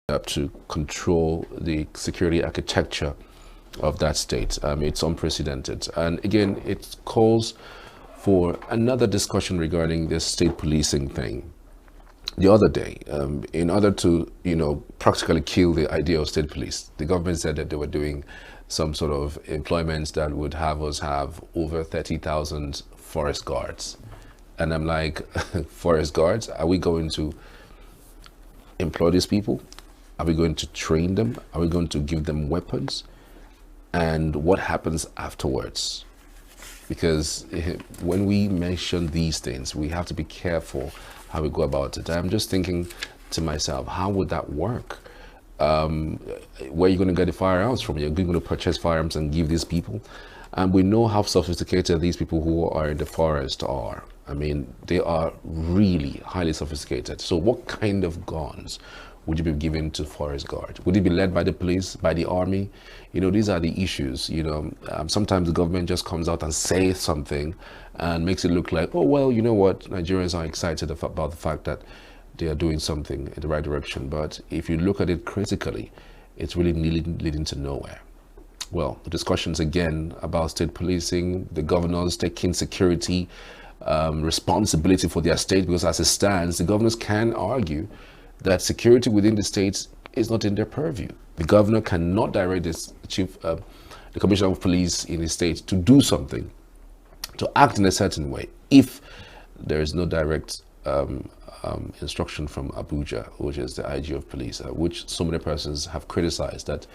up to control the security architecture of that state. It's unprecedented. And again, it calls for another discussion regarding this state policing thing. The other day, in order to, practically kill the idea of state police, the government said that they were doing some sort of employments that would have us have over 30,000 forest guards. And I'm like, forest guards? Are we going to employ these people? Are we going to train them? Are we going to give them weapons? And what happens afterwards? Because when we mention these things, we have to be careful how we go about it. I'm just thinking to myself, how would that work? Where are you going to get the firearms from? You're going to purchase firearms and give these people? And we know how sophisticated these people who are in the forest are. I mean, they are really highly sophisticated. So what kind of guns would you be given to forest guard? Would it be led by the police, by the army? These are the issues. Sometimes the government just comes out and says something and makes it look like, oh, well, you know what? Nigerians are excited about the fact that they are doing something in the right direction. But if you look at it critically, it's really leading to nowhere. Well, the discussions again about state policing, the governors taking security responsibility for their state, because as it stands, the governors can argue that security within the states is not in their purview. The governor cannot direct the commissioner of police in his state to do something, to act in a certain way, if there is no direct instruction from Abuja, which is the IG of police, which so many persons have criticized, that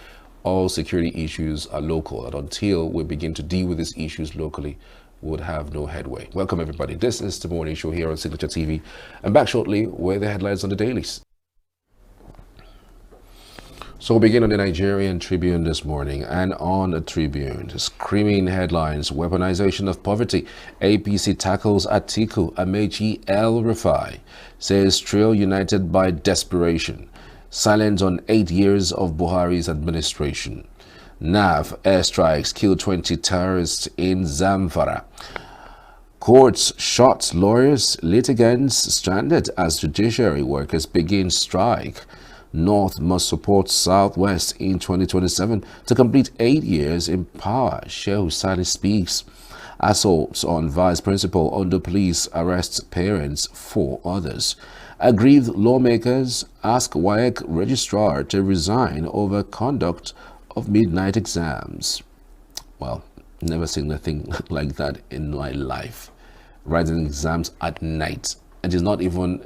all security issues are local, and until we begin to deal with these issues locally, we would have no headway. Welcome everybody. This is the morning show here on Signature TV. I'm back shortly with the headlines on the dailies. So we'll begin on the Nigerian Tribune this morning, and on the Tribune, screaming headlines: weaponization of poverty, APC tackles Atiku, Amechi, El Rufai, says trio united by desperation, silent on 8 years of Buhari's administration. NAV airstrikes kill 20 terrorists in Zamfara. Courts shot lawyers, litigants stranded as judiciary workers begin strike. North must support Southwest in 2027 to complete 8 years in power, Shehu Sani speaks. Assaults on vice principal under police arrests parents, 4 others. Aggrieved lawmakers ask WAEC registrar to resign over conduct of midnight exams. Well, never seen anything like that in my life. Writing exams at night. It is not even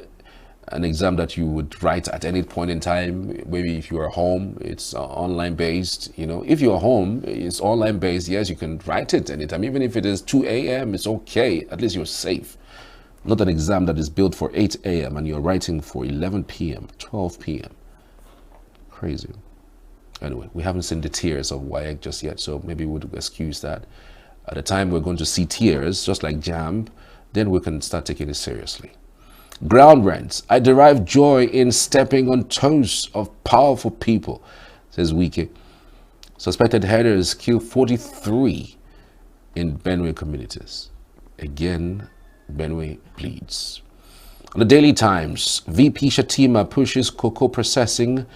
an exam that you would write at any point in time. Maybe if you are home, it's online based. If you're home, it's online based. Yes, you can write it anytime. Even if it is 2 a.m., it's okay. At least you're safe. Not an exam that is built for 8 a.m. and you're writing for 11 p.m., 12 p.m. Crazy. Anyway, we haven't seen the tears of WAEC just yet, so maybe we would excuse that. At the time we're going to see tears, just like JAMB, then we can start taking it seriously. Ground rents. I derive joy in stepping on toes of powerful people, says Wike. Suspected headers kill 43 in Benue communities. Again, Benue pleads. On the Daily Times, VP Shatima pushes cocoa processing,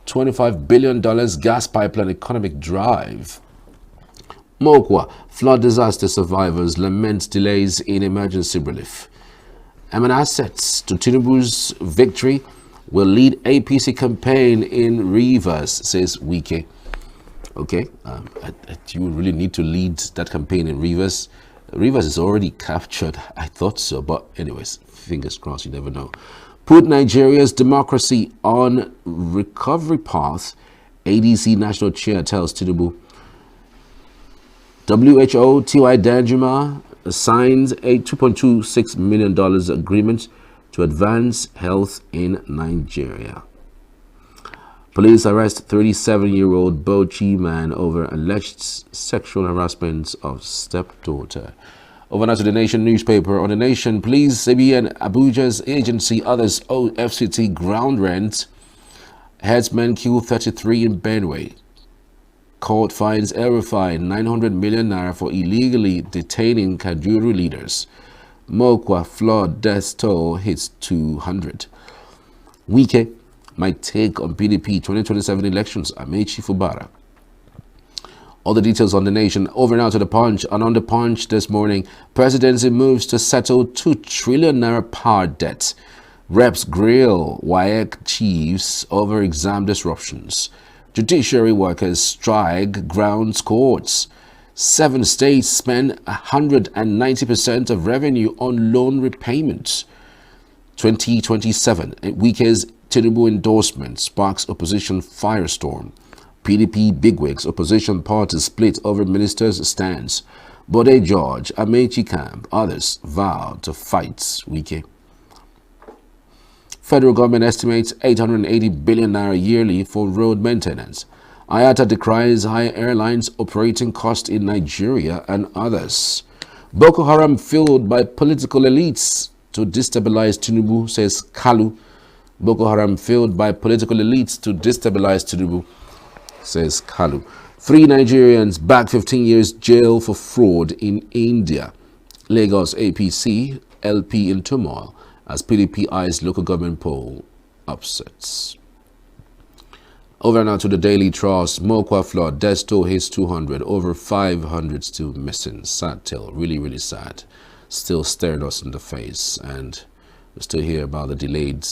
$25 billion gas pipeline economic drive. Mokwa, flood disaster survivors lament delays in emergency relief. Assets to Tinubu's victory will lead APC campaign in Rivers, says Wike. Okay, you really need to lead that campaign in Rivers. Rivers is already captured. I thought so, but anyways, fingers crossed, you never know. Put Nigeria's democracy on recovery path, ADC National Chair tells Tinubu. WHO T.Y. Danjuma signs a $2.26 million agreement to advance health in Nigeria. Police arrest 37-year-old Bauchi man over alleged sexual harassment of stepdaughter. Over now to the Nation newspaper. On the Nation, please, CBN, Abuja's agency, others owe FCT ground rent. Headsmen kill 33 in Benue. Court finds El-Rufai 900 million naira for illegally detaining Kajuru leaders. Mokwa flood death toll hits 200. Wike, My take on PDP 2027 elections. Amechi Fubara. All the details on the nation. Over now to the Punch. And on the Punch this morning, presidency moves to settle 2 trillion naira power debt. Reps grill WAEC chiefs over exam disruptions. Judiciary workers strike grounds courts. 7 states spend 190% of revenue on loan repayments. 2027, Wike's Tinubu endorsement sparks opposition firestorm. PDP bigwigs, opposition parties split over minister's stance. Bode George, Amechi camp, others vow to fight Wike. Federal government estimates 880 billion naira yearly for road maintenance. IATA decries high airlines operating cost in Nigeria and others. Boko Haram fueled by political elites to destabilize Tinubu, says Kalu. Boko Haram fueled by political elites to destabilize Tinubu, says Kalu. 3 Nigerians back 15 years jail for fraud in India. Lagos APC, LP in turmoil as PDP eyes local government poll upsets. Over now to the Daily Trust. Mokwa flood, death toll hits 200, over 500 still missing. Sad tale, really, really sad. Still staring us in the face, and we still hear about the delayed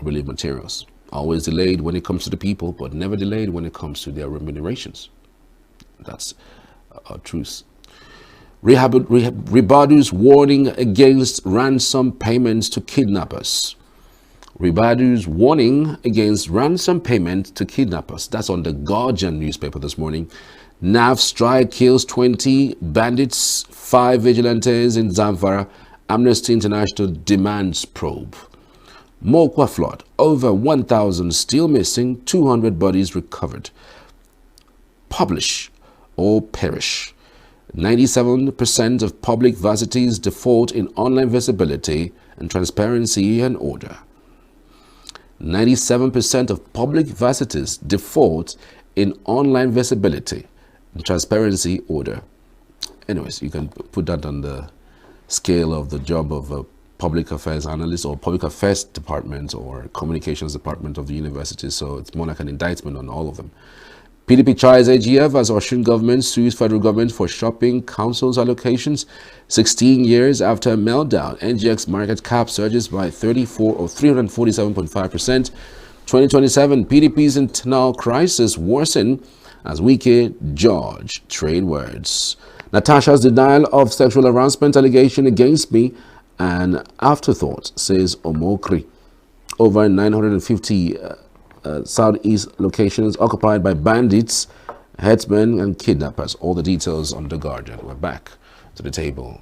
relief materials. Always delayed when it comes to the people, but never delayed when it comes to their remunerations. That's a truth. Ribadu's warning against ransom payments to kidnappers. Ribadu's warning against ransom payment to kidnappers. That's on the Guardian newspaper this morning. NAV strike kills 20 bandits, 5 vigilantes in Zamfara. Amnesty International demands probe. Mokwa flood, over 1,000 still missing, 200 bodies recovered. Publish or perish. 97% of public varsities default in online visibility and transparency and order. 97% of public varsities default in online visibility and transparency order. Anyways, you can put that on the scale of the job of a public affairs analyst or public affairs department or communications department of the university. So it's more like an indictment on all of them. PDP tries AGF as Osun government sues federal government for shopping council's allocations. 16 years after a meltdown, NGX market cap surges by 347.5%. 2027, PDP's internal crisis worsen as Wike George trade words. Natasha's denial of sexual harassment allegation against me an afterthought, says Omokri. Over 950 southeast locations occupied by bandits, headsmen, and kidnappers. All the details on The Guardian. We're back to the table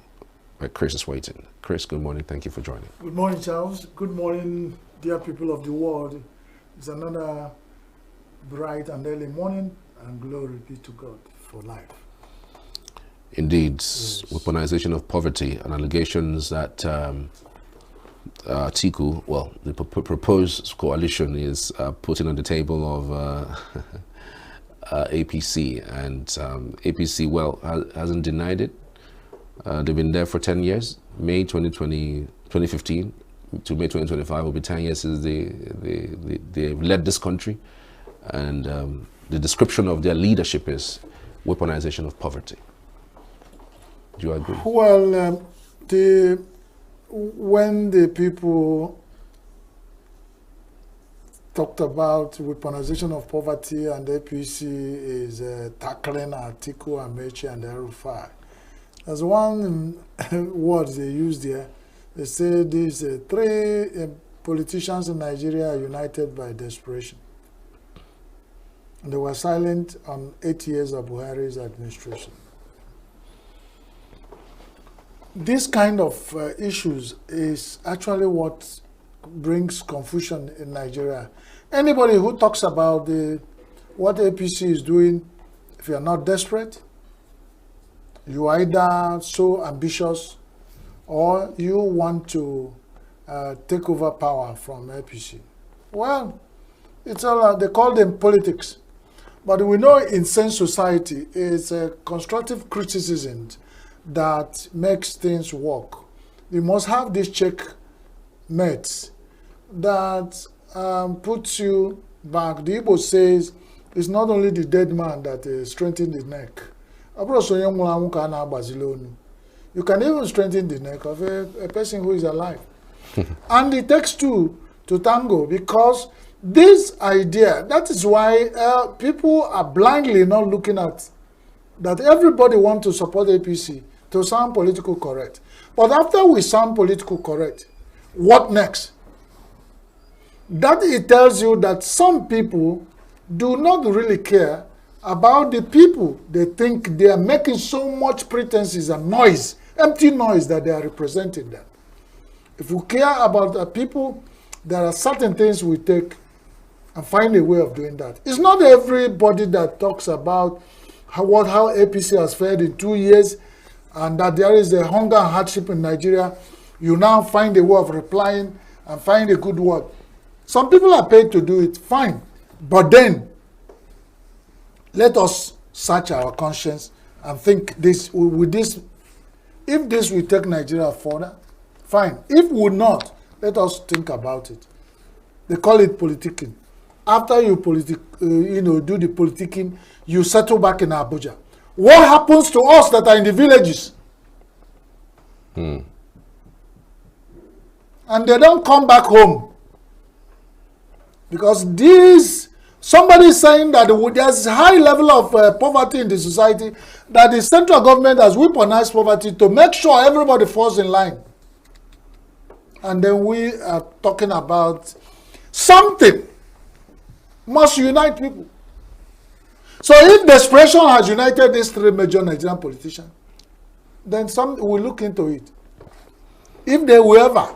where Chris is waiting. Chris, good morning. Thank you for joining. Good morning, Charles. Good morning, dear people of the world. It's another bright and early morning, and glory be to God for life. Indeed, Yes. Weaponization of poverty and allegations that TIKU, well, the proposed coalition is putting on the table of APC, and APC, well, hasn't denied it. They've been there for 10 years. May 2015 to May 2025 will be 10 years since they've led this country, and the description of their leadership is weaponization of poverty. Do you agree? Well, when the people talked about weaponization of poverty and APC is tackling Atiku, Amechi, and El-Rufai, there's one word they use there. They say these 3 politicians in Nigeria are united by desperation. And they were silent on 8 years of Buhari's administration. This kind of issues is actually what brings confusion in Nigeria. Anybody who talks about what APC is doing, if you are not desperate, you are either so ambitious or you want to take over power from APC. Well, it's all they call them politics. But we know in sense society, it's a constructive criticism that makes things work. We must have this checkmates that puts you back. The Igbo says it's not only the dead man that strengthens the neck. You can even strengthen the neck of a person who is alive. And it takes two to tango, because this idea, that is why people are blindly not looking at that everybody wants to support APC to sound political correct. But after we sound political correct, what next? That it tells you that some people do not really care about the people. They think they are making so much pretenses and noise, empty noise, that they are representing them. If we care about the people, there are certain things we take and find a way of doing that. It's not everybody that talks about how APC has fared in 2 years and that there is a hunger and hardship in Nigeria. You now find a way of replying and find a good word. Some people are paid to do it, fine. But then, let us search our conscience and think this, with this, if this will take Nigeria further, fine. If we will not, let us think about it. They call it politicking. After you do the politicking, you settle back in Abuja. What happens to us that are in the villages? And they don't come back home. Because somebody is saying that there's a high level of poverty in the society, that the central government has weaponized poverty to make sure everybody falls in line. And then we are talking about something must unite people. So if desperation has united these three major Nigerian politicians, then some will look into it. If they will ever,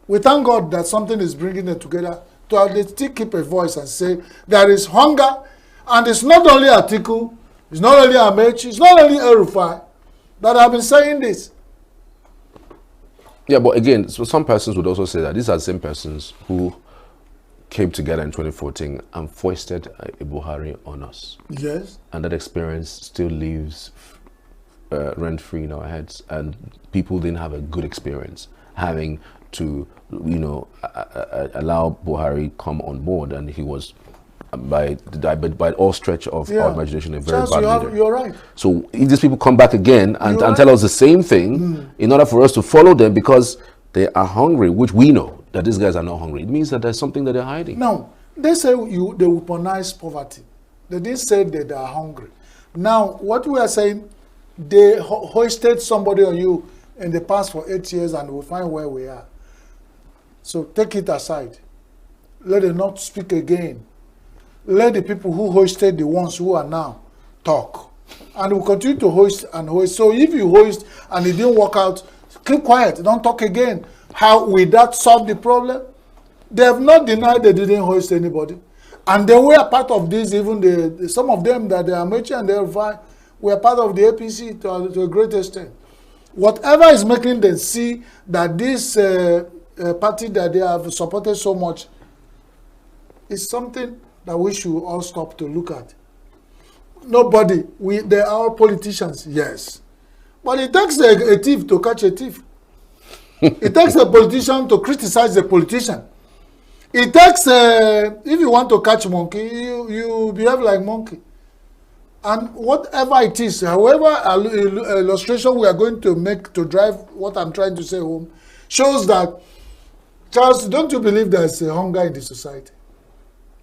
we thank God that something is bringing them together to at least keep a voice and say there is hunger, and it's not only Atiku, it's not only Amechi, it's not only El-Rufai that have been saying this. Yeah, but again, so some persons would also say that these are the same persons who came together in 2014 and foisted a Buhari on us. Yes. And that experience still lives rent-free in our heads, and people didn't have a good experience having to, allow Buhari come on board, and he was, by all stretch of our imagination, a very bad leader. You're right. So if these people come back again and tell us the same thing, in order for us to follow them because they are hungry, which we know that these guys are not hungry, it means that there's something that they're hiding. No, they say they weaponize poverty. They didn't say that they are hungry. Now, what we are saying, they hoisted somebody on you in the past for 8 years, and we'll find where we are. So take it aside. Let them not speak again. Let the people who hoisted the ones who are now talk. And we'll continue to hoist and hoist. So if you hoist and it didn't work out, keep quiet. Don't talk again. How will that solve the problem? They have not denied they didn't hoist anybody. And they were part of this, even some of them that they are Amechi and El-Rufai were part of the APC to a great extent. Whatever is making them see that this party that they have supported so much is something that we should all stop to look at. Nobody, they are all politicians, yes. But it takes a thief to catch a thief. It takes a politician to criticize the politician. It takes, if you want to catch monkey, you behave like monkey. And whatever it is, however illustration we are going to make to drive what I'm trying to say home, shows that, Charles, don't you believe there's a hunger in the society?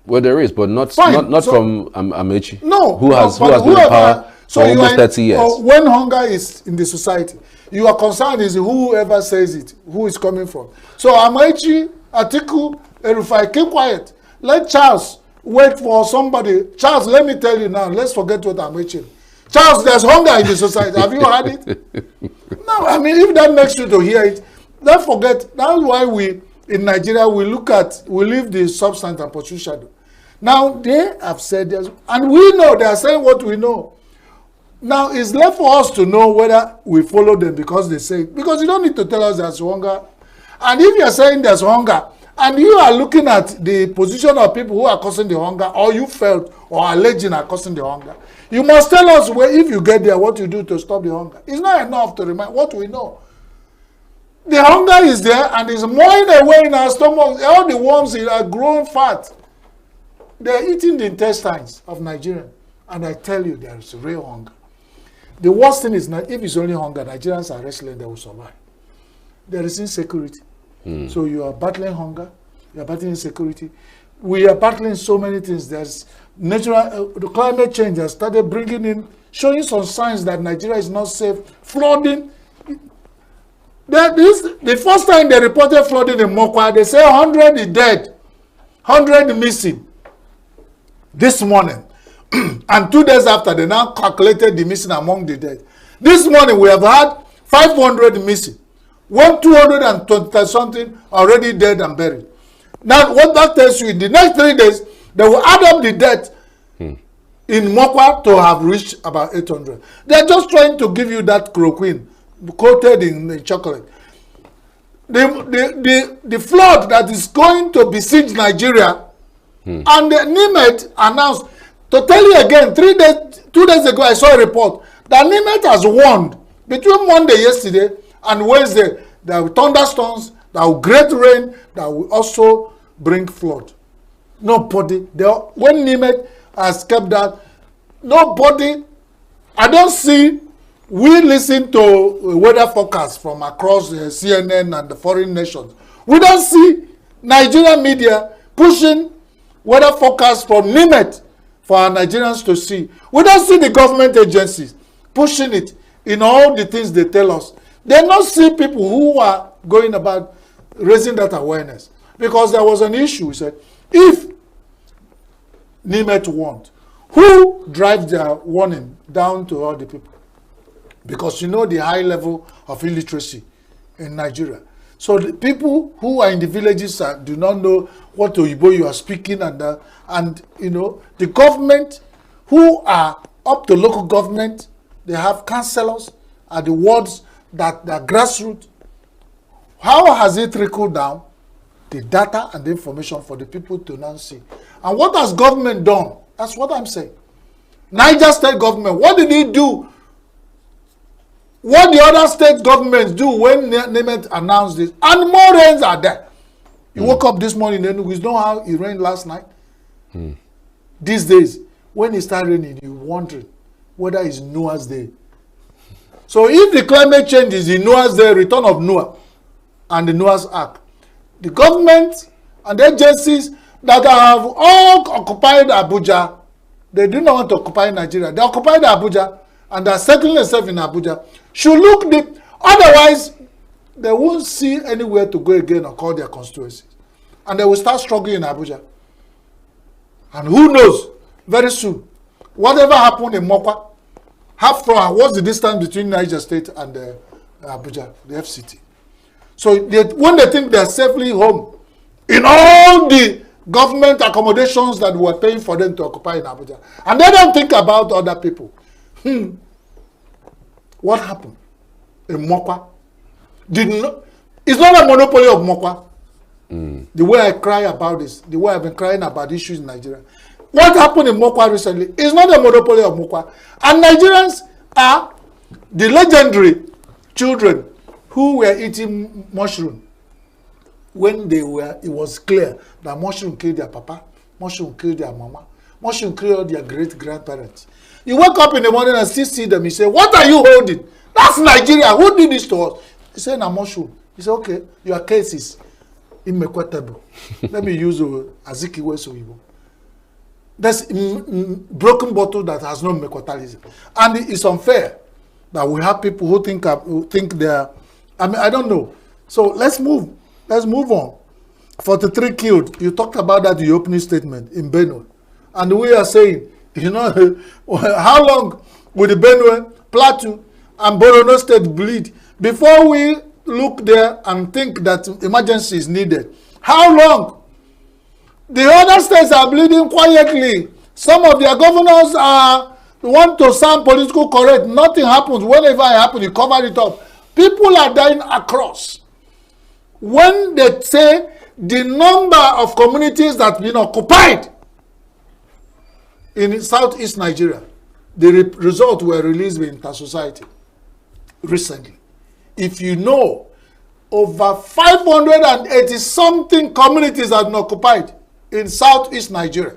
Well, there is, but not from Amechi. No. Who has been in power for almost 30 years. When hunger is in the society, your concern is whoever says it, who is coming from. So Amechi, Atiku, El-Rufai, keep quiet. Let Charles wait for somebody. Charles, let me tell you now, let's forget what Amechi. Charles, there's hunger in the society. Have you heard it? No, I mean, if that makes you to hear it, don't forget. That's why we, in Nigeria, we leave the substance and pursue shadow. Now, they have said this, and we know, they are saying what we know. Now, it's left for us to know whether we follow them because they say it. Because you don't need to tell us there's hunger. And if you're saying there's hunger, and you are looking at the position of people who are causing the hunger, or you felt or alleging are causing the hunger, you must tell us where, if you get there, what you do to stop the hunger. It's not enough to remind what we know. The hunger is there and is gnawing away in our stomach. All the worms are growing fat. They're eating the intestines of Nigerians. And I tell you, there is real hunger. The worst thing is, not if it's only hunger, Nigerians are wrestling, they will survive. There is insecurity. So you are battling hunger, you are battling insecurity. We are battling so many things. There's natural, the climate change has started bringing in, showing some signs that Nigeria is not safe. Flooding. The first time they reported flooding in Mokwa, they say 100 is dead, 100 missing. This morning. And 2 days after, they now calculated the missing among the dead. This morning, we have had 500 missing. 220 something already dead and buried. Now, what that tells you, in the next 3 days, they will add up the death in Mokwa to have reached about 800. They're just trying to give you that chloroquine coated in chocolate. The flood that is going to besiege Nigeria, and the NIMET announced, to tell you again, 2 days ago, I saw a report that NIMET has warned between Monday yesterday and Wednesday there will thunderstorms, there will great rain, that will also bring flood. Nobody, when NIMET has kept that, nobody, I don't see, we listen to weather forecasts from across CNN and the foreign nations. We don't see Nigerian media pushing weather forecasts from NIMET for our Nigerians to see. We don't see the government agencies pushing it in all the things they tell us. They not see people who are going about raising that awareness. Because there was an issue, we said, if NIMET warned, who drives their warning down to all the people? Because you know the high level of illiteracy in Nigeria. So the people who are in the villages do not know what Oyibo you are speaking, and you know the government who are up to local government, they have councillors at the wards that are grassroots. How has it trickled down? The data and the information for the people to now see. And what has government done? That's what I'm saying. Niger State government, what did it do? What the other state governments do when NIMET announced this? And more rains are there. You woke up this morning and you know how it rained last night? These days, when it started raining, you're wondering whether it's Noah's Day. So if the climate change is in Noah's Day, return of Noah and the Noah's Ark, the government and the agencies that have all occupied Abuja, they do not want to occupy Nigeria. They occupied Abuja and they are settling themselves in Abuja. Should look deep. Otherwise, they won't see anywhere to go again or call their constituencies. And they will start struggling in Abuja. And who knows, very soon, whatever happened in Mokwa, what's the distance between Niger State and Abuja, the FCT? So when they think they're safely home, in all the government accommodations that we're paying for them to occupy in Abuja, and they don't think about other people. What happened in Mokwa? It's not a monopoly of Mokwa. The way I cry about this, the way I've been crying about issues in Nigeria. What happened in Mokwa recently is not a monopoly of Mokwa. And Nigerians are the legendary children who were eating mushroom when it was clear that mushroom killed their papa, mushroom killed their mama, mushroom killed their great-grandparents. You wake up in the morning and still see them. You say, what are you holding? That's Nigeria. Who did this to us? He said, "Na mushroom." He said, okay, your case is immequatable. Let me use Azikiwe Soyibo. That's broken bottle that has no mequatalism. And it's unfair that we have people who think they are, I mean, I don't know. So let's move on. 43 killed. You talked about that in your opening statement in Benue. And we are saying, you know, how long will the Benue, Plateau, and Borno State bleed before we look there and think that emergency is needed? How long? The other states are bleeding quietly. Some of their governors want to sound political correct. Nothing happens. Whenever it happens, you cover it up. People are dying across. When they say the number of communities that have been occupied in southeast Nigeria, the results were released by Intersociety recently. If you know over 580 something communities have been occupied in southeast Nigeria.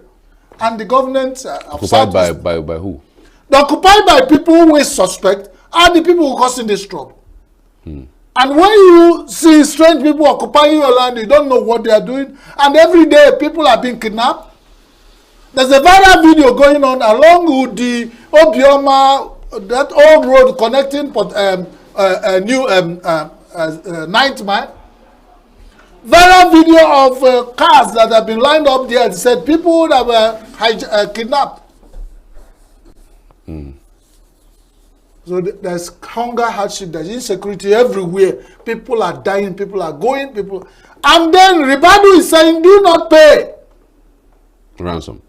And the government of occupied by who? They're occupied by people who we suspect are the people who causing this trouble. And when you see strange people occupying your land, you don't know what they are doing. And every day people are being kidnapped. There's a viral video going on along with the Obioma, that old road connecting Ninth Mile. Viral video of cars that have been lined up there. It said people that were kidnapped. So there's hunger, hardship, there's insecurity everywhere. People are dying, people are going, and then Ribadu is saying, do not pay ransom.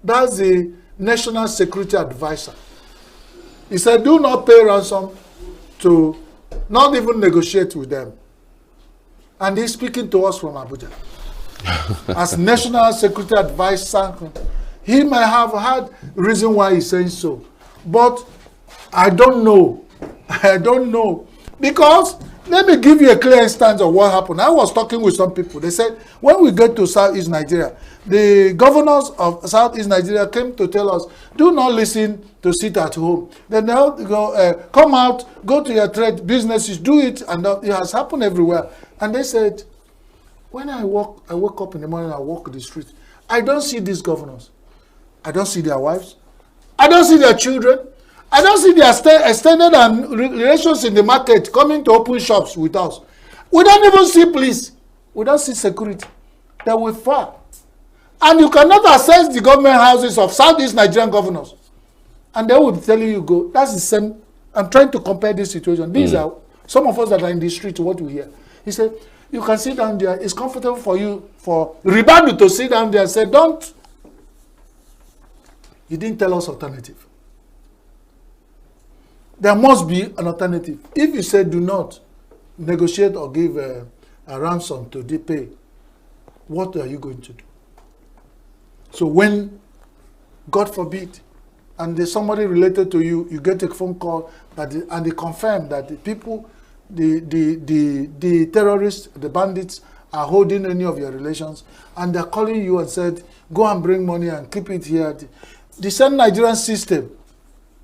That's the National Security Advisor. He said, do not pay ransom, to not even negotiate with them. And he's speaking to us from Abuja. As National Security Advisor, he may have had reason why he's saying so. But I don't know. Because, let me give you a clear instance of what happened. I was talking with some people. They said, when we get to Southeast Nigeria, the governors of Southeast Nigeria came to tell us, do not listen to sit at home. Then they'll go, come out, go to your trade businesses, do it. And it has happened everywhere. And they said, when I wake up in the morning, I walk the street. I don't see these governors. I don't see their wives. I don't see their children. I don't see their extended and relations in the market coming to open shops with us. We don't even see police. We don't see security. They're with far. And you cannot access the government houses of Southeast Nigerian governors. And they will be telling you, go. That's the same. I'm trying to compare this situation. These are some of us that are in the street, what we hear. He said, you can sit down there. It's comfortable for you, for Ribadu to sit down there and say, don't. He didn't tell us alternative. There must be an alternative. If you say do not negotiate or give a ransom to the pay, what are you going to do? So when, God forbid, and there's somebody related to you, you get a phone call and they confirm that the people, the terrorists, the bandits are holding any of your relations, and they're calling you and said, go and bring money and keep it here. The same Nigerian system,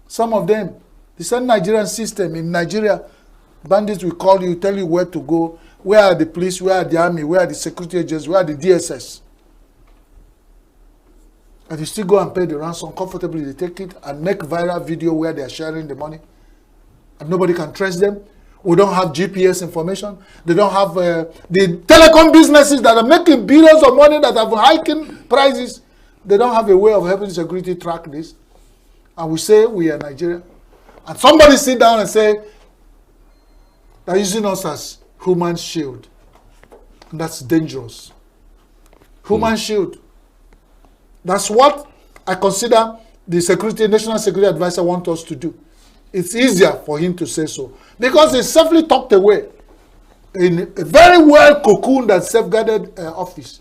some of them, the same Nigerian system in Nigeria, bandits will call you, tell you where to go, where are the police, where are the army, where are the security agents, where are the DSS. And you still go and pay the ransom comfortably, they take it and make viral video where they are sharing the money. And nobody can trace them. We don't have GPS information. They don't have the telecom businesses that are making billions of money that have hiking prices. They don't have a way of helping security track this. And we say we are Nigeria. And somebody sit down and say, they're using us as human shield. And that's dangerous. Human shield. That's what I consider the National Security Advisor wants us to do. It's easier for him to say so. Because he's safely tucked away in a very well cocooned and safeguarded office.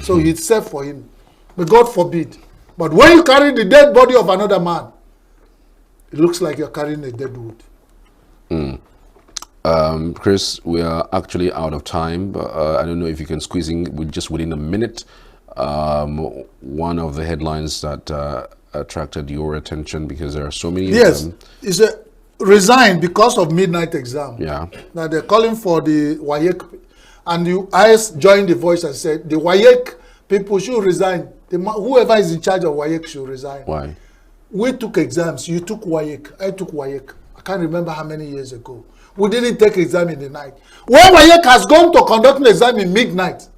So it's safe for him. But God forbid. But when you carry the dead body of another man, it looks like you're carrying a dead wood. Chris, we are actually out of time, but I don't know if you can squeeze in within a minute. One of the headlines that attracted your attention, because there are so many yes, of them. It's a resign because of midnight exam. Yeah. Now they're calling for the WAEC, and I joined the voice and said the WAEC people should resign. Whoever is in charge of WAEC should resign. Why? We took exams. You took WAEC. I took WAEC. I can't remember how many years ago. We didn't take exam in the night. When WAEC has gone to conduct an exam in midnight,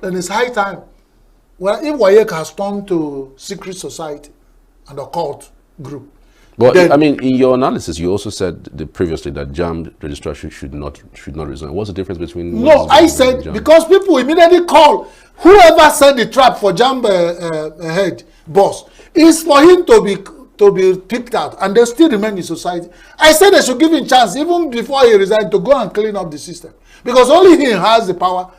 then it's high time. Well, if WAEC has turned to secret society and occult group. But then, I mean, in your analysis, you also said previously that JAMB registration should not resign. What's the difference between? No, I said because people immediately call whoever set the trap for JAMB head boss is for him to be picked out, and they still remain in society. I said they should give him chance even before he resigned to go and clean up the system, because only he has the power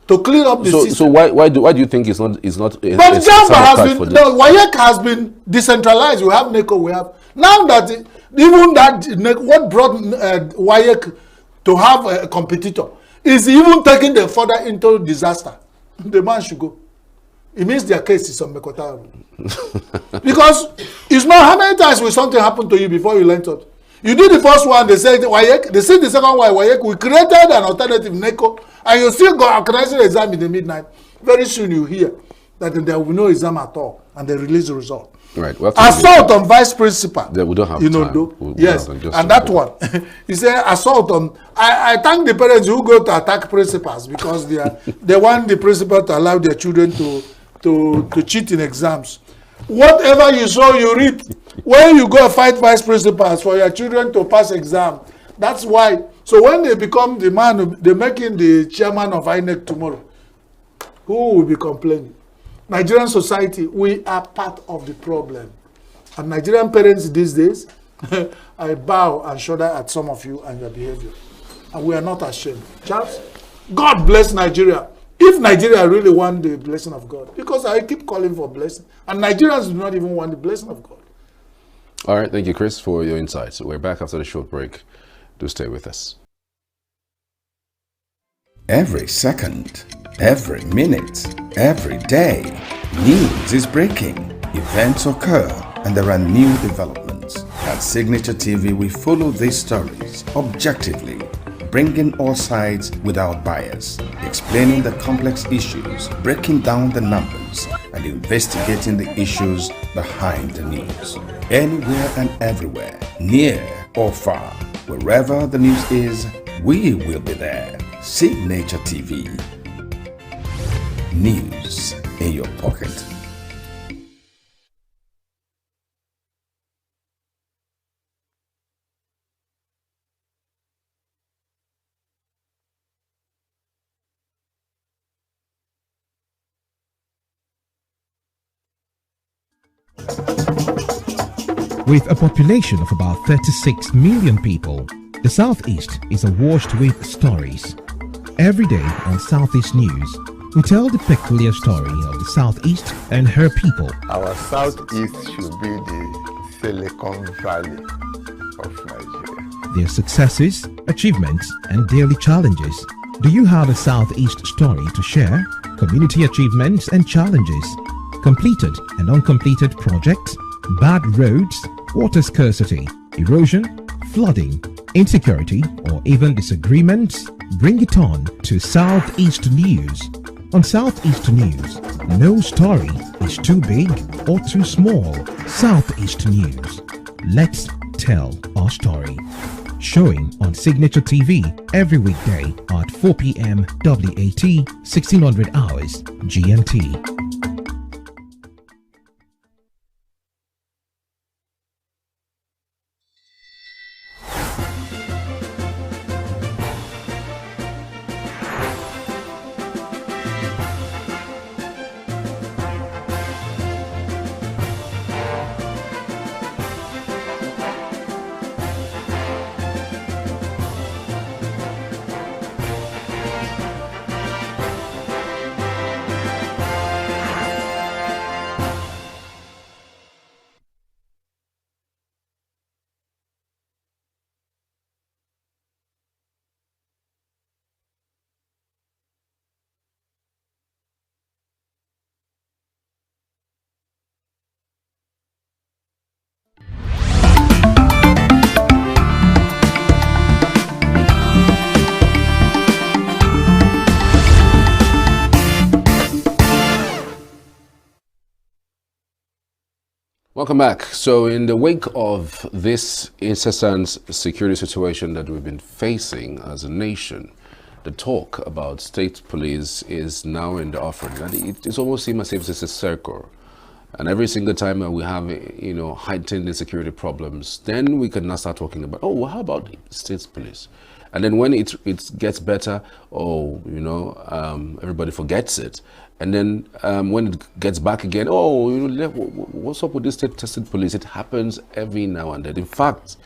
to clean up the system. So why do you think it's not? But JAMB has been, no, WAEC has been decentralized. We have NECO. We have now that even that what brought WAEC to have a competitor is even taking them further into disaster, the man should go. It means their case is unmekotable. Because it's not how many times will something happen to you before you learn it. You did the first one, they said WAEC, they said the second one, WAEC, we created an alternative NECO, and you still go organizing the exam in the midnight. Very soon you hear that there will be no exam at all, and they release the result. Right. Assault on vice principal. Yeah, we don't have time. Yes, and that one. He said assault on. I thank the parents who go to attack principals because they want the principal to allow their children to cheat in exams. Whatever you sow, you reap. When you go fight vice principals for your children to pass exam, that's why. So when they become the man, they're making the chairman of INEC tomorrow, who will be complaining? Nigerian society, we are part of the problem. And Nigerian parents these days, I bow and shudder at some of you and your behavior. And we are not ashamed. Chaps, God bless Nigeria. If Nigeria really want the blessing of God, because I keep calling for blessing, and Nigerians do not even want the blessing of God. All right, thank you, Chris, for your insights. We're back after the short break. Do stay with us. Every second, every minute, every day, news is breaking, events occur, and there are new developments. At Signature TV, we follow these stories objectively, bringing all sides without bias, explaining the complex issues, breaking down the numbers, and investigating the issues behind the news. Anywhere and everywhere, near or far, wherever the news is, we will be there. Signature TV. News in your pocket. With a population of about 36 million people, the Southeast is awash with stories. Every day on Southeast News, we tell the peculiar story of the Southeast and her people. Our Southeast should be the Silicon Valley of Nigeria. Their successes, achievements, and daily challenges. Do you have a Southeast story to share? Community achievements and challenges, completed and uncompleted projects, bad roads, water scarcity, erosion, flooding, insecurity, or even disagreements? Bring it on to Southeast News. On Southeast News, no story is too big or too small. Southeast News. Let's tell our story. Showing on Signature TV every weekday at 4 p.m. WAT, 1600 hours GMT. Welcome back. So in the wake of this incessant security situation that we've been facing as a nation, the talk about state police is now in the offering. And it almost seems as if it's a circle. And every single time we have, heightened insecurity problems, then we can now start talking about, oh, well, how about state police? And then when it gets better, everybody forgets it. And then when it gets back again, what's up with this state-tested police? It happens every now and then. In fact,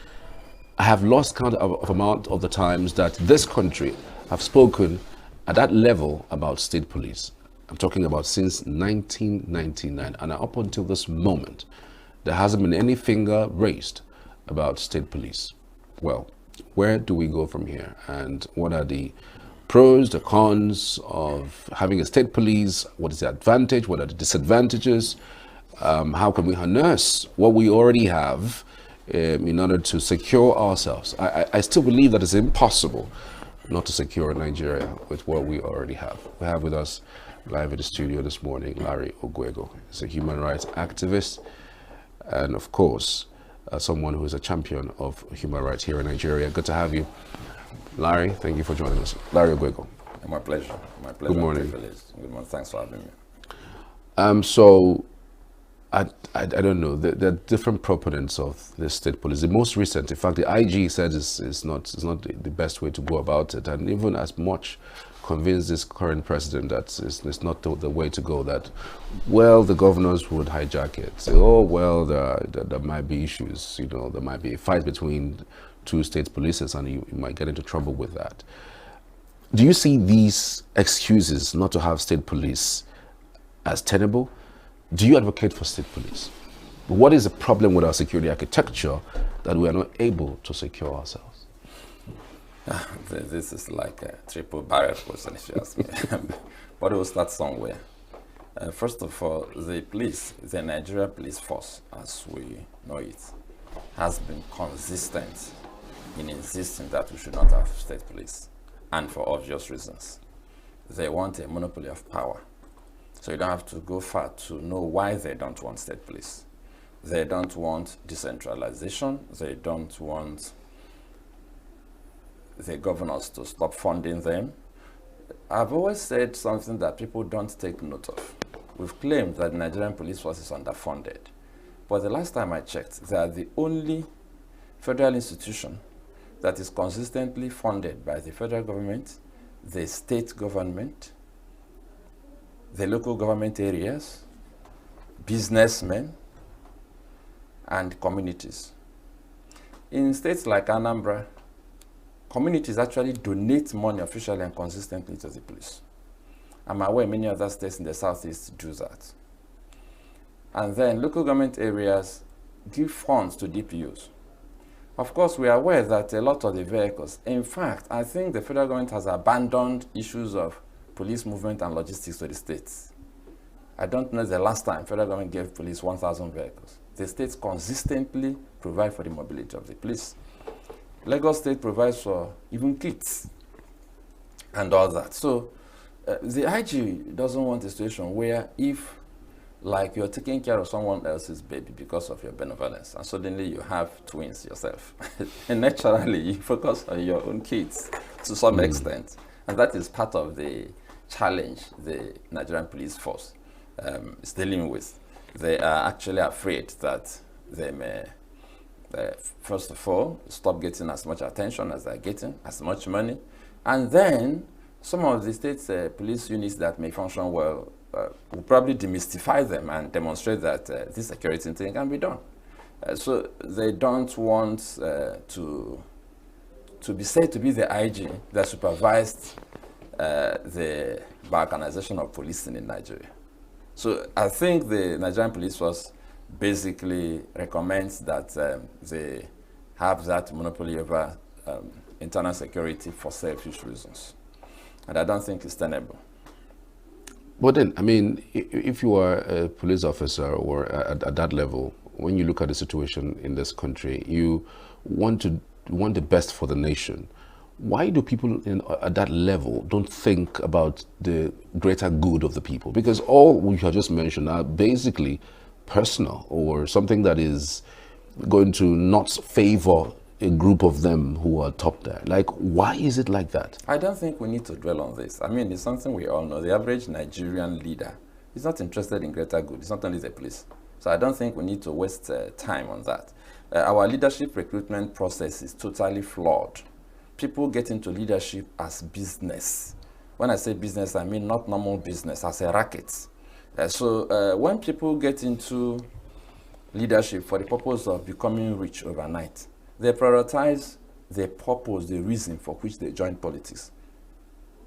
I have lost count of amount of the times that this country have spoken at that level about state police. I'm talking about since 1999. And up until this moment, there hasn't been any finger raised about state police. Well, Where do we go from here? And what are the pros, the cons of having a state police? What is the advantage? What are the disadvantages? How can we harness what we already have in order to secure ourselves? I still believe that it's impossible not to secure Nigeria with what we already have. We have with us live in the studio this morning Larry Ogwego. He's a human rights activist and, of course, someone who is a champion of human rights here in Nigeria. Good to have you, Larry. Thank you for joining us. Larry Ogwego. My pleasure. My pleasure. Good morning. Good morning. Thanks for having me. So, I don't know. There are different proponents of the state police. The most recent, in fact, the IG said it's not the best way to go about it, and even as much convinced this current president that it's not the way to go. That, well, the governors would hijack it. Say, oh, well, there might be issues. You know, there might be a fight between two state polices, and you might get into trouble with that. Do you see these excuses not to have state police as tenable? Do you advocate for state police? What is the problem with our security architecture that we are not able to secure ourselves? This is like a triple barrel question, if you ask me. But we'll start somewhere. First of all, the police, the Nigeria police force, as we know it, has been consistent in insisting that we should not have state police, and for obvious reasons. They want a monopoly of power. So you don't have to go far to know why they don't want state police. They don't want decentralization. They don't want the governors to stop funding them. I've always said something that people don't take note of. We've claimed that the Nigerian police force is underfunded. But the last time I checked, they are the only federal institution that is consistently funded by the federal government, the state government, the local government areas, businessmen, and communities. In states like Anambra, communities actually donate money officially and consistently to the police. I'm aware many other states in the southeast do that. And then local government areas give funds to DPUs. Of course, we are aware that a lot of the vehicles, in fact, I think the federal government has abandoned issues of police movement and logistics to the states. I don't know the last time federal government gave police 1,000 vehicles. The states consistently provide for the mobility of the police. Lagos State provides for even kits and all that. So the IG doesn't want a situation where if, like, you're taking care of someone else's baby because of your benevolence, and suddenly you have twins yourself, and naturally you focus on your own kids to some extent. And that is part of the challenge the Nigerian police force is dealing with. They are actually afraid that they may, first of all, stop getting as much attention as they're getting, as much money. And then some of the state's police units that may function well will probably demystify them and demonstrate that this security thing can be done. So they don't want to be said to be the IG that supervised the balkanization of policing in Nigeria. So I think the Nigerian police force basically recommends that they have that monopoly over internal security for selfish reasons. And I don't think it's tenable. But then, I mean, if you are a police officer or at that level, when you look at the situation in this country, you want the best for the nation. Why do people at that level don't think about the greater good of the people? Because all we have just mentioned are basically personal or something that is going to not favor a group of them who are top there. Like, why is it like that? I don't think we need to dwell on this. I mean, it's something we all know. The average Nigerian leader is not interested in greater good. It's not only the police. So I don't think we need to waste time on that. Our leadership recruitment process is totally flawed. People get into leadership as business. When I say business, I mean not normal business, as a racket. So when people get into leadership for the purpose of becoming rich overnight, they prioritize the purpose, the reason for which they join politics.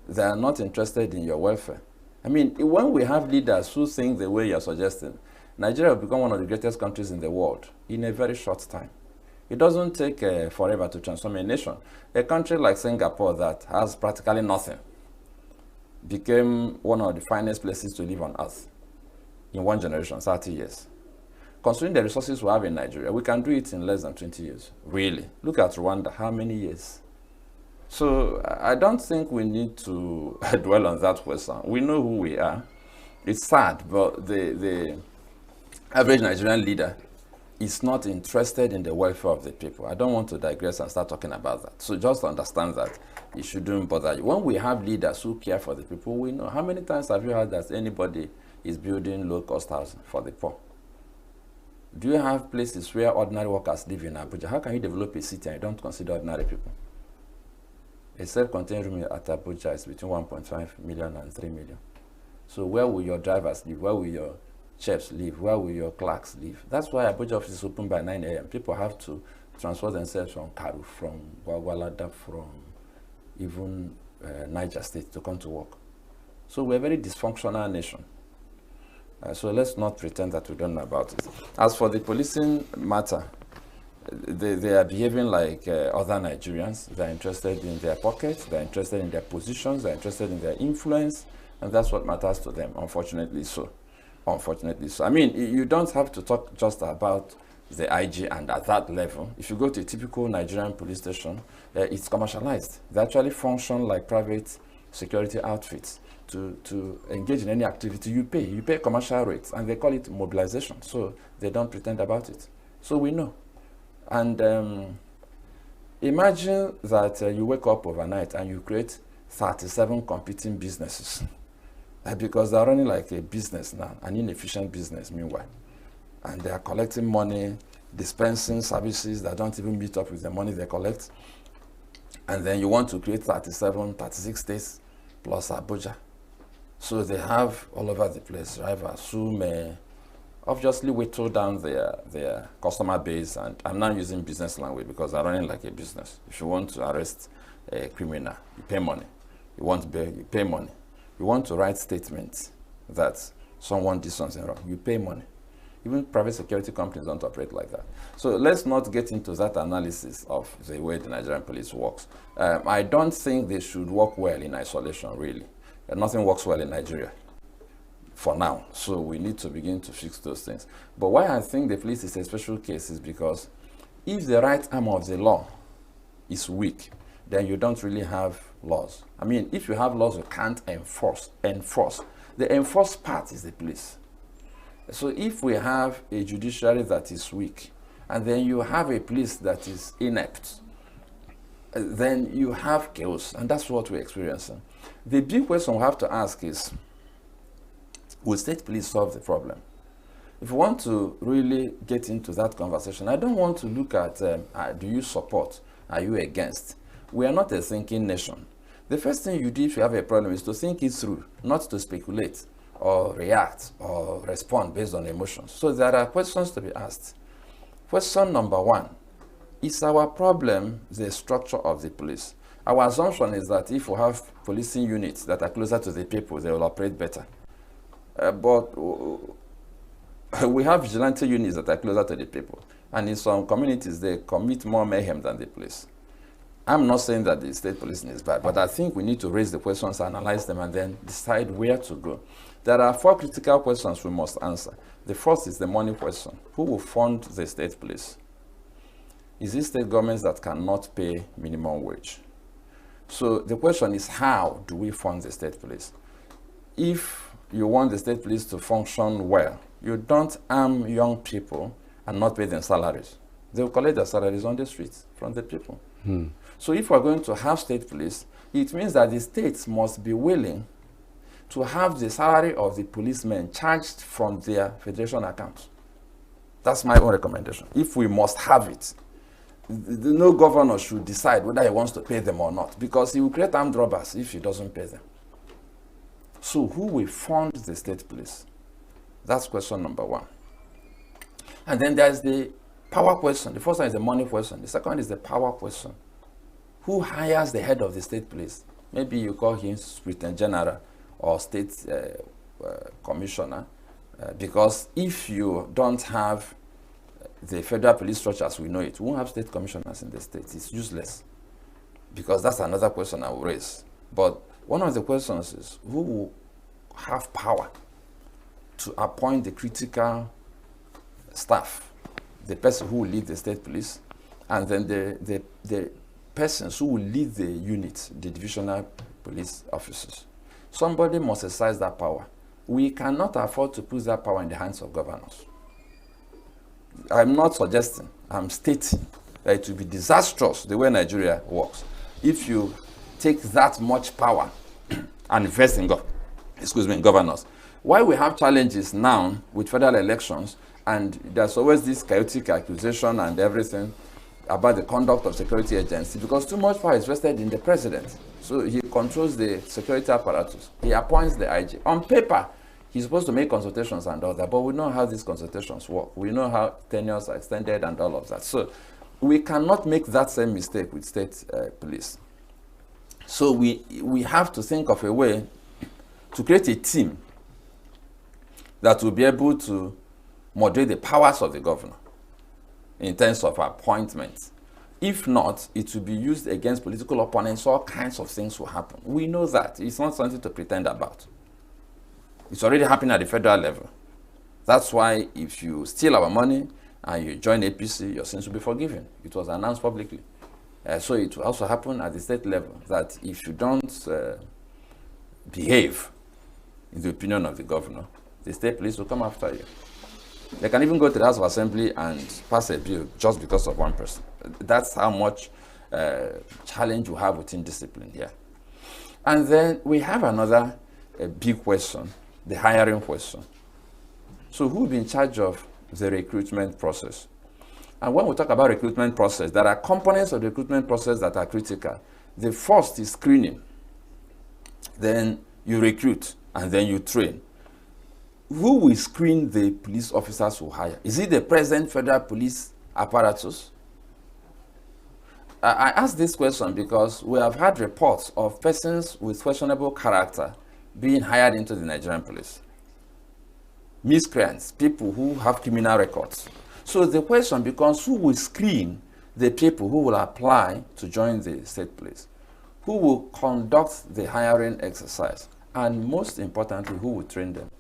They are not interested in your welfare. I mean, when we have leaders who think the way you're suggesting, Nigeria will become one of the greatest countries in the world in a very short time. It doesn't take forever to transform a nation. A country like Singapore that has practically nothing became one of the finest places to live on earth in one generation, 30 years. Considering the resources we have in Nigeria, we can do it in less than 20 years. Really. Look at Rwanda, how many years? So I don't think we need to dwell on that question. We know who we are. It's sad, but the average Nigerian leader is not interested in the welfare of the people. I don't want to digress and start talking about that. So just understand that it shouldn't bother you. When we have leaders who care for the people, we know. How many times have you heard that anybody is building low-cost housing for the poor? Do you have places where ordinary workers live in Abuja? How can you develop a city and you don't consider ordinary people? A self-contained room at Abuja is between 1.5 million and 3 million. So where will your drivers live? Where will your chefs live? Where will your clerks live? That's why Abuja office is open by 9 a.m. People have to transfer themselves from Karu, from Gwagwalada, from even Niger State to come to work. So we're a very dysfunctional nation. So let's not pretend that we don't know about it. As for the policing matter, they are behaving like other Nigerians. They're interested in their pockets, they're interested in their positions, they're interested in their influence, and that's what matters to them, unfortunately so. Unfortunately so. I mean, you don't have to talk just about the IG and at that level. If you go to a typical Nigerian police station, it's commercialized. They actually function like private security outfits. To engage in any activity, you pay commercial rates, and they call it mobilization, so they don't pretend about it. So we know. And imagine that you wake up overnight and you create 37 competing businesses because they're running like a business now, an inefficient business meanwhile. And they are collecting money, dispensing services that don't even meet up with the money they collect. And then you want to create 37, 36 states plus Abuja. So they have all over the place drivers who may obviously whittle down their customer base, and I'm not using business language because they're running like a business. If you want to arrest a criminal, you pay money. You want bail, you pay money. You want to write statements that someone did something wrong, you pay money. Even private security companies don't operate like that. So let's not get into that analysis of the way the Nigerian police works. I don't think they should work well in isolation, really. Nothing works well in Nigeria for now, so we need to begin to fix those things. But why I think the police is a special case is because if the right arm of the law is weak, then you don't really have laws. I mean, if you have laws you can't enforce. The enforced part is the police. So if we have a judiciary that is weak, and then you have a police that is inept, then you have chaos, and that's what we're experiencing. The big question we have to ask is, will state police solve the problem? If we want to really get into that conversation, I don't want to look at, do you support, are you against? We are not a thinking nation. The first thing you do if you have a problem is to think it through, not to speculate or react or respond based on emotions. So there are questions to be asked. Question number one, is our problem the structure of the police? Our assumption is that if we have policing units that are closer to the people, they will operate better. But we have vigilante units that are closer to the people. And in some communities, they commit more mayhem than the police. I'm not saying that the state policing is bad, but I think we need to raise the questions, analyze them, and then decide where to go. There are 4 critical questions we must answer. The first is the money question. Who will fund the state police? Is it state governments that cannot pay minimum wage? So the question is, how do we fund the state police? If you want the state police to function well, you don't arm young people and not pay them salaries. They will collect their salaries on the streets from the people. So if we're going to have state police, it means that the states must be willing to have the salary of the policemen charged from their federation accounts. That's my own recommendation. If we must have it, no governor should decide whether he wants to pay them or not, because he will create armed robbers if he doesn't pay them. So who will fund the state police? That's question number one. And then there's the power question. The first one is the money question. The second is the power question. Who hires the head of the state police? Maybe you call him Superintendent General or state commissioner, because if you don't have the federal police structure as we know it. We won't have state commissioners in the state. It's useless. Because that's another question I will raise. But one of the questions is, who will have power to appoint the critical staff, the person who will lead the state police, and then the persons who will lead the unit, the divisional police officers? Somebody must exercise that power. We cannot afford to put that power in the hands of governors. I'm not suggesting, I'm stating that it will be disastrous the way Nigeria works if you take that much power and invest in governors. Why we have challenges now with federal elections, and there's always this chaotic accusation and everything about the conduct of security agencies, because too much power is vested in the president. So he controls the security apparatus. He appoints the IG. On paper, he's supposed to make consultations and all that, but we know how these consultations work. We know how tenures are extended and all of that. So we cannot make that same mistake with state police. So we have to think of a way to create a team that will be able to moderate the powers of the governor in terms of appointments. If not, it will be used against political opponents. All kinds of things will happen. We know that. It's not something to pretend about. It's already happening at the federal level. That's why if you steal our money and you join APC, your sins will be forgiven. It was announced publicly. So it will also happen at the state level, that if you don't behave in the opinion of the governor, the state police will come after you. They can even go to the House of Assembly and pass a bill just because of one person. That's how much challenge you have within discipline here. And then we have another big question, the hiring question. So who will be in charge of the recruitment process? And when we talk about recruitment process, there are components of the recruitment process that are critical. The first is screening. Then you recruit, and then you train. Who will screen the police officers who hire? Is it the present federal police apparatus? I ask this question because we have had reports of persons with questionable character being hired into the Nigerian police. Miscreants, people who have criminal records. So the question becomes, who will screen the people who will apply to join the state police? Who will conduct the hiring exercise? And most importantly, who will train them?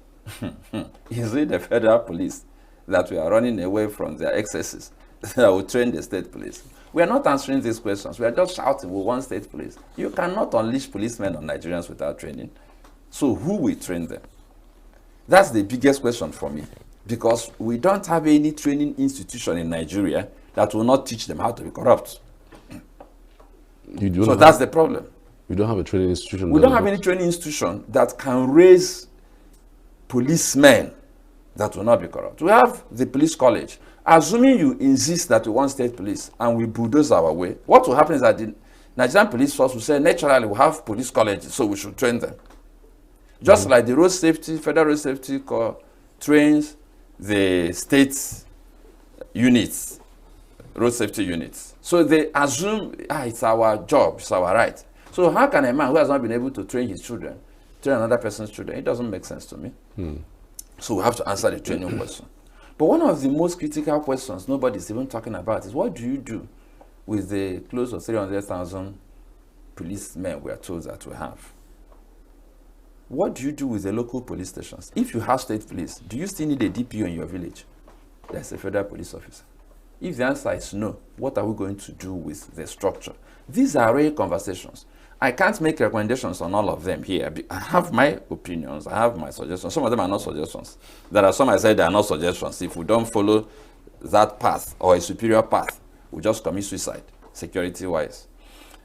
Is it the federal police that we are running away from their excesses that will train the state police? We are not answering these questions. We are just shouting, we want state police. You cannot unleash policemen on Nigerians without training. So who will train them? That's the biggest question for me, because we don't have any training institution in Nigeria that will not teach them how to be corrupt. So that's the problem. You don't have a training institution? We don't have any training institution that can raise policemen that will not be corrupt. We have the police college. Assuming you insist that we want state police and we bulldoze our way, what will happen is that the Nigerian police force will say, naturally, we have police colleges, so we should train them. Just like the road safety, federal road safety corps trains the state units, road safety units. So they assume, it's our job, it's our right. So how can a man who has not been able to train his children train another person's children? It doesn't make sense to me. So we have to answer the training question. But one of the most critical questions nobody's even talking about is, what do you do with the close to 300,000 policemen we are told that we have? What do you do with the local police stations? If you have state police, do you still need a DPO in your village? That's a federal police officer. If the answer is no, what are we going to do with the structure? These are real conversations. I can't make recommendations on all of them here. I have my opinions, I have my suggestions. Some of them are not suggestions. There are some I said they are not suggestions. If we don't follow that path or a superior path, we just commit suicide, security-wise.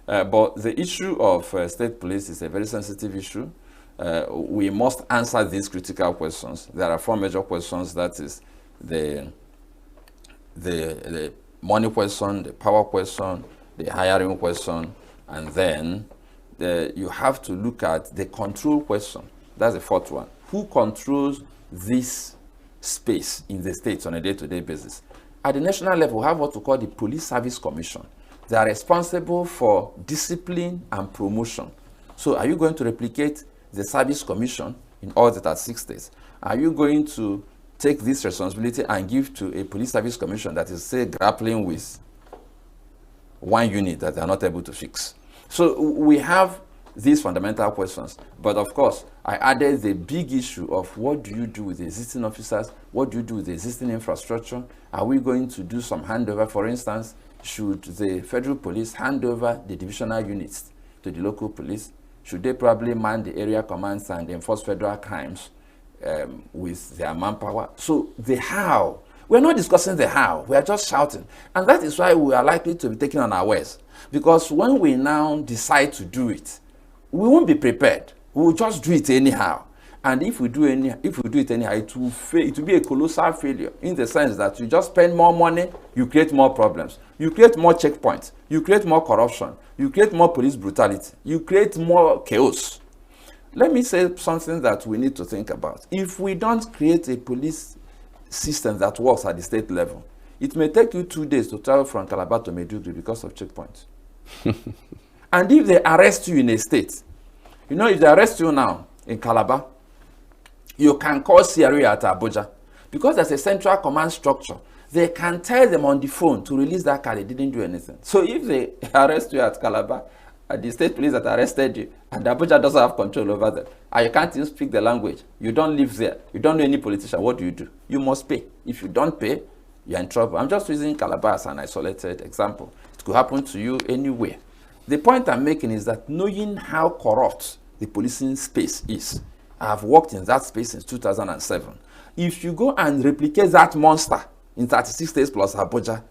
But the issue of state police is a very sensitive issue. We must answer these critical questions. There are four major questions. That is the money question, the power question, the hiring question, and then you have to look at the control question. That's the fourth one. Who controls this space in the states on a day-to-day basis? At the national level, we have what we call the Police Service Commission. They are responsible for discipline and promotion. So are you going to replicate the Service Commission in all the 36 states? Are you going to take this responsibility and give to a police service commission that is, say, grappling with one unit that they are not able to fix? So we have these fundamental questions. But of course, I added the big issue of what do you do with the existing officers? What do you do with the existing infrastructure? Are we going to do some handover? For instance, should the federal police hand over the divisional units to the local police? Should they probably man the area commands and enforce federal crimes with their manpower? So the how. We're not discussing the how. We are just shouting. And that is why we are likely to be taken unawares. Because when we now decide to do it, we won't be prepared. We will just do it anyhow. And if we do it anyhow, it will fail. It will be a colossal failure in the sense that you just spend more money, you create more problems. You create more checkpoints. You create more corruption. You create more police brutality. You create more chaos. Let me say something that we need to think about. If we don't create a police system that works at the state level, it may take you 2 days to travel from Calabar to Maiduguri because of checkpoints. And if they arrest you in a state, you know, if they arrest you now in Calabar, you can call CRA at Abuja. Because there's a central command structure, they can tell them on the phone to release that car. They didn't do anything. So if they arrest you at Calabar, at the state police that arrested you, and Abuja doesn't have control over them, and you can't even speak the language, you don't live there, you don't know any politician, what do? You must pay. If you don't pay, you're in trouble. I'm just using Calabar as an isolated example. It could happen to you anywhere. The point I'm making is that knowing how corrupt the policing space is, I have worked in that space since 2007. If you go and replicate that monster in 36 states plus Abuja,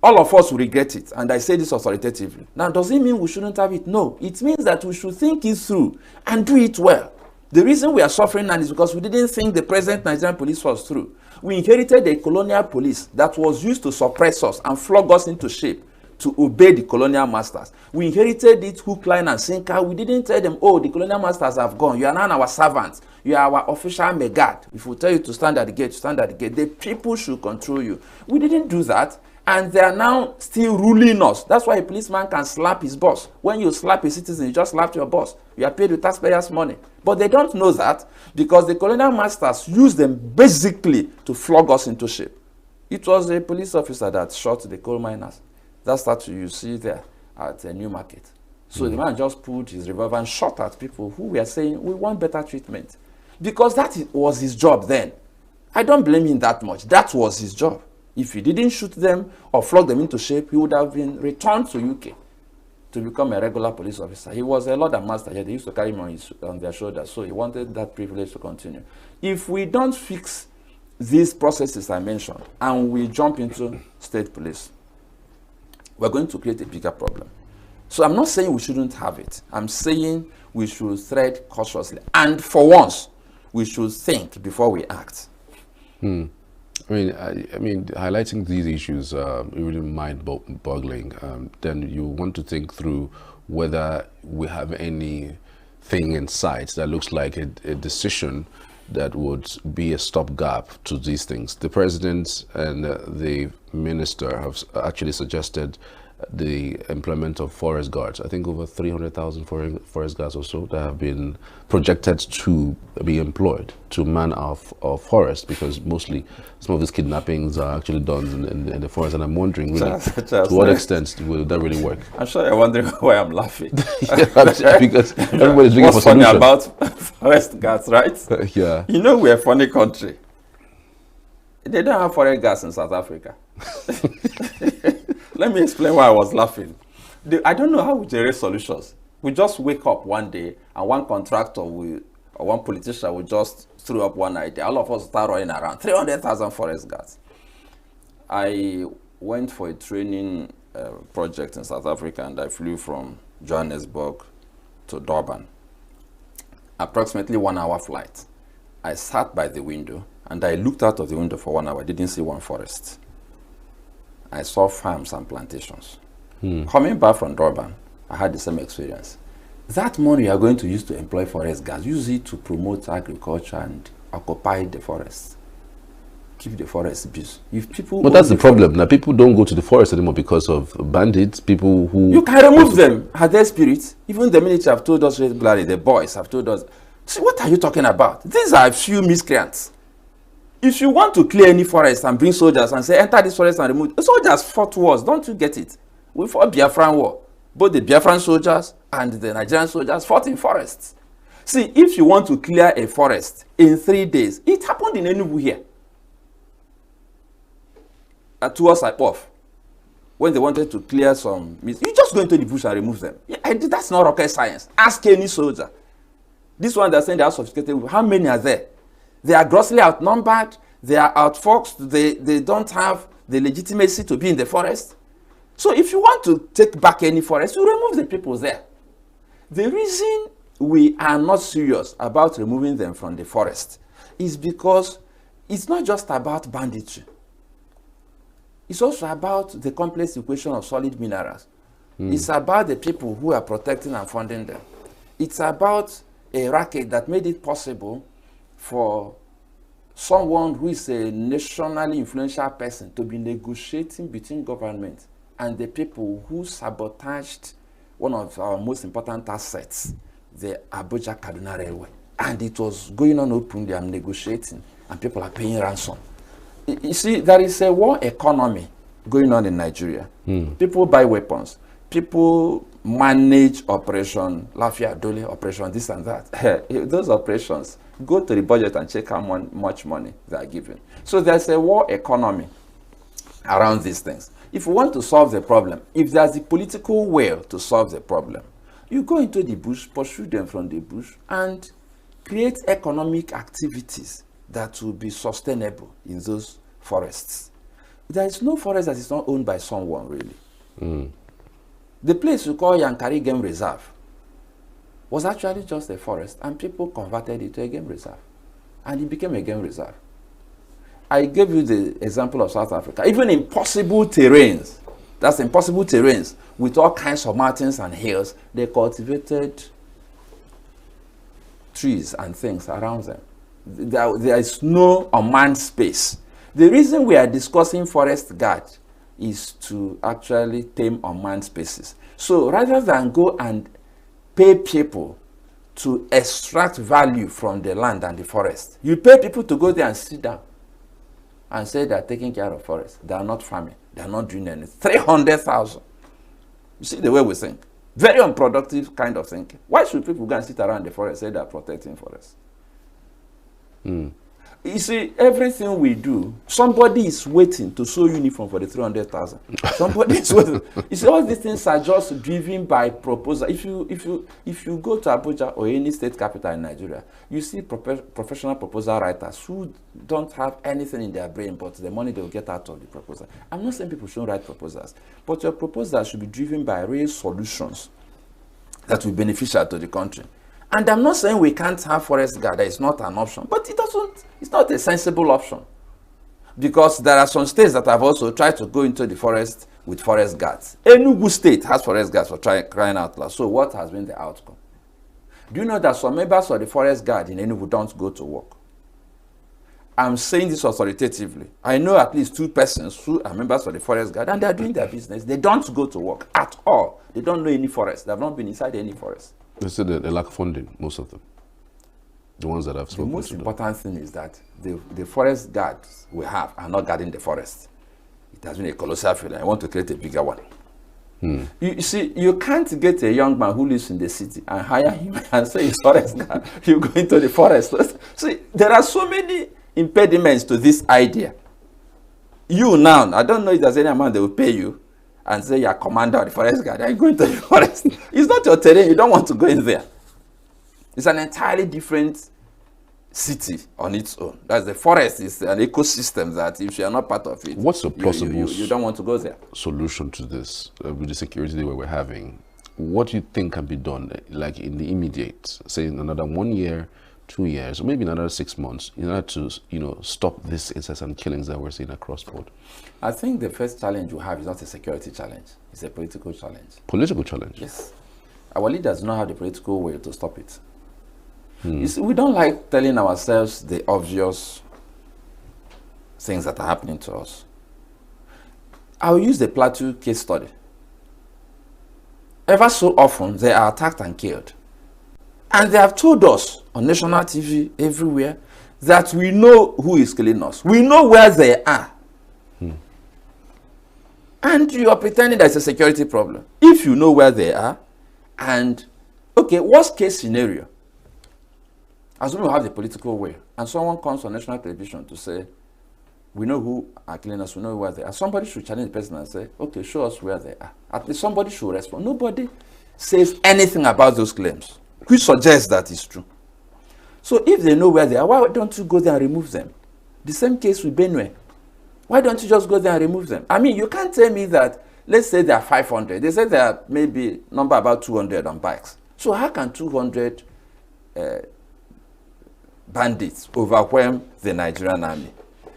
all of us will regret it. And I say this authoritatively. Now, does it mean we shouldn't have it? No. It means that we should think it through and do it well. The reason we are suffering now is because we didn't think the present Nigerian police was through. We inherited a colonial police that was used to suppress us and flog us into shape to obey the colonial masters. We inherited it hook, line, and sinker. We didn't tell them, oh, the colonial masters have gone. You are now our servants. You are our official megad. If we tell you to stand at the gate, stand at the gate. The people should control you. We didn't do that. And they are now still ruling us. That's why a policeman can slap his boss. When you slap a citizen, you just slap your boss. You are paid with taxpayers' money. But they don't know that because the colonial masters use them basically to flog us into shape. It was a police officer that shot the coal miners. That's what you see there at a New Market. So the man just pulled his revolver and shot at people who were saying, we want better treatment. Because that was his job then. I don't blame him that much. That was his job. If he didn't shoot them or flog them into shape, he would have been returned to UK to become a regular police officer. He was a lord and master here. They used to carry him on their shoulders. So he wanted that privilege to continue. If we don't fix these processes I mentioned and we jump into state police, we're going to create a bigger problem. So I'm not saying we shouldn't have it. I'm saying we should tread cautiously. And for once, we should think before we act. I mean, highlighting these issues really mind-boggling. Then you want to think through whether we have anything in sight that looks like a decision that would be a stopgap to these things. The president and the minister have actually suggested the employment of forest guards. I think over 300,000 forest guards or so that have been projected to be employed to man our forest, because mostly some of these kidnappings are actually done in the forest. And I'm wondering, really, to what extent will that really work? I'm sure you're wondering why I'm laughing. Because everybody's looking for solutions. What's funny about forest guards, right? Yeah. You know, we're a funny country. They don't have forest guards in South Africa. Let me explain why I was laughing. I don't know how we generate solutions. We just wake up one day and one contractor or one politician will just throw up one idea. All of us start running around. 300,000 forest guards. I went for a training project in South Africa, and I flew from Johannesburg to Durban. Approximately 1 hour flight. I sat by the window and I looked out of the window for 1 hour. I didn't see one forest. I saw farms and plantations. Coming back from Durban, I had the same experience. That money you are going to use to employ forest guards, use it to promote agriculture and occupy the forests. Keep the forest busy. If people, but that's the problem. Now people don't go to the forest anymore because of bandits, people who... You can remove them at their spirit. Even the military have told us regularly, the boys have told us, see, what are you talking about? These are a few miscreants. If you want to clear any forest and bring soldiers and say, enter this forest and remove, soldiers fought wars, don't you get it? We fought Biafran war. Both the Biafran soldiers and the Nigerian soldiers fought in forests. See, if you want to clear a forest in 3 days, it happened in ENUGU here. Towards Ipof, when they wanted to clear some, you just go into the bush and remove them. Yeah, that's not rocket science. Ask any soldier. This one that's saying they are sophisticated, how many are there? They are grossly outnumbered, they are outfoxed, they don't have the legitimacy to be in the forest. So if you want to take back any forest, you remove the people there. The reason we are not serious about removing them from the forest is because it's not just about banditry. It's also about the complex equation of solid minerals. It's about the people who are protecting and funding them. It's about a racket that made it possible for someone who is a nationally influential person to be negotiating between government and the people who sabotaged one of our most important assets, the Abuja-Kaduna Railway. And it was going on openly and negotiating, and people are paying ransom. You see, there is a war economy going on in Nigeria. People buy weapons. People manage operation, Lafia Dole operation, this and that. Those operations, go to the budget and check how much money they are given. So there's a war economy around these things. If you want to solve the problem, if there's a political will to solve the problem, you go into the bush, pursue them from the bush, and create economic activities that will be sustainable in those forests. There is no forest that is not owned by someone, really. The place we call Yankari Game Reserve was actually just a forest, and people converted it to a game reserve, and it became a game reserve. I gave you the example of South Africa. Even impossible terrains, that's impossible terrains, with all kinds of mountains and hills, they cultivated trees and things around them. There is no unmanned space. The reason we are discussing forest guard is to actually tame unmanned spaces. So rather than go and pay people to extract value from the land and the forest, you pay people to go there and sit down and say they are taking care of forest. They are not farming. They are not doing anything. 300,000. You see the way we think. Very unproductive kind of thinking. Why should people go and sit around the forest and say they are protecting forest? You see, everything we do, somebody is waiting to sew uniform for the 300,000. Somebody is waiting. You see, all these things are just driven by proposal. If you go to Abuja or any state capital in Nigeria, you see professional proposal writers who don't have anything in their brain but the money they will get out of the proposal. I'm not saying people shouldn't write proposals, but your proposal should be driven by real solutions that will be beneficial to the country. And I'm not saying we can't have forest guard, that is not an option, but it's not a sensible option. Because there are some states that have also tried to go into the forest with forest guards. ENUGU state has forest guards for crying out loud. So what has been the outcome? Do you know that some members of the forest guard in ENUGU don't go to work? I'm saying this authoritatively. I know at least 2 persons who are members of the forest guard and they are doing their business. They don't go to work at all. They don't know any forest. They have not been inside any forest. They said they lack funding, most of them. The ones that I've spoken to. The most important thing is that the forest guards we have are not guarding the forest. It has been a colossal failure. I want to create a bigger one. You see, you can't get a young man who lives in the city and hire him and say he's forest guard. You go into the forest. See, there are so many impediments to this idea. You now, I don't know if there's any amount they will pay you and say you're commander of the forest guard, are you going to the forest? It's not your terrain, you don't want to go in there. It's an entirely different city on its own. That's the forest is an ecosystem that if you are not part of it, what's a possible you don't want to go there. Solution to this with the security that we're having? What do you think can be done, like in the immediate, say in another 1 year, 2 years, or maybe another 6 months, in order to, stop this incessant killings that we're seeing across board? I think the first challenge we have is not a security challenge; it's a political challenge. Political challenge. Yes, our leaders do not have the political will to stop it. You see, we don't like telling ourselves the obvious things that are happening to us. I'll use the Plateau case study. Ever so often, they are attacked and killed. And they have told us on national TV, everywhere, that we know who is killing us. We know where they are. And you are pretending there's a security problem. If you know where they are, and, okay, worst case scenario, assume you have the political will, and someone comes on national television to say, we know who are killing us, we know where they are. Somebody should challenge the person and say, okay, show us where they are. At least somebody should respond. Nobody says anything about those claims, which suggests that it's true. So if they know where they are, why don't you go there and remove them? The same case with Benue. Why don't you just go there and remove them? I mean, you can't tell me that, let's say there are 500. They say there are maybe number about 200 on bikes. So how can 200 bandits overwhelm the Nigerian army?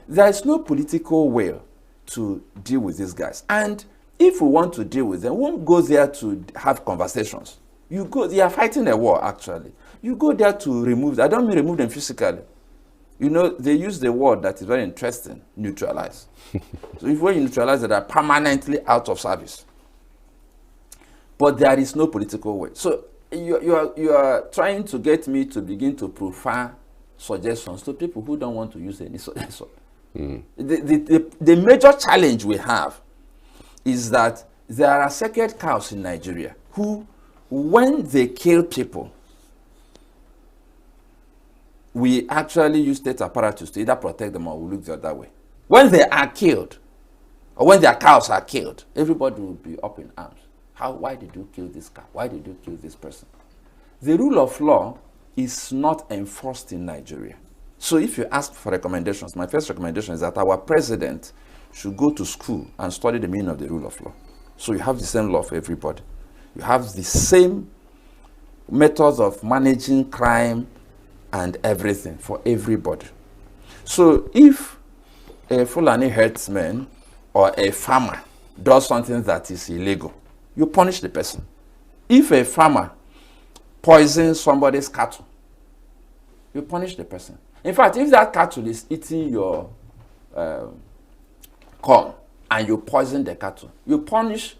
There is no political will to deal with these guys. And if we want to deal with them, we won't go there to have conversations. You go, they are fighting a war, actually. You go there to remove them. I don't mean remove them physically. You know, they use the word that is very interesting, neutralize. So if when you neutralize, they are permanently out of service. But there is no political way. So you are trying to get me to begin to prefer suggestions to people who don't want to use any suggestion. The major challenge we have is that there are sacred cows in Nigeria who, when they kill people, we actually use state apparatus to either protect them or we look the other way. When they are killed, or when their cows are killed, everybody will be up in arms. Why did you kill this cow? Why did you kill this person? The rule of law is not enforced in Nigeria. So if you ask for recommendations, my first recommendation is that our president should go to school and study the meaning of the rule of law. So you have the same law for everybody. You have the same methods of managing crime and everything for everybody. So if a Fulani herdsman or a farmer does something that is illegal, you punish the person. If a farmer poisons somebody's cattle, you punish the person. In fact, if that cattle is eating your corn and you poison the cattle, you punish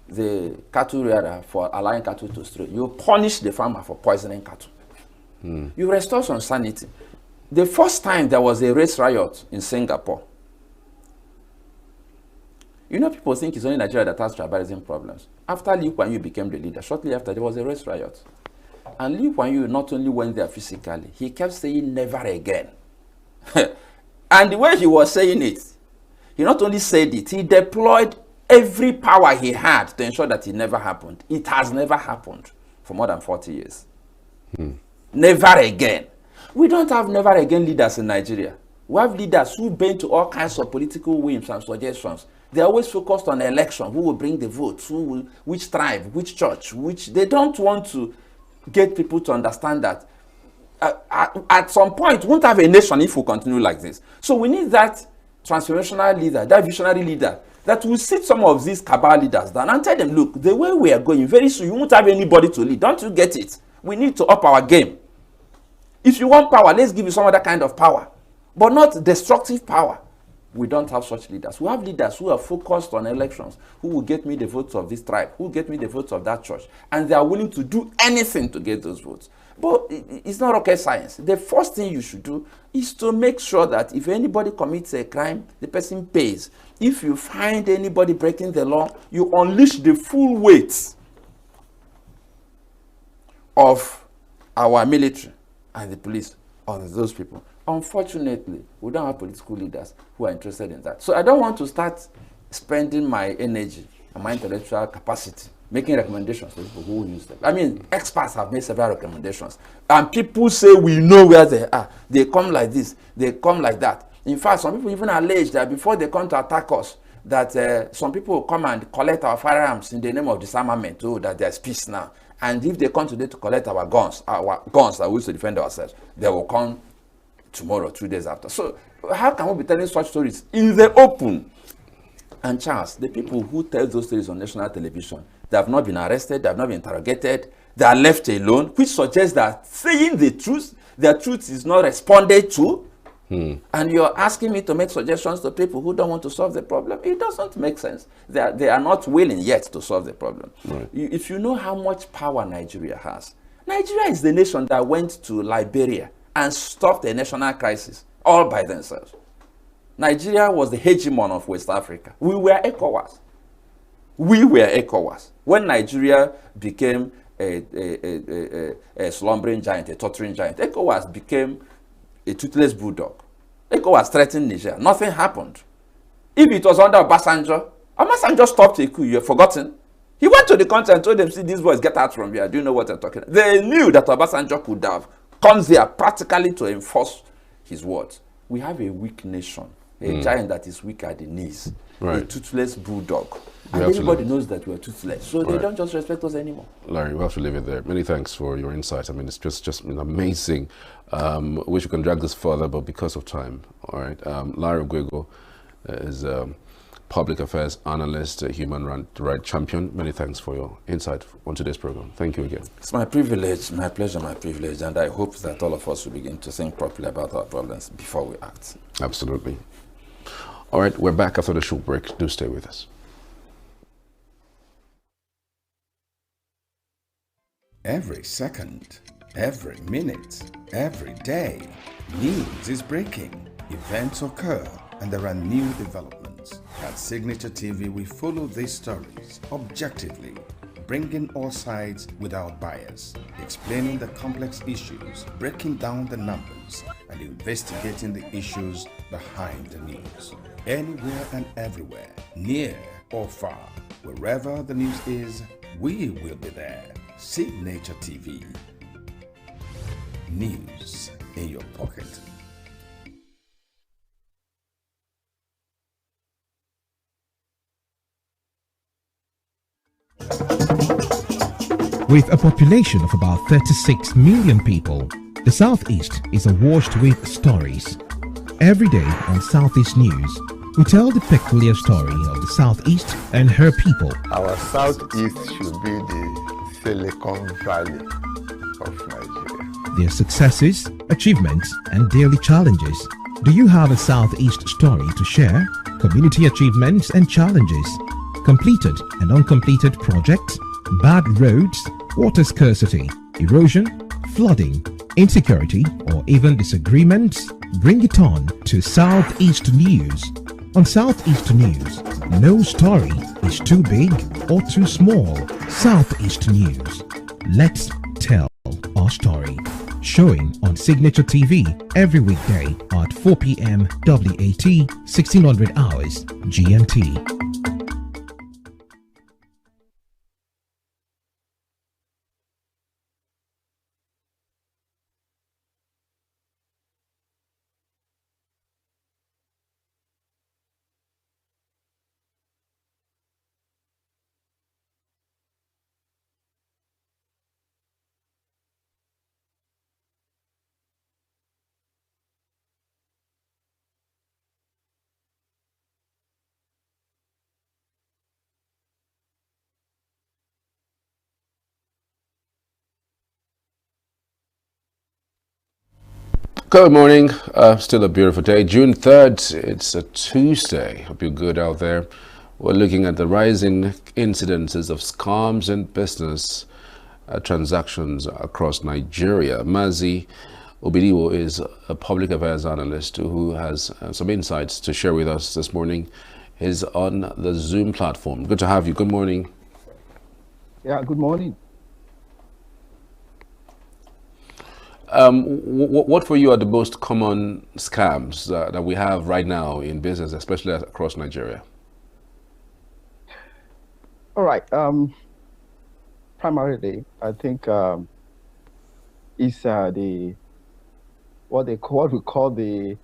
the cattle rearer for allowing cattle to stray. You punish the farmer for poisoning cattle. You restore some sanity. The first time there was a race riot in Singapore, you know, people think it's only Nigeria that has tribalism problems. After Lee Kuan Yew became the leader, shortly after, there was a race riot. And Lee Kuan Yew not only went there physically, he kept saying never again. And the way he was saying it, he not only said it, he deployed every power he had to ensure that it never happened. It has never happened for more than 40 years. Never again. We don't have never again leaders in Nigeria. We have leaders who bend to all kinds of political whims and suggestions. They're always focused on election, who will bring the votes, which tribe, which church, they don't want to get people to understand that at some point, we won't have a nation if we continue like this. So we need that transformational leader, that visionary leader, that will sit some of these cabal leaders down and tell them, look, the way we are going, very soon you won't have anybody to lead. Don't you get it? We need to up our game. If you want power, let's give you some other kind of power, but not destructive power. We don't have such leaders. We have leaders who are focused on elections, who will get me the votes of this tribe, who will get me the votes of that church, and they are willing to do anything to get those votes. But it's not rocket science. The first thing you should do is to make sure that if anybody commits a crime, the person pays. If you find anybody breaking the law, you unleash the full weight of our military and the police on those people. Unfortunately, we don't have political leaders who are interested in that. So I don't want to start spending my energy and my intellectual capacity making recommendations to people who will use them. I mean, experts have made several recommendations. And people say we know where they are. They come like this, they come like that. In fact, some people even allege that before they come to attack us, that some people will come and collect our firearms in the name of disarmament, that there's peace now. And if they come today to collect our guns that we use to defend ourselves, they will come tomorrow, 2 days after. So how can we be telling such stories in the open? And Charles, the people who tell those stories on national television, they have not been arrested, they have not been interrogated, they are left alone, which suggests that saying the truth, their truth is not responded to. And you're asking me to make suggestions to people who don't want to solve the problem. It doesn't make sense. They are not willing yet to solve the problem. Right. If you know how much power Nigeria has, Nigeria is the nation that went to Liberia and stopped a national crisis all by themselves. Nigeria was the hegemon of West Africa. We were ECOWAS. We were ECOWAS. When Nigeria became a slumbering giant, a tottering giant, ECOWAS became a toothless bulldog. ECOWAS threatened Niger. Nothing happened. If it was under Obasanjo stopped a coup. You've forgotten. He went to the country and told them, see, these boys, get out from here. Do you know what I'm talking about? They knew that Obasanjo could have come there practically to enforce his words. We have a weak nation, a giant that is weak at the knees, a toothless bulldog. And everybody knows that we're toothless, so they don't just respect us anymore. Larry, we'll have to leave it there. Many thanks for your insight. I mean, it's just amazing. Wish we can drag this further, but because of time. All right. Larry Ogwego is public affairs analyst, a human rights champion. Many thanks for your insight on today's program. Thank you again. It's my privilege, my pleasure, my privilege, and I hope that all of us will begin to think properly about our problems before we act. Absolutely. All right, we're back after the short break. Do stay with us. Every second, every minute, every day, news is breaking, events occur, and there are new developments. At Signature TV, we follow these stories objectively, bringing all sides without bias, explaining the complex issues, breaking down the numbers, and investigating the issues behind the news. Anywhere and everywhere, near or far, wherever the news is, we will be there. Signature TV. News in your pocket. With a population of about 36 million people, the Southeast is awash with stories. Every day on Southeast News, we tell the peculiar story of the Southeast and her people. Our Southeast should be the Silicon Valley of Nigeria. Their successes, achievements, and daily challenges. Do you have a Southeast story to share? Community achievements and challenges. Completed and uncompleted projects. Bad roads, water scarcity, erosion, flooding, insecurity, or even disagreements? Bring it on to Southeast News. On Southeast News, no story is too big or too small. Southeast News. Let's tell our story. Showing on Signature TV every weekday at 4 p.m. WAT, 1600 hours GMT. Good morning. Still a beautiful day. June 3rd. It's a Tuesday. Hope you're good out there. We're looking at the rising incidences of scams and business transactions across Nigeria. Mazi Obidiwo is a public affairs analyst who has some insights to share with us this morning. He's on the Zoom platform. Good to have you. Good morning. Yeah, good morning. What for you are the most common scams that we have right now in business, especially across Nigeria? All right. Primarily, I think it's the what we call the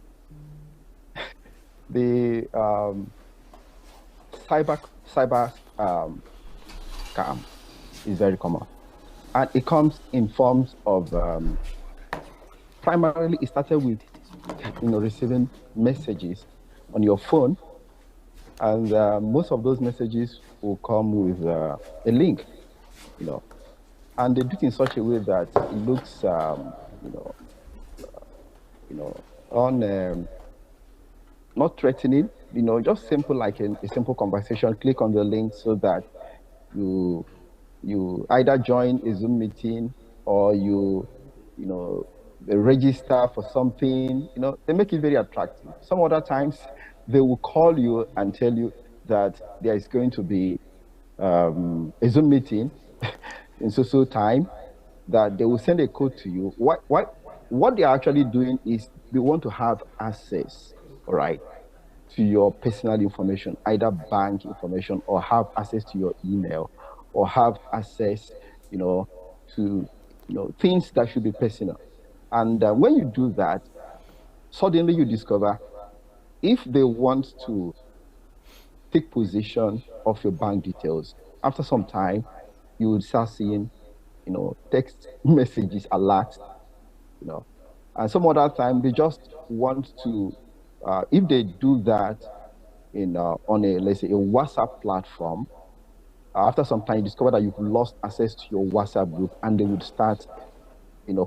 cyber scam is very common, and it comes in forms of primarily it started with receiving messages on your phone, and most of those messages will come with a link, and they do it in such a way that it looks not threatening, just simple, like a simple conversation. Click on the link so that you either join a Zoom meeting or you register for something, they make it very attractive. Some other times they will call you and tell you that there is going to be a Zoom meeting in so time, that they will send a code to you. What they're actually doing is they want to have access, all right, to your personal information, either bank information, or have access to your email, or have access, to things that should be personal. And when you do that, suddenly you discover if they want to take possession of your bank details, after some time, you will start seeing, text messages, alerts, you know. And some other time they just want to, if they do that on a, let's say, a WhatsApp platform, after some time you discover that you've lost access to your WhatsApp group, and they would start,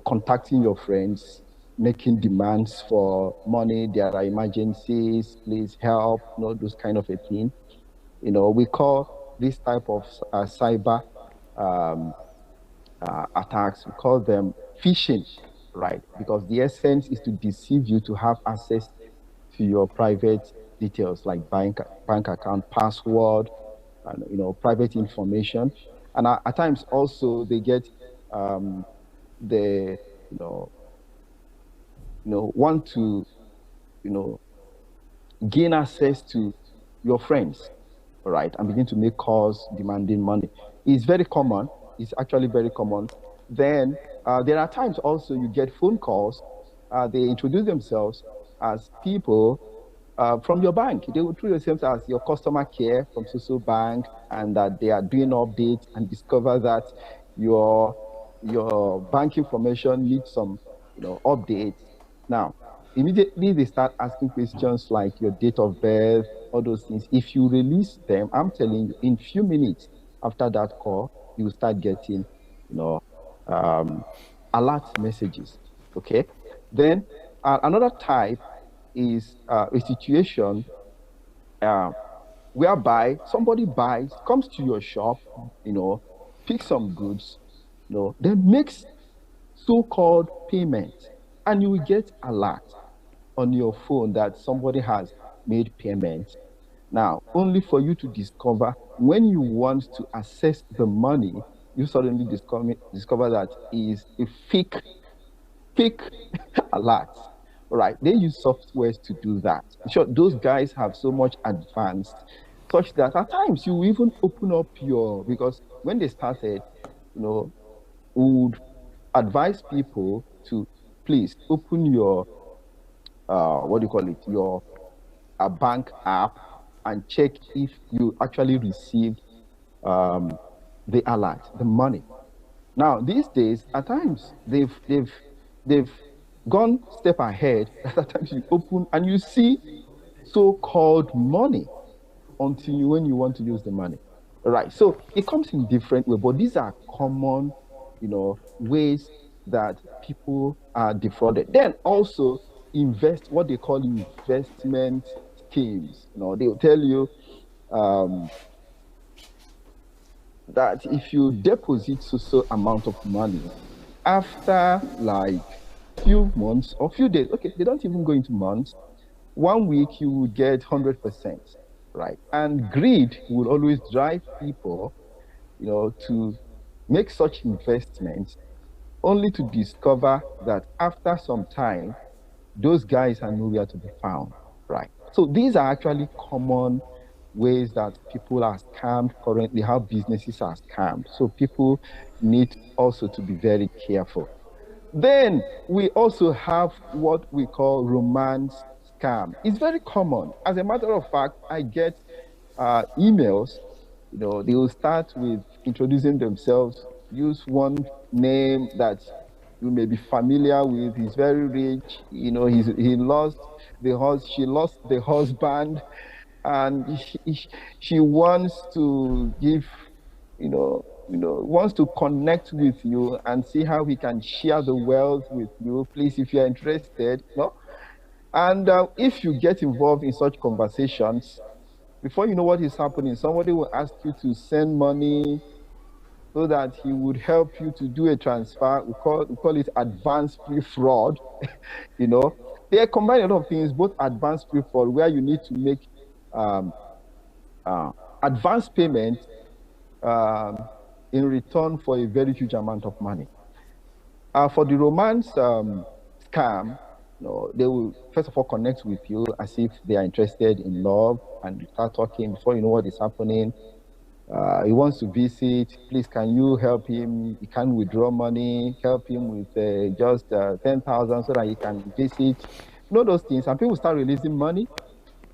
contacting your friends, making demands for money. There are emergencies, please help, those kind of a thing. We call this type of cyber um, attacks, we call them phishing, right? Because the essence is to deceive you to have access to your private details like bank account, password, and private information. And at times also they get the want to gain access to your friends, right, and begin to make calls demanding money. It's very common. It's actually very common. Then there are times also you get phone calls. They introduce themselves as people from your bank. They will introduce themselves as your customer care from Social Bank, and that they are doing updates, and discover that your bank information needs some updates. Now, immediately they start asking questions like your date of birth, all those things. If you release them, I'm telling you, in few minutes after that call, you will start getting, um, alert messages. Okay. Then another type is a situation uh, whereby somebody comes to your shop, picks some goods, then makes so-called payment, and you will get alert on your phone that somebody has made payment. Now, only for you to discover when you want to access the money, you suddenly discover that is a fake alert. Right? They use softwares to do that. Sure, those guys have so much advanced, such that at times you even open up because when they started, would advise people to please open your what do you call it, your bank app, and check if you actually received the alert, the money. Now these days, at times they've gone step ahead. At times you open and you see so-called money until when you want to use the money. Right. So it comes in different ways, but these are common, ways that people are defrauded. Then also what they call investment schemes. They will tell you that if you deposit so amount of money, after like few months or few days, okay, they don't even go into months, 1 week you will get 100%, right? And greed will always drive people, to make such investments, only to discover that after some time, those guys are nowhere to be found, right? So these are actually common ways that people are scammed currently, how businesses are scammed. So people need also to be very careful. Then we also have what we call romance scam. It's very common. As a matter of fact, I get emails, they will start with introducing themselves, use one name that you may be familiar with. He's very rich, he lost she lost the husband, and she wants to give, wants to connect with you and see how he can share the wealth with you. Please, if you're interested, no. And if you get involved in such conversations, before you know what is happening, somebody will ask you to send money so that he would help you to do a transfer. We call it advanced pre-fraud. You know, they combine a lot of things, both advanced pre-fraud, where you need to make um, advance payment in return for a very huge amount of money. For the romance scam, they will first of all connect with you as if they are interested in love, and you start talking before you know what is happening. He wants to visit. Please, can you help him? He can't withdraw money. Help him with just 10,000 so that he can visit. Those things, and people start releasing money,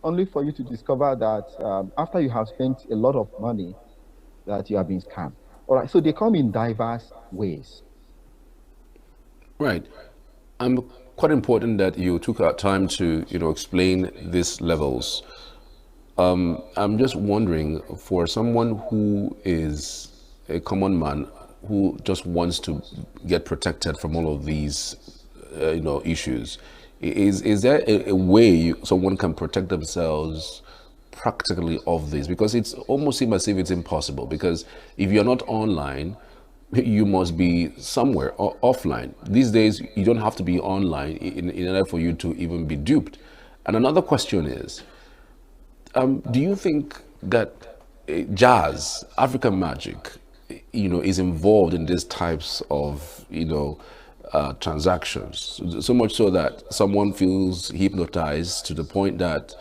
only for you to discover that after you have spent a lot of money, that you have been scammed. All right, so they come in diverse ways. Right. Quite important that you took our time to, explain these levels. I'm just wondering, for someone who is a common man who just wants to get protected from all of these, issues, is there a way someone can protect themselves practically of this? Because it's almost seems as if it's impossible. Because if you're not online, you must be somewhere or offline. These days, you don't have to be online in order for you to even be duped. And another question is, do you think that jazz, African magic, is involved in these types of, transactions? So much so that someone feels hypnotized to the point that,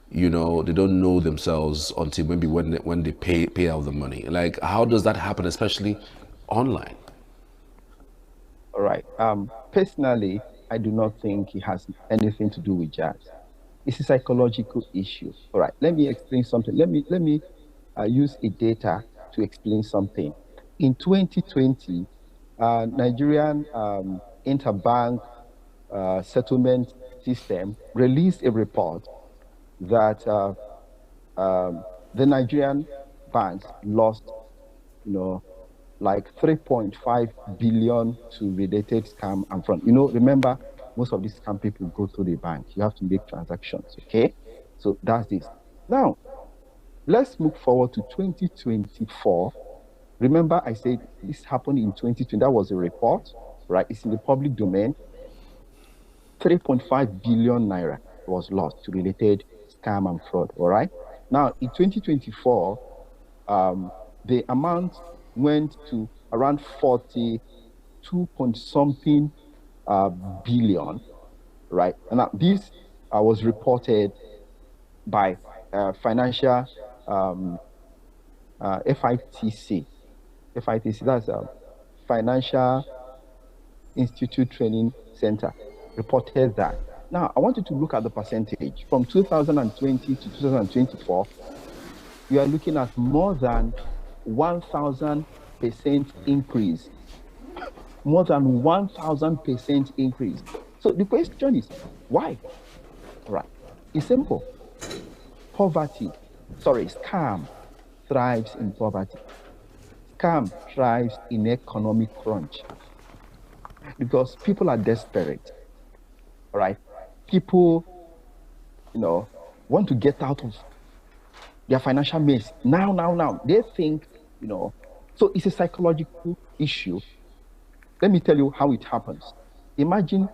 they don't know themselves until maybe when they pay out the money. Like, how does that happen, especially online? All right. Personally, I do not think it has anything to do with jazz. It's a psychological issue. All right. Let me explain something. Let me use a data to explain something. In 2020, Nigerian interbank settlement system released a report that the Nigerian banks lost, like 3.5 billion to related scam and fraud. Remember, most of these scam people go through the bank. You have to make transactions, okay? So that's this. Now, let's move forward to 2024. Remember, I said this happened in 2020. That was a report, right? It's in the public domain. 3.5 billion naira was lost to related scam and fraud, all right? Now, in 2024, the amount went to around 42 point something billion, right? And now this was reported by financial FITC. FITC, that's a Financial Institute Training Center, reported that. Now, I want you to look at the percentage. From 2020 to 2024, we are looking at more than 1,000% increase. More than 1,000% increase. So the question is, why? Right. It's simple. Scam thrives in poverty. Scam thrives in economic crunch. Because people are desperate. All right. People, want to get out of their financial mess now. They think, so it's a psychological issue. Let me tell you how it happens. Imagine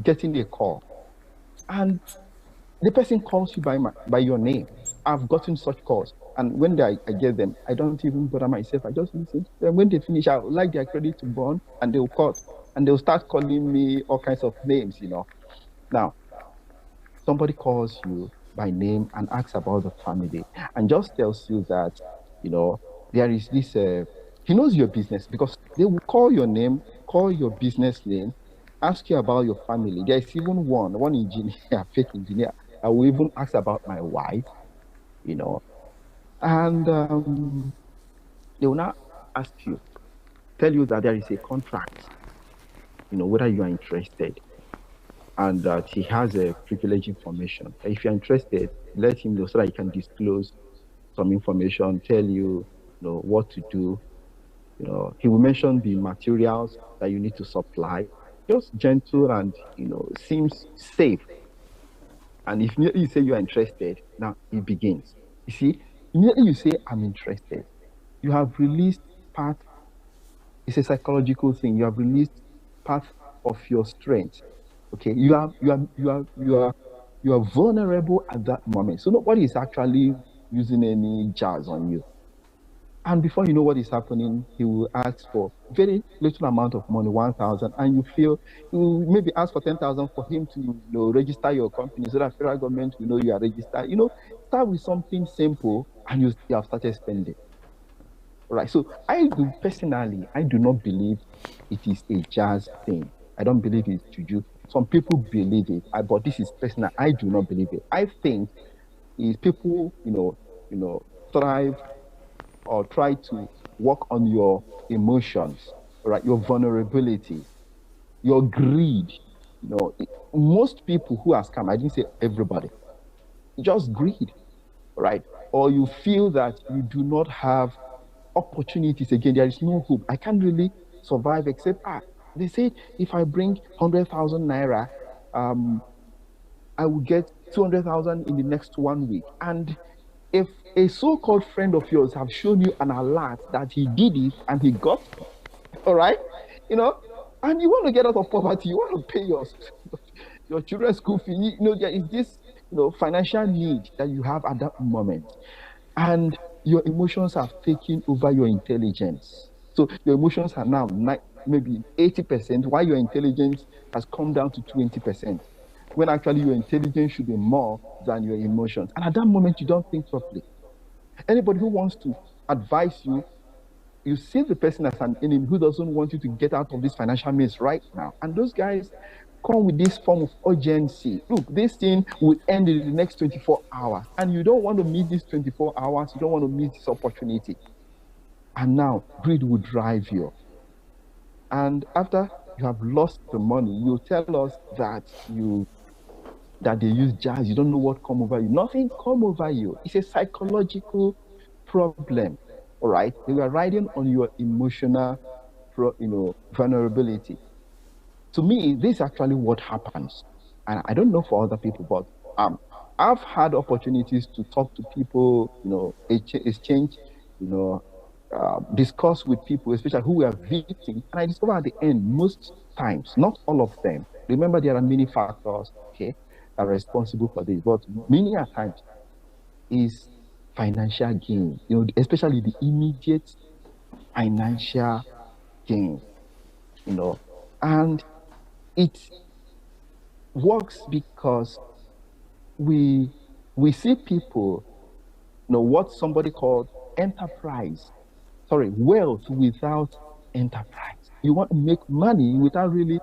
getting a call and the person calls you by your name. I've gotten such calls. And when I get them, I don't even bother myself. I just listen. Then when they finish, I would like their credit to burn, and they'll cut. And they'll start calling me all kinds of names, Now, somebody calls you by name and asks about the family and just tells you that, there is this, he knows your business because they will call your name, call your business name, ask you about your family. There is even one engineer, fake engineer, I will even ask about my wife, and they will now ask you, tell you that there is a contract, whether you are interested, and that he has a privileged information. If you're interested, let him know so that he can disclose some information, tell you, what to do. He will mention the materials that you need to supply. Just gentle and, seems safe. And if you say you are interested, now it begins. You see, immediately you say, I'm interested, you have released part It's a psychological thing. You have released part of your strength. Okay, you are vulnerable at that moment. So nobody is actually using any jazz on you. And before you know what is happening, he will ask for very little amount of money, 1,000, and you feel you will maybe ask for 10,000 for him to register your company so that federal government will know you are registered. Start with something simple and you have started spending. Right. So I do not believe it is a jazz thing. I don't believe it's juju. Some people believe it, but this is personal. I do not believe it. I think is people, thrive or try to work on your emotions, right? Your vulnerability, your greed. Most people who are scammed, I didn't say everybody, just greed, right? Or you feel that you do not have opportunities again. There is no hope. I can't really survive except they say if I bring 100,000 naira, I will get 200,000 in the next 1 week. And if a so-called friend of yours have shown you an alert that he did it and he got it, all right, and you want to get out of poverty, you want to pay your children's school fee, there is this, financial need that you have at that moment. And your emotions have taken over your intelligence. So your emotions are now maybe 80%, while your intelligence has come down to 20%, when actually your intelligence should be more than your emotions. And at that moment, you don't think properly. Anybody who wants to advise you, you see the person as an enemy who doesn't want you to get out of this financial maze right now. And those guys come with this form of urgency. Look, this thing will end in the next 24 hours. And you don't want to miss these 24 hours. You don't want to miss this opportunity. And now greed will drive you. And after you have lost the money, you tell us that they use jazz. You don't know what come over you. Nothing come over you. It's a psychological problem. All right. They were riding on your emotional, vulnerability. To me, this is actually what happens. And I don't know for other people, but I've had opportunities to talk to people, exchange, discuss with people, especially who were victims. And I discover at the end, most times, not all of them. Remember, there are many factors, okay, that are responsible for this, but many a times is financial gain, especially the immediate financial gain, and it works because we see people, what somebody called wealth without enterprise. You want to make money without really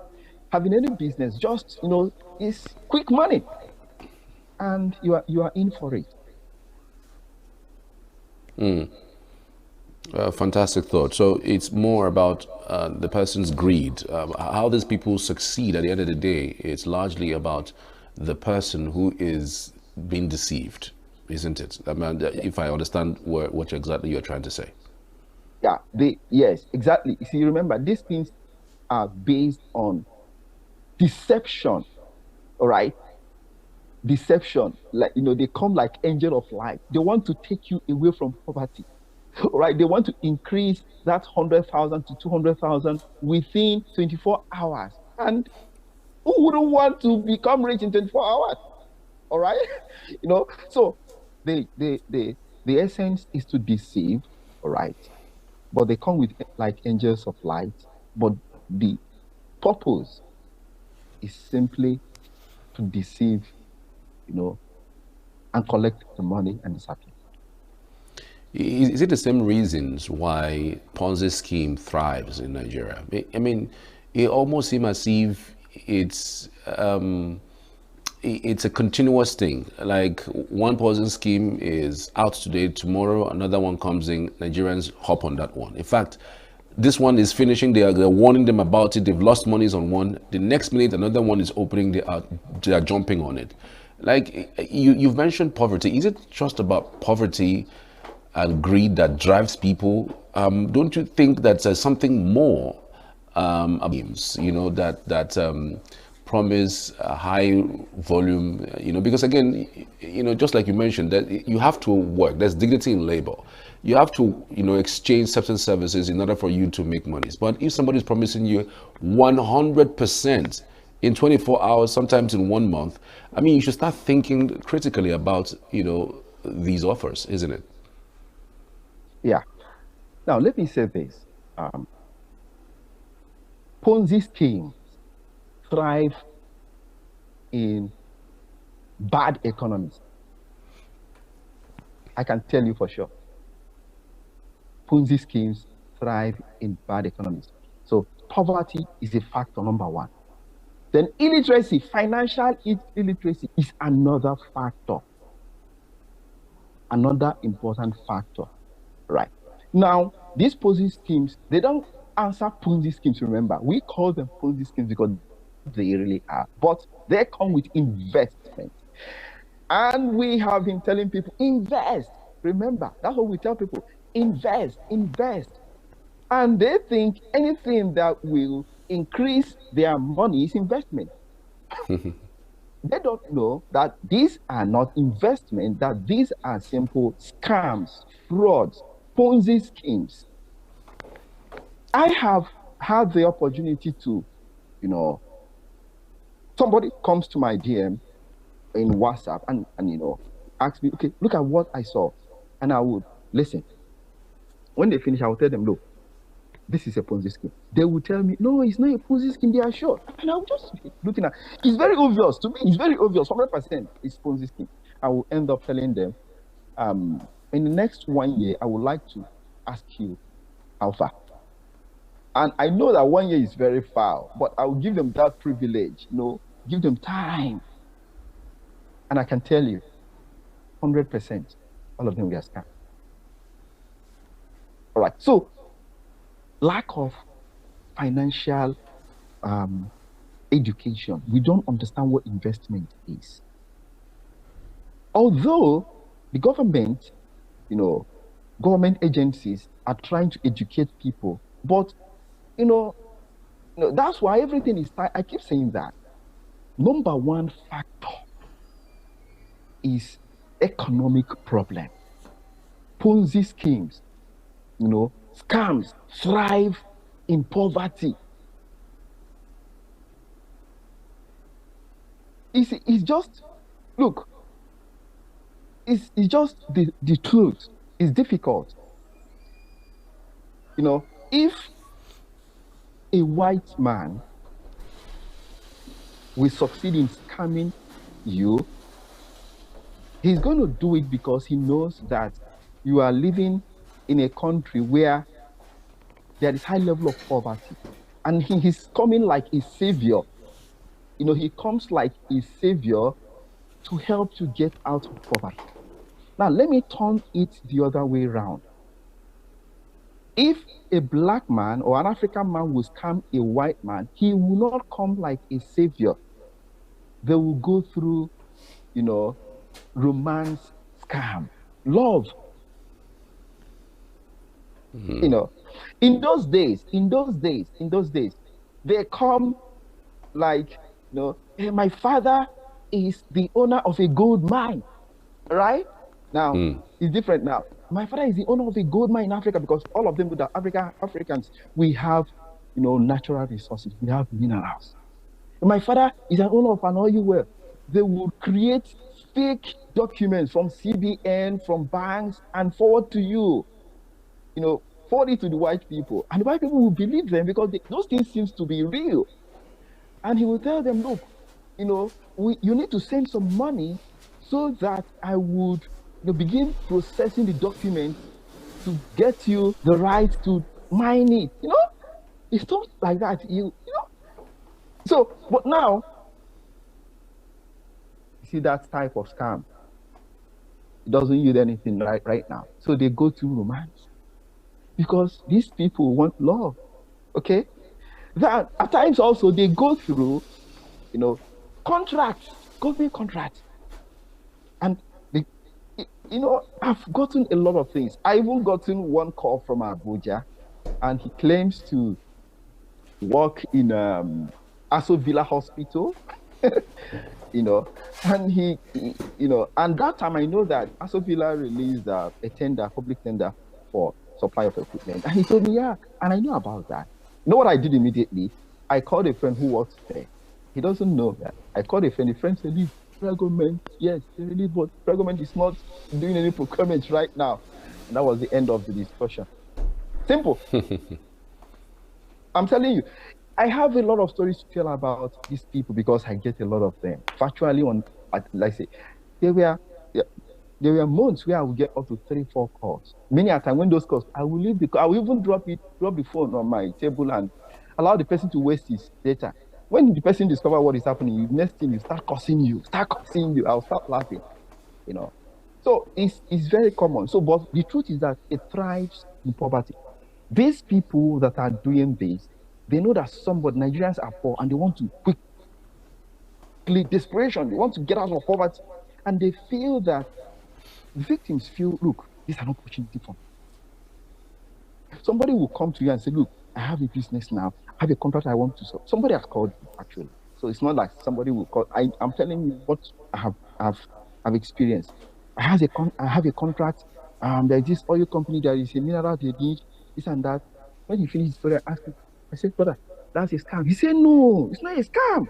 having any business, just, it's quick money. And you are in for it. Fantastic thought. So it's more about the person's greed. How these people succeed at the end of the day, it's largely about the person who is being deceived, isn't it? I mean, if I understand what exactly you're trying to say. Yeah, yes, exactly. You see, remember, these things are based on deception, all right? Deception, like, they come like angel of light. They want to take you away from poverty. Right, they want to increase that 100,000 to 200,000 within 24 hours. And who wouldn't want to become rich in 24 hours? All right, So the essence is to deceive, all right, but they come with like angels of light. But the purpose is simply to deceive, and collect the money and disappear. Is it the same reasons why Ponzi scheme thrives in Nigeria? I mean, it almost seems as if it's a continuous thing. Like one Ponzi scheme is out today, tomorrow another one comes in, Nigerians hop on that one. In fact, this one is finishing, they're warning them about it, they've lost monies on one, the next minute another one is opening, they are jumping on it. Like you've mentioned poverty. Is it just about poverty and greed that drives people? Don't you think that there's something more, that promise a high volume, because again, just like you mentioned, that you have to work. There's dignity in labor. You have to, exchange certain services in order for you to make monies. But if somebody's promising you 100% in 24 hours, sometimes in 1 month, I mean, you should start thinking critically about, these offers, isn't it? Yeah. Now, let me say this. Ponzi schemes thrive in bad economies. I can tell you for sure. Ponzi schemes thrive in bad economies. So poverty is a factor number one. Then illiteracy, financial illiteracy is another factor. Another important factor, right? Now, these Ponzi schemes, they don't answer Ponzi schemes, remember. We call them Ponzi schemes because they really are. But they come with investment. And we have been telling people, invest. Remember, that's what we tell people. Invest, invest. And they think anything that will increase their money is investment. They don't know that these are not investment, that these are simple scams, frauds, Ponzi schemes. I have had the opportunity to, somebody comes to my DM in WhatsApp and asks me, okay, look at what I saw. And I would listen. When they finish, I will tell them, look, this is a Ponzi scheme. They will tell me, no, it's not a Ponzi scheme, they are sure. And I'll just be looking at it's very obvious to me, it's very obvious, 100% it's Ponzi scheme. I will end up telling them, in the next 1 year, I would like to ask you how far. And I know that 1 year is very far, but I will give them that privilege, give them time. And I can tell you, 100%, all of them will get scammed. All right, so lack of financial education. We don't understand what investment is. Although the government, government agencies are trying to educate people, but that's why everything is tied. I keep saying that. Number one factor is economic problem. Ponzi schemes, scams thrive in poverty. It's just, look, it's just the truth. It's difficult. If a white man will succeed in scamming you, he's going to do it because he knows that you are living in a country where there is high level of poverty. And he's coming like a savior. He comes like a savior to help you get out of poverty. Now, let me turn it the other way around. If a black man or an African man will scam a white man, he will not come like a savior. They will go through, romance, scam, love. In those days, they come like, hey, my father is the owner of a gold mine, right? Now, it's different now. My father is the owner of a gold mine in Africa because all of them, the Africans, we have, natural resources. We have minerals. My father is an owner of an oil well. They would create fake documents from CBN, from banks, and forward to you. Forward it to the white people. And the white people will believe them because those things seems to be real. And he will tell them, look, you need to send some money so that I would begin processing the documents to get you the right to mine it. It's not like that. So, but now, you see that type of scam. It doesn't yield anything right now. So they go to romance. Because these people want love, okay? That at times also they go through, contracts, government contracts. And, I've gotten a lot of things. I even gotten one call from Abuja, and he claims to work in Aso Villa Hospital, you know, and you know, and that time I know that Aso Villa released a tender, public tender for supply of equipment. And he told me, yeah, and I know about that. You know what I did immediately? I called a friend who works there. He doesn't know that. I called a friend said, leave government, yes, they release, but government is not doing any procurement right now. And that was the end of the discussion. Simple. I'm telling you, I have a lot of stories to tell about these people because I get a lot of them. Virtually like I say, there were months where I would get up to 3-4 calls. Many a time when those calls, I will leave I will even drop the phone on my table and allow the person to waste his data. When the person discovers what is happening, the next thing you start cursing you. I'll start laughing, you know. So it's very common. So, but the truth is that it thrives in poverty. These people that are doing this, they know that Nigerians are poor and they want to quickly, desperation, they want to get out of poverty. And they feel that the victims feel, look, these are not opportunity for me. Somebody will come to you and say, look, I have a business now. I have a contract I want to sell. Somebody has called you, actually. So it's not like somebody will call. I'm telling you what I have experienced. I have a contract. There's this oil company, there is a mineral they need, this and that. When he finished his story, I said, brother, that's a scam. He said, no, it's not a scam.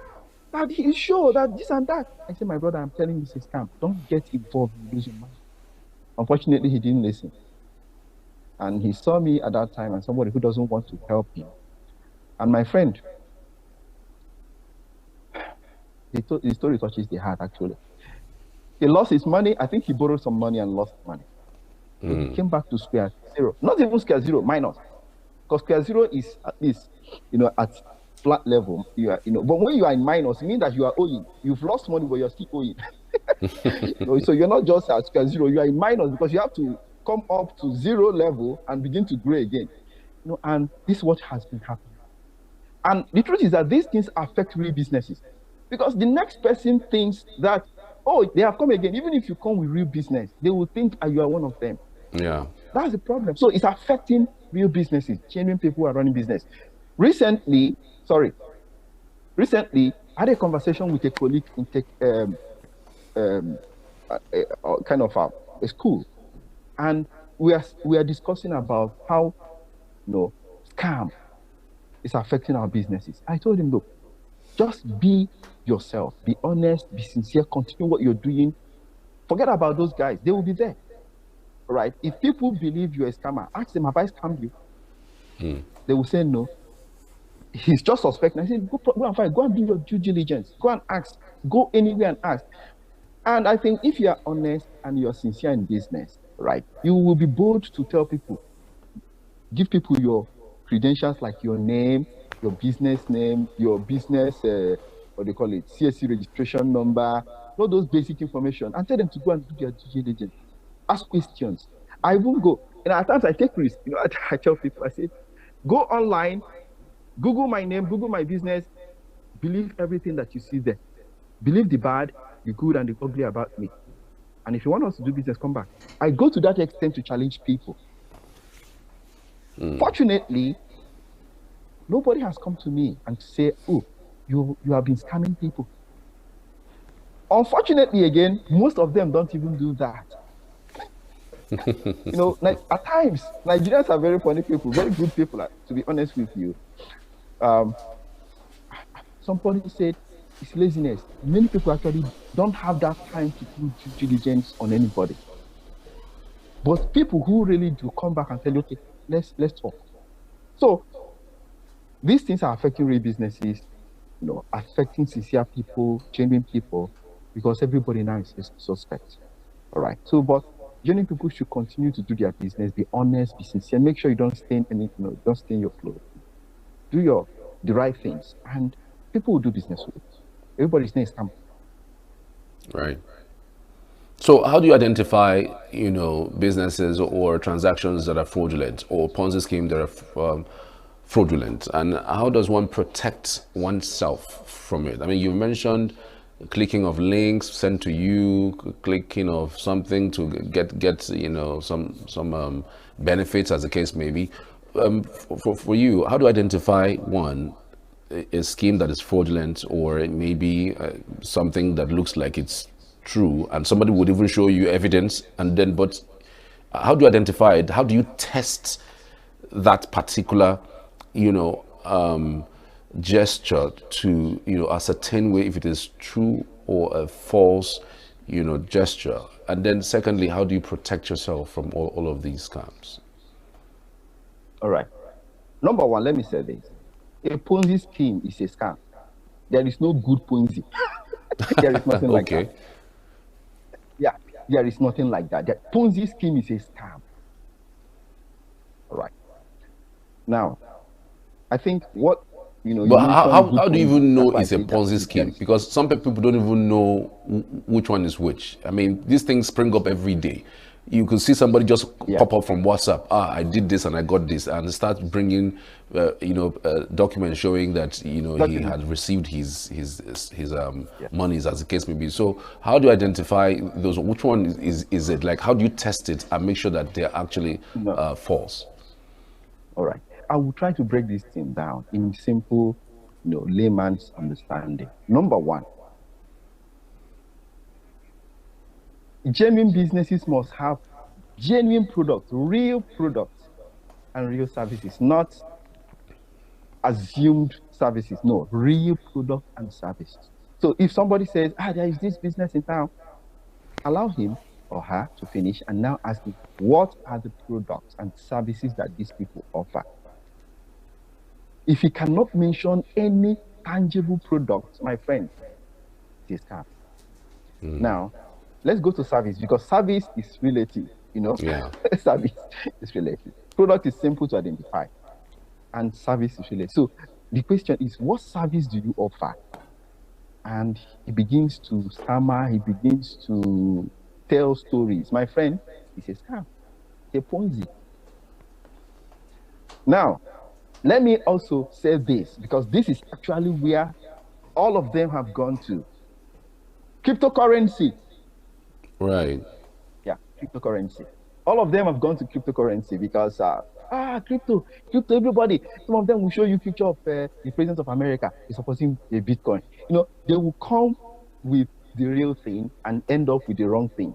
That he's sure that this and that. I said, my brother, I'm telling you it's a scam. Don't get involved in losing money. Unfortunately, he didn't listen. And he saw me at that time as somebody who doesn't want to help him. And my friend, his story touches the heart, actually. He lost his money. I think he borrowed some money and lost money. So he came back to square zero. Not even square zero, minus. Because square zero is at least, you know, at flat level. You are, you know, but when you are in minus, it means that you are owing. You've lost money, but you're still owing. You know, so you're not just at square zero, you are in minus because you have to come up to zero level and begin to grow again. You know, and this is what has been happening. And the truth is that these things affect real businesses. Because the next person thinks that, oh, they have come again. Even if you come with real business, they will think you are one of them. Yeah. That's the problem. So it's affecting real businesses, genuine people who are running business. Recently, I had a conversation with a colleague in kind of a school. And we are discussing about how, you know, scam is affecting our businesses. I told him, look, just be yourself, be honest, be sincere, continue what you're doing. Forget about those guys. They will be there. Right? If people believe you're a scammer, ask them, have I scammed you? They will say no. He's just suspecting. I said, go and find, go and do your due diligence. Go and ask. Go anywhere and ask. And I think if you are honest and you're sincere in business, right, you will be bold to tell people, give people your credentials like your name, your business name, your business, what do you call it, CSC registration number, all those basic information, and tell them to go and do their due diligence. Ask questions. I will go. And at times I take risks. You know, I tell people, I say, go online, Google my name, Google my business, believe everything that you see there. Believe the bad, the good, and the ugly about me. And if you want us to do business, come back. I go to that extent to challenge people. Fortunately, nobody has come to me and say, oh, you have been scamming people. Unfortunately, again, most of them don't even do that. You know, like, at times, Nigerians are very funny people, very good people, to be honest with you. Somebody said it's laziness. Many people actually don't have that time to do due diligence on anybody. But people who really do come back and tell you, okay, let's talk. So these things are affecting real businesses, you know, affecting sincere people, genuine people, because everybody now is a suspect. All right. So, but genuine people should continue to do their business, be honest, be sincere, make sure you don't stain anything, you know, don't stain your clothes. Do the right things, and people will do business with it. Everybody's name is scam. Right. So how do you identify, you know, businesses or transactions that are fraudulent or Ponzi schemes that are fraudulent, and how does one protect oneself from it? I mean, you mentioned clicking of links sent to you, clicking of something to get you know, some benefits, as the case may be. For you, how do you identify one a scheme that is fraudulent, or maybe something that looks like it's true, and somebody would even show you evidence, and then, but how do you identify it? How do you test that particular, gesture to, ascertain if it is true or a false, gesture? And then secondly, how do you protect yourself from all of these scams? All right. Number one, let me say this. A Ponzi scheme is a scam. There is no good Ponzi. There is nothing like that. Yeah, there is nothing like that. The Ponzi scheme is a scam. All right. Now, I think what, but how do you even know it's a Ponzi scheme? Because some people don't even know which one is which. I mean, these things spring up every day. You could see somebody just pop up from WhatsApp. I did this and I got this, and start bringing, documents showing that he had received his monies, as the case may be. So how do you identify those? Which one is it? Like, how do you test it and make sure that they're actually false? All right. I will try to break this thing down in simple, layman's understanding. Number one, genuine businesses must have genuine products, real products, and real services, not assumed services. No, real product and services. So if somebody says, there is this business in town, allow him or her to finish and now ask him, what are the products and services that these people offer? If he cannot mention any tangible products, my friend, it is scam. Now, let's go to service, because service is relative, Service is relative. Product is simple to identify, and service is relative. So the question is, what service do you offer? And he begins to stammer, he begins to tell stories. My friend, it's a scam, it's a Ponzi. Now, let me also say this, because this is actually where all of them have gone to. Cryptocurrency. Right. Yeah, cryptocurrency. All of them have gone to cryptocurrency because, crypto, everybody. Some of them will show you picture of the president of America is supporting a Bitcoin. They will come with the real thing and end up with the wrong thing.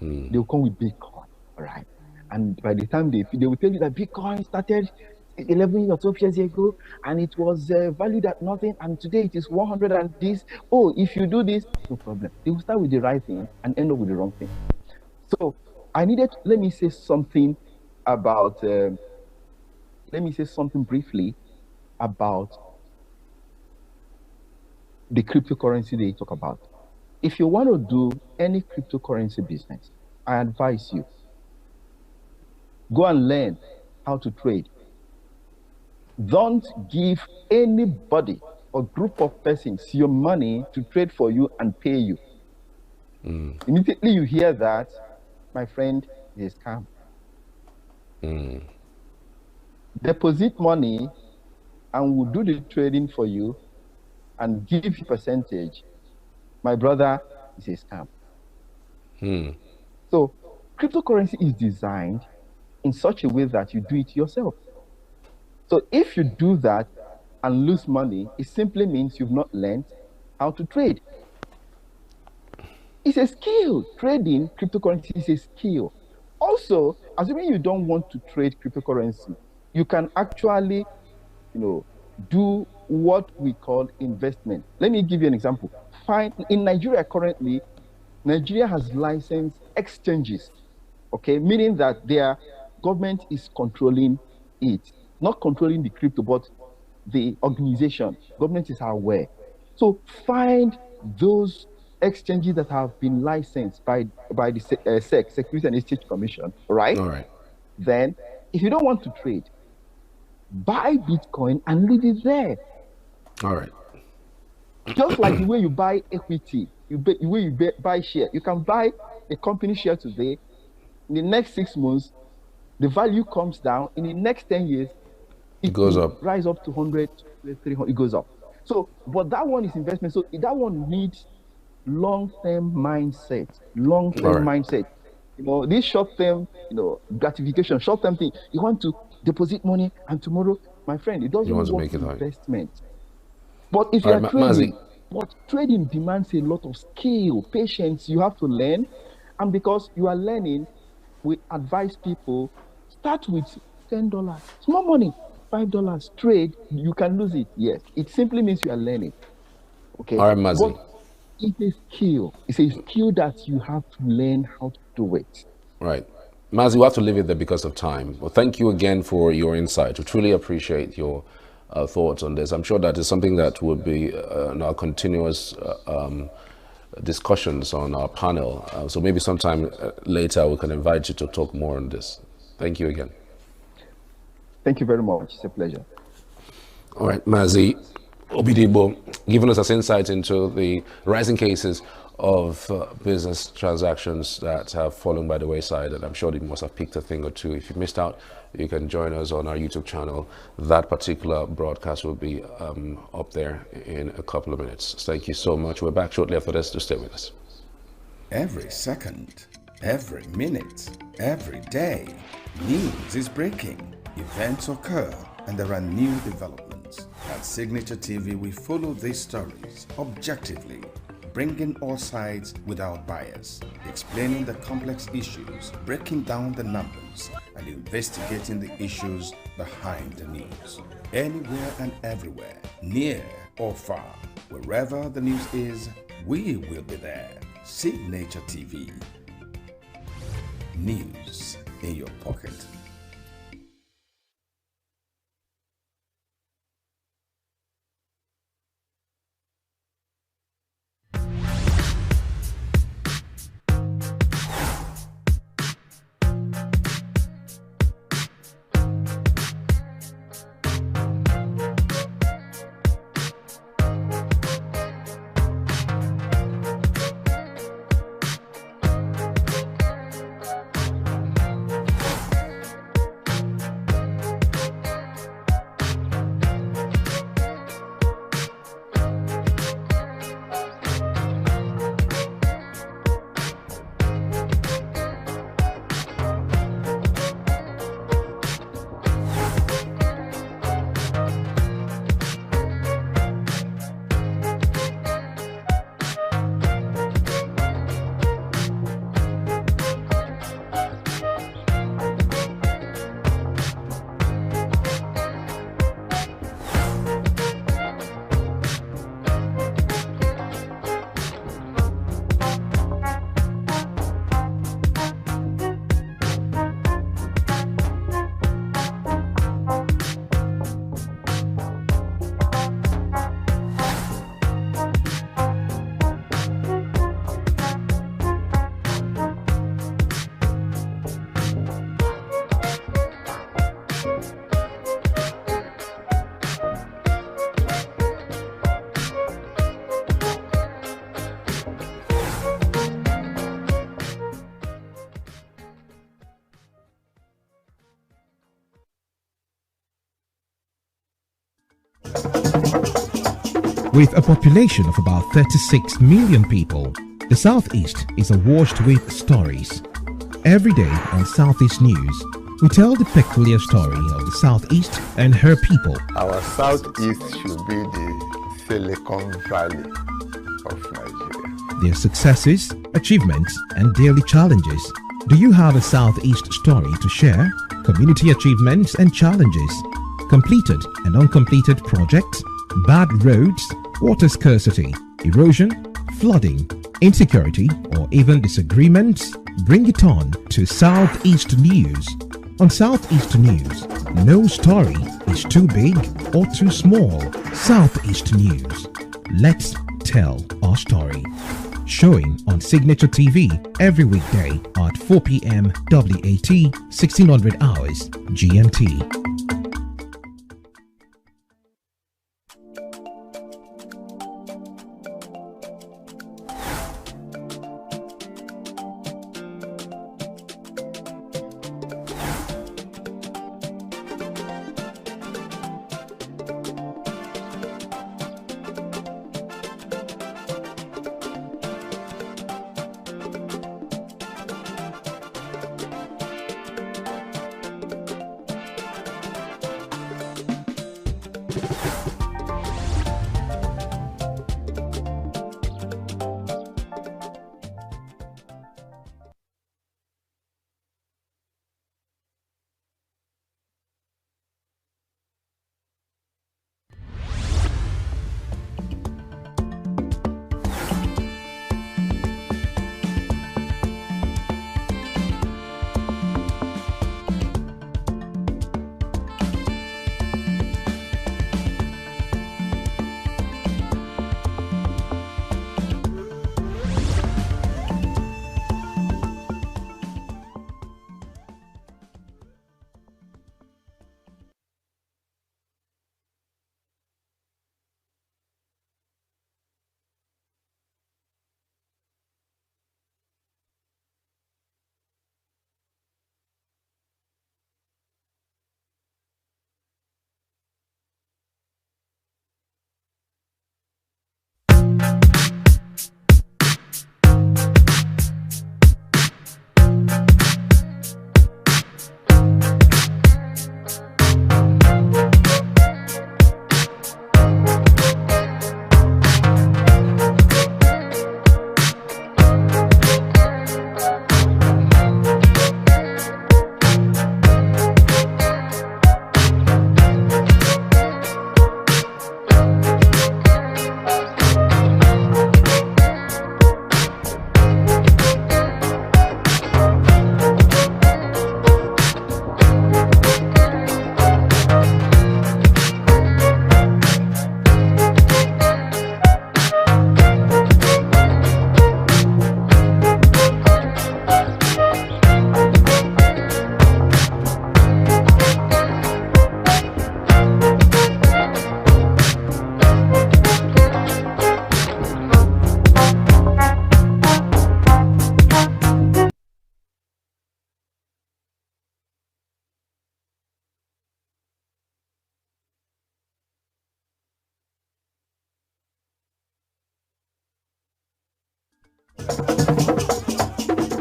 They will come with Bitcoin, all right? And by the time they will tell you that Bitcoin started 11 or 12 years ago, and it was valued at nothing, and today it is 100 and this. Oh, if you do this, no problem. They will start with the right thing and end up with the wrong thing. So let me say something about, briefly about the cryptocurrency they talk about. If you want to do any cryptocurrency business, I advise you, go and learn how to trade. Don't give anybody or group of persons your money to trade for you and pay you. Immediately you hear that, my friend, it is a scam. Deposit money and we'll do the trading for you and give you percentage. My brother, is a scam. So cryptocurrency is designed in such a way that you do it yourself. So if you do that and lose money, it simply means you've not learned how to trade. It's a skill. Trading cryptocurrency is a skill. Also, assuming you don't want to trade cryptocurrency, you can actually, do what we call investment. Let me give you an example. In Nigeria currently, Nigeria has licensed exchanges, okay, meaning that their government is controlling it. Not controlling the crypto, but the organization. Government is aware. So find those exchanges that have been licensed by the SEC, Securities and Exchange Commission, right? All right. Then, if you don't want to trade, buy Bitcoin and leave it there. All right. Just like the way you buy equity, the way you buy share. You can buy a company share today. In the next 6 months, the value comes down. In the next 10 years, it goes up. Rise up to 100, 300, it goes up. So, but that one is investment. So that one needs long-term mindset. Mindset. This short-term, gratification, short-term thing. You want to deposit money and tomorrow, my friend, it doesn't work with investment. But if All you right, are trading, Mazi. but trading demands a lot of skill, patience. You have to learn. And because you are learning, we advise people start with $10, small money, $5 trade. You can lose it. Yes, it simply means you are learning. Okay, All right, but Mazi. it's a skill. It's a skill that you have to learn how to do it. Right. Mazi, we have to leave it there because of time. Well, thank you again for your insight. We truly appreciate your thoughts on this. I'm sure that is something that would be in our continuous discussions on our panel. So maybe sometime later we can invite you to talk more on this. Thank you again. Thank you very much. It's a pleasure. All right, Mazi Obidibo, giving us insight into the rising cases of business transactions that have fallen by the wayside, and I'm sure they must have picked a thing or two. If you missed out, you can join us on our YouTube channel. That particular broadcast will be up there in a couple of minutes. Thank you so much. We're back shortly after this. To stay with us. Every second, every minute, every day, news is breaking, events occur, and there are new developments. At Signature TV, we follow these stories objectively, bringing all sides without bias, explaining the complex issues, breaking down the numbers, and investigating the issues behind the news. Anywhere and everywhere, near or far, wherever the news is, we will be there. Signature TV. News in your pocket. With a population of about 36 million people, the Southeast is awash with stories. Every day on Southeast News, we tell the peculiar story of the Southeast and her people. Our Southeast should be the Silicon Valley of Nigeria. Their successes, achievements, and daily challenges. Do you have a Southeast story to share? Community achievements and challenges, completed and uncompleted projects, bad roads, water scarcity, erosion, flooding, insecurity, or even disagreements? Bring it on to Southeast News. On Southeast News, no story is too big or too small. Southeast News. Let's tell our story. Showing on Signature TV every weekday at 4 p.m. WAT, 1600 hours GMT.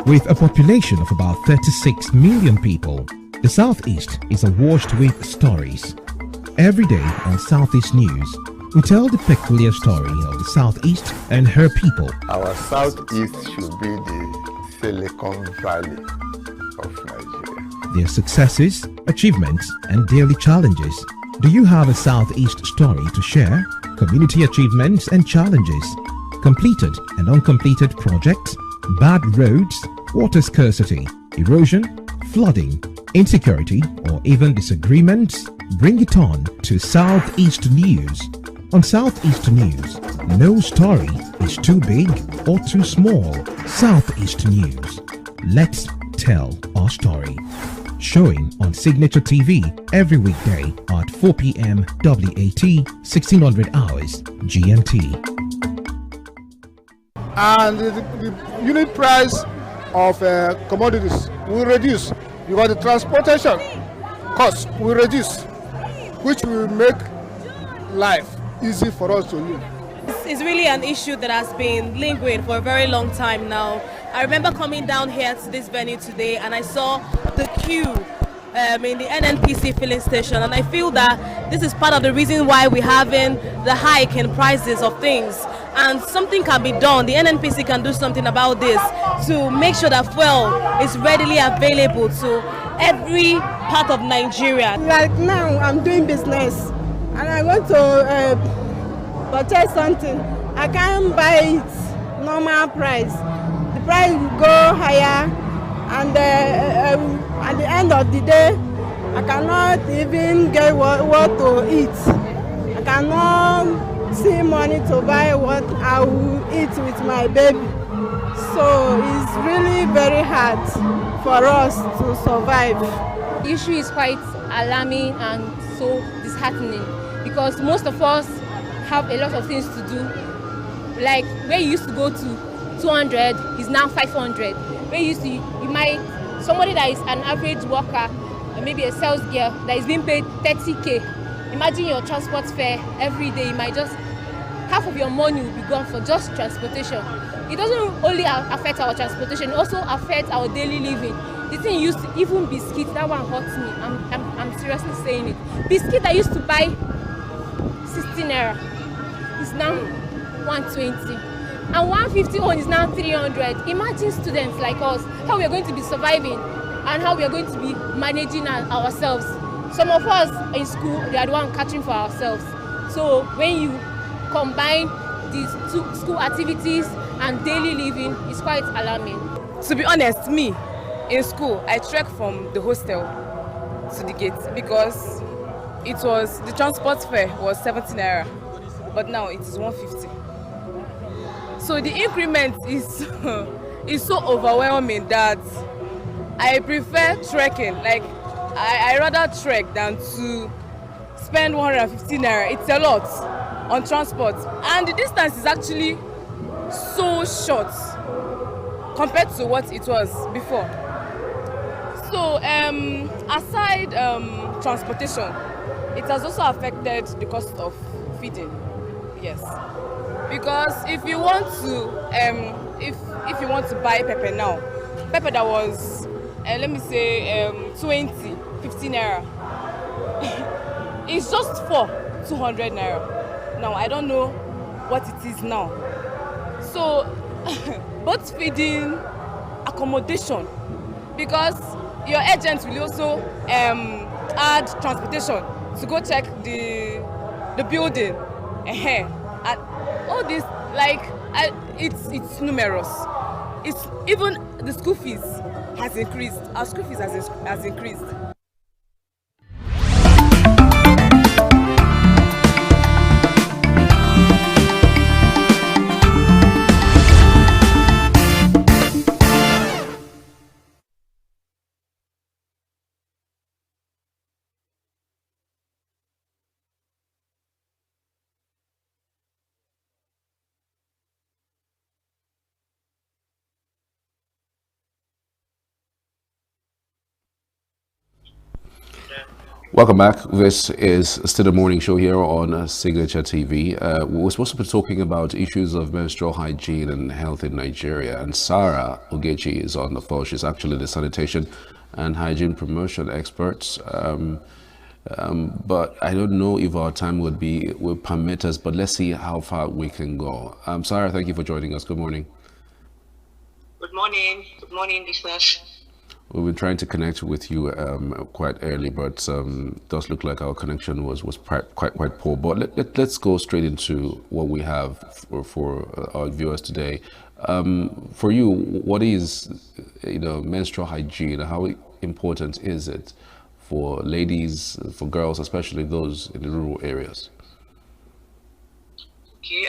With a population of about 36 million people, the Southeast is awash with stories. Every day on Southeast News, we tell the peculiar story of the Southeast and her people. Our Southeast should be the Silicon Valley of Nigeria. Their successes, achievements, and daily challenges. Do you have a Southeast story to share? Community achievements and challenges, completed and uncompleted projects, bad roads, water scarcity, erosion, flooding, insecurity, or even disagreements? Bring it on to Southeast News. On Southeast News, no story is too big or too small. Southeast News. Let's tell our story. Showing on Signature TV every weekday at 4 p.m. WAT, 1600 hours GMT. And the unit price of commodities will reduce because the transportation cost will reduce, which will make life easy for us to live. It's really an issue that has been lingering for a very long time now. I remember coming down here to this venue today and I saw the queue in the NNPC filling station, and I feel that this is part of the reason why we're having the hike in prices of things. And something can be done. The NNPC can do something about this to make sure that fuel is readily available to every part of Nigeria. Like now, I'm doing business and I want to purchase something. I can't buy it normal price. The price will go higher, and at the end of the day, I cannot even get what to eat. I cannot see money to buy what I will eat with my baby. So it's really very hard for us to survive. The issue is quite alarming and so disheartening because most of us have a lot of things to do. Like where you used to go to 200 is now 500. Where you used to, somebody that is an average worker, maybe a sales girl that is being paid 30K. Imagine your transport fare every day. You might just, half of your money will be gone for just transportation. It doesn't only affect our transportation, it also affects our daily living. The thing used to, even biscuit, that one hurts me. I'm seriously saying it. Biscuit I used to buy 16 naira is now 120. And 150 on is now 300. Imagine students like us, how we are going to be surviving and how we are going to be managing ourselves. Some of us in school, they are the one catching for ourselves. So when you combine these two school activities and daily living, it's quite alarming. To be honest, me, in school, I trekked from the hostel to the gate because the transport fare was 17 naira, but now it is 150. So the increment is so overwhelming that I prefer trekking. Like I rather trek than to spend 150 naira. It's a lot on transport, and the distance is actually so short compared to what it was before. So aside transportation, it has also affected the cost of feeding. Yes. Because if you want to if you want to buy pepper now, pepper that was let me say 20, 15 naira, it's just for 200 naira. Now I don't know what it is now. So both feeding, accommodation, because your agent will also add transportation to go check the building. And all this, like, it's numerous. It's even the school fees has increased. Our school fees has increased. Welcome back. This is still the morning show here on Signature TV. We're supposed to be talking about issues of menstrual hygiene and health in Nigeria. And Sarah Ogechi is on the phone. She's actually the sanitation and hygiene promotion expert. But I don't know if our time will permit us. But let's see how far we can go. Sarah, thank you for joining us. Good morning. Good morning. Good morning, listeners. We've been trying to connect with you quite early, but it does look like our connection was quite poor. But let's go straight into what we have for our viewers today. For you, what is menstrual hygiene? How important is it for ladies, for girls, especially those in the rural areas? Okay.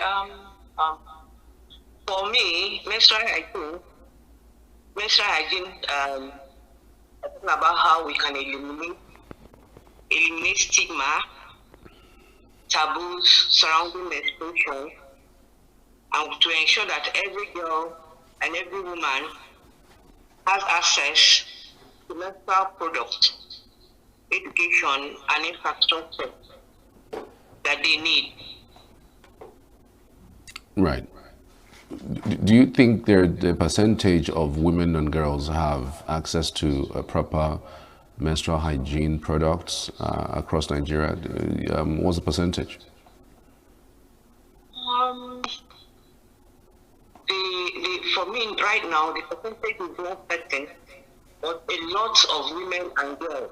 For me, menstrual hygiene. Talking about how we can eliminate stigma, taboos surrounding menstruation, and to ensure that every girl and every woman has access to menstrual products, education, and infrastructure that they need. Right. Do you think the percentage of women and girls have access to proper menstrual hygiene products across Nigeria? What's the percentage? For me right now, the percentage is not certain, but a lot of women and girls.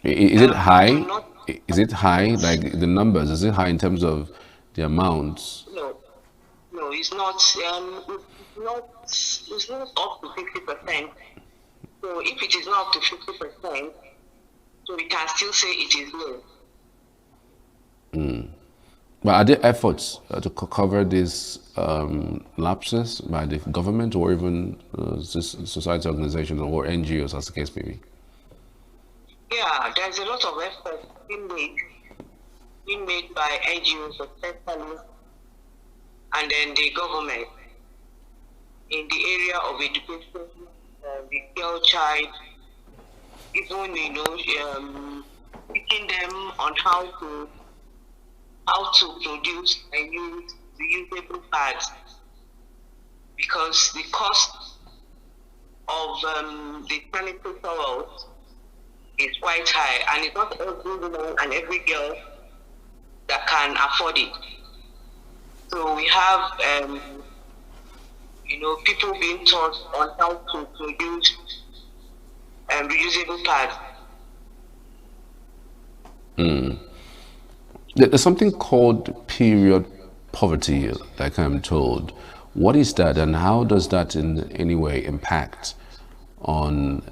Is it high? Is it high? Like the numbers? Is it high in terms of the amounts? No, it's not. It's not up to 50%. So if it is not up to 50%, so we can still say it is low. But are there efforts to cover these lapses by the government or even society organizations or NGOs, as the case may be? Yeah, there's a lot of effort being made by NGOs, especially, and then the government in the area of education, the girl child, even teaching them on how to produce and use reusable pads, because the cost of the sanitary towels is quite high, and it's not every woman and every girl that can afford it. So we have people being taught on how to produce reusable pads. There's something called period poverty, like I'm told. What is that, and how does that in any way impact on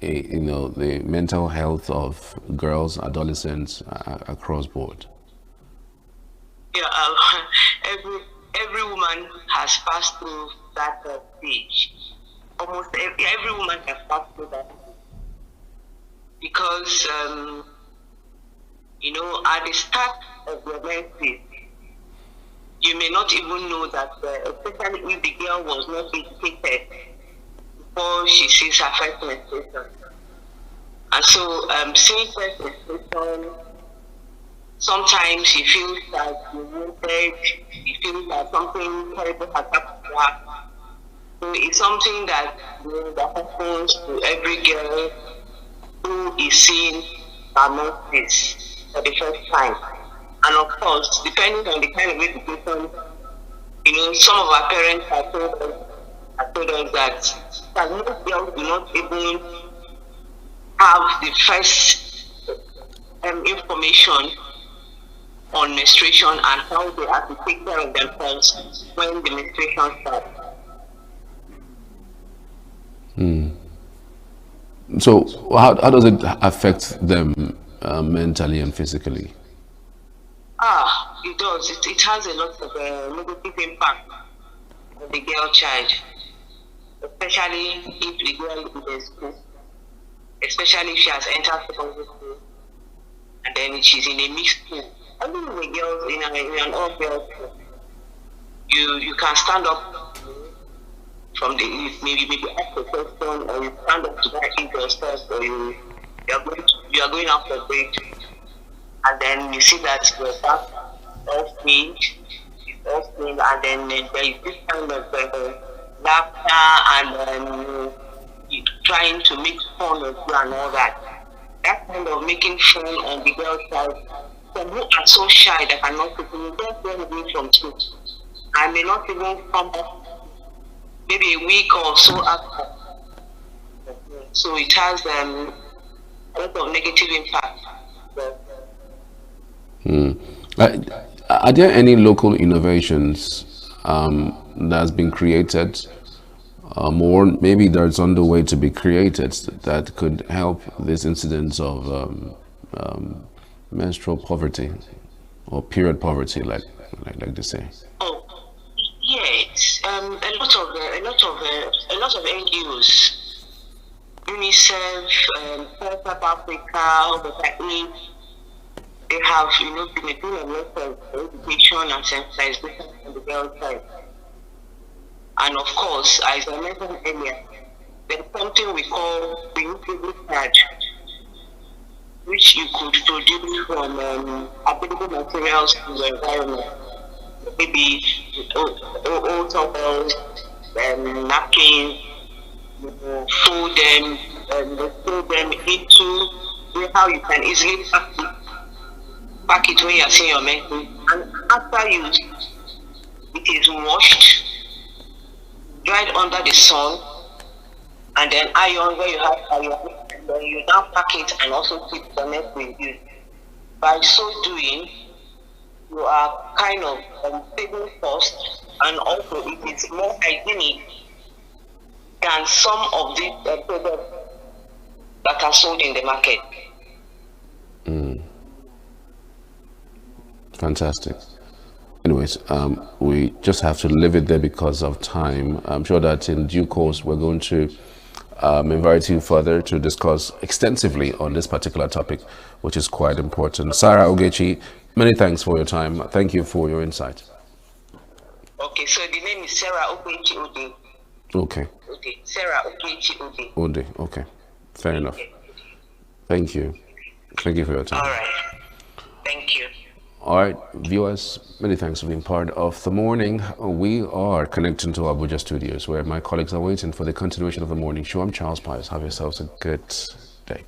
the mental health of girls, adolescents across board? Yeah, every woman has passed through that stage. Almost every woman has passed through that stage. Because, at the start of your menses, you may not even know that, especially if the girl was not educated before she sees her first menstruation. And so, seeing first menstruation, sometimes she feels like you're wounded, she feels like something terrible has happened to her. So it's something that happens to every girl who is seeing her menses for the first time. And of course, depending on the kind of education, some of our parents have told us that most girls do not even have the first information on menstruation and how they have to take care of themselves when the menstruation starts. So how does it affect them mentally and physically? It does. It has a lot of negative impact on the girl child, especially if the girl is in school, especially if she has entered secondary school and then she's in a mixed school. Even with the girls in an all-girls school, you can stand up from maybe ask a question, or you stand up to that yourself, or you you are going out for break, and then you see that your back all stained, and then there is this kind of laughter and you trying to make fun of you and all that. That kind of making fun on the girl side, some who are so shy that cannot even just run away from school and may not even come back maybe a week or so after. So it has a lot of negative impact. Are there any local innovations that's been created, or maybe that's on the way to be created, that could help this incidence of menstrual poverty or period poverty, like they say? Oh, yes. A lot of NGOs, UNICEF, South Africa, they have, been doing a lot of education and sensitization on the girl side. And of course, as I mentioned earlier, there's something we call the ENUGU card, which you could produce from available materials in the environment. Maybe old towels, napkins, fold them, throw them into how you can easily pack it when you are seeing your menstruation. And after use, it is washed, dried under the sun, and then iron where you have iron, and then you now pack it and also keep the next with you. By so doing, you are kind of saving cost, and also it is more hygienic than some of the products that are sold in the market. Fantastic. Anyways, we just have to leave it there because of time. I'm sure that in due course we're going to invite you further to discuss extensively on this particular topic, which is quite important. Sarah Ogechi, many thanks for your time. Thank you for your insight. Okay, so the name is Sarah Ogechi Ode. Okay. Okay, Sarah Ogechi Ode. Ode, okay. Fair enough. Thank you. Thank you for your time. All right. Thank you. All right, viewers, many thanks for being part of the morning. We are connecting to Abuja studios where my colleagues are waiting for the continuation of the morning show. I'm Charles Pius. Have yourselves a good day.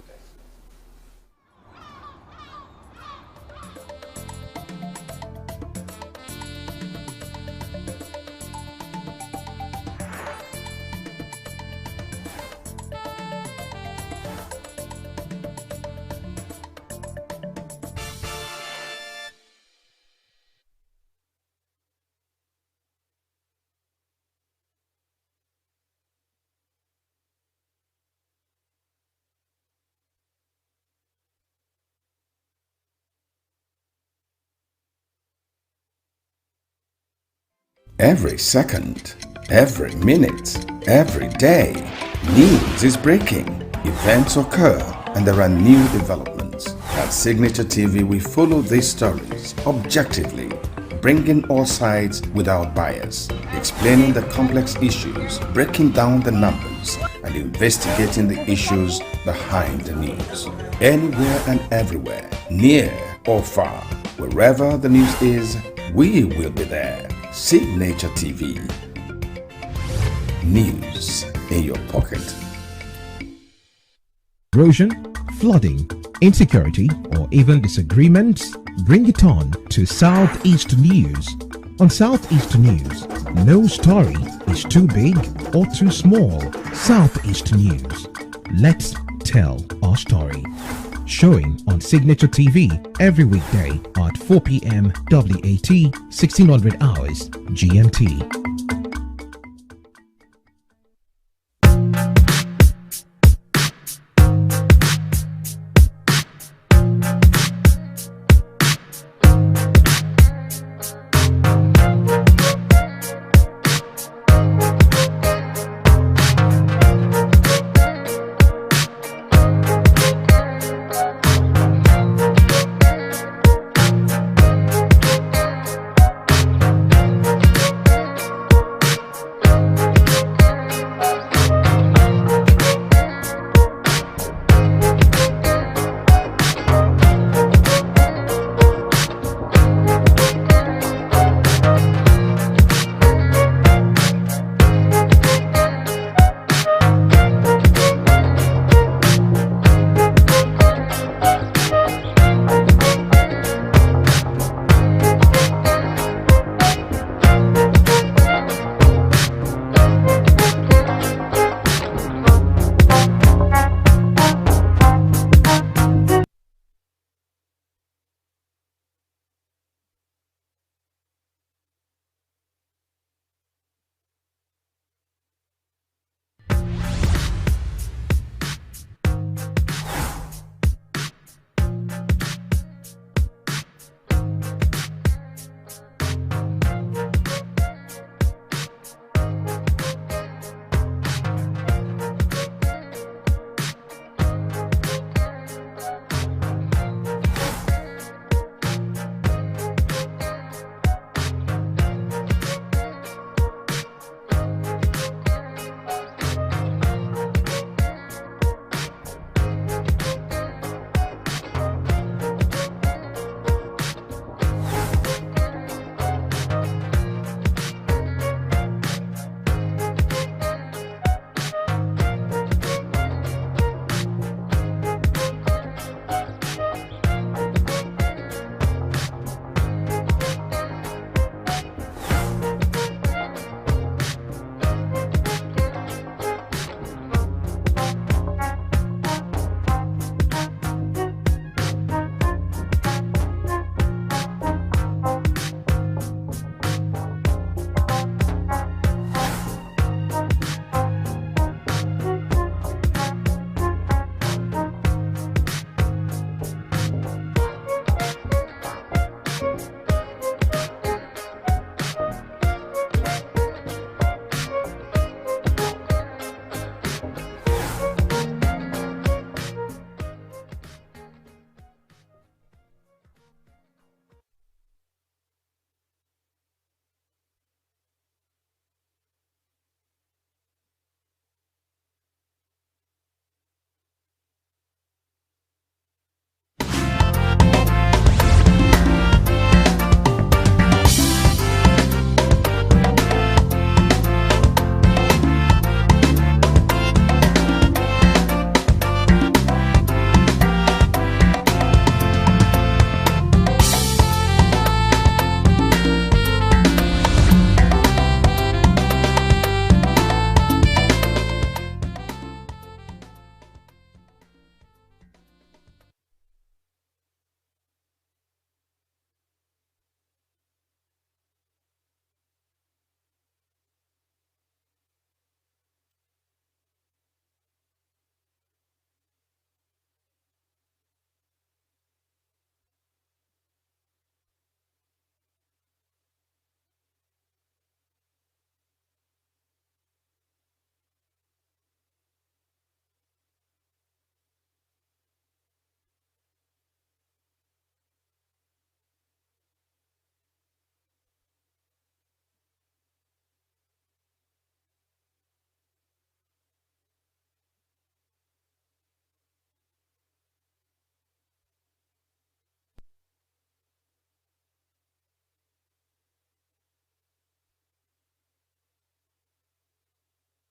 Every second, every minute, every day, news is breaking, events occur, and there are new developments. At Signature TV, we follow these stories objectively, bringing all sides without bias, explaining the complex issues, breaking down the numbers, and investigating the issues behind the news. Anywhere and everywhere, near or far, wherever the news is, we will be there. Signature TV. News in your pocket. Erosion, flooding, insecurity, or even disagreements? Bring it on to Southeast News. On Southeast News, no story is too big or too small. Southeast News. Let's tell our story. Showing on Signature TV every weekday at 4 p.m. WAT, 1600 hours GMT.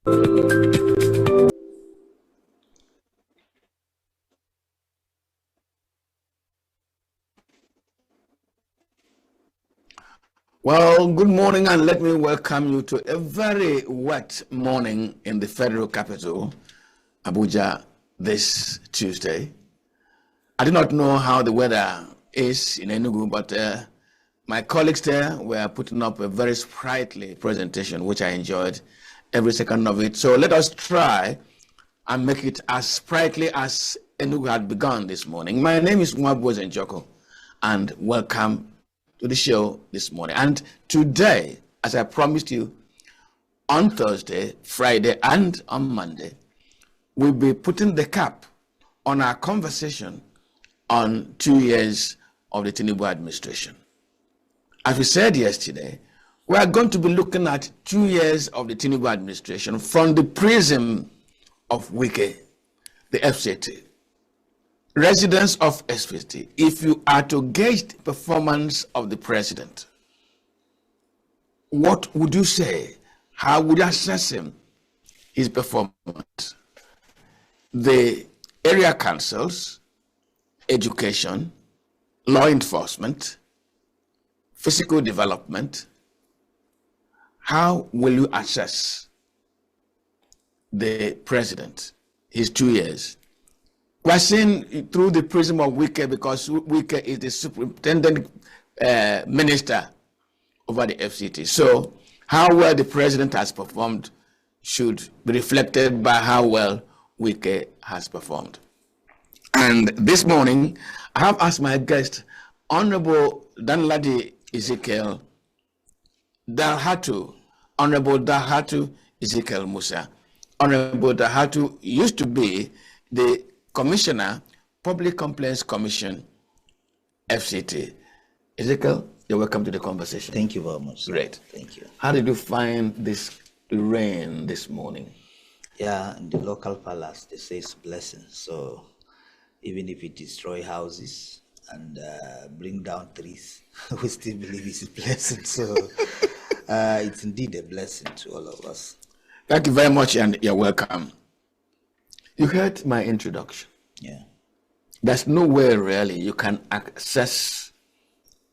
Well, good morning, and let me welcome you to a very wet morning in the federal capital, Abuja, this Tuesday. I do not know how the weather is in ENUGU, but my colleagues there were putting up a very sprightly presentation, which I enjoyed every second of it. So let us try and make it as sprightly as ENUGU had begun this morning. My name is Mwabu Njoko, and welcome to the show this morning. And today, as I promised you, on Thursday, Friday, and on Monday, we'll be putting the cap on our conversation on 2 years of the Tinubu administration. As we said yesterday, we are going to be looking at 2 years of the Tinubu administration from the prism of Wike, the FCT. Residents of FCT, if you are to gauge the performance of the president, what would you say? How would you assess him, his performance? The area councils, education, law enforcement, physical development, how will you assess the president, his 2 years? We're seeing through the prism of Wike, because Wike is the superintendent minister over the FCT. So how well the president has performed should be reflected by how well Wike has performed. And this morning, I have asked my guest, Honorable Danladi Ezekiel Dalhatu, Honorable Dalhatu Ezekiel Musa. Honorable Dalhatu used to be the Commissioner, Public Complaints Commission, FCT. Ezekiel, you're welcome to the conversation. Thank you very much. Great. Thank you. How did you find this rain this morning? Yeah, in the local palace, they say it's blessing. So even if it destroy houses and bring down trees, we still believe it's a blessing. So it's indeed a blessing to all of us. Thank you very much, and you're welcome. You heard my introduction. Yeah. There's no way really you can access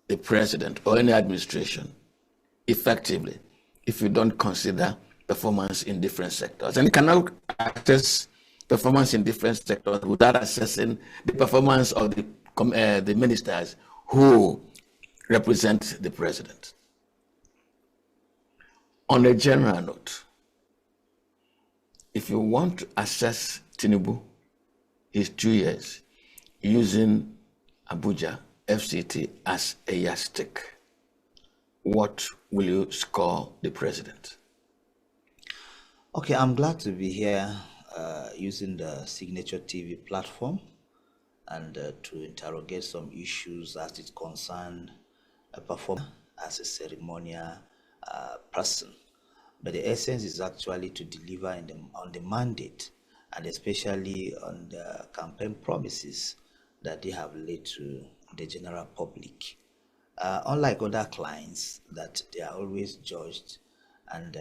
the president or any administration effectively if you don't consider performance in different sectors. And you cannot assess performance in different sectors without assessing the performance of the ministers who represent the president. On a general note, if you want to assess Tinubu, his 2 years, using Abuja FCT as a yardstick, what will you score the president? Okay, I'm glad to be here using the Signature TV platform and to interrogate some issues as it concerns a performer as a ceremonial person. But the essence is actually to deliver on the mandate, and especially on the campaign promises that they have laid to the general public. Unlike other clients, that they are always judged and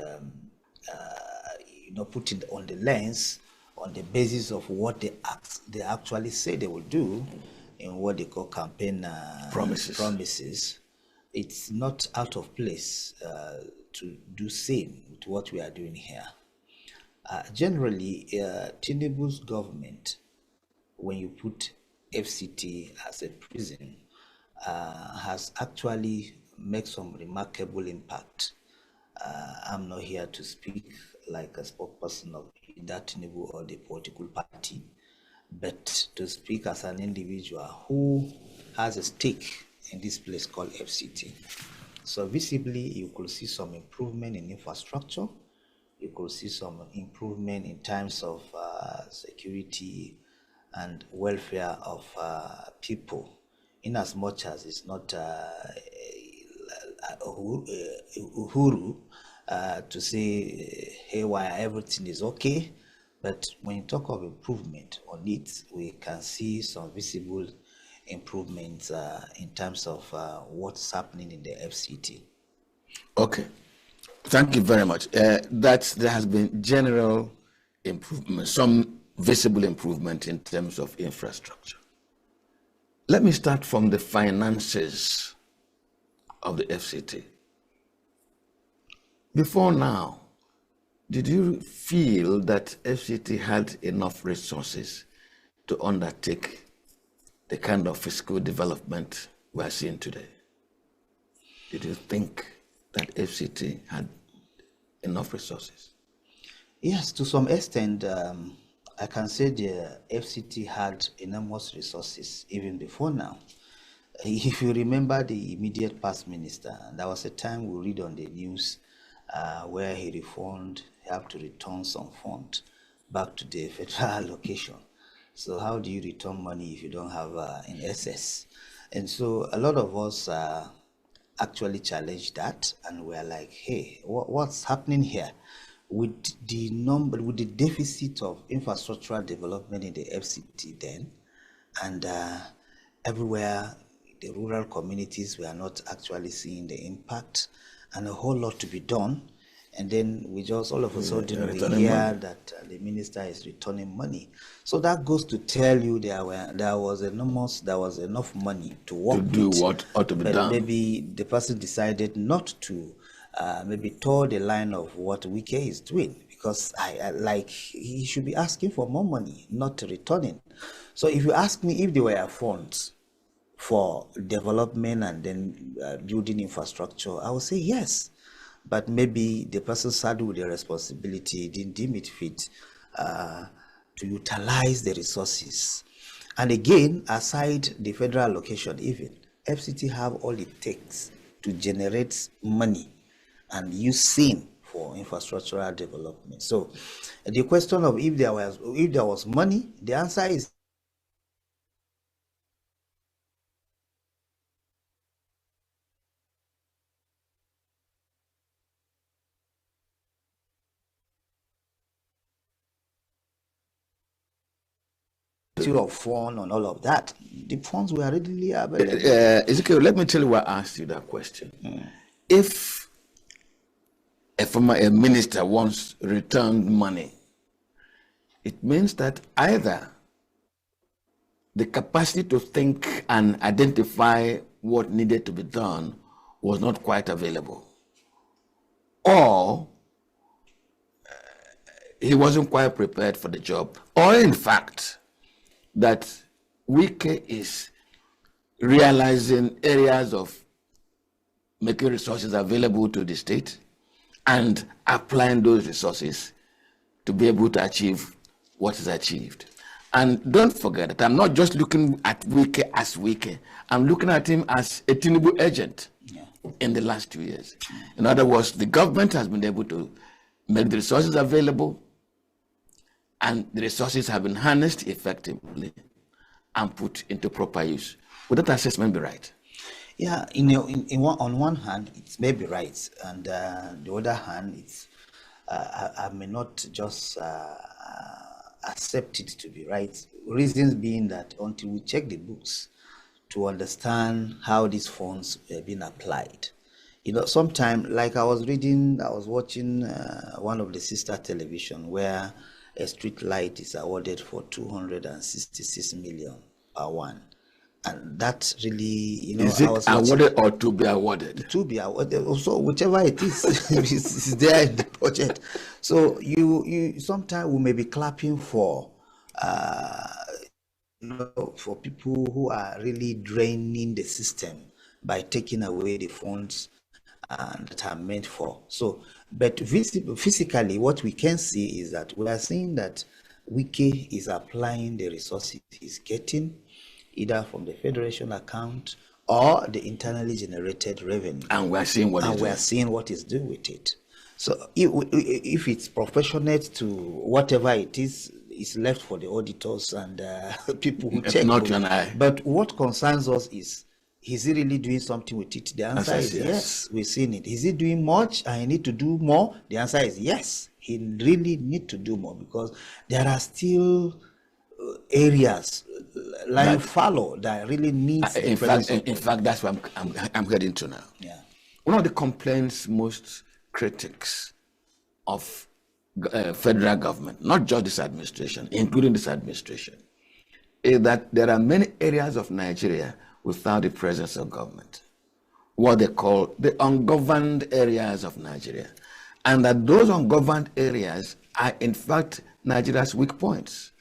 put it on the lens on the basis of what they actually say they will do in what they call campaign promises. It's not out of place to do same with what we are doing here. Generally, Tinubu's government, when you put FCT as a prison, has actually made some remarkable impact. I'm not here to speak like a spokesperson of either Tinubu or the political party, but to speak as an individual who has a stake in this place called FCT. So visibly, you could see some improvement in infrastructure. You could see some improvement in terms of security and welfare of people, in as much as it's not uhuru to say, hey, why everything is okay. But when you talk of improvement on it, we can see some visible improvements in terms of what's happening in the FCT. Okay. Thank you very much. That there has been general improvement, some visible improvement in terms of infrastructure. Let me start from the finances of the FCT. Before now, did you feel that FCT had enough resources to undertake the kind of fiscal development we are seeing today? Did you think that FCT had enough resources? Yes, to some extent, I can say the FCT had enormous resources even before now. If you remember the immediate past minister, there was a time we read on the news where he had to return some fund back to the federal location. So how do you return money if you don't have in excess? And so a lot of us actually challenged that, and we're like, hey, what's happening here? With the deficit of infrastructural development in the FCT then, and everywhere the rural communities were not actually seeing the impact, and a whole lot to be done. And then we just all of a sudden we hear that the minister is returning money. So that goes to tell you there was enough money to work with. To do what ought to be done. Maybe the person decided not to maybe toe the line of what Wike is doing, because he should be asking for more money, not returning. So if you ask me if there were funds for development and then building infrastructure, I would say yes. But maybe the person saddled with the responsibility didn't deem it fit to utilize the resources. And again, aside the federal allocation even, FCT have all it takes to generate money and use SIN for infrastructural development. So the question of if there was money, the answer is of fund and all of that. The funds were readily available. Ezekiel, let me tell you why I asked you that question. If a minister wants returned money, it means that either the capacity to think and identify what needed to be done was not quite available, or he wasn't quite prepared for the job, or in fact, that Wike is realizing areas of making resources available to the state and applying those resources to be able to achieve what is achieved. And don't forget that I'm not just looking at Wike as Wike, I'm looking at him as a Tinubu agent in the last 2 years. In other words, the government has been able to make the resources available, and the resources have been harnessed effectively and put into proper use. Would that assessment be right? Yeah, on one hand, it may be right, and the other hand, it's I may not just accept it to be right. Reasons being that until we check the books to understand how these funds are being applied, sometimes, like I was watching one of the sister television where a street light is awarded for 266 million per one. And that really, is it awarded or to be awarded? To be awarded. So whichever it is, is there in the budget. So you sometimes we may be clapping for for people who are really draining the system by taking away the funds that are meant for. So, but physically, what we can see is that we are seeing that Wike is applying the resources he's getting, either from the federation account or the internally generated revenue. And we are seeing what he's doing with it. So if it's proportionate to whatever it is, it's left for the auditors and people who check. Not you and I. But what concerns us is he really doing something with it? The answer is yes. We've seen it. Is he doing much and he need to do more? The answer is yes. He really need to do more, because there are still areas lying fallow that really needs in fact, that's what I'm heading to now. Yeah. One of the complaints most critics of federal government, not just this administration, including this administration, is that there are many areas of Nigeria without the presence of government, what they call the ungoverned areas of Nigeria, and that those ungoverned areas are in fact Nigeria's weak points.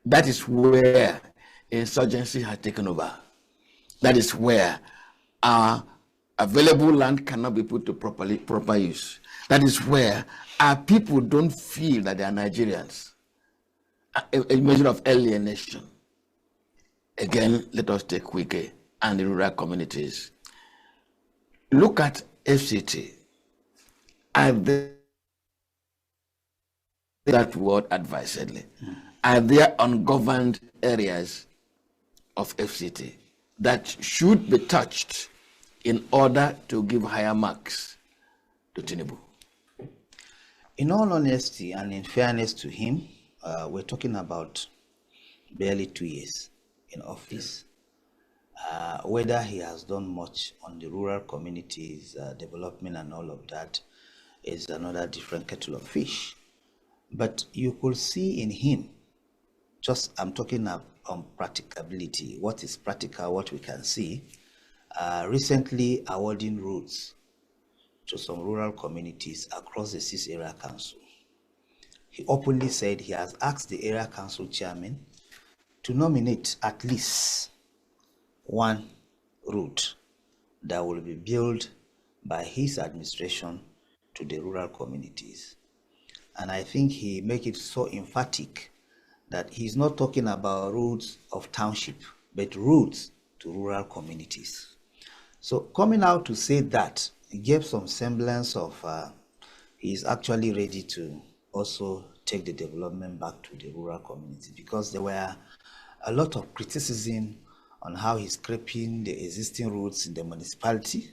That is where insurgency has taken over. That is where our available land cannot be put to proper use. That is where our people don't feel that they are Nigerians. A measure of alienation. Again, let us take Wike and the rural communities. Look at FCT. Are they, that word advisedly, are there ungoverned areas of FCT that should be touched in order to give higher marks to Tinubu? In all honesty and in fairness to him, we're talking about barely 2 years in office. Whether he has done much on the rural communities, development and all of that is another different kettle of fish. But you could see in him, I'm talking on practicability, what is practical, what we can see, recently awarding roads to some rural communities across the 6 area council. He openly said he has asked the area council chairman to nominate at least one route that will be built by his administration to the rural communities. And I think he make it so emphatic that he's not talking about routes of township, but routes to rural communities. So coming out to say that, he gave some semblance of he's actually ready to also take the development back to the rural community, because there were a lot of criticism on how he's scraping the existing routes in the municipality,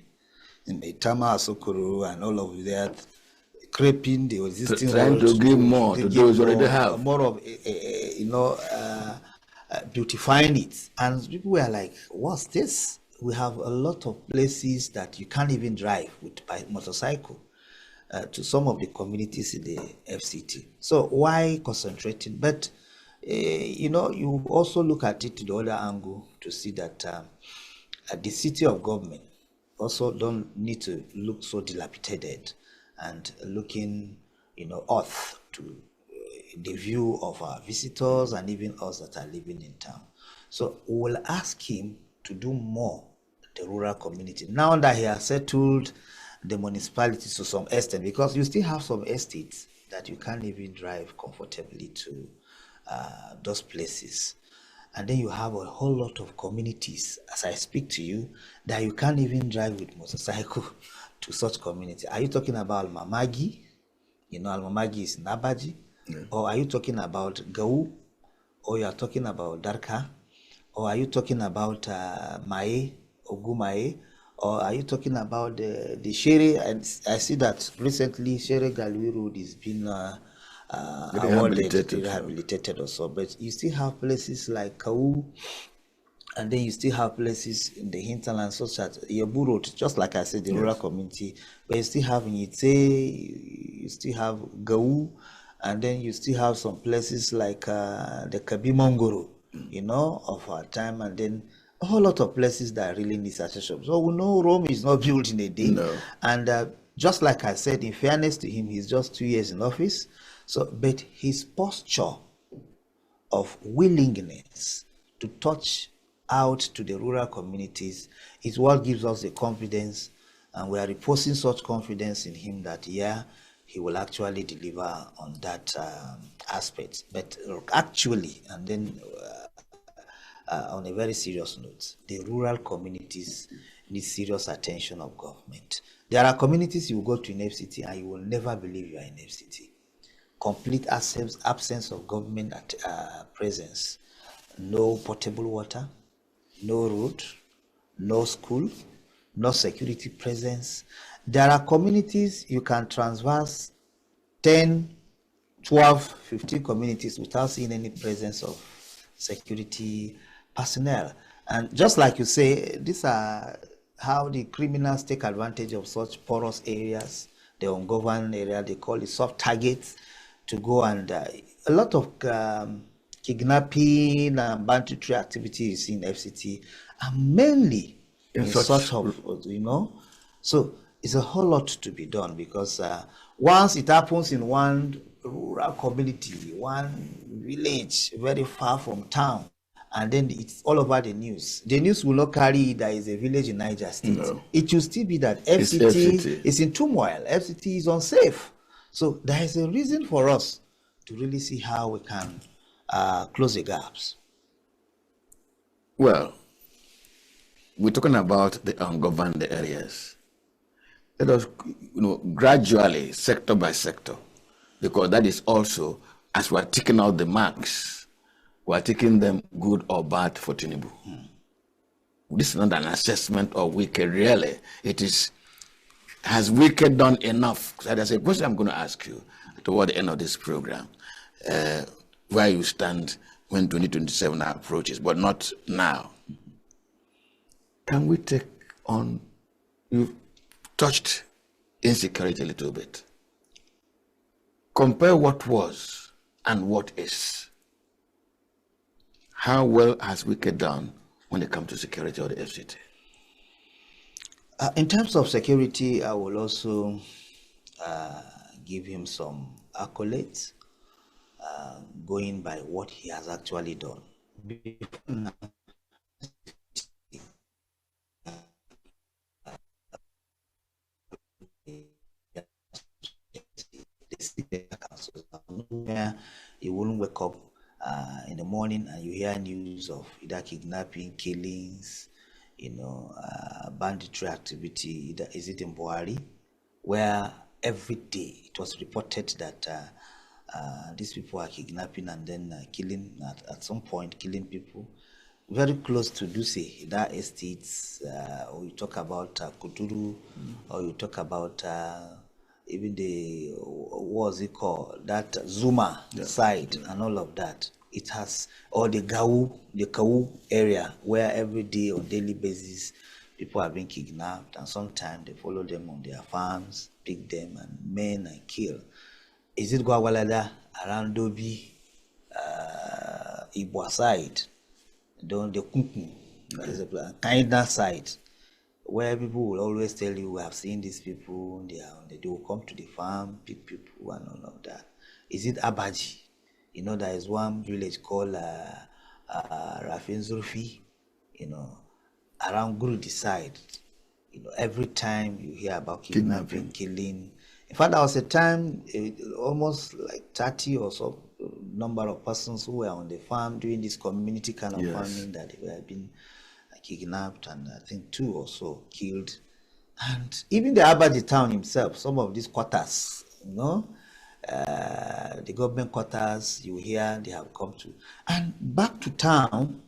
in Maitama, Asokoro, and all of that, scraping the existing routes. Trying to give more to those who already have. More of, beautifying it. And people were like, what's this? We have a lot of places that you can't even drive by motorcycle to some of the communities in the FCT. So why concentrating? But, you also look at it to the other angle to see that the city of government also don't need to look so dilapidated and looking, off to the view of our visitors and even us that are living in town. So we'll ask him to do more the rural community. Now that he has settled the municipalities to some extent, because you still have some estates that you can't even drive comfortably to those places. And then you have a whole lot of communities, as I speak to you, that you can't even drive with motorcycle to such community. Are you talking about Almamagi? Almamagi is Nabaji. Yeah. Or are you talking about Gau? Or you are talking about Darka? Or are you talking about Mae, Ogumae? Or are you talking about the Shere? And I see that recently Shere Galwi Road is being rehabilitated also. But you still have places like Kau, and then you still have places in the hinterland such as Yebu Road, just like I said, the rural community. But you still have Nyite, you still have Gau, and then you still have some places like the Kabi Mongoro, of our time, and then a whole lot of places that really need such a shop. So we know Rome is not built in a day. No. And just like I said, in fairness to him, he's just 2 years in office. So, but his posture of willingness to touch out to the rural communities is what gives us the confidence, and we are reposing such confidence in him that, yeah, he will actually deliver on that aspect. But actually, and then on a very serious note, the rural communities need serious attention of government. There are communities you go to in FCT and you will never believe you are in FCT. Complete absence of government presence. No potable water, no road, no school, no security presence. There are communities you can transverse 10, 12, 15 communities without seeing any presence of security personnel. And just like you say, these are how the criminals take advantage of such porous areas the ungoverned area, they call it soft targets, to go and a lot of kidnapping and banditry activities in FCT are mainly in sort of, so it's a whole lot to be done, because once it happens in one rural community, one village very far from town, and then it's all over the news. The news will not carry there is a village in Niger State. No. It will still be that FCT is in turmoil, FCT is unsafe. So there is a reason for us to really see how we can close the gaps. Well, we're talking about the ungoverned areas. Let us, gradually, sector by sector, because that is also, as we're taking out the marks, we're taking them good or bad for Tinubu. This is not an assessment of Wike, really. It is, has Wike done enough? So that's a question I'm going to ask you toward the end of this program, where you stand when 2027 approaches, but not now. Can we take on, you've touched insecurity a little bit. Compare what was and what is. How well has Wike done when it comes to security of the FCT? In terms of security, I will also give him some accolades, going by what he has actually done. You wouldn't wake up in the morning and you hear news of either kidnapping, killings, banditry activity. Is it in Buhari, where every day it was reported that these people are kidnapping and then killing, at some point killing people very close to Duse, that estates, or you talk about Kuturu, or you talk about even the, what was it called, that Zuma side and all of that. It has, or the Kau area, where every day on daily basis people are being kidnapped, and sometimes they follow them on their farms, pick them and maim and kill. Is it Gwagwalada, around Dobi, Ibwa side, down the Kunkun, there's a Kaida side, where people will always tell you, we have seen these people, they will come to the farm, pick people and all of that. Is it Abaji? There is one village called Rafin Zulfi, around Gurudi side. Every time you hear about kidnapping, killing. In fact, there was a time, almost like 30 or so number of persons who were on the farm doing this community kind of farming, that they were being kidnapped, and I think 2 or so killed. And even the Abaji town himself, some of these quarters, the government quarters, you hear they have come to. And back to town,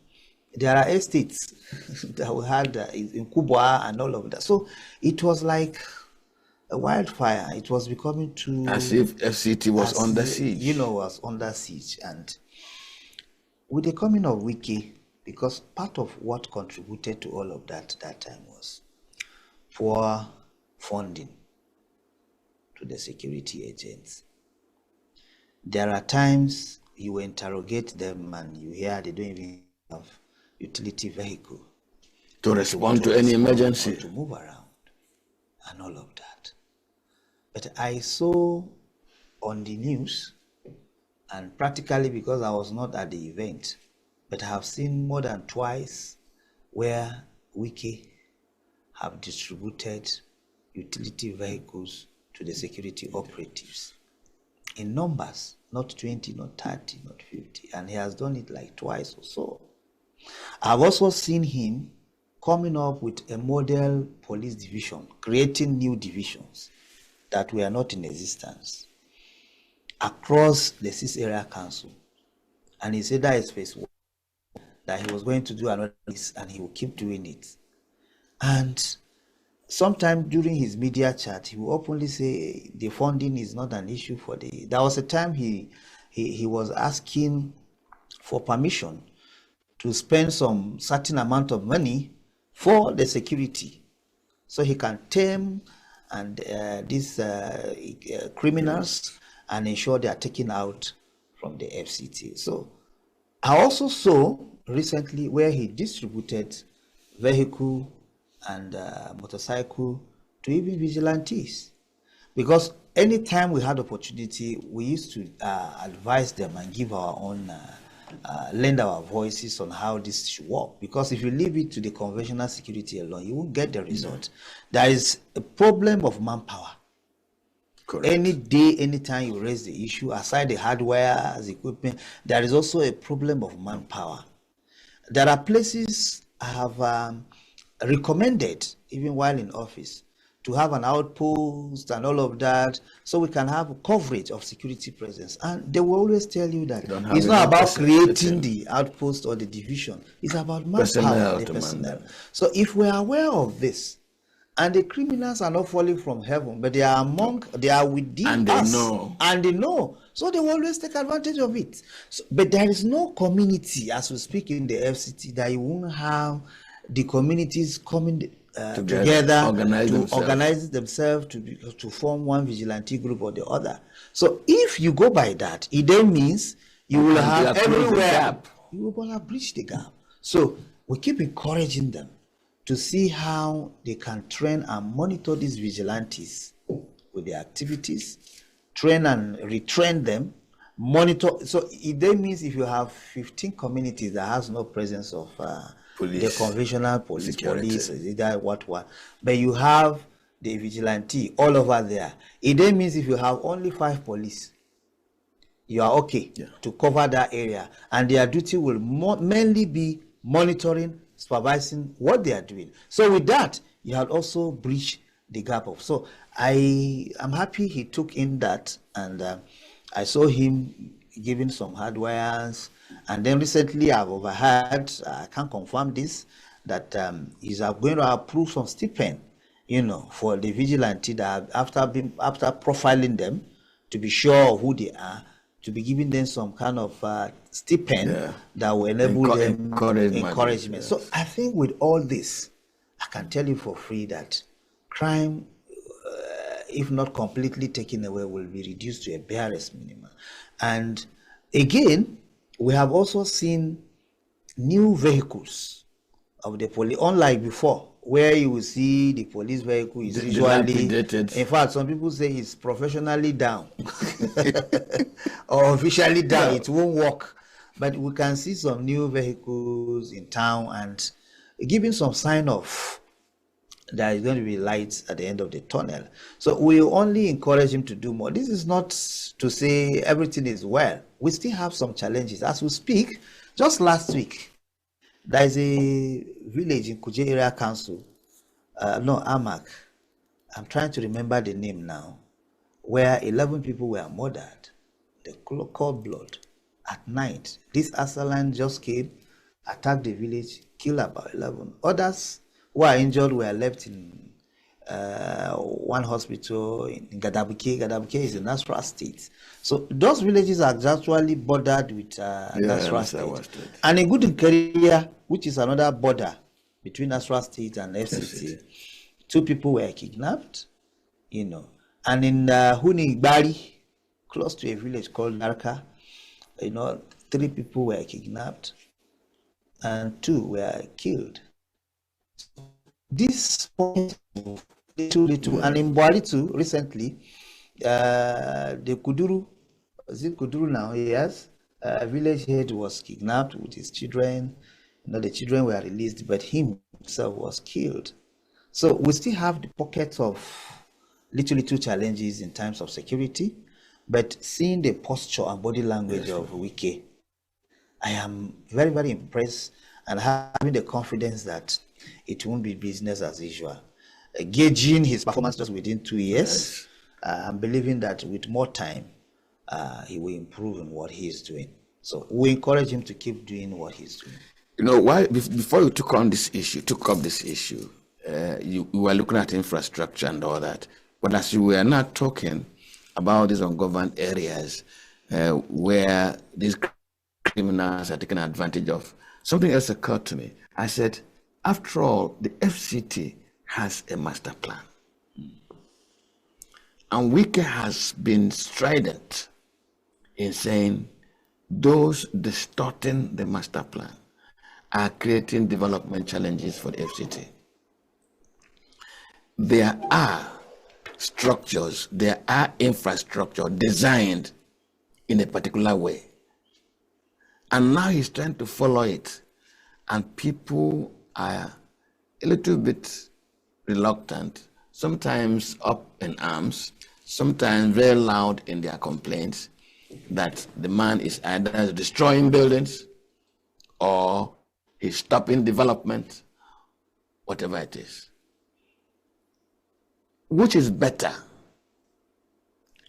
there are estates that we had in Kubwa and all of that. So it was like a wildfire. It was becoming too... As if FCT was under siege. Was under siege. And with the coming of Wike, because part of what contributed to all of that time was poor funding to the security agents. There are times you interrogate them and you hear they don't even have utility vehicle to respond to any emergency, to move around and all of that. But I saw on the news, and practically because I was not at the event, but I have seen more than twice where Wike have distributed utility vehicles to the security operatives in numbers, not 20, not 30, not 50, and he has done it like twice or so. I've also seen him coming up with a model police division, creating new divisions that were not in existence across the 6 area council. And he said that is phase 1, that he was going to do another piece, and he will keep doing it. And sometime during his media chat, he will openly say the funding is not an issue for the... There was a time he was asking for permission to spend some certain amount of money for the security, so he can tame and these criminals and ensure they are taken out from the FCT. So I also saw recently where he distributed vehicle and motorcycle to even vigilantes, because anytime we had opportunity, we used to advise them and give our own lend our voices on how this should work, because if you leave it to the conventional security alone, you won't get the result. There is a problem of manpower. Correct. Any day, anytime you raise the issue, aside the hardware, the equipment, there is also a problem of manpower. There are places I have recommended, even while in office, to have an outpost and all of that, so we can have coverage of security presence. And they will always tell you that it's not about creating the outpost or the division, it's about manpower, the personnel. So if we are aware of this, and the criminals are not falling from heaven, but they are they are within us, and they know, so they will always take advantage of it. So, but there is no community, as we speak in the FCT, that you won't have the communities coming together organize themselves to form one vigilante group or the other. So if you go by that, it then means you will have everywhere, you will have breached the gap. So we keep encouraging them to see how they can train and monitor these vigilantes with their activities, train and retrain them, monitor. So it then means if you have 15 communities that has no presence of the conventional police, but you have the vigilante all over there, it then means if you have only 5 police, you are okay to cover that area, and their duty will mainly be monitoring, supervising what they are doing. So with that, you had also breached the gap of. So I am happy he took in that, and I saw him giving some hardwares, and then recently I've overheard, I can't confirm this, that he's going to approve some stipend, for the vigilante that after profiling them to be sure of who they are, to be giving them some kind of stipend that will enable them encouragement. So I think with all this, I can tell you for free that crime, if not completely taken away, will be reduced to a barest minimum. And again, we have also seen new vehicles of the police, unlike before, where you will see the police vehicle is usually, in fact, some people say it's professionally down or officially down, it won't work. But we can see some new vehicles in town and giving some sign of there is going to be lights at the end of the tunnel. So we only encourage him to do more. This is not to say everything is well. We still have some challenges. As we speak, just last week, there is a village in Kuje Area Council, Amak, I'm trying to remember the name now, where 11 people were murdered. The cold blood at night. This assailant just came, attacked the village, killed about 11. Others who are injured were left in one hospital in Gadabuke. Gadabuke is in Nasarawa State. So those villages are actually bordered with Nasarawa State. And in Gudinkeria, which is another border between Nasarawa State and FCT, 2 people were kidnapped, And in Hunigbari, close to a village called Narka, 3 people were kidnapped and 2 were killed. This little, and in Boalitu recently, the Kuduru, is it Kuduru now? Yes, village head was kidnapped with his children. The children were released, but himself was killed. So we still have the pockets of little challenges in terms of security, but seeing the posture and body language of Wike, I am very, very impressed and having the confidence that it won't be business as usual. Gauging his performance just within 2 years, I'm believing that with more time, he will improve in what he is doing. So we encourage him to keep doing what he's doing. Why before you took up this issue, you were looking at infrastructure and all that. But as you were not talking about these ungoverned areas where these criminals are taking advantage of, something else occurred to me. I said, after all, the FCT has a master plan. And Wike has been strident in saying those distorting the master plan are creating development challenges for the FCT. There are structures, there are infrastructure designed in a particular way. And now he's trying to follow it. And people are a little bit reluctant, sometimes up in arms, sometimes very loud in their complaints that the man is either destroying buildings or he's stopping development, whatever it is. Which is better?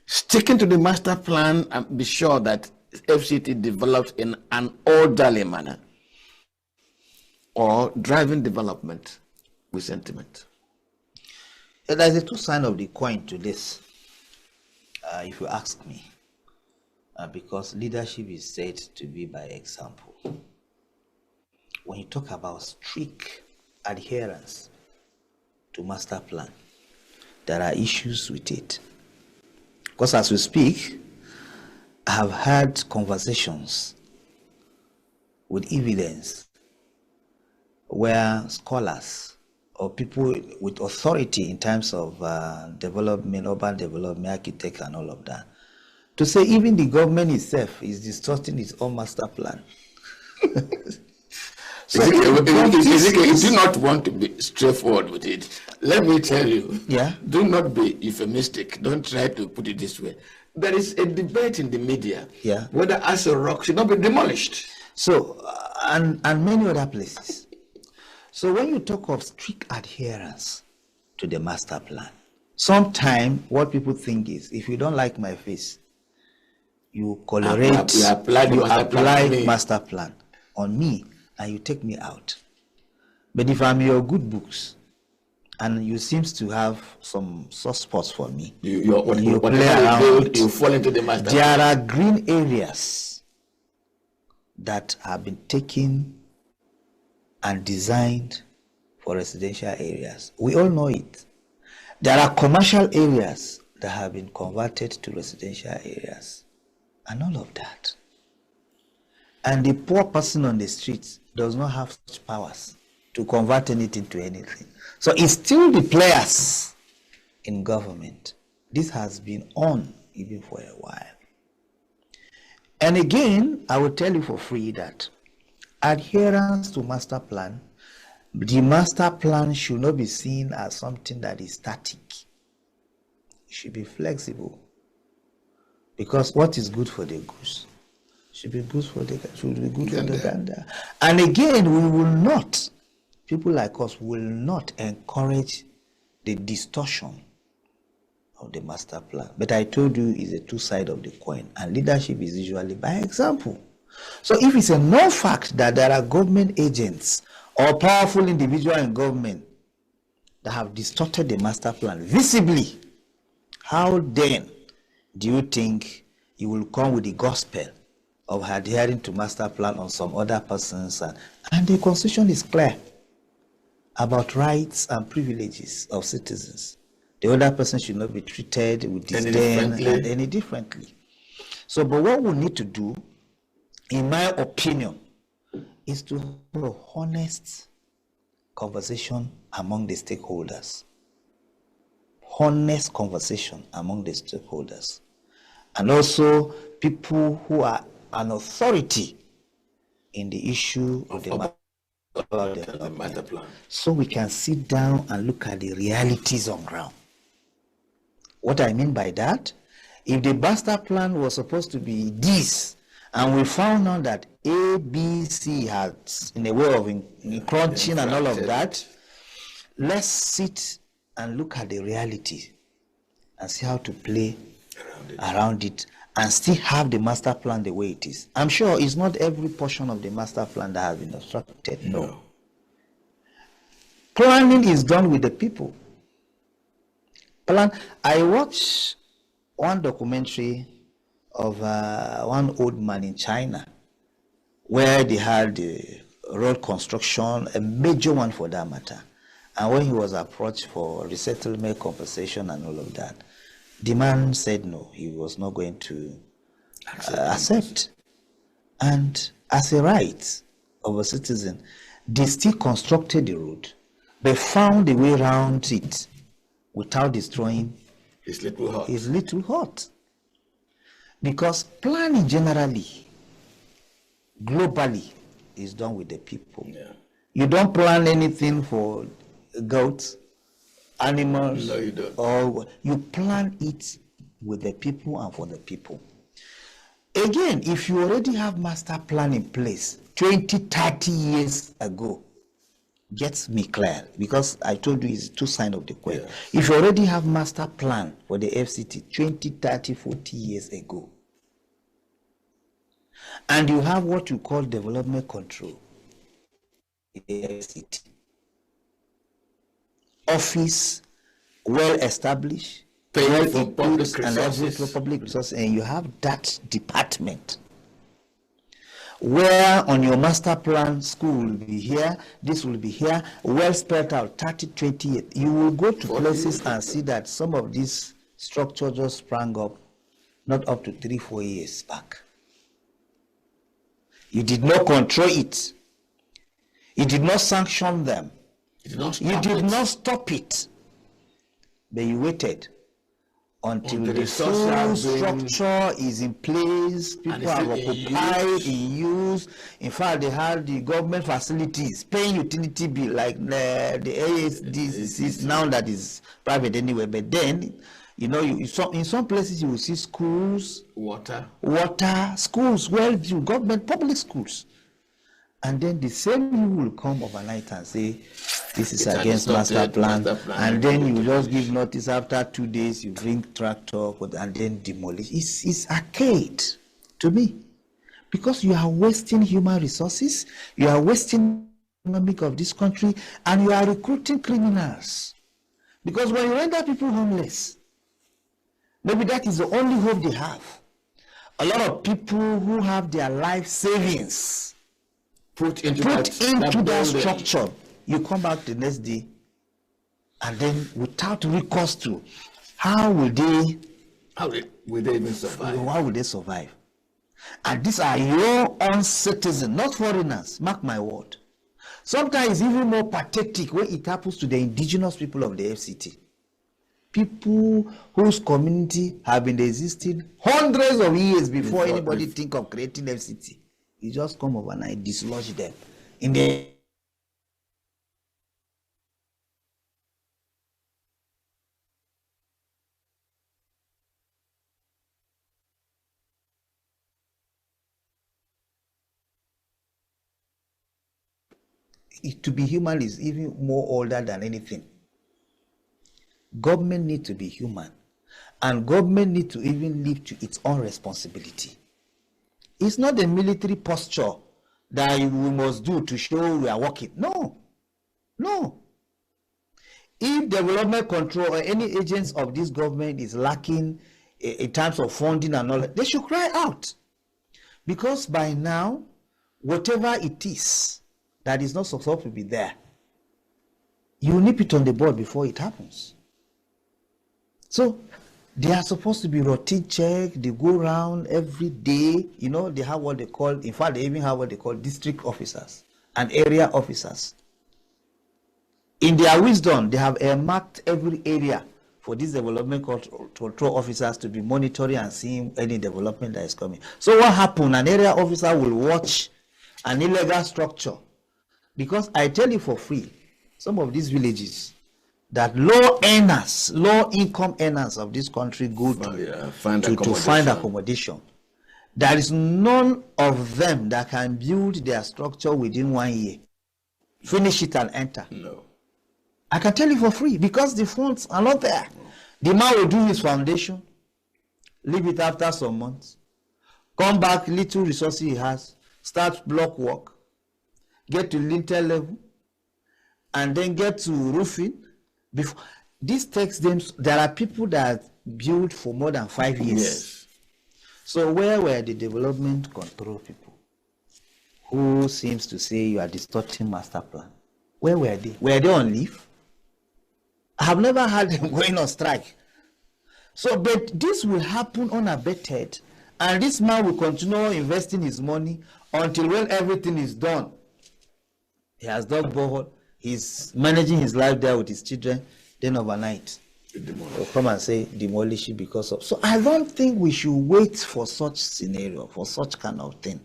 Sticking to the master plan and be sure that FCT develops in an orderly manner, or driving development with sentiment? There's a two sides of the coin to this, if you ask me, because leadership is said to be by example. When you talk about strict adherence to master plan, there are issues with it. Because as we speak, I have had conversations with evidence where scholars or people with authority in terms of development, urban development, architects and all of that, to say even the government itself is distorting its own master plan. So if you do not want to be straightforward with it, let me tell you, do not be euphemistic. Don't try to put it this way. There is a debate in the media whether Aso Rock should not be demolished. So, and many other places. So when you talk of strict adherence to the master plan, sometimes what people think is, if you don't like my face, you colorate, you apply master plan on me, and you take me out. But if I'm your good books, and you seems to have some soft spots for me, you play around, you fall into the master there plan. are green areas that have been taken and designed for residential areas. We all know it. There are commercial areas that have been converted to residential areas, and all of that. And the poor person on the streets does not have such powers to convert anything to anything. So it's still the players in government. This has been on even for a while. And again, I will tell you for free that adherence to master plan, the master plan should not be seen as something that is static. It should be flexible. Because what is good for the goose should be good for the gander. And again, we will not, people like us will not encourage the distortion of the master plan. But I told you it's a two sides of the coin, and leadership is usually by example. So if it's a known fact that there are government agents or powerful individuals in government that have distorted the master plan visibly, how then do you think you will come with the gospel of adhering to master plan on some other persons? And the constitution is clear about rights and privileges of citizens. The other person should not be treated with disdain and any differently. So, but what we need to do, in my opinion, is to have a honest conversation among the stakeholders. Honest conversation among the stakeholders. And also people who are an authority in the issue of the master plan. So we can sit down and look at the realities on ground. What I mean by that, if the master plan was supposed to be this, and we found out that A, B, C has, in a way of crunching and all of that, let's sit and look at the reality and see how to play around it and still have the master plan the way it is. I'm sure it's not every portion of the master plan that has been obstructed. No. Planning is done with the people. I watched one documentary of one old man in China where they had the road construction, a major one for that matter. And when he was approached for resettlement compensation and all of that, The man said no, he was not going to accept. And as a right of a citizen, they still constructed the road, but found a way around it without destroying his little hut. His little hut. Because planning generally, globally, is done with the people. Yeah. You don't plan anything for goats, animals, no, you don't. Or you plan it with the people and for the people. Again, if you already have master plan in place 20, 30 years ago, gets me clear, because I told you it's two sides of the coin. Yes. If you already have master plan for the FCT 20, 30, 40 years ago, and you have what you call development control, the FCT, office well established, paying for public resources, and you have that department where on your master plan, school will be here, this will be here, well spread out, 30, 20 years. You will go to places and see that some of these structures just sprang up, not up to 3, 4 years back. You did not control it. You did not sanction them. You did not stop it. But you waited until the full structure is in place, people have occupied, in use. In fact, they have the government facilities, paying utility bill, like the ASDC now that is private anyway. But then, you know, in some places you will see schools, water, schools, well-built, government, public schools. And then the same you will come overnight and say, this is against master plan, and then you just give notice after 2 days, you bring tractor, and then demolish. It's arcade to me, because you are wasting human resources, you are wasting the economic of this country, and you are recruiting criminals. Because when you render people homeless, maybe that is the only hope they have. A lot of people who have their life savings put into that structure, you come back the next day, and then without recourse to, how will they even survive? How will they survive? And these are your own citizens, not foreigners, mark my word. Sometimes it's even more pathetic when it happens to the indigenous people of the FCT. People whose community have been existing hundreds of years before anybody think of creating FCT. You just come overnight, dislodge them. In the to be human is even more older than anything. Government need to be human, and government need to even live to its own responsibility. It's not a military posture that we must do to show we are working. No. If development control or any agents of this government is lacking in terms of funding and all that, they should cry out. Because by now, whatever it is that is not supposed to be there, you nip it on the board before it happens. So they are supposed to be routine check. They go around every day. You know, they have what they call, in fact, they even have what they call district officers and area officers. In their wisdom, they have earmarked every area for these development control officers to be monitoring and seeing any development that is coming. So what happened? An area officer will watch an illegal structure. Because I tell you for free, some of these villages, that low income earners of this country go to find accommodation. There is none of them that can build their structure within 1 year, finish it and enter. No. I can tell you for free, because the funds are not there. The man will do his foundation, leave it after some months, come back, little resources he has, start block work, get to lintel level, and then get to roofing. Before this takes them, there are people that build for more than 5 years. Yes. So where were the development control people who seems to say you are distorting master plan? Where were they? Were they on leave? I have never had them going on strike. So, but this will happen unabated, and this man will continue investing his money until when everything is done. He has dug borehole, he's managing his life there with his children, then overnight, they'll come and say demolish it because of. So I don't think we should wait for such scenario, for such kind of thing.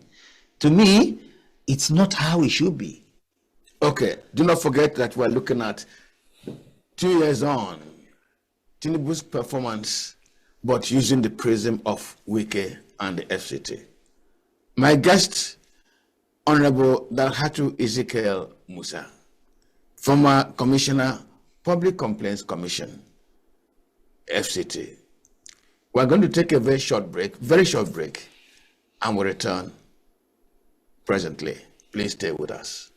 To me, it's not how it should be. Okay, do not forget that we're looking at 2 years on, Tinubu's performance, but using the prism of Wike and the FCT. My guest, Honorable Dalhatu Ezekiel Musa, former Commissioner, Public Complaints Commission, FCT. We're going to take a very short break, and we'll return presently. Please stay with us.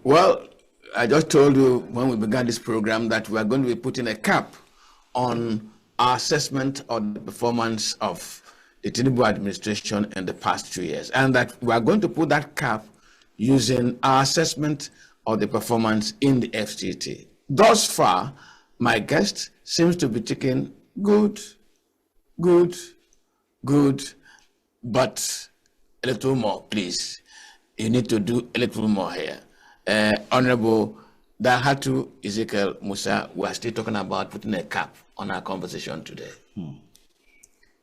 Well, I just told you when we began this program that we are going to be putting a cap on our assessment of the performance of the Tinubu administration in the past 2 years, and that we are going to put that cap using our assessment of the performance in the FCT. Thus far, my guest seems to be taking good, but a little more, please. You need to do a little more here. Honorable Dalhatu Ezekiel Musa, we are still talking about putting a cap on our conversation today.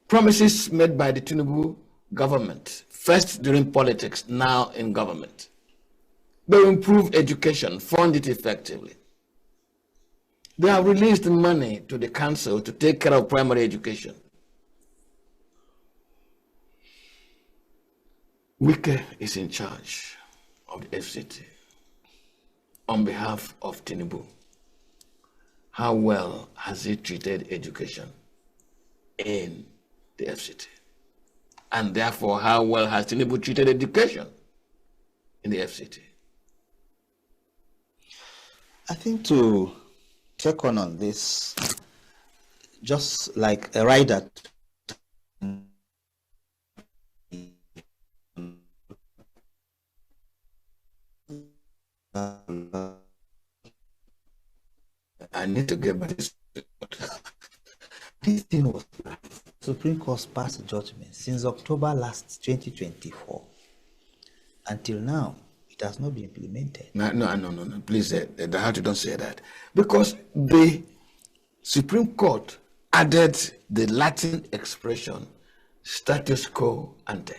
Promises made by the Tinubu government, first during politics, now in government. They will improve education, fund it effectively. They have released money to the council to take care of primary education. Wike is in charge of the FCT. On behalf of Tinubu, how well has he treated education in the FCT? And therefore, how well has Tinubu treated education in the FCT? I think to take on this, just like a rider I need to get back this. This thing was Supreme Court passed judgment since October last 2024 until now. It has not been implemented. No. Please, Dalhatu, don't say that, because the Supreme Court added the Latin expression status quo ante,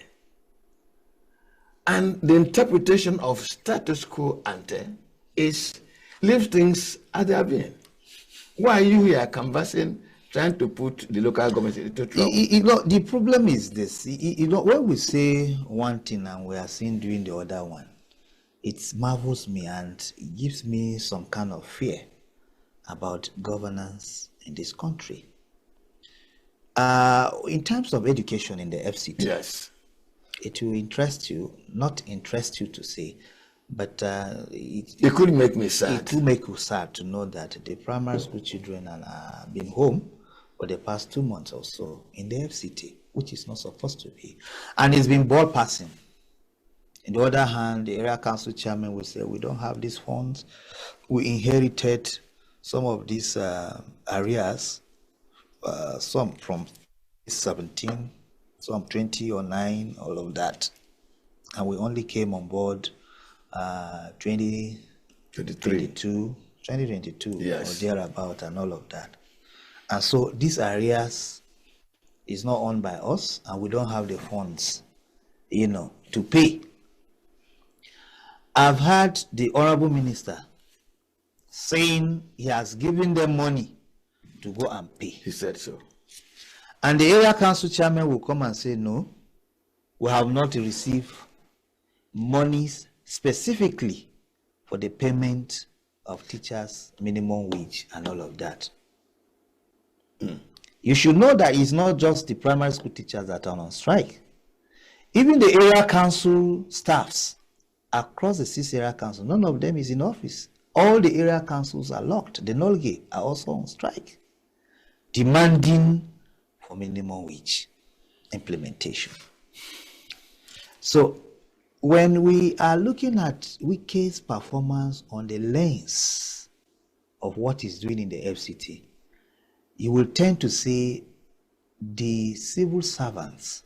and the interpretation of status quo ante is leave things as they have been. Why are you here canvassing, trying to put the local government into trouble? The problem is this. When we say one thing and we are seeing doing the other one, it marvels me and it gives me some kind of fear about governance in this country. In terms of education in the FCT, yes, it will not interest you to say, but it could make me sad. It will make you sad to know that the primary school children have been home for the past 2 months or so in the FCT, which is not supposed to be. And it's been ball passing. On the other hand, the area council chairman will say, we don't have these funds. We inherited some of these areas, some from 17, some 20 or 9, all of that. And we only came on board 2022, yes, or thereabout, and all of that. And so these areas is not owned by us, and we don't have the funds, to pay. I've heard the Honorable Minister saying he has given them money to go and pay. He said so. And the area council chairman will come and say, no, we have not received monies specifically for the payment of teachers' minimum wage and all of that. You should know that it's not just the primary school teachers that are on strike. Even the area council staffs across the 6 area councils, none of them is in office. All the area councils are locked. The NULGE are also on strike, demanding for minimum wage implementation. So when we are looking at Wike's performance on the lens of what he's doing in the FCT, you will tend to say the civil servants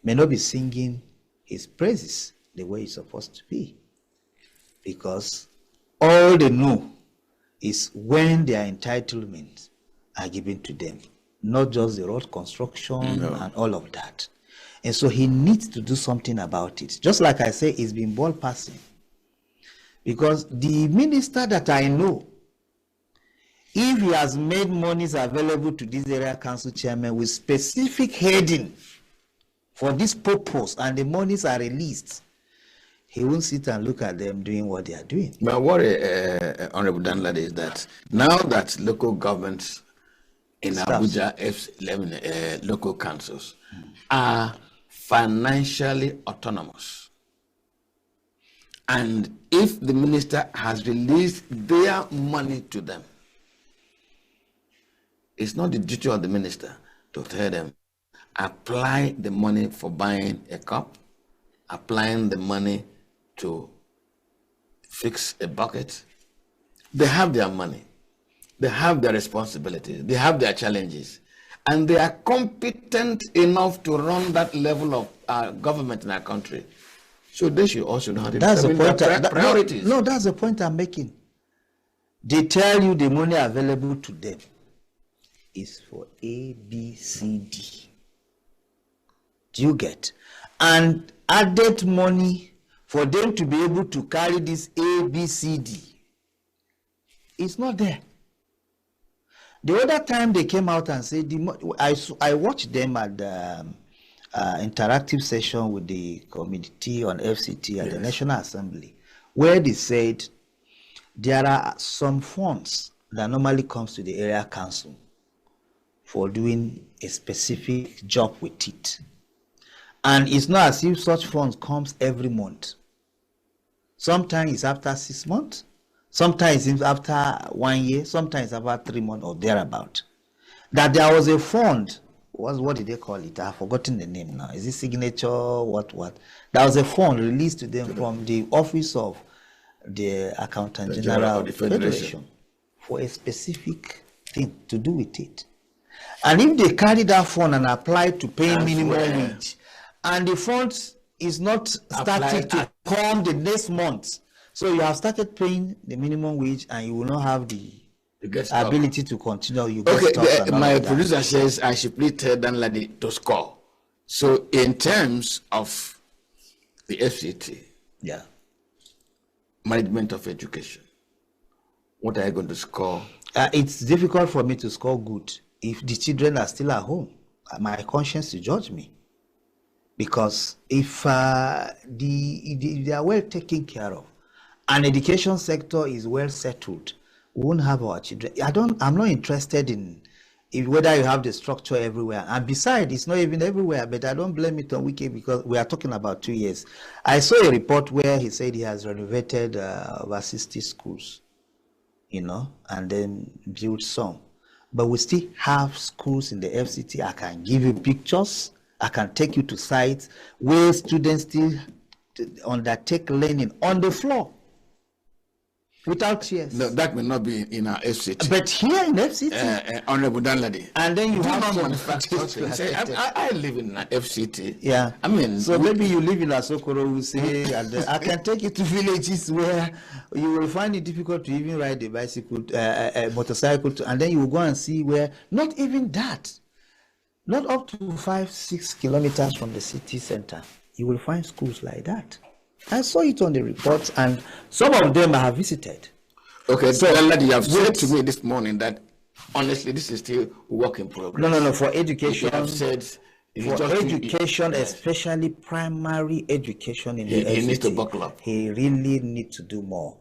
may not be singing his praises the way it's supposed to be, because all they know is when their entitlements are given to them, not just the road construction and all of that. And so he needs to do something about it. Just like I say, it's been ball passing. Because the minister that I know, if he has made monies available to this area council chairman with specific heading for this purpose, and the monies are released, he won't sit and look at them doing what they are doing. But what, Honorable Danladi, is that now that local governments in Abuja, F11 local councils are financially autonomous, and if the minister has released their money to them, it's not the duty of the minister to tell them, apply the money for buying a cup, applying the money to fix a bucket. They have their money, they have their responsibilities, they have their challenges, and they are competent enough to run that level of government in our country. So they should also know how to determine their priorities. No, that's the point I'm making. They tell you the money available to them is for A, B, C, D. Do you get? And added money for them to be able to carry this A, B, C, D. It's not there. The other time they came out and said, I watched them at the interactive session with the committee on FCT at the National Assembly, where they said there are some funds that normally comes to the area council for doing a specific job with it. And it's not as if such funds comes every month. Sometimes it's after 6 months, sometimes it's after 1 year, sometimes after 3 months or thereabout. That there was a fund, what did they call it? I've forgotten the name now. Is it signature, what? There was a fund released to them from the office of the Accountant General of the Federation for a specific thing to do with it. And if they carry that fund and apply to pay minimum wage, and the fund is not starting to come the next month, so you have started paying the minimum wage and you will not have the ability to continue. My producer says I should please tell Danladi to score. So in terms of the FCT, management of education, what are you going to score? It's difficult for me to score good if the children are still at home. My conscience will judge me. Because if they are well taken care of, and education sector is well settled, we won't have our children. I'm not interested in whether you have the structure everywhere. And besides, it's not even everywhere, but I don't blame it on Wike because we are talking about 2 years. I saw a report where he said he has renovated over 60 schools, and then built some. But we still have schools in the FCT. I can give you pictures. I can take you to sites where students still undertake learning on the floor without chairs. No, that may not be in our FCT. But here in FCT, Honorable Danladi. And then you have some I live in an FCT. Yeah. I mean, so maybe you live in Asokoro, we say, and I can take you to villages where you will find it difficult to even ride a bicycle, motorcycle, and then you will go and see where not even that. Not up to 5-6 kilometers from the city center, you will find schools like that. I saw it on the reports, and some of them I have visited. Okay, so you have said to me this morning that honestly, this is still work in progress. No, for education. You have said For education, especially primary education in the FCT, he needs to buckle up. He really needs to do more.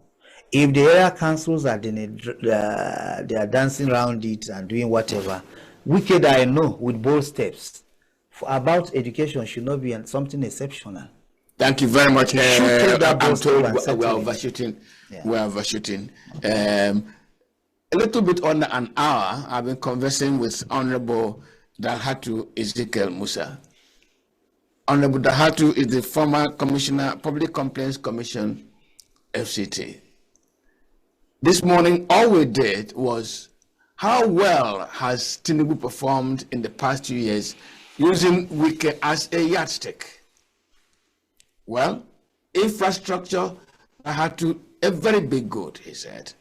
If the area councils are they are dancing around it and doing whatever, wicked I know with bold steps about education should not be something exceptional. Thank you very much. I'm told we are overshooting. Yeah. We are overshooting. A little bit under an hour, I've been conversing with Honorable Dalhatu Ezekiel Musa. Honorable Dalhatu is the former Commissioner, Public Complaints Commission, FCT. This morning, all we did was how well has Tinubu performed in the past 2 years using Wike as a yardstick? Well, infrastructure had to a very big good, he said.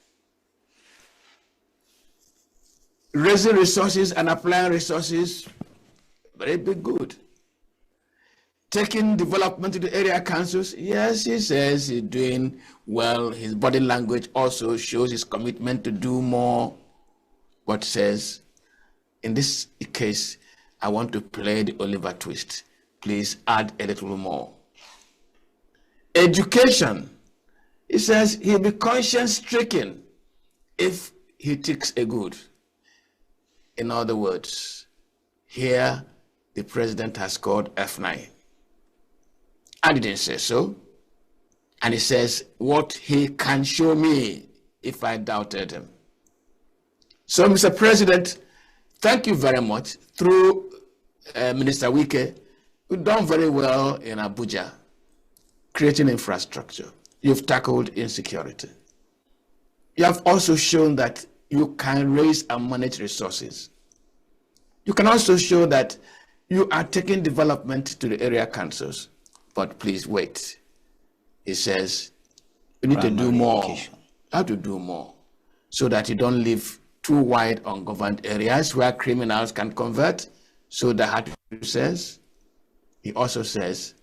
Raising resources and applying resources, very big good. Taking development to the area councils, yes, he says he's doing well. His body language also shows his commitment to do more. But says, in this case, I want to play the Oliver twist. Please add a little more. Education, he says he'll be conscience-stricken if he takes a good. In other words, here the president has scored F9. I didn't say so. And he says what he can show me if I doubted him. So, Mr. President, thank you very much. Through Minister Wike, you've done very well in Abuja, creating infrastructure. You've tackled insecurity. You have also shown that you can raise and manage resources. You can also show that you are taking development to the area councils. But please wait. He says, you need to do more. Education. You have to do more so that you don't leave too wide ungoverned areas where criminals can convert. So that says, he also says,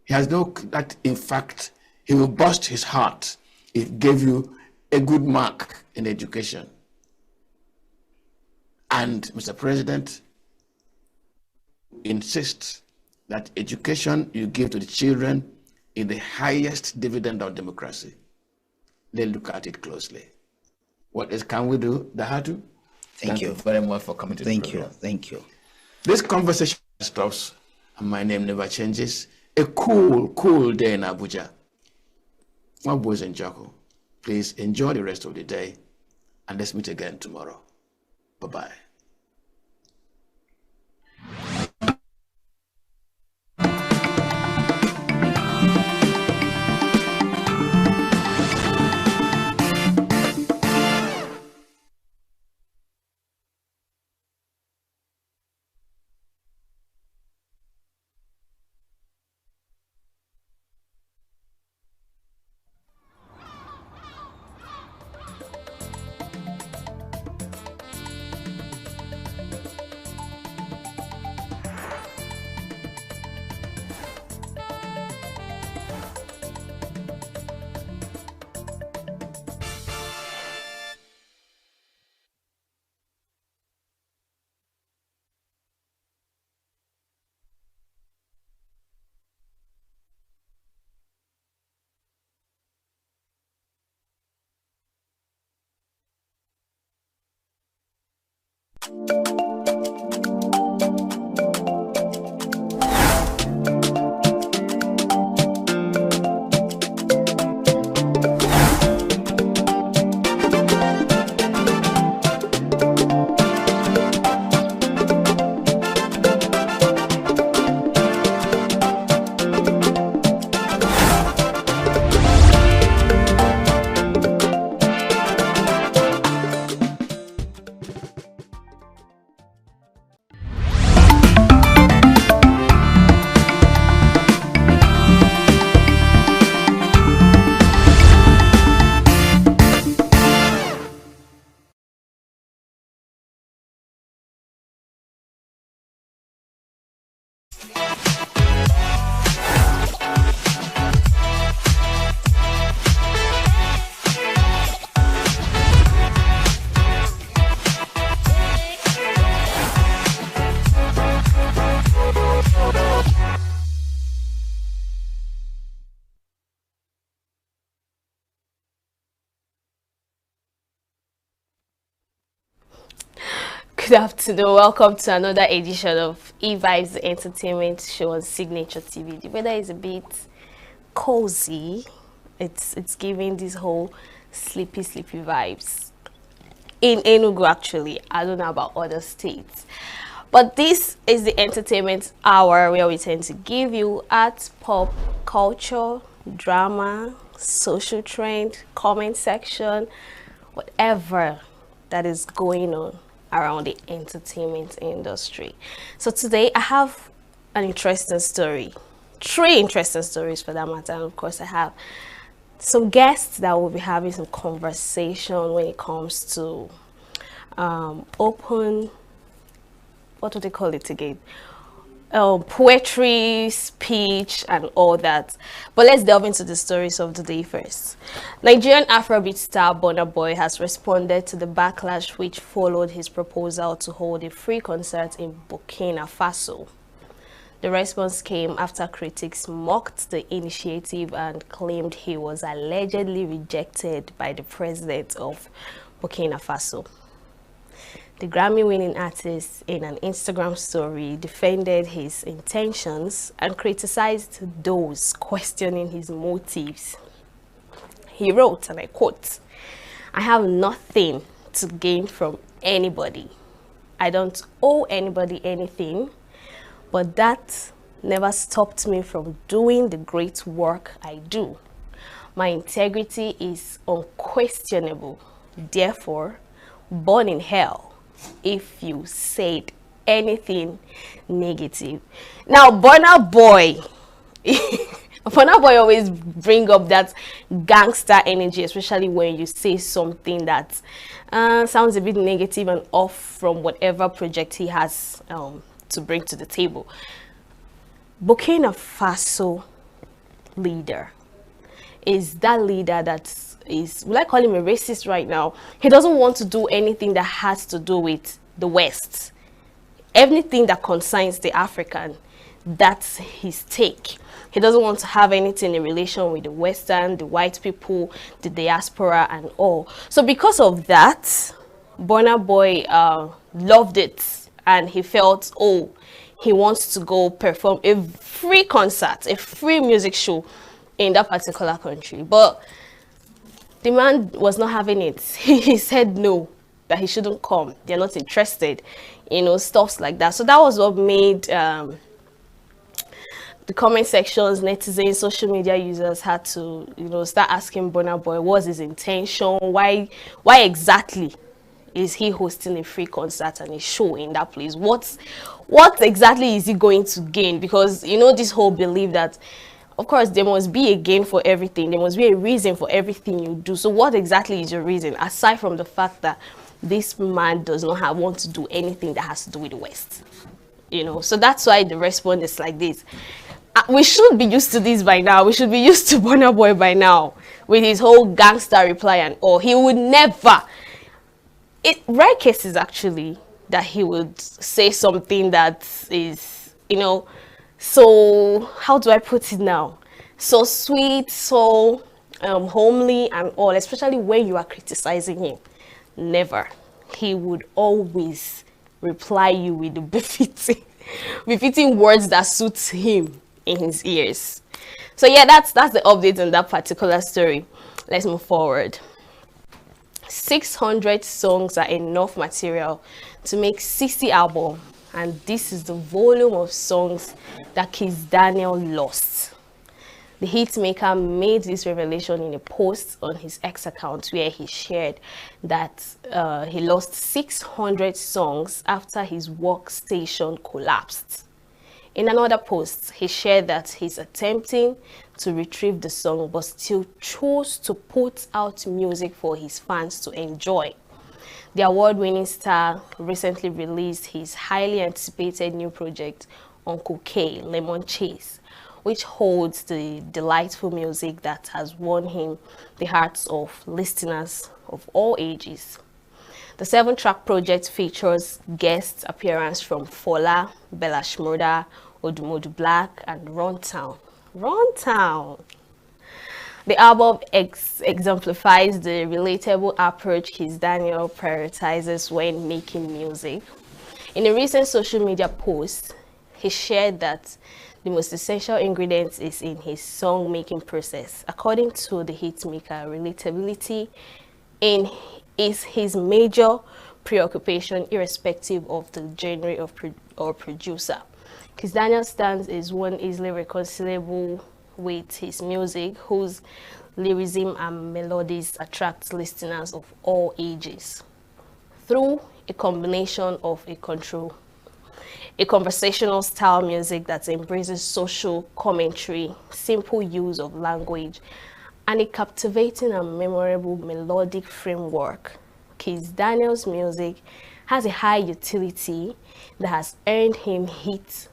he has no, that in fact, he will burst his heart if he gave you a good mark in education. And Mr. President insists that education you give to the children is the highest dividend of democracy. They look at it closely. What else can we do? Dahatu? Thank you very much for coming to the program. Thank you. This conversation stops and my name never changes. A cool, cool day in Abuja. My boys and Jaco, please enjoy the rest of the day and let's meet again tomorrow. Bye-bye. Good afternoon. Welcome to another edition of E-Vibes the Entertainment Show on Signature TV. The weather is a bit cozy. It's giving this whole sleepy vibes. In Enugu, actually. I don't know about other states. But this is the entertainment hour where we tend to give you art, pop, culture, drama, social trend, comment section, whatever that is going on around the entertainment industry. So today I have an interesting story, 3 interesting stories for that matter, and of course I have some guests that will be having some conversation when it comes to open, what do they call it again? Poetry, speech, and all that. But let's delve into the stories of the day first. Nigerian Afrobeat star Burna Boy has responded to the backlash which followed his proposal to hold a free concert in Burkina Faso. The response came after critics mocked the initiative and claimed he was allegedly rejected by the president of Burkina Faso. The Grammy-winning artist, in an Instagram story, defended his intentions and criticized those questioning his motives. He wrote, and I quote, "I have nothing to gain from anybody. I don't owe anybody anything, but that never stopped me from doing the great work I do. My integrity is unquestionable. Therefore, burn in hell if you said anything negative." Now, Burna Boy, Burna Boy always bring up that gangster energy, especially when you say something that sounds a bit negative and off from whatever project he has to bring to the table. Burkina Faso leader is that leader that is, will I call him a racist right now? He doesn't want to do anything that has to do with the West. Anything that concerns the African, that's his take. He doesn't want to have anything in relation with the Western, the white people, the diaspora, and all. So because of that, Burna Boy loved it, and he felt, oh, he wants to go perform a free concert, a free music show in that particular country. But the man was not having it. He said no, that he shouldn't come. They're not interested, you know, stuffs like that. So that was what made the comment sections, netizens, social media users had to, you know, start asking Burna Boy what's his intention, why exactly is he hosting a free concert and a show in that place? What exactly is he going to gain? Because, you know, this whole belief that, of course, there must be a gain for everything. There must be a reason for everything you do. So what exactly is your reason, aside from the fact that this man does not want to do anything that has to do with the West? You know, so that's why the response is like this. We should be used to this by now. We should be used to Burna Boy by now with his whole gangster reply and all. He would never. Rare cases actually that he would say something that is, you know, so how do I put it now? So sweet, so homely and all, especially when you are criticizing him. Never. He would always reply you with the befitting words that suits him in his ears. So yeah, that's the update on that particular story. Let's move forward. 600 songs are enough material to make 60 albums, and this is the volume of songs that Kiss Daniel lost. The hitmaker made this revelation in a post on his X account where he shared that he lost 600 songs after his workstation collapsed. In another post, he shared that he's attempting to retrieve the song but still chose to put out music for his fans to enjoy. The award-winning star recently released his highly anticipated new project, Uncle K, Lemon Chase, which holds the delightful music that has won him the hearts of listeners of all ages. The 7-track project features guest appearance from Fola, Bella Shmurda, Odumodu Black, and Runtown. The album exemplifies the relatable approach Kiss Daniel prioritizes when making music, In a recent social media post, he shared that the most essential ingredient is in his song-making process. According to the hitmaker, relatability is his major preoccupation, irrespective of the genre or producer. Kizz Daniel's stance is one easily reconcilable with his music, whose lyricism and melodies attract listeners of all ages. Through a combination of a conversational style music that embraces social commentary, simple use of language, and a captivating and memorable melodic framework, Kizz Daniel's music has a high utility that has earned him hit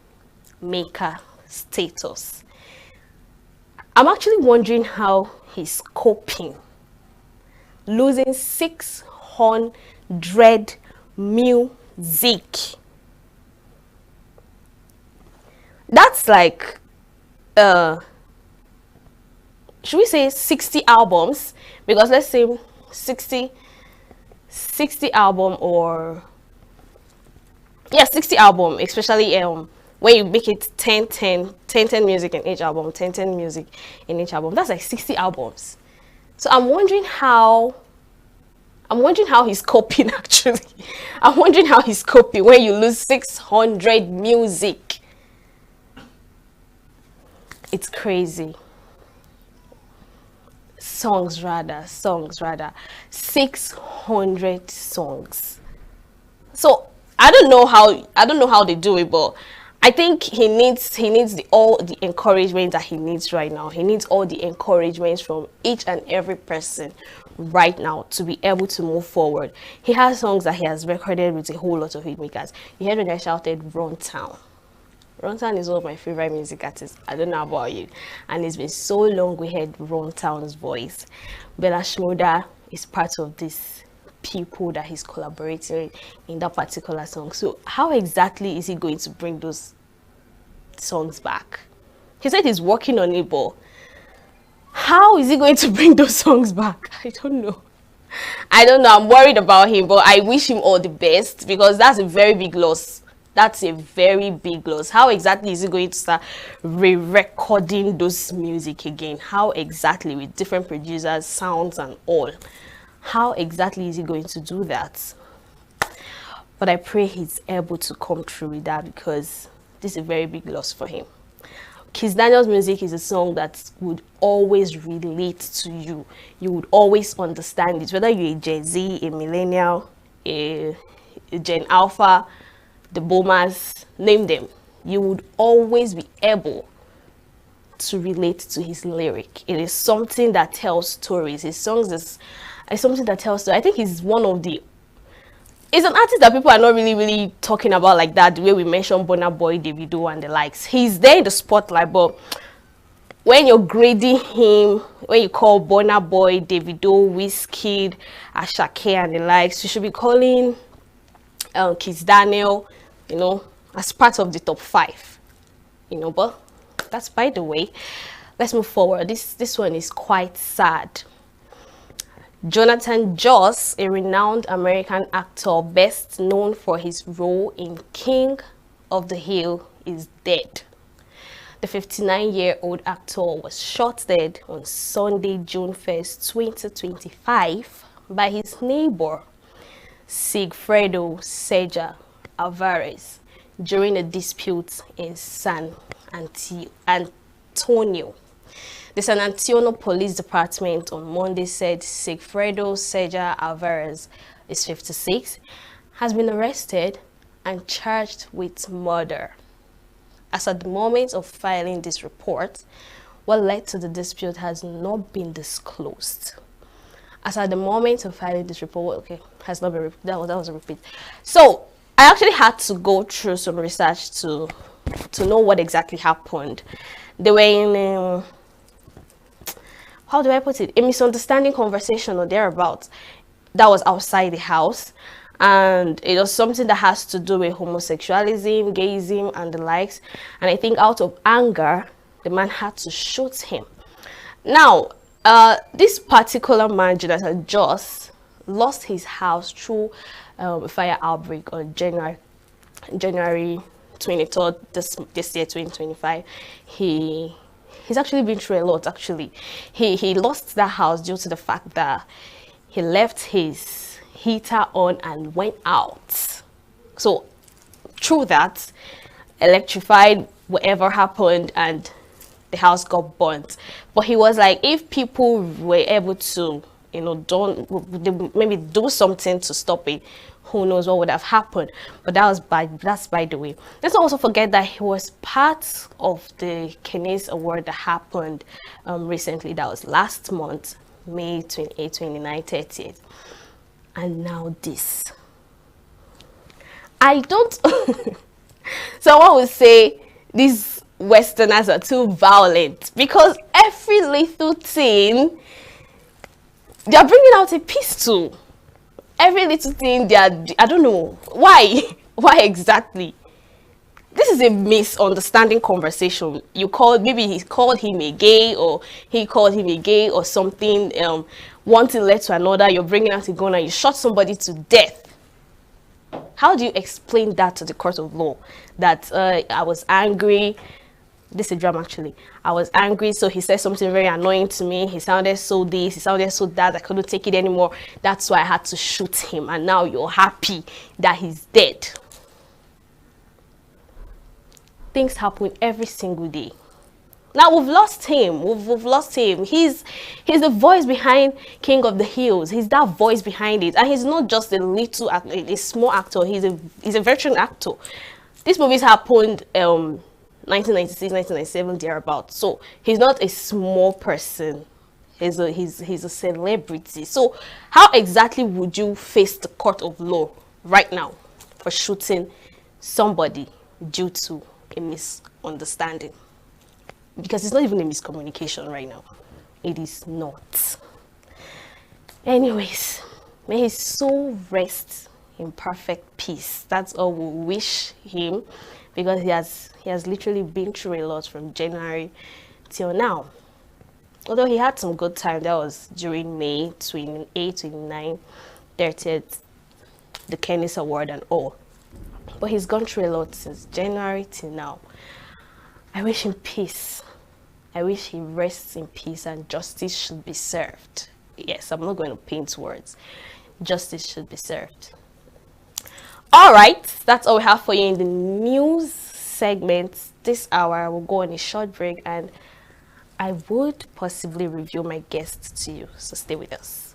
maker status. I'm actually wondering how he's coping, losing 600 music. That's like should we say 60 albums? Because let's say 60 album, or yeah, 60 album, especially when you make it 10 music in each album, 10 music in each album. That's like 60 albums. So I'm wondering how he's coping actually. I'm wondering how he's coping when you lose 600 music. It's crazy. Songs rather 600 songs. So I don't know how they do it, but I think he needs all the encouragement that he needs right now. He needs all the encouragement from each and every person right now to be able to move forward. He has songs that he has recorded with a whole lot of hitmakers. You heard when I shouted Run Town. Run Town is one of my favorite music artists. I don't know about you. And it's been so long we heard Run Town's voice. Bella Shmurda is part of this people that he's collaborating in that particular song. So how exactly is he going to bring those songs back? He said he's working on it, but how is he going to bring those songs back? I don't know. I'm worried about him, but I wish him all the best, because that's a very big loss. That's a very big loss. How exactly is he going to start re-recording those music again? How exactly, with different producers, sounds and all? How exactly is he going to do that? But I pray he's able to come through with that, because this is a very big loss for him. Kizz Daniel's music is a song that would always relate to you. You would always understand it, whether you're a Gen Z, a millennial, a Gen Alpha, the boomers, name them. You would always be able to relate to his lyric. It is something that tells stories. His songs is something that tells stories. I think he's one of the... He's an artist that people are not really talking about like that, the way we mentioned Burna Boy, Davido and the likes. He's there in the spotlight, but when you're grading him, when you call Burna Boy, Davido, Wizkid, Ashake and the likes, you should be calling Kizz Daniel, you know, as part of the top 5, you know. But that's by the way. Let's move forward. This one is quite sad. Jonathan Joss, a renowned American actor best known for his role in King of the Hill, is dead. The 59-year-old actor was shot dead on Sunday, June 1st, 2025 by his neighbor, Sigfredo Seja Alvarez, during a dispute in San Antonio. The San Antonio Police Department on Monday said Sigfredo Seja Alvarez is 56, has been arrested and charged with murder. As at the moment of filing this report, what led to the dispute has not been disclosed. As at the moment of filing this report, okay, has not been, that was a repeat. So I actually had to go through some research to know what exactly happened. They were in how do I put it, a misunderstanding conversation or thereabouts that was outside the house, and it was something that has to do with homosexualism, gayism and the likes. And I think out of anger, the man had to shoot him. Now this particular man, Jonathan Joss, lost his house through a fire outbreak on January January 23rd, this year, 2025, he's actually been through a lot. Actually, he lost that house due to the fact that he left his heater on and went out. So through that, electrified, whatever happened, and the house got burnt. But he was like, if people were able to, you know, maybe do something to stop it, who knows what would have happened. But that's by the way. Let's not also forget that he was part of the Kenneth Award that happened recently. That was last month, May 28, 29, 30th. And now this. I don't... Someone would say these Westerners are too violent because every little thing, they are bringing out a pistol. Every little thing, they are, I don't know. Why? Why exactly? This is a misunderstanding conversation. Maybe he called him a gay, or he called him a gay or something. One thing led to another. You're bringing out a gun and you shot somebody to death. How do you explain that to the court of law? That I was angry. This is a drama actually. I was angry, so he said something very annoying to me. He sounded so this, he sounded so that. I couldn't take it anymore. That's why I had to shoot him. And now you're happy that he's dead. Things happen every single day. Now we've lost him. We've lost him. He's the voice behind King of the Hills. He's that voice behind it, and he's not just a small actor. He's a veteran actor. These movies happened 1996, 1997 thereabouts. So he's not a small person. He's a celebrity. So how exactly would you face the court of law right now for shooting somebody due to a misunderstanding? Because it's not even a miscommunication right now. It is not. Anyways, may his soul rest in perfect peace. That's all we wish him, because he has literally been through a lot from January till now. Although he had some good time, that was during May 28, 29, 30th, the Kenneth Award and all. But he's gone through a lot since January till now. I wish him peace. I wish he rests in peace, and justice should be served. Yes, I'm not going to paint words. Justice should be served. All right, that's all we have for you in the news segment this hour. We'll go on a short break, and I would possibly review my guests to you, so stay with us.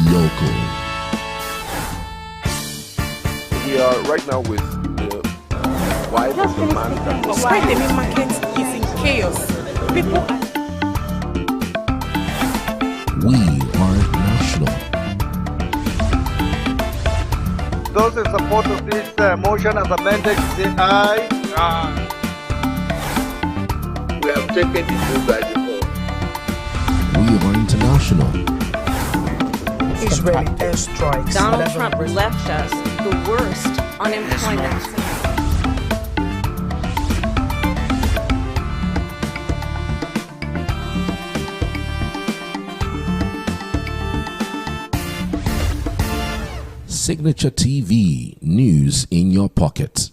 local. We are right now with the wife of the man that was Why the main market is in chaos. People We are national. Those in support of this motion as amended, say aye. Aye. We have taken the bill by default. We are international. Israeli airstrikes. Donald Trump left us the worst unemployment. Signature TV, news in your pocket.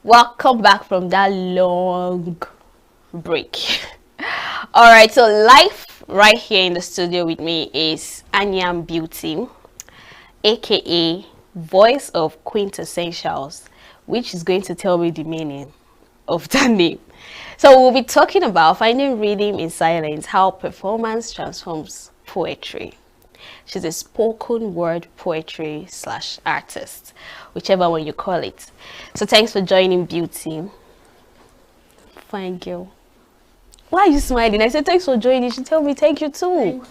Welcome back from that long break. All right, so live right here in the studio with me is Anyam Beauty, aka Voice of Quintessentials, which is going to tell me the meaning of that name. So we'll be talking about finding rhythm in silence, how performance transforms poetry. She's a spoken word poetry / artist, whichever one you call it. So thanks for joining, Beauty. Fine girl. Why are you smiling? I said thanks for joining. She tell me thank you too.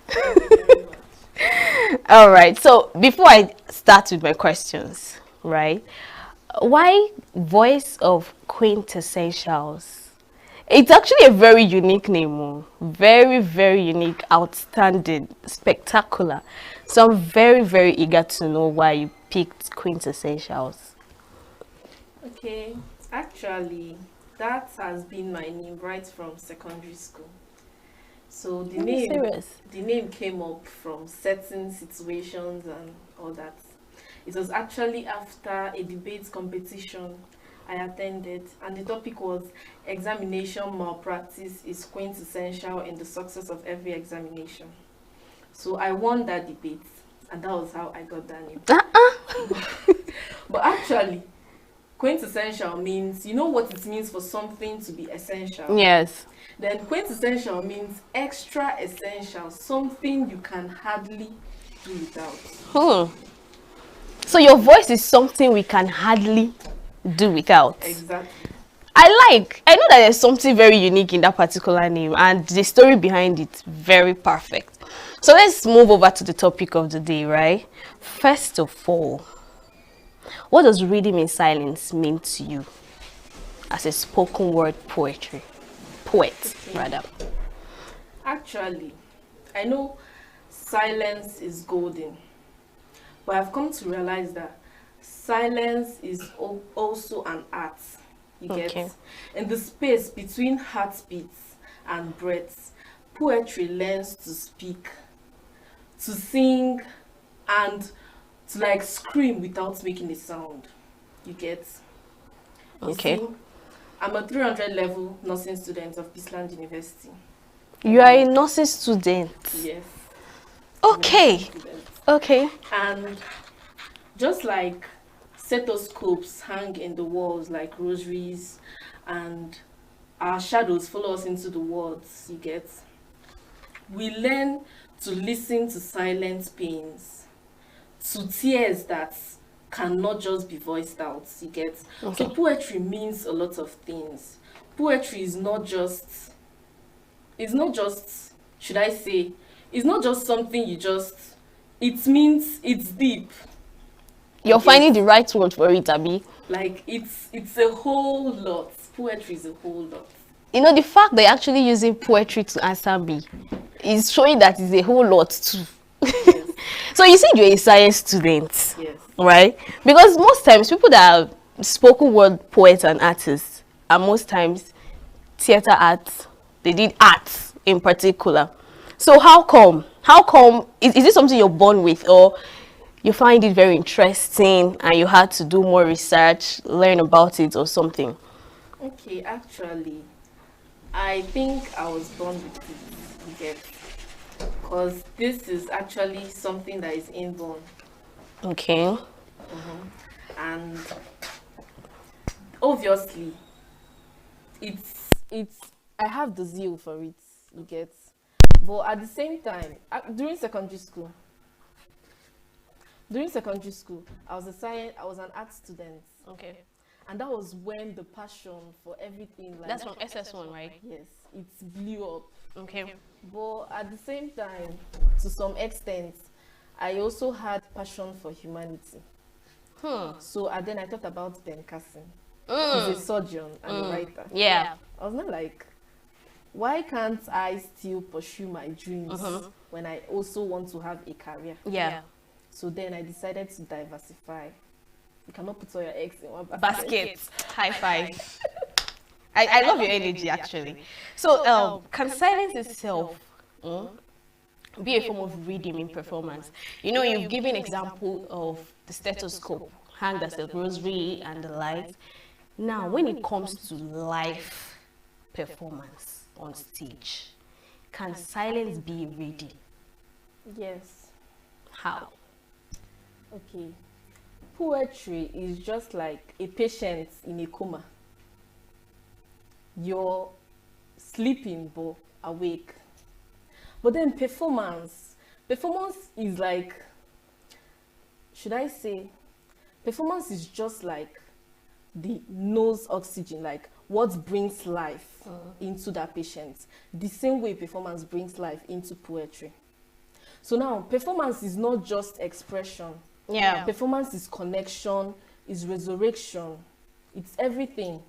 Thank you. All right. So before I start with my questions, right? Why Voice of Quintessentials? It's actually a very unique name. Oh. Very, very unique, outstanding, spectacular. So I'm very, very eager to know why you picked Quintessentials. Okay, actually, that has been my name right from secondary school. So the name came up from certain situations and all that. It was actually after a debate competition I attended, and the topic was examination malpractice is quintessential in the success of every examination. So I won that debate, and that was how I got that name. But actually, quintessential means, you know what it means for something to be essential? Yes. Then quintessential means extra essential, something you can hardly do without. So your voice is something we can hardly do without. Exactly. I know that there's something very unique in that particular name, and the story behind it very perfect. So let's move over to the topic of the day, right? First of all, what does rhythm in silence mean to you as a spoken word poet, rather? Actually, I know silence is golden, but I've come to realize that silence is also an art. You get? In the space between heartbeats and breaths, poetry learns to speak, to sing, and to like scream without making a sound. You get? You see, I'm a 300 level nursing student of Peaceland University. You are a nursing student? Yes. Okay. Okay. And just like stethoscopes hang in the walls like rosaries, and our shadows follow us into the words, you get? We learn to listen to silent pains, to tears that cannot just be voiced out, you get? So poetry means a lot of things. Poetry is not just, should I say, it's not just something you just, it means it's deep. You're finding the right word for it, Abby. Like, it's a whole lot. Poetry is a whole lot. You know, the fact that you're actually using poetry to answer me is showing that it's a whole lot too. Yes. So you said you're a science student, yes, right? Because most times people that are spoken word poets and artists are most times theater arts. They did arts in particular. So how come? Is this something you're born with, or you find it very interesting and you had to do more research, learn about it or something? Okay, actually, I think I was born with it, you get, because this is actually something that is inborn. Okay. And obviously, I have the zeal for it, you get. But at the same time, during secondary school, I was an art student. Okay. And that was when the passion for everything, like that's from SS1, right? Yes, it blew up. Okay. But at the same time, to some extent, I also had passion for humanity. So then I thought about Ben Carson. He's a surgeon and a writer. Yeah. I was not like, why can't I still pursue my dreams when I also want to have a career? Yeah. So then I decided to diversify. You cannot put all your eggs in one basket. High five. I love your energy, actually. So can silence itself be a form of rhythm in performance? You know, you've given example of the stethoscope hanged as a rosary and the like. Now, when it comes to live performance on stage, can silence be reading? Yes. How? Okay. Poetry is just like a patient in a coma. You're sleeping but awake. But then performance is like, should I say, performance is just like the nose oxygen, like what brings life into that patient. The same way performance brings life into poetry. So now, performance is not just expression. Yeah. Performance is connection, is resurrection. It's everything.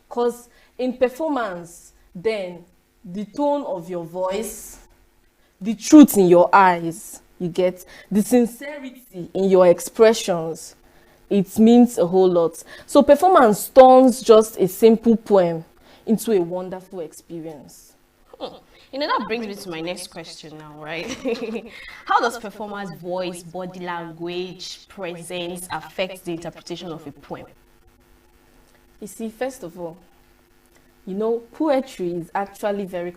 Because in performance, then, the tone of your voice, the truth in your eyes, you get, the sincerity in your expressions, it means a whole lot. So performance turns just a simple poem into a wonderful experience. You know, that brings me to my next question now, right? How does performance, voice, body language, presence affect the interpretation of a poem? You see, first of all, you know, poetry is actually very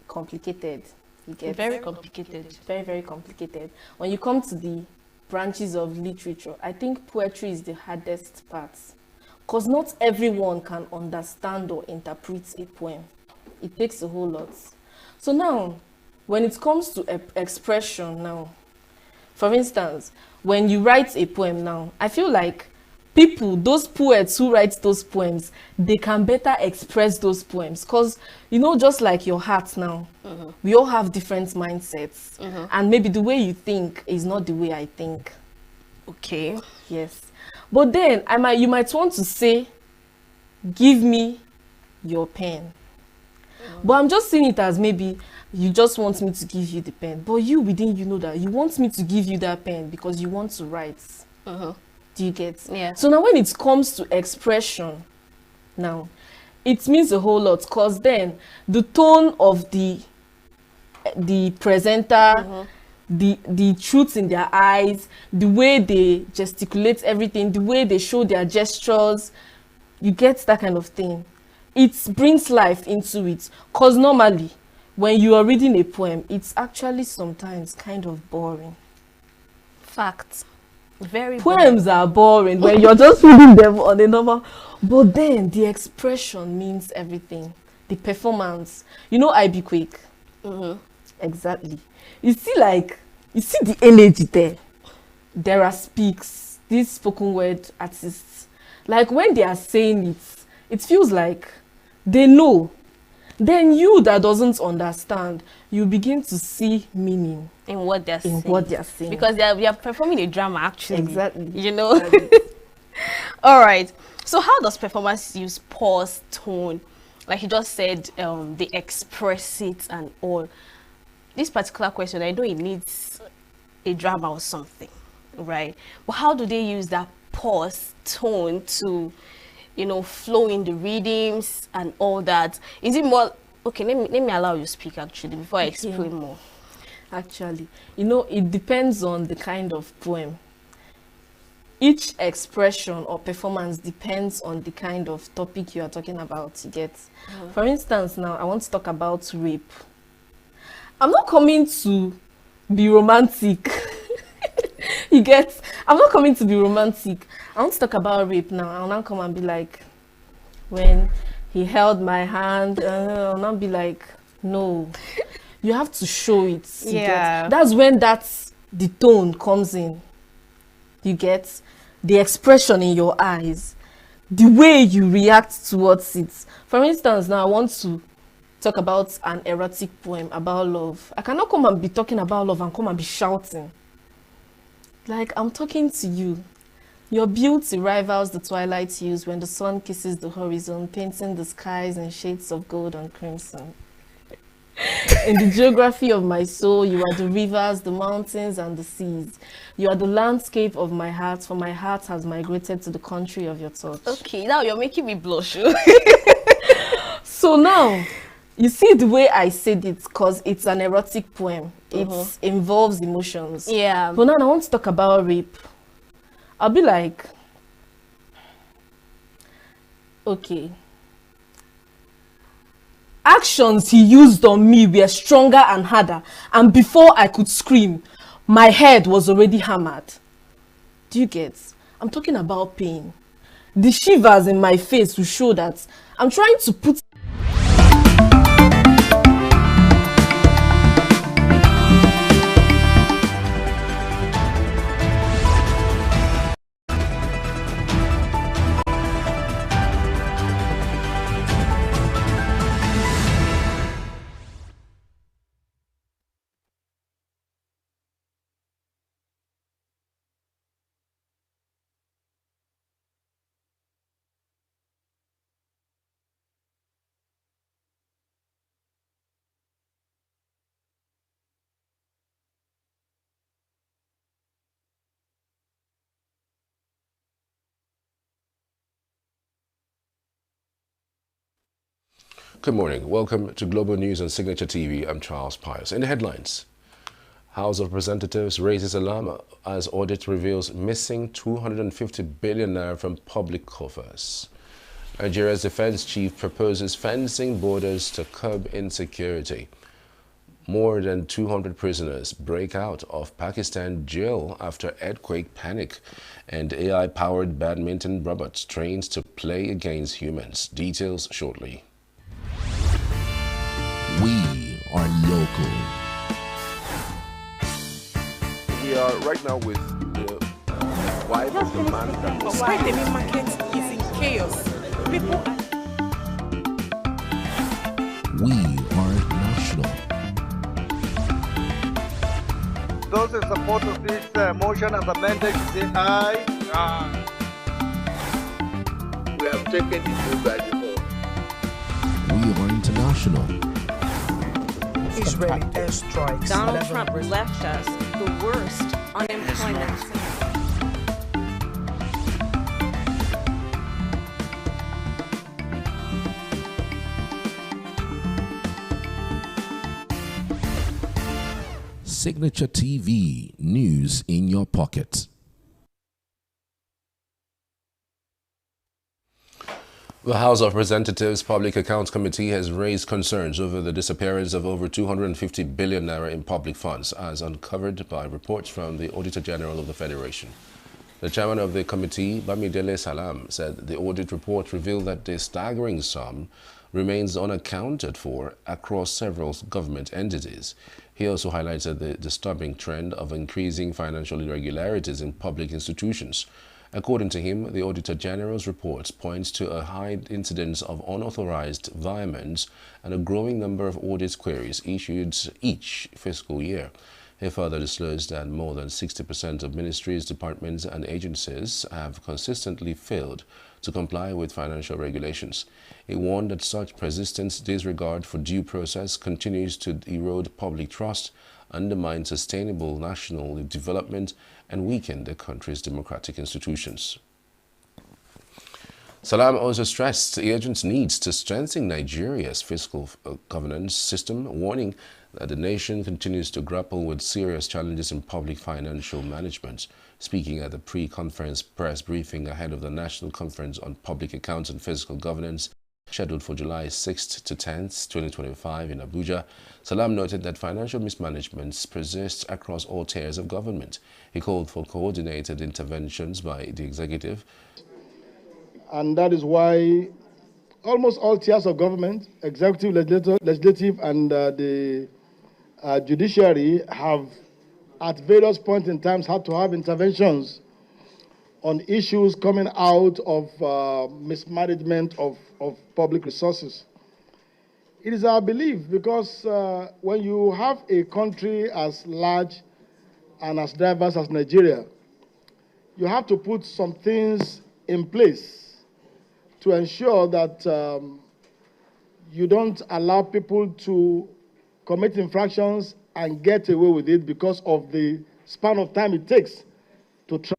complicated. You get Very complicated. Very, very complicated. When you come to the branches of literature, I think poetry is the hardest part. Because not everyone can understand or interpret a poem. It takes a whole lot. So now, when it comes to expression now, for instance, when you write a poem now, I feel like people, those poets who write those poems, they can better express those poems. Because, you know, just like your heart now, we all have different mindsets. And maybe the way you think is not the way I think. Okay. Yes. But then, you might want to say, give me your pen. But I'm just seeing it as maybe you just want me to give you the pen. But you, within you know that you want me to give you that pen because you want to write. Do you get? Yeah. So now when it comes to expression, now, it means a whole lot. Because then, the tone of the presenter, the truth in their eyes, the way they gesticulate everything, the way they show their gestures, you get that kind of thing. It brings life into it. Because normally, when you are reading a poem, it's actually sometimes kind of boring. Fact. Very Poems are boring when you're just reading them on a normal. But then, the expression means everything. The performance. You know I Be Quick? Exactly. You see the energy there. There are speaks, these spoken word artists. Like when they are saying it, it feels like they know. Then you that doesn't understand, you begin to see meaning in what they're saying. Because they are performing a drama, actually. Exactly. You know? All right. So how does performance use pause, tone? Like you just said, they express it and all. This particular question, I know it needs a drama or something, right? But how do they use that pause, tone to, you know, flow in the readings and all that? Is it more, okay, let me allow you to speak actually before I explain more. Actually, you know, it depends on the kind of poem. Each expression or performance depends on the kind of topic you are talking about, you get. For instance, now I want to talk about rape. I'm not coming to be romantic. You get? I'm not coming to be romantic. I want to talk about rape now. I'll not come and be like, when he held my hand, I'll not be like, no. You have to show it. Yeah. That's when the tone comes in. You get? The expression in your eyes. The way you react towards it. For instance, now I want to talk about an erotic poem about love. I cannot come and be talking about love and come and be shouting. Like, I'm talking to you. Your beauty rivals the twilight hues when the sun kisses the horizon, painting the skies in shades of gold and crimson. In the geography of my soul, you are the rivers, the mountains, and the seas. You are the landscape of my heart, for my heart has migrated to the country of your touch. Okay, now you're making me blush. So now, you see the way I said it, because it's an erotic poem. It involves emotions. Yeah. But now I want to talk about rape. I'll be like, Okay. Actions he used on me were stronger and harder, and before I could scream, my head was already hammered. Do you get? I'm talking about pain. The shivers in my face will show that I'm trying to put Good morning. Welcome to Global News on Signature TV. I'm Charles Pius. In the headlines, House of Representatives raises alarm as audit reveals missing 250 billion naira from public coffers. Nigeria's defense chief proposes fencing borders to curb insecurity. More than 200 prisoners break out of Pakistan jail after earthquake panic. And AI-powered badminton robots trained to play against humans. Details shortly. We are local. We are right now with the wife of the man that was... Why the main market is in chaos. People We are national. Those in support of this motion as amended, say aye. Aye. We have taken the vote by default. We are international. Israeli airstrikes. Donald Trump left us the worst unemployment. Signature TV, news in your pocket. The House of Representatives Public Accounts Committee has raised concerns over the disappearance of over 250 billion naira in public funds, as uncovered by reports from the Auditor General of the Federation. The chairman of the committee, Bamidele Salam, said the audit report revealed that the staggering sum remains unaccounted for across several government entities. He also highlighted the disturbing trend of increasing financial irregularities in public institutions. According to him, the Auditor General's reports point to a high incidence of unauthorized virements and a growing number of audit queries issued each fiscal year. He further disclosed that more than 60% of ministries, departments and agencies have consistently failed to comply with financial regulations. He warned that such persistent disregard for due process continues to erode public trust, undermine sustainable national development, and weaken the country's democratic institutions. Salam also stressed the agent's needs to strengthen Nigeria's fiscal governance system, warning that the nation continues to grapple with serious challenges in public financial management. Speaking at the pre-conference press briefing ahead of the National Conference on Public Accounts and Fiscal Governance, scheduled for July 6th to 10th, 2025 in Abuja, Salam noted that financial mismanagement persists across all tiers of government. He called for coordinated interventions by the executive. And that is why almost all tiers of government, executive, legislative, and the judiciary have at various points in time had to have interventions on issues coming out of mismanagement of public resources. It is our belief because when you have a country as large and as diverse as Nigeria, you have to put some things in place to ensure that you don't allow people to commit infractions and get away with it because of the span of time it takes to try.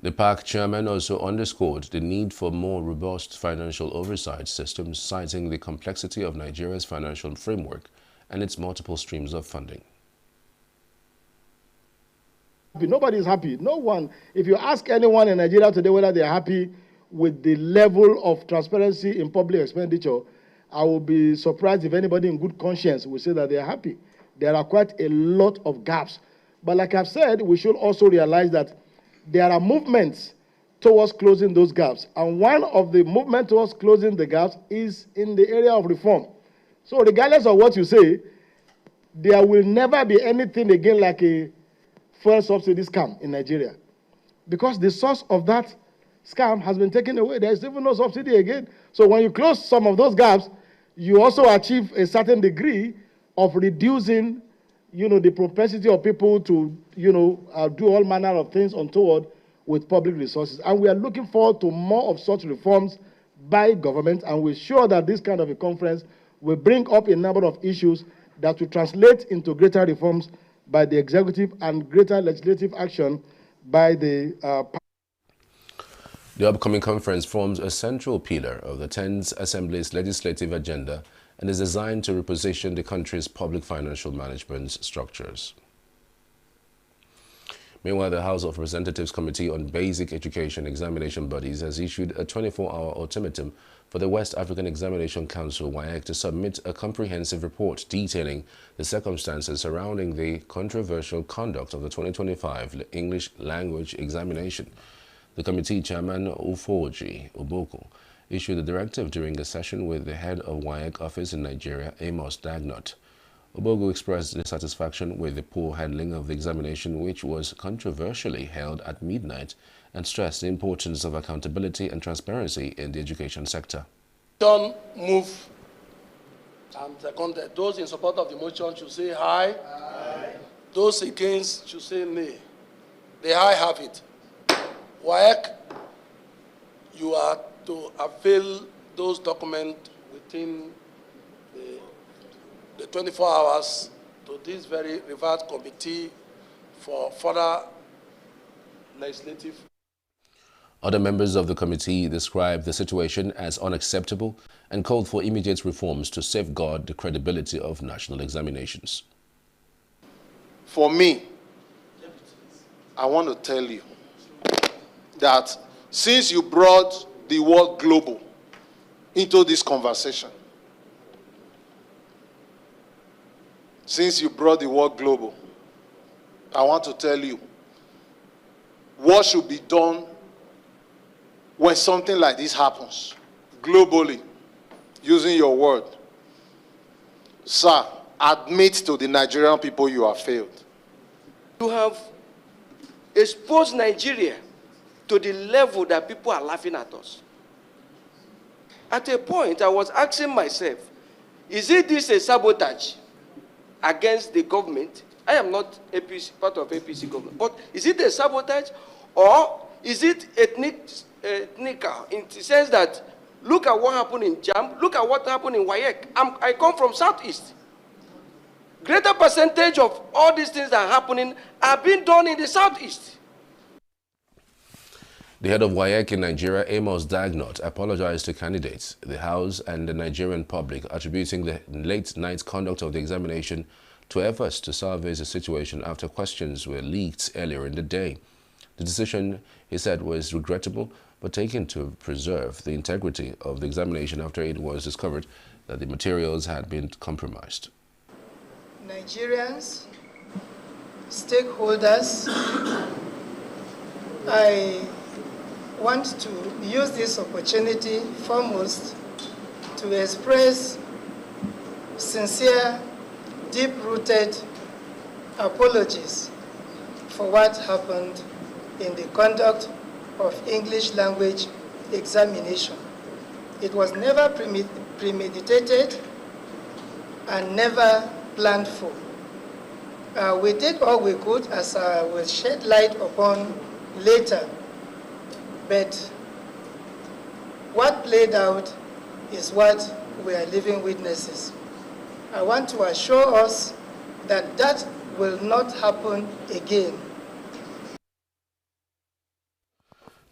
The PAC chairman also underscored the need for more robust financial oversight systems, citing the complexity of Nigeria's financial framework and its multiple streams of funding. Nobody is happy. No one. If you ask anyone in Nigeria today whether they are happy with the level of transparency in public expenditure, I will be surprised if anybody in good conscience will say that they are happy. There are quite a lot of gaps. But like I've said, we should also realize that there are movements towards closing those gaps. And one of the movements towards closing the gaps is in the area of reform. So regardless of what you say, there will never be anything again like a fuel subsidy scam in Nigeria. Because the source of that scam has been taken away. There is even no subsidy again. So when you close some of those gaps, you also achieve a certain degree of reducing, the propensity of people to, do all manner of things untoward with public resources. And we are looking forward to more of such reforms by government, and we're sure that this kind of a conference will bring up a number of issues that will translate into greater reforms by the executive and greater legislative action by the The upcoming conference forms a central pillar of the 10th Assembly's legislative agenda and is designed to reposition the country's public financial management structures. Meanwhile, the House of Representatives Committee on Basic Education Examination Bodies has issued a 24-hour ultimatum for the West African Examination Council, WAEC, to submit a comprehensive report detailing the circumstances surrounding the controversial conduct of the 2025 English language examination. The committee chairman, Ufoji Uboko, issued the directive during a session with the head of WAEC office in Nigeria, Amos Dagnott. Ubogo expressed dissatisfaction with the poor handling of the examination, which was controversially held at midnight, and stressed the importance of accountability and transparency in the education sector. Don't move. And second, those in support of the motion should say aye. Aye. Those against should say nay. The aye have it. WAEC, you are to avail those documents within the 24 hours to this very revered committee for further legislative. Other members of the committee described the situation as unacceptable and called for immediate reforms to safeguard the credibility of national examinations. For me, I want to tell you that since you brought the word global into this conversation, I want to tell you what should be done when something like this happens globally, using your word. Sir, admit to the Nigerian people you have failed. You have exposed Nigeria to the level that people are laughing at us. At a point, I was asking myself, is this a sabotage against the government? I am not part of APC government, but is it a sabotage, or is it ethnical in the sense that look at what happened in JAM, look at what happened in WAEC. I come from Southeast. Greater percentage of all these things that are happening are being done in the Southeast. The head of WAEC in Nigeria, Amos Dagnott, apologized to candidates, the House and the Nigerian public, attributing the late-night conduct of the examination to efforts to salvage the situation after questions were leaked earlier in the day. The decision, he said, was regrettable, but taken to preserve the integrity of the examination after it was discovered that the materials had been compromised. Nigerians, stakeholders, I want to use this opportunity foremost to express sincere, deep-rooted apologies for what happened in the conduct of English language examination. It was never premeditated and never planned for. We did all we could, as I will shed light upon later, but what played out is what we are living witnesses. I want to assure us that that will not happen again.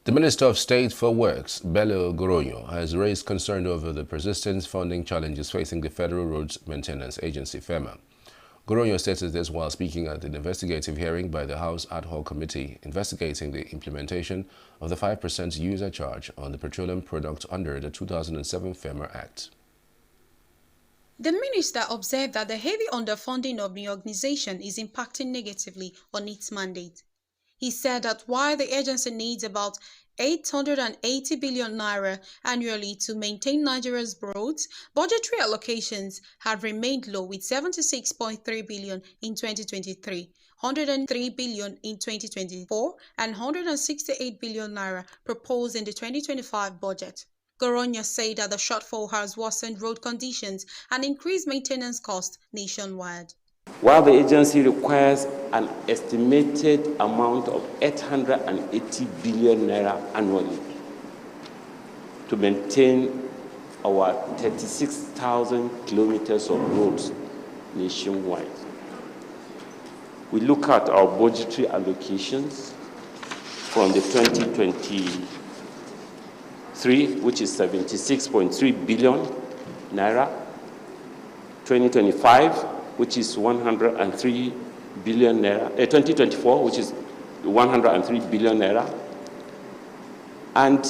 The Minister of State for Works, Bello Goronyo, has raised concern over the persistent funding challenges facing the Federal Roads Maintenance Agency, FEMA. Goronyo stated this while speaking at an investigative hearing by the House Ad Hoc Committee investigating the implementation of the 5% user charge on the petroleum product under the 2007 FEMA Act. The minister observed that the heavy underfunding of the organization is impacting negatively on its mandate. He said that while the agency needs about 880 billion naira annually to maintain Nigeria's growth, budgetary allocations have remained low with 76.3 billion in 2023, 103 billion in 2024, and 168 billion naira proposed in the 2025 budget. Goronyo said that the shortfall has worsened road conditions and increased maintenance costs nationwide. While the agency requires an estimated amount of 880 billion naira annually to maintain our 36,000 kilometers of roads nationwide. We look at our budgetary allocations from the 2023, which is 76.3 billion naira, 2025, which is 103 billion naira, 2024, which is 103 billion naira, and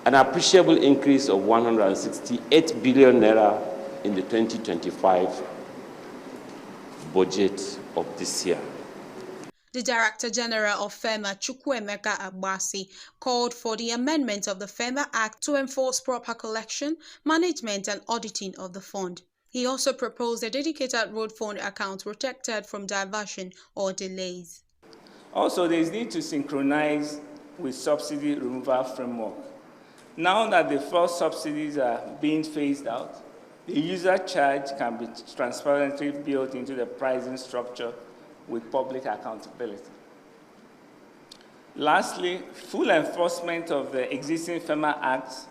an appreciable increase of 168 billion naira in the 2025 budget of this year. The Director General of FEMA, Chukwuemeka Agbasi, called for the amendment of the FEMA Act to enforce proper collection, management and auditing of the fund. He also proposed a dedicated road fund account protected from diversion or delays. Also, there is need to synchronize with subsidy removal framework. Now that the first subsidies are being phased out, the user charge can be transparently built into the pricing structure with public accountability. Lastly, full enforcement of the existing FEMA Acts.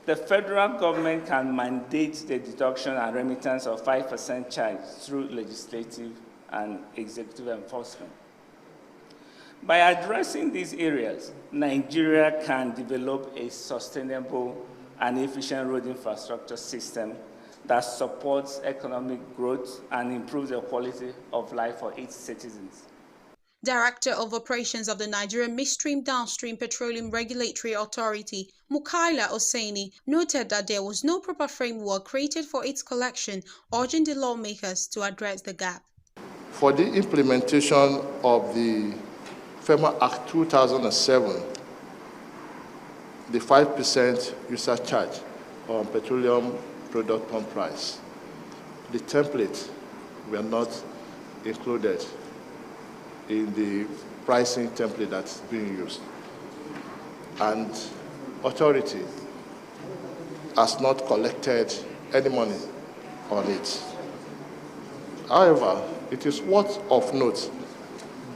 The federal government can mandate the deduction and remittance of 5% charge through legislative and executive enforcement. By addressing these areas, Nigeria can develop a sustainable and efficient road infrastructure system that supports economic growth and improves the quality of life for its citizens. Director of Operations of the Nigerian Midstream Downstream Petroleum Regulatory Authority, Mukaila Oseni, noted that there was no proper framework created for its collection, urging the lawmakers to address the gap. For the implementation of the FEMA Act 2007, the 5% user charge on petroleum product pump price, the templates were not included in the pricing template that's being used. And authority has not collected any money on it. However, it is worth of note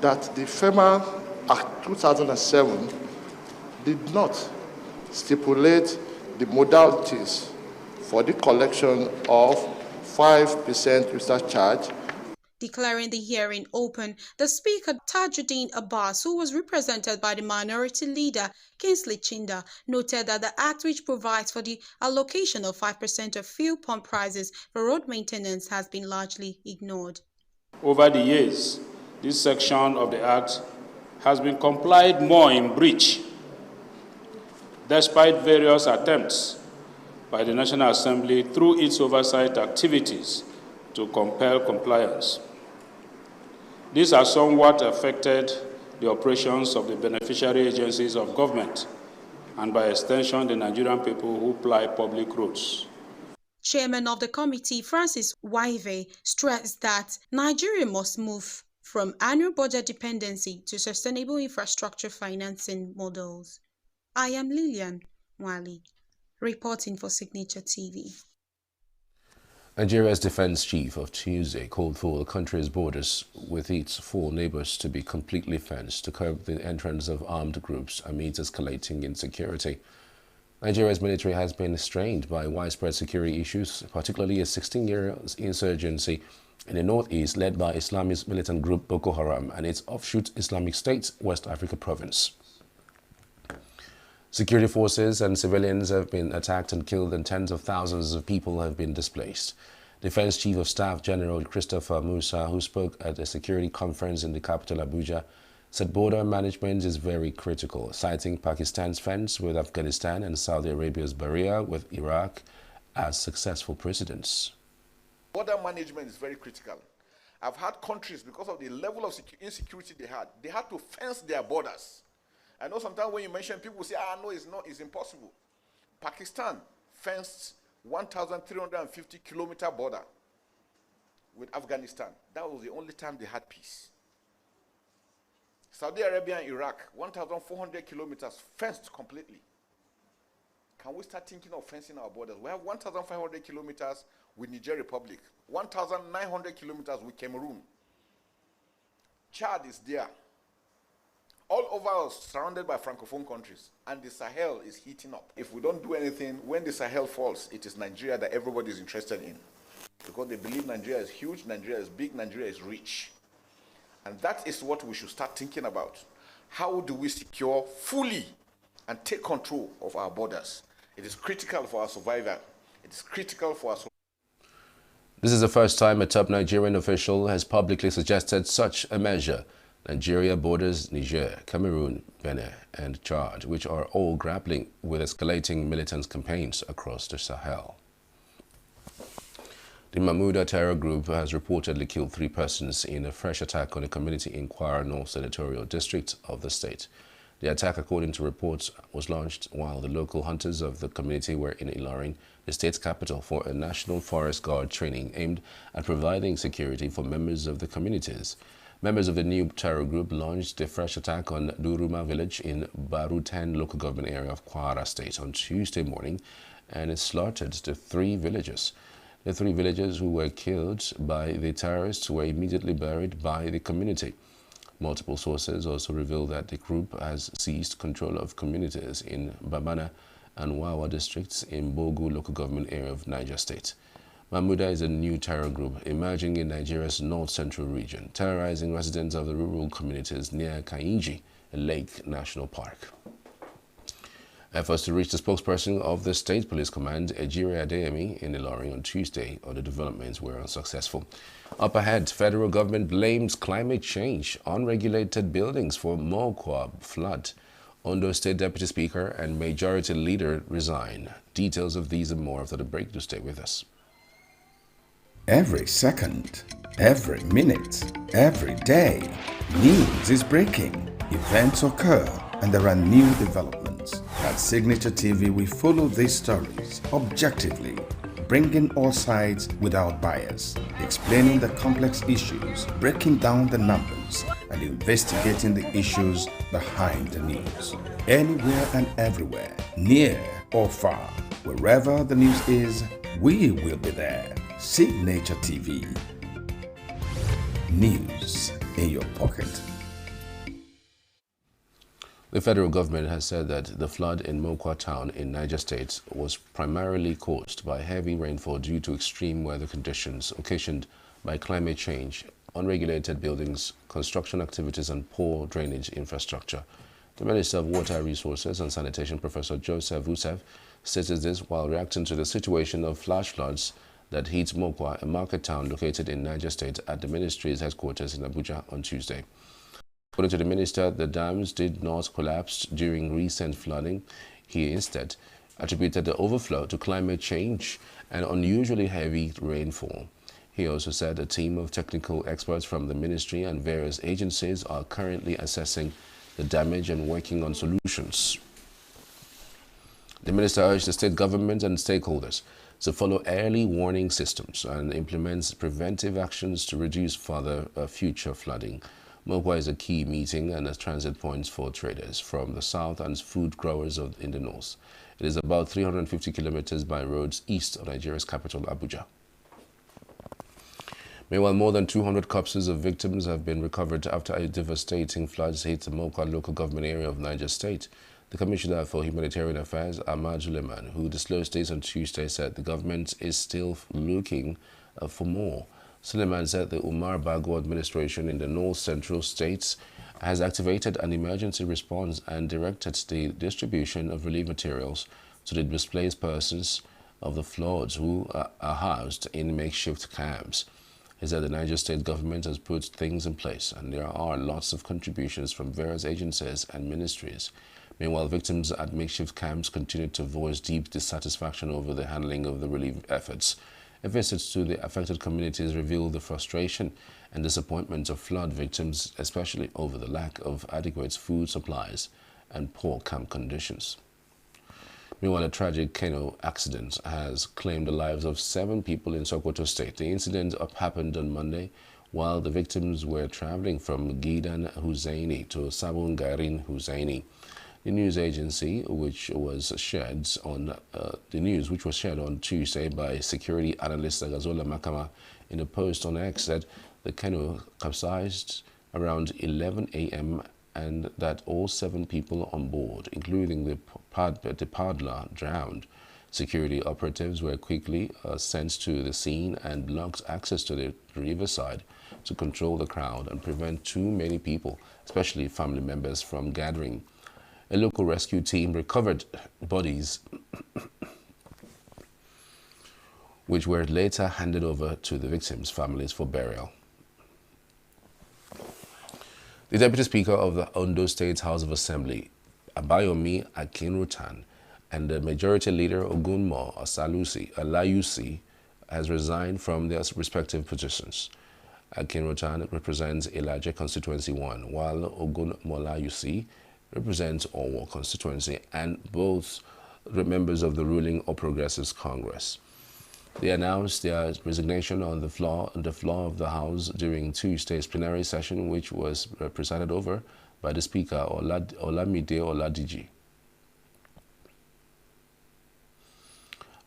that the FEMA Act 2007 did not stipulate the modalities for the collection of 5% user charge. Declaring the hearing open, the Speaker Tajuddin Abbas, who was represented by the Minority Leader Kingsley Chinda, noted that the Act, which provides for the allocation of 5% of fuel pump prices for road maintenance, has been largely ignored. Over the years, this section of the Act has been complied more in breach, despite various attempts by the National Assembly through its oversight activities to compel compliance. This has somewhat affected the operations of the beneficiary agencies of government and by extension the Nigerian people who ply public roads. Chairman of the committee, Francis Waive, stressed that Nigeria must move from annual budget dependency to sustainable infrastructure financing models. I am Lillian Wali, reporting for Signature TV. Nigeria's defense chief of Tuesday called for the country's borders with its four neighbors to be completely fenced to curb the entrance of armed groups amid escalating insecurity. Nigeria's military has been strained by widespread security issues, particularly a 16-year insurgency in the northeast led by Islamist militant group Boko Haram and its offshoot Islamic State West Africa province. Security forces and civilians have been attacked and killed, and tens of thousands of people have been displaced. Defense Chief of Staff General Christopher Musa, who spoke at a security conference in the capital Abuja, said border management is very critical, citing Pakistan's fence with Afghanistan and Saudi Arabia's barrier with Iraq as successful precedents. Border management is very critical. I've had countries, because of the level of insecurity they had to fence their borders. I know sometimes when you mention, people say, no, it's impossible. Pakistan fenced 1,350-kilometer border with Afghanistan. That was the only time they had peace. Saudi Arabia and Iraq, 1,400 kilometers fenced completely. Can we start thinking of fencing our borders? We have 1,500 kilometers with Niger Republic, 1,900 kilometers with Cameroon. Chad is there. All over us, surrounded by Francophone countries, and the Sahel is heating up. If we don't do anything, when the Sahel falls, it is Nigeria that everybody is interested in, because they believe Nigeria is huge, Nigeria is big, Nigeria is rich. And that is what we should start thinking about. How do we secure fully and take control of our borders? It is critical for our survival. It is critical for our survival. This is the first time a top Nigerian official has publicly suggested such a measure. Nigeria borders Niger, Cameroon, Benin, and Chad, which are all grappling with escalating militant campaigns across the Sahel. The Mahmuda terror group has reportedly killed 3 persons in a fresh attack on a community in Kwara North Senatorial District of the state. The attack, according to reports, was launched while the local hunters of the community were in Ilorin, the state's capital, for a National Forest Guard training aimed at providing security for members of the communities. Members of the new terror group launched a fresh attack on Duruma village in Barutan local government area of Kwara State on Tuesday morning, and it slaughtered the 3 villagers. The 3 villagers who were killed by the terrorists were immediately buried by the community. Multiple sources also reveal that the group has seized control of communities in Babana and Wawa districts in Bogu local government area of Niger State. Mahmuda is a new terror group emerging in Nigeria's north-central region, terrorizing residents of the rural communities near Kainji, a lake national park. Efforts to reach the spokesperson of the State Police Command, Ejiri Adeyemi, in Ilorin on Tuesday on the developments were unsuccessful. Up ahead, federal government blames climate change on regulated buildings for Mokwa flood. Ondo State Deputy Speaker and Majority Leader resign. Details of these and more after the break. Do stay with us. Every second, every minute, every day, news is breaking, events occur, and there are new developments. At Signature TV, we follow these stories objectively, bringing all sides without bias, explaining the complex issues, breaking down the numbers, and investigating the issues behind the news. Anywhere and everywhere, near or far, wherever the news is, we will be there. Signature TV. News in your pocket. The federal government has said that the flood in Mokwa town in Niger State was primarily caused by heavy rainfall due to extreme weather conditions occasioned by climate change, unregulated buildings, construction activities, and poor drainage infrastructure. The Minister of Water Resources and Sanitation, Professor Joseph Usev, stated this while reacting to the situation of flash floods that hit Mokwa, a market town located in Niger State, at the ministry's headquarters in Abuja on Tuesday. According to the minister, the dams did not collapse during recent flooding. He instead attributed the overflow to climate change and unusually heavy rainfall. He also said a team of technical experts from the ministry and various agencies are currently assessing the damage and working on solutions. The minister urged the state government and stakeholders to follow early warning systems and implement preventive actions to reduce further future flooding. Mokwa is a key meeting and a transit point for traders from the south and food growers in the north. It is about 350 kilometers by roads east of Nigeria's capital, Abuja. Meanwhile, more than 200 corpses of victims have been recovered after a devastating floods hit the Mokwa local government area of Niger State. The Commissioner for Humanitarian Affairs, Ahmad Suleiman, who disclosed this on Tuesday, said the government is still looking for more. Suleiman said the Umar Bago administration in the north central states has activated an emergency response and directed the distribution of relief materials to the displaced persons of the floods who are housed in makeshift camps. He said the Niger State government has put things in place and there are lots of contributions from various agencies and ministries. Meanwhile, victims at makeshift camps continue to voice deep dissatisfaction over the handling of the relief efforts. A visit to the affected communities revealed the frustration and disappointment of flood victims, especially over the lack of adequate food supplies and poor camp conditions. Meanwhile, a tragic canoe accident has claimed the lives of 7 people in Sokoto State. The incident happened on Monday while the victims were traveling from Gidan Hussaini to Sabun Garin Hussaini. The news agency, which was shared on Tuesday by security analyst Agazola Makama in a post on X, said the canoe capsized around 11 a.m. and that all 7 people on board, including the paddler, drowned. Security operatives were quickly sent to the scene and blocked access to the riverside to control the crowd and prevent too many people, especially family members, from gathering. A local rescue team recovered bodies which were later handed over to the victims' families for burial. The Deputy Speaker of the Ondo State House of Assembly, Abayomi Akinrutan, and the Majority Leader Ogunmo Alayusi has resigned from their respective positions. Akinrutan represents Elijah Constituency 1, while Ogunmo Alayusi represents Owo constituency, and both members of the ruling All Progressives Congress. They announced their resignation on the floor of the House during Tuesday's plenary session, which was presided over by the Speaker Olamide Oladiji.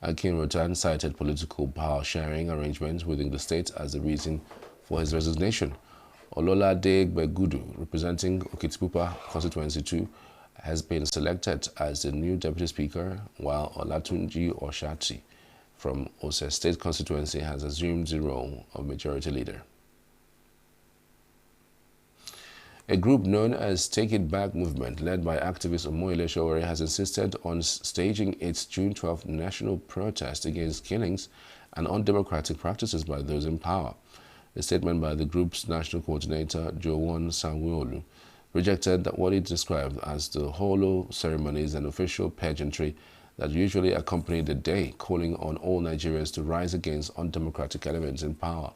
Akinrutan cited political power-sharing arrangements within the state as the reason for his resignation. Ololade Gbegudu, representing Okitipupa Constituency 2, has been selected as the new Deputy Speaker, while Olatunji Oshati from Ose State Constituency has assumed the role of Majority Leader. A group known as Take It Back movement, led by activist Omoyele Sowore, has insisted on staging its June 12th national protest against killings and undemocratic practices by those in power. A statement by the group's national coordinator, Jowon Sanwo-Olu, rejected what it described as the hollow ceremonies and official pageantry that usually accompany the day, calling on all Nigerians to rise against undemocratic elements in power.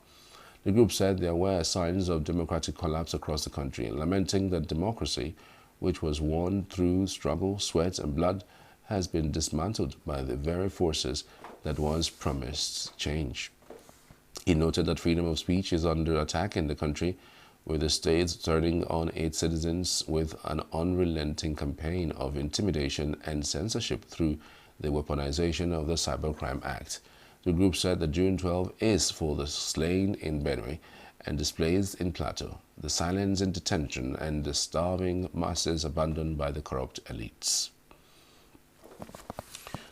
The group said there were signs of democratic collapse across the country, lamenting that democracy, which was won through struggle, sweat, and blood, has been dismantled by the very forces that once promised change. He noted that freedom of speech is under attack in the country, with the state turning on its citizens with an unrelenting campaign of intimidation and censorship through the weaponization of the Cybercrime Act. The group said that June 12 is for the slain in Benue and displaced in Plateau, the silence in detention, and the starving masses abandoned by the corrupt elites.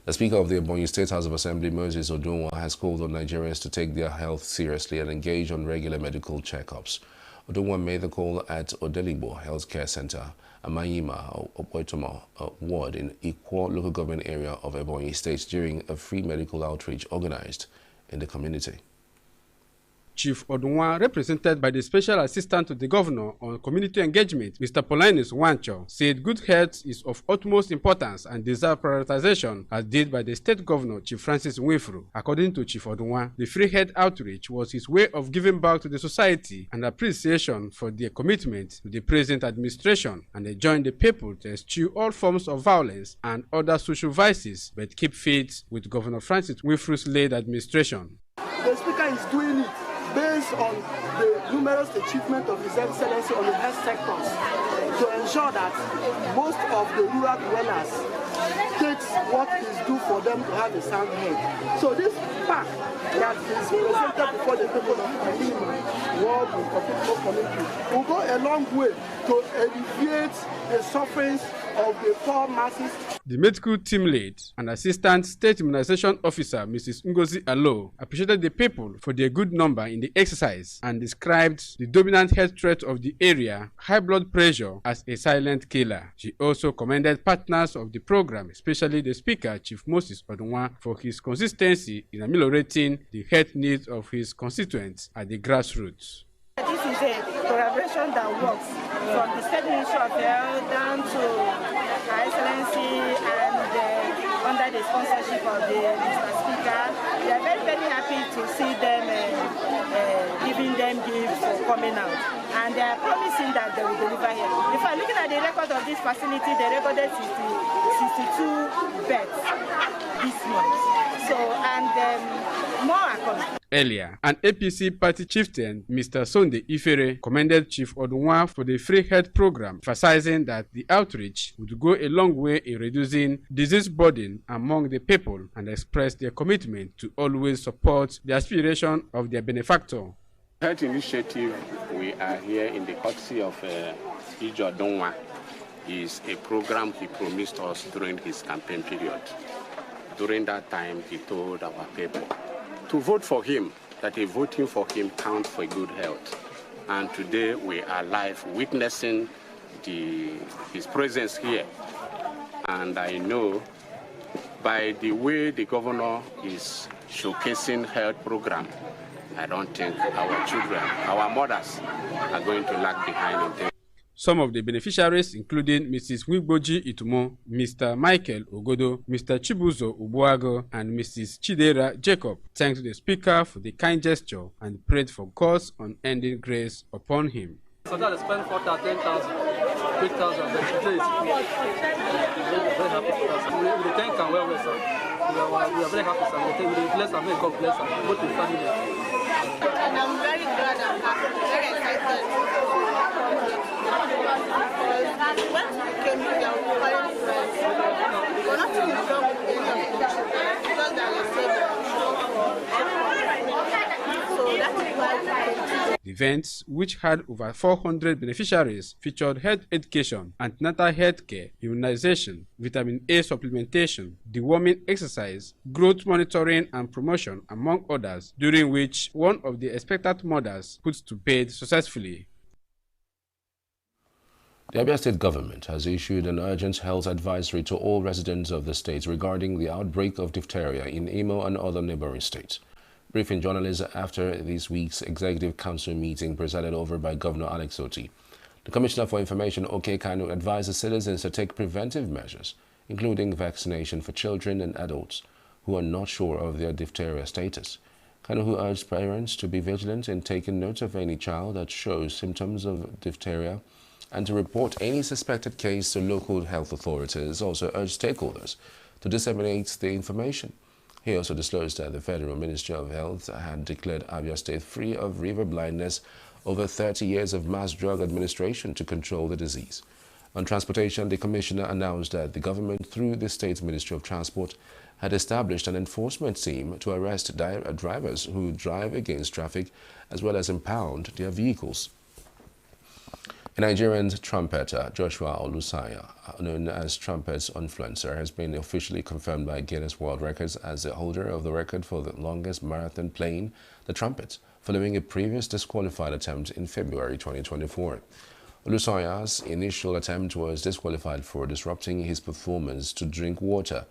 The Speaker of the Ebonyi State House of Assembly, Moses Odunwa, has called on Nigerians to take their health seriously and engage on regular medical checkups. Odunwa made the call at Odelibo Healthcare Center, Amayima, Opoitomo ward in Ikwo local government area of Ebonyi State during a free medical outreach organized in the community. Chief Odunwa, represented by the Special Assistant to the Governor on Community Engagement, Mr. Paulinus Wancho, said good health is of utmost importance and deserves prioritization, as did by the State Governor, Chief Francis Nwefuru. According to Chief Odunwa, the free health outreach was his way of giving back to the society and appreciation for their commitment to the present administration, and they joined the people to eschew all forms of violence and other social vices, but keep faith with Governor Francis Nwefuru's led administration. The Speaker is doing it based on the numerous achievements of His Excellency on the health sectors to ensure that most of the rural dwellers takes what is due for them to have a sound health. So this pact that is presented before the people of Amayima Ward and community will go a long way to alleviate the sufferings of the poor masses. The medical team lead and Assistant State Immunization Officer, Mrs. Ngozi Alo, appreciated the people for their good number in the exercise and described the dominant health threat of the area, high blood pressure, as a silent killer. She also commended partners of the program, especially the Speaker, Chief Moses Odunwa, for his consistency in ameliorating the health needs of his constituents at the grassroots. This is a collaboration that works from the State Ministry of Health down to Her Excellency and under the sponsorship of the Mr. Speaker. We are very, very happy to see them giving them gifts for coming out. And they are promising that they will deliver here. If I'm looking at the record of this facility, they recorded 62 beds this month. So, and more are coming. Earlier, an APC party chieftain, Mr. Sunday Ifere, commended Chief Odunwa for the free health program, emphasizing that the outreach would go a long way in reducing disease burden among the people and expressed their commitment to always support the aspiration of their benefactor. Health initiative, we are here in the courtesy of Ijo Odunwa, is a program he promised us during his campaign period. During that time, he told our people to vote for him, that a voting for him counts for good health. And today we are live witnessing his presence here. And I know by the way the governor is showcasing health program, I don't think our children, our mothers are going to lag behind in things. Some of the beneficiaries, including Mrs. Wigboji Itumo, Mr. Michael Ogodo, Mr. Chibuzo Ubuago, and Mrs. Chidera Jacob, thanked the Speaker for the kind gesture and prayed for God's unending grace upon him. So that I spent 10,000, 8,000, but today is free. Very happy for us. We thank and well, sir. We are very happy, sir. We bless and may God bless us, both the family. And I'm very glad and happy, very excited. When we came here, we were calling friends. We're not too wrong with any of the children, just that we saved them. So that is why we came to. The events, which had over 400 beneficiaries, featured health education, antenatal health care, immunization, vitamin A supplementation, deworming exercise, growth monitoring and promotion, among others, during which one of the expectant mothers put to bed successfully. The Abia State government has issued an urgent health advisory to all residents of the state regarding the outbreak of diphtheria in Imo and other neighboring states. Briefing journalists after this week's Executive Council meeting presided over by Governor Alex Oti, the Commissioner for Information, OK Kanu, advised citizens to take preventive measures, including vaccination for children and adults who are not sure of their diphtheria status. Kanu, who urged parents to be vigilant in taking note of any child that shows symptoms of diphtheria and to report any suspected case to local health authorities, also urged stakeholders to disseminate the information. He also disclosed that the Federal Ministry of Health had declared Abia State free of river blindness over 30 years of mass drug administration to control the disease. On transportation, the Commissioner announced that the government, through the State's Ministry of Transport, had established an enforcement team to arrest drivers who drive against traffic as well as impound their vehicles. A Nigerian trumpeter, Joshua Olusanya, known as Trumpet's Influencer, has been officially confirmed by Guinness World Records as the holder of the record for the longest marathon playing the trumpet, following a previous disqualified attempt in February 2024. Olusanya's initial attempt was disqualified for disrupting his performance to drink water,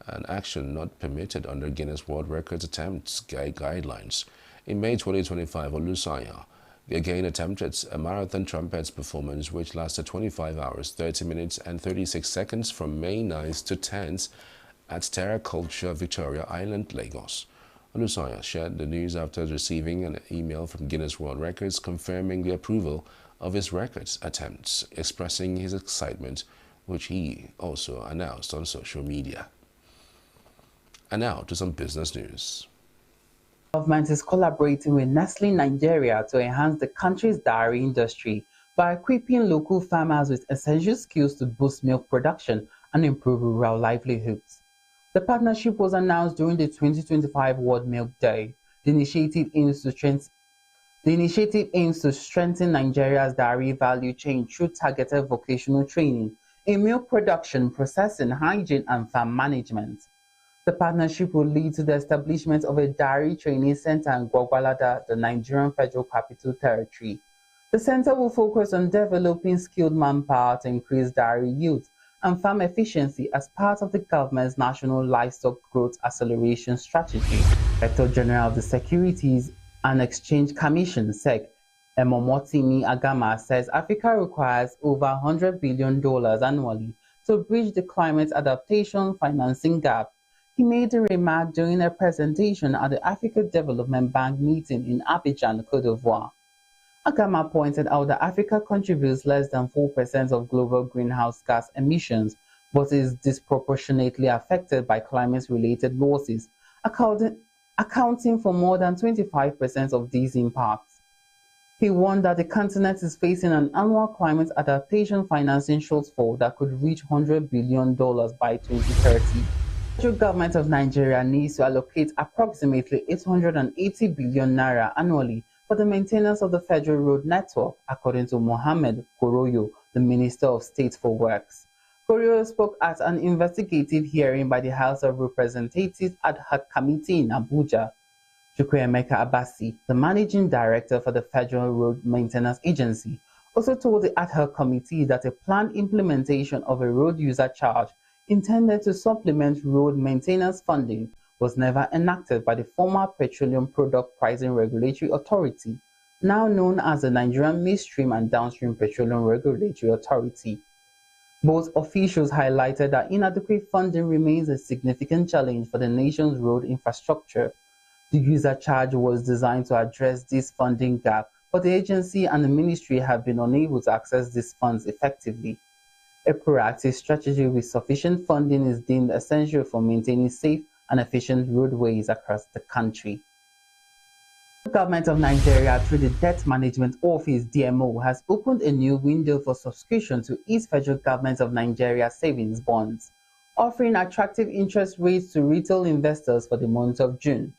an action not permitted under Guinness World Records attempts guidelines. In May 2025, Olusanya again attempted a marathon trumpets performance which lasted 25 hours, 30 minutes and 36 seconds from May 9th to 10th at Terra Culture, Victoria Island, Lagos. Olusanya shared the news after receiving an email from Guinness World Records confirming the approval of his records attempts, expressing his excitement, which he also announced on social media. And now to some business news. The government is collaborating with Nestle Nigeria to enhance the country's dairy industry by equipping local farmers with essential skills to boost milk production and improve rural livelihoods. The partnership was announced during the 2025 World Milk Day. The initiative aims to strengthen Nigeria's dairy value chain through targeted vocational training, in milk production, processing, hygiene, and farm management. The partnership will lead to the establishment of a dairy training center in Gwagwalada, the Nigerian Federal Capital Territory. The center will focus on developing skilled manpower to increase dairy yields and farm efficiency as part of the government's National Livestock Growth Acceleration Strategy. Director General of the Securities and Exchange Commission, SEC, Emomotimi Agama, says Africa requires over $100 billion annually to bridge the climate adaptation financing gap. He made the remark during a presentation at the Africa Development Bank meeting in Abidjan, Cote d'Ivoire. Agama pointed out that Africa contributes less than 4% of global greenhouse gas emissions, but is disproportionately affected by climate-related losses, accounting for more than 25% of these impacts. He warned that the continent is facing an annual climate adaptation financing shortfall that could reach $100 billion by 2030. The federal government of Nigeria needs to allocate approximately 880 billion naira annually for the maintenance of the federal road network, according to Mohammed Koroyo, the Minister of State for Works. Koroyo spoke at an investigative hearing by the House of Representatives Ad Hoc Committee in Abuja. Chukwuemeka Abasi, the Managing Director for the Federal Road Maintenance Agency, also told the Ad Hoc Committee that a planned implementation of a road user charge intended to supplement road maintenance funding was never enacted by the former Petroleum Product Pricing Regulatory Authority, now known as the Nigerian Midstream and Downstream Petroleum Regulatory Authority. Both officials highlighted that inadequate funding remains a significant challenge for the nation's road infrastructure. The user charge was designed to address this funding gap, but the agency and the ministry have been unable to access these funds effectively. A proactive strategy with sufficient funding is deemed essential for maintaining safe and efficient roadways across the country. The government of Nigeria, through the Debt Management Office (DMO), has opened a new window for subscription to its federal government of Nigeria savings bonds, offering attractive interest rates to retail investors for the month of June.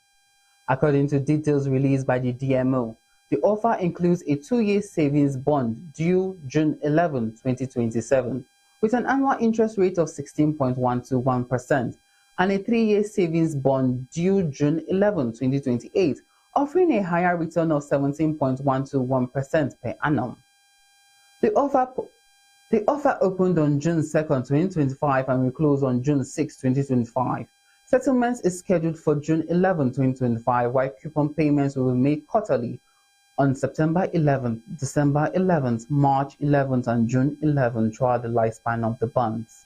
According to details released by the DMO, the offer includes a 2-year savings bond due June 11, 2027, with an annual interest rate of 16.121%, and a 3-year savings bond due June 11, 2028, offering a higher return of 17.121% per annum. The offer opened on June 2, 2025 and will close on June 6, 2025. Settlement is scheduled for June 11, 2025, while coupon payments will be made quarterly on September 11th, December 11th, March 11th, and June 11th throughout the lifespan of the bonds.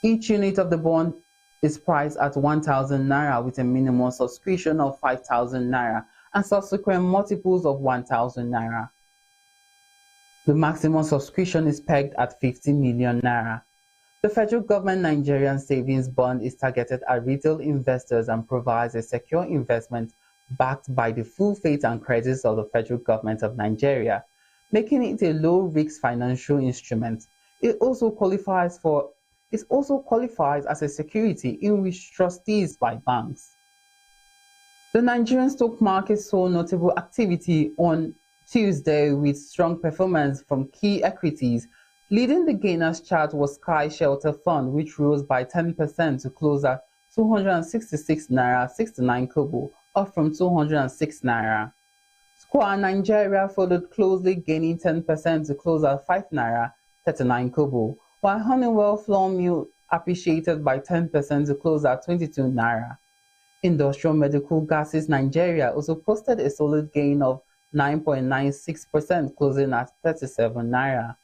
Each unit of the bond is priced at 1,000 naira with a minimum subscription of 5,000 naira and subsequent multiples of 1,000 naira. The maximum subscription is pegged at 50 million naira. The federal government Nigerian savings bond is targeted at retail investors and provides a secure investment backed by the full faith and credits of the federal government of Nigeria, making it a low-risk financial instrument. It also qualifies as a security in which trustees by banks. The Nigerian stock market saw notable activity on Tuesday with strong performance from key equities. Leading the gainers chart was Sky Shelter Fund, which rose by 10% to close at 266 naira 69 kobo, up from 206 naira. Square Nigeria followed closely, gaining 10% to close at 5 naira 39 kobo, while Honeywell Flour Mill appreciated by 10% to close at 22 naira. Industrial Medical Gases Nigeria also posted a solid gain of 9.96%, closing at 37 naira.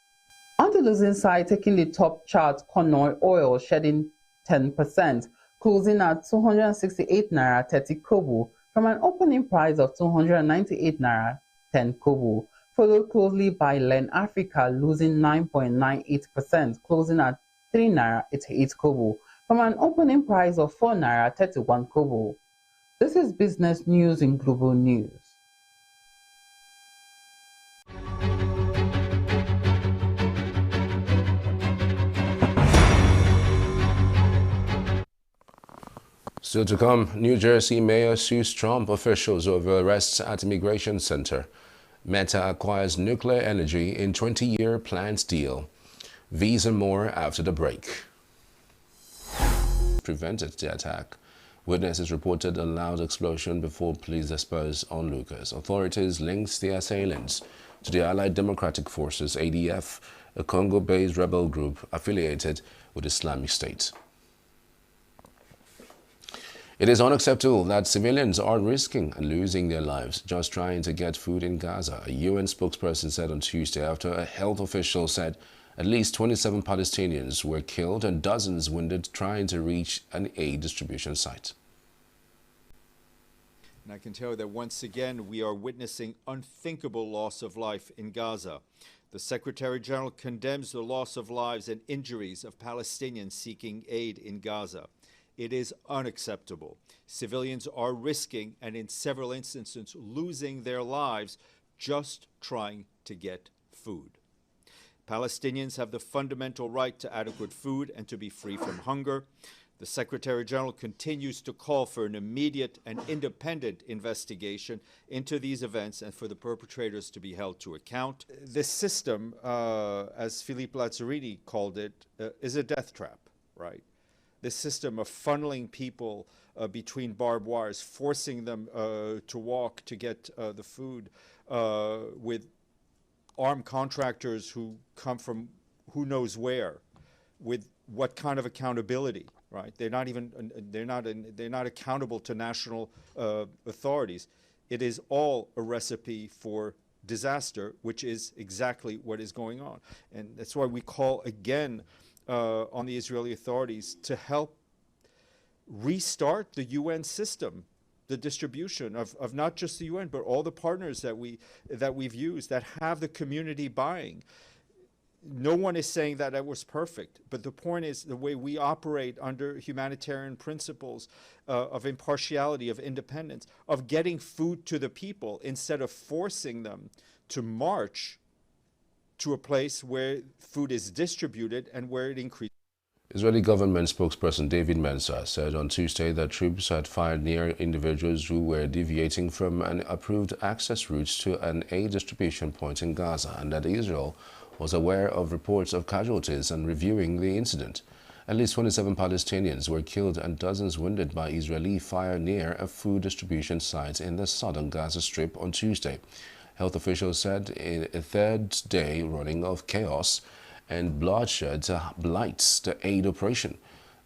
On the losing side, taking the top chart, corn oil shedding 10%, closing at 268 naira 30 kobo from an opening price of 298 naira 10 kobo, followed closely by Len Africa losing 9.98%, closing at 3 naira 88 kobo from an opening price of 4 naira 31 kobo. This is business news in Global News. Still to come, New Jersey Mayor sues Trump officials over arrests at Immigration Center. Meta acquires nuclear energy in 20-year planned deal. These and more after the break. Prevented the attack. Witnesses reported a loud explosion before police dispersed onlookers. Authorities linked the assailants to the Allied Democratic Forces, ADF, a Congo-based rebel group affiliated with Islamic State. It is unacceptable that civilians are risking and losing their lives just trying to get food in Gaza, a UN spokesperson said on Tuesday after a health official said at least 27 Palestinians were killed and dozens wounded trying to reach an aid distribution site. And I can tell you that once again we are witnessing unthinkable loss of life in Gaza. The Secretary General condemns the loss of lives and injuries of Palestinians seeking aid in Gaza. It is unacceptable. Civilians are risking and in several instances losing their lives just trying to get food. Palestinians have the fundamental right to adequate food and to be free from hunger. The Secretary General continues to call for an immediate and independent investigation into these events and for the perpetrators to be held to account. This system, as Philippe Lazzarini called it, is a death trap, right? This system of funneling people between barbed wires, forcing them to walk to get the food with armed contractors who come from who knows where, with what kind of accountability, right? They're not accountable to national authorities. It is all a recipe for disaster, which is exactly what is going on. And that's why we call again on the Israeli authorities to help restart the UN system, the distribution of not just the UN, but all the partners that we've used that have the community buying. No one is saying that was perfect, but the point is the way we operate under humanitarian principles of impartiality, of independence, of getting food to the people instead of forcing them to march to a place where food is distributed and where it increases. Israeli government spokesperson David Mensah said on Tuesday that troops had fired near individuals who were deviating from an approved access route to an aid distribution point in Gaza and that Israel was aware of reports of casualties and reviewing the incident. At least 27 Palestinians were killed and dozens wounded by Israeli fire near a food distribution site in the southern Gaza Strip on Tuesday. Health officials said in a third day running of chaos and bloodshed blights the aid operation.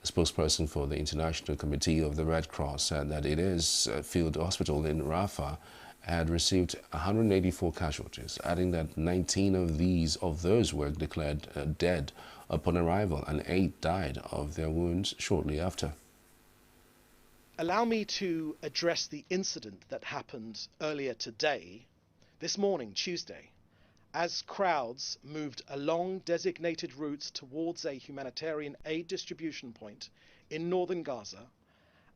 A spokesperson for the International Committee of the Red Cross said that its field hospital in Rafah had received 184 casualties, adding that 19 of those were declared dead upon arrival and 8 died of their wounds shortly after. Allow me to address the incident that happened earlier today, this morning, Tuesday, as crowds moved along designated routes towards a humanitarian aid distribution point in northern Gaza.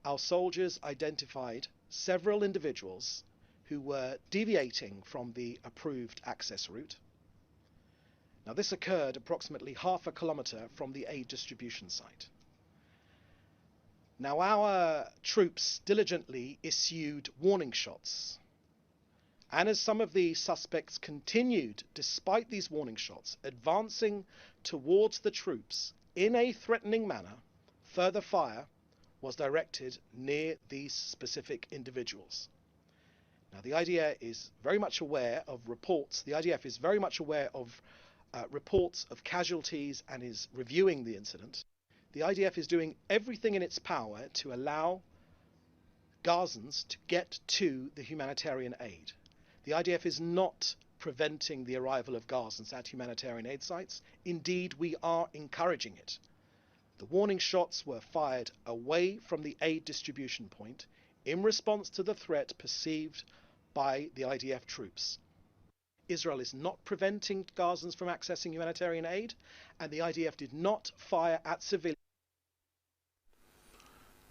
Our soldiers identified several individuals who were deviating from the approved access route. Now, this occurred approximately half a kilometre from the aid distribution site. Now, our troops diligently issued warning shots, and as some of the suspects continued, despite these warning shots, advancing towards the troops in a threatening manner, further fire was directed near these specific individuals. Now, the IDF is very much aware of reports. The IDF is very much aware of reports of casualties and is reviewing the incident. The IDF is doing everything in its power to allow Gazans to get to the humanitarian aid. The IDF is not preventing the arrival of Gazans at humanitarian aid sites. Indeed, we are encouraging it. The warning shots were fired away from the aid distribution point in response to the threat perceived by the IDF troops. Israel is not preventing Gazans from accessing humanitarian aid, and the IDF did not fire at civilians.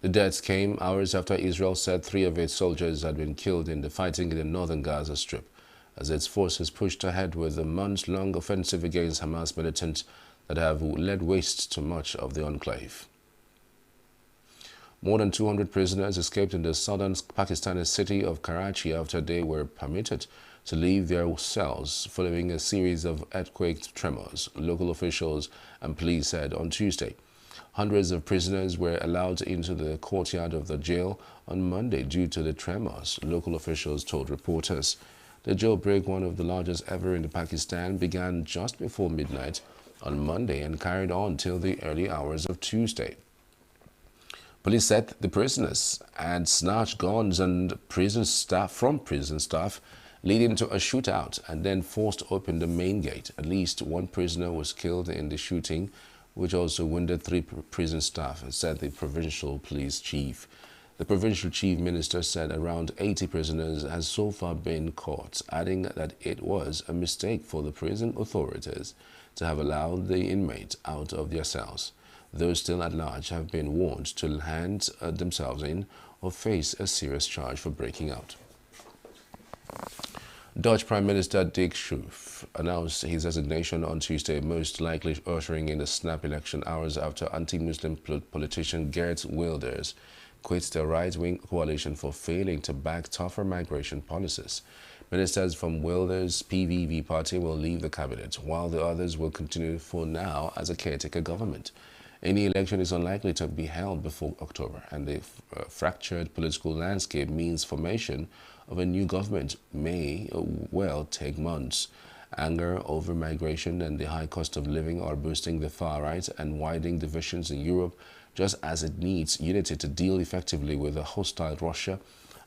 The deaths came hours after Israel said 3 of its soldiers had been killed in the fighting in the northern Gaza Strip, as its forces pushed ahead with a months-long offensive against Hamas militants that have laid waste to much of the enclave. More than 200 prisoners escaped in the southern Pakistani city of Karachi after they were permitted to leave their cells following a series of earthquake tremors, local officials and police said on Tuesday. Hundreds of prisoners were allowed into the courtyard of the jail on Monday due to the tremors, local officials told reporters. The jailbreak, one of the largest ever in Pakistan, began just before midnight on Monday and carried on till the early hours of Tuesday. Police said the prisoners had snatched guns and prison staff, leading to a shootout, and then forced open the main gate. At least one prisoner was killed in the shooting, which also wounded 3 prison staff, said the provincial police chief. The provincial chief minister said around 80 prisoners has so far been caught, adding that it was a mistake for the prison authorities to have allowed the inmates out of their cells. Those still at large have been warned to hand themselves in or face a serious charge for breaking out. Dutch Prime Minister Dick Schoof announced his resignation on Tuesday, most likely ushering in the snap election hours after anti-Muslim politician Geert Wilders quit the right-wing coalition for failing to back tougher migration policies. Ministers from Wilders' PVV party will leave the cabinet, while the others will continue for now as a caretaker government. Any election is unlikely to be held before October, and the fractured political landscape means formation of a new government may well take months. Anger over migration and the high cost of living are boosting the far right and widening divisions in Europe, just as it needs unity to deal effectively with a hostile Russia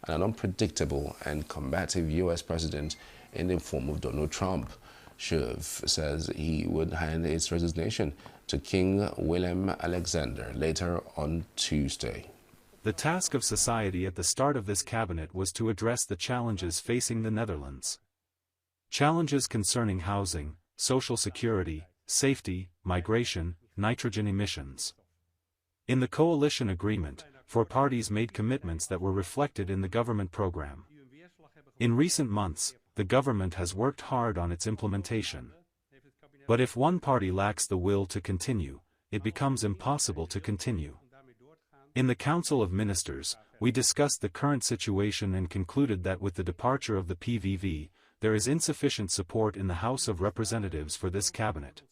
and an unpredictable and combative U.S. president in the form of Donald Trump. Schoof says he would hand his resignation to King Willem Alexander later on Tuesday. The task of society at the start of this cabinet was to address the challenges facing the Netherlands. Challenges concerning housing, social security, safety, migration, nitrogen emissions. In the coalition agreement, 4 parties made commitments that were reflected in the government program. In recent months, the government has worked hard on its implementation. But if one party lacks the will to continue, it becomes impossible to continue. In the Council of Ministers, we discussed the current situation and concluded that with the departure of the PVV, there is insufficient support in the House of Representatives for this cabinet.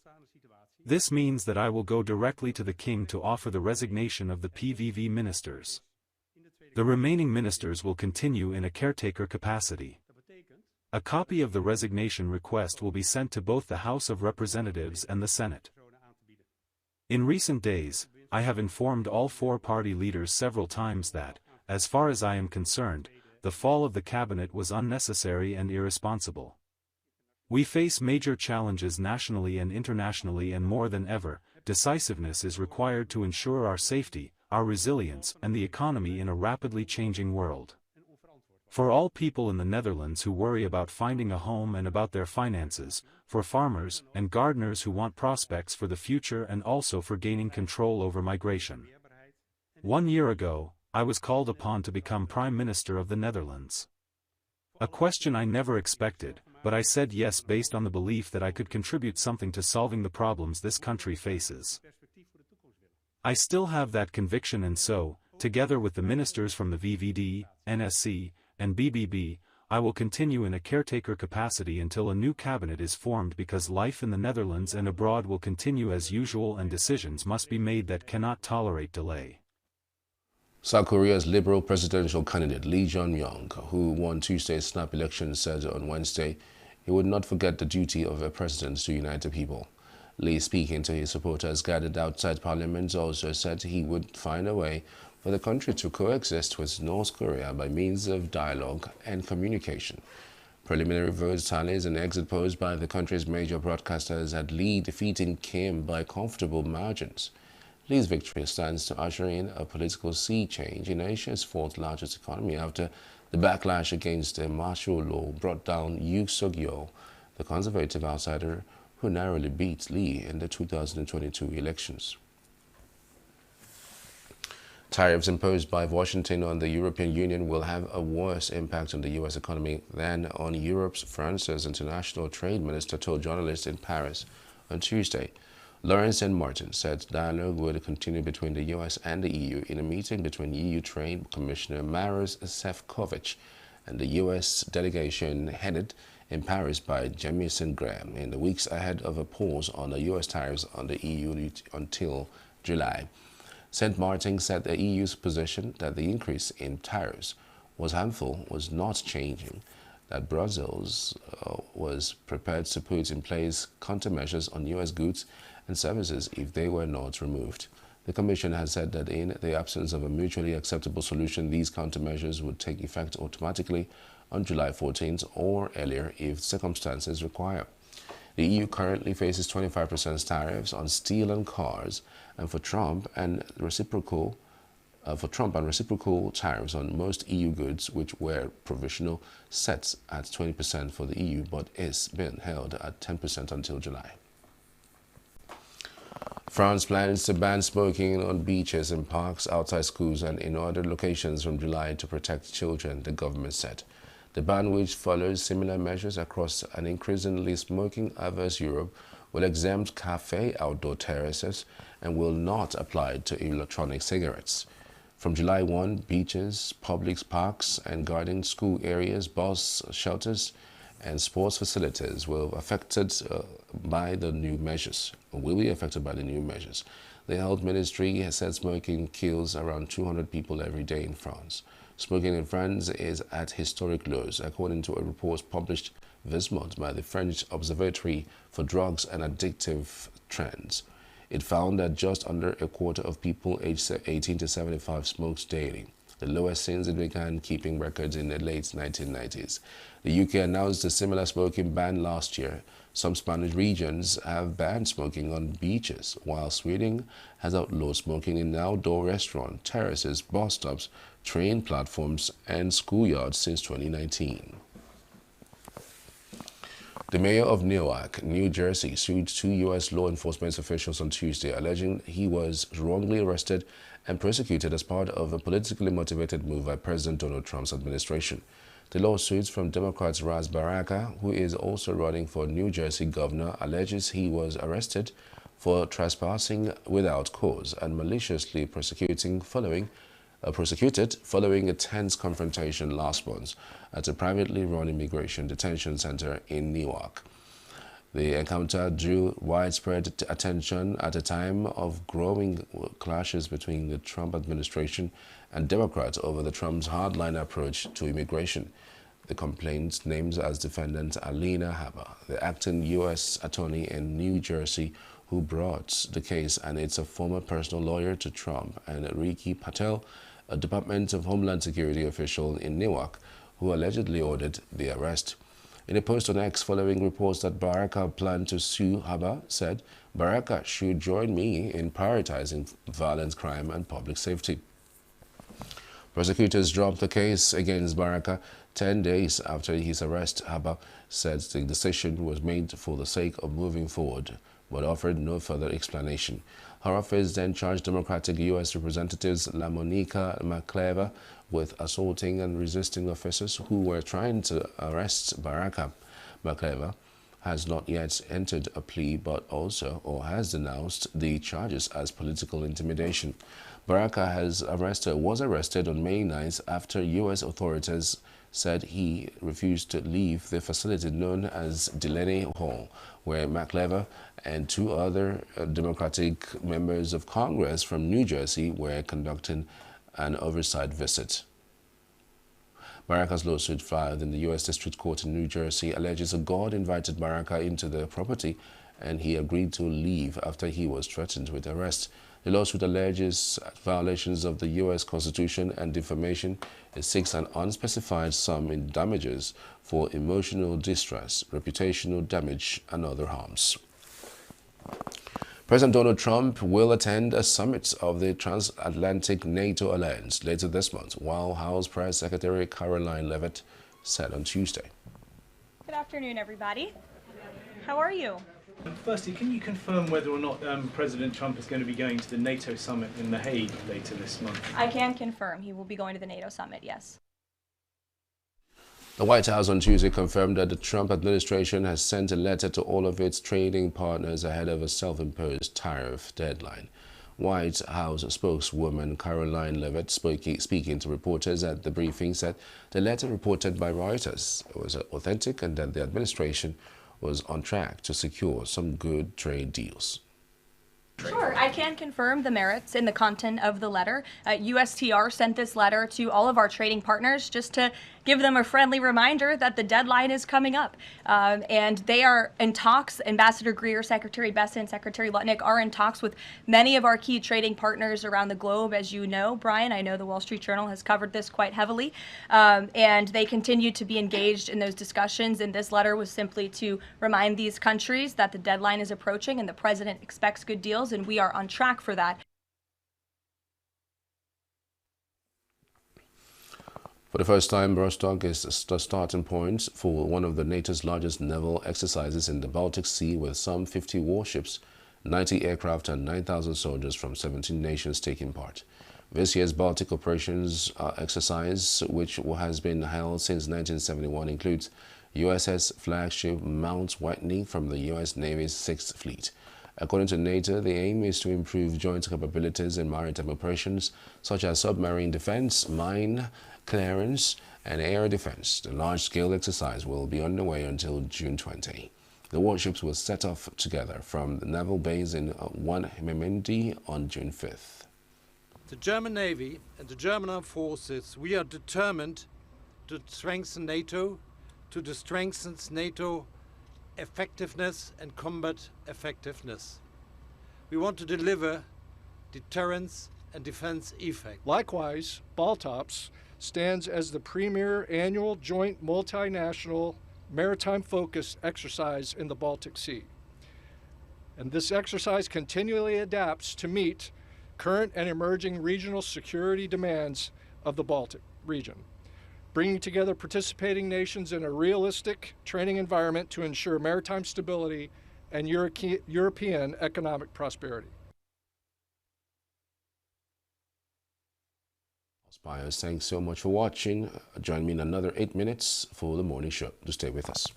This means that I will go directly to the King to offer the resignation of the PVV ministers. The remaining ministers will continue in a caretaker capacity. A copy of the resignation request will be sent to both the House of Representatives and the Senate. In recent days, I have informed all 4 party leaders several times that, as far as I am concerned, the fall of the cabinet was unnecessary and irresponsible. We face major challenges nationally and internationally, and more than ever, decisiveness is required to ensure our safety, our resilience, and the economy in a rapidly changing world. For all people in the Netherlands who worry about finding a home and about their finances, for farmers and gardeners who want prospects for the future, and also for gaining control over migration. 1 year ago, I was called upon to become Prime Minister of the Netherlands. A question I never expected, but I said yes based on the belief that I could contribute something to solving the problems this country faces. I still have that conviction, and so, together with the ministers from the VVD, NSC, and BBB, I will continue in a caretaker capacity until a new cabinet is formed, because life in the Netherlands and abroad will continue as usual and decisions must be made that cannot tolerate delay. South Korea's liberal presidential candidate Lee Jae-myung, who won Tuesday's snap election, said on Wednesday he would not forget the duty of a president to unite the people. Lee, speaking to his supporters gathered outside Parliament, also said he would find a way for the country to coexist with North Korea by means of dialogue and communication. Preliminary vote tallies and exit polls by the country's major broadcasters had Lee defeating Kim by comfortable margins. Lee's victory stands to usher in a political sea change in Asia's 4th largest economy after the backlash against the martial law brought down Yoon Suk-yeol, the conservative outsider who narrowly beat Lee in the 2022 elections. Tariffs imposed by Washington on the European Union will have a worse impact on the U.S. economy than on Europe's, France's international trade minister told journalists in Paris on Tuesday. Lawrence St. Martin said dialogue would continue between the U.S. and the EU in a meeting between EU Trade Commissioner Maros Sefcovic and the U.S. delegation headed in Paris by Jamieson Graham in the weeks ahead of a pause on the U.S. tariffs on the EU until July. St. Martin said the EU's position that the increase in tariffs was harmful was not changing, that Brussels was prepared to put in place countermeasures on U.S. goods and services if they were not removed. The Commission has said that in the absence of a mutually acceptable solution, these countermeasures would take effect automatically on July 14th or earlier if circumstances require. The EU currently faces 25% tariffs on steel and cars, and for Trump and reciprocal tariffs on most EU goods, which were provisional, set at 20% for the EU, but is being held at 10% until July. France plans to ban smoking on beaches and parks, outside schools and in other locations from July to protect children, the government said. The ban, which follows similar measures across an increasingly smoking-averse Europe, will exempt cafe outdoor terraces and will not apply to electronic cigarettes. From July 1, beaches, public parks and garden, school areas, bus shelters and sports facilities will be affected by the new measures. The Health Ministry has said smoking kills around 200 people every day in France. Smoking in France is at historic lows, according to a report published this month by the French Observatory for Drugs and Addictive Trends. It found that just under a quarter of people aged 18 to 75 smoked daily, the lowest since it began keeping records in the late 1990s. The UK announced a similar smoking ban last year. Some Spanish regions have banned smoking on beaches, while Sweden has outlawed smoking in outdoor restaurants, terraces, bus stops, train platforms, and schoolyards since 2019. The mayor of Newark, New Jersey, sued 2 U.S. law enforcement officials on Tuesday, alleging he was wrongly arrested and prosecuted as part of a politically motivated move by President Donald Trump's administration. The lawsuits from Democrat Ras Baraka, who is also running for New Jersey governor, alleges he was arrested for trespassing without cause and maliciously prosecuted following a tense confrontation last month at a privately run immigration detention center in Newark. The encounter drew widespread attention at a time of growing clashes between the Trump administration and Democrats over the Trump's hardline approach to immigration. The complaint names as defendant Alina Habba, the acting U.S. attorney in New Jersey who brought the case, and it's a former personal lawyer to Trump, and Ricky Patel, a Department of Homeland Security official in Newark, who allegedly ordered the arrest. In a post on X following reports that Baraka planned to sue, Habba said, "Baraka should join me in prioritizing violent crime and public safety." Prosecutors dropped the case against Baraka 10 days after his arrest. Habba said the decision was made for the sake of moving forward, but offered no further explanation. Her office then charged Democratic U.S. Representatives LaMonica McCleaver with assaulting and resisting officers who were trying to arrest Baraka. McCleaver has not yet entered a plea, but has denounced the charges as political intimidation. Baraka was arrested on May 9th after U.S. authorities said he refused to leave the facility known as Delaney Hall, where McCleaver and 2 other Democratic members of Congress from New Jersey were conducting an oversight visit. Baraka's lawsuit filed in the U.S. District Court in New Jersey alleges a guard invited Baraka into the property and he agreed to leave after he was threatened with arrest. The lawsuit alleges violations of the U.S. Constitution and defamation. It seeks an unspecified sum in damages for emotional distress, reputational damage, and other harms. President Donald Trump will attend a summit of the Transatlantic NATO Alliance later this month, while House Press Secretary Caroline Leavitt said on Tuesday. Good afternoon, everybody. How are you? Firstly, can you confirm whether or not President Trump is going to be going to the NATO summit in The Hague later this month? I can confirm he will be going to the NATO summit, yes. The White House on Tuesday confirmed that the Trump administration has sent a letter to all of its trading partners ahead of a self-imposed tariff deadline. White House spokeswoman Caroline Levitt, speaking to reporters at the briefing, said the letter reported by Reuters was authentic and that the administration was on track to secure some good trade deals. Sure, I can confirm the merits in the content of the letter. USTR sent this letter to all of our trading partners just to give them a friendly reminder that the deadline is coming up. And they are in talks. Ambassador Greer, Secretary Bessent, Secretary Lutnick are in talks with many of our key trading partners around the globe. As you know, Brian, I know the Wall Street Journal has covered this quite heavily. And they continue to be engaged in those discussions. And this letter was simply to remind these countries that the deadline is approaching and the president expects good deals, and we are on track for that. For the first time, Rostock is the starting point for one of the NATO's largest naval exercises in the Baltic Sea, with some 50 warships, 90 aircraft and 9,000 soldiers from 17 nations taking part. This year's Baltic Operations exercise, which has been held since 1971, includes USS flagship Mount Whitney from the U.S. Navy's 6th Fleet. According to NATO, the aim is to improve joint capabilities in maritime operations such as submarine defense, mine clearance, and air defense. The large-scale exercise will be underway until June 20. The warships will set off together from the naval base in Warnemünde on June 5th. The German Navy and the German Armed Forces, we are determined to strengthen NATO, to strengthen NATO effectiveness and combat effectiveness. We want to deliver deterrence and defense effect. Likewise, BALTOPS stands as the premier annual joint multinational maritime-focused exercise in the Baltic Sea. And this exercise continually adapts to meet current and emerging regional security demands of the Baltic region, bringing together participating nations in a realistic training environment to ensure maritime stability and European economic prosperity. Buyers, thanks so much for watching. Join me in another 8 minutes for the morning show. Do stay with us.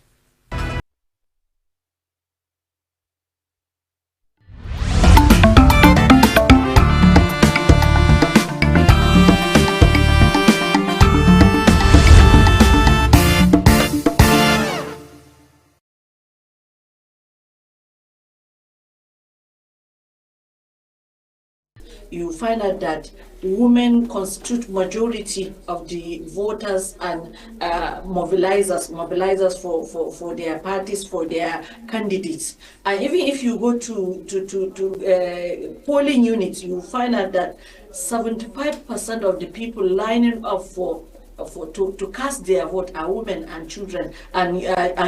You find out that women constitute majority of the voters and mobilizers for their parties, for their candidates. And even if you go to polling units, you find out that 75% of the people lining up to cast their vote are women and children and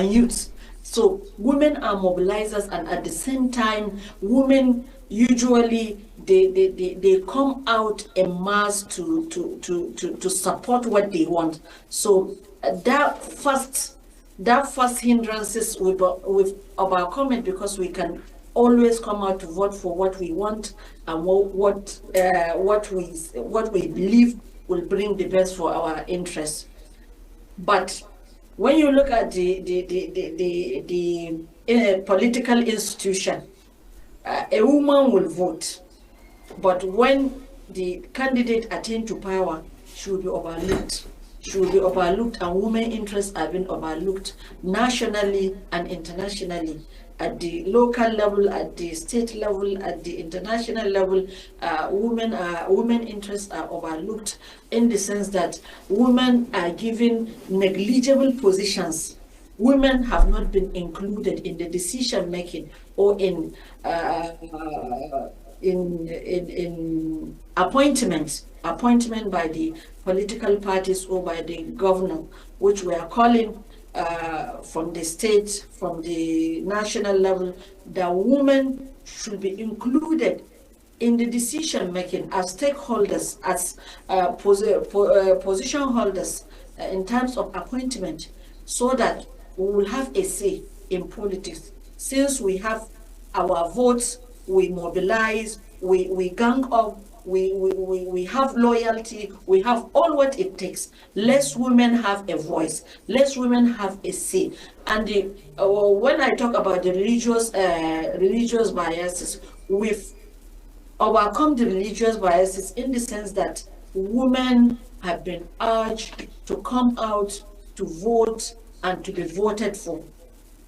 youths. So women are mobilizers, and at the same time, women usually they come out en masse to support what they want. So that first hindrances with our comment, because we can always come out to vote for what we want and what we believe will bring the best for our interests. But when you look at the political institution, a woman will vote, but when the candidate attains to power, she will be overlooked. She will be overlooked, and women interests have been overlooked nationally and internationally. At the local level, at the state level, at the international level, women interests are overlooked, in the sense that women are given negligible positions. Women have not been included in the decision making or in appointment by the political parties or by the governor, which we are calling from the state, from the national level, that women should be included in the decision making as stakeholders, as position holders in terms of appointment, so that we will have a say in politics. Since we have our votes, we mobilize, we gang up, we have loyalty, we have all what it takes. Less women have a voice, less women have a say. And when I talk about the religious biases, we've overcome the religious biases in the sense that women have been urged to come out to vote and to be voted for.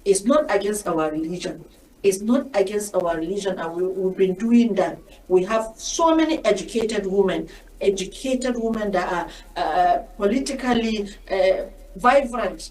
It's not against our religion. It's not against our religion, and we've been doing that. We have so many educated women that are politically vibrant.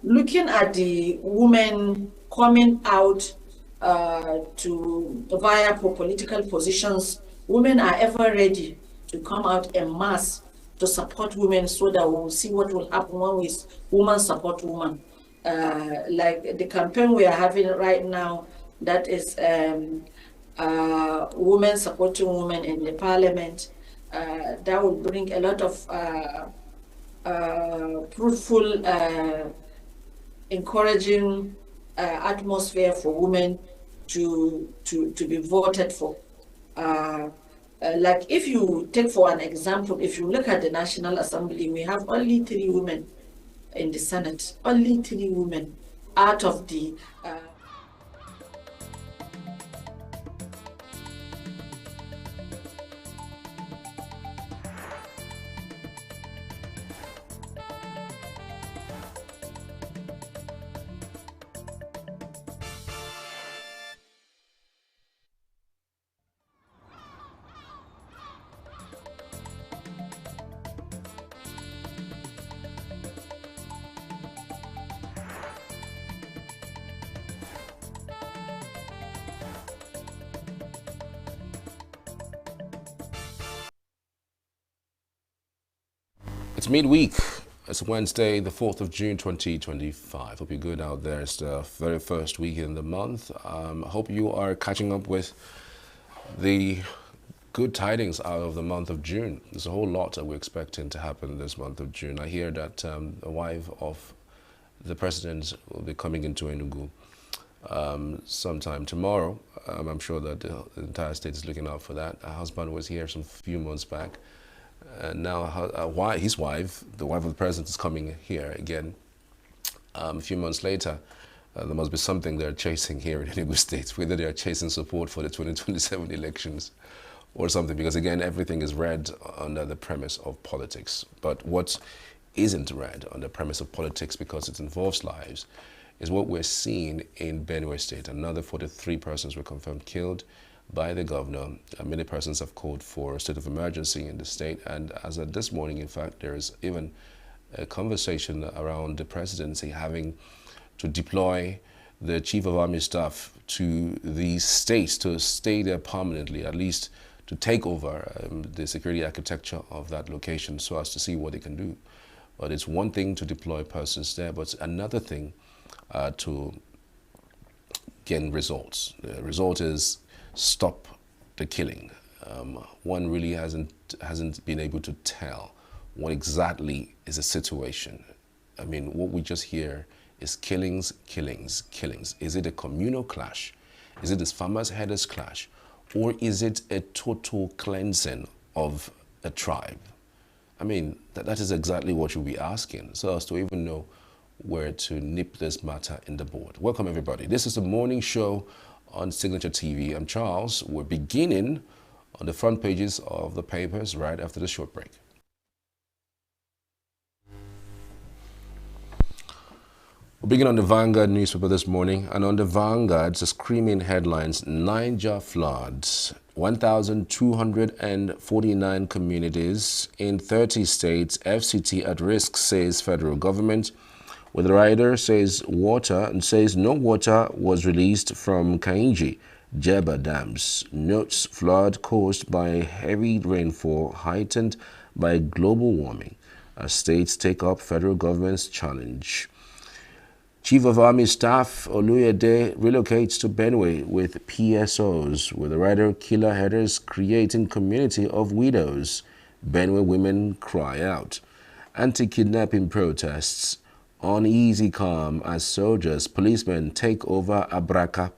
Looking at the women coming out to vie for political positions, women are ever ready to come out en masse to support women, so that we'll see what will happen when we women support women. Like the campaign we are having right now, that is women supporting women in the parliament, that will bring a lot of fruitful, encouraging atmosphere for women to be voted for. Like if you take for an example, if you look at the National Assembly, we have only 3 women in the Senate, only 3 women out of the It's midweek. It's Wednesday, the 4th of June, 2025. Hope you're good out there. It's the very first week in the month. Hope you are catching up with the good tidings out of the month of June. There's a whole lot that we're expecting to happen this month of June. I hear that the wife of the president will be coming into ENUGU sometime tomorrow. I'm sure that the entire state is looking out for that. Her husband was here some few months back. And now his wife, the wife of the president, is coming here again. A few months later, there must be something they're chasing here in Enugu State, whether they are chasing support for the 2027 elections or something, because again, everything is read under the premise of politics. But what isn't read on the premise of politics, because it involves lives, is what we're seeing in Benue State. Another 43 persons were confirmed killed by the governor. Many persons have called for a state of emergency in the state, and as of this morning, in fact, there is even a conversation around the presidency having to deploy the chief of army staff to the states to stay there permanently, at least to take over the security architecture of that location so as to see what they can do. But it's one thing to deploy persons there, but it's another thing to gain results. The result is stop the killing. One really hasn't been able to tell what exactly is the situation. I mean, what we just hear is killings, killings, killings. Is it a communal clash? Is it a farmers' herders clash? Or is it a total cleansing of a tribe? I mean, that is exactly what you'll be asking, so as to even know where to nip this matter in the bud. Welcome, everybody. This is the morning show on Signature TV. I'm Charles. We're beginning on the front pages of the papers right after the short break. We'll begin on the Vanguard newspaper this morning, and on the Vanguard, the screaming headlines: Niger floods, 1,249 communities in 30 states, FCT at risk, says federal government. With the rider says water and says no water was released from Kainji, Jeba dams. Notes flood caused by heavy rainfall heightened by global warming as states take up federal government's challenge. Chief of Army Staff Oluyede relocates to Benue with PSOs, with the rider killer headers creating community of widows. Benue women cry out. Anti-kidnapping protests. Uneasy calm as soldiers, policemen take over Abraka.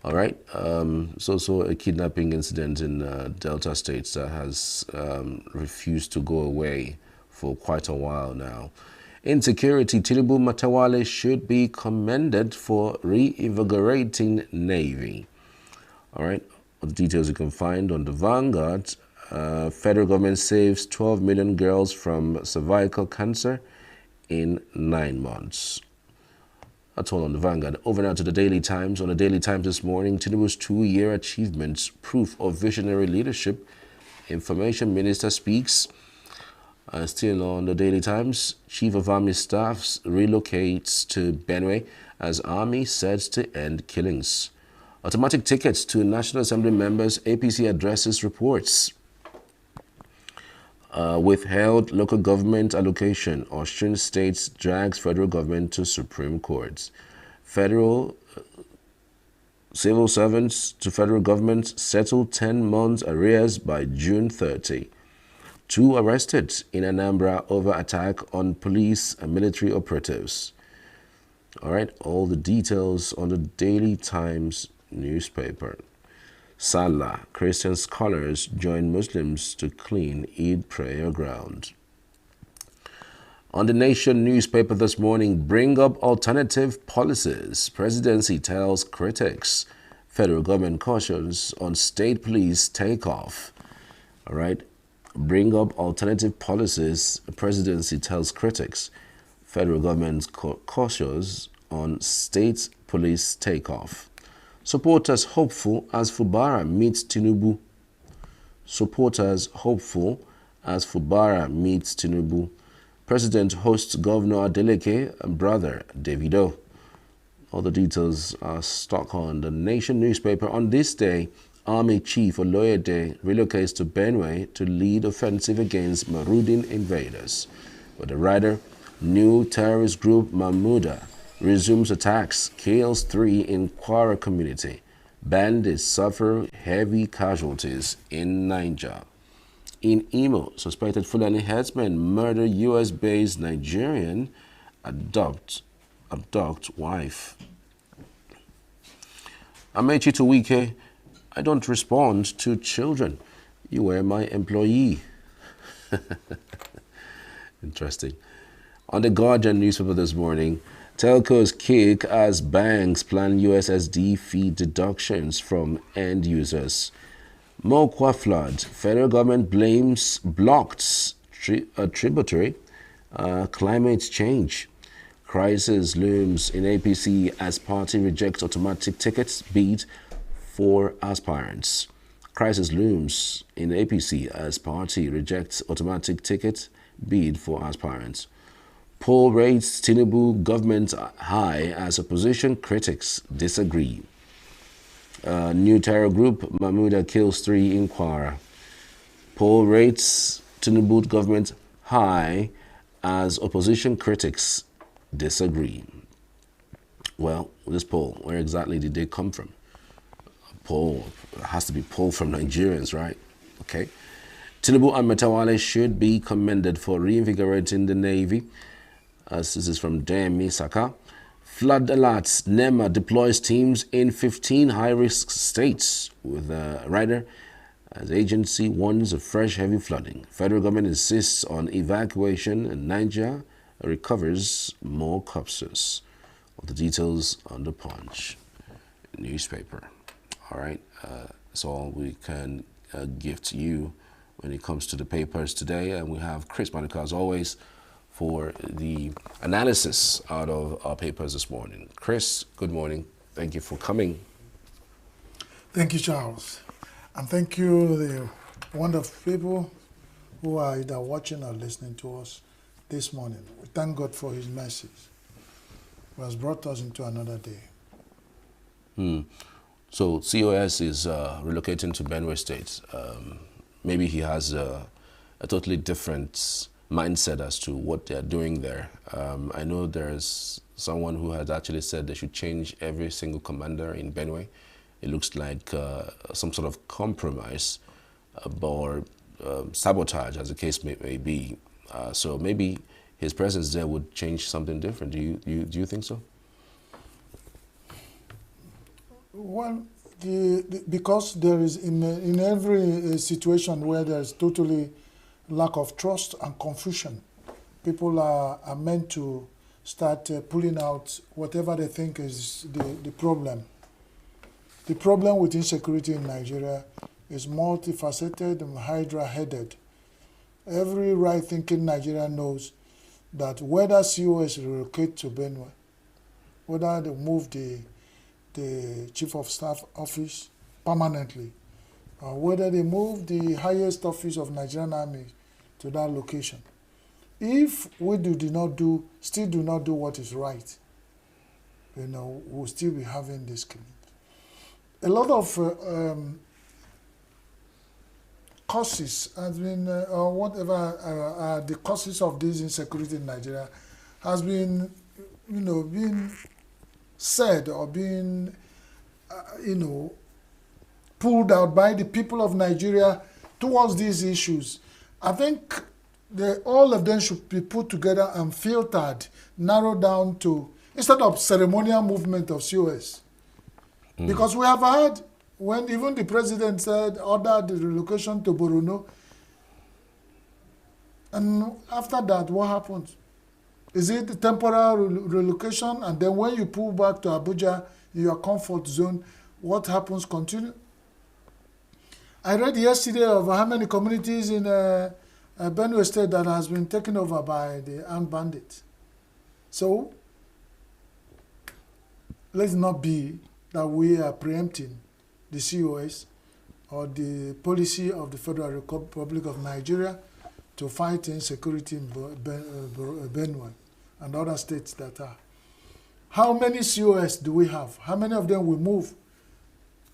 All right. It's also a kidnapping incident in Delta States that has refused to go away for quite a while now. Insecurity, Tinubu Matawale should be commended for reinvigorating Navy. All right. All the details you can find on the Vanguard. Federal government saves 12 million girls from cervical cancer in 9 months. That's all on the Vanguard. Over now to the Daily Times. On the Daily Times this morning, Tinubu's 2-year achievements, proof of visionary leadership. Information Minister speaks. Still on the Daily Times, Chief of Army Staffs relocates to Benue as Army sets to end killings. Automatic tickets to National Assembly members, APC addresses reports. Withheld local government allocation, Austrian states drags federal government to Supreme Court. Federal civil servants to federal government settle 10 months arrears by June 30. 2 arrested in Anambra over attack on police and military operatives. All right, all the details on the Daily Times newspaper. Salah, Christian scholars join Muslims to clean Eid prayer ground. On the Nation newspaper this morning, bring up alternative policies. Presidency tells critics. Federal government cautions on state police takeoff. All right, bring up alternative policies. Presidency tells critics. Federal government cautious on state police takeoff. Supporters hopeful as Fubara meets Tinubu. Supporters hopeful as Fubara meets Tinubu. President hosts Governor Adeleke and brother Davido. All the details are stuck on the Nation newspaper. On this day, Army Chief Oloyede relocates to Benue to lead offensive against marauding invaders. But the rider, new terrorist group Mahmuda resumes attacks, kills 3 in Kwara community. Bandits suffer heavy casualties in Niger. In Imo, suspected Fulani herdsmen murder U.S.-based Nigerian, abduct wife. Amechi to Wike, I don't respond to children. You were my employee. Interesting. On the Guardian newspaper this morning, telcos kick as banks plan USSD fee deductions from end users. Mokwa flood. Federal government blocks tributary climate change. Crisis looms in APC as party rejects automatic tickets bid for aspirants. Crisis looms in APC as party rejects automatic ticket bid for aspirants. Poll rates Tinubu government high as opposition critics disagree. New terror group Mahmuda kills 3 in Kwara. Poll rates Tinubu government high as opposition critics disagree. Well, this poll, where exactly did they come from? A poll, it has to be poll from Nigerians, right? Okay. Tinubu and Matawale should be commended for reinvigorating the Navy. This is from Demi Saka. Flood alerts. NEMA deploys teams in 15 high-risk states with a rider as agency warns of fresh heavy flooding. Federal government insists on evacuation and Niger recovers more corpses. All the details on the Punch newspaper. All right, that's all we can give to you when it comes to the papers today. And we have Chris Monica, as always, for the analysis out of our papers this morning. Chris, good morning. Thank you for coming. Thank you, Charles. And thank you, the wonderful people who are either watching or listening to us this morning. We thank God for his mercies, who has brought us into another day. So COS is relocating to Benue State. Maybe he has a totally different mindset as to what they're doing there. I know there's someone who has actually said they should change every single commander in Benue. It looks like some sort of compromise or sabotage, as the case may be. So maybe his presence there would change something different. Do you think so? Well, because there is in every situation where there is totally lack of trust and confusion, people are meant to start pulling out whatever they think is the problem. The problem with insecurity in Nigeria is multifaceted and hydra-headed. Every right-thinking Nigerian knows that whether COS relocate to Benue, whether they move the Chief of Staff office permanently, or whether they move the highest office of Nigerian Army to that location, if we still do not do what is right, we'll still be having this killing. A lot of causes has been, or whatever the causes of this insecurity in Nigeria has been, being said or being, pulled out by the people of Nigeria towards these issues. I think all of them should be put together and filtered, narrowed down to, instead of ceremonial movement of COS. Because we have heard when even the president said order the relocation to Borno, and after that, what happens? Is it a temporary relocation, and then when you pull back to Abuja, in your comfort zone, what happens continue? I read yesterday of how many communities in Benue State that has been taken over by the armed bandits. So, let's not be that we are preempting the COS or the policy of the Federal Republic of Nigeria to fight insecurity in Benue and other states that are. How many COS do we have? How many of them will move?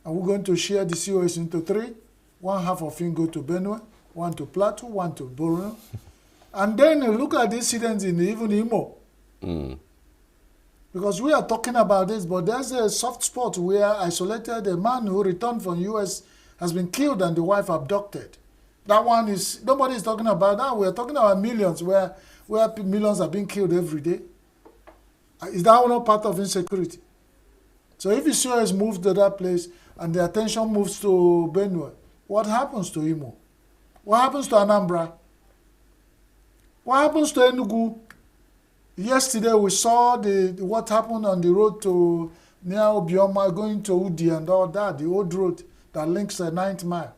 Are we going to share the COS into three? One half of them go to Benue, one to Plateau, one to Borno. And then look at the incidents in even Imo. Because we are talking about this, but there's a soft spot where isolated a man who returned from US has been killed and the wife abducted. That one is, nobody is talking about that. We are talking about millions where millions are being killed every day. Is that not part of insecurity? So if the COS moves to that place and the attention moves to Benue, what happens to Imo? What happens to Anambra? What happens to Enugu? Yesterday we saw what happened on the road to near Obioma going to Udi and all that, the old road that links the 9th mile.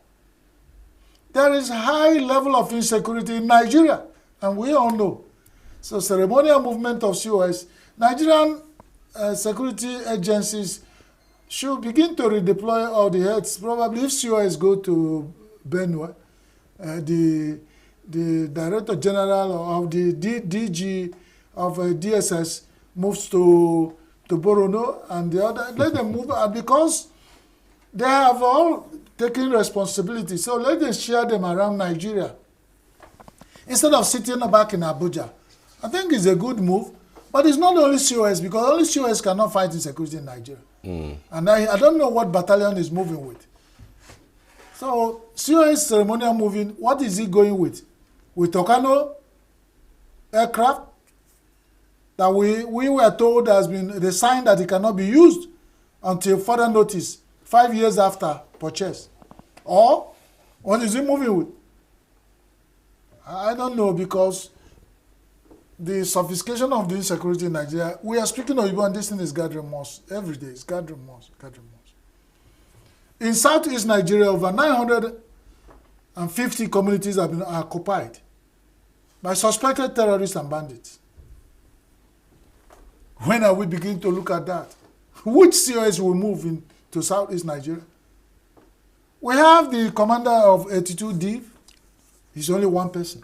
There is high level of insecurity in Nigeria, and we all know. So ceremonial movement of COS, Nigerian security agencies should begin to redeploy all the heads. Probably if COS go to Benue, the Director General of the DG of DSS moves to Borno and the other. Let them move, because they have all taken responsibility. So let them share them around Nigeria instead of sitting back in Abuja. I think it's a good move, but it's not only COS, because only COS cannot fight insecurity in Nigeria. And I don't know what battalion is moving with. So COS ceremonial moving, what is he going with? With Tokano aircraft that we were told has been the sign that it cannot be used until further notice, 5 years after purchase. Or what is he moving with? I don't know, because the sophistication of the insecurity in Nigeria, we are speaking of Igbo, and this thing is gathering moss every day. It's gathering moss, gathering moss. In southeast Nigeria, over 950 communities have been occupied by suspected terrorists and bandits. When are we beginning to look at that? Which COS will move into southeast Nigeria? We have the commander of 82D. He's only one person.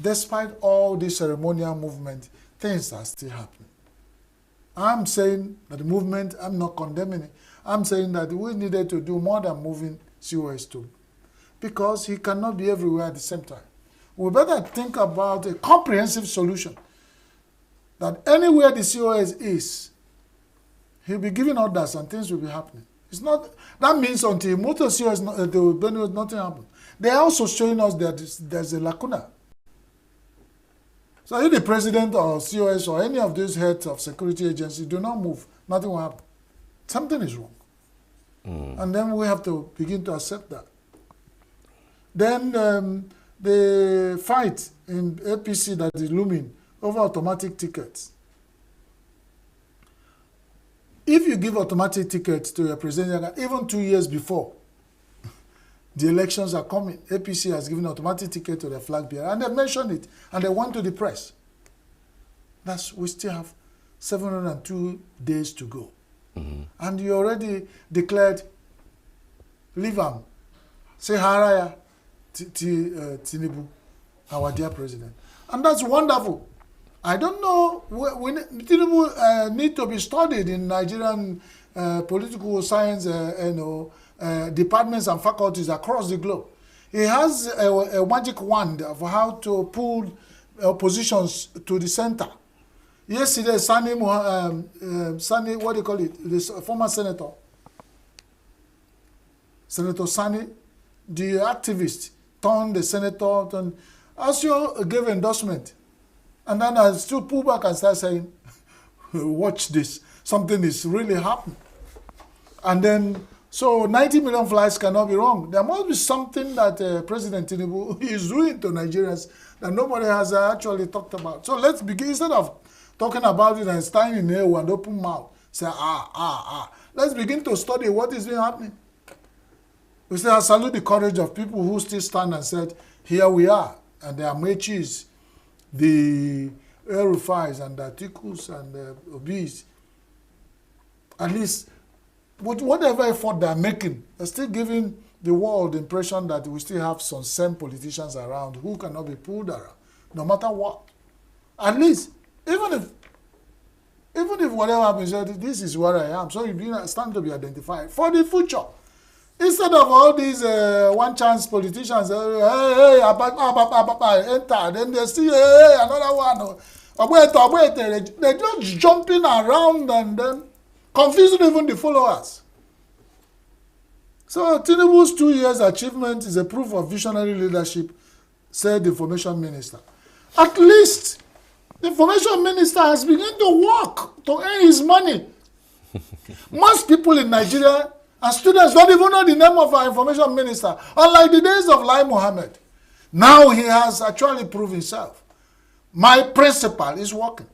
Despite all this ceremonial movement, things are still happening. I'm saying that the movement, I'm not condemning it. I'm saying that we needed to do more than moving COS to, because he cannot be everywhere at the same time. We better think about a comprehensive solution, that anywhere the COS is, he'll be giving orders and things will be happening. It's not, that means until motor COS, nothing happens. They are also showing us that there's a lacuna. So if the president or COS or any of these heads of security agencies do not move, nothing will happen. Something is wrong. And then we have to begin to accept that. Then the fight in APC that is looming over automatic tickets. If you give automatic tickets to your president, even 2 years before the elections are coming, APC has given automatic ticket to the flag bearer, and they mentioned it, and they went to the press. We still have 702 days to go. And you already declared, leave him, say Haraya Tinubu, our dear president. And that's wonderful. I don't know, Tinubu need to be studied in Nigerian political science departments and faculties across the globe. He has a magic wand of how to pull oppositions to the center. Yesterday, Sani, what do you call it? This former senator, Senator Sani, the activist, turned the senator, Asio gave endorsement. And then I still pull back and start saying, watch this. Something is really happening. And then, so 90 million flights cannot be wrong. There must be something that President Tinubu is doing to Nigerians that nobody has actually talked about. So let's begin, instead of talking about it and standing in there and open mouth, say, let's begin to study what is happening. We say, I salute the courage of people who still stand and said, here we are. And the Amechis, the El-Rufais and the Atikus and the Obis, at least with whatever effort they're making, they're still giving the world the impression that we still have some same politicians around who cannot be pulled around, no matter what. At least, even if whatever happens, this is where I am, so you stand to be identified for the future. Instead of all these one-chance politicians, enter, then they see, another one. They're just jumping around and then confusing even the followers. So Tinubu's 2 years achievement is a proof of visionary leadership, said the information minister. At least the information minister has begun to work to earn his money. Most people in Nigeria and students don't even know the name of our information minister, unlike the days of Lai Mohammed. Now he has actually proved himself. My principal is working.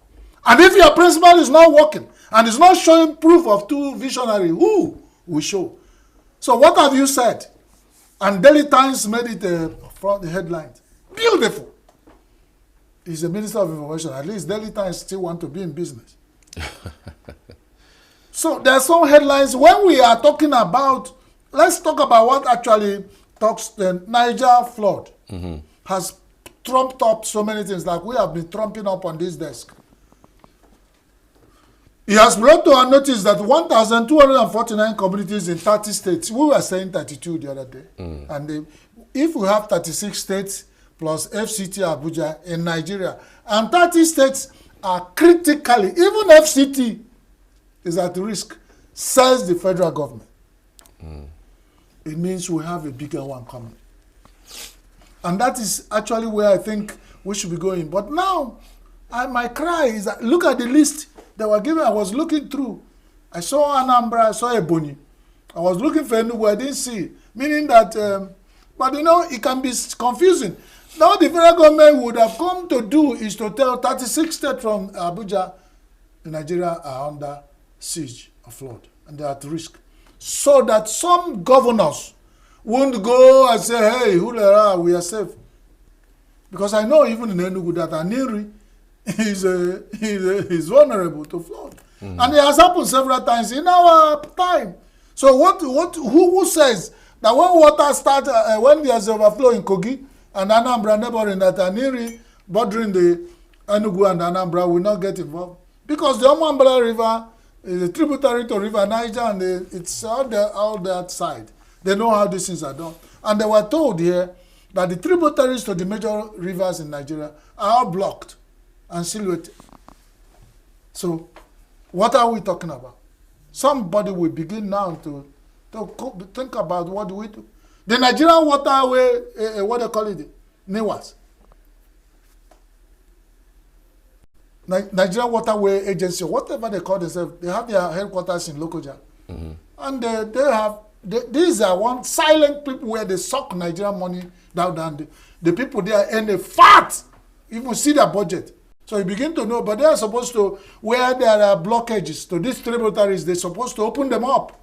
And if your principal is not working and is not showing proof of two visionary, who will show? So what have you said? And Daily Times made it front the headlines. Beautiful. He's a minister of information. At least Daily Times still want to be in business. So there are some headlines when we are talking about, let's talk about what actually talks the Niger flood has trumped up so many things like we have been trumping up on this desk. It has brought to our notice that 1,249 communities in 30 states, we were saying 32 the other day, and if we have 36 states plus FCT Abuja in Nigeria, and 30 states are critically, even FCT is at risk, says the federal government. It means we have a bigger one coming. And that is actually where I think we should be going. But now, my cry is that look at the list they were given. I was looking through. I saw Anambra, I saw Ebonyi. I was looking for ENUGU, I didn't see it. Meaning that, but you know, it can be confusing. Now the federal government would have come to do is to tell 36 states from Abuja in Nigeria are under siege of flood and they are at risk. So that some governors won't go and say, hey, hulera, we are safe. Because I know even in ENUGU that Aniri is vulnerable to flood. And it has happened several times in our time. So who says that when water starts, when there's overflow in Kogi and Anambra neighboring that Aniri bordering the ENUGU and Anambra will not get involved? Because the Omambra River is a tributary to River Niger and it's all that side. They know how these things are done. And they were told here that the tributaries to the major rivers in Nigeria are all blocked and silhouetted. So what are we talking about? Somebody will begin now to think about what do we do. The Nigerian waterway, what they call it, NEWAS. Nigerian Waterway Agency, whatever they call themselves, they have their headquarters in Lokoja. And these are one silent people where they suck Nigerian money down. The people there earn a fat. You will see their budget. So you begin to know, but they are supposed to, where there are blockages to these tributaries, they're supposed to open them up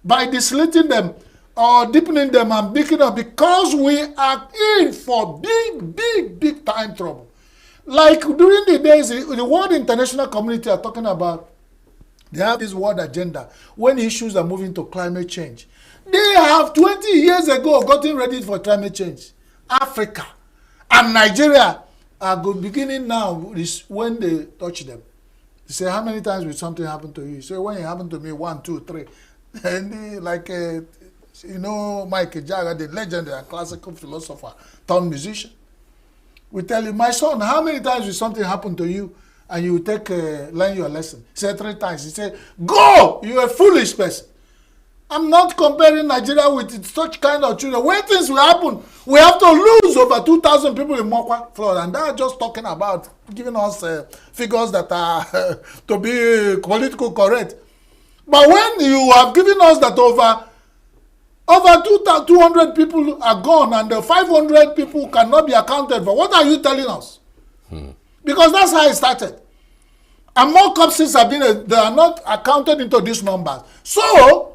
by deslating them or deepening them and picking up, because we are in for big time trouble. Like during the days, the world international community are talking about, they have this world agenda when issues are moving to climate change. They have 20 years ago gotten ready for climate change. Africa and Nigeria are beginning now is when they touch them. You say, how many times will something happen to you? You say, when it happened to me, 1, 2, 3. And like, Michael Jagger, the legendary and classical philosopher, turned musician. We tell you, my son, how many times will something happen to you and you learn your lesson? He said 3 times. He said, go! You're a foolish person. I'm not comparing Nigeria with such kind of children. When things will happen, we have to lose over 2,000 people in Mokwa, Florida. And they are just talking about giving us figures that are to be politically correct. But when you have given us that over 200 people are gone and the 500 people cannot be accounted for, what are you telling us? Because that's how it started. And more corpses have been, they are not accounted into these numbers. So,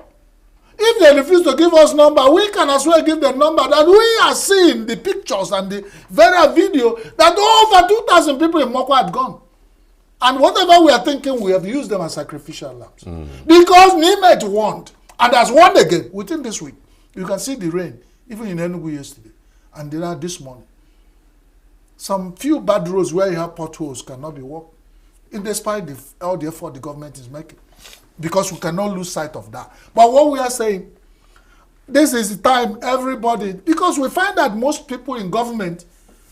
if they refuse to give us number, we can as well give them number that we are seeing the pictures and the very video that over 2,000 people in Mokwa had gone. And whatever we are thinking, we have used them as sacrificial lambs. Because Nimet warned, and has warned again within this week. You can see the rain, even in ENUGU yesterday, and there are this morning. Some few bad roads where you have potholes cannot be walked, despite all the effort the government is making. Because we cannot lose sight of that. But what we are saying, this is the time everybody, because we find that most people in government,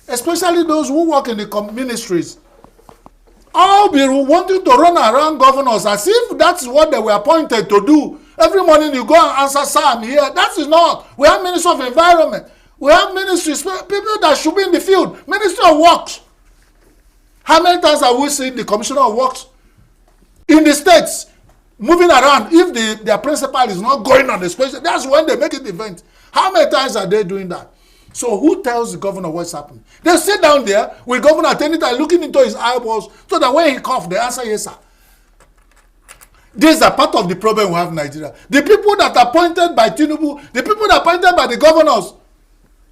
especially those who work in the ministries, all be wanting to run around governors as if that's what they were appointed to do. Every morning you go and answer, sir, I'm here. That is not. We have Ministry of Environment. We have ministries, people that should be in the field. Ministry of Works. How many times have we seen the Commissioner of Works in the states moving around? If their principal is not going on the space, that's when they make it event. How many times are they doing that? So who tells the governor what's happening? They sit down there with governor at any time looking into his eyeballs so that when he coughs, they answer yes, sir. These are part of the problem we have in Nigeria. The people that are appointed by Tinubu, the people that are appointed by the governors,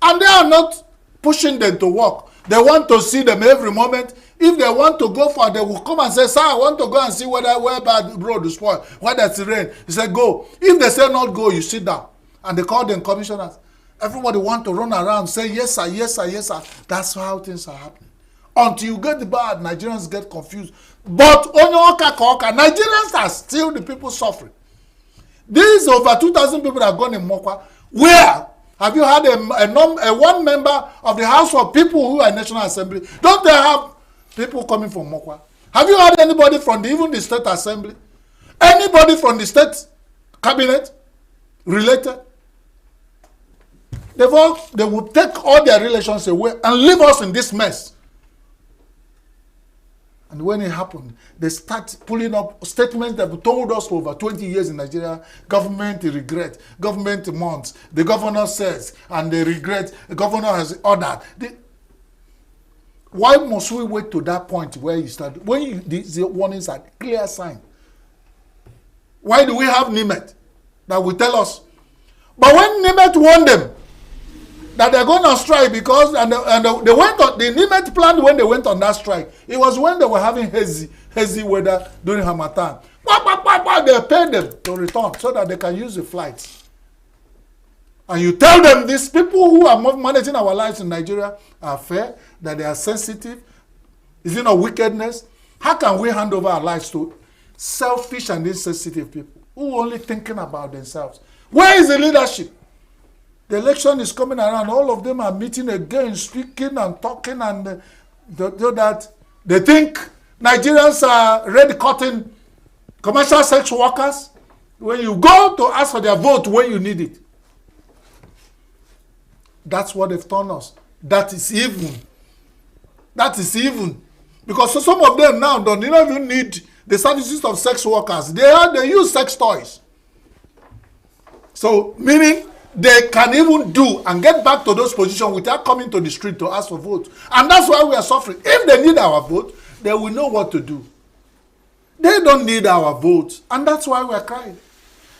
and they are not pushing them to work. They want to see them every moment. If they want to go for, they will come and say, sir, I want to go and see where bad road is spoiled, where it's rain. He said, go. If they say not go, you sit down. And they call them commissioners. Everybody want to run around, say, yes, sir, yes, sir, yes, sir. That's how things are happening. Until you get the bad, Nigerians get confused. But Nigerians are still the people suffering. These over 2,000 people that have gone in Mokwa. Where? Have you had a one member of the House of People who are in National Assembly? Don't they have people coming from Mokwa? Have you had anybody from even the State Assembly? Anybody from the State Cabinet related? They will take all their relations away and leave us in this mess. And when it happened, they start pulling up statements that were told us for over 20 years in Nigeria. Government regret, government mourns, the governor says, and they regret, the governor has ordered. Why must we wait to that point where you start? When the warnings are clear sign. Why do we have Nimet that will tell us? But when Nimet warned them that they're going on strike because they went on the Nimet plan when they went on that strike. It was when they were having hazy weather during Harmattan. They paid them to return so that they can use the flights. And you tell them these people who are managing our lives in Nigeria are fair, that they are sensitive. Is it not wickedness? How can we hand over our lives to selfish and insensitive people who are only thinking about themselves? Where is the leadership? The election is coming around. All of them are meeting again, speaking and talking, and that they think Nigerians are red-cutting commercial sex workers. When you go to ask for their vote when you need it, that's what they've done us. That is evil. That is evil. Because some of them now don't even need the services of sex workers. They use sex toys. So, meaning they can even do and get back to those positions without coming to the street to ask for votes. And that's why we are suffering. If they need our vote, they will know what to do. They don't need our votes. And that's why we are crying.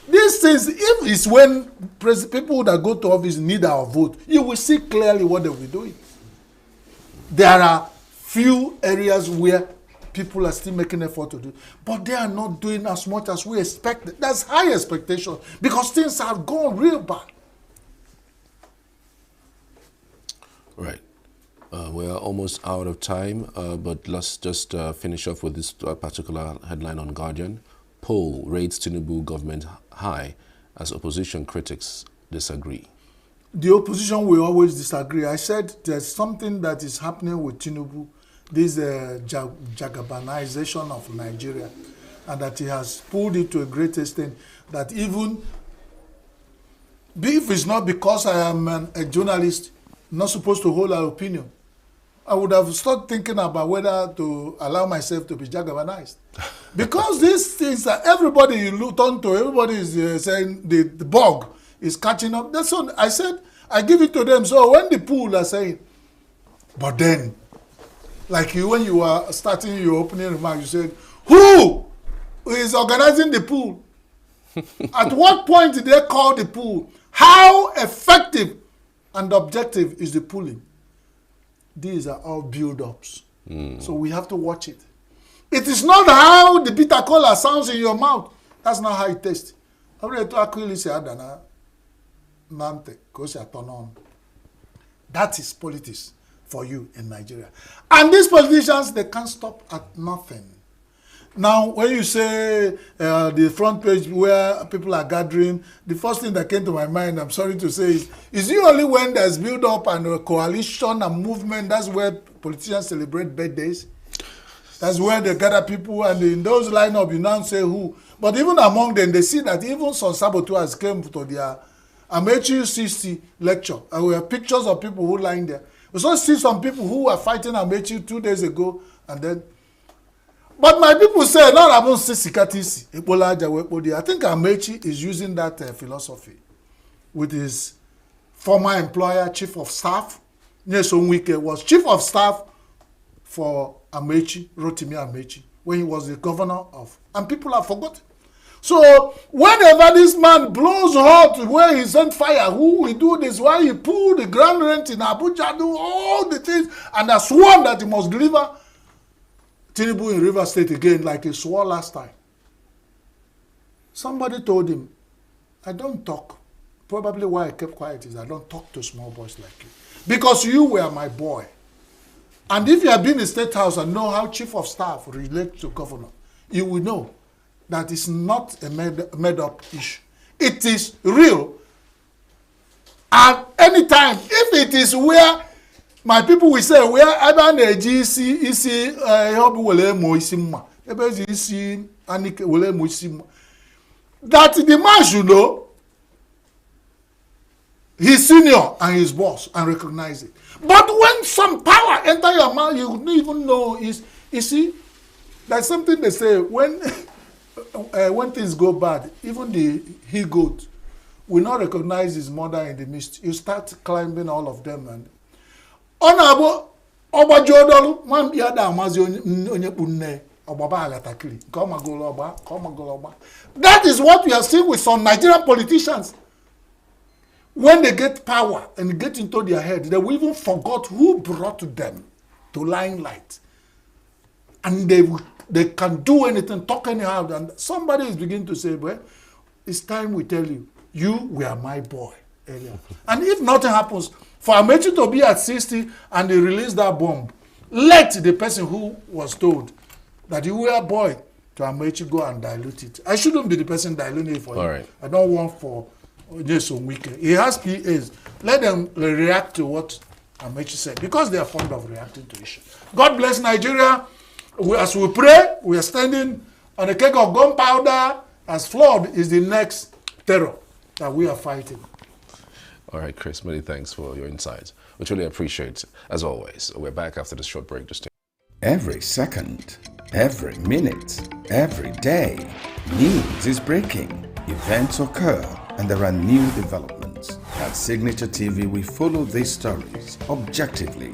These things, if it's when people that go to office need our vote, you will see clearly what they will be doing. There are few areas where people are still making effort to do, but they are not doing as much as we expected. That's high expectation because things have gone real bad. Right. We are almost out of time, but let's just finish off with this particular headline on Guardian. Poll rates Tinubu government high as opposition critics disagree. The opposition will always disagree. I said there's something that is happening with Tinubu, this Jagabanization of Nigeria, and that he has pulled it to a great extent that even if it's not because I am a journalist, not supposed to hold an opinion, I would have started thinking about whether to allow myself to be Jagabanized. Because these things that everybody you look onto, everybody is saying the bug is catching up. That's what I said. I give it to them. So when the pool are saying, but then, like you, when you were starting your opening remarks, you said, who is organizing the pool? At what point did they call the pool? How effective and objective is the pooling? These are all build-ups. So we have to watch it. It is not how the bitter cola sounds in your mouth. That's not how it tastes. That is politics for you in Nigeria. And these politicians, they can't stop at nothing. Now, when you say the front page where people are gathering, the first thing that came to my mind, I'm sorry to say, is it only when there's build-up and a coalition and movement, that's where politicians celebrate birthdays? That's where they gather people, and in those lineup, you now say who. But even among them, they see that even some saboteurs came to their Amechi 60 lecture, and we have pictures of people who lying there. We also see some people who were fighting Amechi 2 days ago, and then. But my people say, not about Sikatisi, I think Amechi is using that philosophy with his former employer, chief of staff. Nyesom Wike was chief of staff for Amechi, Rotimi Amechi, when he was the governor of, and people have forgotten. So whenever this man blows hot, where he sent fire, who will do this, why he pull the ground rent in Abuja, do all the things, and has sworn that he must deliver Tinubu in River State again, like he swore last time. Somebody told him, I don't talk. Probably why I kept quiet is I don't talk to small boys like you. Because you were my boy. And if you have been in the State House and know how chief of staff relates to governor, you will know that it's not a made-up issue. It is real. At any time, if it is where my people will say, where Aban isi that the man should know his senior and his boss and recognize it. But when some power enter your mouth, you don't even know. You see, that's something they say when things go bad, even the he-goat will not recognize his mother in the mist. You start climbing all of them, and that is what we are seeing with some Nigerian politicians. When they get power and get into their head, they will even forgot who brought them to limelight. And they can do anything, talk anyhow. And somebody is beginning to say, well, it's time we tell you, you were my boy earlier. And if nothing happens, for Amechi to be at 60 and they release that bomb, let the person who was told that you were a boy to Amechi go and dilute it. I shouldn't be the person diluting it for you. Right. I don't want for Nyesom Wike. He has PAs. Let them react to what Amechi said because they are fond of reacting to issues. God bless Nigeria. As we pray, we are standing on a keg of gunpowder as flood is the next terror that we are fighting. All right, Chris, many thanks for your insights. We truly appreciate it. As always, we're back after this short break. Just Every second, Every minute, every day, news is breaking, events occur, and there are new developments. At Signature TV, we follow these stories objectively,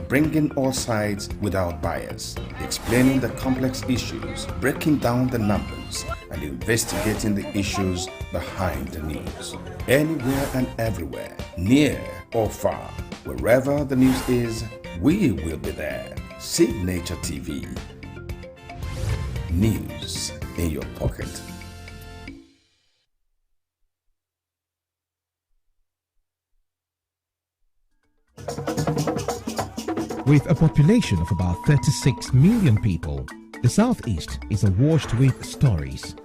bringing all sides without bias, explaining the complex issues, breaking down the numbers, and investigating the issues behind the news. Anywhere and everywhere, near or far, wherever the news is, we will be there. Signature TV. News in your pocket. With a population of about 36 million people, the Southeast is awash with stories.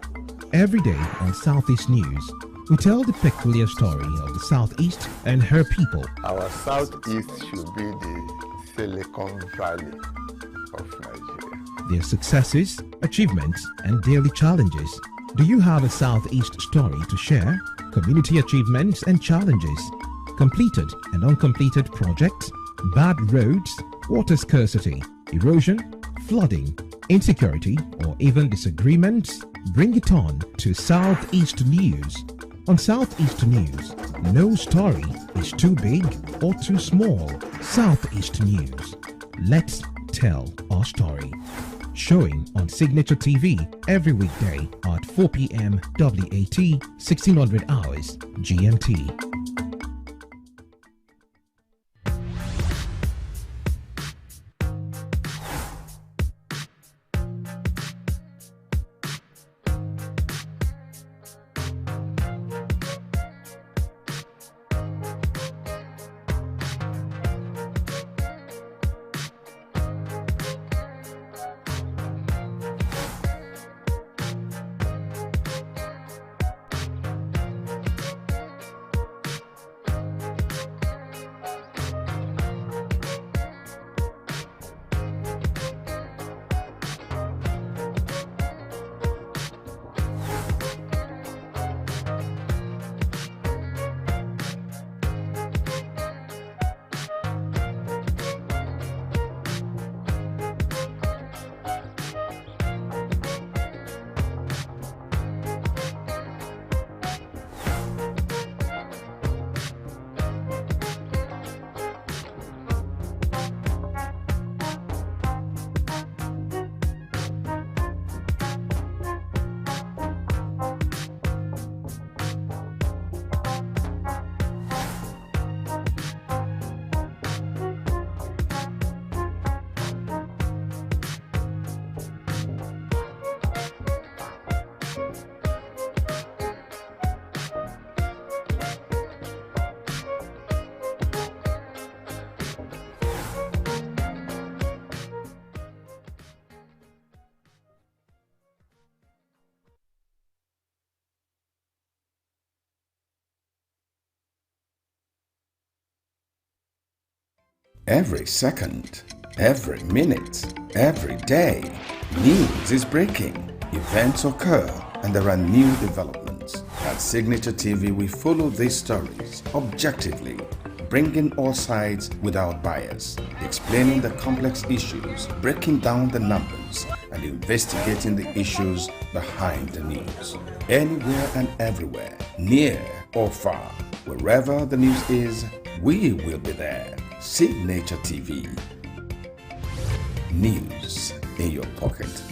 Every day on Southeast News, we tell the peculiar story of the Southeast and her people. Our Southeast should be the Silicon Valley of Nigeria. Their successes, achievements, and daily challenges. Do you have a Southeast story to share? Community achievements and challenges, completed and uncompleted projects, bad roads, water scarcity, erosion, flooding, insecurity, or even disagreements? Bring it on to Southeast News. On Southeast News, no story is too big or too small. Southeast News. Let's tell our story. Showing on Signature TV every weekday at 4 p.m. WAT, 1600 hours GMT. Every second, every minute, every day, news is breaking, events occur, and there are new developments. At Signature TV, we follow these stories objectively, bringing all sides without bias, explaining the complex issues, breaking down the numbers, and investigating the issues behind the news. Anywhere and everywhere, near or far, wherever the news is, we will be there. Signature TV. News in your pocket.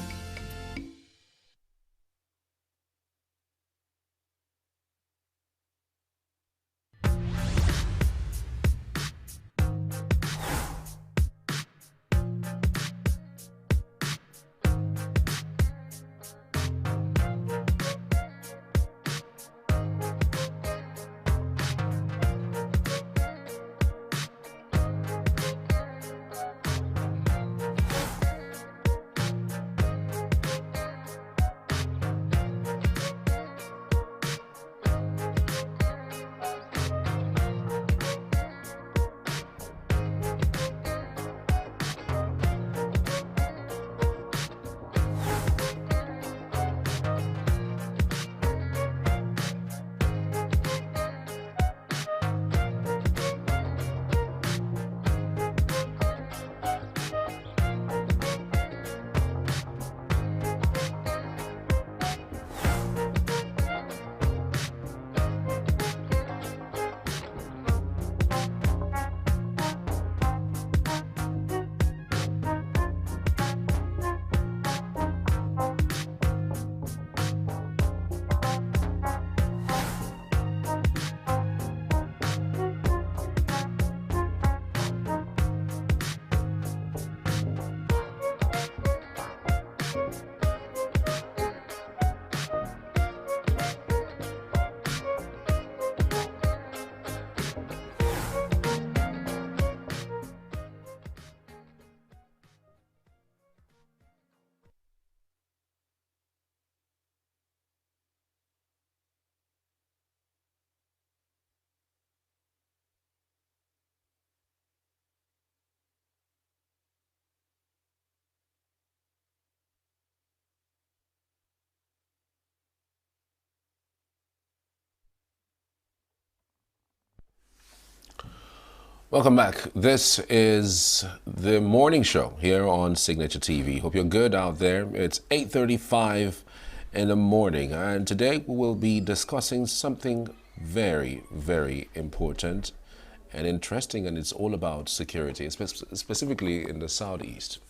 Welcome back. This is the morning show here on Signature TV. Hope you're good out there. It's 8:35 in the morning, and today we will be discussing something very, very important and interesting, and it's all about security, specifically in the Southeast.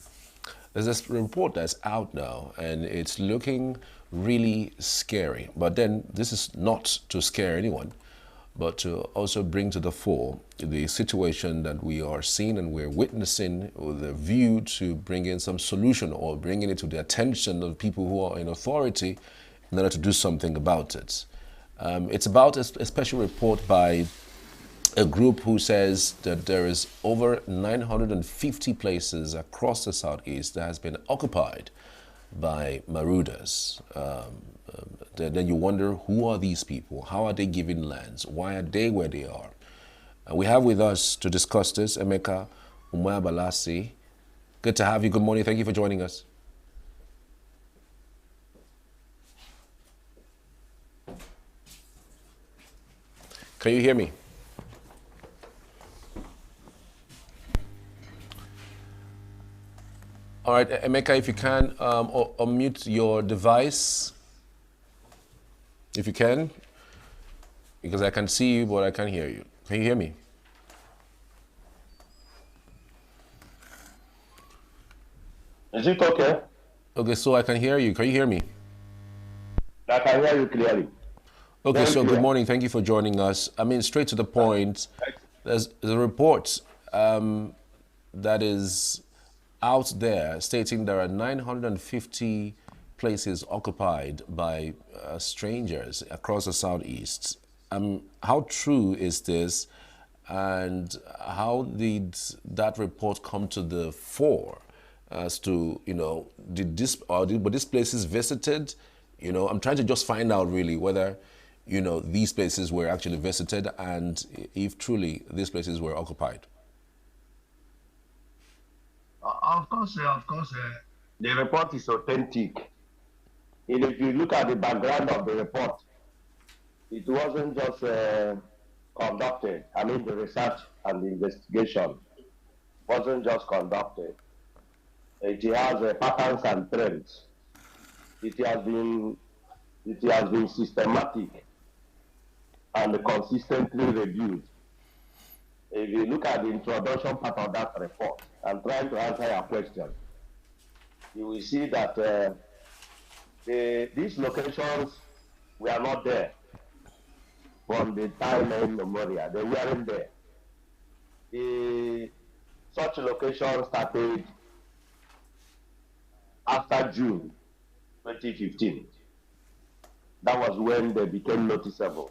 There's this report that's out now, and it's looking really scary. But then this is not to scare anyone, but to also bring to the fore the situation that we are seeing and we're witnessing, with a view to bring in some solution or bringing it to the attention of people who are in authority in order to do something about it. It's about a special report by a group who says that there is over 950 places across the Southeast that has been occupied by marauders. Then you wonder, who are these people? How are they given lands? Why are they where they are? We have with us to discuss this Emeka Umabalasi. Good to have you. Good morning. Thank you for joining us. Can you hear me? All right, Emeka, if you can, unmute your device. If you can, because I can see you, but I can't hear you. Can you hear me? Is it okay? Okay, so I can hear you. Can you hear me? I can hear you clearly. Okay, Very so clear. good morning. Thank you for joining us. I mean, straight to the point, there's a report that is out there stating there are 950 places occupied by strangers across the Southeast. How true is this, and how did that report come to the fore as to, were these places visited? I'm trying to just find out really whether, these places were actually visited, and if truly these places were occupied. Of course, the report is authentic. And if you look at the background of the report, it wasn't just conducted. I mean, the research and the investigation wasn't just conducted. It has patterns and trends. It has been systematic and consistently reviewed. If you look at the introduction part of that report and trying to answer your question, you will see that these locations were not there from the time immemorial. They weren't there. Such locations started after June 2015. That was when they became noticeable.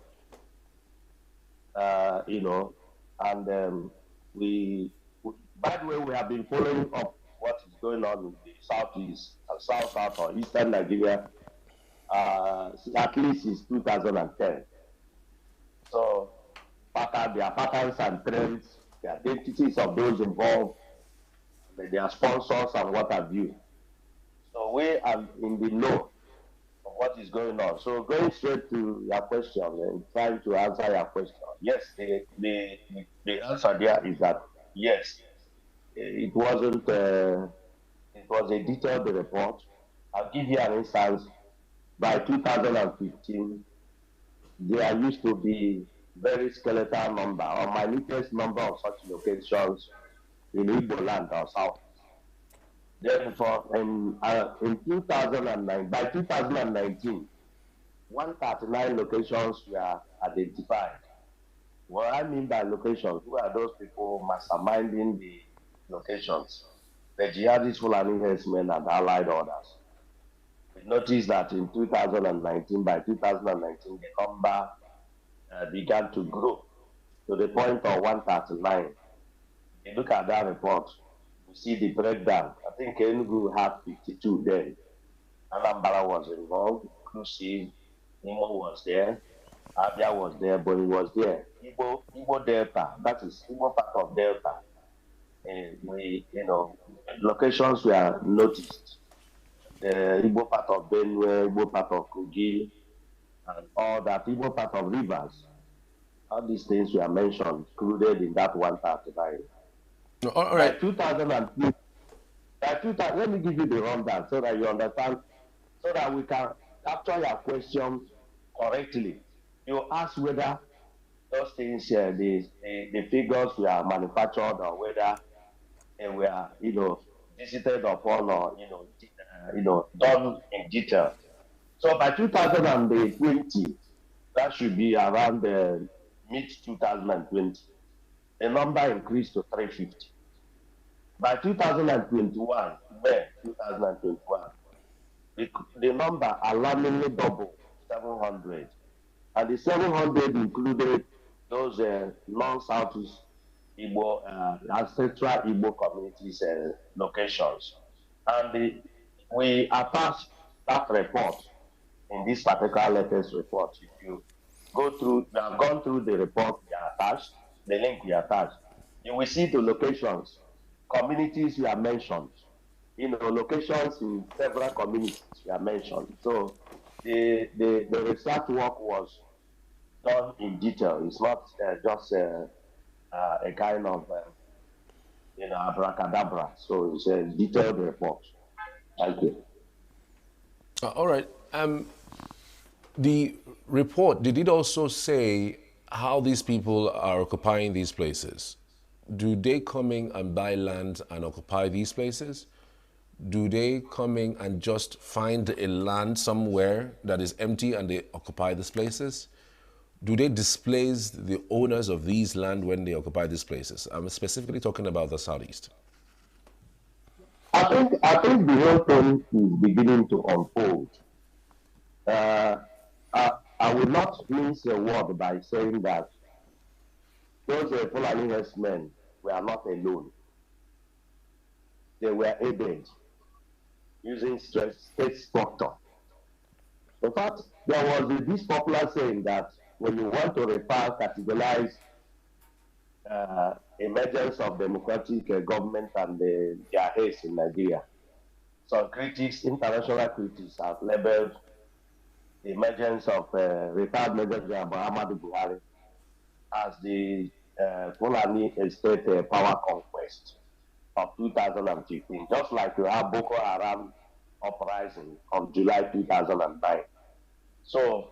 And by the way, we have been following up what is going on in the southeast and south or eastern Nigeria at least since 2010. So there are patterns and trends, the identities of those involved, their sponsors and what have you. So we are in the know of what is going on. So going straight to your question and trying to answer your question, yes, the answer there is that yes, it wasn't. It was a detailed report. I'll give you an instance. By 2015, there used to be very skeletal number or minutest number of such locations in Igbo land or south. Therefore, in 2009, by 2019, 139 locations were identified. What I mean by locations, who are those people masterminding the locations? The jihadist Fulani herdsmen and allied orders. We noticed that in 2019, by 2019, the number began to grow to the point of 139. If you look at that report, you see the breakdown. I think ENUGU had 52 then. Anambra was involved, inclusive, Imo was there, Abia was there, but it was there. Igbo Delta, that is Igbo part of Delta. And locations were noticed. The Igbo part of Benue, Igbo part of Kogi, and all that Igbo part of rivers. All these things were mentioned, included in that 139. All right. By 2002, let me give you the rundown so that you understand, so that we can capture your question correctly. You ask whether those things, the figures were manufactured or whether they were, visited upon or, done in detail. So by 2020, that should be around mid 2020, the number increased to 350. By 2021, May 2021, the number alarmingly doubled, 700. And the 700 included those non-Southeast Igbo, ancestral Igbo communities locations. And we attached that report in this particular latest report. If you you have gone through the report we attached, the link we attached, you will see the locations, communities we have mentioned, locations in several communities we have mentioned. So the research work was done in detail. It's not just a kind of, abracadabra. So it's a detailed report. Thank you. All right. The report, did it also say how these people are occupying these places? Do they come in and buy land and occupy these places? Do they come in and just find a land somewhere that is empty and they occupy these places? Do they displace the owners of these land when they occupy these places? I'm specifically talking about the Southeast. I think the whole thing is beginning to unfold. I will not mince a word by saying that those Fulani herdsmen were not alone. They were aided using state structure. In fact, there was this popular saying that when you want to categorize emergence of democratic government and their haste in Nigeria, some critics, international critics, have labeled the emergence of retired Major General Muhammadu Buhari as the Fulani state power conquest of 2015, just like you have Boko Haram uprising of July 2009. So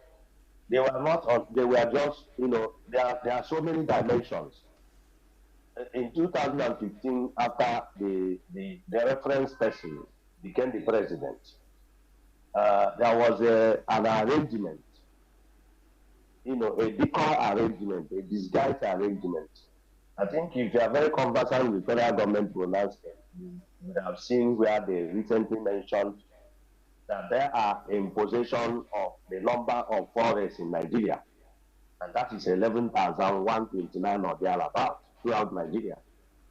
they were not, they were just, there are so many dimensions. In 2015, after the reference person became the president, there was an arrangement, a decoy arrangement, a disguised arrangement. I think if you are very conversant with federal government pronouncement, you would have seen where they recently mentioned that they are in possession of the number of forests in Nigeria, and that is 11,129 or thereabouts throughout Nigeria.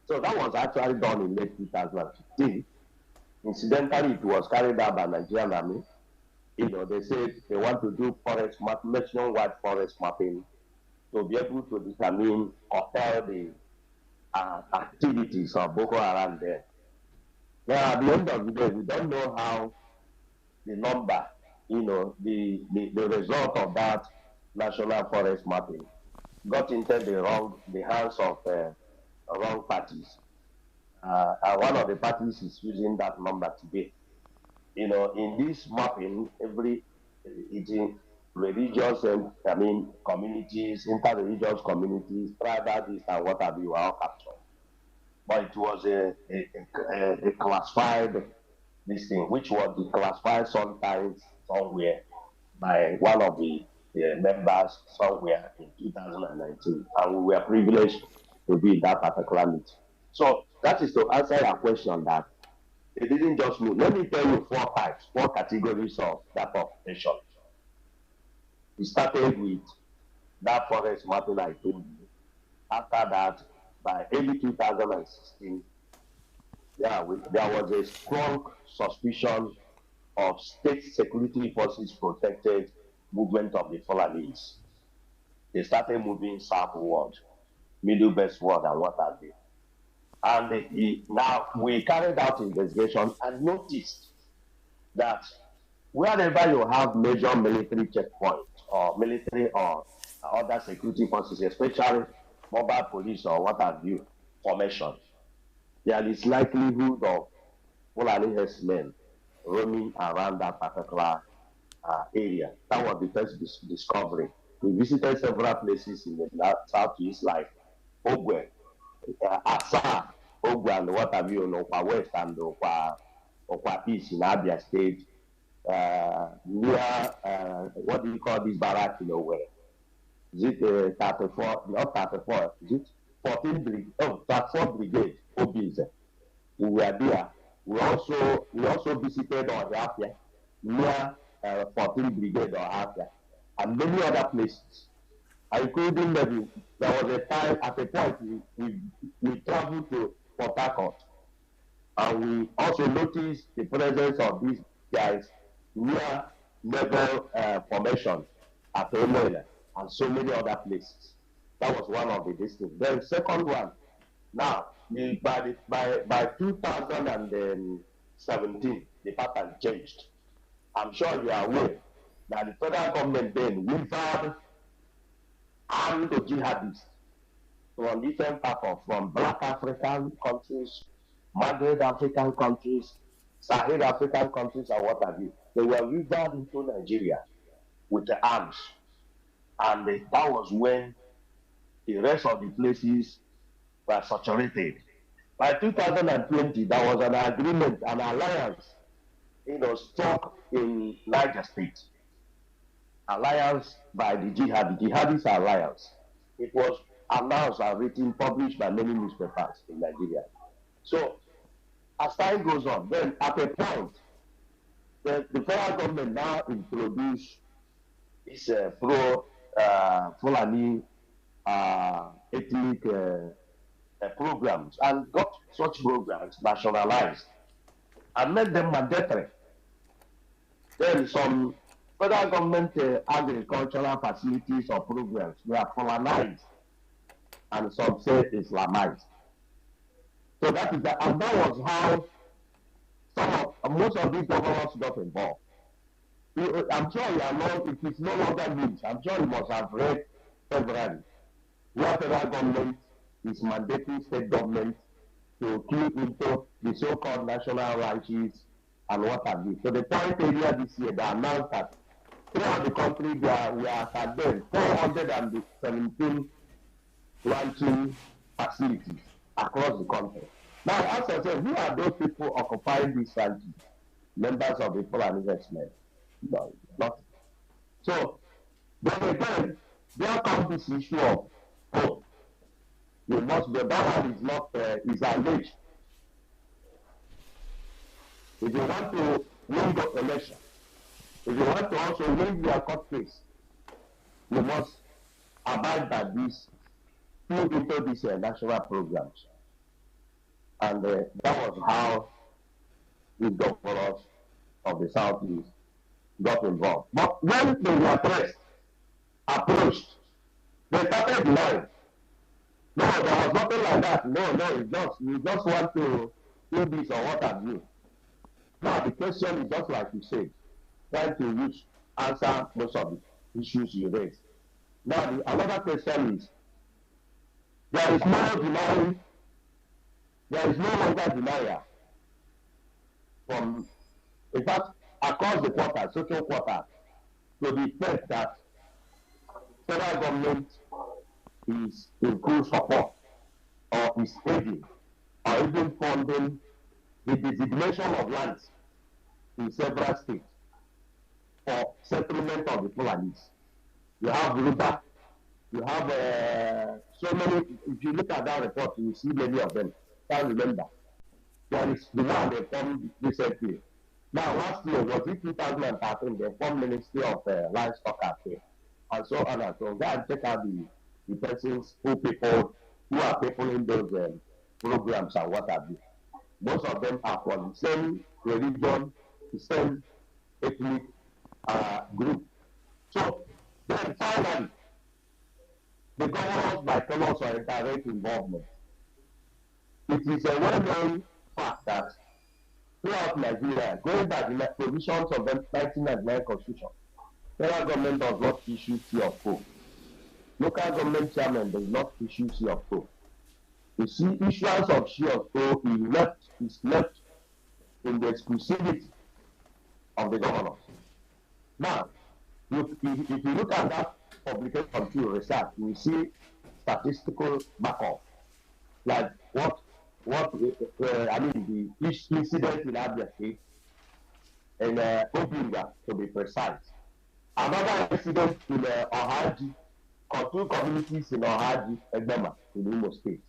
So that was actually done in late 2015. Incidentally, it was carried out by Nigerian Army. They said they want to do forest map, nationwide forest mapping, to be able to determine or tell the activities of Boko Haram there. Now, at the end of the day, we don't know how the number, the result of that national forest mapping got into the hands of wrong parties. And one of the parties is using that number today. In this mapping, religious communities, inter-religious communities, tribal, this and what have you, were all captured. But it was a classified this thing, which was declassified sometimes somewhere by one of the members somewhere in 2019, and we were privileged to be in that particular meeting. So that is to answer your question that it didn't just move. Let me tell you four categories of that operation. We started with that forest mapping I told you. After that, by early 2016, there was a strong suspicion of state security forces protected movement of the Fulanis. They started moving southward, middle westward, and what have you. And now we carried out investigation and noticed that wherever you have major military checkpoints or military or other security forces, especially mobile police or what have you, formation, there is likelihood of Fulani herdsmen roaming around that particular area. That was the first discovery. We visited several places in the southeast, like Ogwe, Asa, Ogwe, and what have you, Okwa West and Okwa East in Abia State, near, what do you call this barrack in Ogwe? Is it 34, not 34, is it 14 brigade, 34 brigade, Obize. We were there. We also visited Ohafia, near 14 brigade Ohafia, and many other places. Including there was a time at a point we traveled to Port Harcourt, and we also noticed the presence of these guys near naval formation at Omoila and so many other places. That was one of the districts. Then the second one, now by 2017, the pattern changed. I'm sure you are aware that the federal government then wizard armed jihadists from different parts from Black African countries, Maghreb African countries, Sahel African countries, and what have you. They were wizard into Nigeria with the arms. And that was when the rest of the places were saturated. By 2020, there was an agreement, an alliance, struck in Niger State. Alliance by the Jihadist Alliance. It was announced and written, published by many newspapers in Nigeria. So, as time goes on, then at a point, the federal government now introduced this pro-Fulani ethnic programs, and got such programs nationalized and made them mandatory. Then some federal government agricultural facilities or programs were Fulanized and some say Islamized. So that is and that was how most of these governors got involved. I'm sure you are not, it is no longer news. I'm sure you must have read February, where federal government is mandating state government to key into the so-called national ranches and what have you. So the point area this year, they announced that throughout the country, we are at 417 ranching facilities across the country. Now, ask yourself, who are those people occupying these ranches? Members of the Fulani herdsmen? No, not. So, then again, there comes this issue of, you must be, that one is not, is alleged. If you want to win the election, if you want to also win your court case, you must abide by this, put into these national programs. And that was how the governors of the Southeast got involved. But when they were approached, they started denying. No, there was nothing like that. No, you just want to do this or what have you. Now the question is just like you said, trying to answer most of the issues you raised. Now another question is, there is no longer denial from, in fact, across the quarter, social quarter, to the effect that federal government is in full support or is aiding or even funding the designation of lands in several states for settlement of the Fulanis. You have Ruba, you have so many, if you look at that report, you see many of them. Can't remember. There is the one they formed recently. Now, last year, was it 2013, they formed Ministry of Livestock Affairs, and so on and so on. Go and check out the persons who are people in those programs and what have you. Most of them are from the same religion, the same ethnic group. So, then finally, the governors by colors or direct involvement. It is a well-known fact that throughout Nigeria, going by the provisions of the 1999 Constitution, federal government does not issue tea of coke. local government chairman does not issue C of O. The issuance of C of O is left in the exclusivity of the governors. Now, if you look at that publication to research, you will see statistical backup, like what I mean, the incident in Abia State and Obinga, to be precise. Another incident in Ohaji, two communities in Ohaji, Egbema, in Imo State.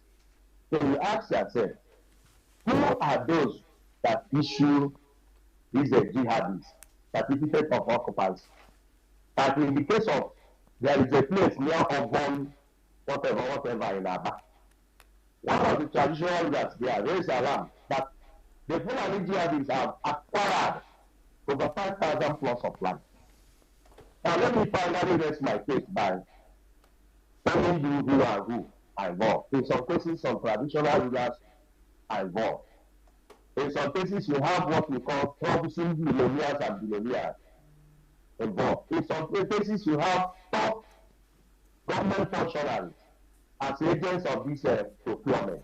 So you ask yourself, who are those that issue these jihadis, certificate of occupancy? That in the case of, there is a place near Obon, whatever in Aba. One of the traditional rulers there raised alarm that the Fulani jihadis have acquired over 5,000 plus of land. Now let me finally rest my case by telling you who are who are involved. In some cases, some traditional rulers are involved. In some cases, you have what we call troublesome millionaires and billionaires involved. In some cases, you have top government functionaries as agents of this procurement.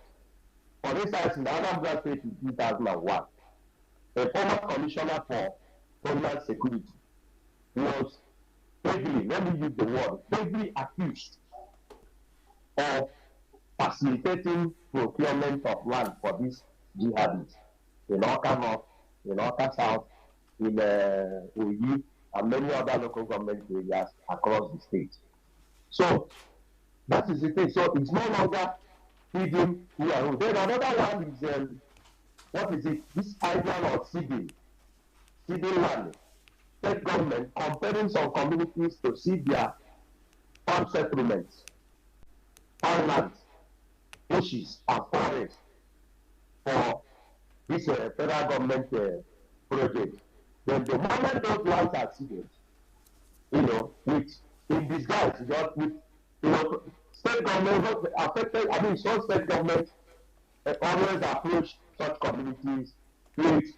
For instance, in Anambra State in 2001, a former commissioner for Homeland Security was heavily, let me use the word, heavily accused of facilitating procurement of land for these jihadis in Oka North, in Oka South, in Oyi, and many other local government areas across the state. So that is the thing. So it's no longer feeding who are who. Then another one is what is it? This idea of seeding land. State government compelling some communities to seed their farm settlements, farmlands, bushes, and forests for this federal government project. Then the moment those lands are seeded, with in disguise, with state government affected. I mean, some state government always approach such communities with,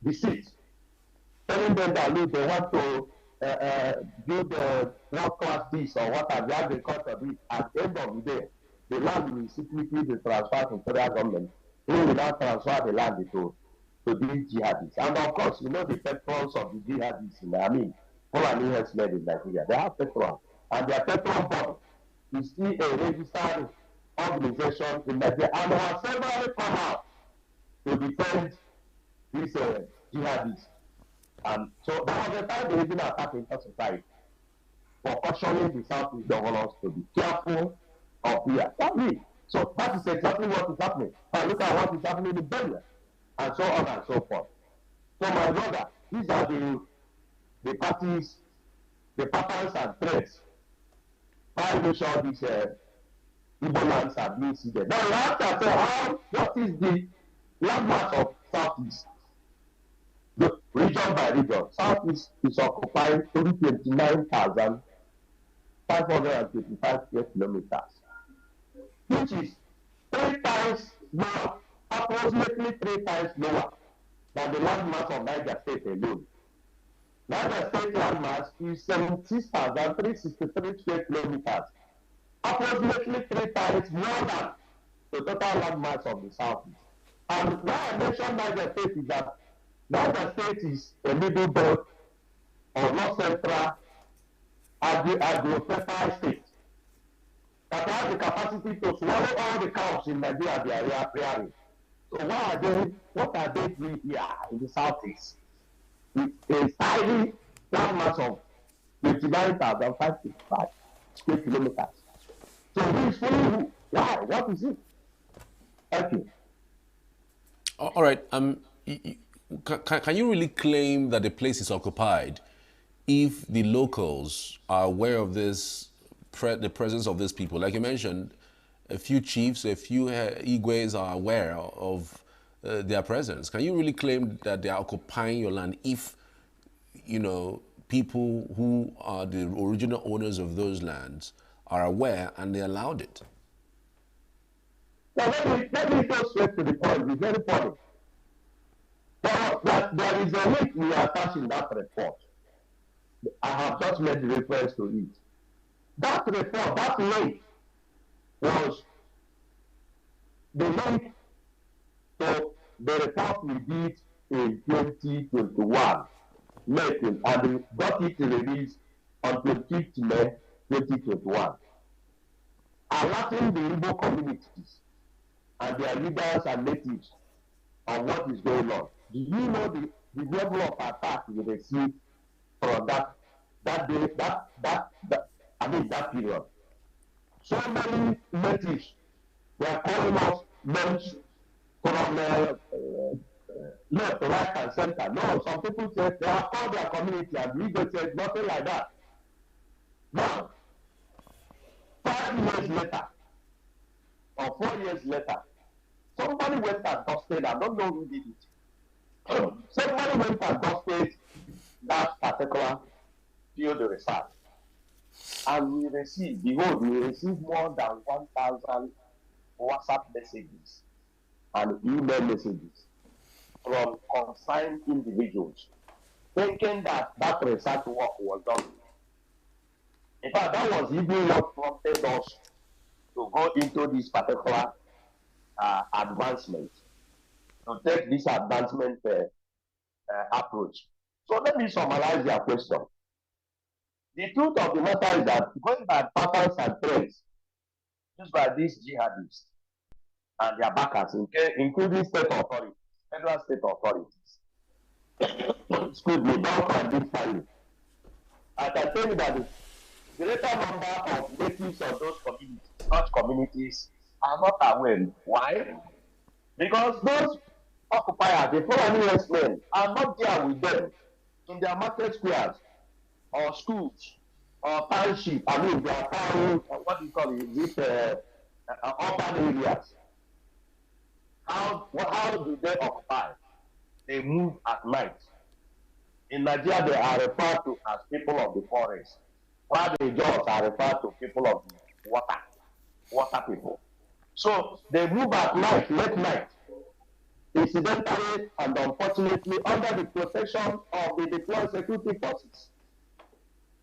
deceit, telling them that look, they want to do the world-class this or what have the agriculture this. At the end of the day, the land will simply be transferred to federal government, who will now transfer the land to these jihadis. And of course, the patrons of the jihadis, Fulani herdsmen in Nigeria, they have patrons. And their patron body is still a registered organization in Nigeria and has severally come out to defend these jihadis. And so that was the time they even attacked society for cautioning the Southeast governors to be careful of here. So that is exactly what is happening. And look at what is happening in Benue, and so on and so forth. So my brother, these are the parties, the patterns and threats by which all these Igbo lands are being seeded. Now you have to say, what is the landmass of Southeast? The region by region, Southeast is occupying 29,525 square kilometers, which is 3 times lower, approximately 3 times lower than the landmass of Niger State alone. Niger State landmass is 76,363 square kilometers, approximately 3 times more than the total landmass of the Southeast. And why I mentioned Niger State is that Niger State is a middle belt or north central agro-fertile state that has the capacity to swallow all the cows in Nigeria they are rearing. So what are they doing here in the Southeast? With a tiny landmass of 29,555 square kilometers. So who is following who? Why? What is it? Thank you. All right. Can you really claim that the place is occupied if the locals are aware of this, the presence of these people? Like you mentioned, a few chiefs, a few Igwes are aware of their presence. Can you really claim that they are occupying your land if, people who are the original owners of those lands are aware and they allowed it? Now let me go straight to the point. It's very funny. There is a link we attach in that report. I have just made the reference to it. That report, that link was the link to the report we did in 2021, and they got it released on 25th May 2021, alerting the Igbo communities and their leaders and natives on what is going on. Do you know the level of attack we received from that day, that period? So many natives were calling us names from left, right, and center. No, some people said they have called their community, and we just said nothing like that. Now, 5 years later, or 4 years later, somebody went and dusted, I don't know who did it. Somebody went and dusted that particular field research. And we received more than 1,000 WhatsApp messages and email messages from concerned individuals thinking that research work was done. In fact, that was even what prompted us to go into this particular advancement, to take this advancement approach. So let me summarize your question. The truth of the matter is that going by patterns and trends used by these jihadists and their backers, including state authorities, federal state authorities, excuse me, down and big family, I can tell you that the greater number of natives of those communities, such communities, are not aware. Why? Because those occupiers, the foreign herdsmen, are not there with them in their market squares or schools or township. I mean, they are town, what do you call it, these urban areas. How do they occupy? They move at night. In Nigeria, they are referred to as people of the forest, while the Jaws are referred to people of the water people. So they move at night, late night, incidentally and unfortunately under the protection of the deployed security forces.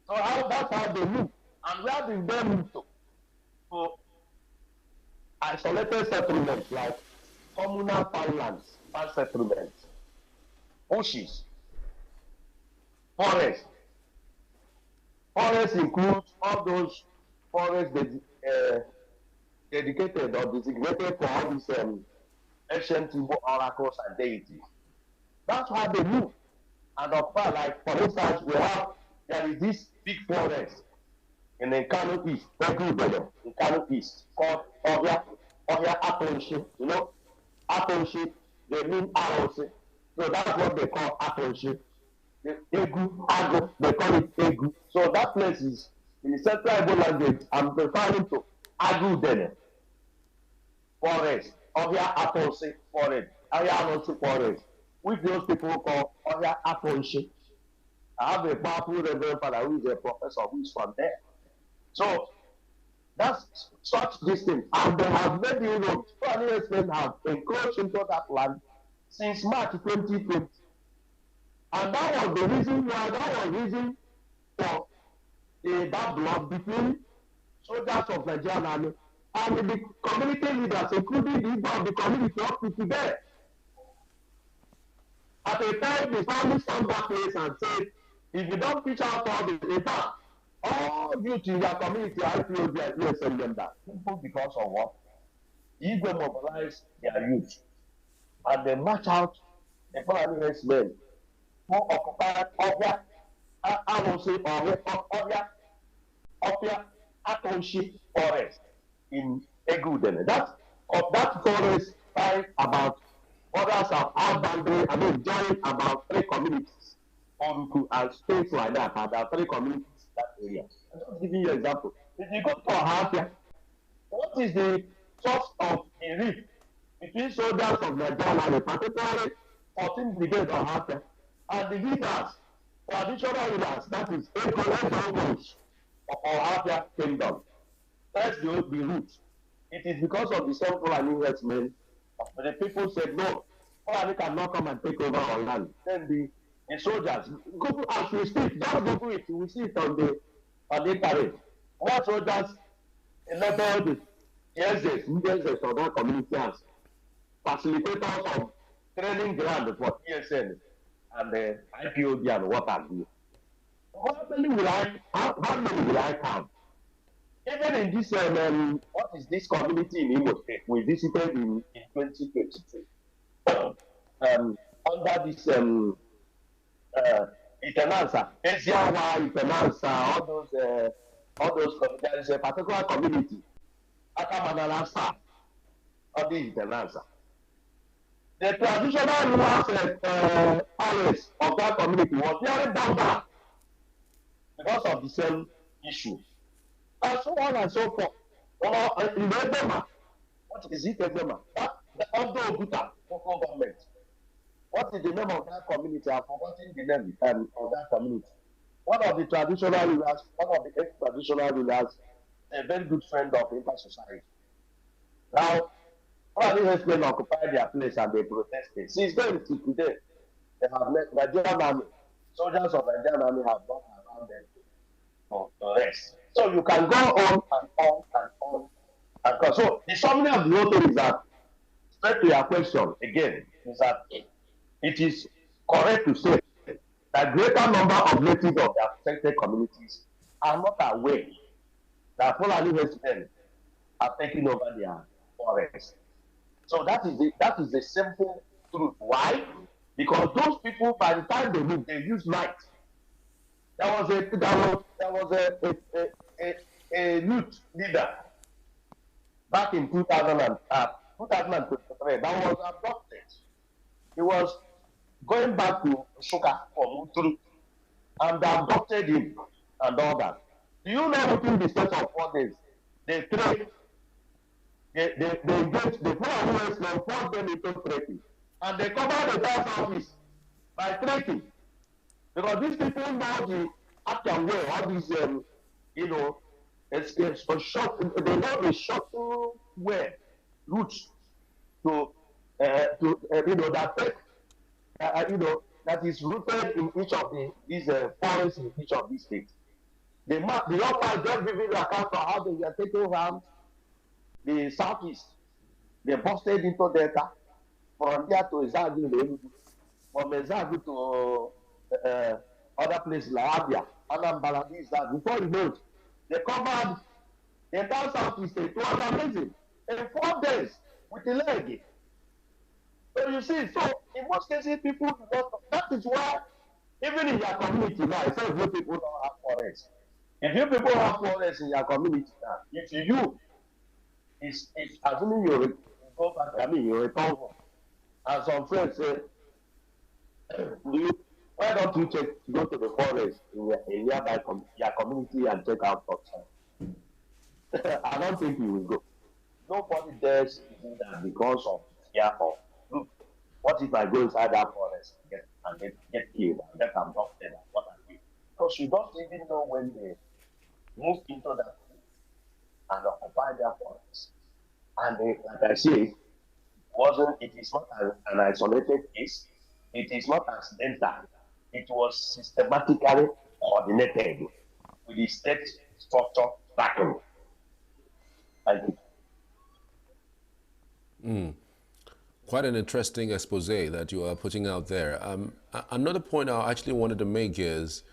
So that's how they move. And where do they move to? To isolated settlements like communal farmlands, farm settlements, bushes, forests. Forests includes all those forests dedicated or designated for all these ancient oracles and deities. That's how they move. And of course, like for instance, there is this big forest in the Kano East, in Kano East, called Ohia Atonshi. You know, Atonshi, they mean Aronsi. So that's what they call Atonshi. The Egu, they call it Egu. So that place is in the Central Igbo language. I'm referring to Agudene forest, Ohia Atonshi forest, Ohia Atonshi forest, which those people call Ohia Atonshi. I have a powerful reverend father who is a professor who is from there. So that's such distance. And they have made the roads. Foreign herdsmen have encroached into that land since March 2020. And that was the reason why, for that blood between soldiers of Nigerian army and the community leaders, including the leader of the community up to today. At a time, the family stand back place and said, if you don't pitch out all this, in fact, all youth in your community are IPOB, send them that. Simple because of what? If they mobilize their youth and they march out the foreign herdsmen who occupied Ohia, I will say Ohia Atonshi forest in Egudene. That forest by about others have outboundary, joined about 3 communities, Oruku and states like that, about 3 communities in that area. I'm just giving you an example. If you go to Ohafia, what is the source of the rift between soldiers of Nigeria, particularly 14th Brigade of Ohafia, and the leaders, traditional leaders, that is Economic of Ohafia Kingdom? That's the root. It is because of the same Fulani herdsmen. The people said, no, Fulani cannot come and take over our land. Then the soldiers, go as we speak, just Google it, we see it on the internet. More soldiers enabled ESS of that community as facilitators of training ground for ESN and the IPOD and what have you. How many will I count? Even in this, what is this community in Imo State? We visited in 2022. Under this Itenansa, Esiawa, Itenansa, all those there is a particular community, Akamanala staff, of the Itenansa. The traditional rulers palace of that community was very down because of the same issue. And so on and so forth. In Edema, what is it, Edema? The Ondo Oguta local government. What is the name of that community? I've forgotten the name of that community. One of the traditional rulers, one of the ex-traditional rulers, a very good friend of Inter Society. Now, all these men occupied their place and they protested. Since then to today, they have met Nigerian army. Soldiers of Nigerian army have gone around them to rest. So you can go on and on and on and on. So the summary of the whole thing is that, straight to your question again, is that it is correct to say that greater number of natives of the affected communities are not aware that Fulani herdsmen are taking over their forests. So that is the simple truth. Why? Because those people, by the time they move, they use light. There was a youth leader back in 2023 that was abducted. He was going back to Suka or Muturu, and they abducted him and all that. Do you know within the space of 4 days, they trade, they engage the foreigners and force them into trading, and they cover the entire office by trading, because these people know the actual way, all these it's a short, they know the short way routes to that take, that is rooted in each of these forests in each of these states. The local just vivid account of how they were taking around the southeast. They busted into Delta from there to Ezagu, from Ezagu to other places like Abia, Anambra, before you know it, they covered the entire southeast state. It was amazing. In 4 days with the leg. So you see, so in most cases, people do not. That is why, even in your community now, it's not good people don't have forests. If you people have forests in your community now, if you is assuming you go back, you return home. And some friends say, why don't you go to the forest in nearby your community and check out outside? I don't think you will go. Nobody dares to do that because of fear of, look, what if I go inside that forest and get killed and get abducted and what I do? Because you don't even know when they move into that and occupy their forest. And like I say, it is not an isolated case, it is not accidental, it was systematically coordinated with the state structure backing. Thank you. Quite an interesting expose that you are putting out there. Another point I actually wanted to make is,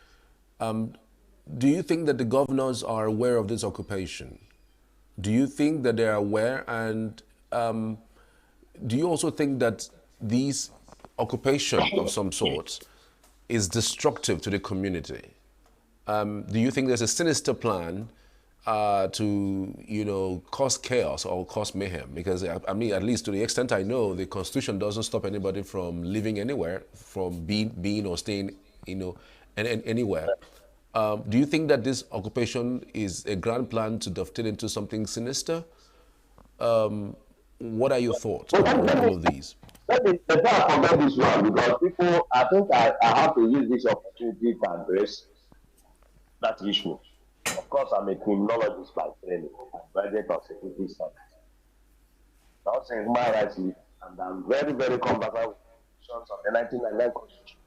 do you think that the governors are aware of this occupation? Do you think that they are aware? And do you also think that these occupation of some sort is destructive to the community? Do you think there's a sinister plan to cause chaos or cause mayhem? Because I mean, at least to the extent I know, the Constitution doesn't stop anybody from living anywhere, from being or staying, anywhere. Do you think that this occupation is a grand plan to dovetail into something sinister? What are your thoughts on all of these? Let me forget this one, because people, I think I have to use this opportunity to address that issue. Of course, I'm a criminologist by training. I'm graduate of security studies. I'm also a human rights leader, and I'm very, very conversant with sections of the 1999 Constitution.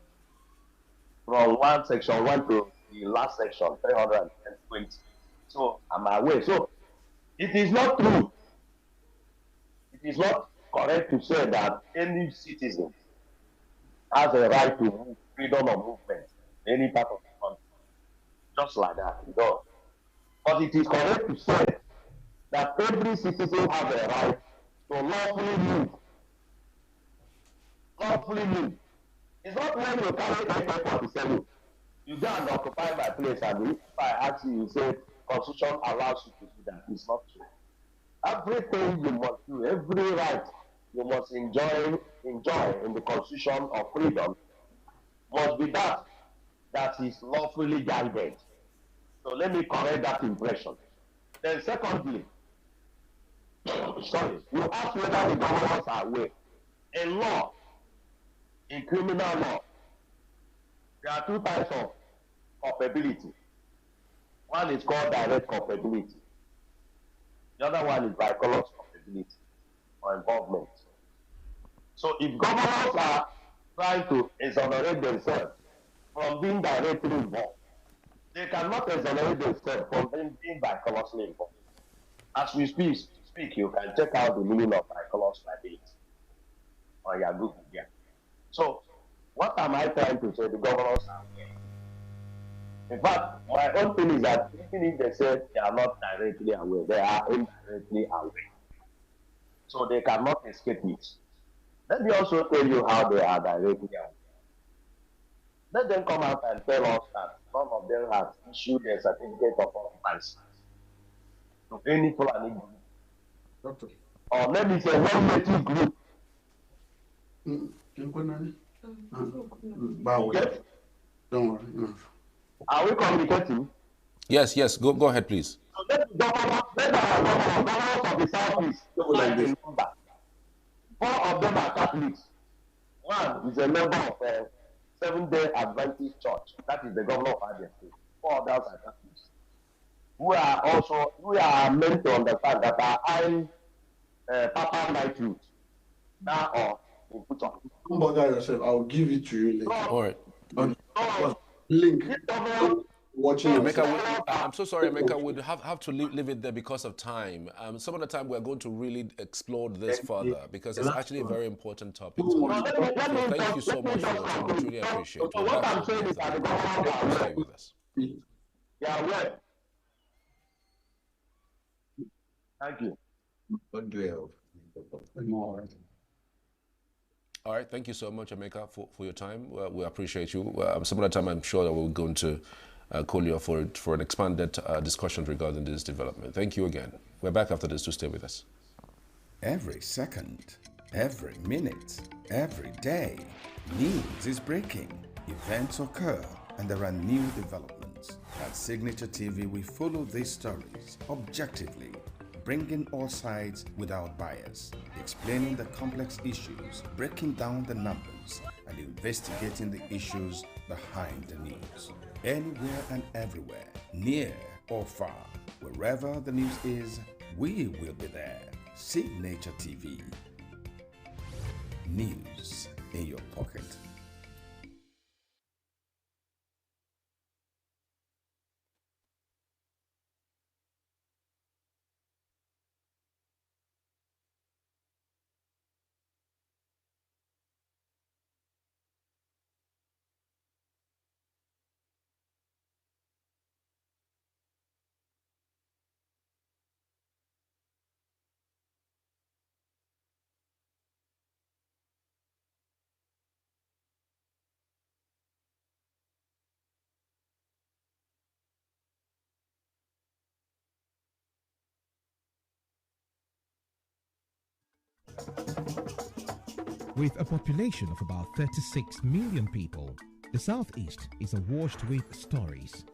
From section 1 to the last section, 320. So I'm aware. So it is not true. It is not correct to say that any citizen has a right to move, freedom of movement in any part of the country. Just like that. No. But it is correct to say that every citizen has a right to lawfully move. Lawfully move. It's not when you carry AK-47. You go and occupy my place, and if I ask you, you say, Constitution allows you to do that. It's not true. Everything you must do, every right you must enjoy in the Constitution of freedom must be that is lawfully guided. So let me correct that impression. Then secondly, sorry, you ask whether the governors are aware. In law, in criminal law, there are two types of culpability. One is called direct culpability. The other one is vicarious culpability or involvement. So if governors are trying to exonerate themselves from being directly involved, they cannot exonerate themselves from being vicariously involved. As we speak, you can check out the meaning of vicarious liability on your Google here. So what am I trying to say? The governors are aware. In fact, my own thing is that even if they say they are not directly aware, they are indirectly aware. So they cannot escape it. Let me also tell you how they are directly aware. Let them come out and tell us that none of them has issued a certificate of occupancy to any Fulani group. Or let me say one native group. Okay? Don't worry. Are we communicating? Yes, go ahead, please. So let the governors of the Southeast like the number. 4 of them are Catholics. One is a member of a Seventh-day Adventist Church. That is the governor of Abia State. 4 others are Catholics. We are meant to understand that our I'm Papa Night Youth. Now or in Puchon. Don't bother yourself. I'll give it to you later. All right. Link. Watching. Emeka, I'm so sorry, Emeka. We'd have to leave it there because of time. Some of the time we're going to really explore this further because it's actually a very important topic. So thank you so much for your time. We truly appreciate it. What I'm saying is that the government stay with us. Yeah, well. Thank you. All right, thank you so much, Emeka, for your time. We appreciate you. Some of the time, I'm sure that we're going to call you for an expanded discussion regarding this development. Thank you again. We're back after this, to stay with us. Every second, every minute, every day, news is breaking, events occur, and there are new developments. At Signature TV, we follow these stories objectively, bringing all sides without bias, explaining the complex issues, breaking down the numbers, and investigating the issues behind the news. Anywhere and everywhere, near or far, wherever the news is, we will be there. Signature TV. News in your pocket. With a population of about 36 million people, the Southeast is awash with stories.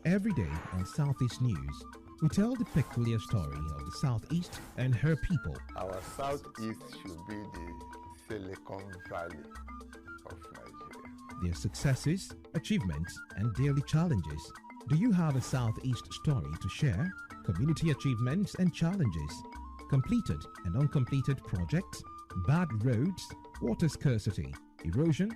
Every day on Southeast News, we tell the peculiar story of the Southeast and her people. Our Southeast should be the Silicon Valley of Nigeria. Their successes, achievements, and daily challenges. Do you have a Southeast story to share? Community achievements and challenges, completed and uncompleted projects, bad roads, water scarcity, erosion,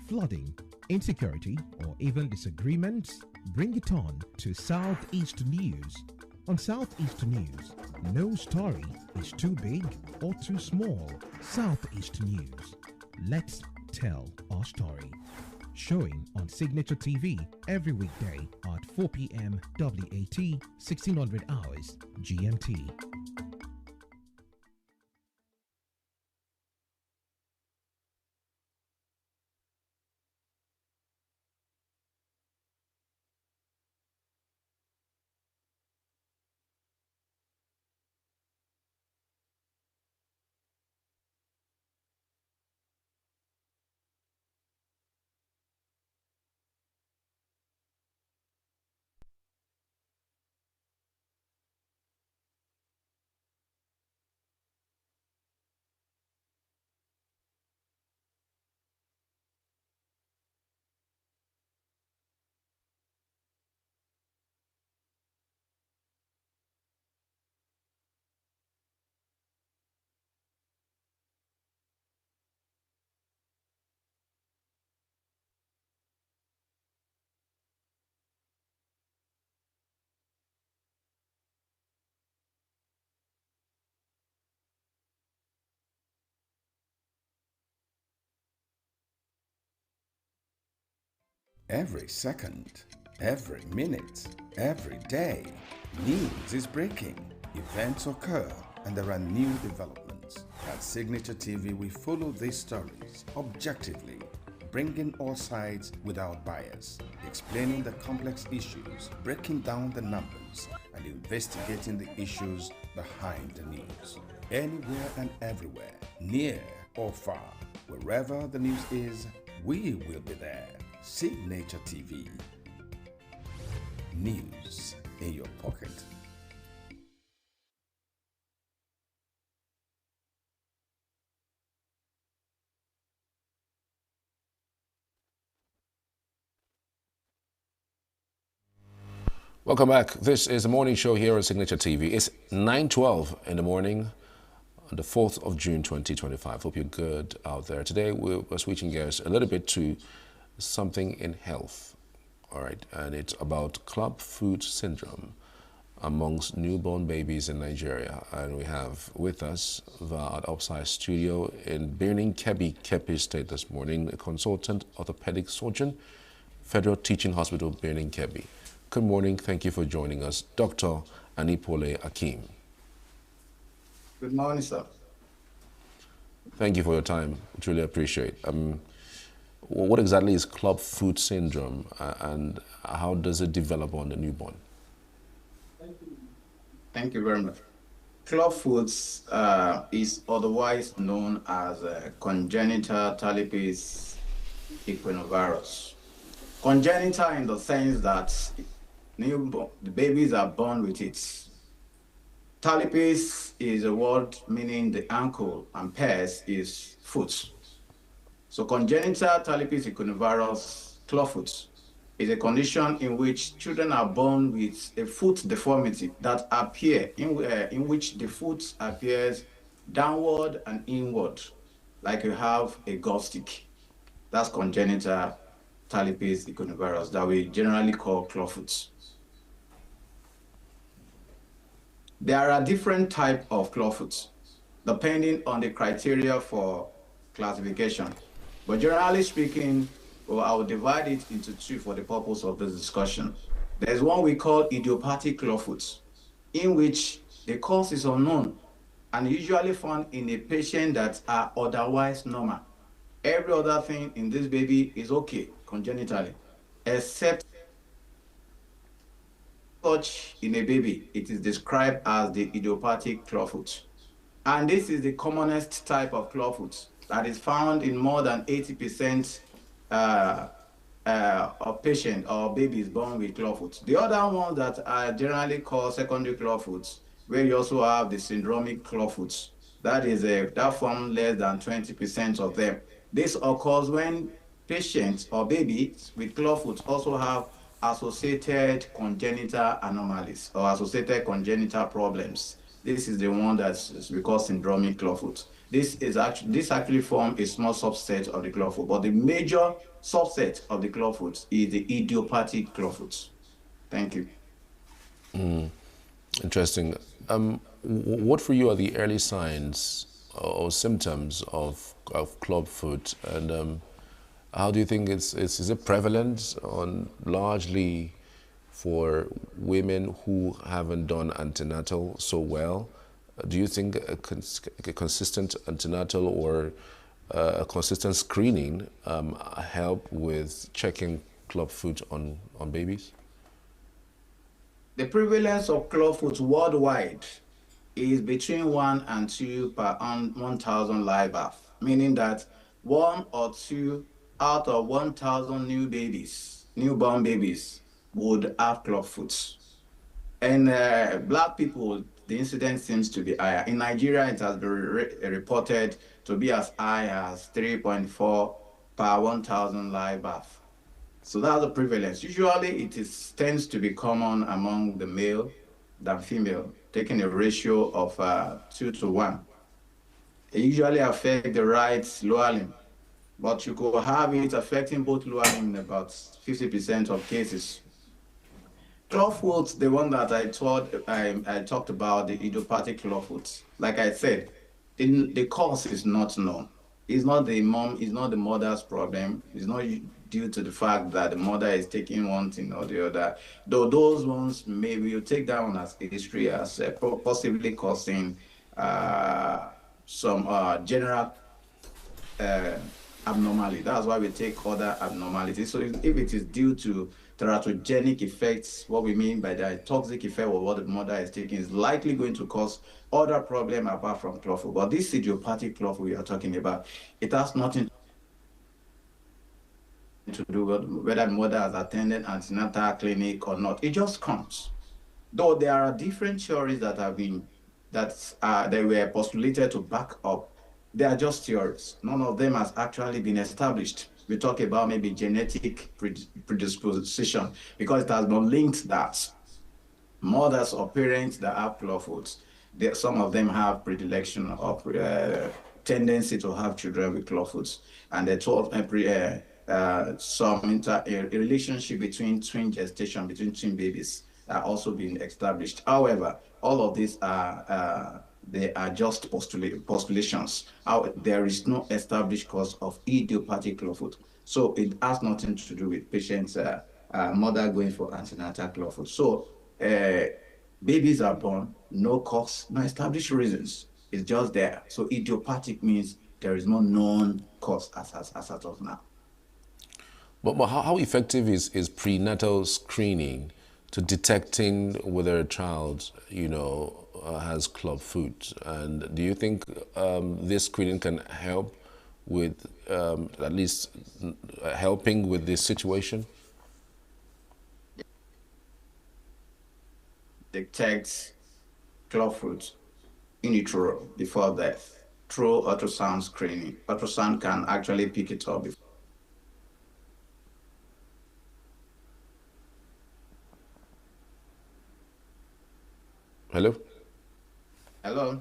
flooding, insecurity, or even disagreements? Bring it on to Southeast News On Southeast News, no story is too big or too small. Southeast News. Let's tell our story. Showing on Signature TV every weekday at 4 p.m. WAT, 1600 hours GMT. Every second, every minute, every day, news is breaking, events occur, and there are new developments. At Signature TV, we follow these stories objectively, bringing all sides without bias, explaining the complex issues, breaking down the numbers, and investigating the issues behind the news. Anywhere and everywhere, near or far, wherever the news is, we will be there. Signature TV. News in your pocket. Welcome back. This is the morning show here on Signature TV. It's 9:12 in the morning on the 4th of June 2025. Hope you're good out there. Today we're switching gears a little bit to something in health. All right, and it's about club foot syndrome amongst newborn babies in Nigeria. And we have with us via our upside studio in Birnin Kebbi, Kebbi State this morning, a consultant orthopedic surgeon, Federal Teaching Hospital, Birnin Kebbi. Good morning. Thank you for joining us, Dr. Anipole Akim. Good morning, sir. Thank you for your time. Truly appreciate. What exactly is club foot syndrome and how does it develop on the newborn? Thank you very much. Club foot is otherwise known as congenital talipes equinovarus. Congenital in the sense that the babies are born with it. Talipes is a word meaning the ankle, and pes is foot. So congenital talipes equinovarus clubfoot is a condition in which children are born with a foot deformity that appear in which the foot appears downward and inward, like you have a golf stick. That's congenital talipes equinovarus that we generally call clubfoot. There are different types of clubfoot depending on the criteria for classification. But generally speaking, I will divide it into two for the purpose of this discussion. There's one we call idiopathic clubfoot, in which the cause is unknown and usually found in a patient that are otherwise normal. Every other thing in this baby is okay congenitally, except such in a baby, it is described as the idiopathic clubfoot. And this is the commonest type of clubfoot that is found in more than 80% of patients or babies born with clubfoot. The other ones that are generally called secondary clubfoot, where you also have the syndromic clubfoot. That is that form less than 20% of them. This occurs when patients or babies with clubfoot also have associated congenital anomalies or associated congenital problems. This is the one that's we call syndromic clubfoot. This actually forms a small subset of the clubfoot, but the major subset of the clubfoot is the idiopathic clubfoot. Thank you. Interesting. What for you are the early signs or symptoms of club foot, and how do you think is it prevalent on largely for women who haven't done antenatal so well? Do you think a consistent antenatal or a consistent screening help with checking club foot on babies? The prevalence of clubfoot worldwide is between 1 and 2 per 1,000 live birth, meaning that 1 or 2 out of 1,000 newborn babies, would have clubfoot. And black people, the incidence seems to be higher. In Nigeria, it has been reported to be as high as 3.4 per 1,000 live birth. So that's the prevalence. Usually tends to be common among the male than female, taking a ratio of 2 to 1. It usually affects the right lower limb, but you could have it affecting both lower limb in about 50% of cases. Clawfoot, the one that I talked about, the idiopathic clawfoot, like I said, the cause is not known. It's not the mother's problem. It's not due to the fact that the mother is taking one thing or the other. Though those ones, maybe you take that one as a history as possibly causing some general abnormality. That's why we take other abnormalities. So if it is due to teratogenic effects, what we mean by the toxic effect of what the mother is taking is likely going to cause other problem apart from clawfoot. But this idiopathic clawfoot we are talking about, it has nothing to do with whether the mother has attended antenatal clinic or not. It just comes. Though there are different theories that have been they were postulated to back up. They are just theories. None of them has actually been established. We talk about maybe genetic predisposition because it has been linked that mothers or parents that have clawfoot, some of them have predilection of tendency to have children with clawfoot, and they told some relationship between twin gestation, between twin babies are also being established. However, all of these are they are just postulations. There is no established cause of idiopathic clawfoot. So it has nothing to do with patients' mother going for antenatal clawfoot. So babies are born, no cause, no established reasons. It's just there. So idiopathic means there is no known cause as of now. But how effective is prenatal screening to detecting whether a child, has clubfoot? And do you think this screening can help with at least helping with this situation? Detects clubfoot in utero before birth through ultrasound screening. Ultrasound can actually pick it up before. Hello? Hello?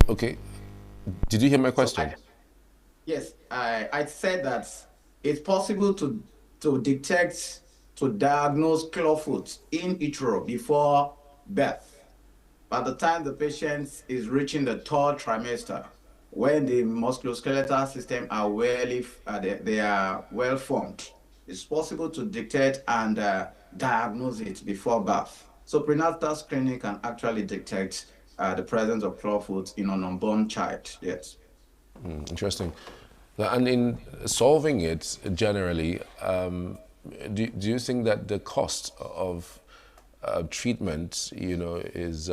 Okay. Did you hear my question? Yes, I said that it's possible to detect, to diagnose clubfoot in utero before birth. By the time the patient is reaching the third trimester, when the musculoskeletal system are they are well formed, it's possible to detect and diagnose it before birth. So prenatal screening can actually detect the presence of clubfoot in an unborn child. Yes. Interesting. And in solving it generally, do you think that the cost of treatment, is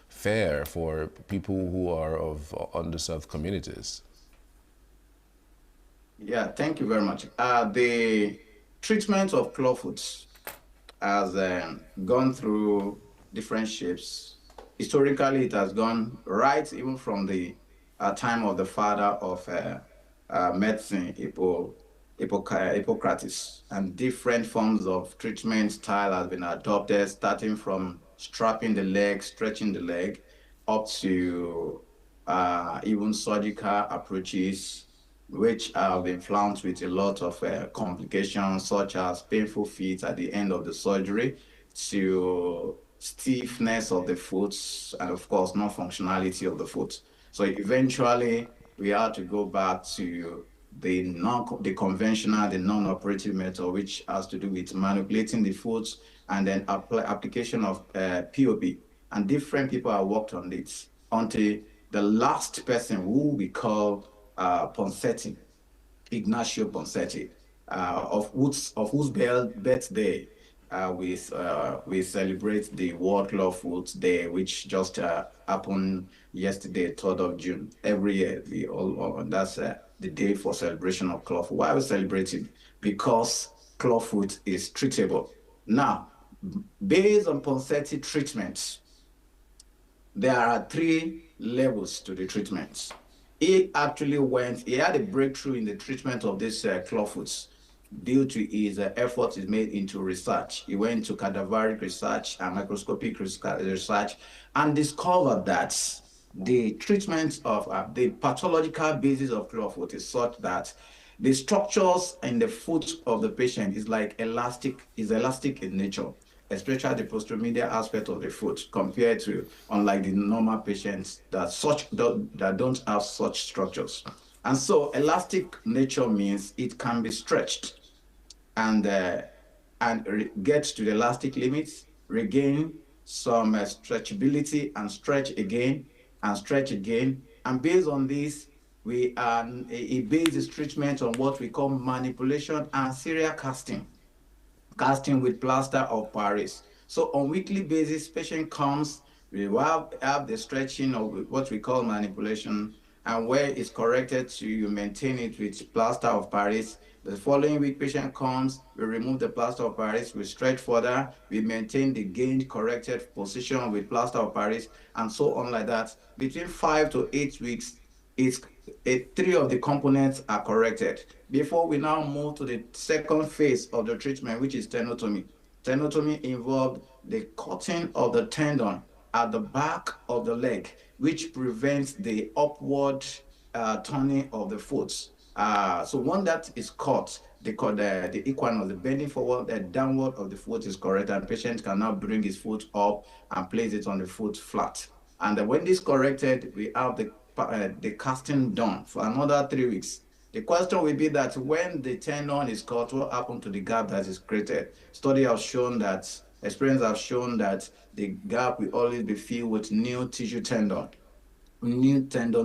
fair for people who are of underserved communities? Yeah, thank you very much. The treatment of clubfoot has gone through different shapes. Historically, it has gone right even from the time of the father of medicine, Hippocrates, and different forms of treatment style has been adopted, starting from strapping the leg, stretching the leg, up to even surgical approaches, which have been flanked with a lot of complications, such as painful feet at the end of the surgery, to stiffness of the foot, and of course, non-functionality of the foot. So eventually, we had to go back to the conventional, the non-operative method, which has to do with manipulating the foot and then application of POP. And different people have worked on it until the last person, who we call Ponseti, Ignacio Ponseti, of whose birthday we celebrate the World Clawfoot Day, which just happened yesterday, 3rd of June. Every year, that's the day for celebration of clawfoot. Why are we celebrating? Because clawfoot is treatable. Now, based on Ponseti treatments, there are 3 levels to the treatments. He had a breakthrough in the treatment of this clawfoots due to his efforts he made into research. He went to cadaveric research and microscopic research and discovered that the treatment of the pathological basis of clawfoot is such that the structures in the foot of the patient is elastic in nature, especially the posteromedial aspect of the foot, compared to, unlike the normal patients that don't have such structures. And so elastic nature means it can be stretched and get to the elastic limits, regain some stretchability, and stretch again and stretch again. And based on this, he based his treatment on what we call manipulation and serial casting with plaster of Paris. So on weekly basis, patient comes, we will have the stretching of what we call manipulation, and where it's corrected to, you maintain it with plaster of Paris. The following week, patient comes, we remove the plaster of Paris, we stretch further, we maintain the gained corrected position with plaster of Paris, and so on like that. Between 5 to 8 weeks, 3 of the components are corrected. Before we now move to the second phase of the treatment, which is tenotomy. Tenotomy involved the cutting of the tendon at the back of the leg, which prevents the upward turning of the foot. So when that is cut, the equinox, the bending forward, the downward of the foot is correct, and patient can now bring his foot up and place it on the foot flat. And when this corrected, we have the casting done for another 3 weeks. The question will be that when the tendon is cut, what happened to the gap that is created? Experience have shown that the gap will always be filled with new tendon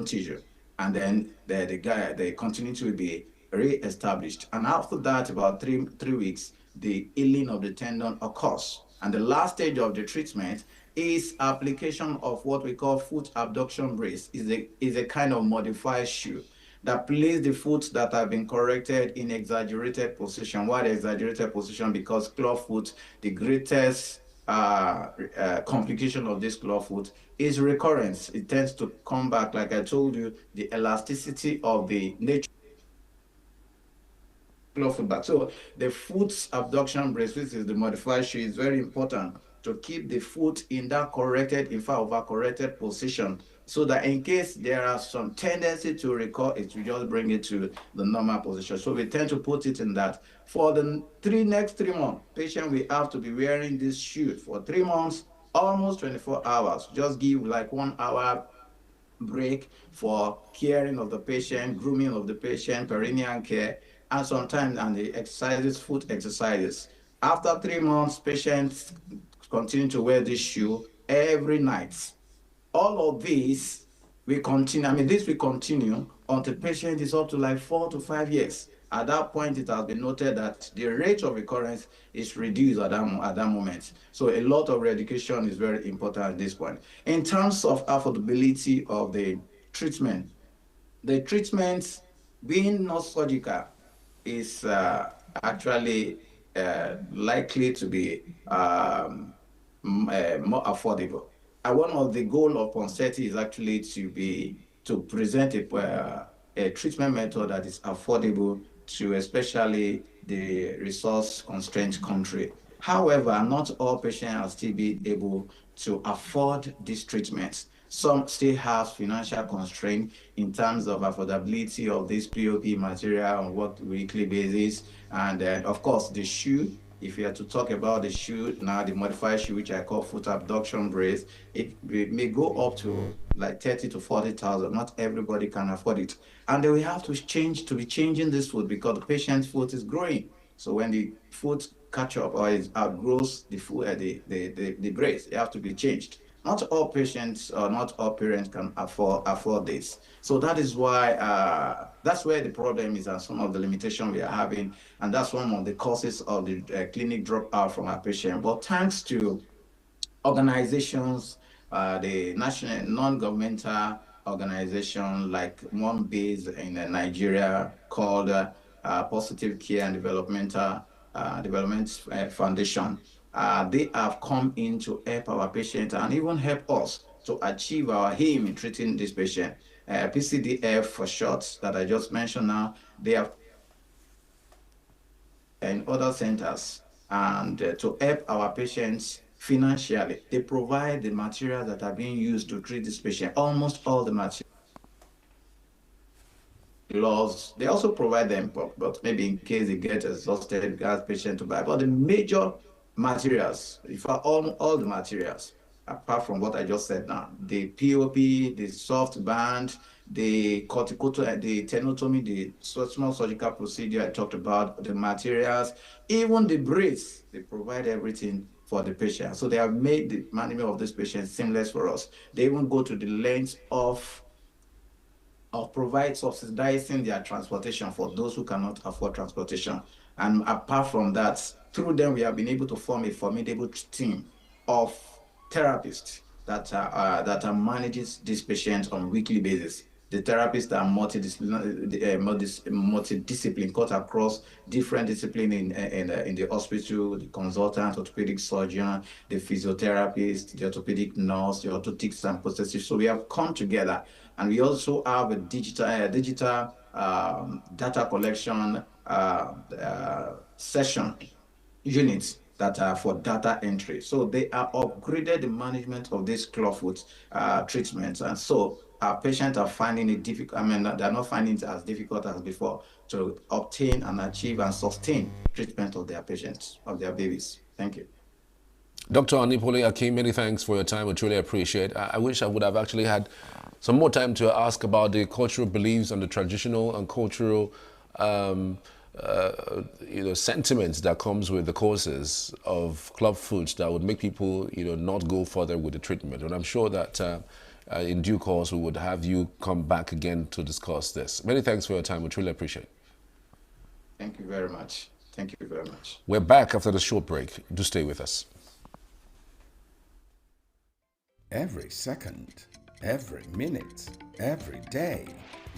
tissue, and then the continuity will be re-established. And after that, about three weeks, the healing of the tendon occurs. And the last stage of the treatment is application of what we call foot abduction brace. Is a kind of modified shoe that place the foot that have been corrected in exaggerated position. Why the exaggerated position? Because clawfoot, the greatest complication of this clawfoot is recurrence. It tends to come back, like I told you, the elasticity of the nature clawfoot back. So the foot's abduction brace, which is the modified shoe, is very important to keep the foot in that corrected, in fact, overcorrected position, so that in case there are some tendency to recur, it will just bring it to the normal position. So we tend to put it in that. For the next 3 months, patient will have to be wearing this shoe for 3 months, almost 24 hours. Just give like 1 hour break for caring of the patient, grooming of the patient, perineal care, and sometimes the foot exercises. After 3 months, patients continue to wear this shoe every night. All of this will continue. This will continue until patient is up to like 4 to 5 years. At that point, it has been noted that the rate of recurrence is reduced at that moment. So a lot of re-education is very important at this point. In terms of affordability of the treatment being not surgical is actually likely to be more affordable. And one of the goals of Ponseti is actually to present a treatment method that is affordable to especially the resource-constrained country. However, not all patients are still be able to afford these treatments. Some still have financial constraint in terms of affordability of this POP material on what weekly basis. And of course, the shoe If you are to talk about the shoe, now the modified shoe, which I call foot abduction brace, it may go up to like 30 to 40,000. Not everybody can afford it. And then we have to be changing this foot because the patient's foot is growing. So when the foot catch up or it outgrows the foot, the brace, it have to be changed. Not all patients or not all parents can afford this. So that is why that's where the problem is and some of the limitation we are having, and that's one of the causes of the clinic dropout from our patient. But thanks to organizations, the national non-governmental organization like one based in Nigeria called Positive Care and Development Foundation. They have come in to help our patients and even help us to achieve our aim in treating this patient. PCDF for short that I just mentioned now, they have in other centers and to help our patients financially. They provide the materials that are being used to treat this patient, almost all the materials. Laws, they also provide them, but maybe in case they get exhausted, ask patient to buy. But the major materials, in fact, all the materials, apart from what I just said now, the POP, the soft band, the corticotomy, the tenotomy, the small surgical procedure I talked about, the materials, even the brace, they provide everything for the patient. So they have made the management of this patient seamless for us. They even go to the length of provide subsidizing their transportation for those who cannot afford transportation. And apart from that, through them, we have been able to form a formidable team of therapists that are managing these patients on a weekly basis. The therapists are multidiscipline, cut across different disciplines in the hospital, the consultant, orthopedic surgeon, the physiotherapist, the orthopedic nurse, the orthotics and prosthetics. So we have come together, and we also have a digital data collection session units that are for data entry. So they are upgraded the management of these clawfoot treatments. And so our patients are finding it difficult. I mean, they're not finding it as difficult as before to obtain and achieve and sustain treatment of their patients, of their babies. Thank you. Dr. Anipole Akim, many thanks for your time. We truly appreciate it. I wish I would have actually had some more time to ask about the cultural beliefs and the traditional and cultural sentiments that comes with the causes of club foods that would make people, not go further with the treatment. And I'm sure that in due course we would have you come back again to discuss this. Many thanks for your time. We truly appreciate it. Thank you very much. Thank you very much. We're back after the short break. Do stay with us. Every second, every minute, every day,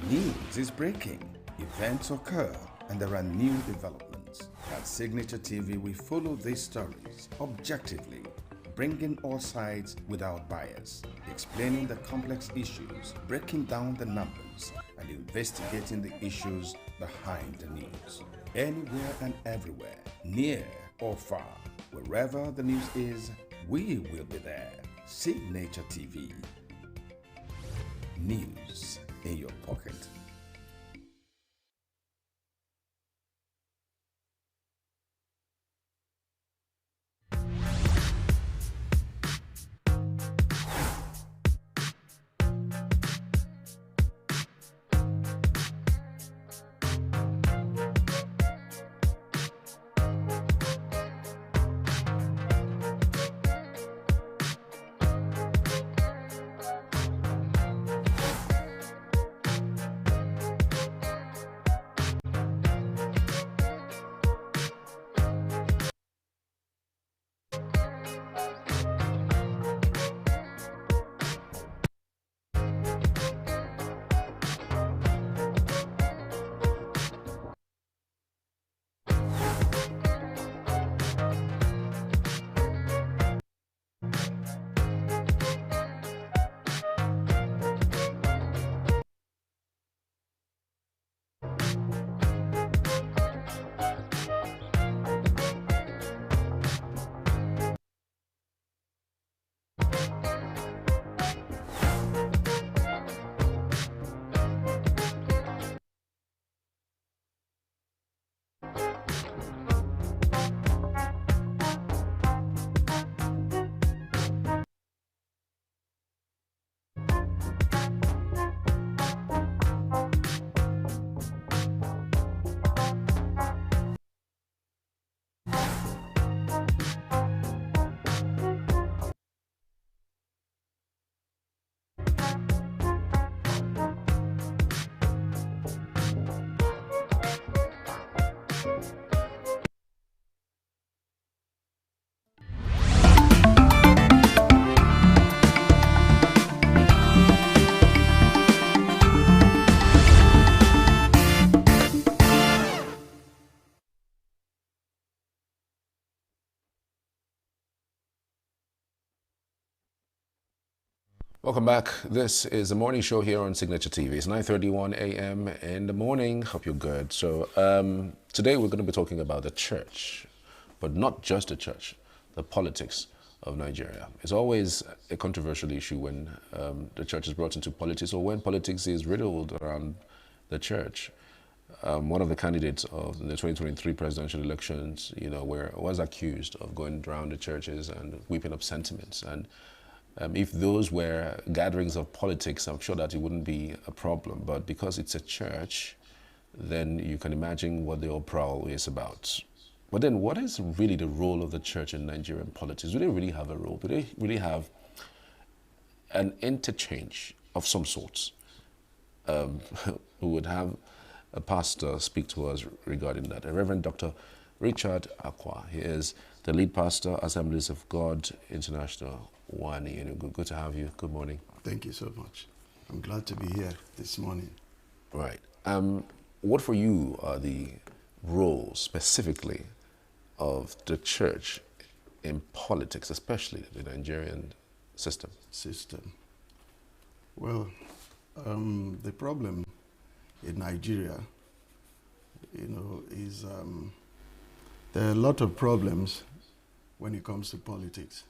news is breaking, events occur, and there are new developments. At Signature TV, we follow these stories objectively, bringing all sides without bias, explaining the complex issues, breaking down the numbers, and investigating the issues behind the news. Anywhere and everywhere, near or far, wherever the news is, we will be there. Signature TV. News in your pocket. Welcome back. This is the morning show here on Signature TV. It's 9:31 a.m. in the morning. Hope you're good. So today we're going to be talking about the church, but not just the church, the politics of Nigeria. It's always a controversial issue when the church is brought into politics, or when politics is riddled around the church. One of the candidates of the 2023 presidential elections, was accused of going around the churches and whipping up sentiments. And if those were gatherings of politics, I'm sure that it wouldn't be a problem. But because it's a church, then you can imagine what the uproar is about. But then what is really the role of the church in Nigerian politics? Do they really have a role? Do they really have an interchange of some sorts? We would have a pastor speak to us regarding that. A Reverend Dr. Richard Akwa. He is the lead pastor, Assemblies of God International, one ENUGU. Good to have you. Good morning. Thank you so much. I'm glad to be here this morning. Right. What for you are the roles specifically of the church in politics, especially the Nigerian system? Well, the problem in Nigeria, is there are a lot of problems when it comes to politics.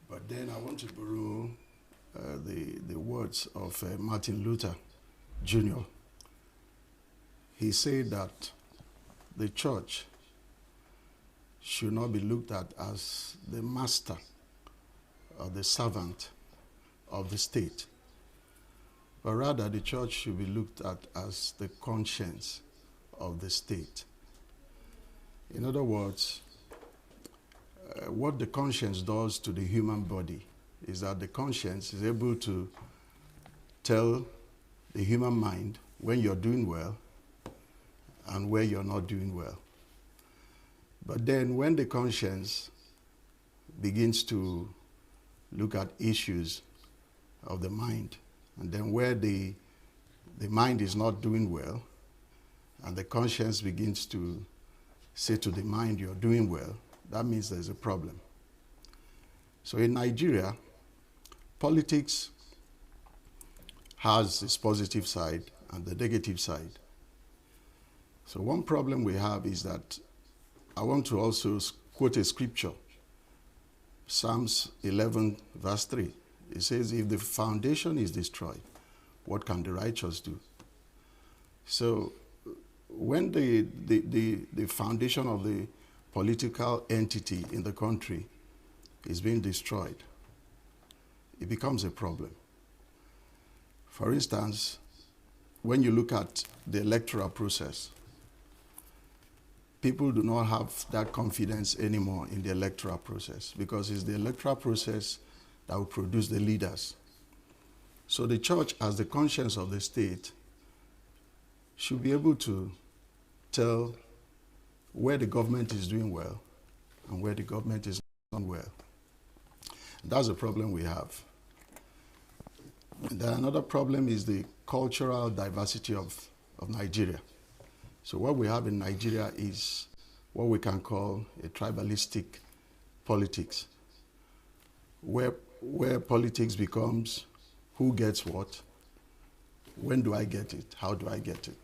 But then I want to borrow the words of Martin Luther Jr. He said that the church should not be looked at as the master or the servant of the state, but rather the church should be looked at as the conscience of the state. In other words, what the conscience does to the human body is that the conscience is able to tell the human mind when you're doing well and where you're not doing well. But then when the conscience begins to look at issues of the mind, and then where the mind is not doing well, and the conscience begins to say to the mind, you're doing well, that means there's a problem. So in Nigeria, politics has its positive side and the negative side. So one problem we have is that I want to also quote a scripture, Psalms 11, verse 3. It says, if the foundation is destroyed, what can the righteous do? So when the foundation of the political entity in the country is being destroyed, it becomes a problem. For instance, when you look at the electoral process, people do not have that confidence anymore in the electoral process, because it's the electoral process that will produce the leaders. So the church, as the conscience of the state, should be able to tell where the government is doing well and where the government is not doing well. That's the problem we have. And then another problem is the cultural diversity of Nigeria. So what we have in Nigeria is what we can call a tribalistic politics, where politics becomes who gets what, when do I get it, how do I get it.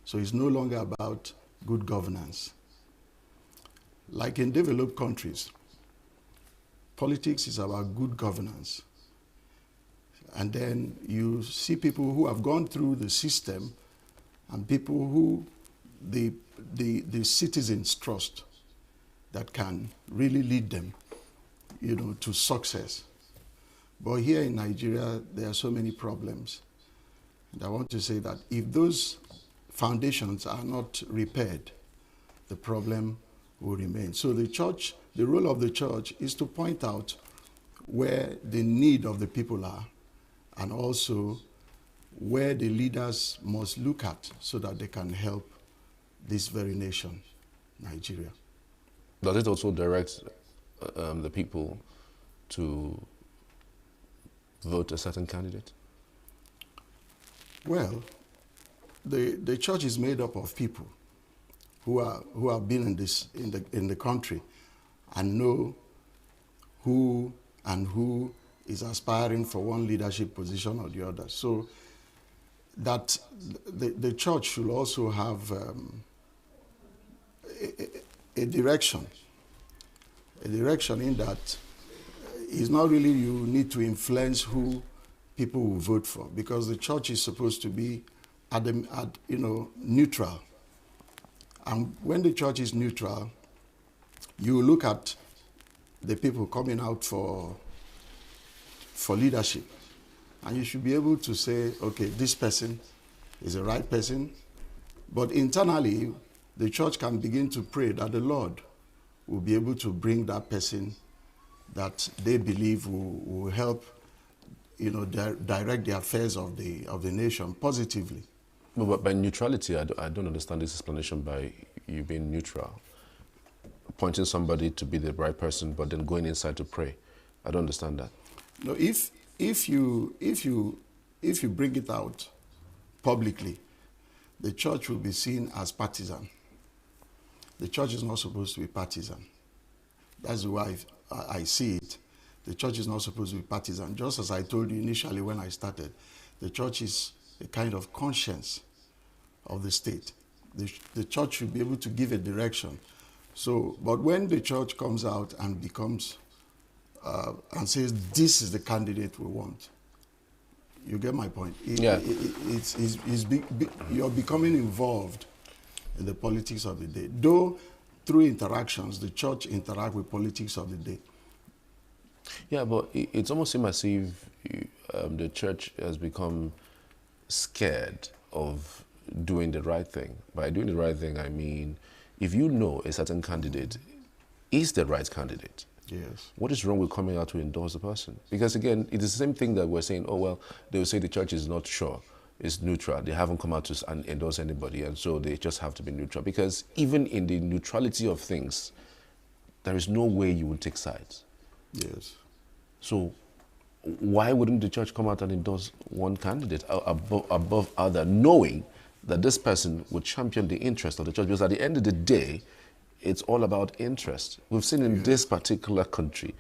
So it's no longer about good governance. Like in developed countries, politics is about good governance. And then you see people who have gone through the system and people who the citizens trust that can really lead them, to success. But here in Nigeria, there are so many problems. And I want to say that if those foundations are not repaired, the problem will remain. So the church, the role of the church is to point out where the need of the people are, and also where the leaders must look at so that they can help this very nation, Nigeria. Does it also direct the people to vote a certain candidate? Well, the church is made up of people who have been in the country and know who is aspiring for one leadership position or the other. So that the church should also have a direction in that it's not really you need to influence who people will vote for, because the church is supposed to be neutral. And when the church is neutral, you look at the people coming out for leadership, and you should be able to say, okay, this person is the right person. But internally, the church can begin to pray that the Lord will be able to bring that person that they believe will help, direct the affairs of the nation positively. But by neutrality, I don't understand this explanation by you being neutral, appointing somebody to be the right person, but then going inside to pray. I don't understand that. No, if you bring it out publicly, the church will be seen as partisan. The church is not supposed to be partisan. That's the way I see it. The church is not supposed to be partisan. Just as I told you initially when I started, the church is a kind of conscience of the state. The church should be able to give a direction. So, but when the church comes out and becomes and says, this is the candidate we want, you get my point? You're becoming involved in the politics of the day. Though through interactions, the church interact with politics of the day. Yeah, but it's almost seems as if the church has become scared of doing the right thing. By doing the right thing, I mean, if you know a certain candidate is the right candidate, yes, what is wrong with coming out to endorse the person? Because again, it's the same thing that we're saying, oh, well, they will say the church is not sure, it's neutral. They haven't come out to endorse anybody, and so they just have to be neutral. Because even in the neutrality of things, there is no way you will take sides. Yes. So why wouldn't the church come out and endorse one candidate above other, knowing that this person would champion the interest of the church? Because at the end of the day, it's all about interest. We've seen in this particular country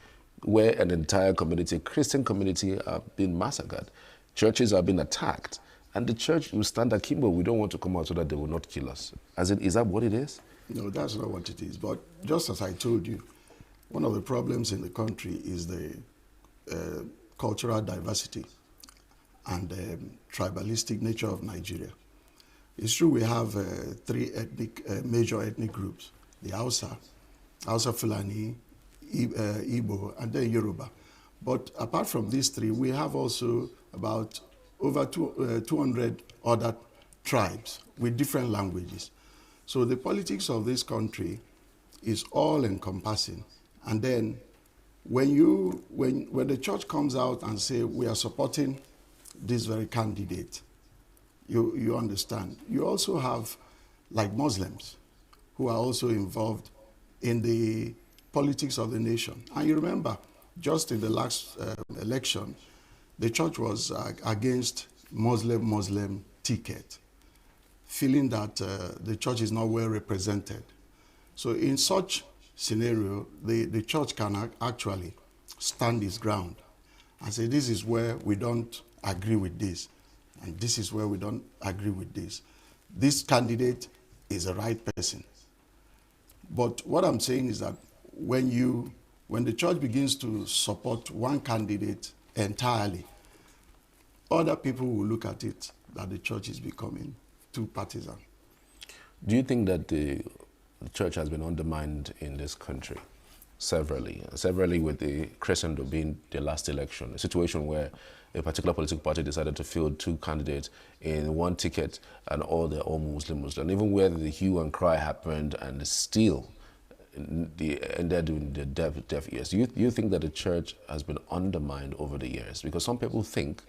where an entire community, Christian community, are being massacred. Churches are being attacked. And the church will stand akimbo. We don't want to come out so that they will not kill us. Is that what it is? No, that's not what it is. But just as I told you, one of the problems in the country is the cultural diversity and tribalistic nature of Nigeria. It's true we have three major ethnic groups: the Hausa Fulani, Igbo, and then Yoruba. But apart from these three, we have also about over 200 other tribes with different languages. So the politics of this country is all encompassing. And then when the church comes out and say we are supporting this very candidate, you understand. You also have like Muslims who are also involved in the politics of the nation. And you remember, just in the last election, the church was against Muslim ticket, feeling that the church is not well represented. So in such scenario, the church can actually stand its ground and say, this is where we don't agree with this, and this is where we don't agree with this. This candidate is the right person. But what I'm saying is that when the church begins to support one candidate entirely, other people will look at it that the church is becoming too partisan. Do you think that the church has been undermined in this country severally with the crescendo being the last election, a situation where a particular political party decided to field two candidates in one ticket and they're all Muslims, and even where the hue and cry happened and still ended in the deaf ears? Do you think that the church has been undermined over the years? Because some people think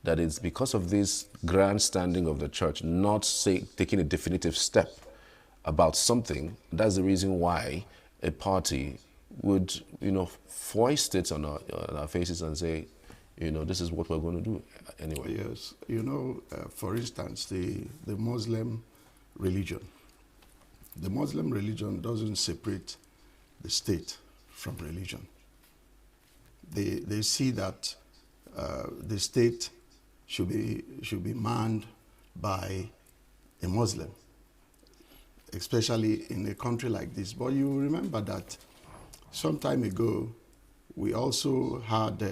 that it's because of this grandstanding of the church not taking a definitive step about something. That's the reason why a party would, foist it on our faces and say, this is what we're going to do anyway. Yes, for instance, the Muslim religion. The Muslim religion doesn't separate the state from religion. They see that the state should be manned by a Muslim, especially in a country like this. But you remember that some time ago, we also had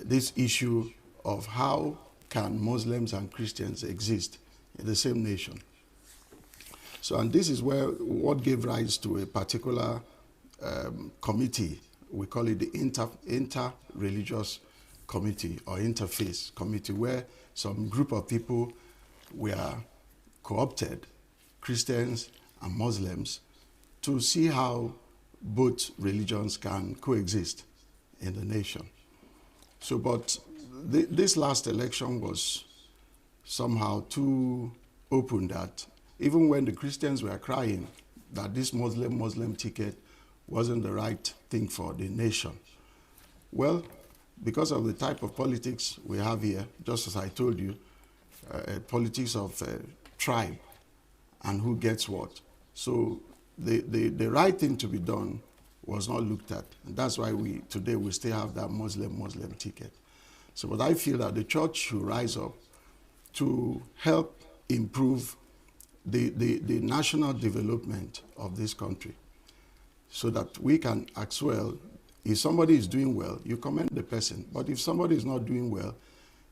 this issue of how can Muslims and Christians exist in the same nation. So, and this is where what gave rise to a particular committee. We call it the inter-religious committee or interfaith committee, where some group of people were co-opted, Christians and Muslims, to see how both religions can coexist in the nation. So, but this last election was somehow too open that even when the Christians were crying that this Muslim ticket wasn't the right thing for the nation, well, because of the type of politics we have here, just as I told you, politics of tribe and who gets what. So the right thing to be done was not looked at. And that's why today we still have that Muslim ticket. So but I feel that the church should rise up to help improve the national development of this country so that we can as well, if somebody is doing well, you commend the person. But if somebody is not doing well,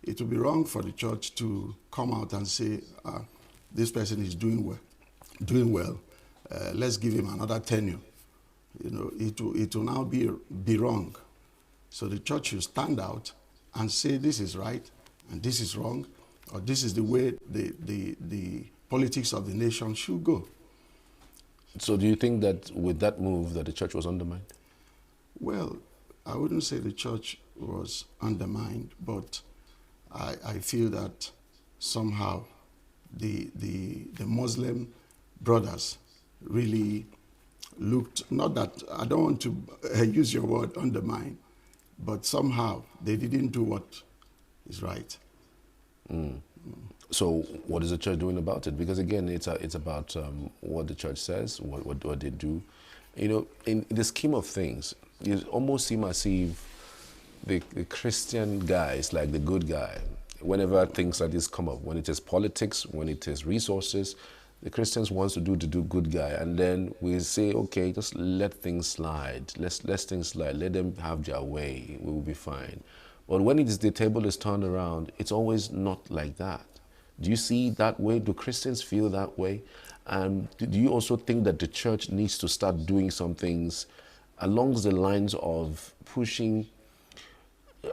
it will be wrong for the church to come out and say, this person is doing well. Let's give him another tenure. You know, it will now be wrong. So the church should stand out and say this is right and this is wrong, or this is the way the politics of the nation should go. So do you think that with that move that the church was undermined? Well, I wouldn't say the church was undermined, but I feel that somehow the Muslim brothers really looked, not that, I don't want to use your word undermine, but somehow they didn't do what is right. So what is the church doing about it? Because again, it's about what the church says, what they do. You know, in the scheme of things, it almost seems as if the Christian guys, like the good guy, whenever things like this come up, when it is politics, when it is resources, the Christians wants to do good guy, and then we say, okay, just let things slide. Let things slide. Let them have their way. We will be fine. But when the table is turned around, it's always not like that. Do you see that way? Do Christians feel that way? And do you also think that the church needs to start doing some things along the lines of pushing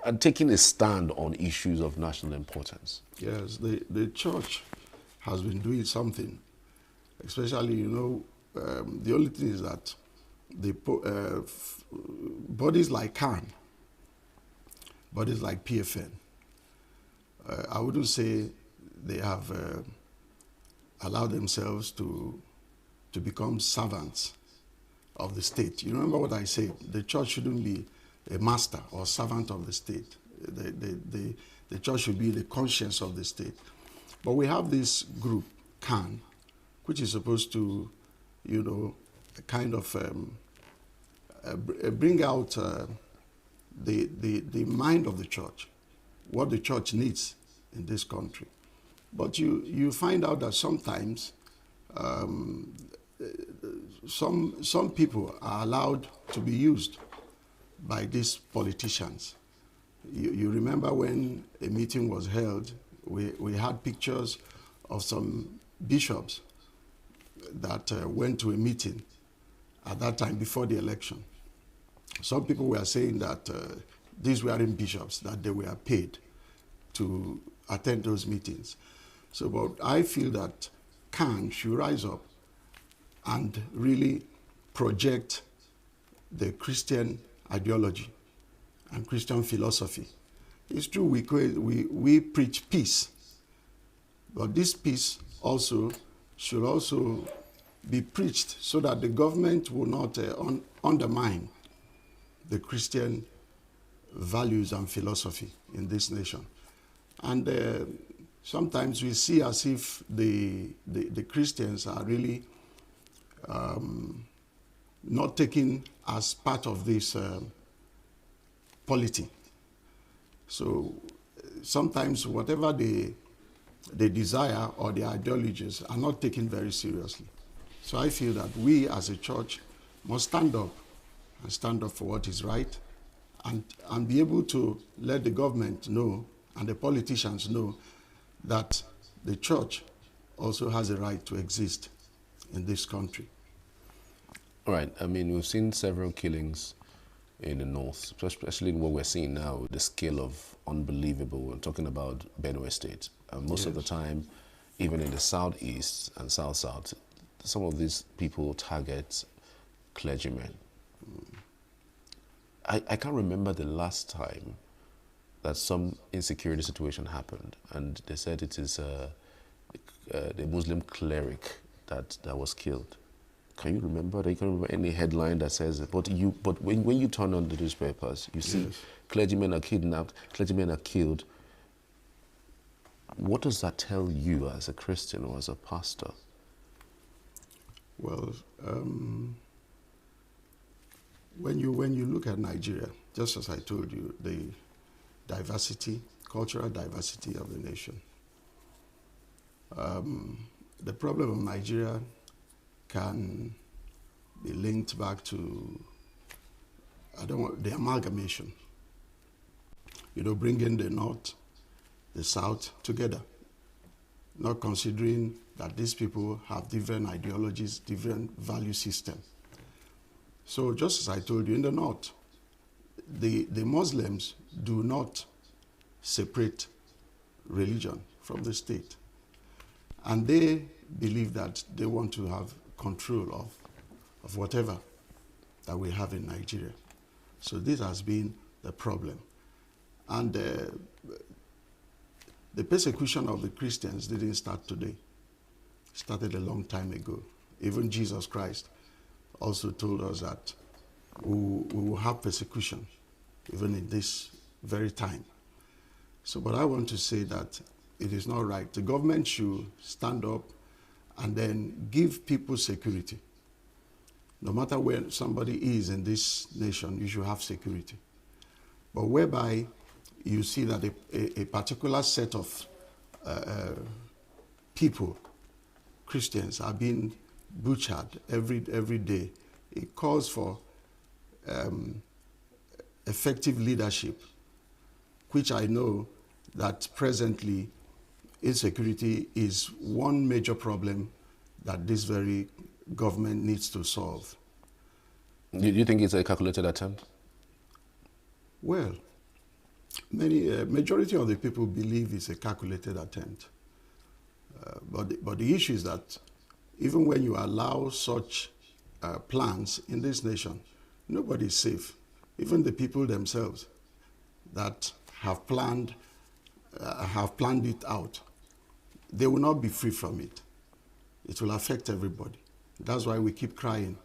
and taking a stand on issues of national importance? Yes, the church has been doing something. Especially, you know, the only thing is that the bodies like CAN, bodies like PFN, I wouldn't say they have allowed themselves to become servants of the state. You remember what I said? The church shouldn't be a master or servant of the state. The church should be the conscience of the state. But we have this group, CAN, which is supposed to, you know, kind of bring out the mind of the church, what the church needs in this country. But you find out that sometimes some people are allowed to be used by these politicians. You remember when a meeting was held, we had pictures of some bishops that went to a meeting at that time before the election. Some people were saying that these weren't bishops, that they were paid to attend those meetings. So, but I feel that CAN should rise up and really project the Christian ideology and Christian philosophy. It's true we preach peace, but this peace also should also be preached so that the government will not undermine the Christian values and philosophy in this nation. And sometimes we see as if the Christians are really not taken as part of this polity. So sometimes whatever they desire or their ideologies are not taken very seriously. So I feel that we as a church must stand up and stand up for what is right and be able to let the government know and the politicians know that the church also has a right to exist in this country. All right. I mean, we've seen several killings in the north, especially what we're seeing now, the scale of unbelievable. We're talking about Benue State. Most of the time, even in the southeast and south-south, some of these people target clergymen. I can't remember the last time that some insecurity situation happened, and they said it is the Muslim cleric that was killed. Can you remember? You can remember any headline that says it? But when you turn on the newspapers, you see clergymen are kidnapped, clergymen are killed. What does that tell you as a Christian or as a pastor? Well, when you look at Nigeria, just as I told you, the diversity, cultural diversity of the nation. The problem of Nigeria can be linked back to, the amalgamation. You know, bringing the North, the South together, not considering that these people have different ideologies, different value system. So just as I told you, in the North, the Muslims do not separate religion from the state. And they believe that they want to have control of whatever that we have in Nigeria. So this has been the problem. And the persecution of the Christians didn't start today. It started a long time ago. Even Jesus Christ also told us that we will have persecution even in this very time. So, but I want to say that it is not right. The government should stand up and then give people security. No matter where somebody is in this nation, you should have security. But whereby you see that a particular set of people, Christians, are being butchered every day, it calls for effective leadership, which I know that presently insecurity is one major problem that this very government needs to solve. Do you think it's a calculated attempt? Well, majority of the people believe it's a calculated attempt. But the issue is that even when you allow such plans in this nation, nobody is safe. Even the people themselves that have planned it out, they will not be free from it. It will affect everybody. That's why we keep crying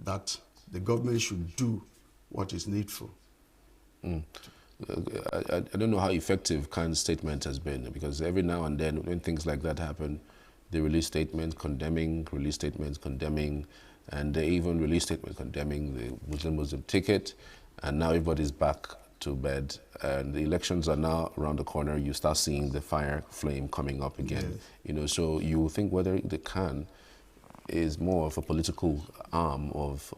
that the government should do what is needful. I don't know how effective Khan's statement has been, because every now and then when things like that happen, they release statements condemning, and they even release statements condemning the Muslim ticket, and now everybody's back to bed, and the elections are now around the corner. You start seeing the fire flame coming up again. Yes. You know, so you think whether the Khan is more of a political arm of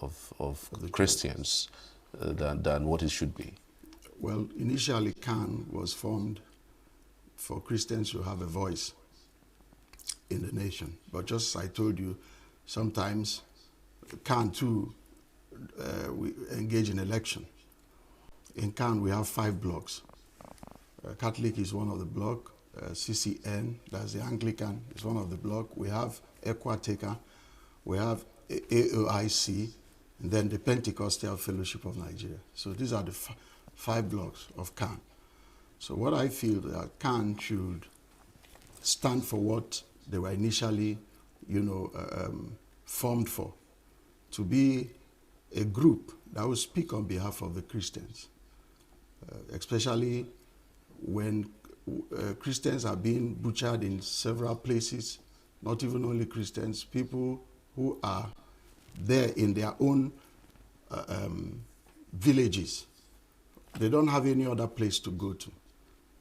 Christians than what it should be. Well, initially Khan was formed for Christians to have a voice in the nation. But just as I told you, sometimes Khan too we engage in election. In Khan we have 5 blocks. Catholic is one of the block. CCN, that's the Anglican, is one of the block. We have Equateca, we have AOIC, and then the Pentecostal Fellowship of Nigeria. So these are the 5 blocks of Khan. So what I feel that Khan should stand for what they were initially, formed for, to be a group that will speak on behalf of the Christians, especially when Christians are being butchered in several places, not even only Christians, people who are there in their own villages. They don't have any other place to go to.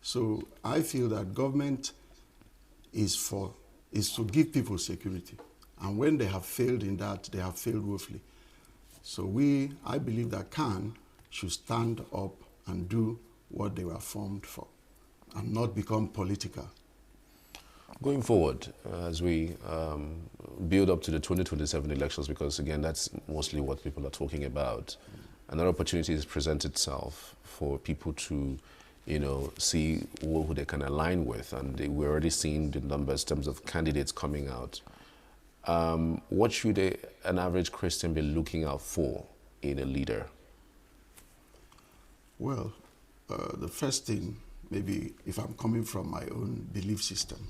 So I feel that government is to give people security. And when they have failed in that, they have failed woefully. So I believe that CAN should stand up and do what they were formed for and not become political. Going forward, as we build up to the 2027 elections, because again, that's mostly what people are talking about, another opportunity has presented itself for people to, see who they can align with, and we're already seeing the numbers in terms of candidates coming out. What should an average Christian be looking out for in a leader? Well, the first thing, maybe if I'm coming from my own belief system,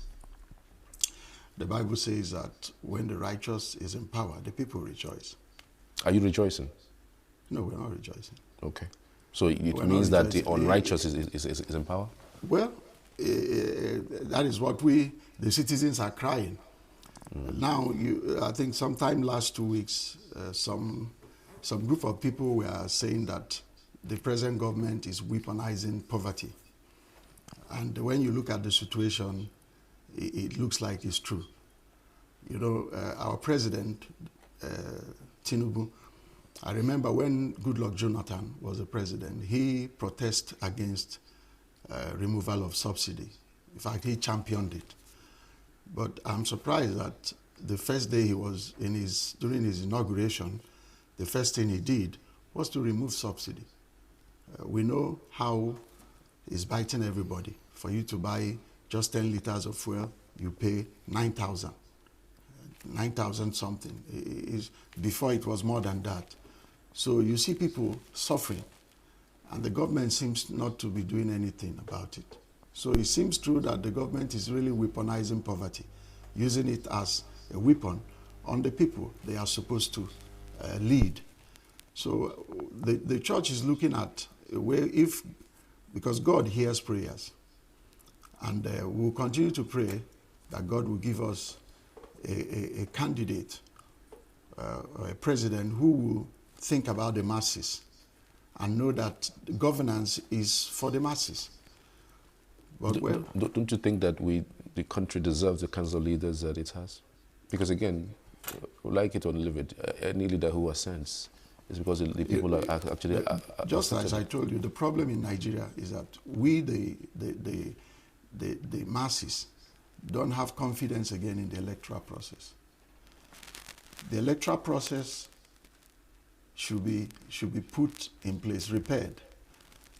the Bible says that when the righteous is in power, the people rejoice. Are you rejoicing? No, we're not rejoicing. Okay. So it means that the unrighteous is in power? Well, that is what the citizens are crying. Now, I think sometime last 2 weeks, some group of people were saying that the present government is weaponizing poverty. And when you look at the situation, it looks like it's true. Our president, ENUGU, I remember when Goodluck Jonathan was the president, he protested against removal of subsidy. In fact, he championed it. But I'm surprised that the first day he was during his inauguration, the first thing he did was to remove subsidy. We know how it's biting everybody. For you to buy just 10 liters of fuel, you pay 9,000. 9,000 something. Before it was more than that. So you see people suffering, and the government seems not to be doing anything about it. So it seems true that the government is really weaponizing poverty, using it as a weapon on the people they are supposed to lead. So the church is looking at a way, because God hears prayers, and we'll continue to pray that God will give us a candidate, or a president who will think about the masses and know that governance is for the masses. But don't you think that the country deserves the kinds of leaders that it has? Because again, like it or leave it, any leader who ascends is because the people are actually... Just as I told you, the problem in Nigeria is that we, the masses, don't have confidence again in the electoral process. The electoral process should be put in place, repaired.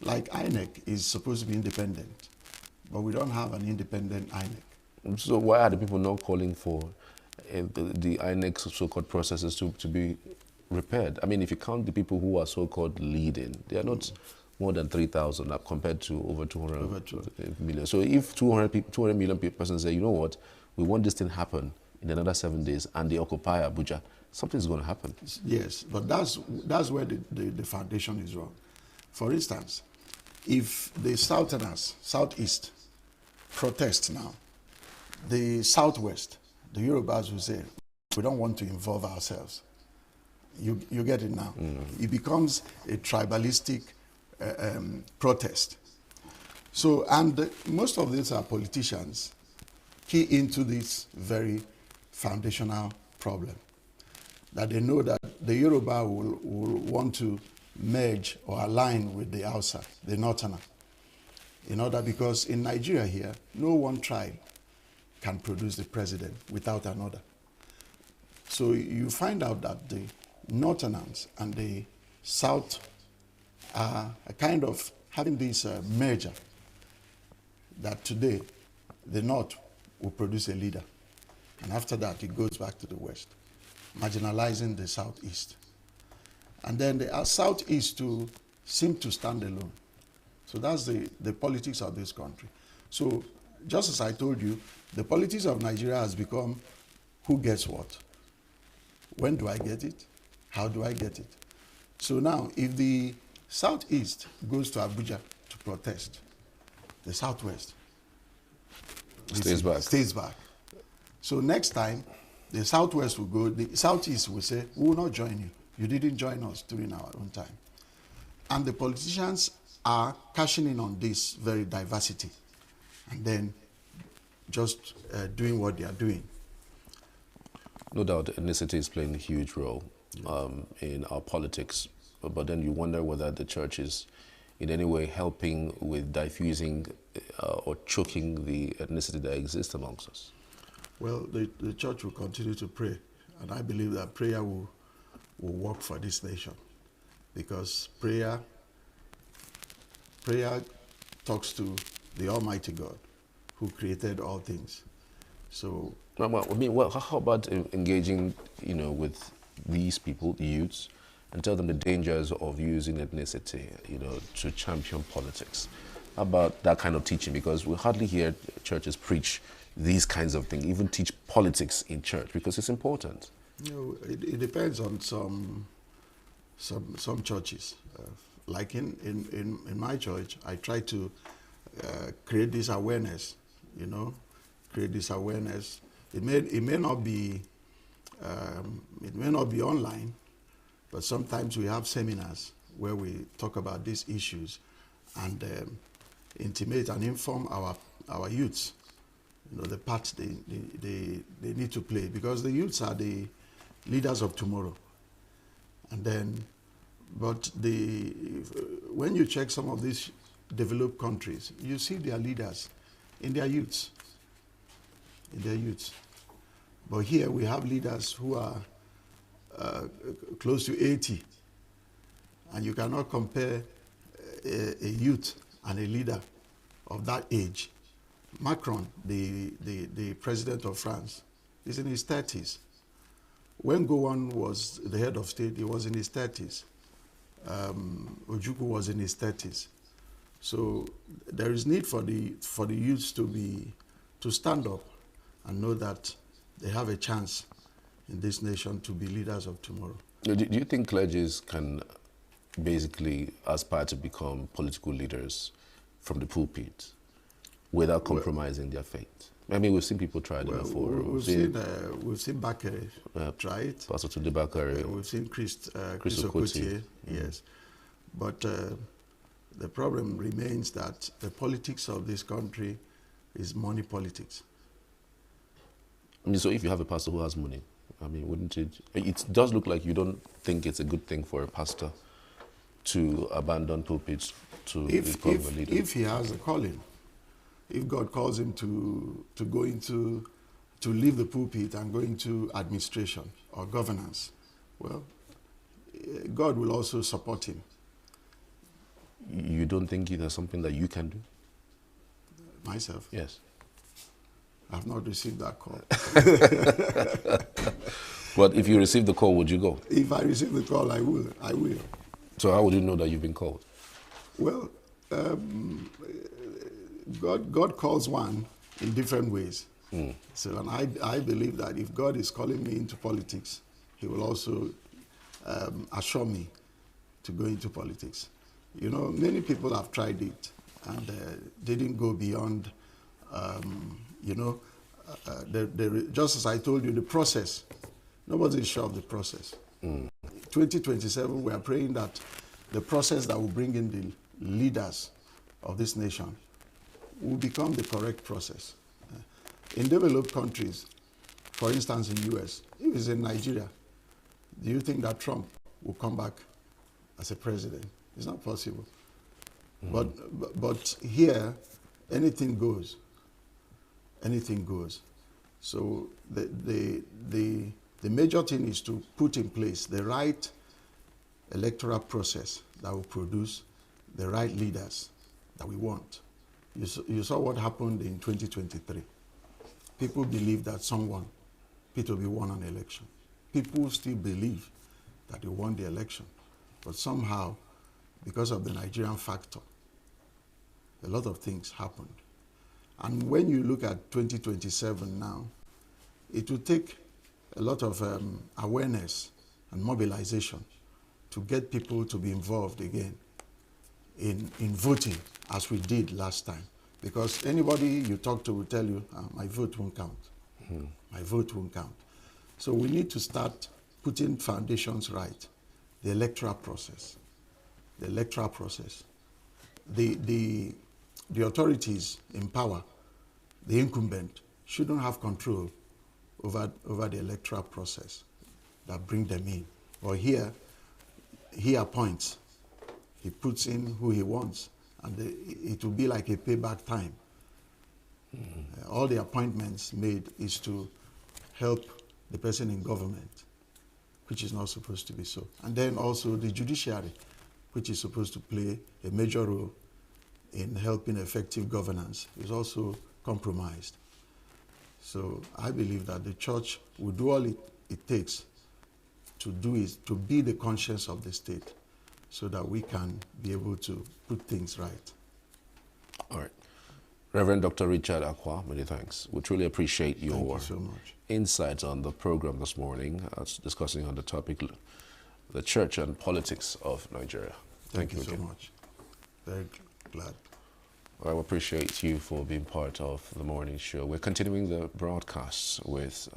Like INEC is supposed to be independent, but we don't have an independent INEC. So why are the people not calling for the INEC so-called processes to be repaired? I mean, if you count the people who are so-called leading, they are not more than 3,000 compared to over 200 million. So if 200 million persons say, you know what, we want this thing to happen in another 7 days, and they occupy Abuja, something's going to happen. Yes, but that's where the foundation is wrong. For instance, if the Southerners, Southeast, protest now, the Southwest, the Yorubas will say, we don't want to involve ourselves. You get it now. It becomes a tribalistic protest. So, and most of these are politicians key into this very foundational problem, that they know that the Yoruba will want to merge or align with the Hausa, the Northerner, in order, because in Nigeria here, no one tribe can produce the president without another. So you find out that the Northerners and the South are kind of having this merger, that today the North will produce a leader, and after that it goes back to the West, marginalizing the Southeast. And then the Southeast to seem to stand alone. So that's the politics of this country. So just as I told you, the politics of Nigeria has become who gets what. When do I get it? How do I get it? So now, if the Southeast goes to Abuja to protest, the Southwest stays back. So next time, the Southwest will go, the Southeast will say, we will not join you. You didn't join us during our own time. And the politicians are cashing in on this very diversity and then just doing what they are doing. No doubt ethnicity is playing a huge role in our politics, but then you wonder whether the church is in any way helping with diffusing or choking the ethnicity that exists amongst us. Well, the church will continue to pray, and I believe that prayer will work for this nation, because prayer talks to the Almighty God who created all things. So, well, I mean, how about engaging, with these people, the youths, and tell them the dangers of using ethnicity, to champion politics? How about that kind of teaching? Because we hardly hear churches preach these kinds of things, even teach politics in church, because it's important. It depends on some churches. Like in my church, I try to create this awareness, create this awareness. It may not be online, but sometimes we have seminars where we talk about these issues and intimate and inform our youths, the part they need to play, because the youths are the leaders of tomorrow. And then, but when you check some of these developed countries, you see their leaders in their youths. But here we have leaders who are close to 80, and you cannot compare a youth and a leader of that age. Macron, the president of France, is in his 30s. When Gowon was the head of state, he was in his 30s. Ojukwu was in his 30s. So there is need for the youths to stand up and know that they have a chance in this nation to be leaders of tomorrow. Do you think clergies can basically aspire to become political leaders from the pulpit without compromising their faith? I mean, we've seen people try it before. We've seen Bakare try it. Pastor Tunde Bakare. We've seen Chris Okotie, yes. But the problem remains that the politics of this country is money politics. I mean, so if you have a pastor who has money, I mean, wouldn't it? It does look like you don't think it's a good thing for a pastor to abandon pulpits to become a leader. If he has a calling, if God calls him to leave the pulpit and go into administration or governance, well, God will also support him. You don't think there's something that you can do? Myself? Yes. I've not received that call. But if you receive the call, would you go? If I receive the call, I will. So how would you know that you've been called? Well, God calls one in different ways. So, and I believe that if God is calling me into politics, he will also assure me to go into politics. Many people have tried it and didn't go beyond, just as I told you, the process. Nobody is sure of the process. 2027, we are praying that the process that will bring in the leaders of this nation will become the correct process. In developed countries, for instance in the US, if it's in Nigeria, do you think that Trump will come back as a president? It's not possible. But here, anything goes. Anything goes. So the major thing is to put in place the right electoral process that will produce the right leaders that we want. You saw what happened in 2023. People believe that Peter Obi won an election. People still believe that they won the election. But somehow, because of the Nigerian factor, a lot of things happened. And when you look at 2027 now, it will take a lot of awareness and mobilization to get people to be involved again in voting as we did last time. Because anybody you talk to will tell you, my vote won't count. My vote won't count. So we need to start putting foundations right. The electoral process. The electoral process. The authorities in power the incumbent shouldn't have control over the electoral process that bring them in. Or here, he appoints, he puts in who he wants, and it will be like a payback time. All the appointments made is to help the person in government, which is not supposed to be so. And then also the judiciary, which is supposed to play a major role in helping effective governance, is also compromised. So I believe that the church will do all it takes to do is to be the conscience of the state so that we can be able to put things right. All right. Reverend Dr. Richard Akwa, many thanks. We truly appreciate your insights on the program this morning, discussing on the topic, the church and politics of Nigeria. Thank you so much. Very glad. I appreciate you for being part of the morning show. We're continuing the broadcasts with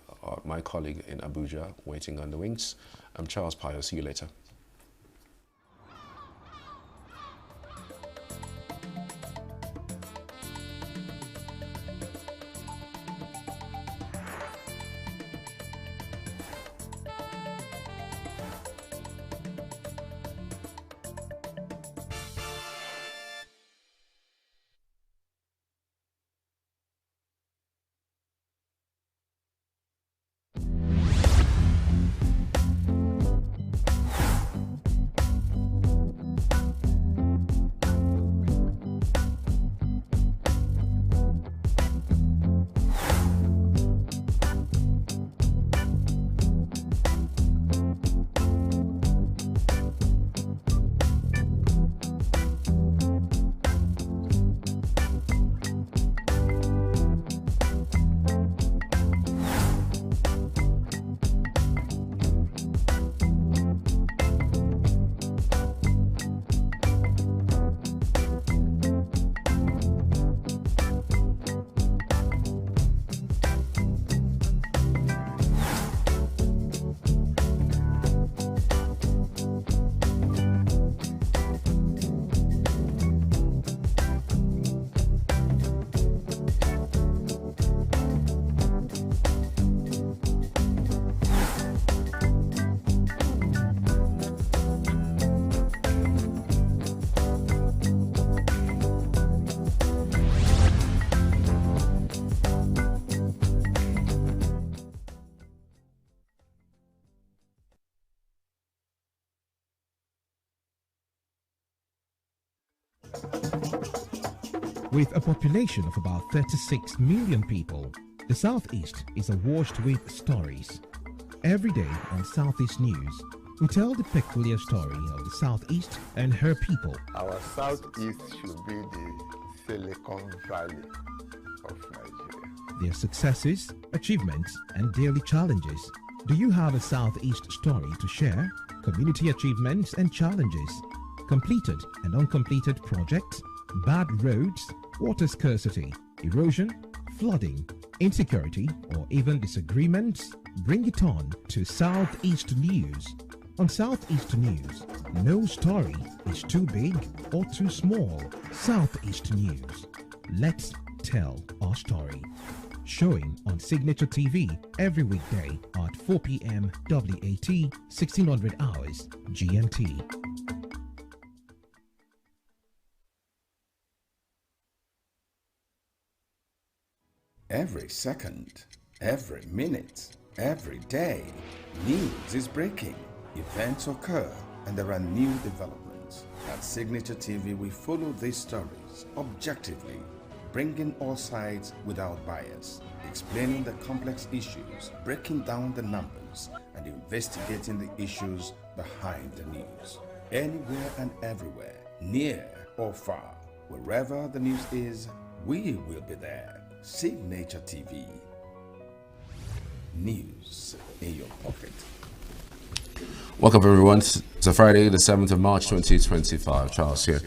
my colleague in Abuja, waiting on the wings. I'm Charles Pio. See you later. With a population of about 36 million people, the Southeast is awash with stories. Every day on Southeast News, we tell the peculiar story of the Southeast and her people. Our Southeast should be the Silicon Valley of Nigeria. Their successes, achievements, and daily challenges. Do you have a Southeast story to share? Community achievements and challenges, completed and uncompleted projects, bad roads, water scarcity, erosion, flooding, insecurity, or even disagreements? Bring it on to Southeast News. On Southeast News, no story is too big or too small. Southeast News. Let's tell our story. Showing on Signature TV every weekday at 4 p.m. WAT, 1600 hours GMT. Every second, every minute, every day, news is breaking. Events occur and there are new developments. At Signature TV, we follow these stories objectively, bringing all sides without bias, explaining the complex issues, breaking down the numbers, and investigating the issues behind the news. Anywhere and everywhere, near or far, wherever the news is, we will be there. Signature TV. News in your pocket. Welcome everyone. It's a Friday, the 7th of March 2025. Charles here.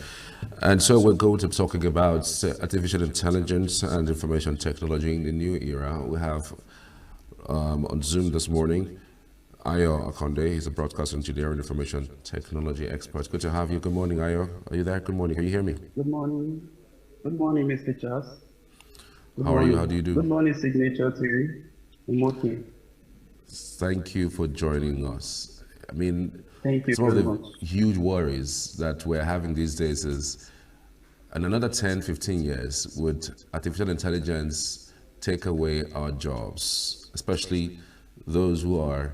And so we're going to be talking about artificial intelligence and information technology in the new era. We have on Zoom this morning Ayo Akonde. He's a broadcast engineer and information technology expert. Good to have you. Good morning, Ayo. Are you there? Good morning. Can you hear me? Good morning. Good morning, Mr. Charles. How are you? How do you Good do? morning, Signature TV. I'm okay. Thank you for joining us. I mean, Thank you some of very the much. huge worries that we're having these days is in another 10, 15 years, would artificial intelligence take away our jobs, especially those who are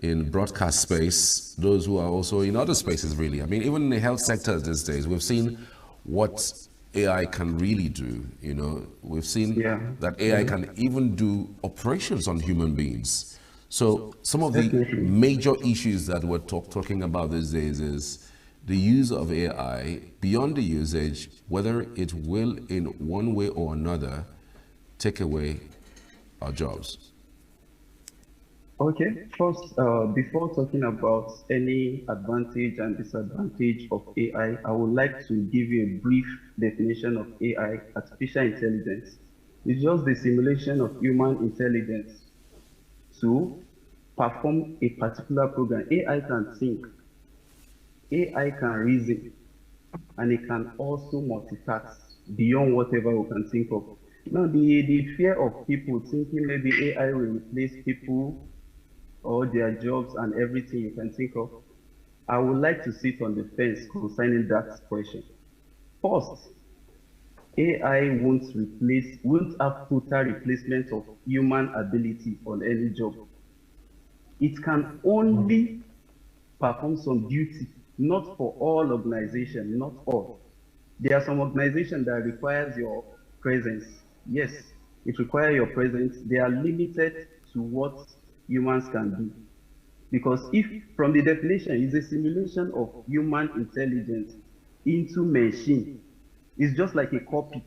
in broadcast space, those who are also in other spaces, really. I mean, even in the health sector these days, we've seen what AI can really do. You know, we've seen Yeah. that AI can even do operations on human beings. So some of the Definitely. major issues that we're talking about these days is the use of AI beyond the usage, whether it will in one way or another take away our jobs. Okay. First, before talking about any advantage and disadvantage of AI, I would like to give you a brief definition of AI, artificial intelligence. It's just the simulation of human intelligence to perform a particular program. AI can think, AI can reason, and it can also multitask beyond whatever we can think of. Now, the fear of people thinking maybe AI will replace people or their jobs and everything you can think of, I would like to sit on the fence concerning that question. First, AI won't have total replacement of human ability on any job. It can only perform some duty, not for all organizations, not all. There are some organizations that requires your presence. Yes, it requires your presence. They are limited to what humans can do. Because if, from the definition, it's a simulation of human intelligence into machine, it's just like a copy.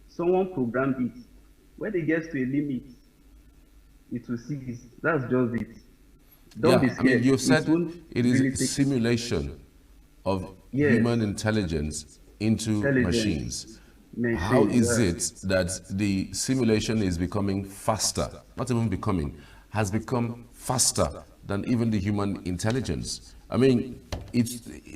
Someone programmed it. When it gets to a limit, it will cease. That's just it. Don't be Yeah, I mean, scared. you It said won't it is really take simulation of yes, human intelligence into intelligence, machines. How machine, is yeah. it that the simulation is becoming faster, not even becoming, has become faster than even the human intelligence? I mean,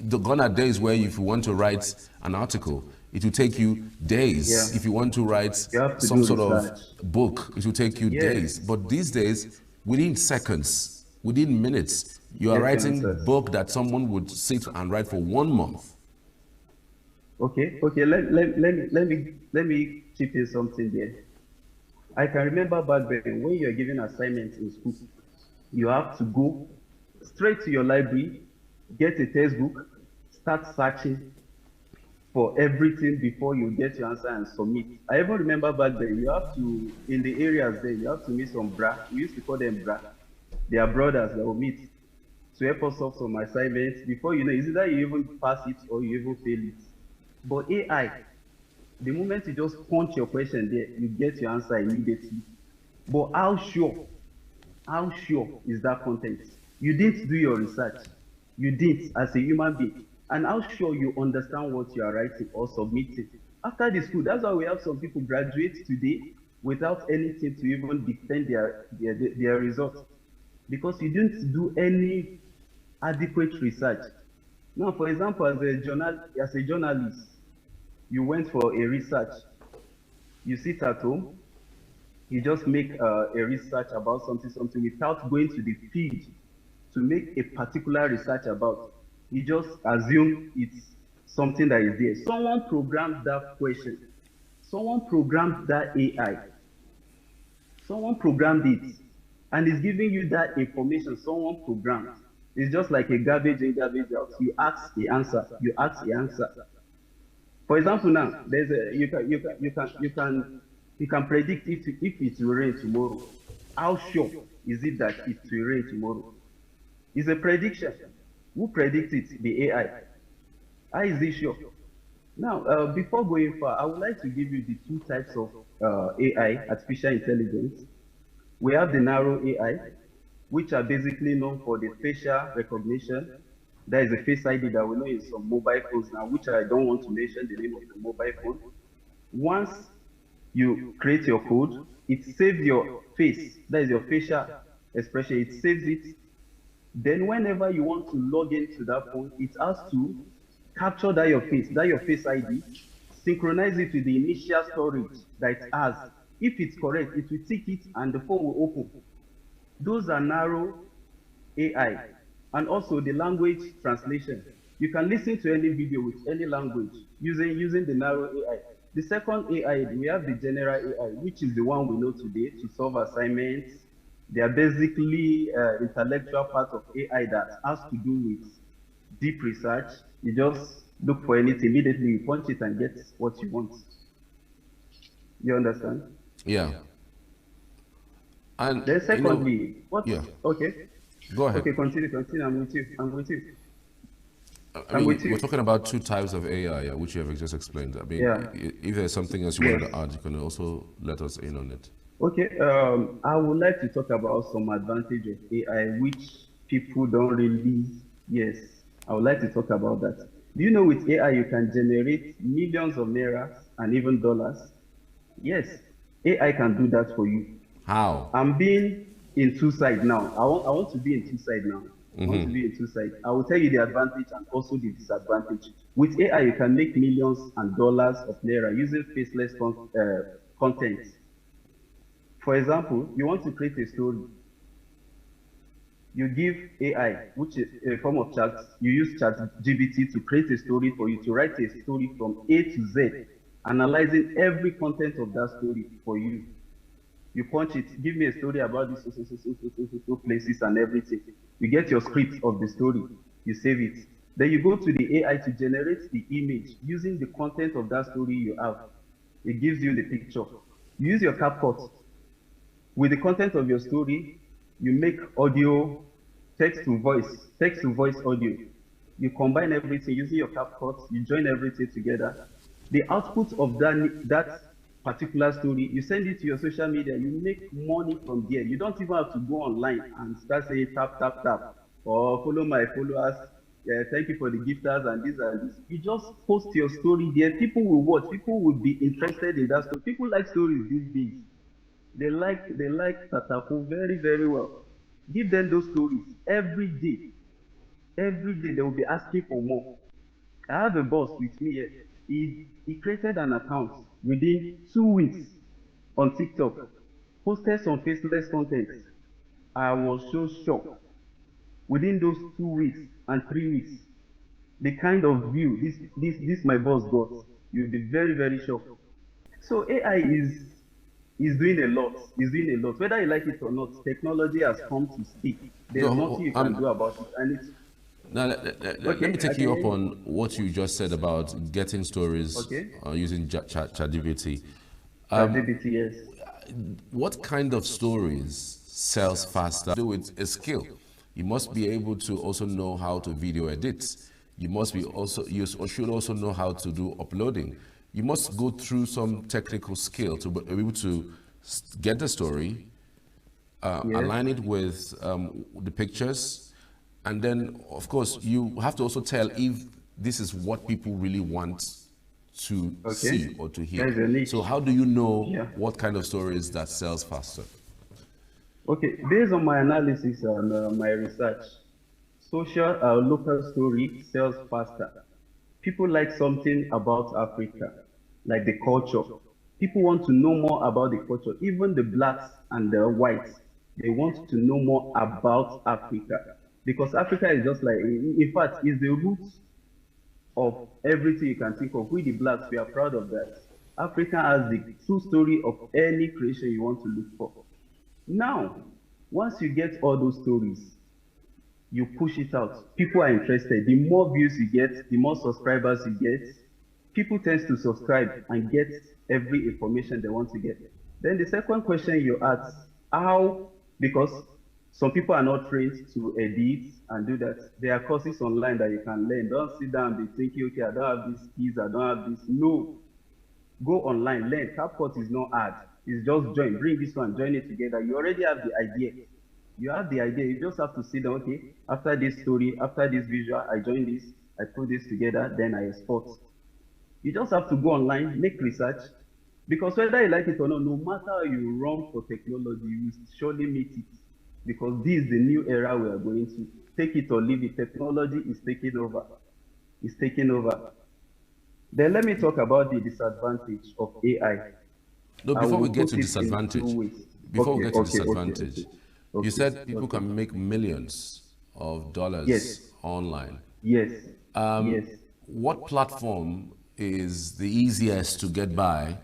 gone are days where if you want to write an article, it will take you Yeah. days. If you want to write You have to some do sort of research. book, it will take you days. Yes, But these days, within seconds, within minutes, you are get your writing answers. book that someone would sit and write for 1 month. Okay, let me chip in something there. I can remember back then when you're giving assignments in school, you have to go straight to your library, get a textbook, start searching for everything before you get your answer and submit. I even remember back then, you have to, in the areas there, you have to meet some bra. We used to call them bra. They are brothers that will meet to help us solve some assignments. Before you know, it's either you even pass it or you even fail it. But AI, the moment you just punch your question there, you get your answer immediately. But how sure is that content? You didn't do your research. You did as a human being. And how sure you understand what you are writing or submitting. After the school, that's why we have some people graduate today without anything to even defend their results. Because you didn't do any adequate research. Now, for example, as a journalist, you went for a research. You sit at home, you just make a research about something without going to the field to make a particular research about. You just assume it's something that is there. Someone programmed that question. Someone programmed that AI. Someone programmed it. And it's giving you that information someone programmed. It's just like a garbage in, garbage out. You ask the answer. You ask the answer. For example, now there's a you can predict if it will rain tomorrow. How sure is it that it will rain tomorrow? It's a prediction. Who predicts it? The AI. How is it sure? Now, before going far, I would like to give you the two types of AI, artificial intelligence. We have the narrow AI, which are basically known for the facial recognition. There is a face ID that we know in some mobile phones now, which I don't want to mention the name of the mobile phone. Once you create your code, it saves your face, that is your facial expression, it saves it. Then whenever you want to log into that phone, it has to capture that your face ID, synchronize it with the initial storage that it has If it's correct, it will tick it and the phone will open. Those are narrow AI. And also the language translation. You can listen to any video with any language using the narrow AI. The second AI, we have the general AI, which is the one we know today to solve assignments. They are basically intellectual part of AI that has to do with deep research. You just look for anything, immediately you punch it and get what you want. You understand? Yeah. And then secondly, you know, what? yeah. Okay. Go ahead. Okay, continue. I'm with you. I mean, we're talking about two types of AI, which you have just explained. I mean, Yeah. if there's something else you wanted to add, you can also let us in on it. Okay, I would like to talk about some advantage of AI which people don't really. Yes, I would like to talk about that. Do you know with AI you can generate millions of naira and even dollars? Yes, AI can do that for you. How? I'm being in two sides now. I want to be in two sides now. I want to be in two sides. I will tell you the advantage and also the disadvantage. With AI, you can make millions and dollars of naira using faceless content. For example, you want to create a story. You give AI, which is a form of chat, you use ChatGPT to create a story for you, to write a story from A to Z, analyzing every content of that story for you. You punch it, give me a story about these so places and everything. You get your script of the story, you save it. Then you go to the AI to generate the image using the content of that story you have. It gives you the picture. You use your CapCut. With the content of your story, you make audio, text to voice audio. You combine everything using your CapCut, you join everything together. The output of that particular story, you send it to your social media, you make money from there. You don't even have to go online and start saying tap, tap, tap, or follow my followers, thank you for the gifters and this and this. You just post your story there. People will watch, people will be interested in that story. People like stories these days. They like Tatako very, very well. Give them those stories every day. Every day they will be asking for more. I have a boss with me here. He created an account within 2 weeks on TikTok, posted some faceless content. I was so shocked. Within those 2 weeks and 3 weeks, the kind of view this my boss got, you'll be very, very shocked. So AI is doing a lot. Is doing a lot. Whether you like it or not, technology has come to stay. There's nothing you can do about it. And it's now, let me take you up on what you just said about getting stories using ChatGPT. ChatGPT, yes. What kind of stories sells faster? Do it a skill. You must be able to also know how to video edit. You must be you should also know how to do uploading. You must go through some technical skill to be able to get the story, align it with the pictures, and then, of course, you have to also tell if this is what people really want to see or to hear. So how do you know what kind of stories that sells faster? Okay, based on my analysis and my research, social local story sells faster. People like something about Africa, like the culture. People want to know more about the culture. Even the blacks and the whites, they want to know more about Africa. Because Africa is just like, in fact, is the root of everything you can think of. We the blacks, we are proud of that. Africa has the true story of any creation you want to look for. Now, once you get all those stories, you push it out. People are interested. The more views you get, the more subscribers you get. People tend to subscribe and get every information they want to get. Then the second question you ask, how, because some people are not trained to edit and do that. There are courses online that you can learn. Don't sit down and be thinking, okay, I don't have these skills, I don't have this. No. Go online, learn. CapCut is not hard. It's just join. Bring this one, join it together. You already have the idea. You have the idea. You just have to sit down, okay, after this story, after this visual, I join this, I put this together, then I export. You just have to go online, make research. Because whether you like it or not, no matter how you run for technology, you will surely meet it. Because this is the new era we are going to. Take it or leave it. Technology is taking over. It's taking over. Then let me talk about the disadvantage of AI. No, I before we will get put to it in disadvantage, 2 weeks. before we Okay, get to okay, disadvantage, you said people okay. can make millions of Yes, dollars online. yes, yes. What platform is the easiest to get by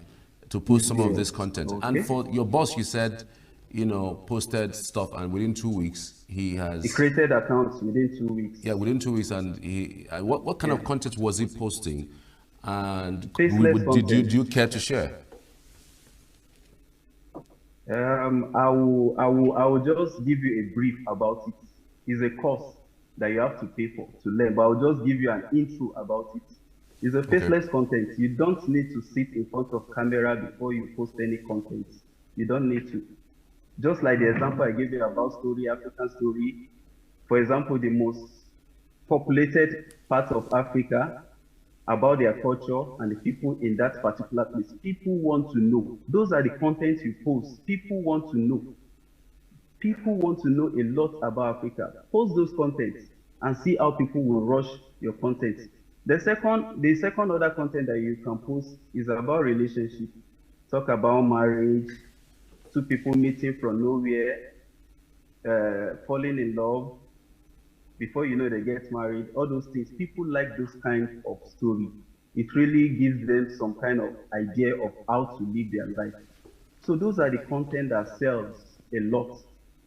to post some of Yes, this content? And okay. for your boss, you said, you know, posted stuff, and within 2 weeks he He has. created accounts within 2 weeks. Yeah, within 2 weeks, and he. What kind of content was he posting? And Faceless content. do you care to share? I will just give you a brief about it. It's a course that you have to pay for to learn, but I'll just give you an intro about it. It's a faceless content. You don't need to sit in front of camera before you post any content. You don't need to. Just like the example I gave you about story, African story. For example, the most populated part of Africa, about their culture and the people in that particular place. People want to know. Those are the contents you post. People want to know. People want to know a lot about Africa. Post those contents and see how people will rush your content. The second other content that you can post is about relationship. Talk about marriage, two people meeting from nowhere, falling in love, before you know they get married, all those things. People like those kind of story. It really gives them some kind of idea of how to live their life. So those are the content that sells a lot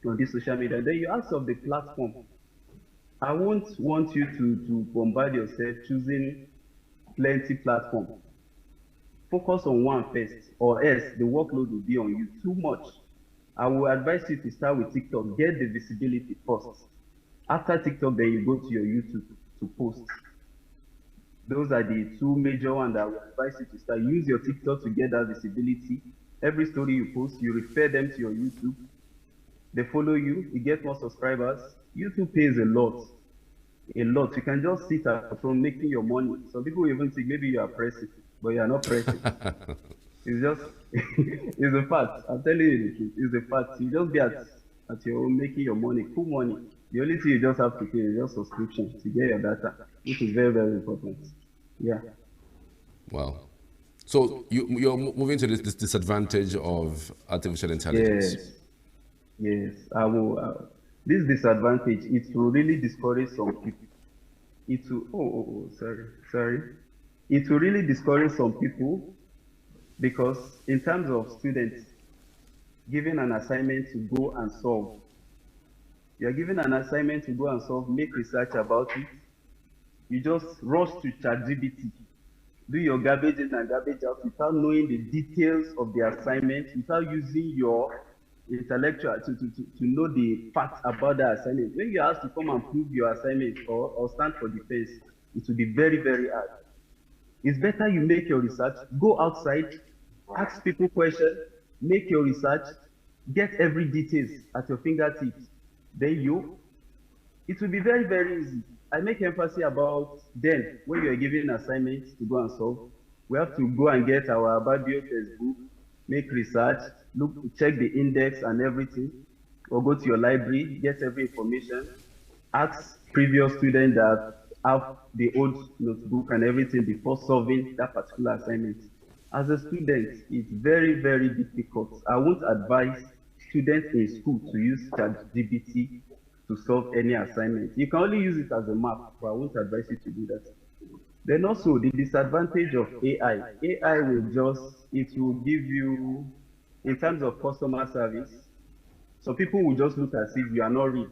on this social media. Then you ask of the platform. I won't want you to bombard yourself choosing plenty platform. Focus on one first, or else the workload will be on you too much. I will advise you to start with TikTok. Get the visibility first. After TikTok, then you go to your YouTube to post. Those are the two major ones that I would advise you to start. Use your TikTok to get that visibility. Every story you post, you refer them to your YouTube. They follow you, you get more subscribers. YouTube pays a lot. A lot. You can just sit at home making your money. Some people even think maybe you are pressing, but you are not pressing. It's just, it's a fact. I'm telling you the truth. It's a fact. You just be at your home making your money, cool money. The only thing you just have to pay is your subscription to get your data, which is very, very important. Yeah. Wow. So you're moving to this disadvantage of artificial intelligence. Yes. Yes. I will. This disadvantage, it will really discourage some people. It will. Sorry. It will really discourage some people because in terms of students, given an assignment to go and solve. You're given an assignment to go and solve, make research about it. You just rush to ChatGPT, do your garbage in and garbage out without knowing the details of the assignment, without using your intellectual to know the facts about the assignment. When you ask to come and prove your assignment or stand for defense, it will be very, very hard. It's better you make your research, go outside, ask people questions, make your research, get every details at your fingertips. Then it will be very, very easy. I make emphasis about then, when you're given assignments to go and solve, we have to go and get our Babio textbook, make research, check the index and everything, or go to your library, get every information, ask previous students that have the old notebook and everything before solving that particular assignment. As a student, it's very, very difficult. I won't advise students in school to use ChatGPT to solve any assignment. You can only use it as a map, but I won't advise you to do that. Then also the disadvantage of AI. AI it will give you, in terms of customer service, so people will just look as if you are not real.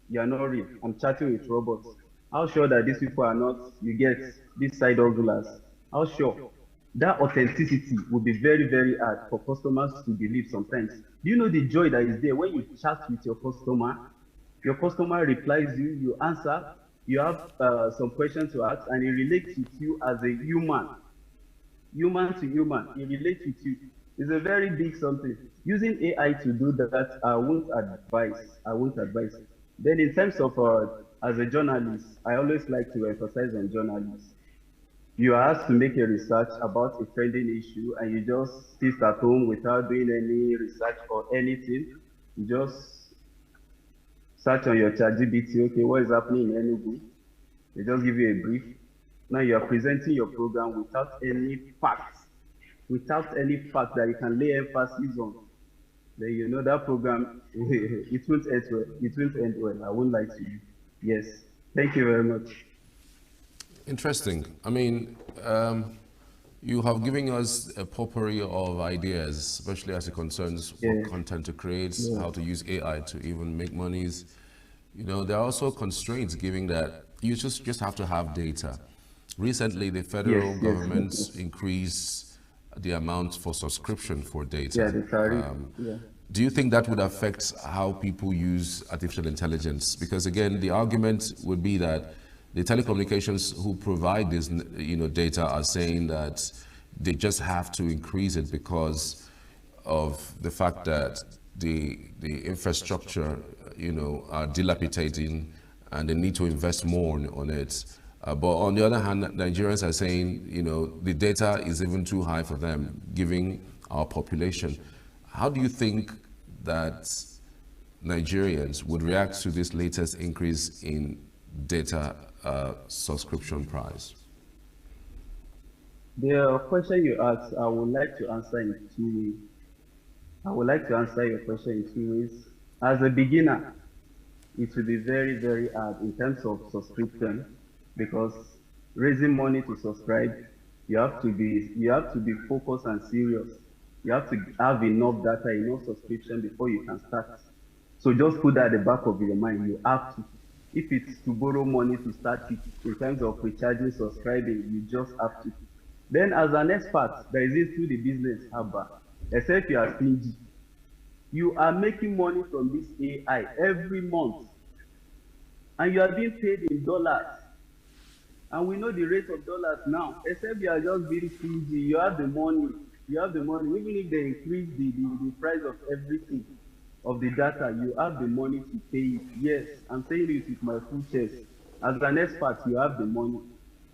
You are not real. I'm chatting with robots. How sure that these people are not, you get these side hustlers? How sure? That authenticity will be very, very hard for customers to believe sometimes. Do you know the joy that is there when you chat with your customer replies you answer, you have some questions to ask, and he relates with you as a human to human, he relates with you. It's a very big something. Using AI to do that, I won't advise. Then in terms of, as a journalist, I always like to emphasize on journalists. You are asked to make a research about a trending issue and you just sit at home without doing any research or anything. You just search on your ChatGPT, okay, what is happening in ENUGU? They just give you a brief. Now you are presenting your program without any facts without any fact that you can lay emphasis on, then you know that program it won't end well. It won't end well. I won't lie to you. Yes. Thank you very much. Interesting. I mean, you have given us a potpourri of ideas, especially as it concerns what content to create, how to use AI to even make monies. You know, there are also constraints given that you just have to have data. Recently, the federal government increased the amount for subscription for data. Yeah, the tariff. Do you think that would affect how people use artificial intelligence? Because again, the argument would be that the telecommunications who provide this, data are saying that they just have to increase it because of the fact that the infrastructure, are dilapidating, and they need to invest more on it. But on the other hand, Nigerians are saying, the data is even too high for them, given our population. How do you think that Nigerians would react to this latest increase in data subscription price? The question you asked, I would like to answer in two ways. I would like to answer your question in two ways. As a beginner, it will be very, very hard in terms of subscription, because raising money to subscribe, you have to be focused and serious. You have to have enough data, enough subscription before you can start. So just put that at the back of your mind. You have to. If it's to borrow money to start it, in terms of recharging, subscribing, you just have to. Then as an expert, there is this to the business harbor. Except you are stingy. You are making money from this AI every month, and you are being paid in dollars. And we know the rate of dollars now. Except you are just being stingy. You have the money. You have the money. Even if they increase the price of everything, of the data, you have the money to pay it. Yes, I'm saying it with my full chest. As an expert, you have the money.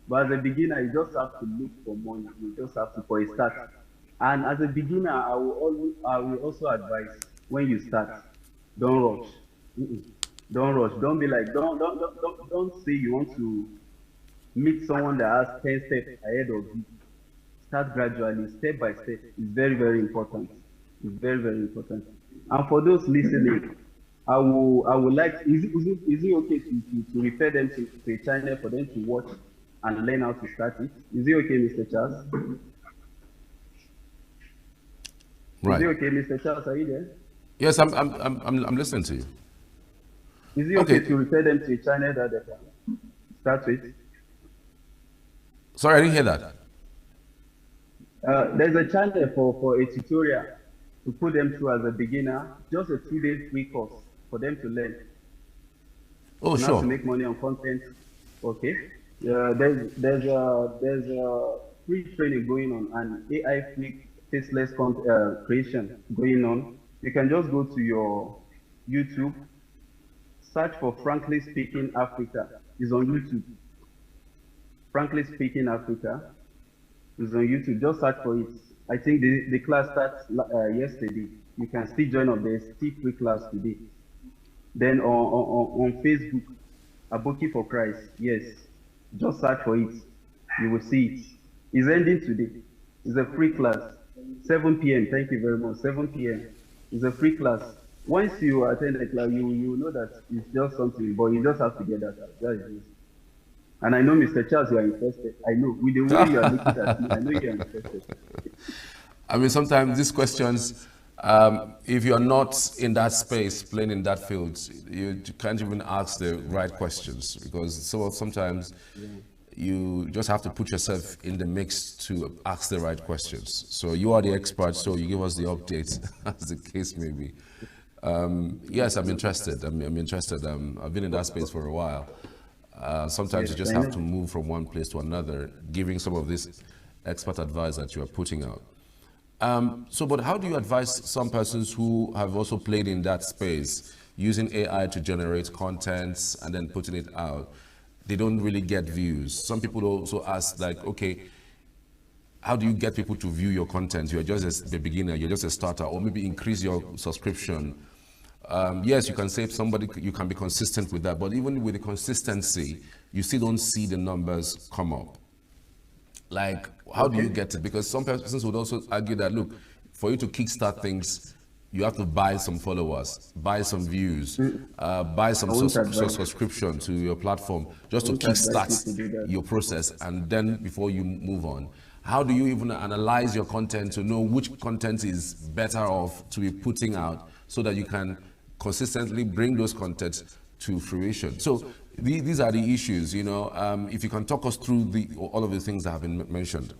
But as a beginner, you just have to look for money. You just have to, for a start. And as a beginner, I will also advise, when you start, don't rush. Don't rush. Don't be like, don't say you want to meet someone that has 10 steps ahead of you. Start gradually, step by step. It's very, very important. It's very, very important. And for those listening, I would like, is it okay to refer them to a channel for them to watch and learn how to start it? Is it okay, Mr. Charles? Right. Is it okay, Mr. Charles? Are you there? Yes, I'm listening to you. Is it okay to refer them to a channel that they can start with? Sorry, I didn't hear that. There's a channel for a tutorial to put them through as a beginner, just a 2-day free course for them to learn. Oh, sure. How to make money on content. Okay. There's a free training going on, and AI free faceless creation going on. You can just go to your YouTube, search for Frankly Speaking Africa. It's on YouTube. Frankly Speaking Africa is on YouTube. Just search for it. I think the class starts yesterday. You can still join up. There's still free class today. Then on Facebook, Aboki for Christ. Yes, just search for it. You will see it. It's ending today. It's a free class. 7 p.m. Thank you very much. 7 p.m. It's a free class. Once you attend the class, you know that it's just something, but you just have to get that out. That is it. And I know, Mr. Charles, you are interested. I know. With the way you are looking at me, I know you are interested. I mean, sometimes these questions, if you're not in that space, playing in that field, you can't even ask the right questions, because sometimes you just have to put yourself in the mix to ask the right questions. So you are the expert, so you give us the updates, as the case may be. Yes, I'm interested. I'm interested. I've been in that space for a while. Sometimes you just have to move from one place to another, giving some of this expert advice that you are putting out. But how do you advise some persons who have also played in that space, using AI to generate content and then putting it out? They don't really get views. Some people also ask, like, okay, how do you get people to view your content? You're just a beginner, you're just a starter, or maybe increase your subscription. Yes, you can say you can be consistent with that, but even with the consistency, you still don't see the numbers come up. Like, how do you get it? Because some persons would also argue that, look, for you to kickstart things, you have to buy some followers, buy some views, buy some subscription to your platform, just to kickstart your process, and then before you move on. How do you even analyze your content to know which content is better off to be putting out so that you can consistently bring those contents to fruition? So these are the issues, you know. If you can talk us through all of the things that have been mentioned.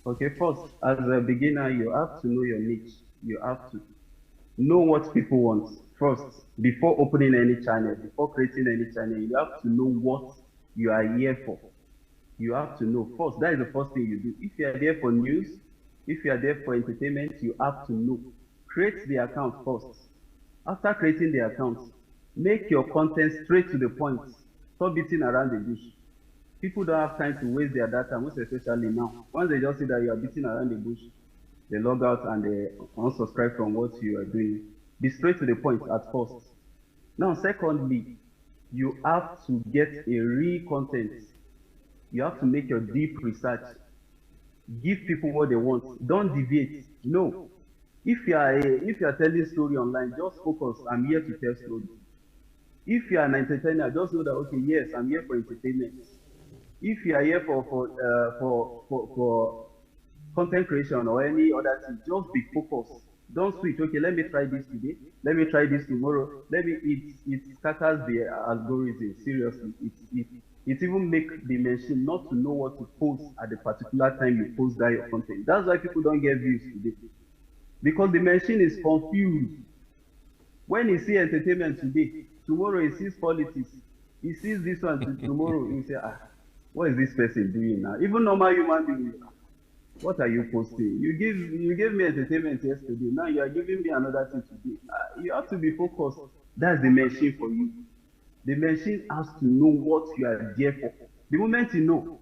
Okay, first, as a beginner, you have to know your niche. You have to know what people want first before opening any channel, before creating any channel. You have to know what you are here for. You have to know first. That is the first thing you do. If you are there for news, if you are there for entertainment, you have to know. Create the account first. After creating the account, make your content straight to the point. Stop beating around the bush. People don't have time to waste their data, most especially now. Once they just see that you are beating around the bush, they log out and they unsubscribe from what you are doing. Be straight to the point at first. Now, secondly, you have to get a real content. You have to make your deep research. Give people what they want. Don't deviate. No. If you are telling story online, just focus. I'm here to tell story. If you are an entertainer, just know that, okay, yes, I'm here for entertainment. If you are here for content creation or any other thing, just be focused. Don't switch. Okay, let me try this today. Let me try this tomorrow. It scatters the algorithm. Seriously, it even makes the machine not to know what to post at the particular time you post that your content. That's why people don't get views today, because the machine is confused. When he sees entertainment today, tomorrow he sees politics. He sees this one tomorrow. He say, what is this person doing now? Even normal human beings. What are you posting? You gave me entertainment yesterday. Now you are giving me another thing today. You have to be focused. That's the machine for you. The machine has to know what you are there for. The moment you know,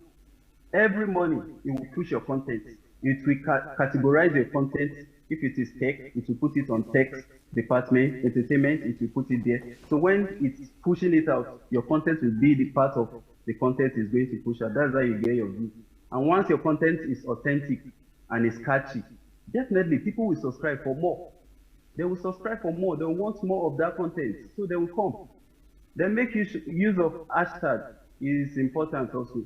every morning it will push your content. It will categorize your content. If it is tech, it will put it on tech department. Entertainment, it will put it there. So when it's pushing it out, your content will be the part of the content is going to push out. That's how you get your view. And once your content is authentic and is catchy, definitely people will subscribe for more. They will subscribe for more. They will want more of that content, so they will come. Then make use of hashtag is important also.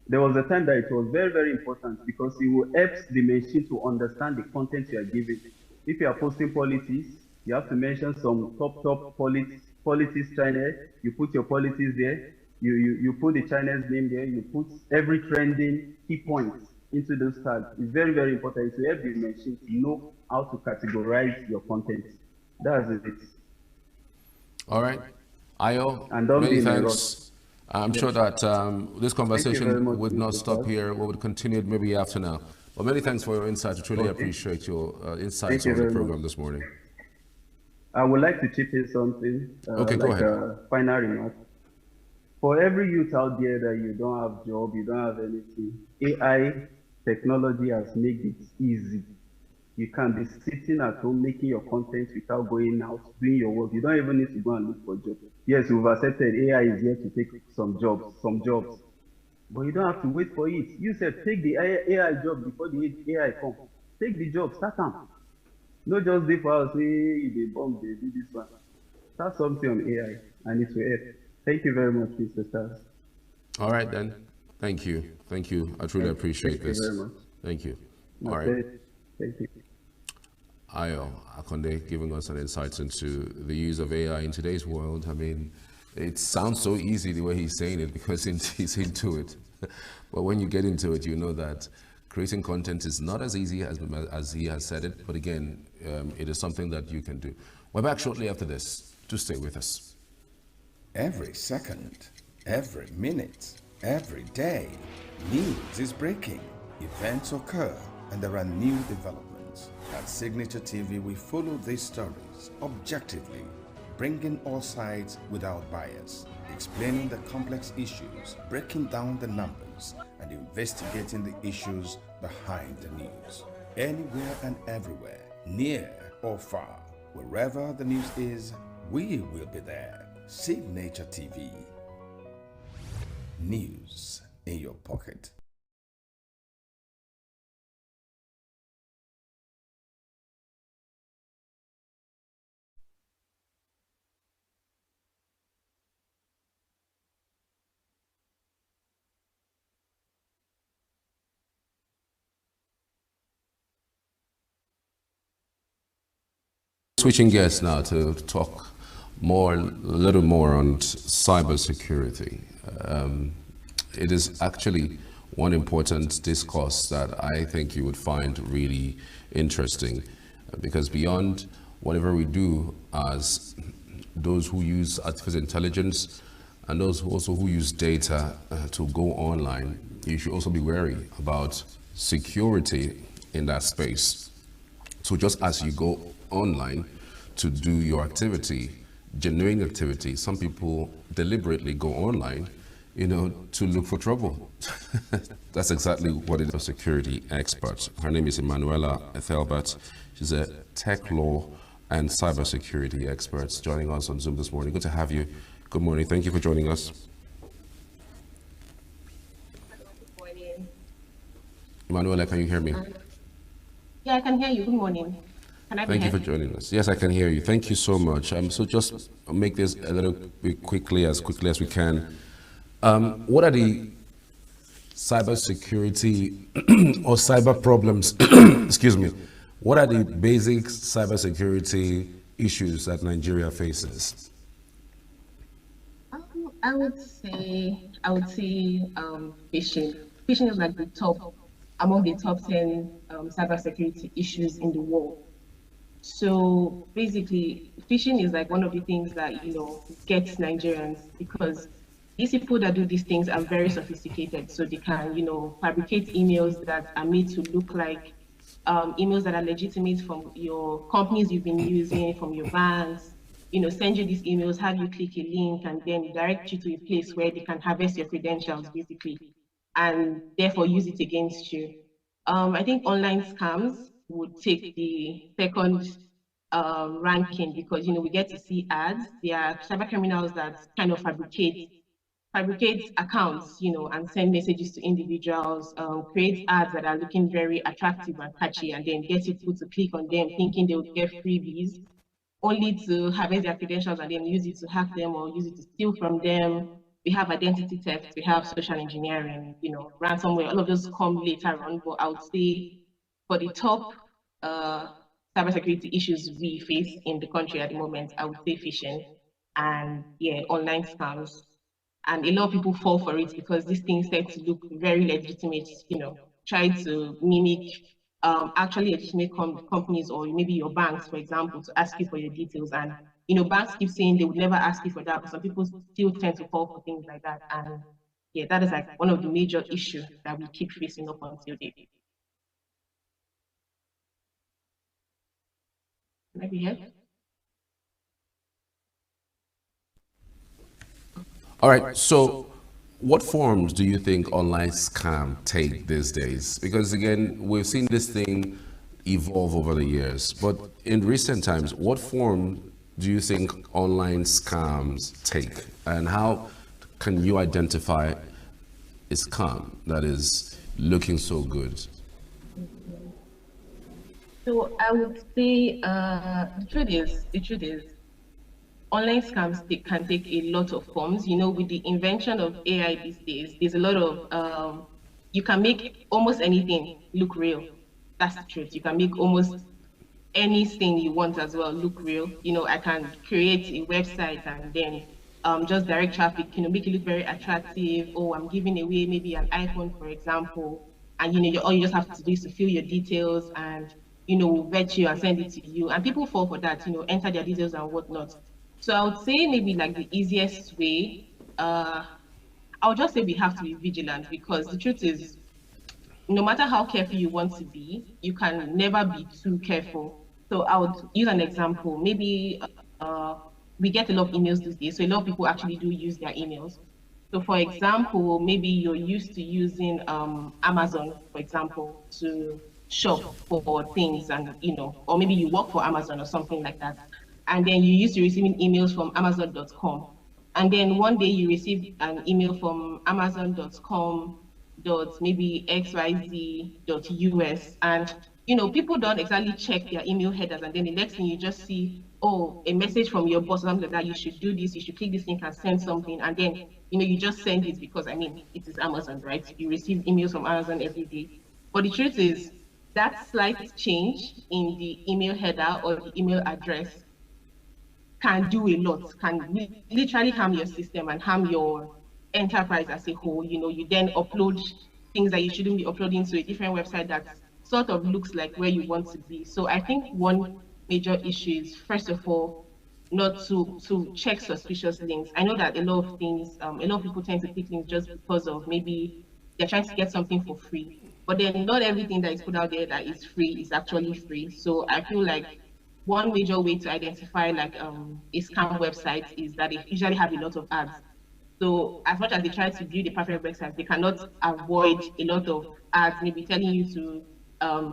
There was a time that it was very, very important because it will help the machine to understand the content you are giving. If you are posting politics, you have to mention some top politics channel. You put your politics there. You put the channel's name there. You put every trending key points into those tags. It's very, very important to help the machine to know how to categorize your content. That's it. All right. Ayo, many thanks. I'm sure that this conversation would not stop here. We would continue maybe after now. But many thanks for your insights. I truly appreciate your insights on the program this morning. I would like to chip in something. Okay, go ahead. Final remark. For every youth out there that you don't have job, you don't have anything, AI technology has made it easy. You can be sitting at home making your content without going out, doing your work. You don't even need to go and look for jobs. Yes, we've accepted AI is here to take some jobs, but you don't have to wait for it. You said take the AI job before the AI comes. Take the job, start them. Not just dey for us, say they bomb, they do this one. Start something on AI, and it will help. Thank you very much, Mr. Stars. All right, then. Thank you. Thank you. I truly appreciate this. Thank you very much. Thank you. All right. Thank you. Ayo Akonde giving us an insight into the use of AI in today's world. I mean, it sounds so easy the way he's saying it because he's into it. But when you get into it, you know that creating content is not as easy as he has said it. But again, it is something that you can do. We're back shortly after this. Do stay with us. Every second, every minute, every day, news is breaking, events occur, and there are new developments. At Signature TV, we follow these stories objectively, bringing all sides without bias, explaining the complex issues, breaking down the numbers, and investigating the issues behind the news. Anywhere and everywhere, near or far, wherever the news is, we will be there. Signature TV. News in your pocket. Switching gears now to talk a little more on cybersecurity. It is actually one important discourse that I think you would find really interesting, because beyond whatever we do as those who use artificial intelligence and those who use data to go online, you should also be wary about security in that space. So just as you go online to do your activity, genuine activity, some people deliberately go online, to look for trouble. That's exactly what it is. A security expert. Her name is Emanuela Ethelbert. She's a tech law and cybersecurity expert joining us on Zoom this morning. Good to have you. Good morning. Thank you for joining us. Good morning. Emanuela, can you hear me? Yeah, I can hear you. Good morning. Can I be Thank you heard? for joining us. Yes, I can hear you. Thank you so much. So just make this a little bit quickly as we can. What are the cybersecurity or cyber problems? Excuse me. What are the basic cybersecurity issues that Nigeria faces? I would say phishing. Phishing is like among the top 10 cybersecurity issues in the world. So basically, phishing is like one of the things that gets Nigerians, because these people that do these things are very sophisticated. So they can fabricate emails that are made to look like emails that are legitimate from your companies you've been using, from your banks. Send you these emails, have you click a link, and then direct you to a place where they can harvest your credentials, basically, and therefore use it against you. I think online scams would take the second ranking, because we get to see ads. There are cyber criminals that kind of fabricate accounts, and send messages to individuals, create ads that are looking very attractive and catchy, and then get people to click on them thinking they would get freebies, only to harvest their credentials and then use it to hack them or use it to steal from them. We have identity theft, we have social engineering, ransomware. All of those come later on, but I would say for the top cybersecurity issues we face in the country at the moment, I would say phishing and online scams. And a lot of people fall for it because these things tend to look very legitimate, try to mimic actually legitimate companies, or maybe your banks, for example, to ask you for your details. And banks keep saying they would never ask you for that, but some people still tend to fall for things like that. And that is like one of the major issues that we keep facing up until date. Can I be heard? All right, so what forms do you think online scam take these days? Because again, we've seen this thing evolve over the years, but in recent times, what form do you think online scams take? And how can you identify a scam that is looking so good? So I would say the truth is, online scams can take a lot of forms. With the invention of AI these days, there's a lot of, you can make almost anything look real. That's the truth. You can make almost anything you want as well look real. I can create a website and then just direct traffic, make it look very attractive. Oh, I'm giving away maybe an iPhone, for example. And, all you just have to do is to fill your details and, vet you and send it to you. And people fall for that, enter their details and whatnot. So I would say maybe like the easiest way, I would just say we have to be vigilant, because the truth is, no matter how careful you want to be, you can never be too careful. So I would use an example. Maybe we get a lot of emails these days, so a lot of people actually do use their emails. So for example, maybe you're used to using Amazon, for example, to shop for things, and or maybe you work for Amazon or something like that. And then you used to receiving emails from Amazon.com. And then one day you receive an email from Amazon.com dot maybe xyz.us, and people don't exactly check their email headers, and then the next thing you just see, oh, a message from your boss, something like that, you should do this, you should click this link and send something, and then you just send it because it is Amazon, right? You receive emails from Amazon every day. But the truth is, that slight change in the email header or the email address can do a lot, can literally harm your system and harm your enterprise as a whole. You know, you then upload things that you shouldn't be uploading to a different website that sort of looks like where you want to be. So I think one major issue is, first of all, not to check suspicious links. I know that a lot of things, a lot of people tend to click links just because of maybe they're trying to get something for free. But then not everything that is put out there that is free is actually free. So I feel like one major way to identify like a scam website is that they usually have a lot of ads. So as much as they try to build a perfect website, they cannot avoid a lot of ads, maybe telling you to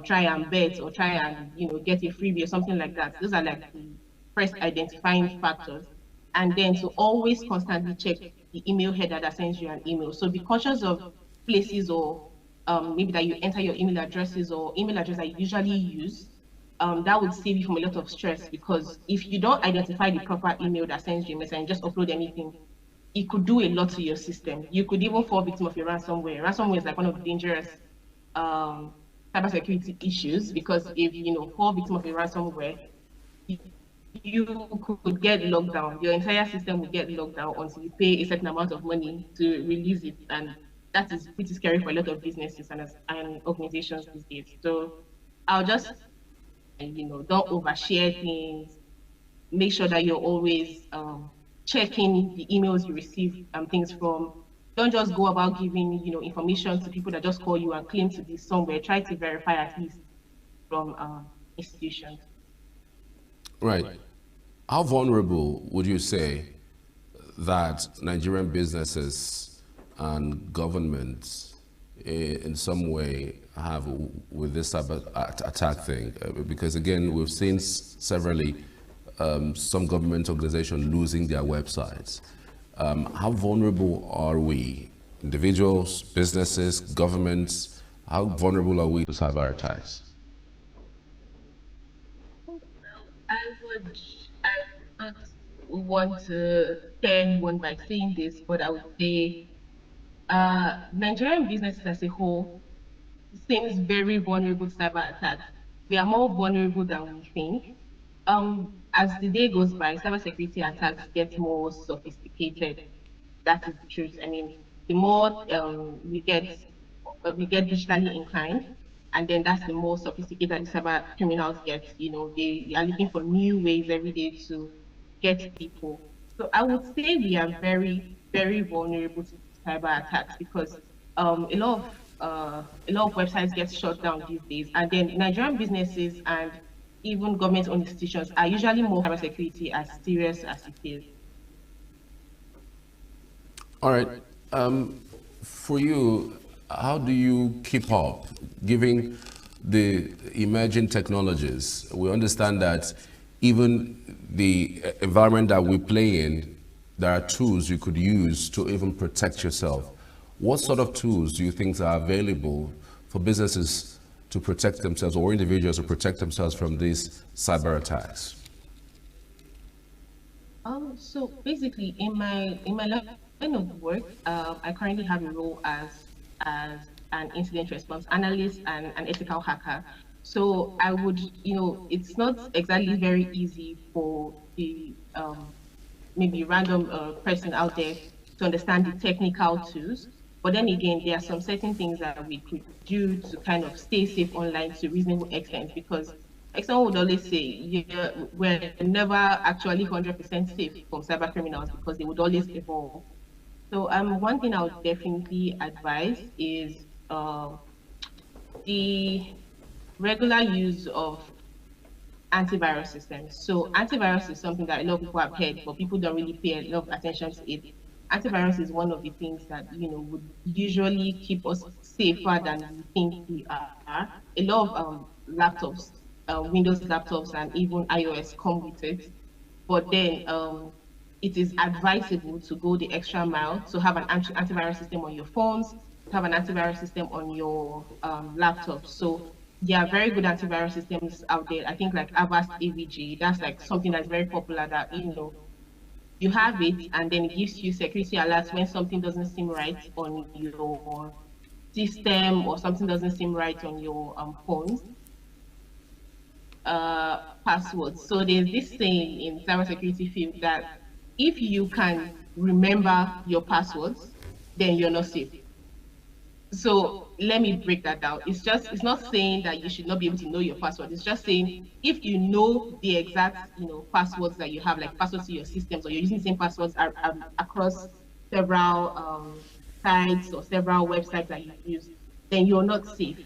try and bet or try and get a freebie or something like that. Those are like the first identifying factors. And then to always constantly check the email header that sends you an email. So be conscious of places or maybe that you enter your email addresses or email address that you usually use. That would save you from a lot of stress, because if you don't identify the proper email that sends you a message and just upload anything, it could do a lot to your system. You could even fall victim of a ransomware. Ransomware is like one of the dangerous cybersecurity issues, because if you fall victim of a ransomware, you could get locked down. Your entire system will get locked down until you pay a certain amount of money to release it, and that is pretty scary for a lot of businesses and organizations these days. So I'll just don't overshare things. Make sure that you're always checking the emails you receive things from. Don't just go about giving information to people that just call you and claim to be somewhere. Try to verify at least from institutions. Right. How vulnerable would you say that Nigerian businesses and governments in some way have with this cyber attack thing? Because again, we've seen severally some government organizations losing their websites. How vulnerable are we? Individuals, businesses, governments, how vulnerable are we to cyber attacks? I would want to turn one by saying this, but I would say Nigerian businesses as a whole seems very vulnerable to cyber attacks. We are more vulnerable than we think. As the day goes by, cybersecurity attacks get more sophisticated. That is the truth. I mean, the more we get digitally inclined, and then that's the more sophisticated the cyber criminals get. They are looking for new ways every day to get people. So I would say we are very, very vulnerable to cyber attacks, because a lot of websites get shut down these days, and then Nigerian businesses and even government-owned institutions are usually more cybersecurity as serious as it is. All right. For you, how do you keep up, given the emerging technologies? We understand that even the environment that we play in, there are tools you could use to even protect yourself. What sort of tools do you think are available for businesses to protect themselves, or individuals to protect themselves from these cyber attacks? So basically, in my line of work, I currently have a role as an incident response analyst and an ethical hacker. So I would, it's not exactly very easy for the maybe random person out there to understand the technical tools. But then again, there are some certain things that we could do to kind of stay safe online to a reasonable extent, because like someone would always say, we're never actually 100% safe from cyber criminals, because they would always evolve. So one thing I would definitely advise is the regular use of antivirus systems. So antivirus is something that a lot of people have heard, but people don't really pay a lot of attention to it. Antivirus is one of the things that would usually keep us safer than we think we are. A lot of laptops, Windows laptops, and even iOS come with it. But then it is advisable to go the extra mile to have an antivirus system on your phones, to have an antivirus system on your laptops. So there are very good antivirus systems out there. I think like Avast AVG, that's like something that's very popular, that you have it and then it gives you security alerts when something doesn't seem right on your system or something doesn't seem right on your phones, passwords. So there's this saying in cybersecurity field that if you can remember your passwords, then you're not safe. So let me break that down. It's not saying that you should not be able to know your password. It's just saying if you know the exact, passwords that you have, like passwords to your systems, or you're using the same passwords across several sites or several websites that you use, then you're not safe.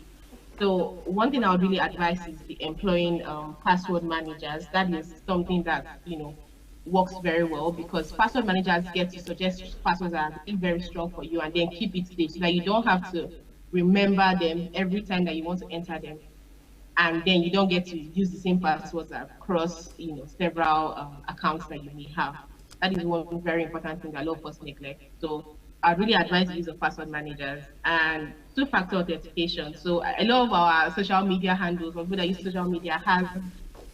So one thing I would really advise is the employing password managers. That is something that works very well, because password managers get to suggest passwords that are very strong for you and then keep it safe so that you don't have to remember them every time that you want to enter them, and then you don't get to use the same passwords across several accounts that you may have. That is one very important thing that a lot of us neglect. So I really advise the use of password managers and two-factor authentication. So a lot of our social media handles, or people that use social media, has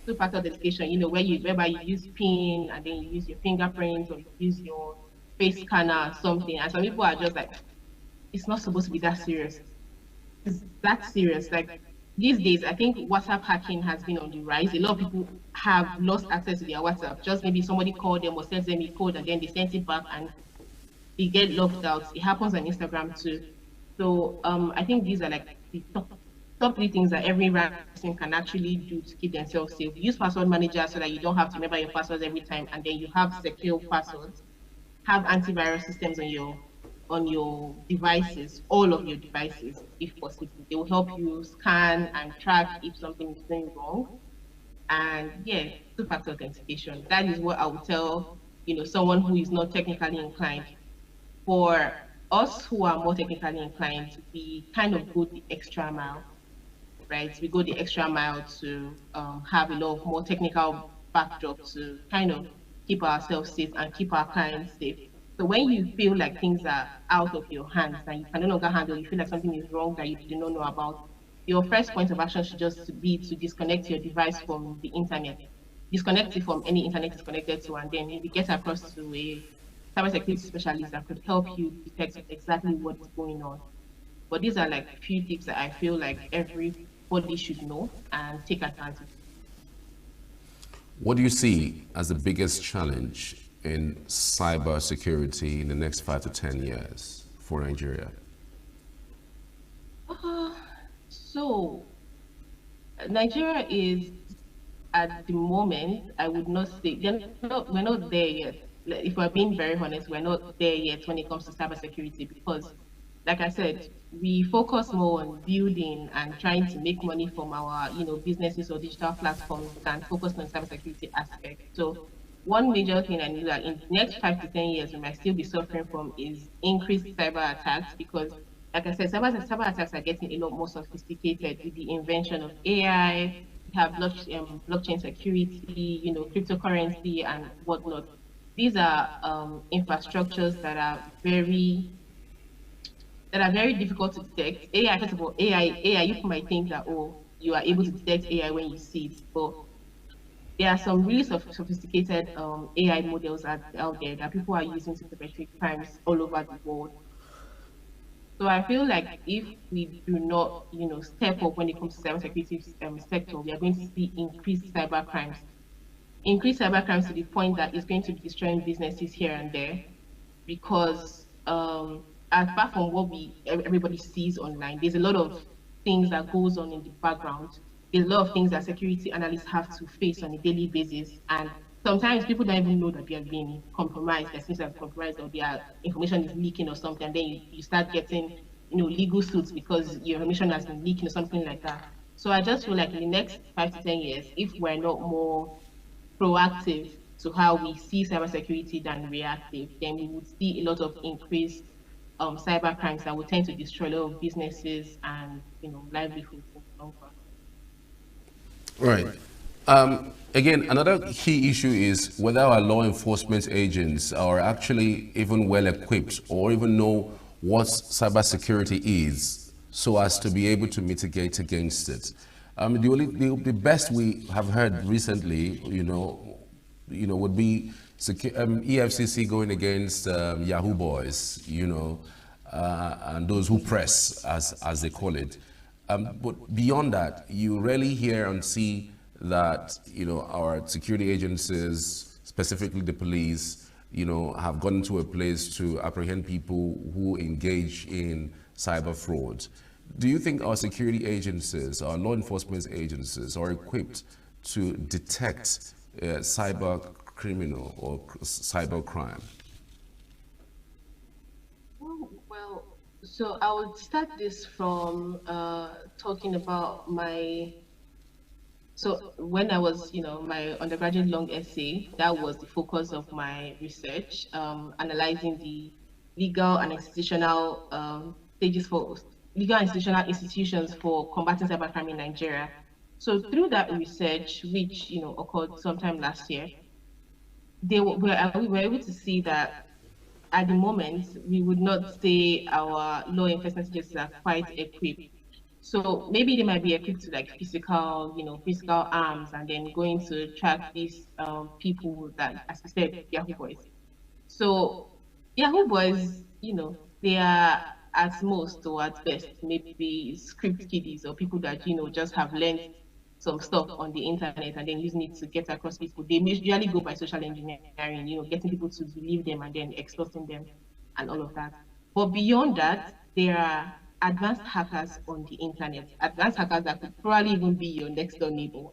two-factor authentication, whereby you use PIN and then you use your fingerprint or you use your face scanner or something. And some people are just like, it's not supposed to be that serious. It's that serious. Like these days, I think WhatsApp hacking has been on the rise. A lot of people have lost access to their WhatsApp. Just maybe somebody called them or sent them a code and then they sent it back and they get locked out. It happens on Instagram too. So I think these are like the top three things that every person can actually do to keep themselves safe. Use password manager so that you don't have to remember your passwords every time, and then you have secure passwords. Have antivirus systems on your devices, all of your devices, if possible. They will help you scan and track if something is going wrong. And yeah, two-factor authentication. That is what I would tell someone who is not technically inclined. For us who are more technically inclined, we kind of go the extra mile, right? We go the extra mile to have a lot of more technical backdrop to kind of keep ourselves safe and keep our clients safe. So when you feel like things are out of your hands and you can no longer handle, you feel like something is wrong that you do not know about, your first point of action should just be to disconnect your device from the internet. Disconnect it from any internet it's connected to, and then maybe get across to a cybersecurity specialist that could help you detect exactly what is going on. But these are like a few tips that I feel like everybody should know and take advantage. What do you see as the biggest challenge in cybersecurity in the next 5 to 10 years for Nigeria? So Nigeria is, at the moment, I would not say, we're not there yet. If we're being very honest, we're not there yet when it comes to cybersecurity, because, like I said, we focus more on building and trying to make money from our, businesses or digital platforms than focus on cybersecurity aspect. So one major thing I know that in the next 5 to 10 years we might still be suffering from is increased cyber attacks, because, like I said, cyber attacks are getting a lot more sophisticated with the invention of AI. We have blockchain security, cryptocurrency and whatnot. These are infrastructures that are very difficult to detect. AI, first of all, AI, you might think that, oh, you are able to detect AI when you see it, but there are some really sophisticated AI models out there that people are using to perpetrate crimes all over the world. So I feel like if we do not, step up when it comes to cybersecurity sector, we are going to see increased cyber crimes. Increased cyber crimes to the point that it's going to be destroying businesses here and there, because apart from what everybody sees online, there's a lot of things that goes on in the background. There's a lot of things that security analysts have to face on a daily basis, and sometimes people don't even know that they are being compromised, their systems are compromised, or their information is leaking or something, and then you start getting legal suits because your information has been leaking or something like that. So I just feel like in the next 5 to 10 years, if we're not more proactive to how we see cybersecurity than reactive, then we would see a lot of increased cyber crimes that would tend to destroy a lot of businesses and livelihoods in the long run. Right. Again, another key issue is whether our law enforcement agents are actually even well equipped or even know what cybersecurity is, so as to be able to mitigate against it. The best we have heard recently, would be EFCC going against Yahoo boys, and those who press, as they call it. But beyond that, you rarely hear and see that, our security agencies, specifically the police, have gotten to a place to apprehend people who engage in cyber fraud. Do you think our security agencies, our law enforcement agencies, are equipped to detect cyber criminal or cyber crime? Well, so I would start this from talking about so when I was, my undergraduate long essay, that was the focus of my research, analyzing the legal and institutional stages for legal and institutional institutions for combating cybercrime in Nigeria. So through that research, which occurred sometime last year, we were able to see that at the moment we would not say our law enforcement agencies are quite equipped. So maybe they might be equipped to like physical arms and then going to track these people that, as you said, Yahoo boys. So Yahoo boys, they are at most or at best maybe script kiddies or people that just have learned some stuff on the internet and then using it to get across people. They usually go by social engineering, getting people to believe them and then extorting them and all of that. But beyond that, there are advanced hackers on the internet, advanced hackers that could probably even be your next door neighbor,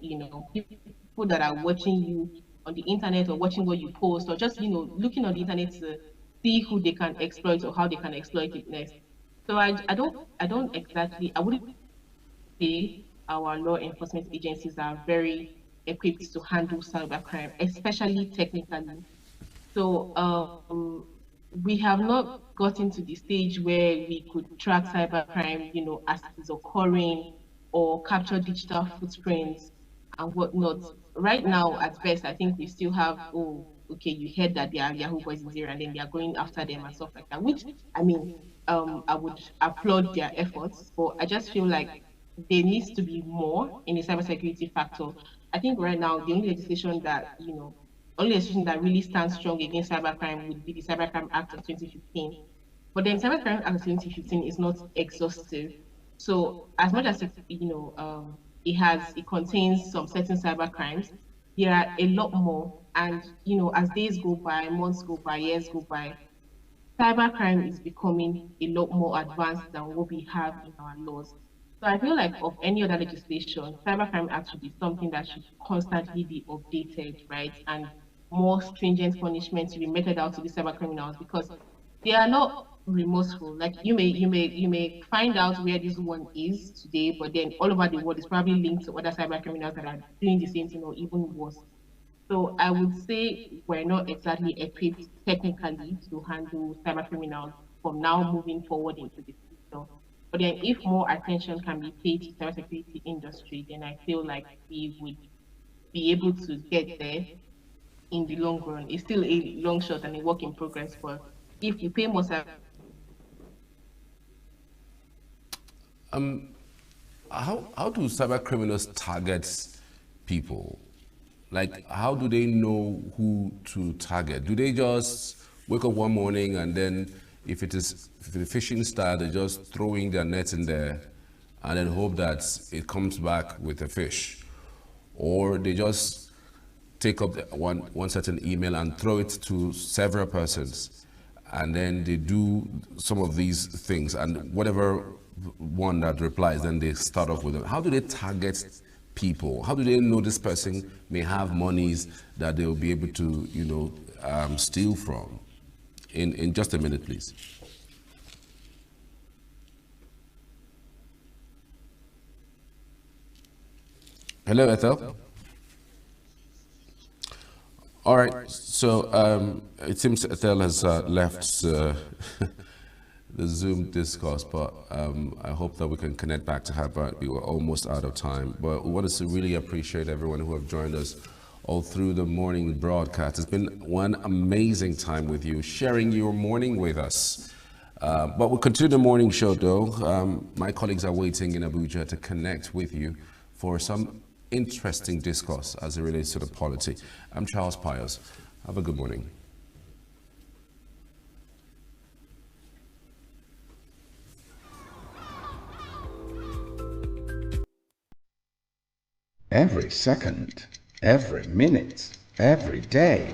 people that are watching you on the internet or watching what you post or just, looking on the internet to see who they can exploit or how they can exploit it next. So I wouldn't say our law enforcement agencies are very equipped to handle cybercrime, especially technically. So we have not gotten to the stage where we could track cybercrime, as it is occurring or capture digital footprints and whatnot. Right now, at best, I think we still have, oh, okay, you heard that there are Yahoo boys in there and then they are going after them and stuff like that, which, I mean, I would applaud their efforts, but I just feel like there needs to be more in the cybersecurity factor. I think right now, the only legislation that, only legislation that really stands strong against cybercrime would be the Cybercrime Act of 2015. But then Cybercrime Act of 2015 is not exhaustive. So as much as it contains some certain cyber crimes, there are a lot more. And as days go by, months go by, years go by, cybercrime is becoming a lot more advanced than what we have in our laws. So I feel like of any other legislation, Cybercrime Act should be something that should constantly be updated, right? And more stringent punishments should be meted out to the cyber criminals because they are not remorseful. Like you may find out where this one is today, but then all over the world is probably linked to other cyber criminals that are doing the same thing or even worse. So I would say we're not exactly equipped technically to handle cyber criminals from now moving forward into the future. But then if more attention can be paid to the cybersecurity industry, then I feel like we would be able to get there in the long run. It's still a long shot and a work in progress, but if we pay more how do cyber criminals target people? Like, how do they know who to target? Do they just wake up one morning and then, if the phishing style, they just throwing their nets in there and then hope that it comes back with a fish? Or they just take up one certain email and throw it to several persons, and then they do some of these things, and whatever one that replies, then they start off with it. How do they target people? How do they know this person may have monies that they'll be able to, steal from? In just a minute, please. Hello, Ethel. All right, so it seems Ethel has left the Zoom discourse, but I hope that we can connect back to her, but we were almost out of time. But we wanted to really appreciate everyone who have joined us all through the morning broadcast. It's been one amazing time with you, sharing your morning with us. But we'll continue the morning show, though. My colleagues are waiting in Abuja to connect with you for some interesting discourse as it relates to the polity. I'm Charles Pius. Have a good morning. Every second, every minute, every day,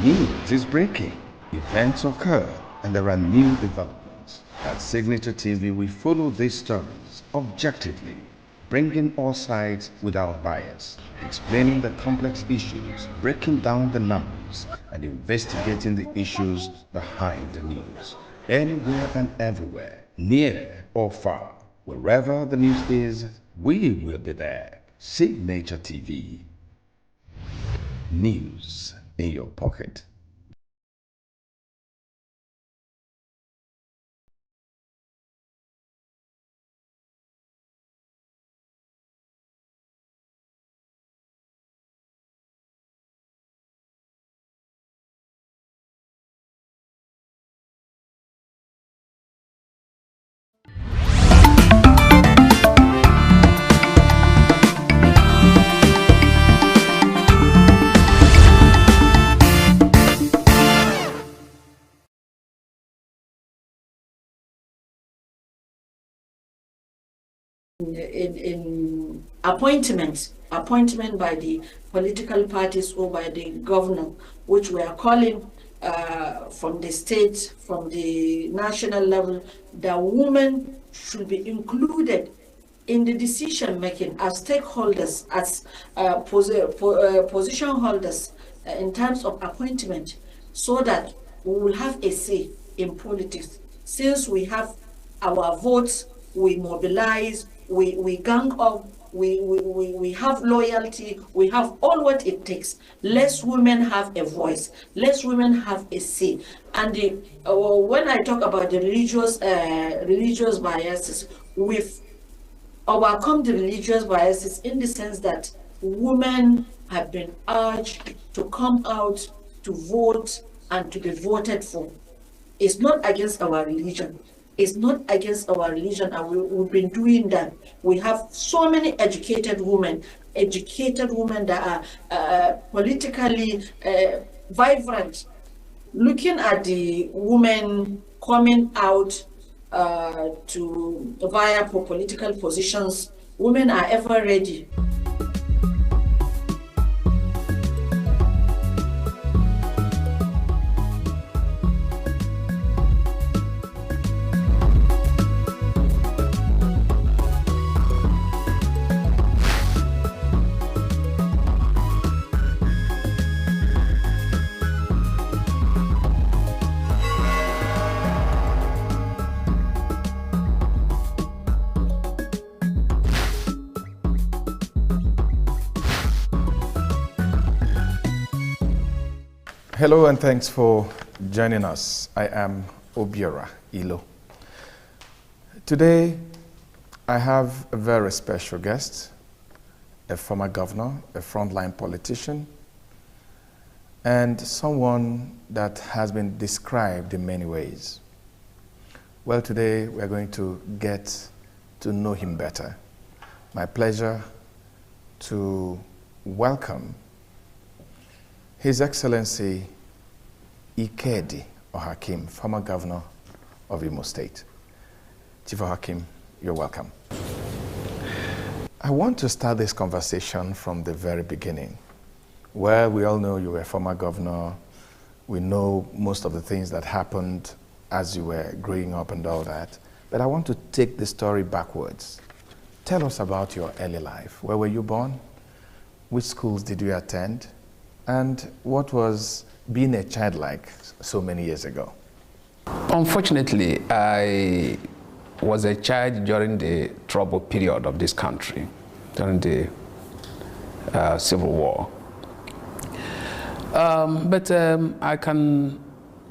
news is breaking. Events occur and there are new developments. At Signature TV, we follow these stories objectively, bringing all sides without bias, explaining the complex issues, breaking down the numbers, and investigating the issues behind the news. Anywhere and everywhere, near or far, wherever the news is, we will be there. Signature TV. News in your pocket. In appointment by the political parties or by the governor, which we are calling from the state, from the national level, that women should be included in the decision making as stakeholders, as position holders in terms of appointment, so that we will have a say in politics. Since we have our votes, we mobilize, we gang up, we have loyalty, we have all what it takes. Less women have a voice, less women have a say. And when I talk about the religious biases, we've overcome the religious biases in the sense that women have been urged to come out to vote and to be voted for. It's not against our religion. It's not against our religion, and we've been doing that. We have so many educated women that are politically vibrant. Looking at the women coming out to vie for political positions, women are ever ready. Hello and thanks for joining us. I am Obiora Ilo. Today, I have a very special guest, a former governor, a frontline politician, and someone that has been described in many ways. Well, today we're going to get to know him better. My pleasure to welcome His Excellency Ikedi Ohakim, former governor of Imo State. Chief Ohakim, you're welcome. I want to start this conversation from the very beginning. Well, we all know you were a former governor. We know most of the things that happened as you were growing up and all that. But I want to take the story backwards. Tell us about your early life. Where were you born? Which schools did you attend? And what was being a child like so many years ago? Unfortunately, I was a child during the troubled period of this country, during the Civil War. But I can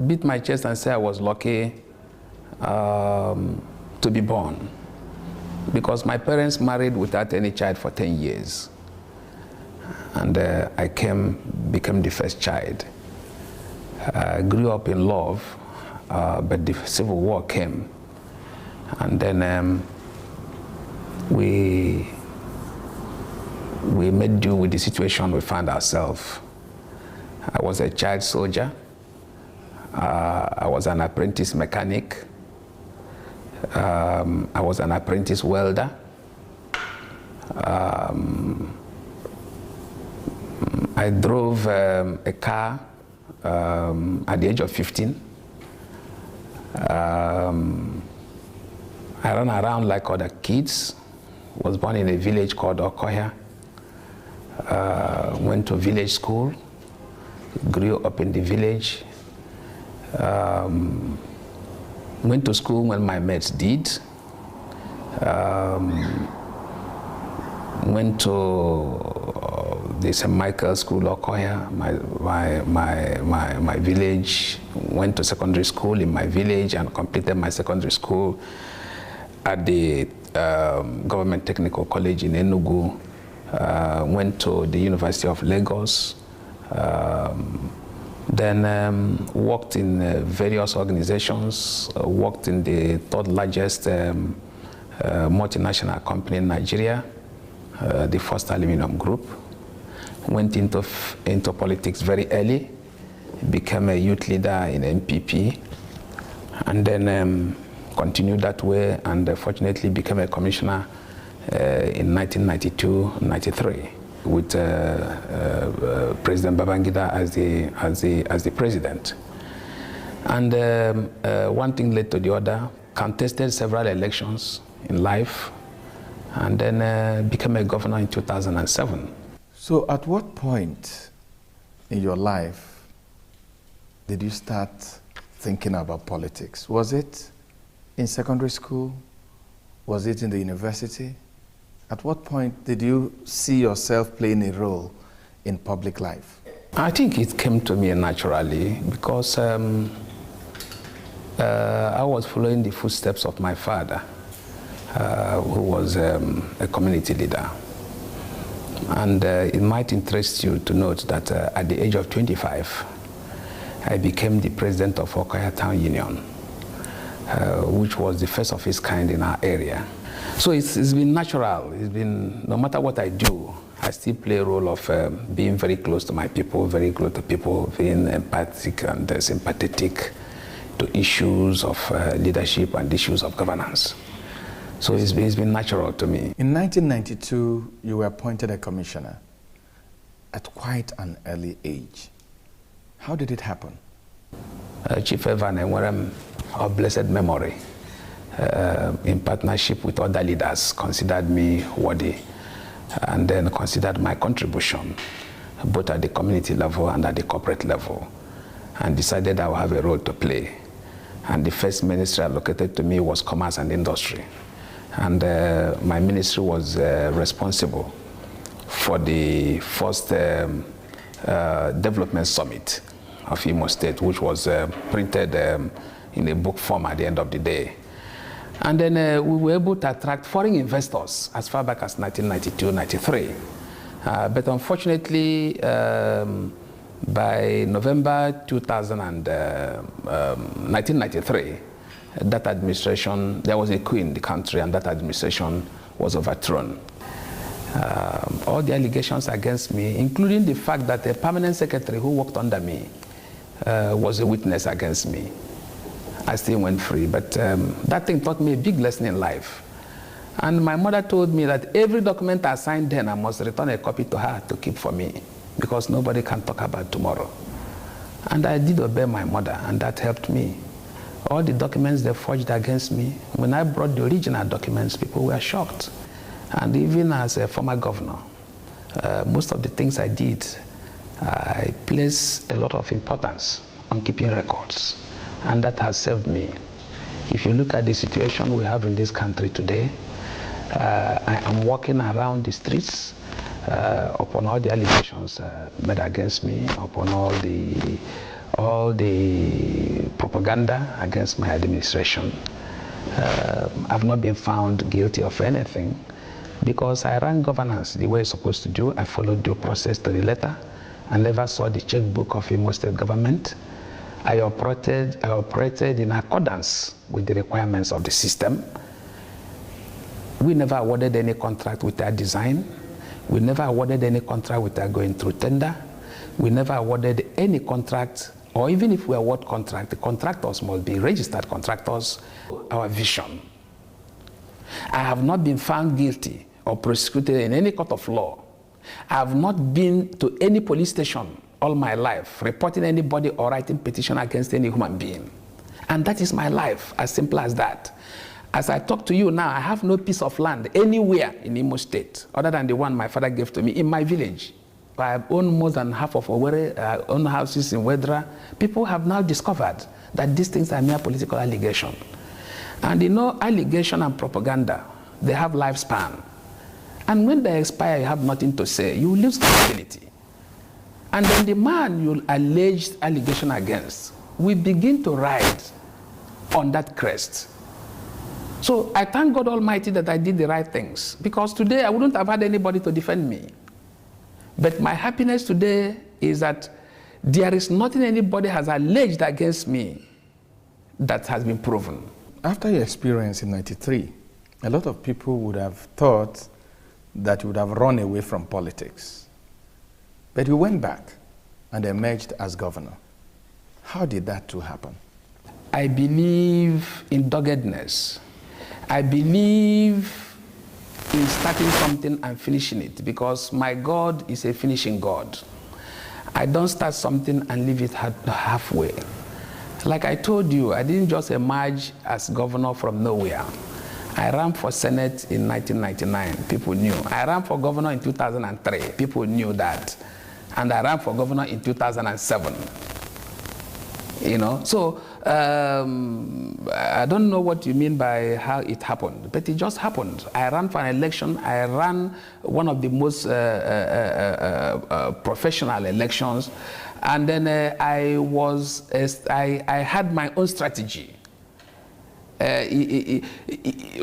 beat my chest and say I was lucky to be born, because my parents married without any child for 10 years. And I became the first child. I grew up in love, but the Civil War came. And then we made do with the situation we found ourselves. I was a child soldier. I was an apprentice mechanic. I was an apprentice welder. I drove a car at the age of 15. I ran around like other kids. Was born in a village called Okoya. Went to village school. Grew up in the village. Went to school when my mates did. Went to the St. Michael's School, Okoya, my village. Went to secondary school in my village and completed my secondary school at the Government Technical College in ENUGU. Went to the University of Lagos. Then worked in various organizations, worked in the third largest multinational company in Nigeria, the First Aluminium Group. Went into politics very early, became a youth leader in MPP, and then continued that way, and fortunately became a commissioner in 1992-93 with President Babangida as the president. And one thing led to the other. Contested several elections in life, and then became a governor in 2007. So at what point in your life did you start thinking about politics? Was it in secondary school? Was it in the university? At what point did you see yourself playing a role in public life? I think it came to me naturally because I was following the footsteps of my father, who was a community leader. And it might interest you to note that at the age of 25, I became the president of Okoya Town Union, which was the first of its kind in our area. So it's been natural. It's been, no matter what I do, I still play a role of being very close to my people, very close to people, being empathic and sympathetic to issues of leadership and issues of governance. So it's been natural to me. In 1992, you were appointed a commissioner at quite an early age. How did it happen? Chief Evan Enwerem, of blessed memory, in partnership with other leaders, considered me worthy and then considered my contribution, both at the community level and at the corporate level, and decided I would have a role to play. And the first ministry allocated to me was Commerce and Industry. And my ministry was responsible for the first development summit of Imo State, which was printed in a book form at the end of the day. And then we were able to attract foreign investors as far back as 1992-93. But unfortunately, by November 1993, that administration, there was a coup in the country, and that administration was overthrown. All the allegations against me, including the fact that a permanent secretary who worked under me was a witness against me. I still went free, but that thing taught me a big lesson in life. And my mother told me that every document I signed then, I must return a copy to her to keep for me, because nobody can talk about tomorrow. And I did obey my mother, and that helped me. All the documents they forged against me, when I brought the original documents, people were shocked. And even as a former governor, most of the things I did, I place a lot of importance on keeping records, and that has served me. If you look at the situation we have in this country today, I am walking around the streets upon all the allegations made against me, upon all the propaganda against my administration. I've not been found guilty of anything because I ran governance the way it's supposed to do. I followed due process to the letter. I never saw the checkbook of Imo State government. I operated in accordance with the requirements of the system. We never awarded any contract without design. We never awarded any contract without going through tender. We never awarded any contract, or even if we award contract, the contractors must be registered contractors. Our vision. I have not been found guilty or prosecuted in any court of law I have not been to any police station all my life, reporting anybody or writing petition against any human being. And that is my life, as simple as that. As I talk to you now, I have no piece of land anywhere in Imo State, other than the one my father gave to me in my village. I own more than half of Owerri, I own houses in Wedra. People have now discovered that these things are mere political allegation. And you know, allegation and propaganda, they have lifespan. And when they expire, you have nothing to say. You lose credibility. And then the man you alleged allegation against will begin to ride on that crest. So I thank God Almighty that I did the right things, because today I wouldn't have had anybody to defend me. But my happiness today is that there is nothing anybody has alleged against me that has been proven. After your experience in '93, a lot of people would have thought that you would have run away from politics. But you went back and emerged as governor. How did that too happen? I believe in doggedness. I believe in starting something and finishing it, because my God is a finishing God. I don't start something and leave it halfway. Like I told you, I didn't just emerge as governor from nowhere. I ran for Senate in 1999, people knew. I ran for governor in 2003, people knew that. And I ran for governor in 2007. You know, so I don't know what you mean by how it happened, but it just happened. I ran for an election. I ran one of the most professional elections, and then I had my own strategy.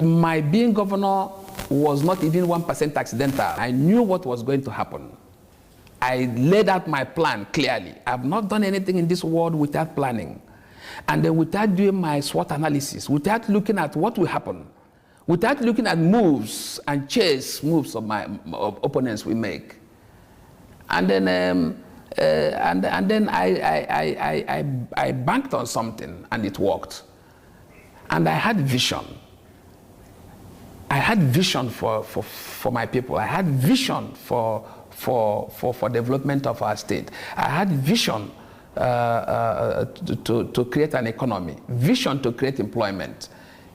My being governor was not even 1% accidental. I knew what was going to happen. I laid out my plan clearly. I've not done anything in this world without planning. And then without doing my SWOT analysis, without looking at what will happen, without looking at moves and chase moves of my opponents we make. And then, I banked on something and it worked. And I had vision. I had vision for my people. I had vision for development of our state. I had vision to create an economy, vision to create employment,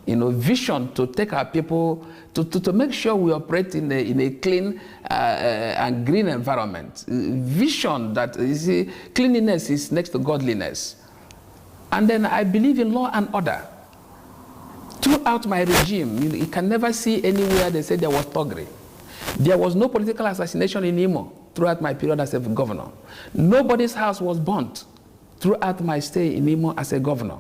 you know, vision to take our people to make sure we operate in a clean and green environment, vision that cleanliness is next to godliness. And then I believe in law and order. Throughout my regime, you can never see anywhere they said there was thuggery. There was no political assassination in Imo throughout my period as a governor. Nobody's house was burnt throughout my stay in Imo as a governor.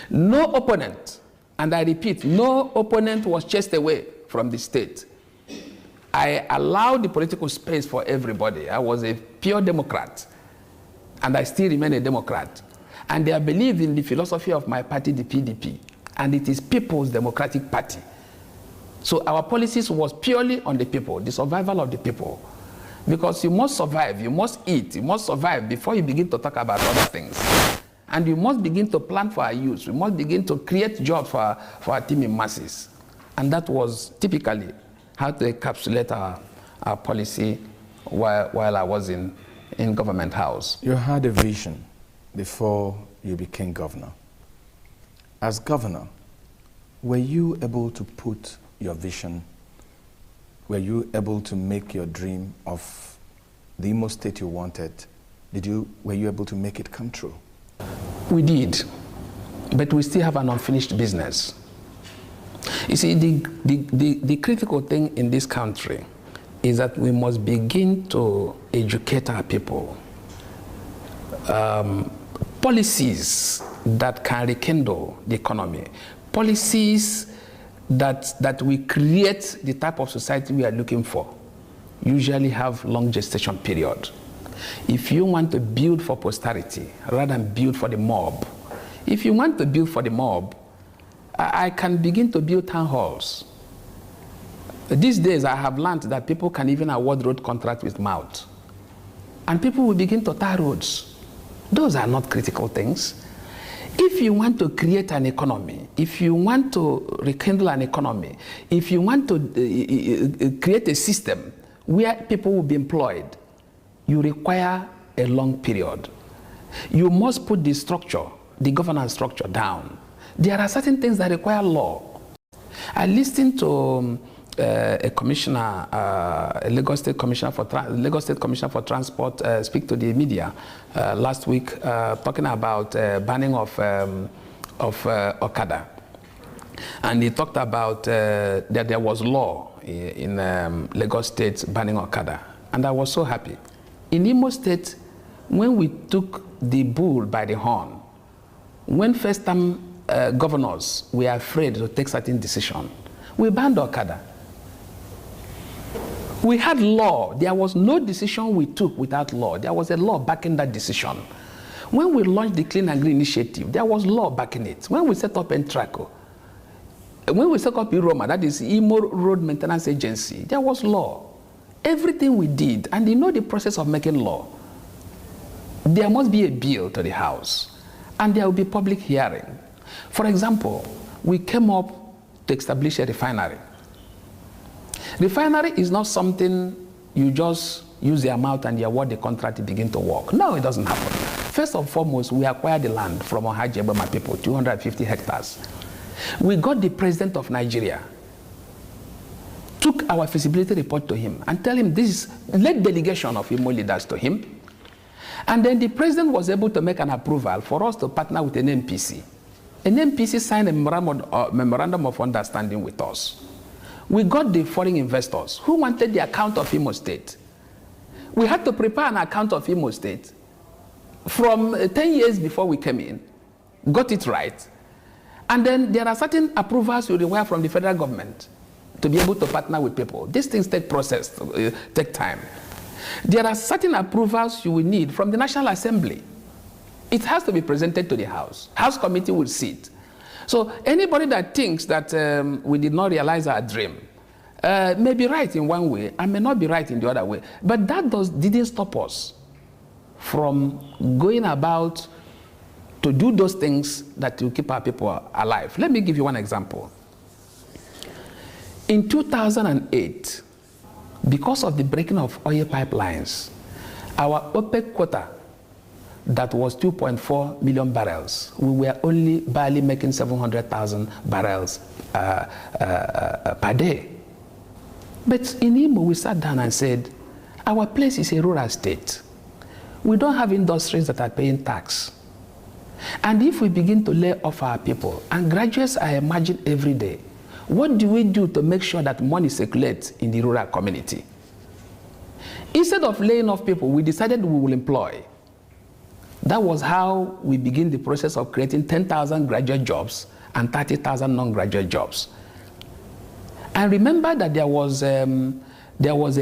No opponent, and I repeat, no opponent was chased away from the state. I allowed the political space for everybody. I was a pure Democrat, and I still remain a Democrat. And I believe in the philosophy of my party, the PDP, and it is People's Democratic Party. So our policies was purely on the people, the survival of the people. Because you must survive, you must eat, you must survive before you begin to talk about other things. And you must begin to plan for our youth. We must begin to create jobs for our teeming masses. And that was typically how to encapsulate our policy while I was in government house. You had a vision before you became governor. As governor, were you able to put your vision, were you able to make your dream of the Imo State you wanted, were you able to make it come true? We did, but we still have an unfinished business. You see, the critical thing in this country is that we must begin to educate our people. Policies that can rekindle the economy, policies that we create the type of society we are looking for, usually have long gestation period. If you want to build for posterity rather than build for the mob, if you want to build for the mob, I can begin to build town halls. These days I have learned that people can even award road contracts with mouth. And people will begin to tar roads. Those are not critical things. If you want to create an economy, if you want to rekindle an economy, if you want to create a system where people will be employed, you require a long period. You must put the structure, the governance structure down. There are certain things that require law. I listened to a commissioner, a Lagos State Commissioner for Transport speak to the media last week, talking about banning of Okada. And he talked about that there was law in Lagos State banning Okada. And I was so happy. In Imo State, when we took the bull by the horn, when first-time governors were afraid to take certain decisions, we banned Okada. We had law. There was no decision we took without law. There was a law backing that decision. When we launched the Clean and Green Initiative, there was law backing it. When we set up Entraco, when we set up IROMA, that is Imo Road Maintenance Agency, there was law. Everything we did, and you know the process of making law, there must be a bill to the House, and there will be public hearing. For example, we came up to establish a refinery. Refinery is not something you just use your mouth and you award the contract to begin to work. No, it doesn't happen. First and foremost, we acquired the land from Ohaji Eboma people, 250 hectares. We got the president of Nigeria, took our feasibility report to him and tell him this is led delegation of Imo leaders to him. And then the president was able to make an approval for us to partner with an MPC. An MPC signed a memorandum of understanding with us. We got the foreign investors who wanted the account of Imo State. We had to prepare an account of Imo State from 10 years before we came in, got it right. And then there are certain approvals you require from the federal government to be able to partner with people. These things take time. There are certain approvals you will need from the National Assembly. It has to be presented to the House. House committee will sit. So anybody that thinks that we did not realize our dream may be right in one way and may not be right in the other way. But that didn't stop us from going about to do those things that will keep our people alive. Let me give you one example. In 2008, because of the breaking of oil pipelines, our OPEC quota that was 2.4 million barrels, we were only barely making 700,000 barrels per day. But in Imo, we sat down and said, our place is a rural state. We don't have industries that are paying tax. And if we begin to lay off our people, and graduates are emerging every day, what do we do to make sure that money circulates in the rural community? Instead of laying off people, we decided we will employ. That was how we began the process of creating 10,000 graduate jobs and 30,000 non-graduate jobs. And remember that there was a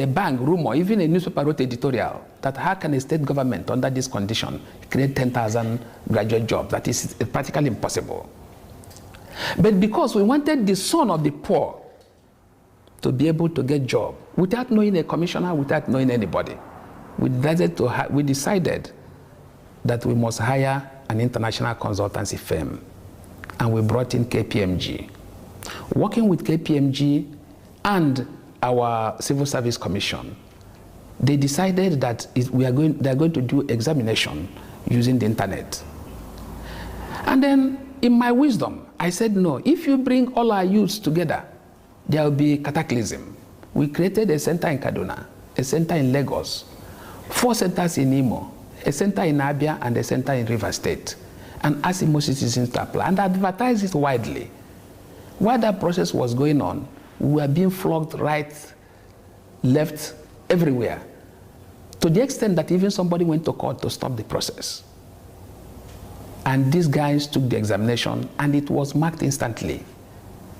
bank rumor, even a newspaper wrote editorial, that how can a state government under this condition create 10,000 graduate jobs? That is practically impossible. But because we wanted the son of the poor to be able to get a job without knowing a commissioner, without knowing anybody, we decided that we must hire an international consultancy firm. And we brought in KPMG. Working with KPMG and our Civil Service Commission, they decided that they're going to do examination using the internet. And then, in my wisdom, I said, no, if you bring all our youths together, there will be cataclysm. We created a center in Kaduna, a center in Lagos, 4 centers in Imo, a center in Abia, and a center in River State, and asked Imo citizens to apply, and advertised it widely. While that process was going on, we were being flogged right, left, everywhere, to the extent that even somebody went to court to stop the process. And these guys took the examination, and it was marked instantly,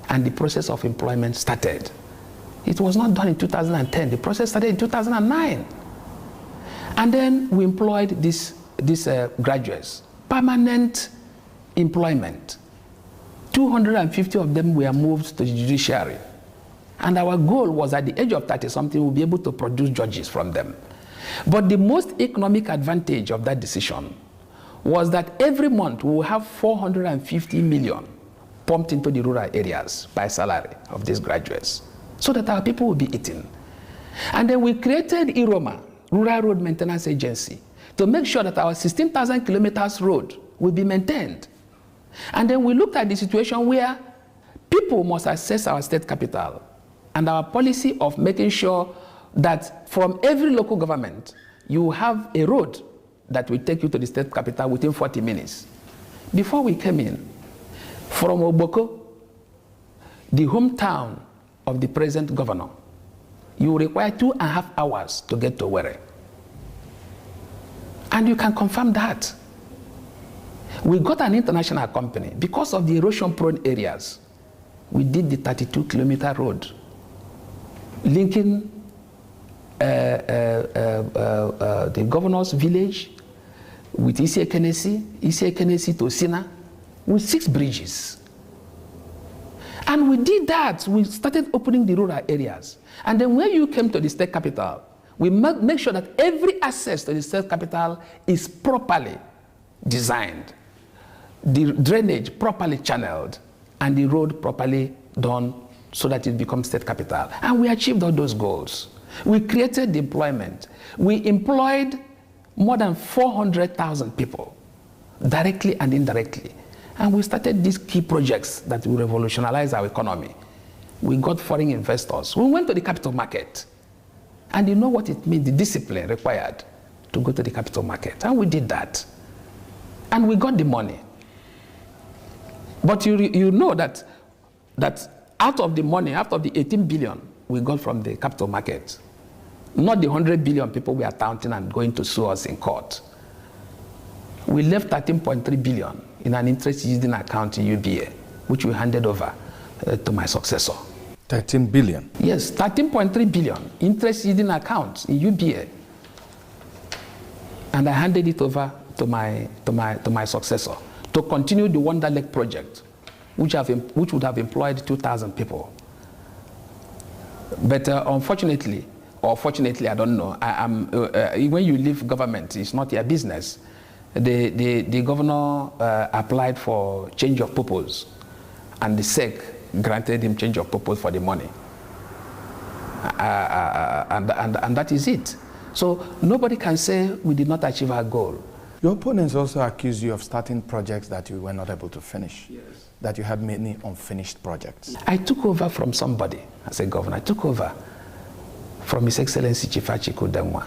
and the process of employment started. It was not done in 2010. The process started in 2009. And then we employed these graduates, permanent employment. 250 of them were moved to the judiciary. And our goal was at the age of 30-something, we'll be able to produce judges from them. But the most economic advantage of that decision was that every month we will have 450 million pumped into the rural areas by salary of these graduates, so that our people will be eating. And then we created IROMA, Rural Road Maintenance Agency, to make sure that our 16,000 kilometers road will be maintained. And then we looked at the situation where people must access our state capital, and our policy of making sure that from every local government, you have a road that will take you to the state capital within 40 minutes. Before we came in, from Oboko, the hometown of the present governor, you require 2.5 hours to get to Owerri. And you can confirm that. We got an international company. Because of the erosion-prone areas, we did the 32-kilometer road linking the governor's village with Isi-Ekenesi to Sina, with 6 bridges. And we did that. We started opening the rural areas. And then when you came to the state capital, we make sure that every access to the state capital is properly designed, the drainage properly channeled, and the road properly done so that it becomes state capital. And we achieved all those goals. We created employment. We employed more than 400,000 people, directly and indirectly. And we started these key projects that will revolutionize our economy. We got foreign investors. We went to the capital market. And you know what it means, the discipline required to go to the capital market. And we did that. And we got the money. But you know that out of the money, out of the 18 billion we got from the capital market, not the 100 billion people we are counting and going to sue us in court, we left 13.3 billion in an interest-yielding account in UBA, which we handed over to my successor. 13 billion? Yes, 13.3 billion interest-yielding account in UBA. And I handed it over to my successor to continue the Wonder Lake project, which would have employed 2,000 people. But unfortunately, or fortunately, I don't know, when you leave government, it's not your business. The governor applied for change of purpose, and the SEC granted him change of purpose for the money. And that is it. So nobody can say we did not achieve our goal. Your opponents also accuse you of starting projects that you were not able to finish. Yes. That you had many unfinished projects. I took over from somebody as a governor. I took over from His Excellency Chief Achiku Denwa,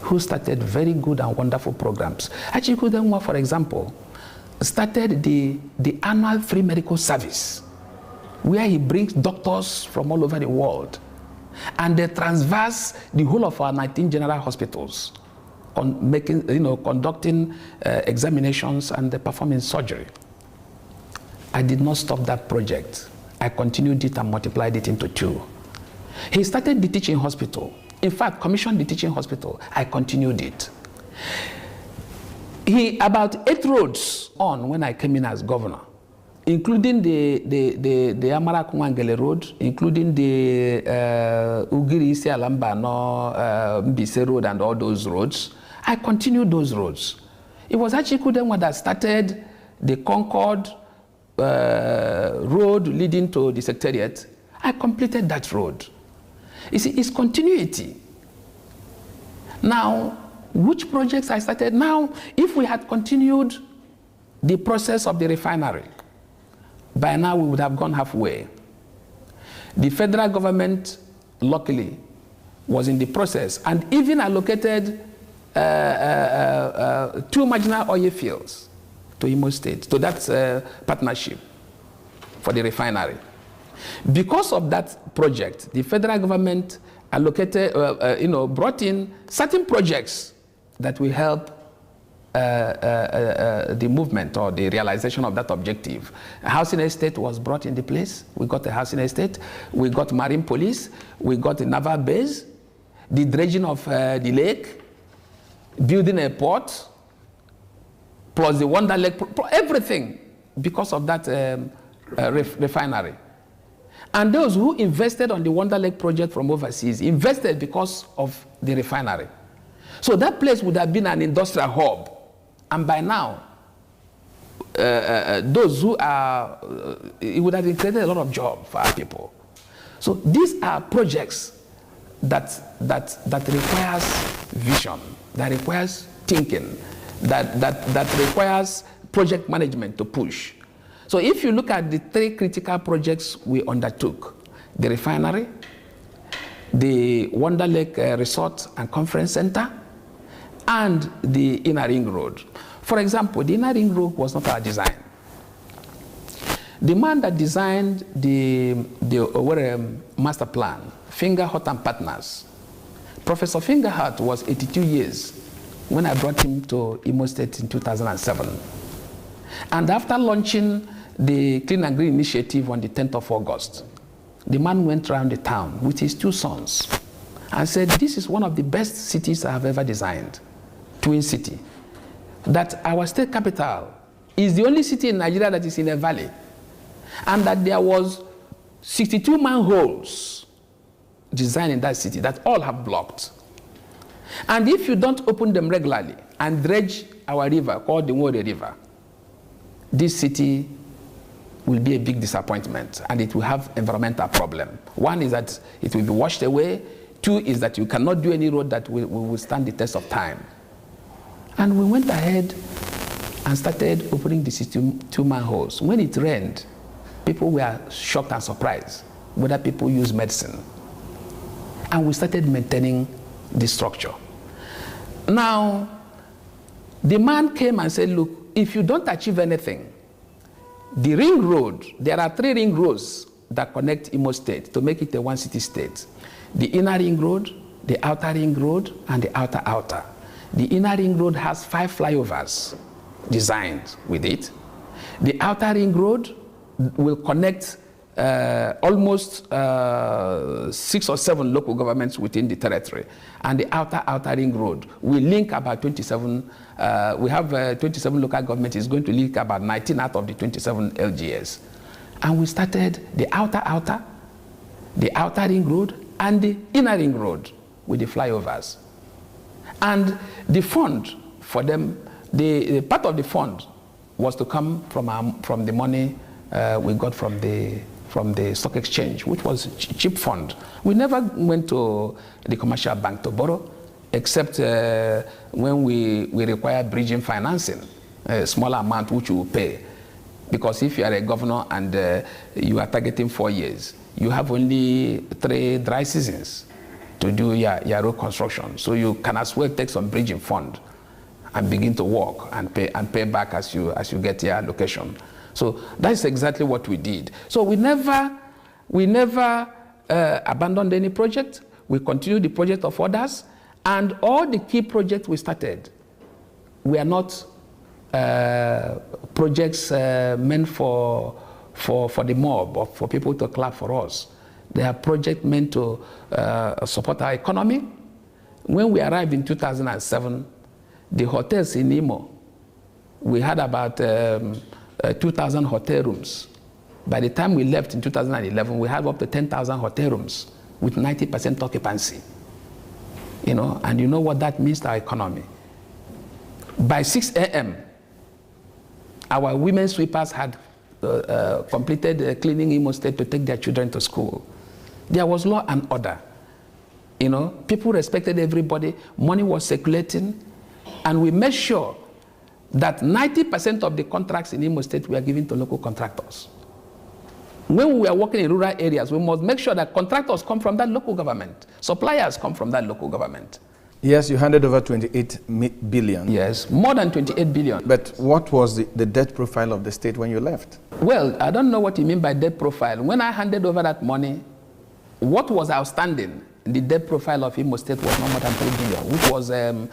who started very good and wonderful programs. Achiku Denwa, for example, started the annual free medical service, where he brings doctors from all over the world, and they transverse the whole of our 19 general hospitals on conducting examinations and performing surgery. I did not stop that project. I continued it and multiplied it into 2. He started the teaching hospital. In fact, commissioned the teaching hospital. I continued it. About 8 roads on when I came in as governor, including the Amara Kumangele Road, including the Ugiri Isi Alambano Mbise Road and all those roads. I continued those roads. It was Achiku Denwa that started the Concord road leading to the Secretariat. I completed that road. You see, it's continuity. Now, which projects I started? Now, if we had continued the process of the refinery, by now we would have gone halfway. The federal government, luckily, was in the process and even allocated 2 marginal oil fields to Imo State, to that partnership for the refinery. Because of that project, the federal government allocated, brought in certain projects that will help the movement or the realization of that objective. A housing estate was brought into place. We got a housing estate. We got marine police. We got the naval base, the dredging of the lake, building a port, plus the Wonder Lake, everything because of that refinery. And those who invested on the Wonder Lake project from overseas invested because of the refinery. So that place would have been an industrial hub. And by now, those who are, it would have created a lot of jobs for our people. So these are projects that requires vision, that requires thinking, that requires project management to push. So if you look at the 3 critical projects we undertook, the refinery, the Wonder Lake Resort and Conference Center, and the Inner Ring Road. For example, the Inner Ring Road was not our design. The man that designed the master plan, Fingerhut and Partners, Professor Fingerhut was 82 years when I brought him to Imo State in 2007. And after launching the Clean and Green Initiative on the 10th of August, the man went around the town with his 2 sons and said, this is one of the best cities I have ever designed, Twin City. That our state capital is the only city in Nigeria that is in a valley. And that there was 62 manholes designed in that city that all have blocked. And if you don't open them regularly and dredge our river called the Nwore River, this city will be a big disappointment and it will have environmental problem. 1 is that it will be washed away. 2 is that you cannot do any road that will stand the test of time. And we went ahead and started opening the 62 manholes. When it rained, people were shocked and surprised whether people use medicine. And we started maintaining the structure. Now, the man came and said, look, if you don't achieve anything, the ring road, there are 3 ring roads that connect Imo State to make it a 1 city state. The inner ring road, the outer ring road, and the outer. The inner ring road has 5 flyovers designed with it. The outer ring road will connect almost 6 or 7 local governments within the territory. And the outer ring road will link about 27, we have 27 local governments, is going to link about 19 out of the 27 LGS. And we started the outer ring road, and the inner ring road with the flyovers. And the fund for them, the part of the fund was to come from the money we got from the stock exchange, which was cheap fund. We never went to the commercial bank to borrow, except when we require bridging financing, a small amount which you will pay. Because if you are a governor and you are targeting 4 years, you have only 3 dry seasons to do your road construction. So you can as well take some bridging fund and begin to work and pay back as you get your allocation. So that's exactly what we did. So we never abandoned any project. We continued the project of others, and all the key projects we started were not projects meant for the mob or for people to clap for us. They are projects meant to support our economy. When we arrived in 2007, the hotels in Imo, we had about 2,000 hotel rooms. By the time we left in 2011, we had up to 10,000 hotel rooms with 90% occupancy. You know, and you know what that means to our economy. By 6 a.m., our women sweepers had completed cleaning Imo State to take their children to school. There was law and order. You know, people respected everybody, money was circulating, and we made sure that 90% of the contracts in Imo State were given to local contractors. When we are working in rural areas, we must make sure that contractors come from that local government, suppliers come from that local government. Yes, you handed over 28 billion. Yes, more than 28 billion. But what was the debt profile of the state when you left? Well, I don't know what you mean by debt profile. When I handed over that money, what was outstanding, the debt profile of Imo State was no more than 3 billion, which was a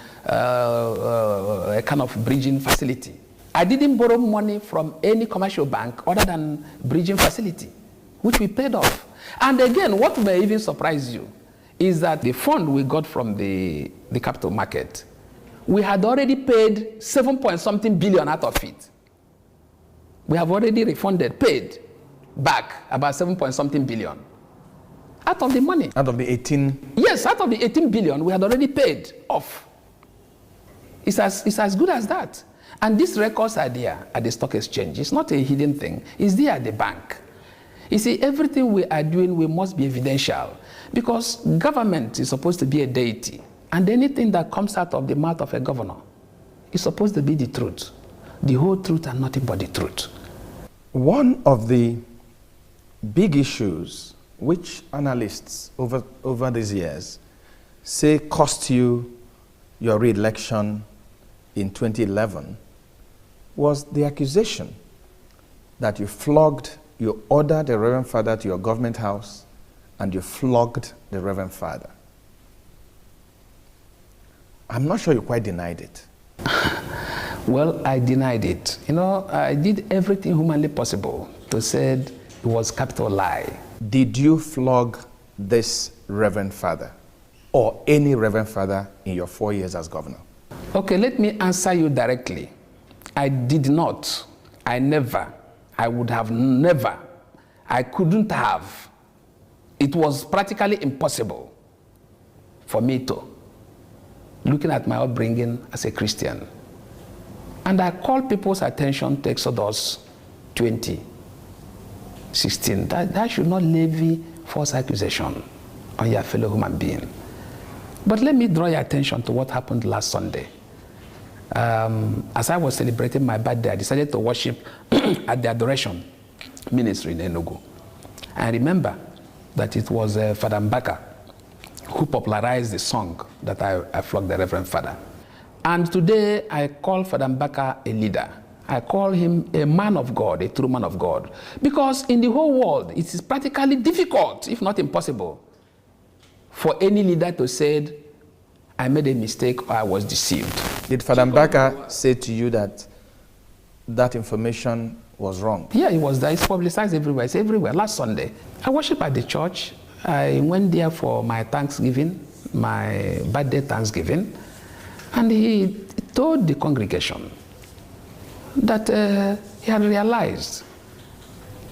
kind of bridging facility. I didn't borrow money from any commercial bank other than bridging facility, which we paid off. And again, what may even surprise you is that the fund we got from the capital market, we had already paid 7-point-something billion out of it. We have already paid back about 7-point-something billion out of the money. Out of the 18? Yes, out of the 18 billion, we had already paid off. It's as good as that. And these records are there at the stock exchange. It's not a hidden thing. It's there at the bank. You see, everything we are doing, we must be evidential. Because government is supposed to be a deity, and anything that comes out of the mouth of a governor is supposed to be the truth. The whole truth and nothing but the truth. One of the big issues which analysts over these years say cost you your re-election in 2011 was the accusation that you ordered the Reverend Father to your government house and you flogged the Reverend Father. I'm not sure you quite denied it. Well, I denied it. You know, I did everything humanly possible to say it was capital lie. Did you flog this Reverend Father or any Reverend Father in your 4 years as governor? Okay, let me answer you directly. I did not. I never. I would have never. I couldn't have. It was practically impossible for me to, looking at my upbringing as a Christian. And I call people's attention to Exodus 20:16. That should not levy false accusation on your fellow human being. But let me draw your attention to what happened last Sunday. As I was celebrating my birthday, I decided to worship at the Adoration Ministry in ENUGU. I remember that it was Father Mbaka who popularized the song that I flogged the Reverend Father. And today I call Father Mbaka a leader. I call him a man of God, a true man of God. Because in the whole world, it is practically difficult, if not impossible, for any leader to say, I made a mistake or I was deceived. Did Father Mbaka say to you that that information was wrong? Yeah, it was there. It's publicized everywhere. It's everywhere. Last Sunday, I worship at the church. I went there for my Thanksgiving, my birthday Thanksgiving, and he told the congregation that he had realized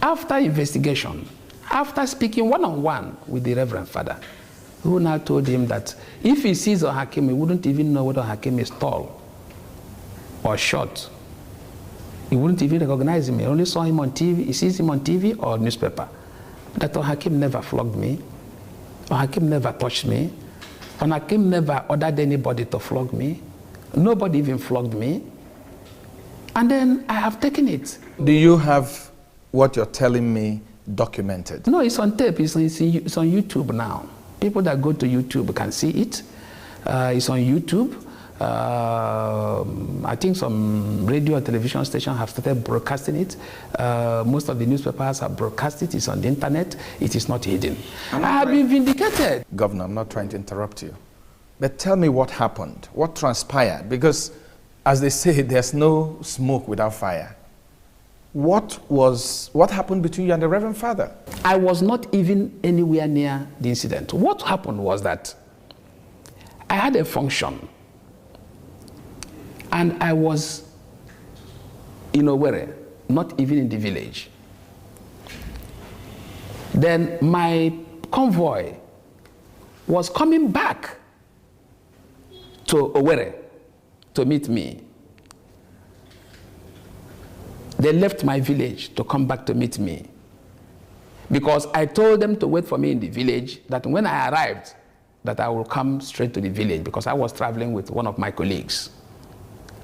after investigation, after speaking one-on-one with the Reverend Father, who now told him that if he sees Hakim, he wouldn't even know whether Hakim is tall or short. He wouldn't even recognize him. He only saw him on TV. He sees him on TV or newspaper. That Hakim never flogged me. Hakim never touched me. Hakim never ordered anybody to flog me. Nobody even flogged me. And then I have taken it. Do you have what you're telling me documented? No, it's on tape. It's on YouTube now. People that go to YouTube can see it. It's on YouTube. I think some radio or television stations have started broadcasting it. Most of the newspapers have broadcast it. It's on the internet. It is not hidden. I have been vindicated. Governor, I'm not trying to interrupt you. But tell me what happened. What transpired? Because, as they say, there's no smoke without fire. What happened between you and the Reverend Father? I was not even anywhere near the incident. What happened was that I had a function and I was in Owerri, not even in the village. Then my convoy was coming back to Owerri to meet me. They left my village to come back to meet me because I told them to wait for me in the village, that when I arrived, that I will come straight to the village because I was traveling with one of my colleagues.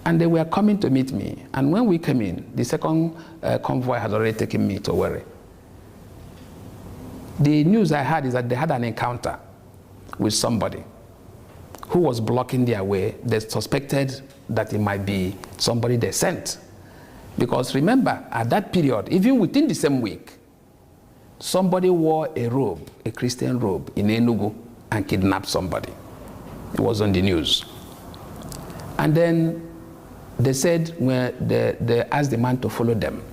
And they were coming to meet me. And when we came in, the second convoy had already taken me to Owerri. The news I had is that they had an encounter with somebody who was blocking their way. They suspected that it might be somebody they sent. Because remember, at that period, even within the same week, somebody wore a robe, a Christian robe, in ENUGU and kidnapped somebody. It was on the news. And then they said, they asked the man to follow them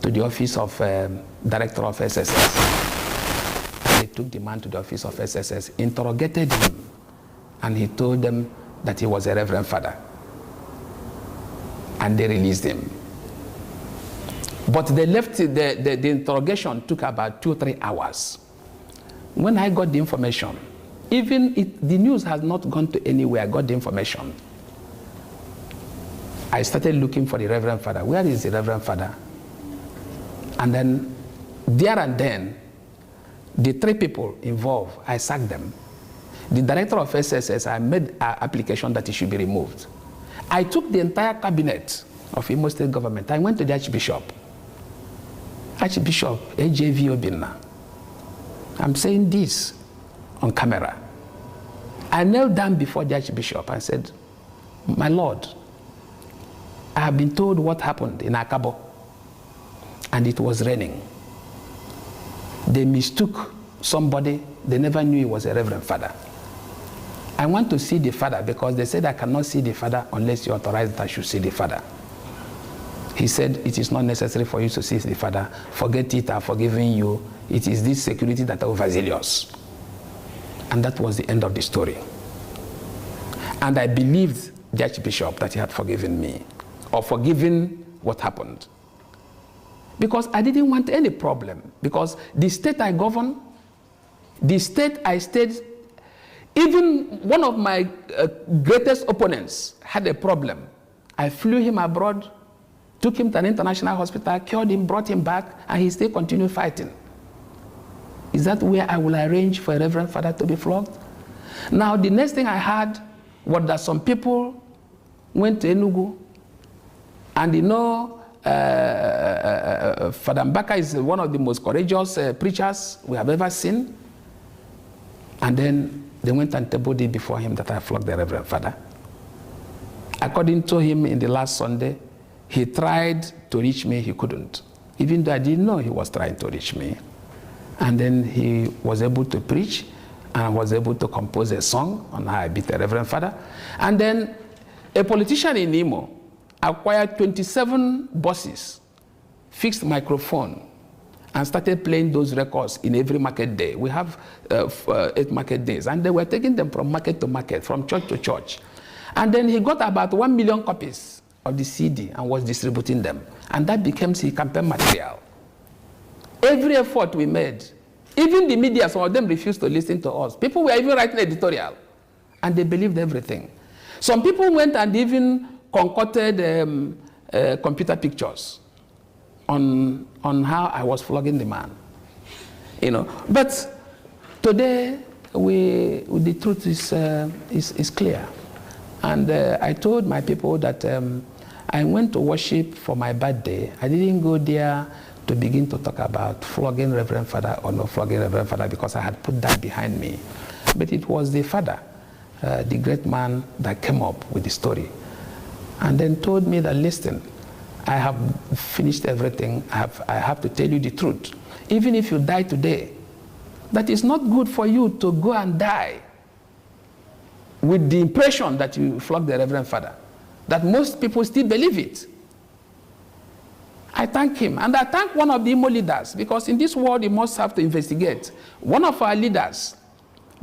to the office of director of SSS. And they took the man to the office of SSS, interrogated him, and he told them that he was a Reverend Father. And they released him. But they left, the interrogation took about 2 or 3 hours. When I got the information, even the news has not gone to anywhere, I got the information. I started looking for the Reverend Father. Where is the Reverend Father? And then, there and then, The 3 people involved, I sacked them. The director of SSS, I made an application that he should be removed. I took the entire cabinet of Imo State government. I went to the Archbishop AJV Obinna. I'm saying this on camera. I knelt down before the Archbishop and said, my Lord, I have been told what happened in Akabo, and it was raining. They mistook somebody, they never knew he was a reverend father. I want to see the father because they said I cannot see the father unless you authorize that I should see the father. He said, it is not necessary for you to see the father. Forget it, I've forgiven you. It is this security that are overzealous. And that was the end of the story. And I believed the Archbishop that he had forgiven me, or forgiven what happened. Because I didn't want any problem. Because the state I govern, the state I stayed, even one of my greatest opponents had a problem. I flew him abroad, took him to an international hospital, cured him, brought him back, and he still continued fighting. Is that where I will arrange for a reverend father to be flogged? Now, the next thing I heard was that some people went to ENUGU, and you know, Father Mbaka is one of the most courageous preachers we have ever seen. And then they went and tabled it before him that I flogged the reverend father. According to him, in the last Sunday, he tried to reach me, he couldn't. Even though I didn't know he was trying to reach me. And then he was able to preach and was able to compose a song on how I beat the reverend father. And then a politician in Imo acquired 27 buses, fixed microphone, and started playing those records in every market day. We have 8 market days, and they were taking them from market to market, from church to church. And then he got about 1 million copies of the CD and was distributing them. And that became his campaign material. Every effort we made, even the media, some of them refused to listen to us. People were even writing editorial, and they believed everything. Some people went and even concocted computer pictures on how I was flogging the man, you know. But today, the truth is clear. And I told my people that I went to worship for my birthday. I didn't go there to begin to talk about flogging Reverend Father or not flogging Reverend Father, because I had put that behind me. But it was the father, the great man, that came up with the story. And then told me that, listen, I have finished everything. I have to tell you the truth. Even if you die today, that is not good for you to go and die with the impression that you flogged the Reverend Father. That most people still believe it. I thank him. And I thank one of the Imo leaders, because in this world you must have to investigate. One of our leaders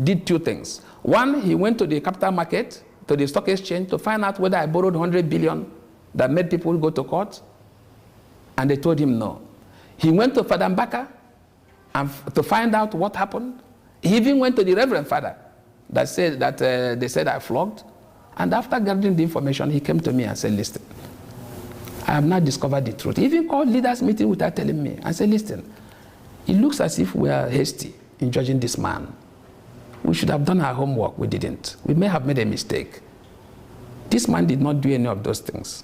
did 2 things. One, he went to the capital market, to the stock exchange, to find out whether I borrowed 100 billion that made people go to court, and they told him no. He went to Father Mbaka and to find out what happened. He even went to the Reverend Father that said that they said I flogged, and after gathering the information, he came to me and said, listen, I have now discovered the truth. He even called leaders meeting without telling me and said, listen, it looks as if we are hasty in judging this man. We should have done our homework. We didn't. We may have made a mistake. This man did not do any of those things.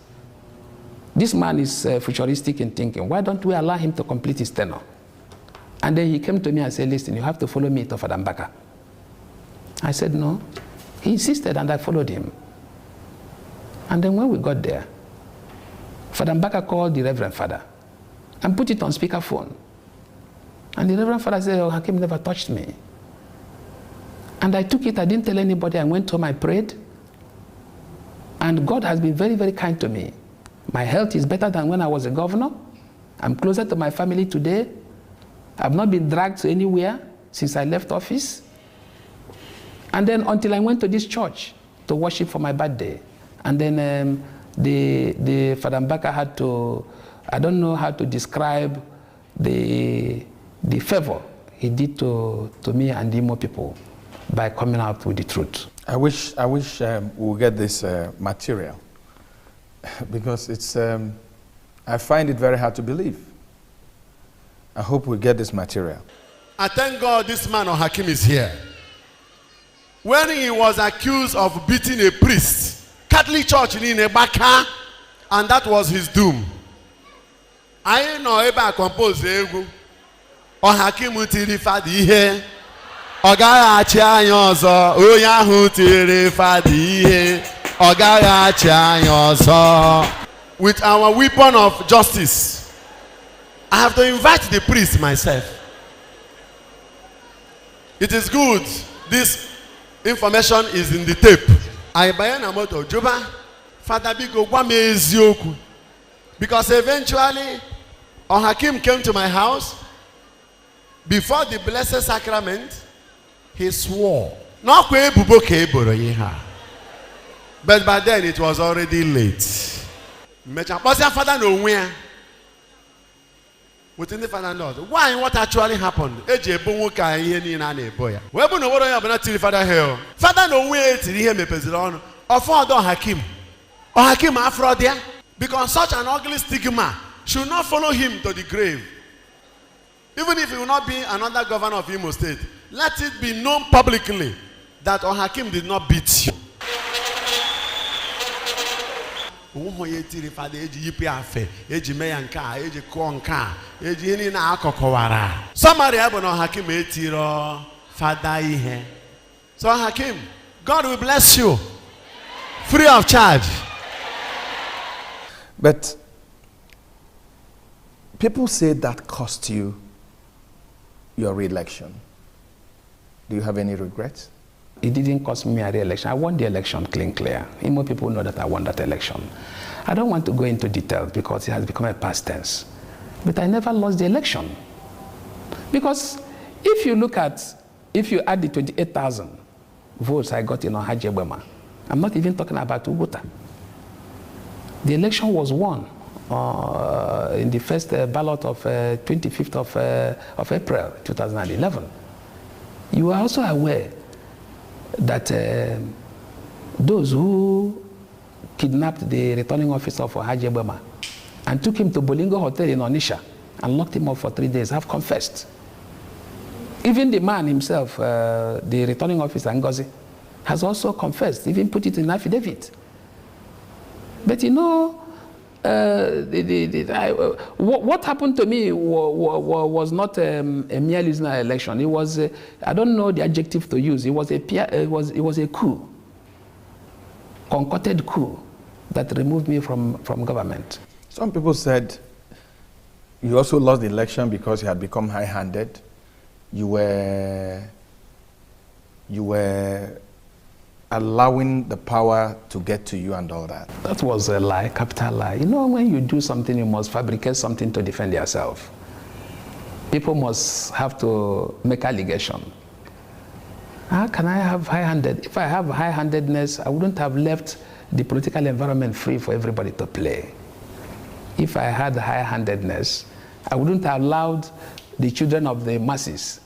This man is futuristic in thinking. Why don't we allow him to complete his tenure? And then he came to me and said, listen, you have to follow me to Father Mbaka. I said, no. He insisted, and I followed him. And then when we got there, Father Mbaka called the Reverend Father and put it on speakerphone. And the Reverend Father said, oh, Hakim never touched me. And I took it, I didn't tell anybody. I went home, I prayed. And God has been very, very kind to me. My health is better than when I was a governor. I'm closer to my family today. I've not been dragged to anywhere since I left office. And then until I went to this church to worship for my birthday. And then the Father Mbaka had to, I don't know how to describe the favor he did to me and the Imo people by coming out with the truth. I wish we'll get this material, because it's, I find it very hard to believe. I hope we'll get this material. I thank God this man or Hakim is here. When he was accused of beating a priest, Catholic Church in Ebaka, and that was his doom. I know eba compose egwu. O Hakim tiri fadi ihe. Ọ gaghị achị anyị ọzọ. Onye ahụ tiri fadi ihe. Ọ gaghị achị anyị ọzọ. With our weapon of justice, I have to invite the priest myself. It is good. This information is in the tape. I buy na moto Juba. Father Biko gwa m eziokwu. Because eventually, Hakim came to my house. Before the Blessed Sacrament, he swore. But by then it was already late. Father no where. Within the father knows. Why what actually happened? Father no where to hear me president. Or father Hakim. Or Hakim Afro there. Because such an ugly stigma should not follow him to the grave. Even if he will not be another governor of Imo State, let it be known publicly that Hakim did not beat you. Somebody Hakim etiro Father ihe. So Hakim, God will bless you free of charge. But people say that cost you your re-election. Do you have any regrets? It didn't cost me a re-election. I won the election clean, clear. More people know that I won that election. I don't want to go into details because it has become a past tense. But I never lost the election. Because if you add the 28,000 votes I got in Ohaji Egbema, I'm not even talking about Uguta. The election was won in the first ballot of 25th of April 2011. You are also aware that those who kidnapped the returning officer of Ohaji Egbema and took him to Bolingo Hotel in Onitsha and locked him up for 3 days have confessed. Even the man himself, the returning officer, Ngozi, has also confessed, even put it in affidavit. But you know, what happened to me was not a mere losing an election. It was, I don't know the adjective to use. It was a coup, concocted coup that removed me from government. Some people said you also lost the election because you had become high-handed. You were allowing the power to get to you and all that. That was a lie, capital lie. You know, when you do something, you must fabricate something to defend yourself. People must have to make allegation. How can I have high-handed? If I have high-handedness, I wouldn't have left the political environment free for everybody to play. If I had high-handedness, I wouldn't have allowed the children of the masses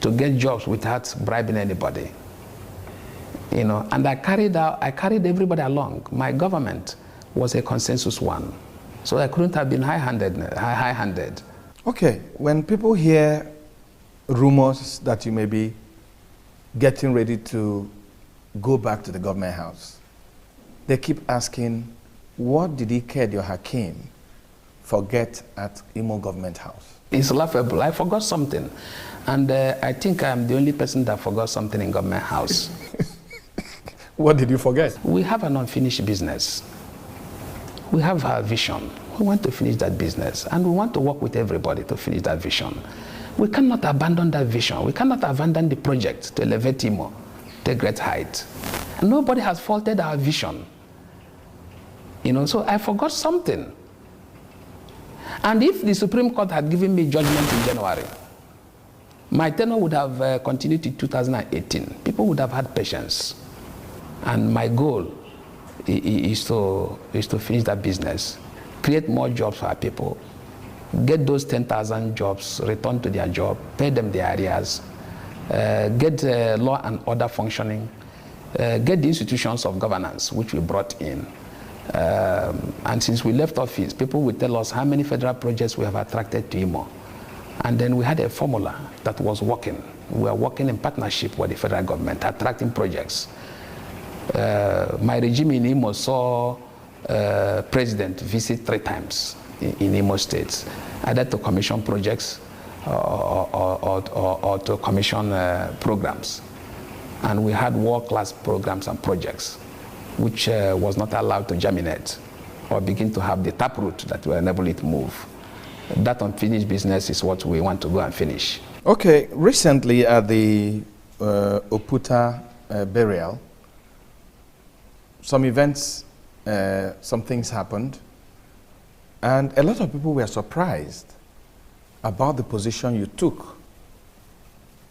to get jobs without bribing anybody. You know, and I carried everybody along. My government was a consensus one. So I couldn't have been high-handed. Okay, when people hear rumors that you may be getting ready to go back to the government house, they keep asking, what did Ikedio Hakim forget at Imo government house? It's laughable. I forgot something. And I think I'm the only person that forgot something in government house. What did you forget? We have an unfinished business. We have our vision. We want to finish that business. And we want to work with everybody to finish that vision. We cannot abandon that vision. We cannot abandon the project to elevate Imo to a great height. And nobody has faulted our vision. You know, so I forgot something. And if the Supreme Court had given me judgment in January, my tenure would have continued to 2018. People would have had patience. And my goal is to finish that business, create more jobs for our people, get those 10,000 jobs, return to their job, pay them their arrears, get law and order functioning, get the institutions of governance which we brought in. And since we left office, people will tell us how many federal projects we have attracted to Imo. And then we had a formula that was working. We were working in partnership with the federal government, attracting projects. My regime in Imo saw president visit 3 times in Imo State, either to commission projects or to commission programs. And we had world-class programs and projects, which was not allowed to germinate or begin to have the taproot that will enable it to move. That unfinished business is what we want to go and finish. Okay, recently at the Oputa burial, some events, some things happened, and a lot of people were surprised about the position you took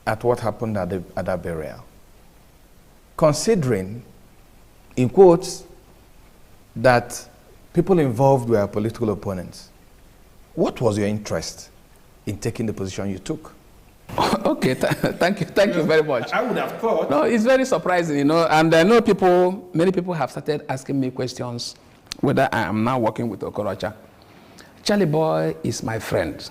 at what happened at that burial. Considering, in quotes, that people involved were political opponents, what was your interest in taking the position you took? Okay, thank you very much. I would have thought. No, it's very surprising, you know, and I know many people have started asking me questions whether I am now working with Okorocha. Charlie Boy is my friend.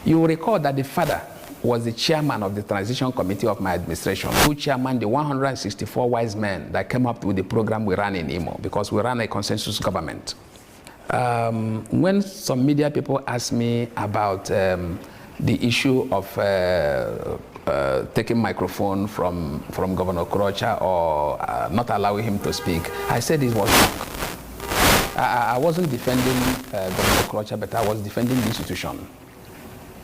You will recall that the father was the chairman of the transition committee of my administration, who chairman the 164 wise men that came up with the program we ran in Imo, because we ran a consensus government. When some media people ask me about the issue of taking microphone from Governor Okorocha or not allowing him to speak, I said it was wrong. I wasn't defending Governor Okorocha, but I was defending the institution.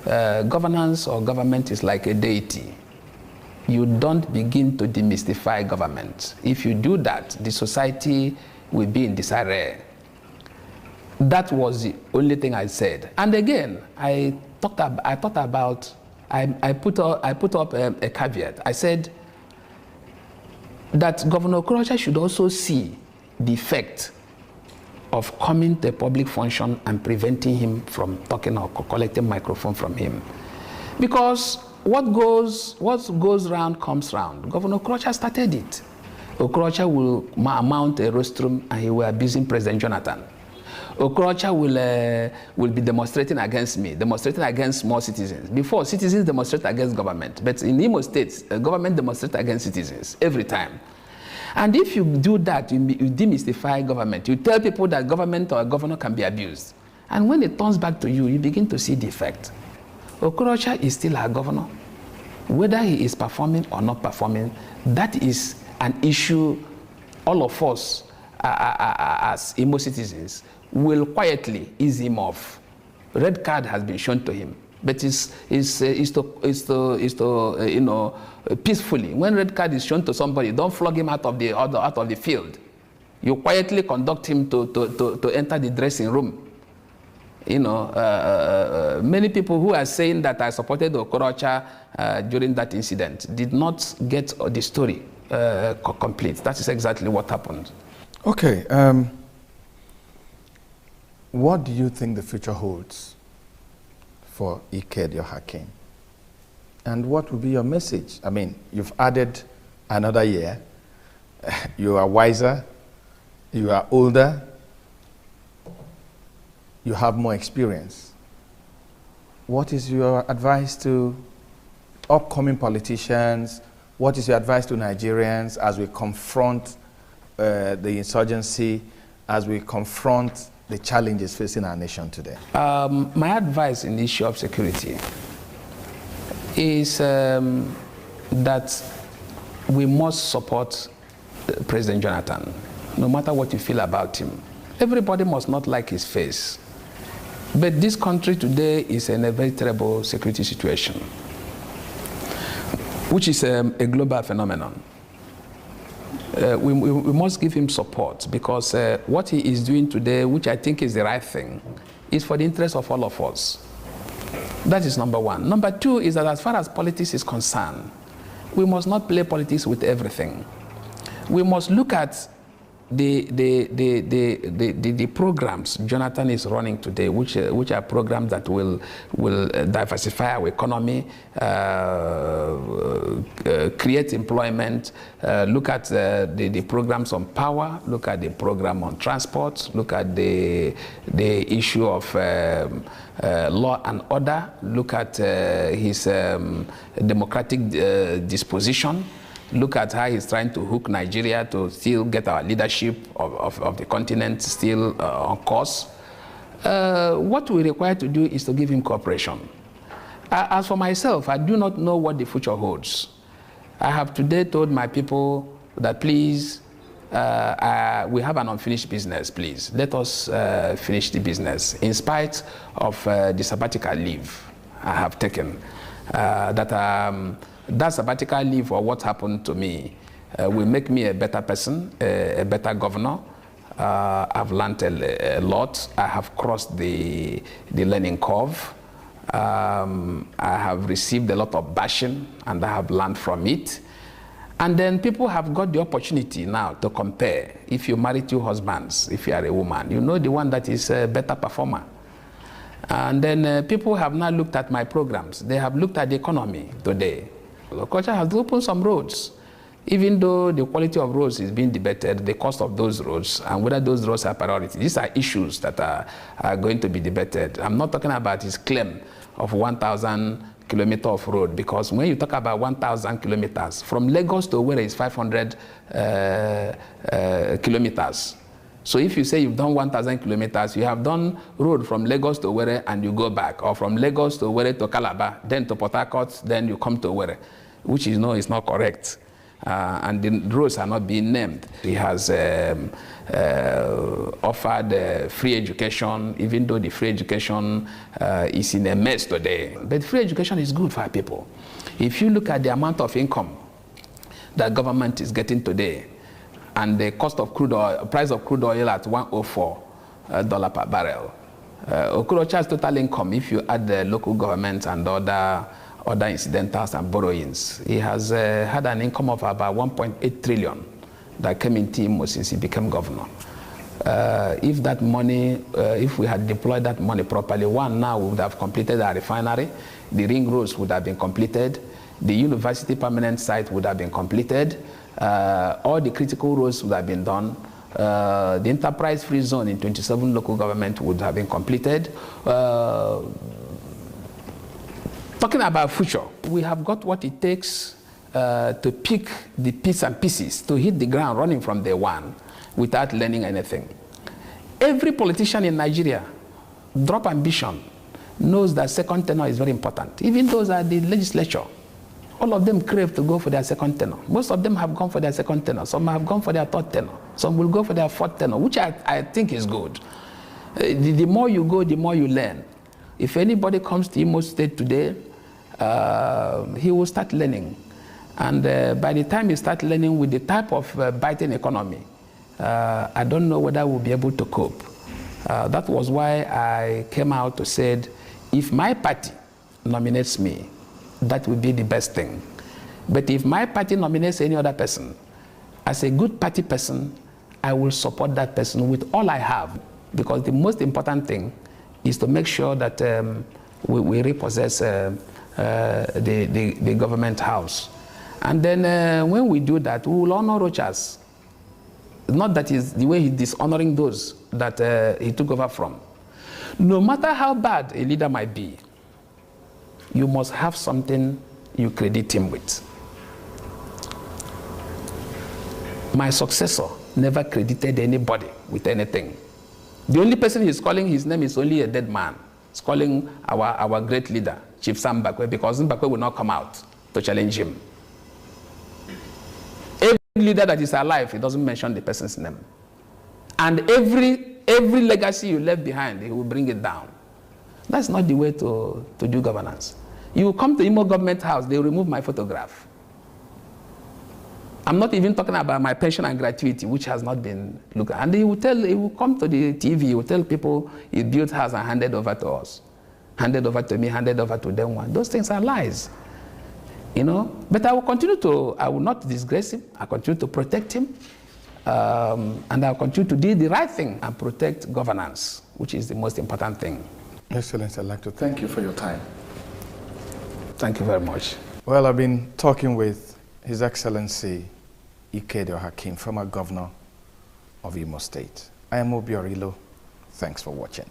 Governance or government is like a deity. You don't begin to demystify government. If you do that, the society will be in disarray. That was the only thing I said. And again, I put up a caveat. I said that Governor Okorocha should also see the effect of coming to a public function and preventing him from talking or collecting microphone from him. Because what goes round comes round. Governor Okorocha started it. Okorocha will mount a rostrum and he will abusing President Jonathan. Okorocha will be demonstrating against me, demonstrating against more citizens. Before, citizens demonstrate against government, but in Imo State, government demonstrates against citizens every time. And if you do that, you demystify government. You tell people that government or a governor can be abused. And when it turns back to you, you begin to see the effect. Okorocha is still our governor. Whether he is performing or not performing, that is an issue all of us as Imo citizens will quietly ease him off. Red card has been shown to him, but is to you know, peacefully. When red card is shown to somebody, don't flog him out of the field. You quietly conduct him to enter the dressing room. You know, many people who are saying that I supported Okorocha during that incident did not get the story complete. That is exactly what happened. Okay. What do you think the future holds for Ikedio Hakim? And what will be your message? I mean, you've added another year. You are wiser. You are older. You have more experience. What is your advice to upcoming politicians? What is your advice to Nigerians as we confront the insurgency, as we confront the challenges facing our nation today? My advice in the issue of security is that we must support President Jonathan, no matter what you feel about him. Everybody must not like his face. But this country today is in a very terrible security situation, which is a global phenomenon. We must give him support, because what he is doing today, which I think is the right thing, is for the interest of all of us. That is number one. Number two is that as far as politics is concerned, we must not play politics with everything. We must look at the programs Jonathan is running today, which are programs that will diversify our economy, create employment, look at the programs on power, look at the program on transport, look at the issue of law and order, look at his democratic disposition. Look at how he's trying to hook Nigeria to still get our leadership of the continent still on course. What we require to do is to give him cooperation. As for myself, I do not know what the future holds. I have today told my people that please, we have an unfinished business, please. Let us finish the business. In spite of the sabbatical leave I have taken, that sabbatical leave or what happened to me will make me a better person, a better governor. I've learned a lot. I have crossed the learning curve. I have received a lot of bashing and I have learned from it. And then people have got the opportunity now to compare. If you marry 2 husbands, if you are a woman, you know the one that is a better performer. And then people have now looked at my programs. They have looked at the economy today. Culture has opened some roads. Even though the quality of roads is being debated, the cost of those roads and whether those roads are priority. These are issues that are going to be debated. I'm not talking about his claim of 1,000 kilometers of road, because when you talk about 1,000 kilometers, from Lagos to Owerri is 500 kilometers. So if you say you've done 1,000 kilometers, you have done road from Lagos to Owerri and you go back, or from Lagos to Owerri to Calabar, then to Port Harcourt, then you come to Owerri, which is not correct. And the roads are not being named. He has offered free education, even though the free education is in a mess today. But free education is good for our people. If you look at the amount of income that government is getting today, and the cost of crude oil, price of crude oil at $104 per barrel. Okorocha's total income, if you add the local government and other incidentals and borrowings, he has had an income of about 1.8 trillion that came into him since he became governor. If that money, if we had deployed that money properly, now we would have completed our refinery, the ring roads would have been completed, the university permanent site would have been completed, all the critical roads would have been done. The enterprise-free zone in 27 local government would have been completed. Talking about future, we have got what it takes to pick the bits and pieces, to hit the ground running from day one without learning anything. Every politician in Nigeria, drop ambition, knows that second tenure is very important. Even those at the legislature, all of them crave to go for their second tenure. Most of them have gone for their second tenure. Some have gone for their third tenure. Some will go for their fourth tenure, which I think is good. The more you go, the more you learn. If anybody comes to Imo State today, he will start learning. And by the time you start learning with the type of biting economy, I don't know whether we'll be able to cope. That was why I came out to say, if my party nominates me, that would be the best thing. But if my party nominates any other person, as a good party person, I will support that person with all I have. Because the most important thing is to make sure that we repossess the government house. And then when we do that, we will honor Rochas. Not that is the way he's dishonoring those that he took over from. No matter how bad a leader might be, you must have something you credit him with. My successor never credited anybody with anything. The only person he's calling his name is only a dead man. He's calling our great leader, Chief Sam Mbakwe, because Mbakwe will not come out to challenge him. Every leader that is alive, he doesn't mention the person's name. And every legacy you left behind, he will bring it down. That's not the way to do governance. You come to Imo government house, they remove my photograph. I'm not even talking about my pension and gratuity, which has not been looked at. And he will come to the TV, he will tell people he built house and handed over to us. Handed over to me, handed over to them. Those things are lies. You know? But I will continue to, I will not disgrace him. I continue to protect him. And I'll continue to do the right thing and protect governance, which is the most important thing. Excellency, I'd like to thank you for your time. Thank you very much. Well, I've been talking with His Excellency Ikedio Hakim, former governor of Imo State. I am Obi Orilo. Thanks for watching.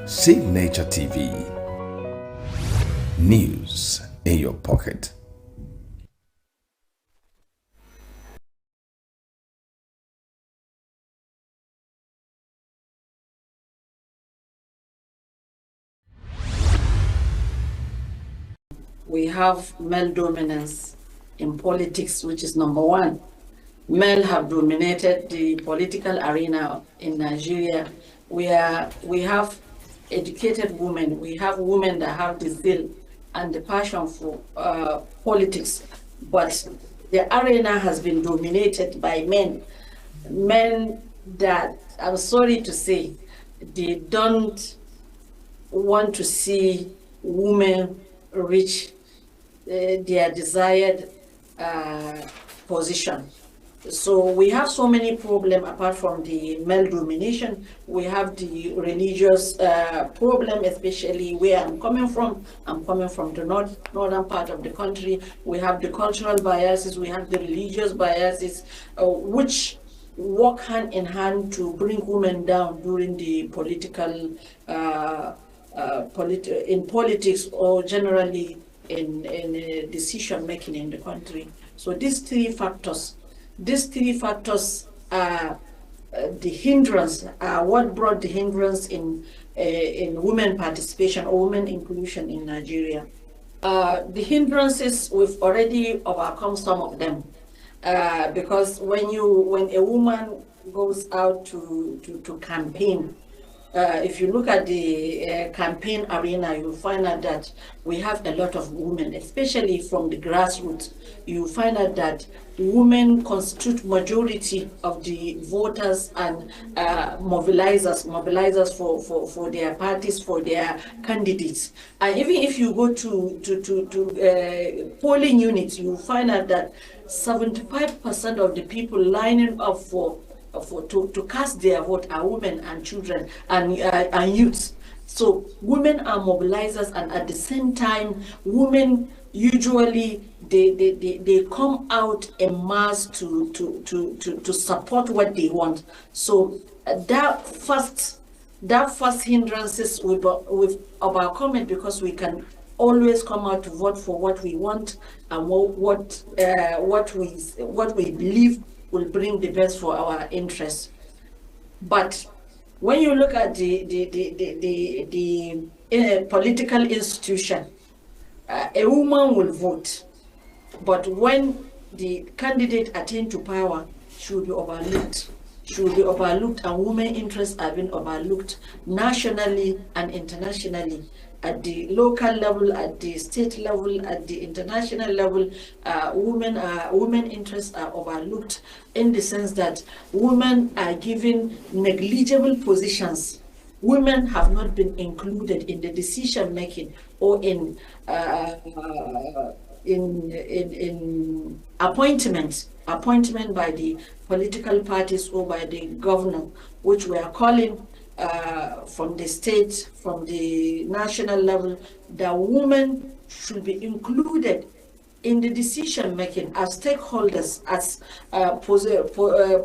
Signature TV. News in your pocket. We have male dominance in politics, which is number one. Men have dominated the political arena in Nigeria. We have educated women. We have women that have the zeal and the passion for politics, but the arena has been dominated by men. Men that, I'm sorry to say, they don't want to see women reach their desired position. So we have so many problems apart from the male domination. We have the religious problem, especially where I'm coming from. I'm coming from the northern part of the country. We have the cultural biases, we have the religious biases, which work hand in hand to bring women down during the political, in politics or generally in decision making in the country. So these three factors are the hindrance, what brought the hindrance in women participation or women inclusion in Nigeria. The hindrances, we've already overcome some of them, because when a woman goes out to campaign, if you look at the campaign arena, you'll find out that we have a lot of women, especially from the grassroots. You find out that women constitute majority of the voters and mobilizers for their parties, for their candidates. And even if you go to polling units, you find out that 75% of the people lining up to cast their vote are women and children and youths. So women are mobilizers, and at the same time, women usually they come out en masse to support what they want. So that first hindrances we've overcome it, because we can always come out to vote for what we want and what we believe will bring the best for our interests. But when you look at the political institution, a woman will vote, but when the candidate attains to power, she will be overlooked. She will be overlooked, and women interests have been overlooked nationally and internationally. At the local level, at the state level, at the international level, women interests are overlooked, in the sense that women are given negligible positions. Women have not been included in the decision making or in appointment by the political parties or by the governor, which we are calling from the state, from the national level, that women should be included in the decision making as stakeholders, as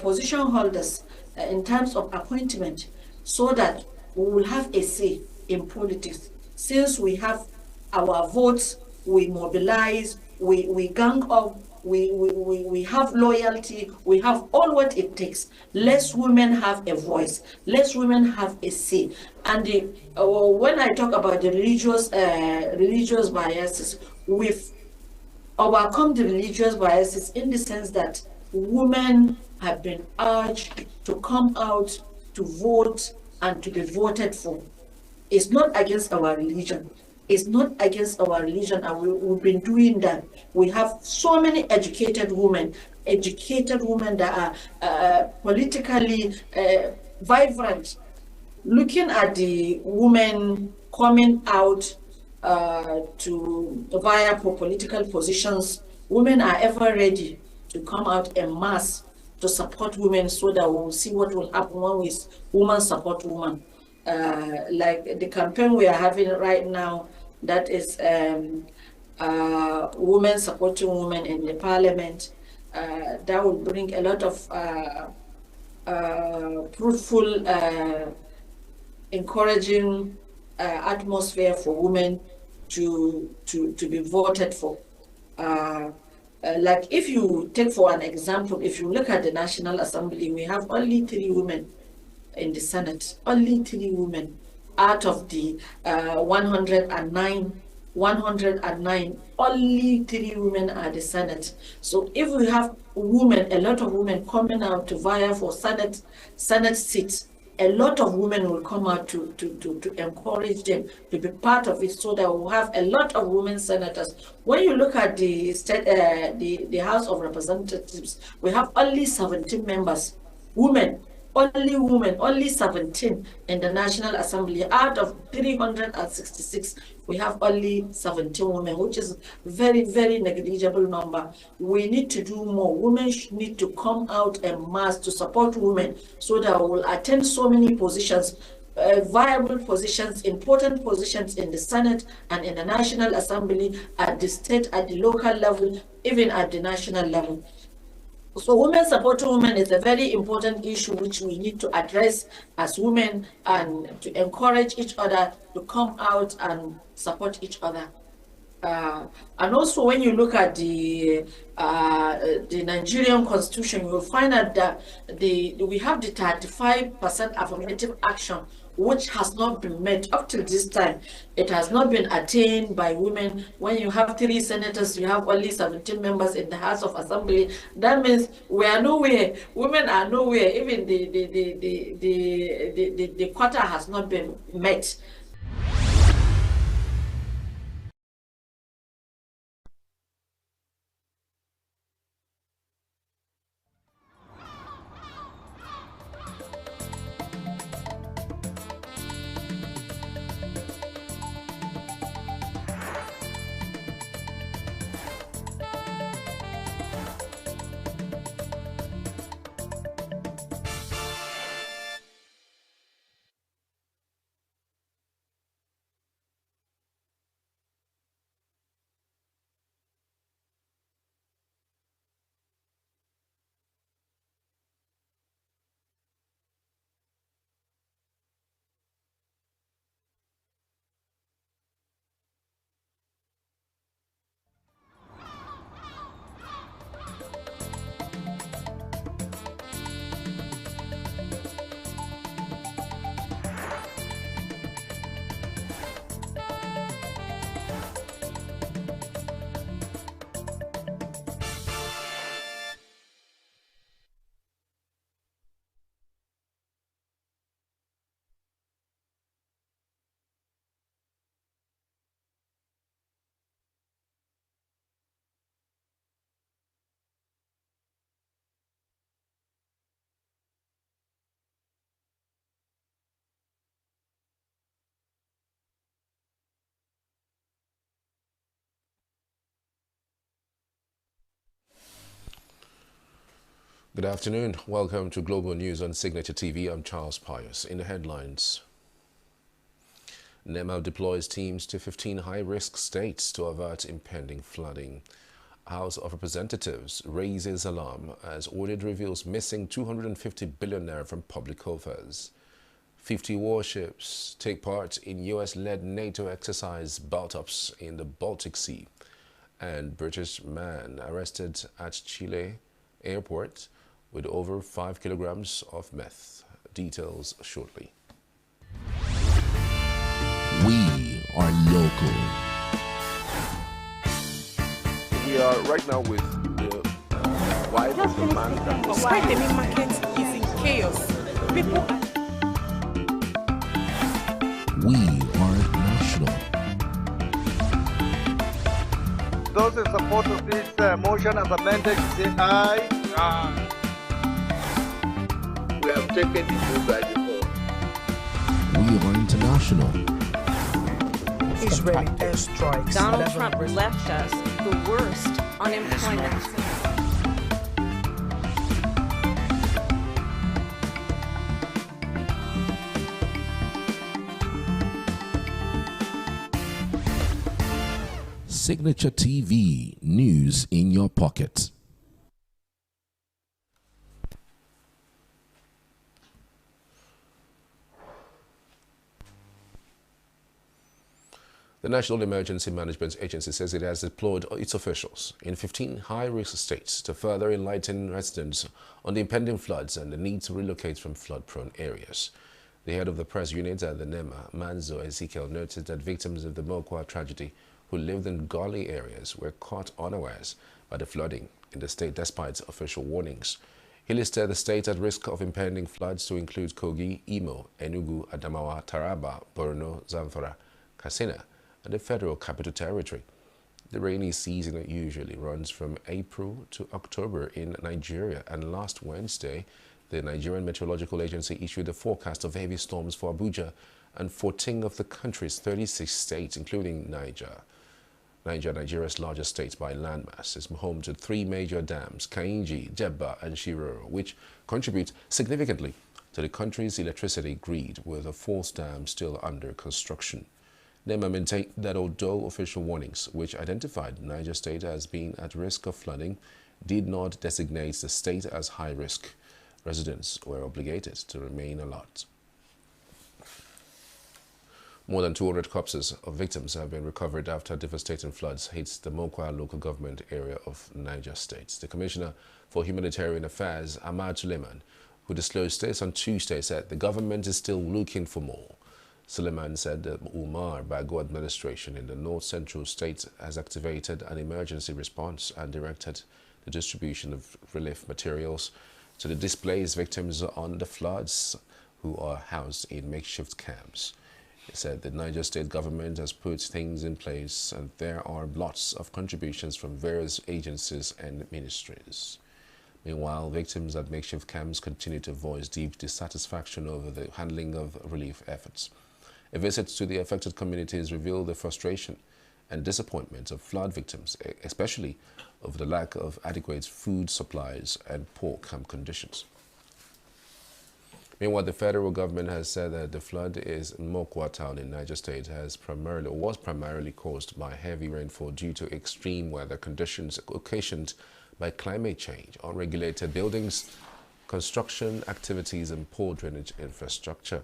position holders in terms of appointment, so that we will have a say in politics. Since we have our votes, we mobilize, we gang up, we have loyalty, we have all what it takes. Less women have a voice, less women have a say. And when I talk about the religious biases, we've overcome the religious biases in the sense that women have been urged to come out to vote and to be voted for. It's not against our religion. It's not against our religion, and we've been doing that. We have so many educated women that are politically vibrant. Looking at the women coming out to vie for political positions, women are ever ready to come out en masse to support women so that we'll see what will happen when women support women. Like the campaign we are having right now, that is women supporting women in the parliament, that will bring a lot of fruitful, encouraging atmosphere for women to be voted for. Like if you take for an example, if you look at the National Assembly, we have only 3 women in the Senate, only 3 women out of the 109, only 3 women are the Senate. So if we have women, a lot of women coming out to vie for Senate seats, a lot of women will come out to encourage them to be part of it, so that we'll have a lot of women senators. When you look at the state, the House of Representatives, we have only 17 members, women, only 17 in the National Assembly. Out of 366, we have only 17 women, which is very, very negligible number. We need to do more. Women need to come out en masse to support women, so that we will attain so many positions, viable positions, important positions in the Senate and in the National Assembly, at the state, at the local level, even at the national level. So women supporting women is a very important issue which we need to address as women, and to encourage each other to come out and support each other. And also, when you look at the Nigerian Constitution, you will find out that we have the 35% affirmative action, which has not been met up till this time. It has not been attained by women. When you have 3 senators, you have only 17 members in the House of Assembly. That means we are nowhere. Women are nowhere. Even the quota has not been met. Good afternoon. Welcome to Global News on Signature TV. I'm Charles Pius. In the headlines, NEMA deploys teams to 15 high-risk states to avert impending flooding. House of Representatives raises alarm as audit reveals missing 250 billion naira from public coffers. 50 warships take part in US-led NATO exercise BALTOPS in the Baltic Sea. And British man arrested at Chile airport with over 5 kilograms of meth. Details shortly. We are local. We are right now with the wife of the man that was... Why the main market is in chaos. People... We are national. Those in support of this motion as amended, say aye. Aye. We have taken the vote by default. We are international. Israeli airstrikes. Donald Trump left us the worst unemployment. Signature TV, news in your pocket. The National Emergency Management Agency says it has deployed its officials in 15 high-risk states to further enlighten residents on the impending floods and the need to relocate from flood-prone areas. The head of the press unit at the NEMA, Manzo Ezekiel, noted that victims of the Mokwa tragedy who lived in gully areas were caught unawares by the flooding in the state despite official warnings. He listed the states at risk of impending floods to include Kogi, Imo, Enugu, Adamawa, Taraba, Borno, Zamfara, Katsina, and the Federal Capital Territory. The rainy season usually runs from April to October in Nigeria, and last Wednesday, the Nigerian Meteorological Agency issued a forecast of heavy storms for Abuja and 14 of the country's 36 states, including Niger. Nigeria's largest state by landmass, is home to 3 major dams, Kainji, Jebba, and Shiroro, which contribute significantly to the country's electricity grid, with a 4th dam still under construction. NEMA maintained that although official warnings, which identified Niger State as being at risk of flooding, did not designate the state as high risk, residents were obligated to remain alert. More than 200 corpses of victims have been recovered after devastating floods hit the Mokwa local government area of Niger State. The Commissioner for Humanitarian Affairs, Ahmad Suleiman, who disclosed this on Tuesday, said the government is still looking for more. Suleiman said the Umar Bago administration in the north-central state has activated an emergency response and directed the distribution of relief materials to the displaced victims on the floods who are housed in makeshift camps. He said the Niger State government has put things in place and there are lots of contributions from various agencies and ministries. Meanwhile, victims at makeshift camps continue to voice deep dissatisfaction over the handling of relief efforts. A visit to the affected communities revealed the frustration and disappointment of flood victims, especially over the lack of adequate food supplies and poor camp conditions. Meanwhile, the federal government has said that the flood in Mokwa town in Niger State was primarily caused by heavy rainfall due to extreme weather conditions occasioned by climate change, unregulated buildings, construction activities, and poor drainage infrastructure.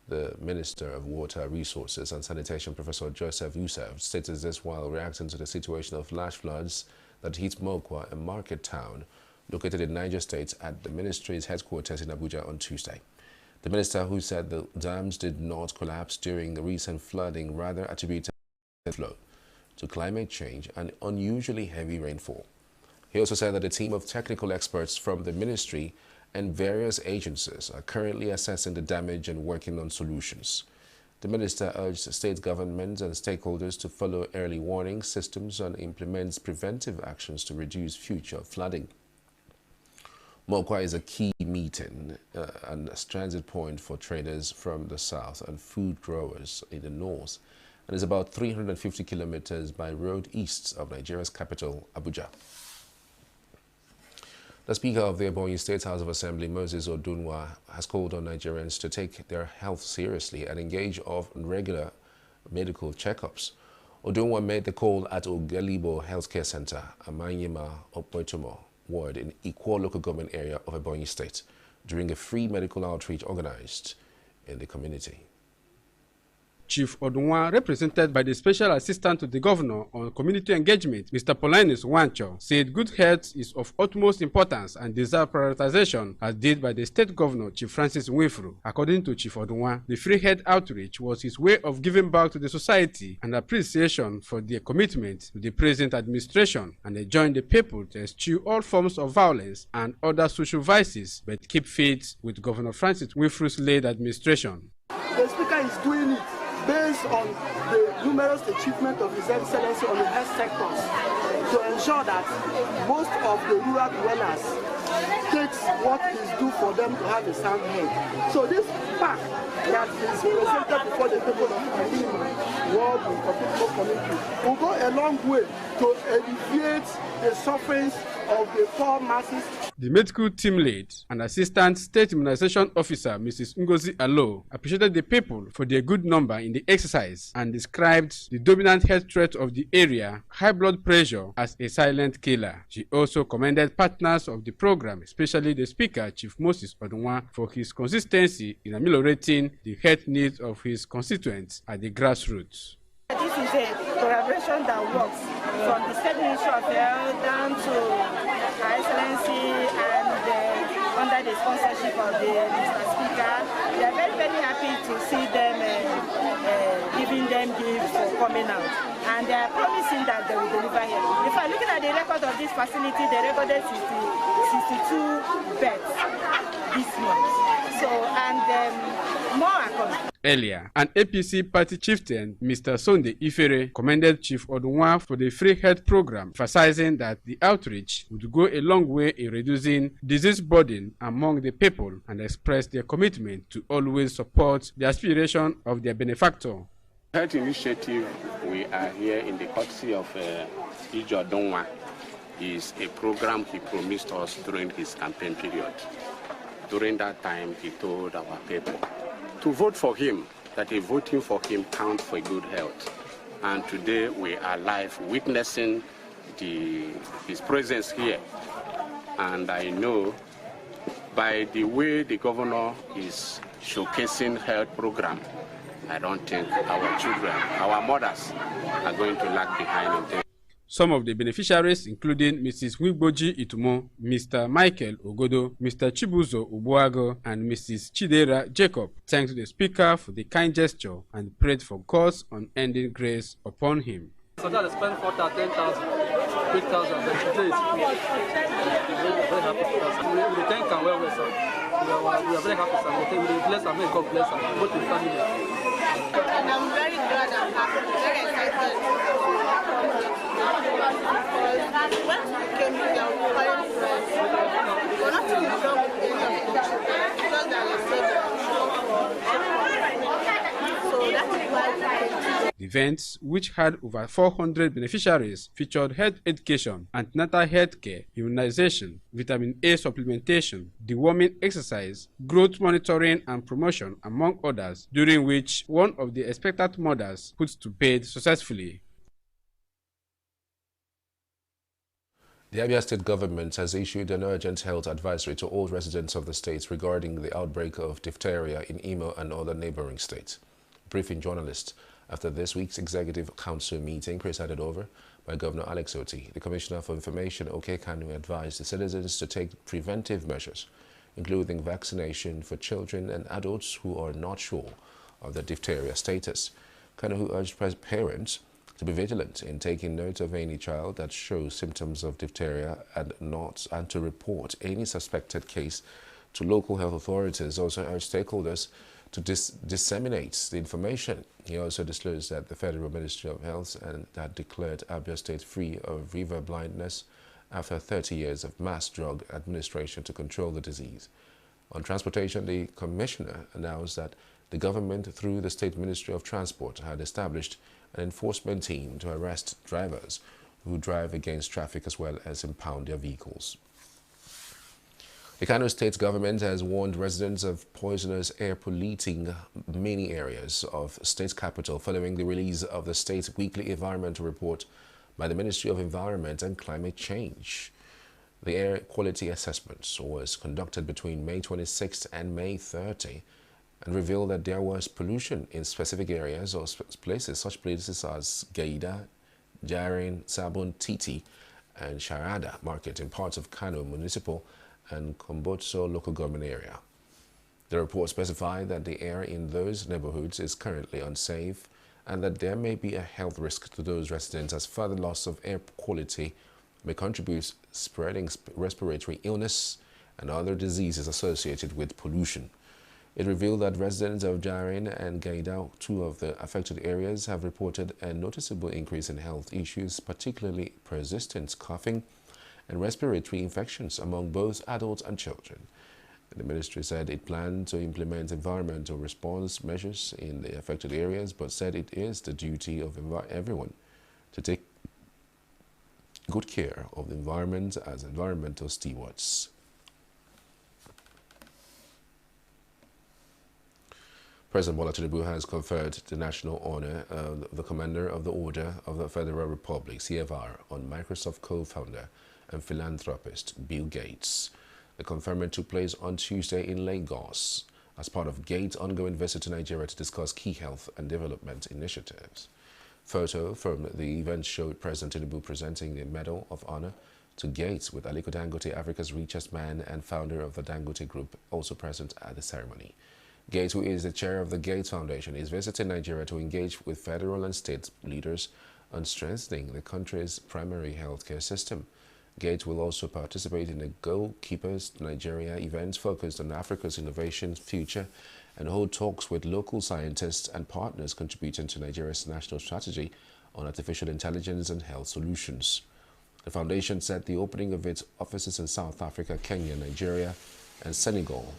The Minister of Water Resources and Sanitation, Professor Joseph Youssef, stated this while reacting to the situation of flash floods that hit Mokwa, a market town located in Niger State, at the ministry's headquarters in Abuja on Tuesday. The minister, who said the dams did not collapse during the recent flooding, rather attributed the flow to climate change and unusually heavy rainfall. He also said that a team of technical experts from the ministry and various agencies are currently assessing the damage and working on solutions. The minister urged state governments and stakeholders to follow early warning systems and implement preventive actions to reduce future flooding. Mokwa is a key meeting and a transit point for traders from the south and food growers in the north, and is about 350 kilometers by road east of Nigeria's capital, Abuja. The Speaker of the Ebonyi State House of Assembly, Moses Odunwa, has called on Nigerians to take their health seriously and engage in regular medical checkups. Odunwa made the call at Ogalibo Healthcare Center, Amanyema, Opoitomo ward in Ikwo local government area of Ebonyi State during a free medical outreach organized in the community. Chief Odunwa, represented by the Special Assistant to the Governor on Community Engagement, Mr. Paulinus Wancho, said good health is of utmost importance and deserves prioritization, as did by the State Governor, Chief Francis Nwifuru. According to Chief Odunwa, the free health outreach was his way of giving back to the society and appreciation for their commitment to the present administration, and enjoin the people to eschew all forms of violence and other social vices, but keep faith with Governor Francis Nwifuru's led administration. The Speaker is doing it based on the numerous achievements of His Excellency on the health sectors to ensure that most of the rural dwellers takes what is due for them to have a sound health. So this impact that is presented before the people of Akimi world community will go a long way to alleviate the sufferings of the poor masses. The medical team lead and Assistant State Immunization Officer, Mrs. Ngozi Alo, appreciated the people for their good number in the exercise and described the dominant health threat of the area, high blood pressure, as a silent killer. She also commended partners of the program, especially the Speaker, Chief Moses Odunwa, for his consistency in ameliorating the health needs of his constituents at the grassroots. This is a collaboration that works from the State Ministry of Health down to Her Excellency and under the sponsorship of the Mr. Speaker. We are very, very happy to see them giving them gifts for coming out. And they are promising that they will deliver here. If I'm looking at the record of this facility, they recorded 62 beds this month. So, and more are coming. Earlier, an APC party chieftain, Mr. Sunday Ifere, commended Chief Odunwa for the free health program, emphasizing that the outreach would go a long way in reducing disease burden among the people and expressed their commitment to always support the aspiration of their benefactor. Health initiative, we are here in the courtesy of Ijo Odunwa, is a program he promised us during his campaign period. During that time, he told our people to vote for him, that a voting for him counts for good health. And today we are live witnessing his presence here. And I know by the way the governor is showcasing health program, I don't think our children, our mothers are going to lag behind in things. Some of the beneficiaries, including Mrs. Wigboji Itumo, Mr. Michael Ogodo, Mr. Chibuzo Ubuago, and Mrs. Chidera Jacob, thanked the Speaker for the kind gesture and prayed for God's unending grace upon him. So that I spent 10,000, 8,000, but today it's very happy for us. We thank and well, sir. We are very happy, sir. We bless and may God bless us, both the family. And I'm very glad and happy, very excited. When we came here, we were very friends. We were not in love with any of the children, because they were so that is why we came to. The events, which had over 400 beneficiaries, featured health education, antenatal health care, immunization, vitamin A supplementation, deworming exercise, growth monitoring and promotion, among others, during which one of the expectant mothers put to bed successfully. The Abia State government has issued an urgent health advisory to all residents of the state regarding the outbreak of diphtheria in Imo and other neighboring states. Briefing journalists after this week's Executive Council meeting presided over by Governor Alex Oti, the Commissioner for Information, OK Kanu, advised the citizens to take preventive measures, including vaccination for children and adults who are not sure of their diphtheria status. Kanu urged parents to be vigilant in taking note of any child that shows symptoms of diphtheria and to report any suspected case to local health authorities. Also urged stakeholders to disseminate the information. He also disclosed that the Federal Ministry of Health had declared Abia State free of river blindness after 30 years of mass drug administration to control the disease. On transportation, the Commissioner announced that the government, through the State Ministry of Transport, had established an enforcement team to arrest drivers who drive against traffic as well as impound their vehicles. The Kano State government has warned residents of poisonous air polluting many areas of state capital following the release of the state's weekly environmental report by the Ministry of Environment and Climate Change. The air quality assessment was conducted between May 26 and May 30 and revealed that there was pollution in specific areas or places, such places as Gaida, Jarin, Sabon, Titi, and Sharada Market in parts of Kano Municipal and Kombotso local government area. The report specified that the air in those neighborhoods is currently unsafe and that there may be a health risk to those residents as further loss of air quality may contribute spreading respiratory illness and other diseases associated with pollution. It revealed that residents of Jarin and Gaida, two of the affected areas, have reported a noticeable increase in health issues, particularly persistent coughing and respiratory infections among both adults and children. The ministry said it planned to implement environmental response measures in the affected areas, but said it is the duty of everyone to take good care of the environment as environmental stewards. President Bola Tinubu has conferred the national honor of the Commander of the Order of the Federal Republic, CFR, on Microsoft co-founder and philanthropist Bill Gates. The conferment took place on Tuesday in Lagos as part of Gates' ongoing visit to Nigeria to discuss key health and development initiatives. Photo from the event showed President Tinubu presenting the Medal of Honor to Gates, with Aliko Dangote, Africa's richest man and founder of the Dangote Group, also present at the ceremony. Gates, who is the chair of the Gates Foundation, is visiting Nigeria to engage with federal and state leaders on strengthening the country's primary healthcare system. Gates will also participate in the Goalkeepers Nigeria event focused on Africa's innovation future and hold talks with local scientists and partners contributing to Nigeria's national strategy on artificial intelligence and health solutions. The foundation said the opening of its offices in South Africa, Kenya, Nigeria, and Senegal,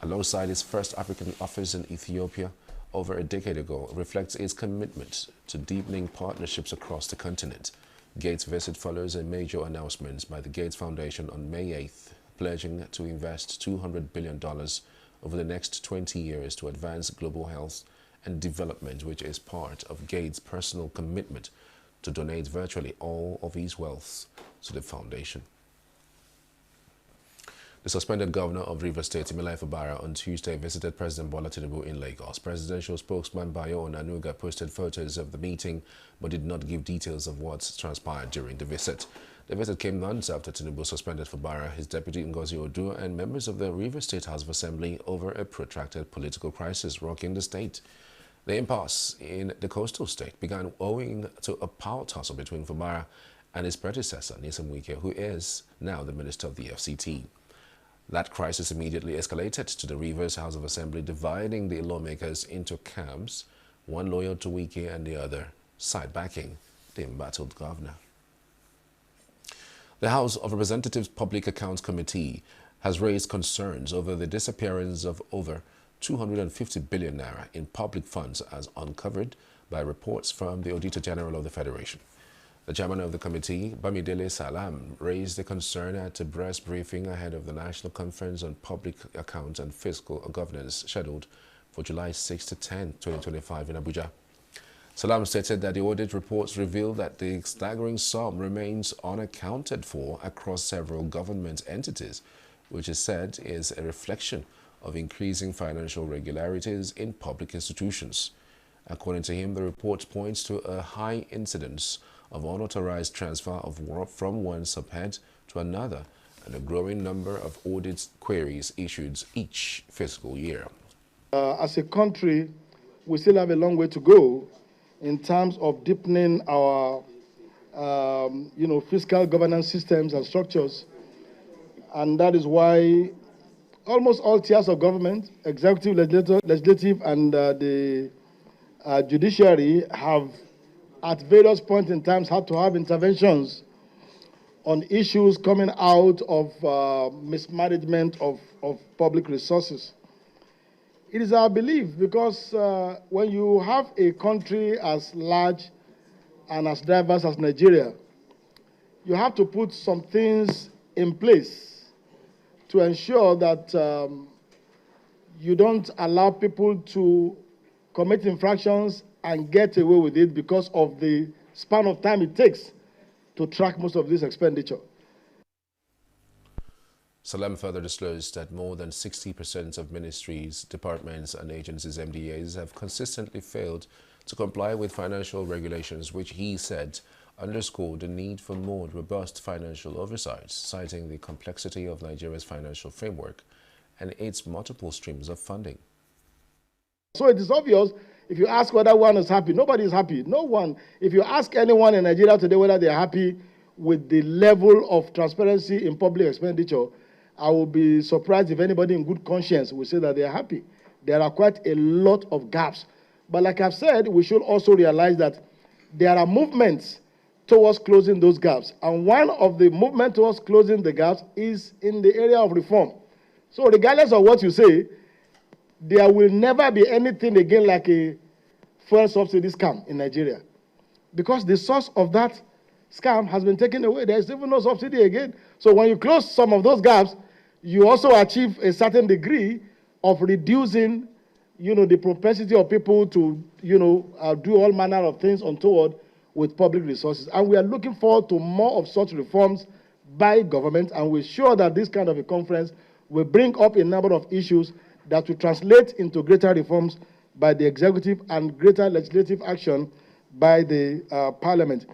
alongside its first African office in Ethiopia over a decade ago, reflects its commitment to deepening partnerships across the continent. Gates' visit follows a major announcement by the Gates Foundation on May 8th, pledging to invest $200 billion over the next 20 years to advance global health and development, which is part of Gates' personal commitment to donate virtually all of his wealth to the foundation. The suspended governor of Rivers State, Timileyin Fubara, on Tuesday visited President Bola Tinubu in Lagos. Presidential spokesman Bayo Onanuga posted photos of the meeting but did not give details of what transpired during the visit. The visit came months after Tinubu suspended Fubara, his deputy Ngozi Odu, and members of the Rivers State House of Assembly over a protracted political crisis rocking the state. The impasse in the coastal state began owing to a power tussle between Fubara and his predecessor, Nyesom Wike, who is now the minister of the FCT. That crisis immediately escalated to the Rivers House of Assembly, dividing the lawmakers into camps, one loyal to Wike and the other side-backing the embattled governor. The House of Representatives Public Accounts Committee has raised concerns over the disappearance of over 250 billion naira in public funds as uncovered by reports from the Auditor General of the Federation. The chairman of the committee, Bamidele Salam, raised the concern at a press briefing ahead of the National Conference on Public Accounts and Fiscal Governance scheduled for July 6 to 10, 2025 in Abuja. Salam stated that the audit reports reveal that the staggering sum remains unaccounted for across several government entities, which is said is a reflection of increasing financial irregularities in public institutions. According to him, the report points to a high incidence of unauthorized transfer of work from one subhead to another and a growing number of audit queries issued each fiscal year. As a country, we still have a long way to go in terms of deepening our fiscal governance systems and structures. And that is why almost all tiers of government, executive, legislative, and the judiciary have at various points in time had to have interventions on issues coming out of mismanagement of public resources. It is our belief because when you have a country as large and as diverse as Nigeria, you have to put some things in place to ensure that you don't allow people to commit infractions and get away with it because of the span of time it takes to track most of this expenditure. Salam further disclosed that more than 60% of ministries, departments and agencies, MDAs, have consistently failed to comply with financial regulations, which he said underscored the need for more robust financial oversight, citing the complexity of Nigeria's financial framework and its multiple streams of funding. So it is obvious, if you ask whether one is happy, nobody is happy. No one. If you ask anyone in Nigeria today whether they are happy with the level of transparency in public expenditure, I will be surprised if anybody in good conscience will say that they are happy. There are quite a lot of gaps. But like I've said, we should also realize that there are movements towards closing those gaps. And one of the movements towards closing the gaps is in the area of reform. So regardless of what you say, there will never be anything again like a fuel subsidy scam in Nigeria. Because the source of that scam has been taken away. There is even no subsidy again. So when you close some of those gaps, you also achieve a certain degree of reducing, the propensity of people to, do all manner of things untoward with public resources. And we are looking forward to more of such reforms by government, and we're sure that this kind of a conference will bring up a number of issues that will translate into greater reforms by the executive and greater legislative action by the parliament.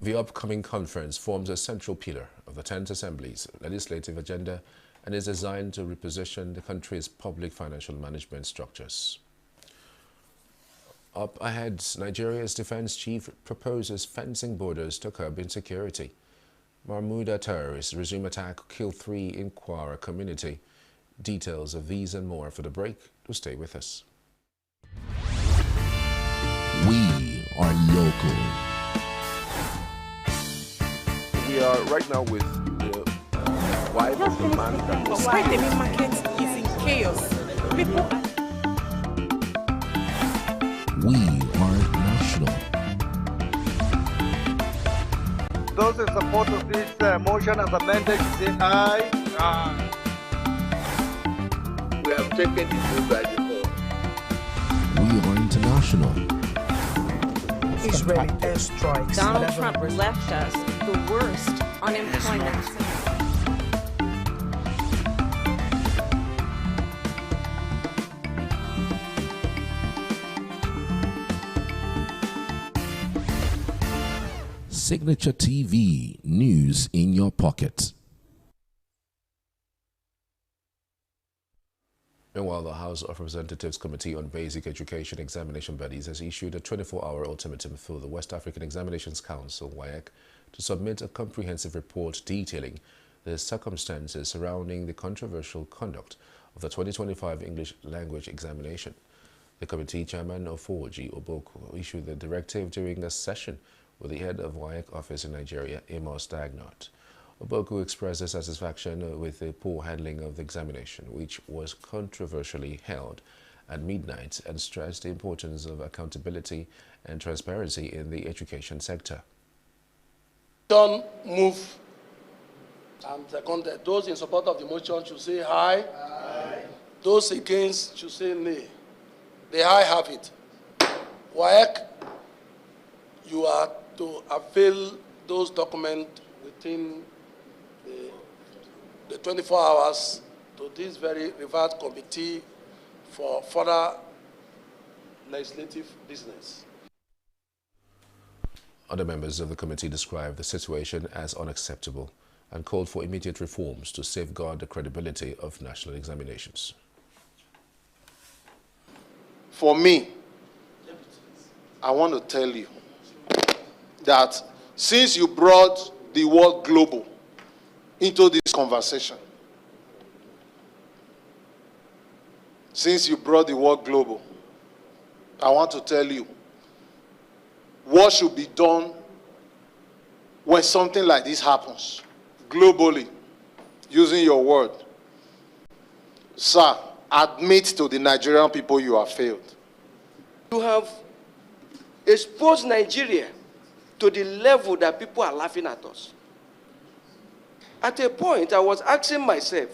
The upcoming conference forms a central pillar of the 10th Assembly's legislative agenda and is designed to reposition the country's public financial management structures. Up ahead, Nigeria's defense chief proposes fencing borders to curb insecurity. Mahmuda terrorists resume attack, kill 3 in Kwara community. Details of these and more for the break. To stay with us. We are local. We are right now with the wife of the man that was... Why the main market is in chaos. People... We are national. Those in support of this motion as amended, say aye. Aye. We have taken the vote by default. We are international. Israeli airstrikes. Donald Trump left us the worst unemployment. Signature TV, news in your pocket. Meanwhile, the House of Representatives Committee on Basic Education Examination Bodies has issued a 24-hour ultimatum for the West African Examinations Council, WAEC, to submit a comprehensive report detailing the circumstances surrounding the controversial conduct of the 2025 English language examination. The committee chairman, Ofoji Oboku, issued the directive during a session with the head of WAEC office in Nigeria, Amos Dagnott. Oboku expressed dissatisfaction with the poor handling of the examination, which was controversially held at midnight, and stressed the importance of accountability and transparency in the education sector. Don't move and seconded. Those in support of the motion should say aye. Aye. Those against should say nay. The aye have it. WAEC, you are to avail those documents within the 24 hours to this very revered committee for further legislative business. Other members of the committee described the situation as unacceptable and called for immediate reforms to safeguard the credibility of national examinations. For me, I want to tell you that since you brought the word global into this conversation, I want to tell you what should be done when something like this happens globally, using your word. Sir, admit to the Nigerian people you have failed. You have exposed Nigeria to the level that people are laughing at us. At a point, I was asking myself,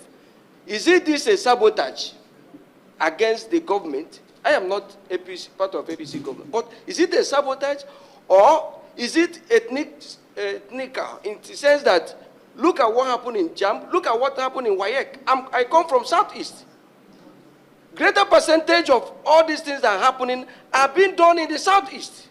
is this a sabotage against the government? I am not part of APC government, but is it a sabotage, or is it ethnical in the sense that look at what happened in JAM, look at what happened in WAEC. I come from Southeast. Greater percentage of all these things that are happening are being done in the Southeast.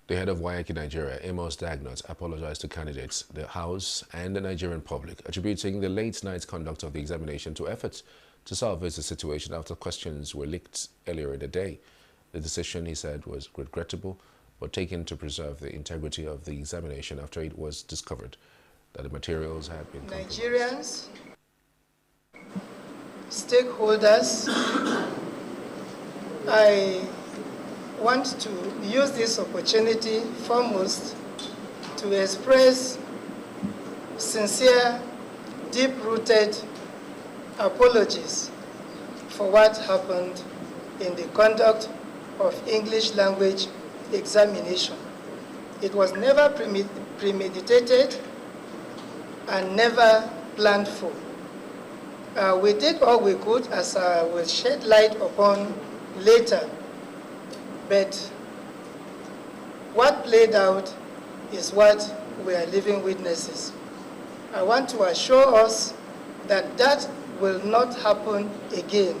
The head of WAEC in Nigeria, Amos Dagnott, apologized to candidates, the House, and the Nigerian public, attributing the late-night conduct of the examination to efforts to salvage the situation after questions were leaked earlier in the day. The decision, he said, was regrettable, but taken to preserve the integrity of the examination after it was discovered that the materials had been compromised. Nigerians, stakeholders, I want to use this opportunity foremost to express sincere, deep-rooted apologies for what happened in the conduct of English language examination. It was never premeditated and never planned for. We did all we could, as I will shed light upon later, but what played out is what we are living witnesses. I want to assure us that that will not happen again.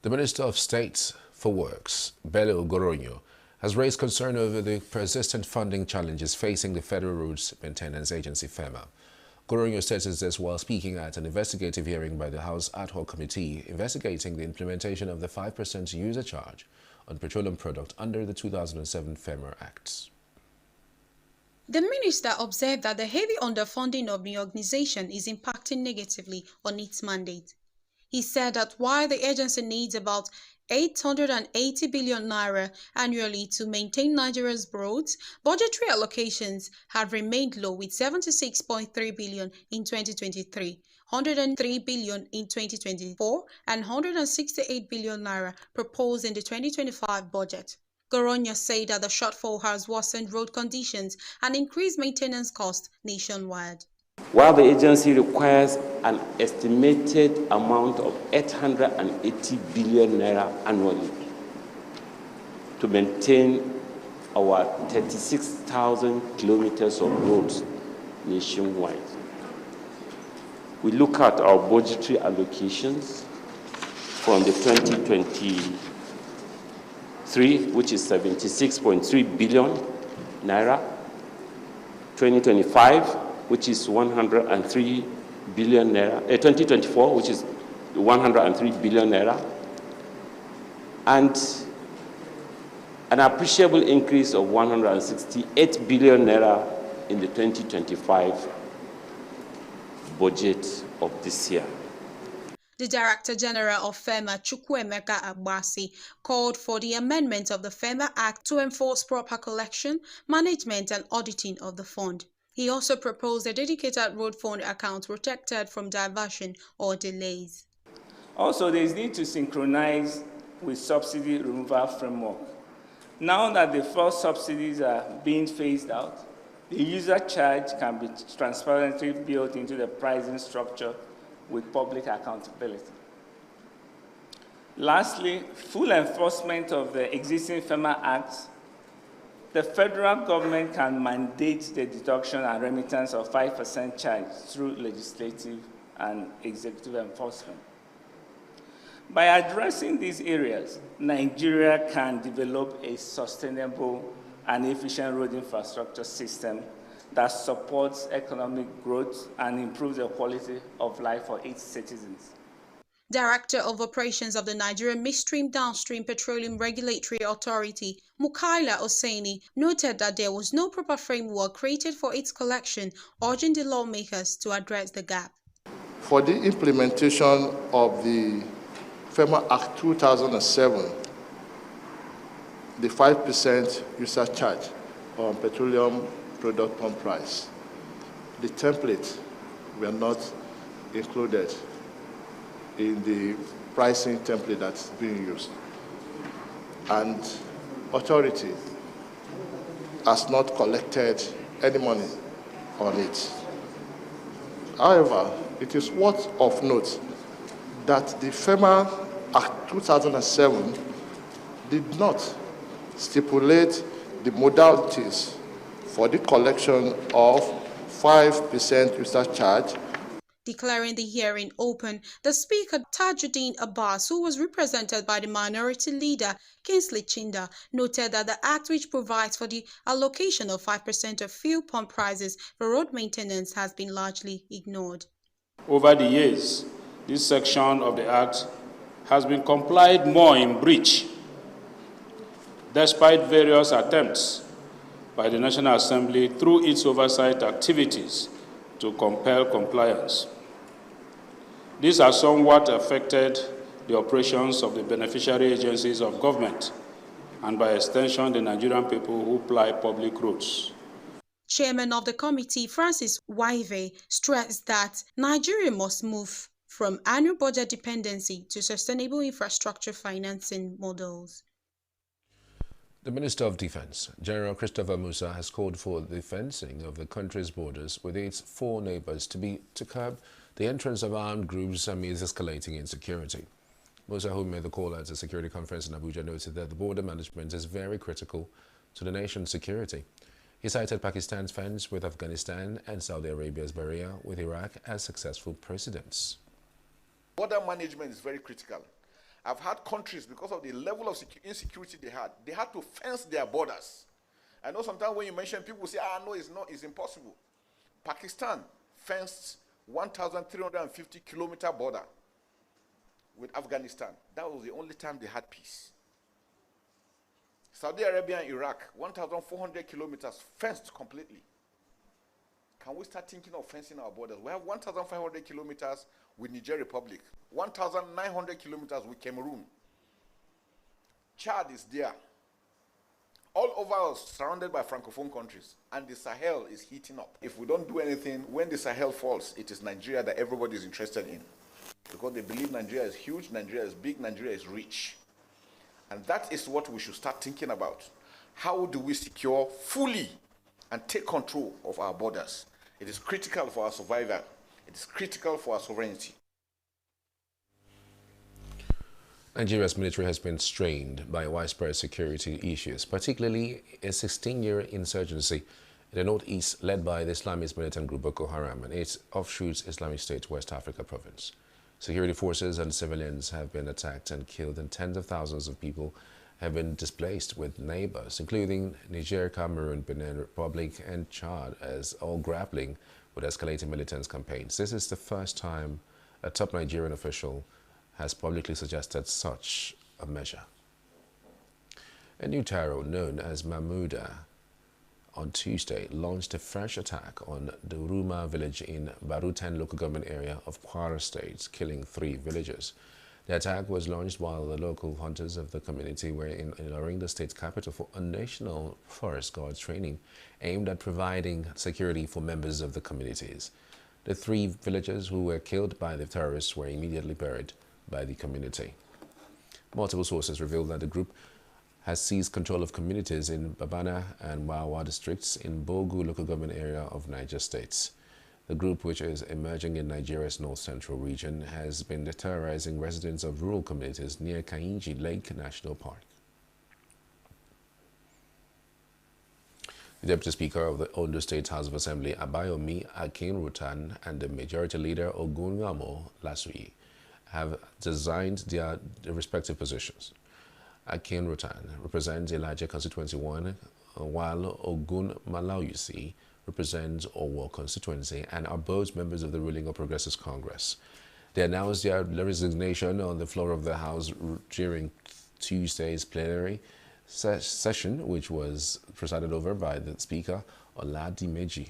The Minister of State for Works, Bello Goronyo, has raised concern over the persistent funding challenges facing the Federal Roads Maintenance Agency, FEMA. Goronyo stated this while speaking at an investigative hearing by the House Ad Hoc Committee investigating the implementation of the 5% user charge on petroleum product under the 2007 FEMA Act. The minister observed that the heavy underfunding of the organization is impacting negatively on its mandate. He said that while the agency needs about 880 billion naira annually to maintain Nigeria's roads, budgetary allocations have remained low with 76.3 billion in 2023, 103 billion in 2024, and 168 billion naira proposed in the 2025 budget. Goronyo said that the shortfall has worsened road conditions and increased maintenance costs nationwide. While the agency requires an estimated amount of 880 billion naira annually to maintain our 36,000 kilometers of roads nationwide. We look at our budgetary allocations from the 2023, which is 76.3 billion naira, 2025, which is 103 billion naira, 2024, which is 103 billion naira, and an appreciable increase of 168 billion naira in the 2025 budget of this year. The Director General of FEMA, Chukwuemeka Agbasi, called for the amendment of the FEMA Act to enforce proper collection, management, and auditing of the fund. He also proposed a dedicated road fund account protected from diversion or delays. Also, there is need to synchronize with subsidy removal framework. Now that the first subsidies are being phased out, the user charge can be transparently built into the pricing structure with public accountability. Lastly, full enforcement of the existing FEMA Act. The federal government can mandate the deduction and remittance of 5% charge through legislative and executive enforcement. By addressing these areas, Nigeria can develop a sustainable and efficient road infrastructure system that supports economic growth and improves the quality of life for its citizens. Director of Operations of the Nigerian Midstream Downstream Petroleum Regulatory Authority, Mukaila Oseni, noted that there was no proper framework created for its collection, urging the lawmakers to address the gap. For the implementation of the FEMA Act 2007, the 5% user charge on petroleum product pump price, the template were not included in the pricing template that's being used. And authority has not collected any money on it. However, it is worth of note that the FEMA Act 2007 did not stipulate the modalities for the collection of 5% user charge. Declaring the hearing open, the Speaker Tajuddin Abbas, who was represented by the Minority Leader Kingsley Chinda, noted that the Act, which provides for the allocation of 5% of fuel pump prices for road maintenance, has been largely ignored. Over the years, this section of the Act has been complied more in breach, despite various attempts by the National Assembly through its oversight activities to compel compliance. This has somewhat affected the operations of the beneficiary agencies of government and by extension the Nigerian people who ply public roads. Chairman of the committee, Francis Waive, stressed that Nigeria must move from annual budget dependency to sustainable infrastructure financing models. The Minister of Defense, General Christopher Musa, has called for the fencing of the country's borders with its 4 neighbors to curb the entrance of armed groups amidst escalating insecurity. Musa, who made the call at a security conference in Abuja, noted that the border management is very critical to the nation's security. He cited Pakistan's fence with Afghanistan and Saudi Arabia's barrier with Iraq as successful precedents. Border management is very critical. I've had countries, because of the level of insecurity they had to fence their borders. I know sometimes when you mention, people say, no, it's impossible. Pakistan fenced 1,350-kilometer border with Afghanistan. That was the only time they had peace. Saudi Arabia and Iraq, 1,400 kilometers fenced completely. Can we start thinking of fencing our borders? We have 1,500 kilometers with Niger Republic, 1,900 kilometers with Cameroon. Chad is there. All over us, surrounded by Francophone countries, and the Sahel is heating up. If we don't do anything, when the Sahel falls, it is Nigeria that everybody is interested in. Because they believe Nigeria is huge, Nigeria is big, Nigeria is rich. And that is what we should start thinking about. How do we secure fully and take control of our borders? It is critical for our survival. It is critical for our sovereignty. Nigeria's military has been strained by widespread security issues, particularly a 16-year insurgency in the northeast led by the Islamist militant group Boko Haram and its offshoots Islamic State West Africa province. Security forces and civilians have been attacked and killed, and tens of thousands of people have been displaced, with neighbors, including Niger, Cameroon, Benin Republic, and Chad, as all grappling with escalating militant campaigns. This is the first time a top Nigerian official has publicly suggested such a measure. A new terror known as Mahmuda on Tuesday launched a fresh attack on the Ruma village in Barutan local government area of Kwara State, killing 3 villagers. The attack was launched while the local hunters of the community were in Ilorin, the state's capital, for a national forest guard training aimed at providing security for members of the communities. The 3 villagers who were killed by the terrorists were immediately buried by the community. Multiple sources revealed that the group has seized control of communities in Babana and Wawa districts in Bogu local government area of Niger State. The group, which is emerging in Nigeria's north-central region, has been terrorizing residents of rural communities near Kainji Lake National Park. The Deputy Speaker of the Ondo State House of Assembly, Abayomi Akinrutan, and the Majority Leader, Ogunwamo Lasui, have designed their respective positions. Akinrutan represents Elijah Constituency 1, while Ogun Malauyusi represents Owo Constituency, and are both members of the ruling All Progressives Congress. They announced their resignation on the floor of the House during Tuesday's plenary session, which was presided over by the Speaker, Oladiji.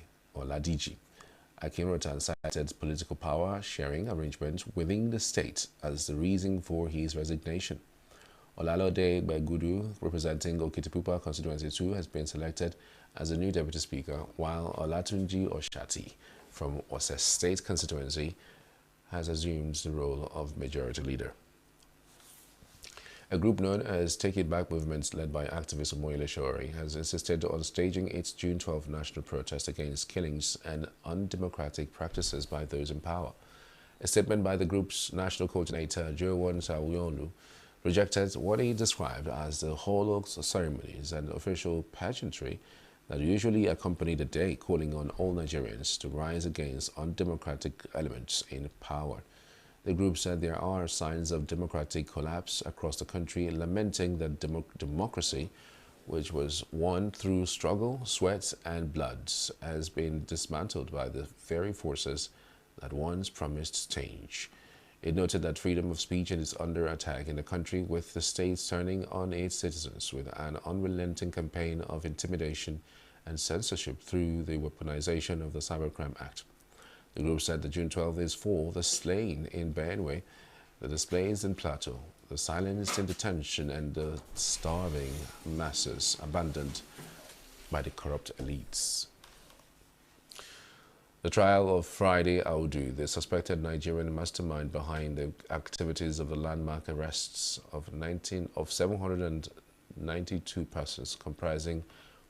Akinrutan cited political power sharing arrangements within the state as the reason for his resignation. Olalode Gbegudu, representing Okitipupa Constituency 2, has been selected as the new Deputy Speaker, while Olatunji Oshati from Ose State Constituency has assumed the role of Majority Leader. A group known as Take It Back Movement, led by activist Omoyele Shori, has insisted on staging its June 12 national protest against killings and undemocratic practices by those in power. A statement by the group's national coordinator, Jowon Sawionu, rejected what he described as the hollow ceremonies and official pageantry that usually accompany the day, calling on all Nigerians to rise against undemocratic elements in power. The group said there are signs of democratic collapse across the country, lamenting that democracy, which was won through struggle, sweat, and blood, has been dismantled by the very forces that once promised change. It noted that freedom of speech is under attack in the country, with the state turning on its citizens with an unrelenting campaign of intimidation and censorship through the weaponization of the Cybercrime Act. The group said that June 12th is for the slain in Benue, the displays in Plateau, the silenced in detention, and the starving masses abandoned by the corrupt elites. The trial of Friday Audu, the suspected Nigerian mastermind behind the activities of the landmark arrests of 792 persons, comprising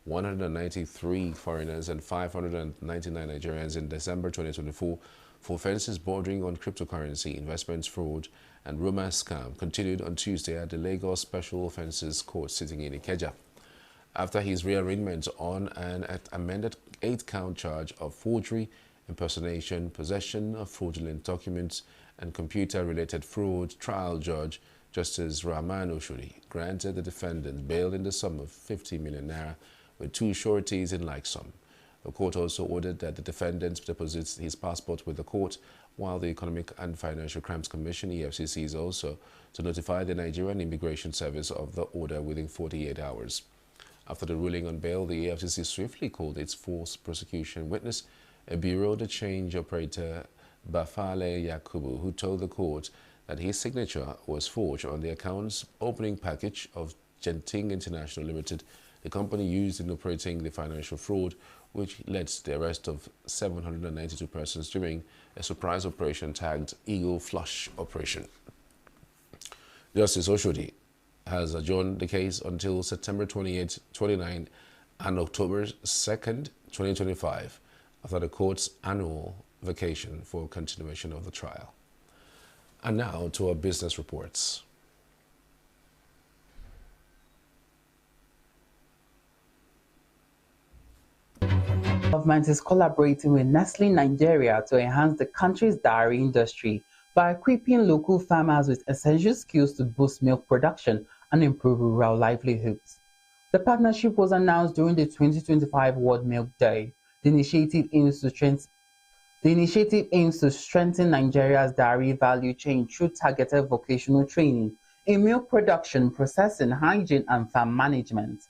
193 foreigners and 599 Nigerians in December 2024 for offences bordering on cryptocurrency, investments fraud and romance scam, continued on Tuesday at the Lagos Special Offences Court sitting in Ikeja. After his rearrangement on an amended 8-count charge of forgery, impersonation, possession of fraudulent documents, and computer-related fraud, trial judge Justice Rahman Oshodi granted the defendant bail in the sum of 50 million naira with 2 sureties in like sum. The court also ordered that the defendant deposits his passport with the court, while the Economic and Financial Crimes Commission, EFCC, is also to notify the Nigerian Immigration Service of the order within 48 hours. After the ruling on bail, the EFCC swiftly called its force prosecution witness, a bureau de change operator Bafale Yakubu, who told the court that his signature was forged on the account's opening package of Genting International Limited, the company used in operating the financial fraud, which led to the arrest of 792 persons during a surprise operation tagged Eagle Flush Operation. Justice Oshodi has adjourned the case until September 28, 29 and October 2nd, 2025, after the court's annual vacation for continuation of the trial. And now to our business reports. The government is collaborating with Nestle Nigeria to enhance the country's dairy industry by equipping local farmers with essential skills to boost milk production and improve rural livelihoods. The partnership was announced during the 2025 World Milk Day. The initiative aims to strengthen Nigeria's dairy value chain through targeted vocational training in milk production, processing, hygiene, and farm management.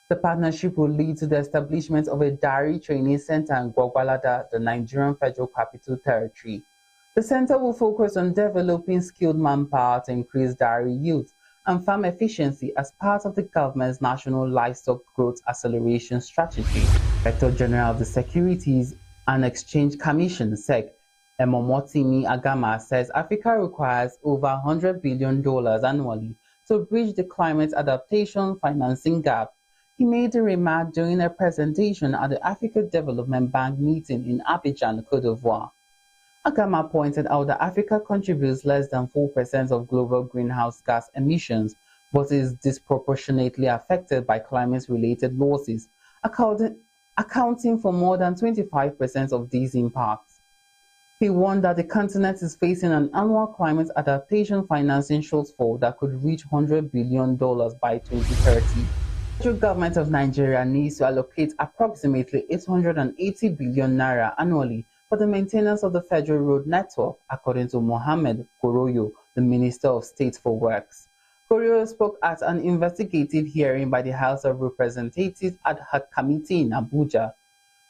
The partnership will lead to the establishment of a dairy training center in Gwagwalada, the Nigerian Federal Capital Territory. The center will focus on developing skilled manpower to increase dairy yields and farm efficiency as part of the government's National Livestock Growth Acceleration Strategy. Director General of the Securities and Exchange Commission, SEC, Emomotimi Agama, says Africa requires over $100 billion annually to bridge the climate adaptation financing gap. He made the remark during a presentation at the Africa Development Bank meeting in Abidjan, Côte d'Ivoire. Agama pointed out that Africa contributes less than 4% of global greenhouse gas emissions, but is disproportionately affected by climate-related losses, accounting for more than 25% of these impacts. He warned that the continent is facing an annual climate adaptation financing shortfall that could reach $100 billion by 2030. The federal government of Nigeria needs to allocate approximately 880 billion naira annually for the maintenance of the federal road network, according to Mohammed Koroyo, the Minister of State for Works. Koroyo spoke at an investigative hearing by the House of Representatives ad hoc committee in Abuja.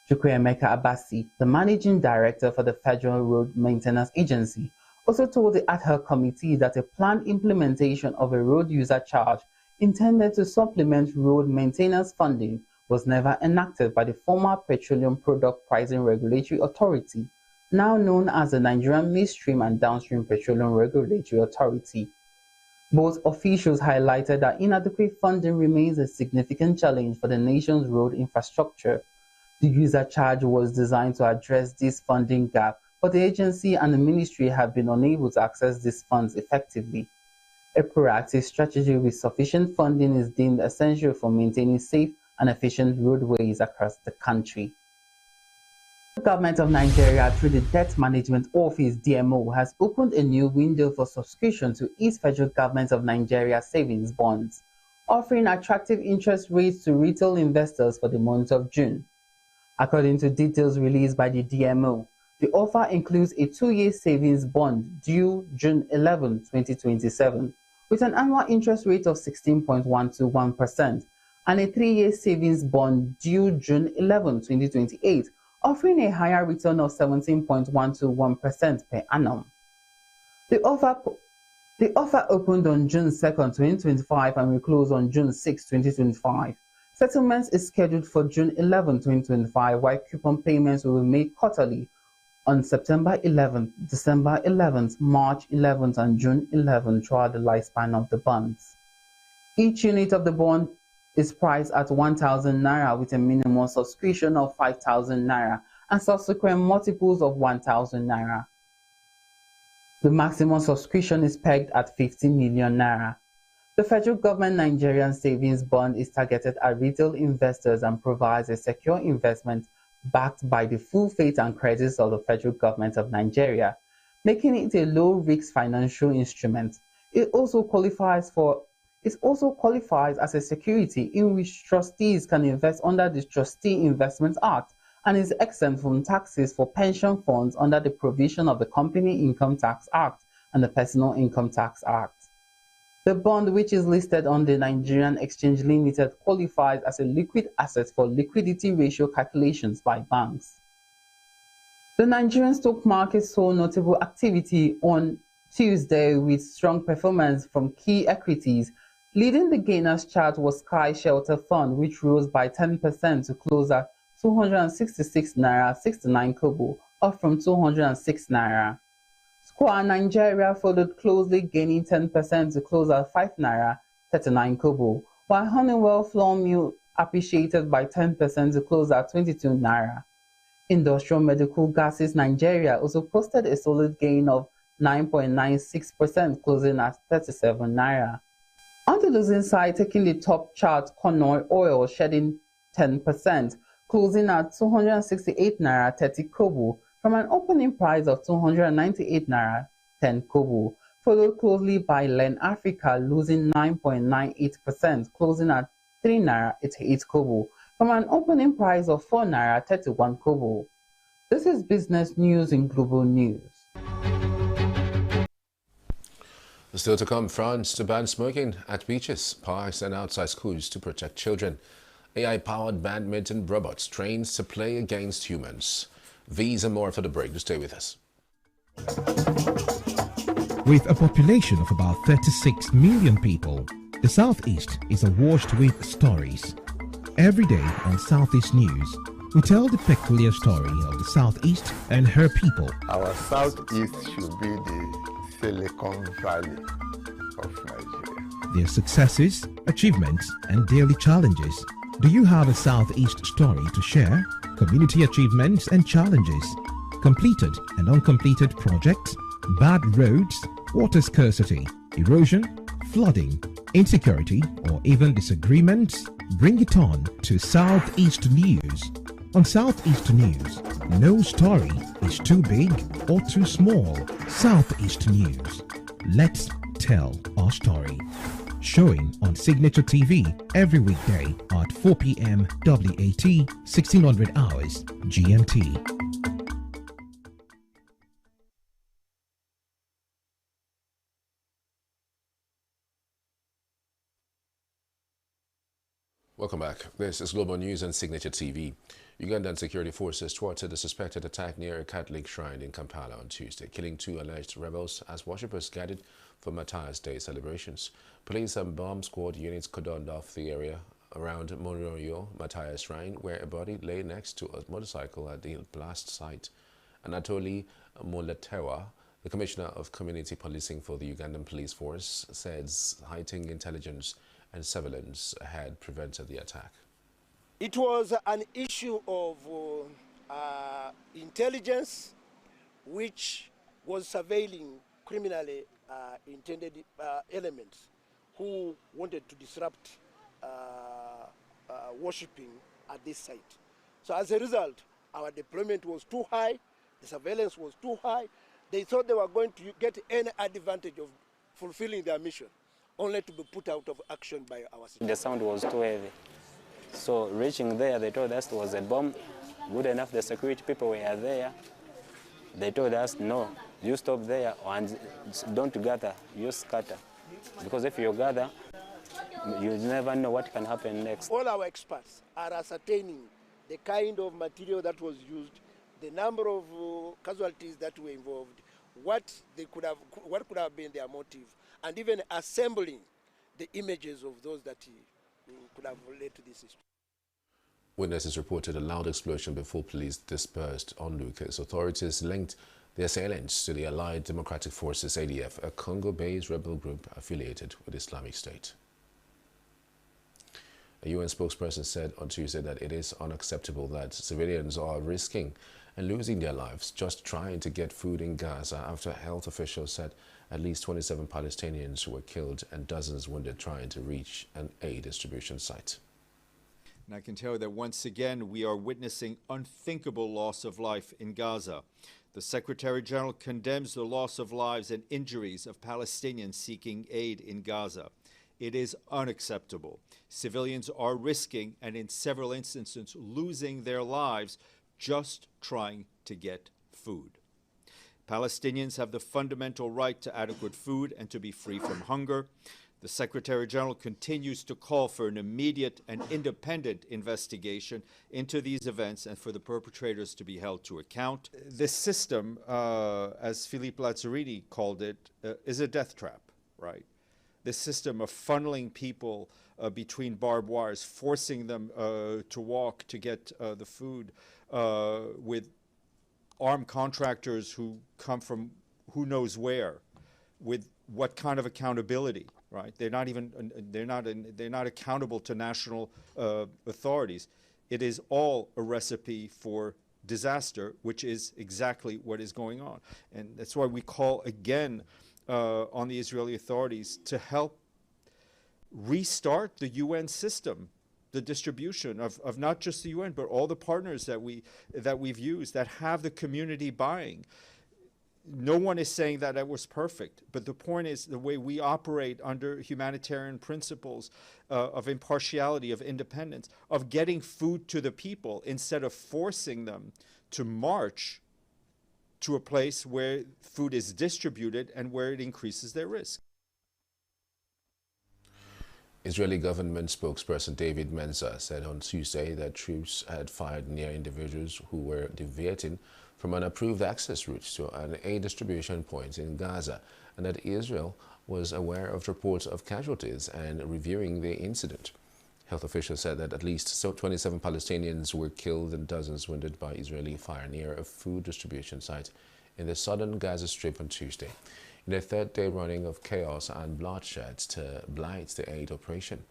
Chukwuemeka Abasi, the Managing Director for the Federal Road Maintenance Agency, also told the ad hoc committee that a planned implementation of a road user charge intended to supplement road maintenance funding was never enacted by the former Petroleum Product Pricing Regulatory Authority, now known as the Nigerian Midstream and Downstream Petroleum Regulatory Authority. Both officials highlighted that inadequate funding remains a significant challenge for the nation's road infrastructure. The user charge was designed to address this funding gap, but the agency and the ministry have been unable to access these funds effectively. A proactive strategy with sufficient funding is deemed essential for maintaining safe and efficient roadways across the country. The government of Nigeria, through the Debt Management Office (DMO), has opened a new window for subscription to its federal government of Nigeria savings bonds, offering attractive interest rates to retail investors for the month of June. According to details released by the DMO, the offer includes a 2-year savings bond due June 11, 2027, with an annual interest rate of 16.121%, and a 3-year savings bond due June 11, 2028, offering a higher return of 17.121% per annum. The offer opened on June 2, 2025 and will close on June 6, 2025. Settlement is scheduled for June 11, 2025, while coupon payments will be made quarterly on September 11th, December 11th, March 11th, and June 11th throughout the lifespan of the bonds. Each unit of the bond is priced at 1,000 naira with a minimum subscription of 5,000 naira and subsequent multiples of 1,000 naira. The maximum subscription is pegged at 50 million naira. The federal government Nigerian savings bond is targeted at retail investors and provides a secure investment backed by the full faith and credits of the federal government of Nigeria, making it a low-risk financial instrument. It also qualifies as a security in which trustees can invest under the Trustee Investment Act and is exempt from taxes for pension funds under the provision of the Company Income Tax Act and the Personal Income Tax Act. The bond, which is listed on the Nigerian Exchange Limited, qualifies as a liquid asset for liquidity ratio calculations by banks. The Nigerian stock market saw notable activity on Tuesday with strong performance from key equities. Leading the gainers chart was Sky Shelter Fund, which rose by 10% to close at 266 naira 69 kobo, up from 206 naira. Square Nigeria followed closely, gaining 10% to close at 5 naira 39 kobo, while Honeywell Flour Mill appreciated by 10% to close at 22 naira. Industrial Medical Gases Nigeria also posted a solid gain of 9.96%, closing at 37 naira. On the losing side, taking the top chart, Corn Oil shedding 10%, closing at 268 naira 30 kobo from an opening price of 298 naira 10 kobo, followed closely by Len Africa losing 9.98%, closing at 3 naira 88 kobo from an opening price of 4 naira 31 kobo. This is business news in Global News. Still to come, France to ban smoking at beaches, parks and outside schools to protect children. AI-powered badminton robots trained to play against humans. These and more for the break. Stay with us. With a population of about 36 million people, the Southeast is awash with stories. Every day on Southeast News, we tell the peculiar story of the Southeast and her people. Our Southeast should be the Silicon Valley of Nigeria. Their successes, achievements, and daily challenges. Do you have a Southeast story to share? Community achievements and challenges, completed and uncompleted projects, bad roads, water scarcity, erosion, flooding, insecurity, or even disagreements? Bring it on to Southeast News. On Southeast News, no story is too big or too small. Southeast News. Let's tell our story. Showing on Signature TV every weekday at 4 p.m. WAT, 1600 hours GMT. Welcome back. This is Global News on Signature TV. Ugandan security forces thwarted the suspected attack near a Catholic shrine in Kampala on Tuesday, killing 2 alleged rebels as worshippers gathered for Matthias Day celebrations. Police and bomb squad units cordoned off the area around Moroyo Matthias Shrine, where a body lay next to a motorcycle at the blast site. Anatoli Moletewa, the Commissioner of Community Policing for the Ugandan Police Force, says heightened intelligence and surveillance had prevented the attack. It was an issue of intelligence which was surveilling criminally intended elements who wanted to disrupt worshipping at this site. So as a result, our deployment was too high, the surveillance was too high. They thought they were going to get any advantage of fulfilling their mission, only to be put out of action by our citizens. The sound was too heavy. So reaching there, they told us it was a bomb. Good enough, the security people were there. They told us, no, you stop there and don't gather, you scatter. Because if you gather, you never know what can happen next. All our experts are ascertaining the kind of material that was used, the number of casualties that were involved, what could have been their motive, and even assembling the images of those that could have led to this issue. Witnesses reported a loud explosion before police dispersed onlookers. Authorities linked the assailants to the Allied Democratic Forces ADF, a Congo-based rebel group affiliated with Islamic State. A UN spokesperson said on Tuesday that it is unacceptable that civilians are risking and losing their lives just trying to get food in Gaza after health officials said at least 27 Palestinians were killed and dozens wounded trying to reach an aid distribution site. And I can tell you that once again we are witnessing unthinkable loss of life in Gaza. The Secretary General condemns the loss of lives and injuries of Palestinians seeking aid in Gaza. It is unacceptable. Civilians are risking and in several instances losing their lives just trying to get food. Palestinians have the fundamental right to adequate food and to be free from hunger. The Secretary General continues to call for an immediate and independent investigation into these events and for the perpetrators to be held to account. This system, as Philippe Lazzarini called it, is a death trap, right? This system of funneling people between barbed wires, forcing them to walk to get the food, with armed contractors who come from who knows where, with what kind of accountability, right? They're not accountable to national authorities. It is all a recipe for disaster, which is exactly what is going on. And that's why we call again on the Israeli authorities to help restart the UN system, the distribution of not just the UN, but all the partners that we've used that have the community buying. No one is saying that it was perfect, but the point is the way we operate under humanitarian principles of impartiality, of independence, of getting food to the people instead of forcing them to march to a place where food is distributed and where it increases their risk. Israeli government spokesperson David Menza said on Tuesday that troops had fired near individuals who were deviating from an approved access route to an aid distribution point in Gaza, and that Israel was aware of reports of casualties and reviewing the incident. Health officials said that at least 27 Palestinians were killed and dozens wounded by Israeli fire near a food distribution site in the southern Gaza Strip on Tuesday, in a third day running of chaos and bloodshed to blight the aid operation.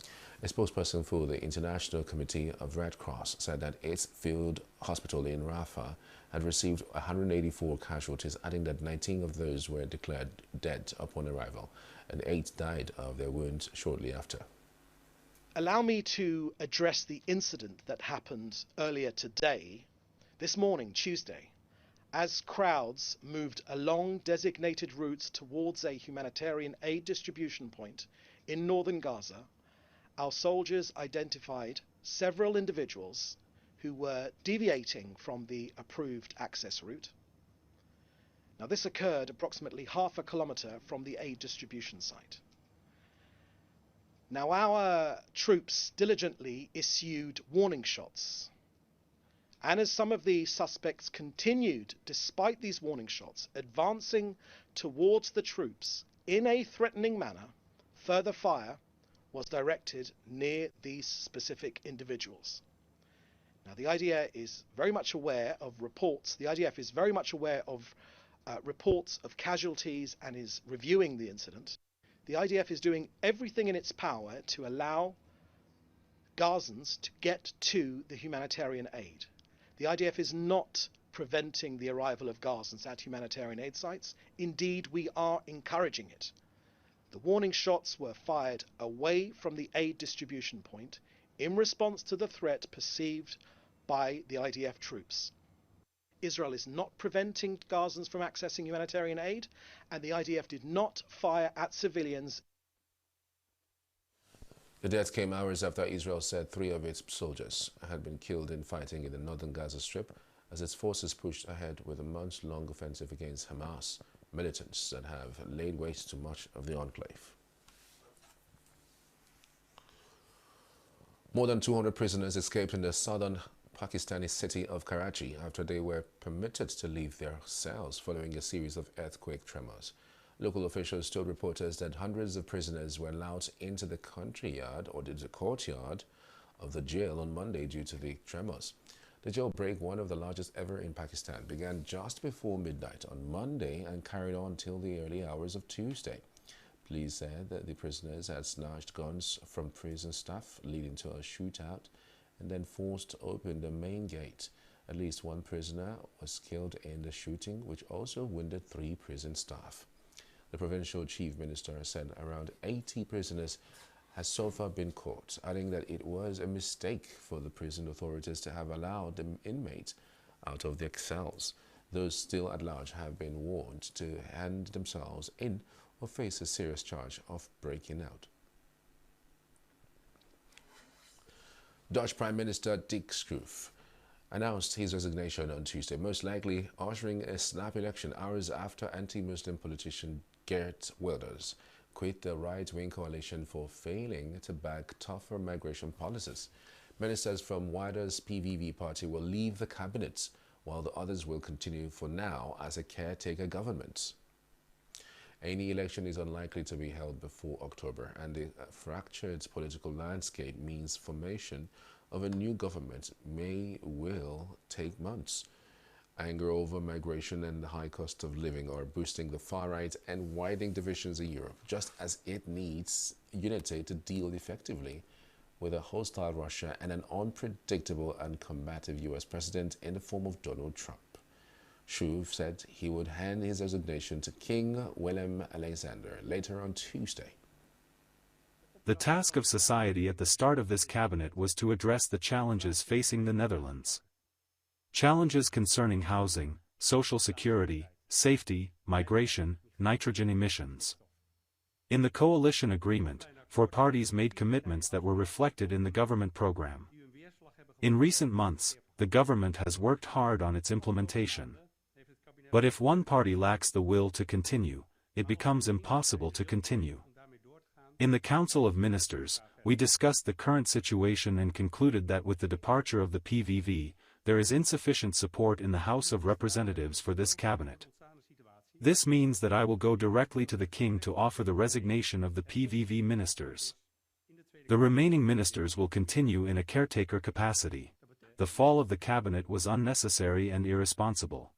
A spokesperson for the International Committee of Red Cross said that its field hospital in Rafah had received 184 casualties, adding that 19 of those were declared dead upon arrival, and 8 died of their wounds shortly after. Allow me to address the incident that happened earlier today, this morning, Tuesday, as crowds moved along designated routes towards a humanitarian aid distribution point in northern Gaza. Our soldiers identified several individuals who were deviating from the approved access route. Now, this occurred approximately half a kilometre from the aid distribution site. Now, our troops diligently issued warning shots, and as some of the suspects continued, despite these warning shots, advancing towards the troops in a threatening manner, further fire was directed near these specific individuals. Now, the IDF is very much aware of reports. The IDF is very much aware of reports of casualties and is reviewing the incident. The IDF is doing everything in its power to allow Gazans to get to the humanitarian aid. The IDF is not preventing the arrival of Gazans at humanitarian aid sites. Indeed, we are encouraging it. The warning shots were fired away from the aid distribution point in response to the threat perceived by the IDF troops. Israel is not preventing Gazans from accessing humanitarian aid, and the IDF did not fire at civilians. The death came hours after Israel said 3 of its soldiers had been killed in fighting in the northern Gaza Strip as its forces pushed ahead with a months-long offensive against Hamas militants that have laid waste to much of the enclave. More than 200 prisoners escaped in the southern Pakistani city of Karachi after they were permitted to leave their cells following a series of earthquake tremors. Local officials told reporters that hundreds of prisoners were allowed into the country yard or the courtyard of the jail on Monday due to the tremors. The jailbreak, one of the largest ever in Pakistan, began just before midnight on Monday and carried on till the early hours of Tuesday. Police said that the prisoners had snatched guns from prison staff, leading to a shootout, and then forced open the main gate. At least one prisoner was killed in the shooting, which also wounded 3 prison staff. The provincial chief minister said around 80 prisoners has so far been caught, adding that it was a mistake for the prison authorities to have allowed the inmates out of their cells. Those still at large have been warned to hand themselves in or face a serious charge of breaking out. Dutch Prime Minister Dick Schoof announced his resignation on Tuesday, most likely ushering a snap election hours after anti-Muslim politician Geert Wilders quit the right-wing coalition for failing to back tougher migration policies. Ministers from Wilders' PVV party will leave the cabinet, while the others will continue for now as a caretaker government. Any election is unlikely to be held before October, and the fractured political landscape means formation of a new government will take months. Anger over migration and the high cost of living are boosting the far right and widening divisions in Europe, just as it needs unity to deal effectively with a hostile Russia and an unpredictable and combative US president in the form of Donald Trump. Schoof said he would hand his resignation to King Willem Alexander later on Tuesday. The task of society at the start of this cabinet was to address the challenges facing the Netherlands. Challenges concerning housing, social security, safety, migration, nitrogen emissions. In the coalition agreement, 4 parties made commitments that were reflected in the government program. In recent months, the government has worked hard on its implementation. But if one party lacks the will to continue, it becomes impossible to continue. In the Council of Ministers, we discussed the current situation and concluded that with the departure of the PVV, there is insufficient support in the House of Representatives for this cabinet. This means that I will go directly to the King to offer the resignation of the PVV ministers. The remaining ministers will continue in a caretaker capacity. The fall of the cabinet was unnecessary and irresponsible.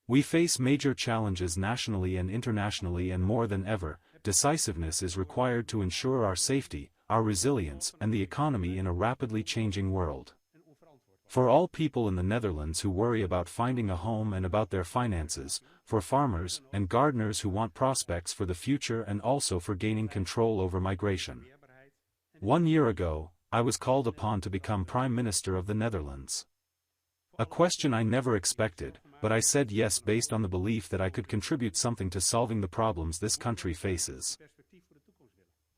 We face major challenges nationally and internationally, and more than ever, decisiveness is required to ensure our safety, our resilience, and the economy in a rapidly changing world. For all people in the Netherlands who worry about finding a home and about their finances, for farmers and gardeners who want prospects for the future, and also for gaining control over migration. 1 year ago, I was called upon to become Prime Minister of the Netherlands. A question I never expected, but I said yes based on the belief that I could contribute something to solving the problems this country faces.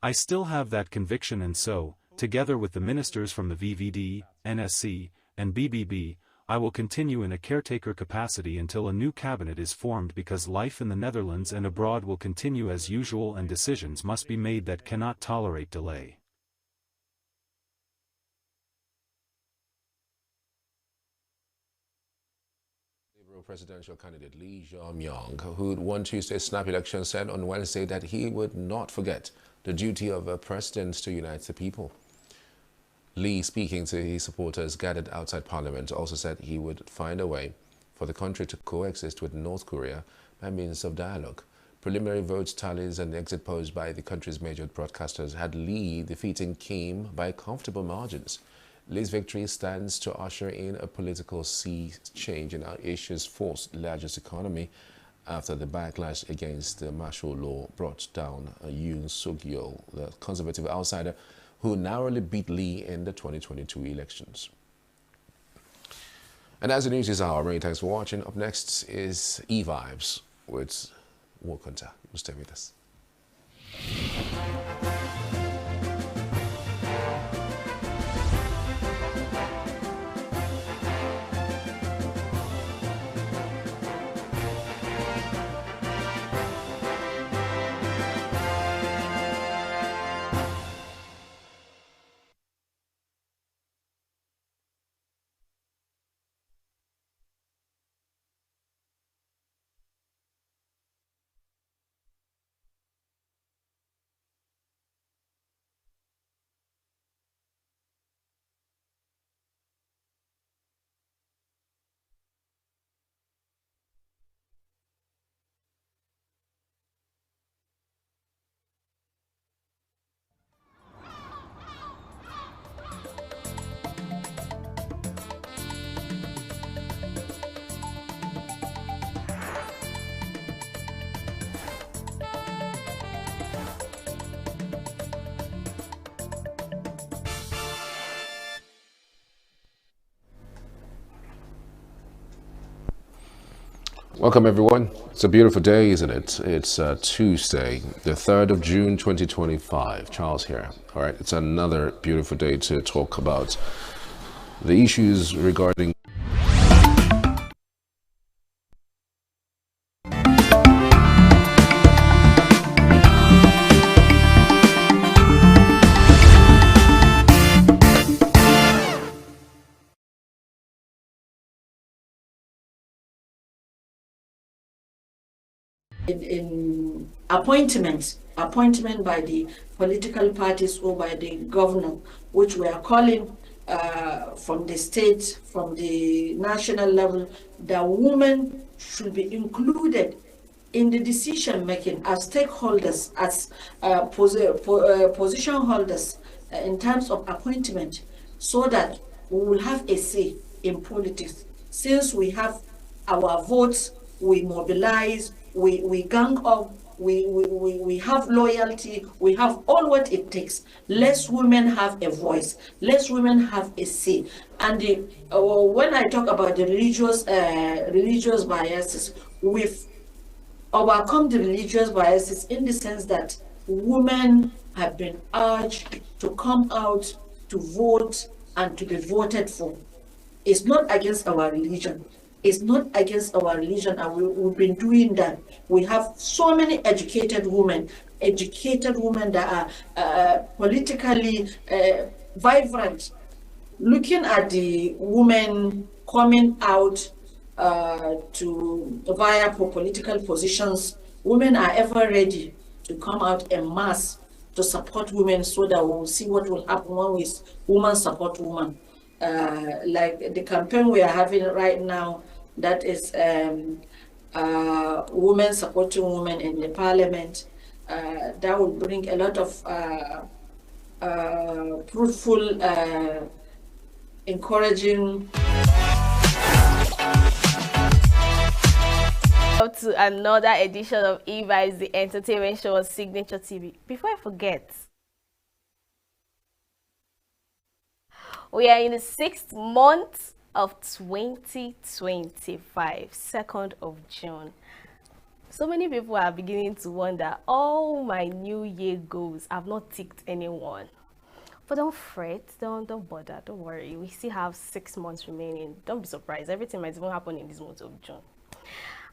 I still have that conviction, and so, together with the ministers from the VVD, NSC, and BBB, I will continue in a caretaker capacity until a new cabinet is formed, because life in the Netherlands and abroad will continue as usual and decisions must be made that cannot tolerate delay. Liberal presidential candidate Lee Jae-myung, who won Tuesday's snap election, said on Wednesday that he would not forget the duty of a president to unite the people. Lee, speaking to his supporters gathered outside Parliament, also said he would find a way for the country to coexist with North Korea by means of dialogue. Preliminary vote tallies and exit polls by the country's major broadcasters had Lee defeating Kim by comfortable margins. Lee's victory stands to usher in a political sea change in Asia's fourth largest economy after the backlash against the martial law brought down Yoon Suk-yeol, the conservative outsider who narrowly beat Lee in the 2022 elections. And as the news is our, many thanks for watching. Up next is E-Vibes with Wokunta. Stay with us. Welcome everyone. It's a beautiful day, isn't it? It's Tuesday, the 3rd of June 2025. Charles here. All right, it's another beautiful day to talk about the issues regarding in appointment by the political parties or by the governor, which we are calling from the state, from the national level, that women should be included in the decision making as stakeholders, as position holders in terms of appointment, so that we will have a say in politics. Since we have our votes, we mobilize, we gang up, we have loyalty, we have all what it takes. Less women have a voice, less women have a say. And when I talk about the religious biases, we've overcome the religious biases in the sense that women have been urged to come out to vote and to be voted for. It's not against our religion. It's not against our religion, and we've been doing that. We have so many educated women that are politically vibrant. Looking at the women coming out to vie for political positions, women are ever ready to come out en masse to support women, so that we'll see what will happen when women support women. Like the campaign we are having right now, that is women supporting women in the parliament, that will bring a lot of fruitful, encouraging. Up to another edition of E-Vibes, the entertainment show on Signature TV. Before I forget, we are in the 6th month of 2025, 2nd of June. So many people are beginning to wonder, all my New Year goals, I've not ticked anyone. But don't fret, don't bother, don't worry. We still have 6 months remaining. Don't be surprised. Everything might even happen in this month of June.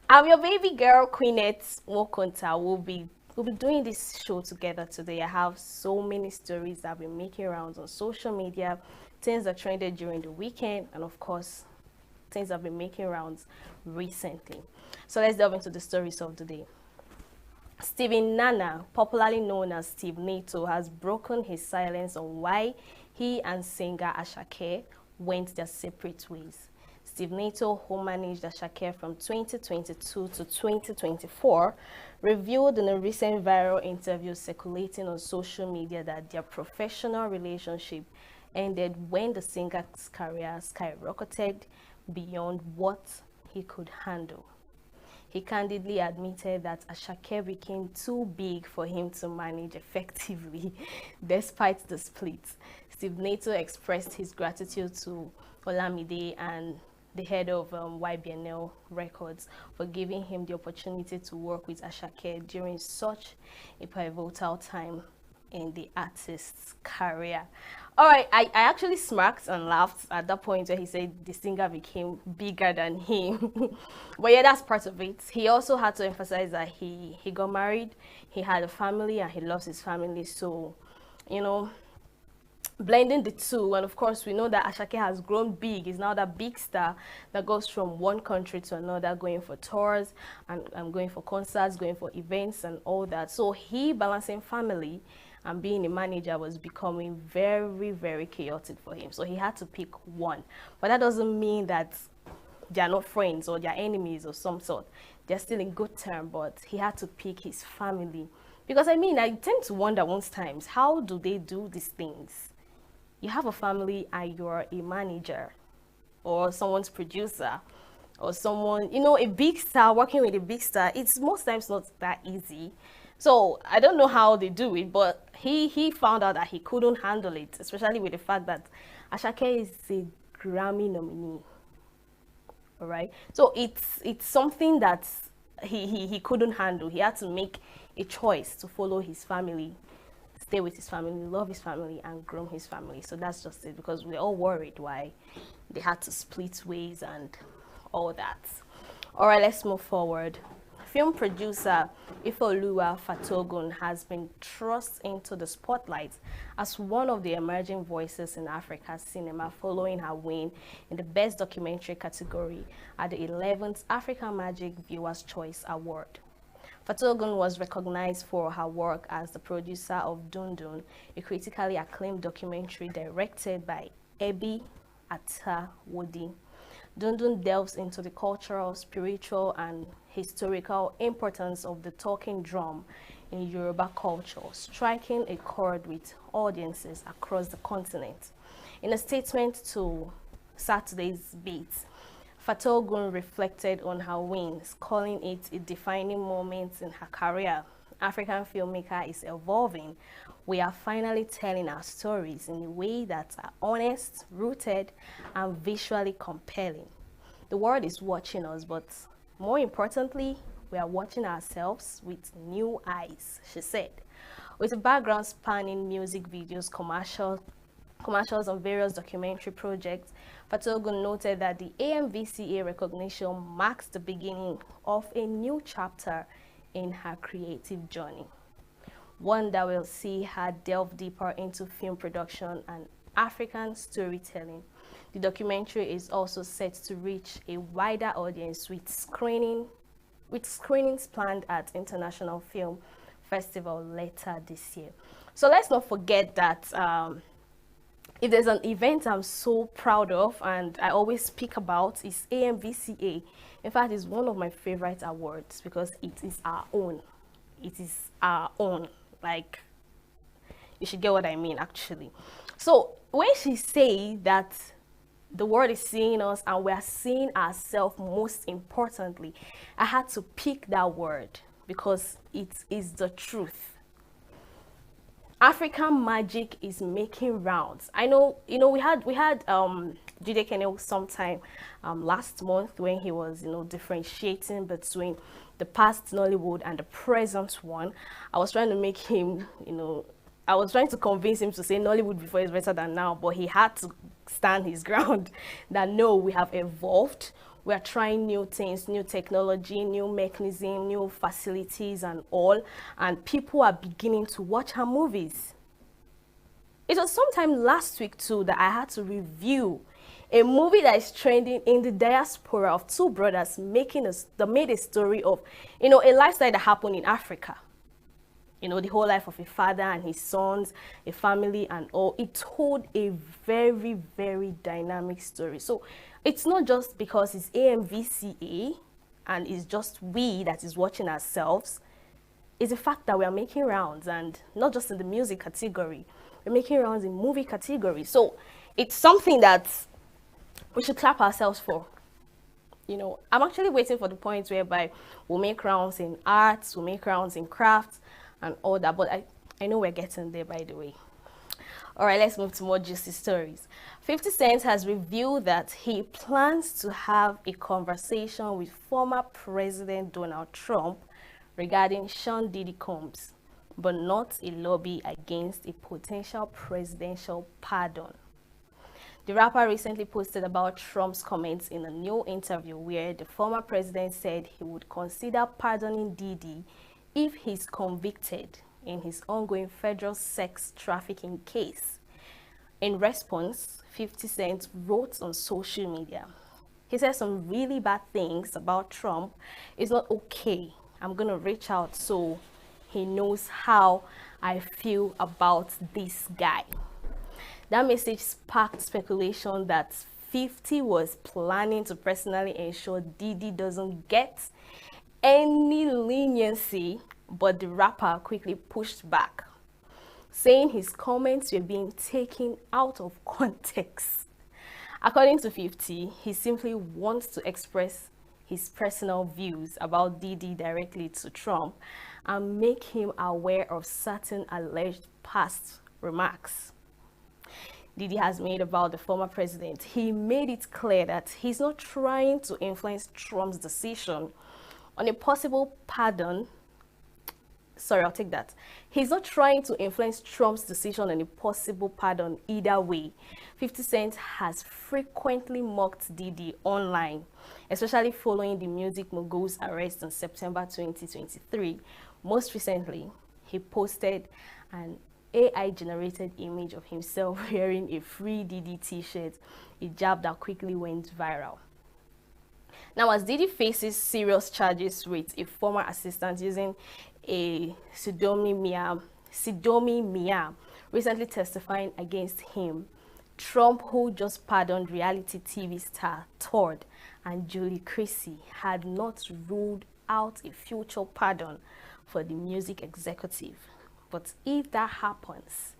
I'm your baby girl, Queenette Mokonta. We'll be doing this show together today. I have so many stories that I've been making rounds on social media, things that trended during the weekend, and of course, things I've been making rounds recently. So let's delve into the stories of the day. Stephen Nana, popularly known as Steve Nato, has broken his silence on why he and singer Ashake went their separate ways. Steve Nato, who managed Ashake from 2022 to 2024, revealed in a recent viral interview circulating on social media that their professional relationship ended when the singer's career skyrocketed beyond what he could handle. He candidly admitted that Ashake became too big for him to manage effectively despite the split. Steve Nato expressed his gratitude to Olamide and the head of YBNL Records for giving him the opportunity to work with Ashake during such a pivotal time in the artist's career. All right, I actually smirked and laughed at that point where he said the singer became bigger than him. But yeah, that's part of it. He also had to emphasize that he got married, he had a family, and he loves his family. So, you know, blending the two, and of course we know that Ashake has grown big. He's now that big star that goes from one country to another, going for tours and going for concerts, going for events and all that. So he balancing family and being a manager was becoming very, very chaotic for him. So he had to pick one. But that doesn't mean that they are not friends or they are enemies of some sort. They're still in good terms, but he had to pick his family. Because I mean, I tend to wonder most times, how do they do these things? You have a family and you're a manager or someone's producer or someone, you know, a big star, working with a big star. It's most times not that easy. So I don't know how they do it, but he found out that he couldn't handle it, especially with the fact that Ashake is a Grammy nominee. all right? So it's something that he couldn't handle. He had to make a choice to follow his family, stay with his family, love his family, and groom his family. So that's just it, because we're all worried why they had to split ways and all that. All right, let's move forward. Film producer Ifeoluwa Fatogun has been thrust into the spotlight as one of the emerging voices in Africa's cinema following her win in the Best Documentary category at the 11th African Magic Viewers' Choice Award. Fatogun was recognized for her work as the producer of Dundun, a critically acclaimed documentary directed by Ebi Atawodi. Dundun delves into the cultural, spiritual, and historical importance of the talking drum in Yoruba culture, striking a chord with audiences across the continent. In a statement to Saturday's Beat, Fatogun reflected on her wins, calling it a defining moment in her career. African filmmaker is evolving. We are finally telling our stories in a way that are honest, rooted, and visually compelling. The world is watching us, but more importantly, we are watching ourselves with new eyes, she said. With a background spanning music videos, commercials on various documentary projects, Fatogun noted that the AMVCA recognition marks the beginning of a new chapter in her creative journey, one that will see her delve deeper into film production and African storytelling. The documentary is also set to reach a wider audience with screenings planned at International Film Festival later this year. So let's not forget that if there's an event I'm so proud of and I always speak about, is AMVCA. In fact, it's one of my favorite awards because it is our own. It is our own. Like, you should get what I mean, actually. So when she say that the world is seeing us and we are seeing ourselves, most importantly, I had to pick that word because it is the truth. African magic is making rounds. I know, we had Jide Kene sometime last month when he was, differentiating between the past Nollywood and the present one. I was trying to make him, I was trying to convince him to say Nollywood before is better than now, but he had to stand his ground that no, we have evolved. We are trying new things, new technology, new mechanism, new facilities and all, and people are beginning to watch her movies. It was sometime last week too that I had to review a movie that is trending in the diaspora of two brothers that made a story of, a lifestyle that happened in Africa. The whole life of a father and his sons, a family and all. It told a very, very dynamic story. So it's not just because it's AMVCA and it's just we that is watching ourselves. It's the fact that we are making rounds, and not just in the music category. We're making rounds in movie category. So it's something that we should clap ourselves for. I'm actually waiting for the point whereby we'll make rounds in arts, we'll make rounds in crafts, and all that, but I know we're getting there, by the way. All right, let's move to more juicy stories. 50 Cent has revealed that he plans to have a conversation with former President Donald Trump regarding Sean Diddy Combs, but not a lobby against a potential presidential pardon. The rapper recently posted about Trump's comments in a new interview where the former president said he would consider pardoning Diddy if he's convicted in his ongoing federal sex trafficking case. In response, 50 Cent wrote on social media. He said some really bad things about Trump. It's not okay. I'm going to reach out so he knows how I feel about this guy. That message sparked speculation that 50 was planning to personally ensure Diddy doesn't get any leniency, but the rapper quickly pushed back, saying his comments were being taken out of context. According to 50, he simply wants to express his personal views about Diddy directly to Trump and make him aware of certain alleged past remarks. Diddy has made about the former president, he made it clear that he's not trying to influence Trump's decision on a possible pardon. Sorry, I'll take that. He's not trying to influence Trump's decision on a possible pardon either way. 50 Cent has frequently mocked Diddy online, especially following the music mogul's arrest in September 2023. Most recently, he posted an AI-generated image of himself wearing a Free Diddy t-shirt, a jab that quickly went viral. Now, as Diddy faces serious charges with a former assistant using a pseudonym recently testifying against him, Trump, who just pardoned reality TV star Todd and Julie Chrissy, had not ruled out a future pardon for the music executive. But if that happens,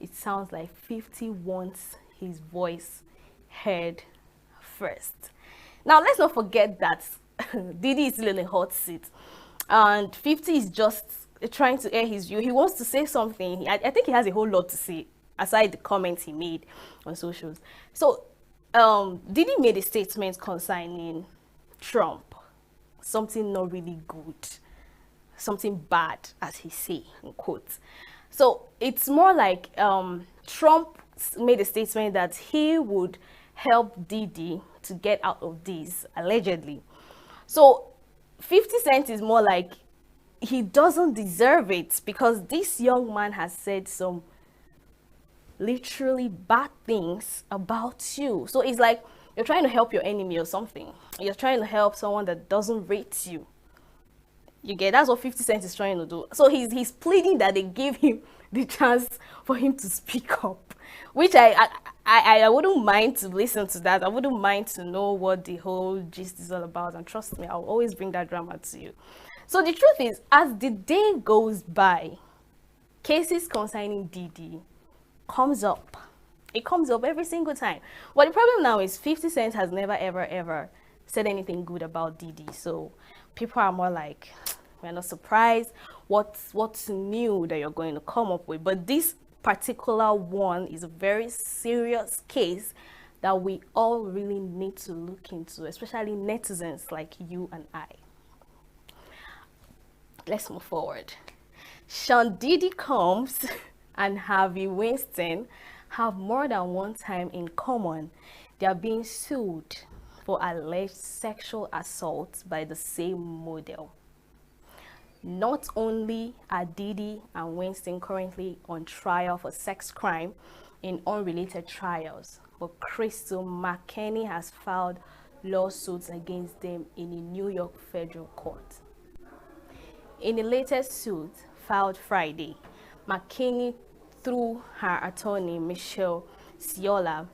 it sounds like 50 wants his voice heard first. Now, let's not forget that Diddy is still in a hot seat, and 50 is just trying to air his view. He wants to say something. I think he has a whole lot to say, aside the comments he made on socials. So, Diddy made a statement concerning Trump, something not really good, something bad, as he say, in quotes. So, it's more like Trump made a statement that he would help Diddy to get out of this, allegedly. So 50 Cent is more like he doesn't deserve it, because this young man has said some literally bad things about you. So it's like you're trying to help your enemy or something. You're trying to help someone that doesn't rate you. You get, that's what 50 Cent is trying to do. So he's pleading that they give him the chance for him to speak up, which I wouldn't mind to listen to that. I wouldn't mind to know what the whole gist is all about. And trust me, I'll always bring that drama to you. So the truth is, as the day goes by, cases concerning Diddy comes up. It comes up every single time. But the problem now is 50 Cent has never, ever said anything good about Diddy. So people are more like, we're not surprised. What's new that you're going to come up with? But this particular one is a very serious case that we all really need to look into, especially netizens like you and I. Let's move forward. Sean Diddy Combs and Harvey Weinstein have more than one time in common. They are being sued for alleged sexual assault by the same model. Not only are Diddy and Weinstein currently on trial for sex crime in unrelated trials, but Crystal McKinney has filed lawsuits against them in a New York federal court. In the latest suit filed Friday, McKinney, through her attorney Michelle Ciola,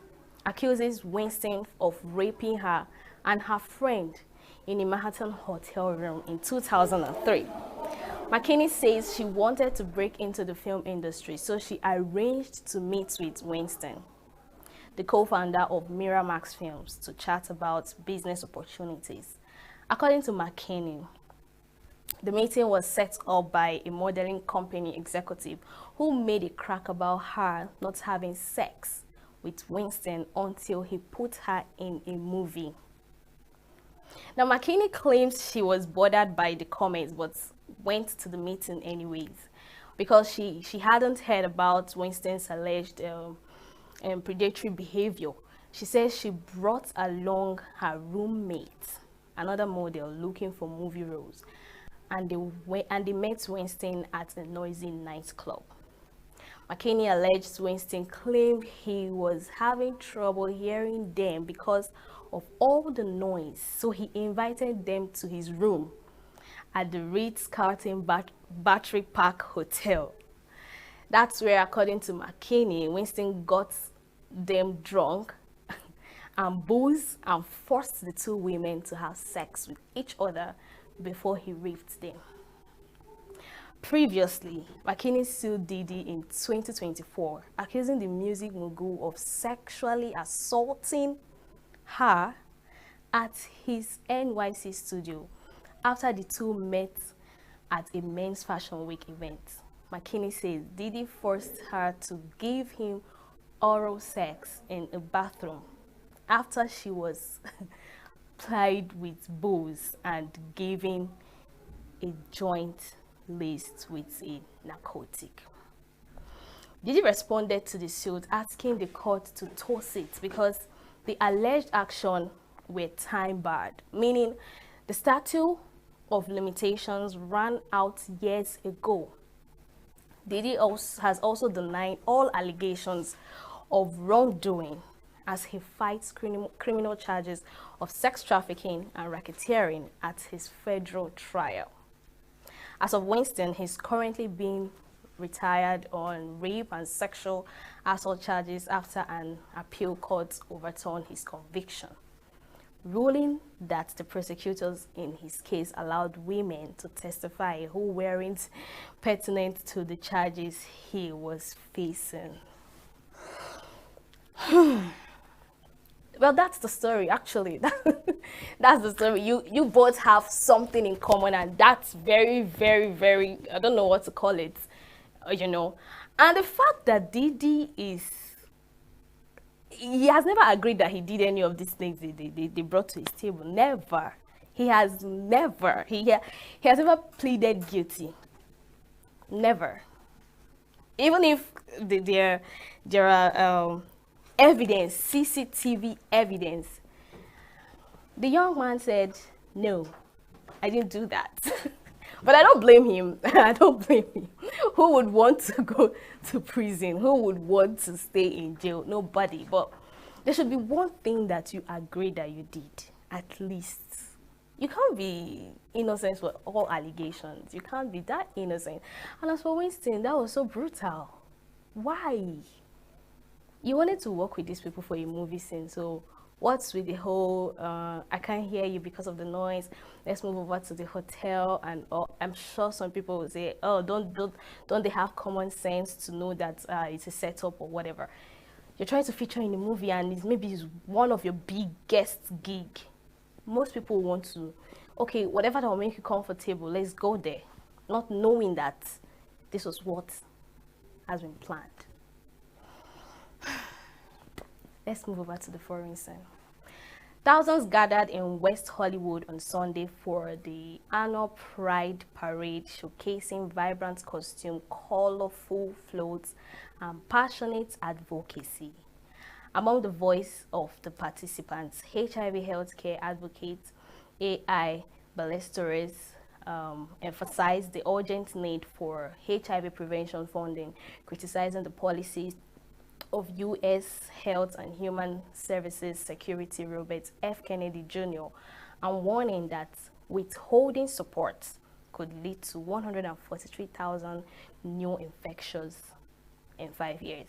accuses Weinstein of raping her and her friend in a Manhattan hotel room in 2003. McKinney says she wanted to break into the film industry, so she arranged to meet with Weinstein, the co-founder of Miramax Films, to chat about business opportunities. According to McKinney, the meeting was set up by a modeling company executive who made a crack about her not having sex with Weinstein until he put her in a movie. Now, McKinney claims she was bothered by the comments but went to the meeting anyways because she hadn't heard about Weinstein's alleged predatory behavior. She says she brought along her roommate, another model looking for movie roles, and they met Weinstein at a noisy nightclub. McKinney alleged Weinstein claimed he was having trouble hearing them because of all the noise, so he invited them to his room at the Ritz-Carlton Battery Park Hotel. That's where, according to McKinney, Weinstein got them drunk and booze and forced the two women to have sex with each other before he raped them. Previously, McKinney sued Diddy in 2024, accusing the music mogul of sexually assaulting her at his NYC studio after the two met at a men's fashion week event. McKinney says Diddy forced her to give him oral sex in a bathroom after she was plied with booze and given a joint laced with a narcotic. Diddy responded to the suit asking the court to toss it because the alleged action were time barred, meaning the statute of limitations ran out years ago. Diddy has also denied all allegations of wrongdoing as he fights criminal charges of sex trafficking and racketeering at his federal trial. As of Wednesday, he's currently being retired on rape and sexual assault charges after an appeal court overturned his conviction, ruling that the prosecutors in his case allowed women to testify who weren't pertinent to the charges he was facing. Well, that's the story, actually. That's the story. You both have something in common, and that's very, very, very, I don't know what to call it, you know. And the fact that Diddy he has never agreed that he did any of these things they brought to his table. Never. He has never. He has never pleaded guilty. Never. Even if there are evidence, CCTV evidence. The young man said, no, I didn't do that. But I don't blame him. I don't blame him. Who would want to go to prison? Who would want to stay in jail? Nobody. But there should be one thing that you agree that you did, at least. You can't be innocent for all allegations. You can't be that innocent. And as for Winston, that was so brutal. Why? You wanted to work with these people for a movie scene, so what's with the whole, I can't hear you because of the noise, let's move over to the hotel, and I'm sure some people will say, oh, don't they have common sense to know that it's a setup or whatever. You're trying to feature in a movie and maybe it's one of your biggest gig. Most people want to, okay, whatever that will make you comfortable, let's go there, not knowing that this was what has been planned. Let's move over to the foreign scene. Thousands gathered in West Hollywood on Sunday for the annual Pride Parade, showcasing vibrant costumes, colorful floats, and passionate advocacy. Among the voice of the participants, HIV healthcare advocate A.I. Ballesteros emphasized the urgent need for HIV prevention funding, criticizing the policies of U.S. Health and Human Services Secretary Robert F. Kennedy Jr. and warning that withholding support could lead to 143,000 new infections in 5 years.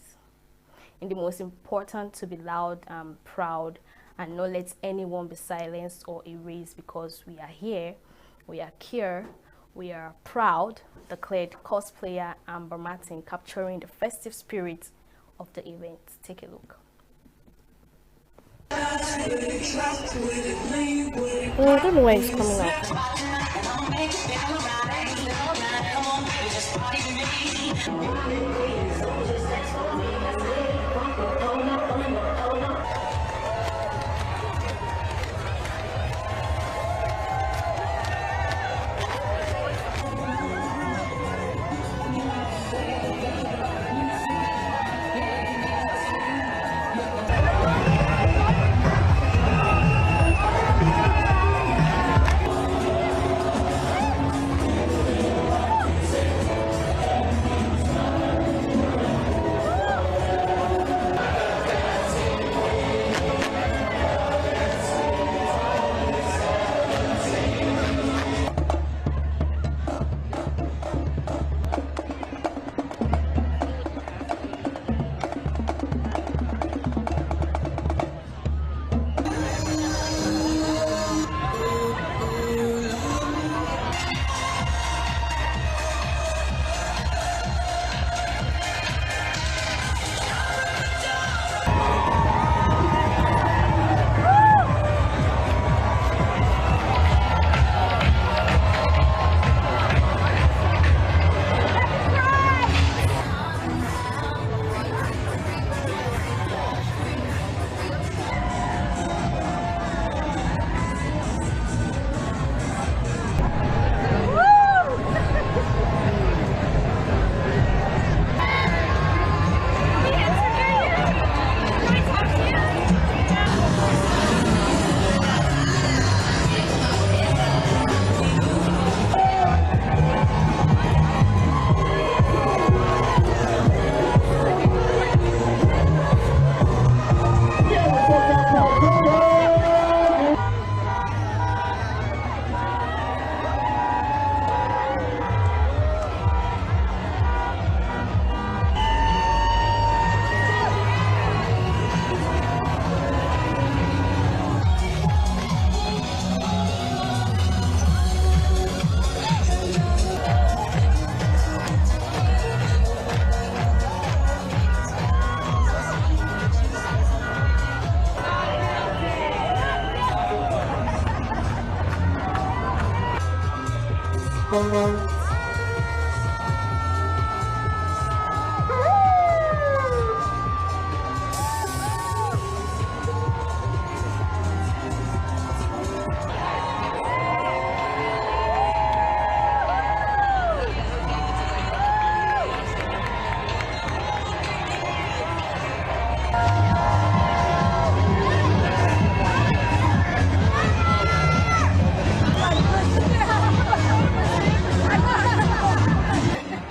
In the most important to be loud and proud and not let anyone be silenced or erased because we are here, we are here, we are proud, declared cosplayer Amber Martin, capturing the festive spirit of the event. Take a look. I don't know where it's coming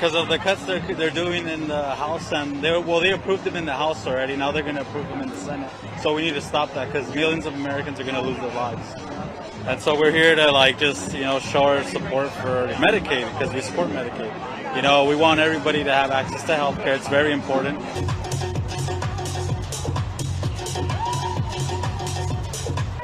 Because of the cuts they're doing in the House, and they approved them in the House already. Now they're going to approve them in the Senate. So we need to stop that because millions of Americans are going to lose their lives. And so we're here to just show our support for Medicaid because we support Medicaid. We want everybody to have access to health care. It's very important.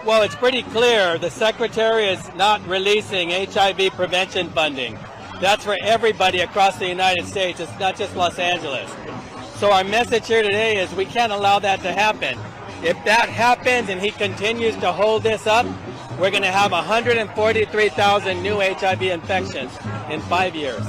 Well, it's pretty clear the Secretary is not releasing HIV prevention funding. That's for everybody across the United States. It's not just Los Angeles. So our message here today is we can't allow that to happen. If that happens and he continues to hold this up, we're going to have 143,000 new HIV infections in 5 years.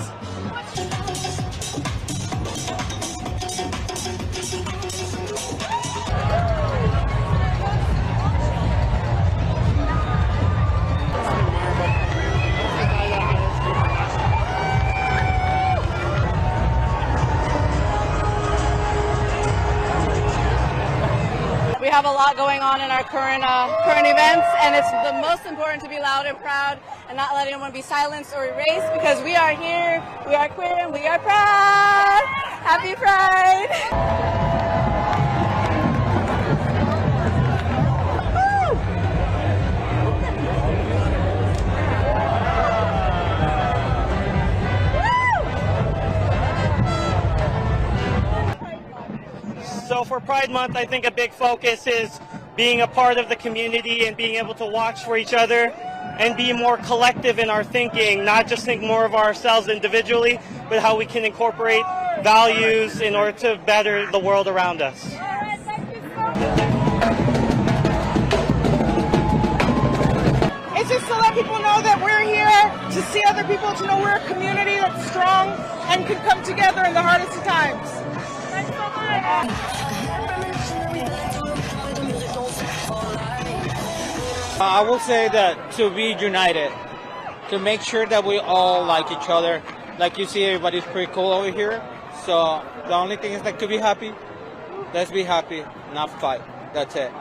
We have a lot going on in our current events, and it's the most important to be loud and proud and not let anyone be silenced or erased because we are here, we are queer, and we are proud. Happy Pride! So for Pride Month, I think a big focus is being a part of the community and being able to watch for each other and be more collective in our thinking, not just think more of ourselves individually, but how we can incorporate values in order to better the world around us. It's just to let people know that we're here, to see other people, to know we're a community that's strong and can come together in the hardest of times. Thanks so much. I will say that to be united, to make sure that we all like each other. Like you see, everybody's pretty cool over here. So the only thing is like to be happy. Let's be happy, not fight. That's it.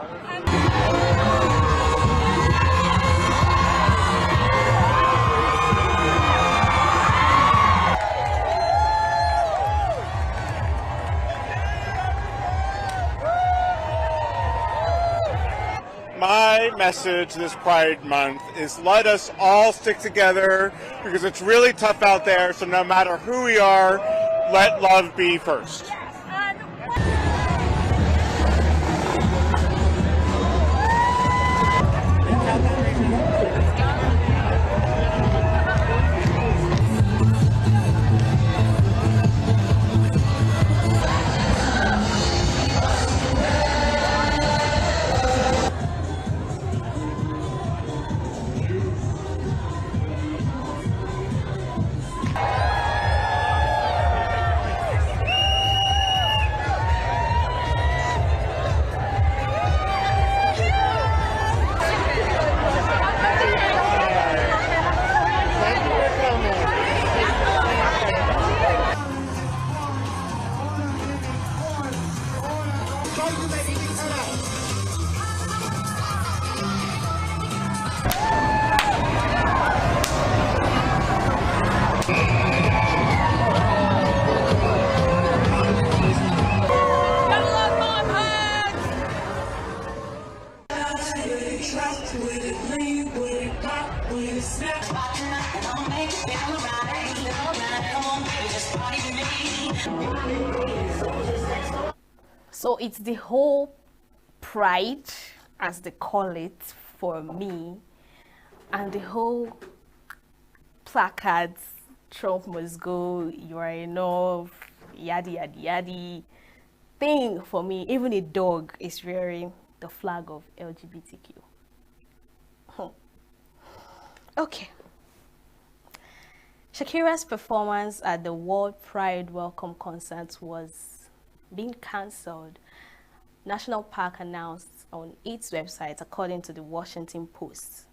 My message this Pride Month is let us all stick together because it's really tough out there, so no matter who we are, let love be first. So it's the whole pride, as they call it, for me, and the whole placards, Trump must go, you are enough, yadi yadi yadi thing for me. Even a dog is wearing the flag of LGBTQ. Okay. Shakira's performance at the World Pride Welcome Concert was being cancelled. National Park announced on its website, according to the Washington Post.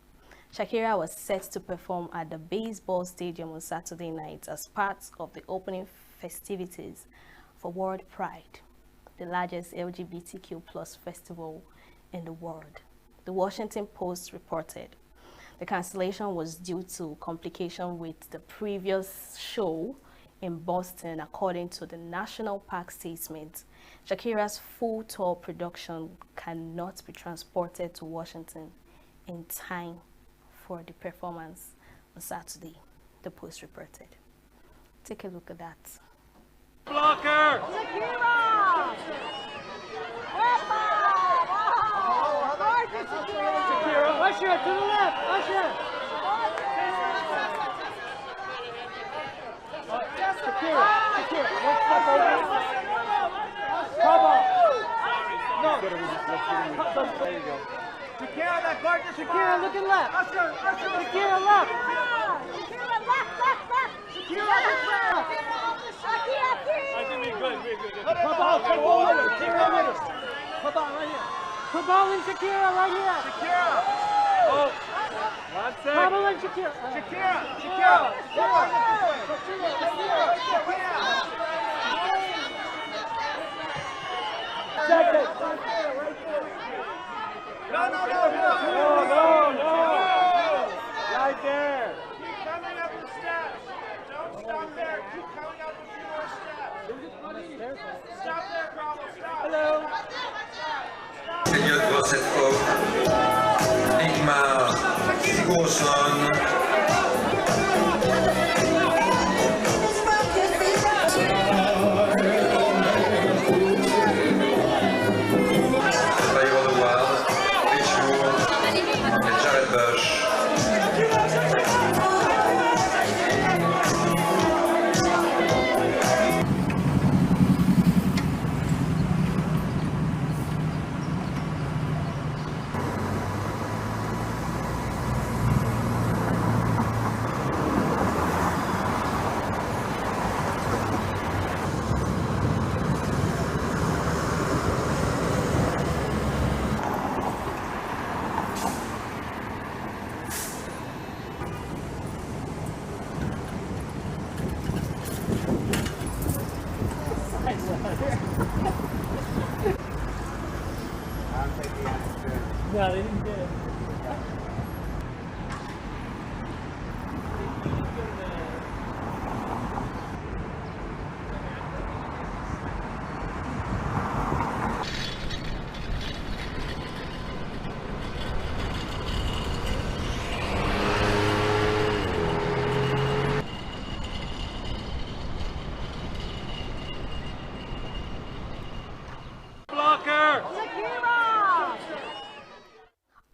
Shakira was set to perform at the baseball stadium on Saturday night as part of the opening festivities for World Pride, the largest LGBTQ+ festival in the world. The Washington Post reported the cancellation was due to complication with the previous show in Boston, according to the National Park statement. Shakira's full tour production cannot be transported to Washington in time for the performance on Saturday, the Post reported. Take a look at that. Blocker! Shakira! Shakira, Usher, to the left! Usher! Shakira, one step over. Come on! No! There you go. Shakira, that gorgeous Shakira, looking left! Usher! Shakira, left! Shakira, left! Shakira, left! I think we're good. Come on, Shakira, with us. Come on, right here. Come on, Shakira, right here. Shakira! Oh! One second. Come on, Shakira. Shakira! Second. No. Right there. Keep coming up the steps. Don't stop there. Keep coming up a few more steps. Stop there, Bravo. Stop. Hello. Elliot Grossetko, Ingmar Sigurdsson, No, they didn't get it.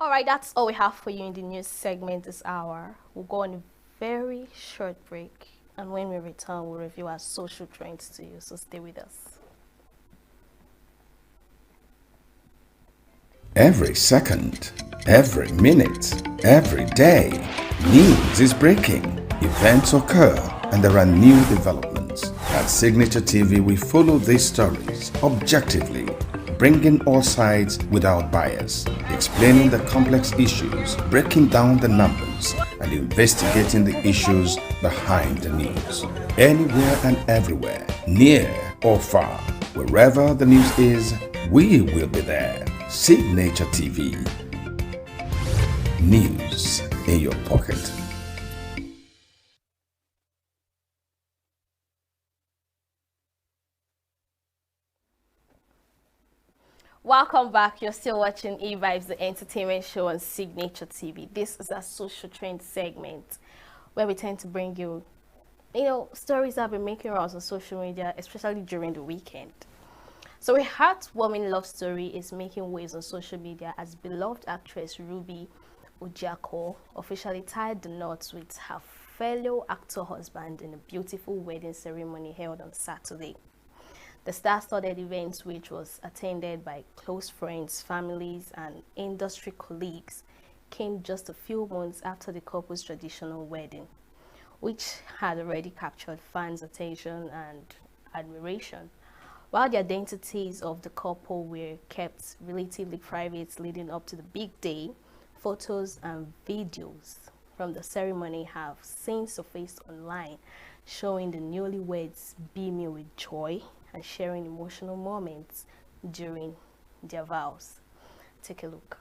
Alright, that's all we have for you in the news segment this hour. We'll go on a very short break, and when we return, we'll review our social trends to you, so stay with us. Every second, every minute, every day, news is breaking, events occur, and there are new developments. At Signature TV, we follow these stories objectively, bringing all sides without bias, explaining the complex issues, breaking down the numbers, and investigating the issues behind the news. Anywhere and everywhere, near or far, wherever the news is, we will be there. Signature TV. News in your pocket. Welcome back. You're still watching E-Vibes, the entertainment show on Signature TV. This is our social trend segment where we tend to bring you, stories that have been making rounds on social media, especially during the weekend. So a heartwarming love story is making waves on social media as beloved actress Ruby Ojiako officially tied the knots with her fellow actor husband in a beautiful wedding ceremony held on Saturday. The star-studded event, which was attended by close friends, families, and industry colleagues, came just a few months after the couple's traditional wedding. which had already captured fans' attention and admiration. While the identities of the couple were kept relatively private leading up to the big day, photos and videos from the ceremony have since surfaced online, showing the newlyweds beaming with joy and sharing emotional moments during their vows. Take a look.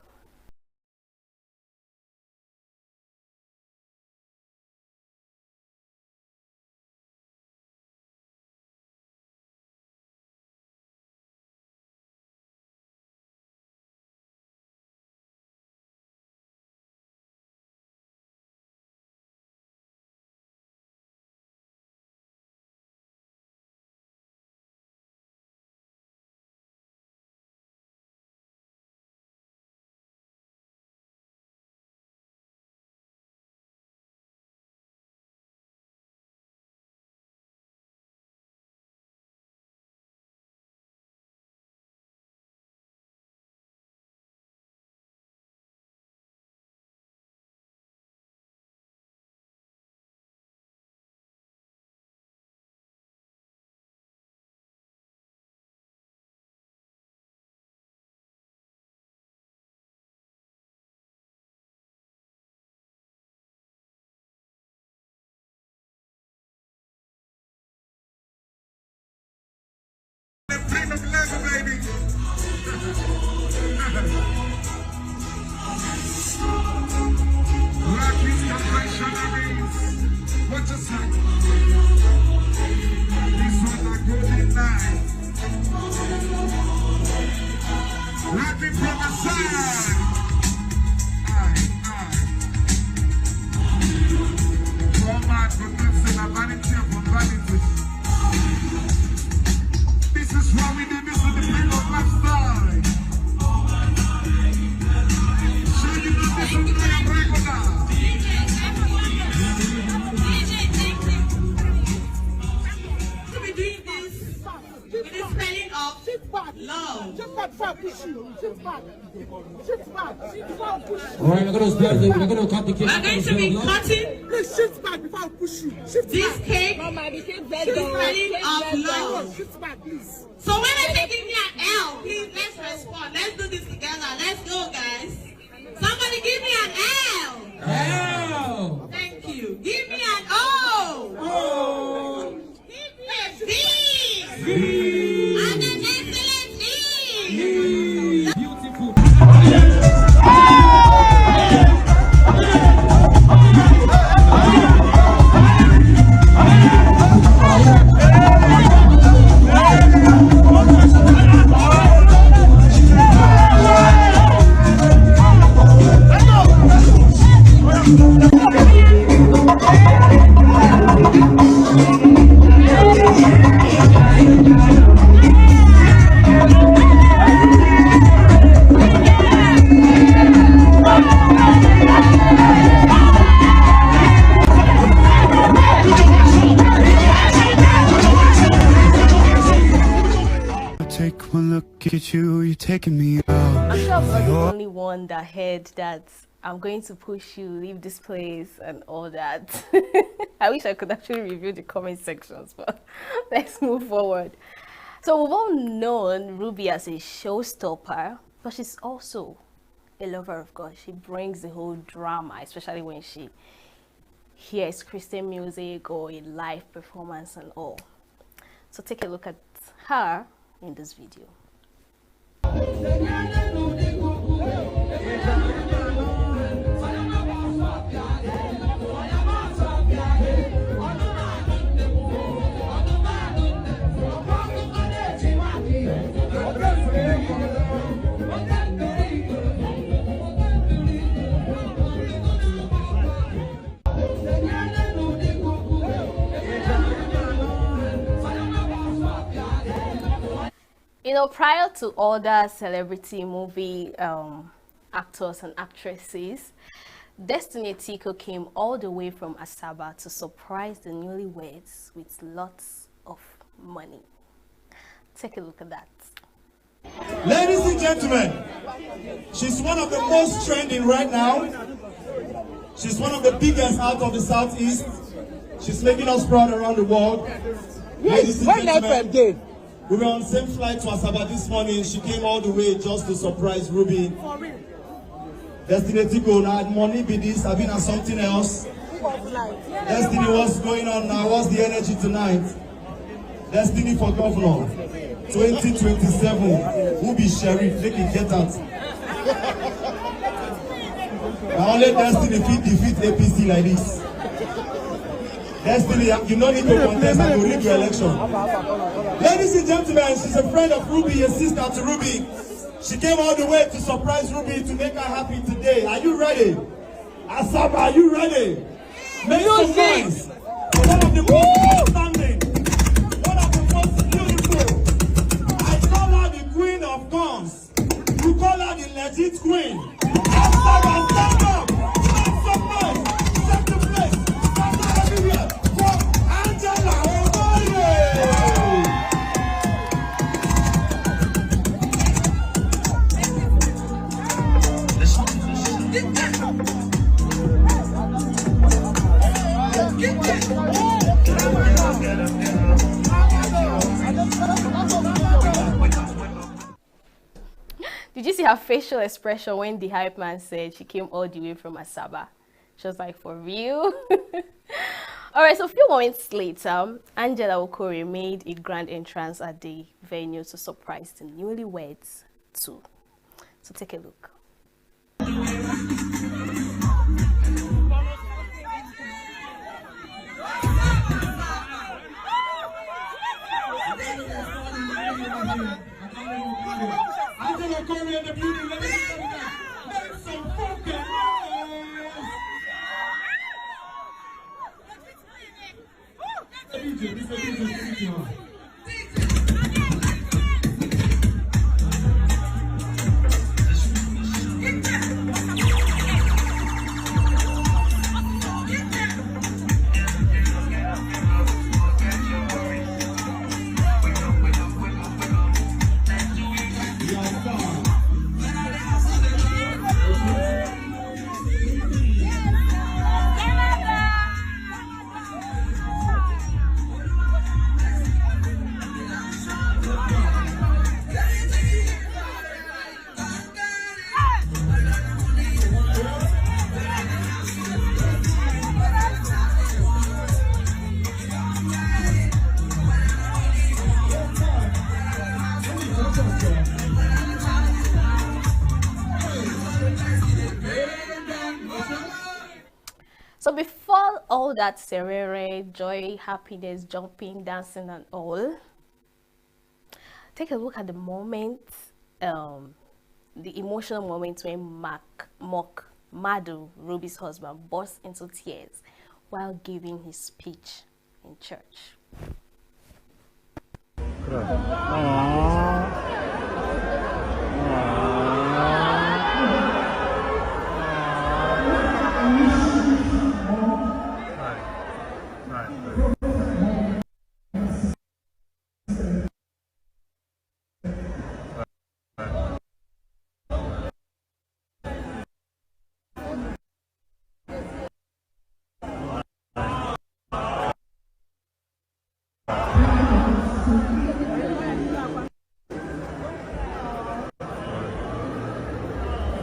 Alright, we're going to cut the cake. We're going to be cutting. Please shift back before I push you. Shift this back. Cake is smelling of love. Shift back, please. So when I say give me an L, please let's respond. Let's do this together. Let's go, guys. Somebody give me an L. L. Thank you. Give me an O. O. Give me a V. V. And an excellent E. Beautiful. Take one look at you, you're taking me out. I'm sure I'm not the only one that heard that I'm going to push you, leave this place and all that. I wish I could actually review the comment sections, but let's move forward. So we've all known Ruby as a showstopper, but she's also a lover of God. She brings the whole drama, especially when she hears Christian music or a live performance and all. So take a look at her in this video. You know, prior to other celebrity movie actors and actresses, Destiny Etiko came all the way from Asaba to surprise the newlyweds with lots of money. Take a look at that. Ladies and gentlemen, she's one of the most trending right now. She's one of the biggest out of the Southeast. She's making us proud around the world. Ladies and gentlemen, we were on the same flight to Asaba this morning. She came all the way just to surprise Ruby. Destiny Tico, now money be this, I've been on something else. Destiny, what's going on now? What's the energy tonight? Destiny for governor 2027. Who be sheriff? Make it get out. Now only Destiny defeat APC like this. Destiny, you don't need to contest and to rig your election. Ladies and gentlemen, she's a friend of Ruby, a sister to Ruby. She came all the way to surprise Ruby to make her happy today. Are you ready? Asaba, are you ready? Make some noise. One of the most outstanding, one of the most beautiful. I call her the queen of guns. You call her the legit queen. Asaba, stand up. Make some noise. Set the place. Stand everywhere. For Angela Omoye. Did you see her facial expression when the hype man said she came all the way from Asaba? She was like, for real? Alright, so a few moments later, Angela Okore made a grand entrance at the venue to surprise the newlyweds too. So take a look. Angela Okore in the beauty, ladies and gentlemen. Make some fucking noise. So before all that serere, joy, happiness, jumping, dancing and all, take a look at the moment, the emotional moment when Madu, Ruby's husband, burst into tears while giving his speech in church.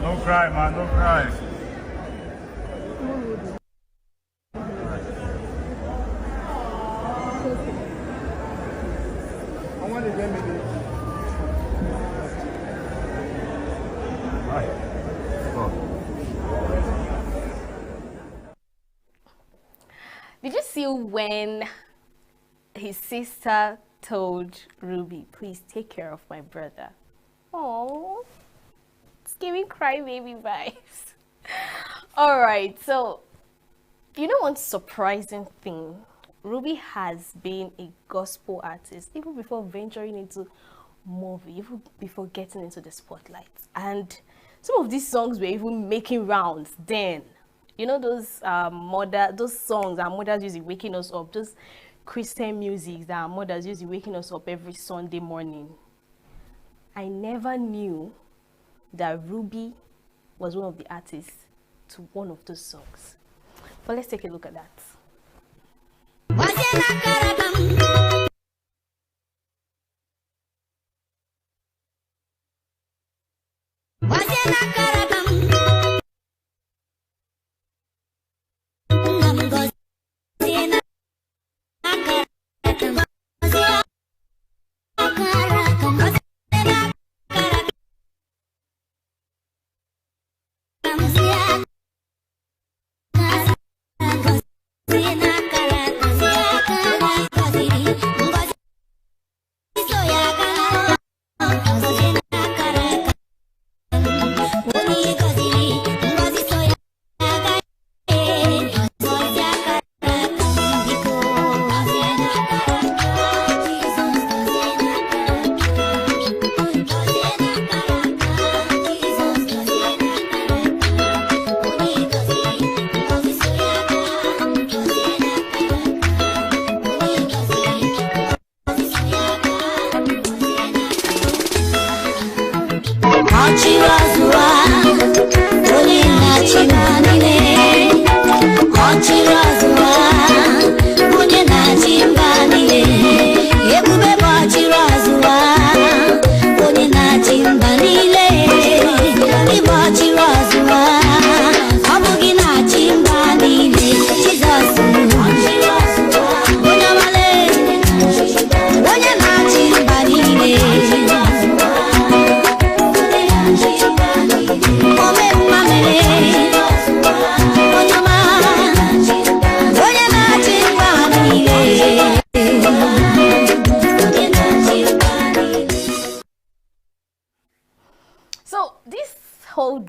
No cry, man, no cry. I want to get me this. Did you see when his sister told Ruby, please take care of my brother? Oh, it's giving crybaby vibes. All right, so you know one surprising thing? Ruby has been a gospel artist even before venturing into movie, even before getting into the spotlight. And some of these songs were even making rounds then. You know those songs our mothers used to waking us up, those Christian music that our mothers used to waking us up every Sunday morning. I never knew that Ruby was one of the artists to one of those songs. But let's take a look at that.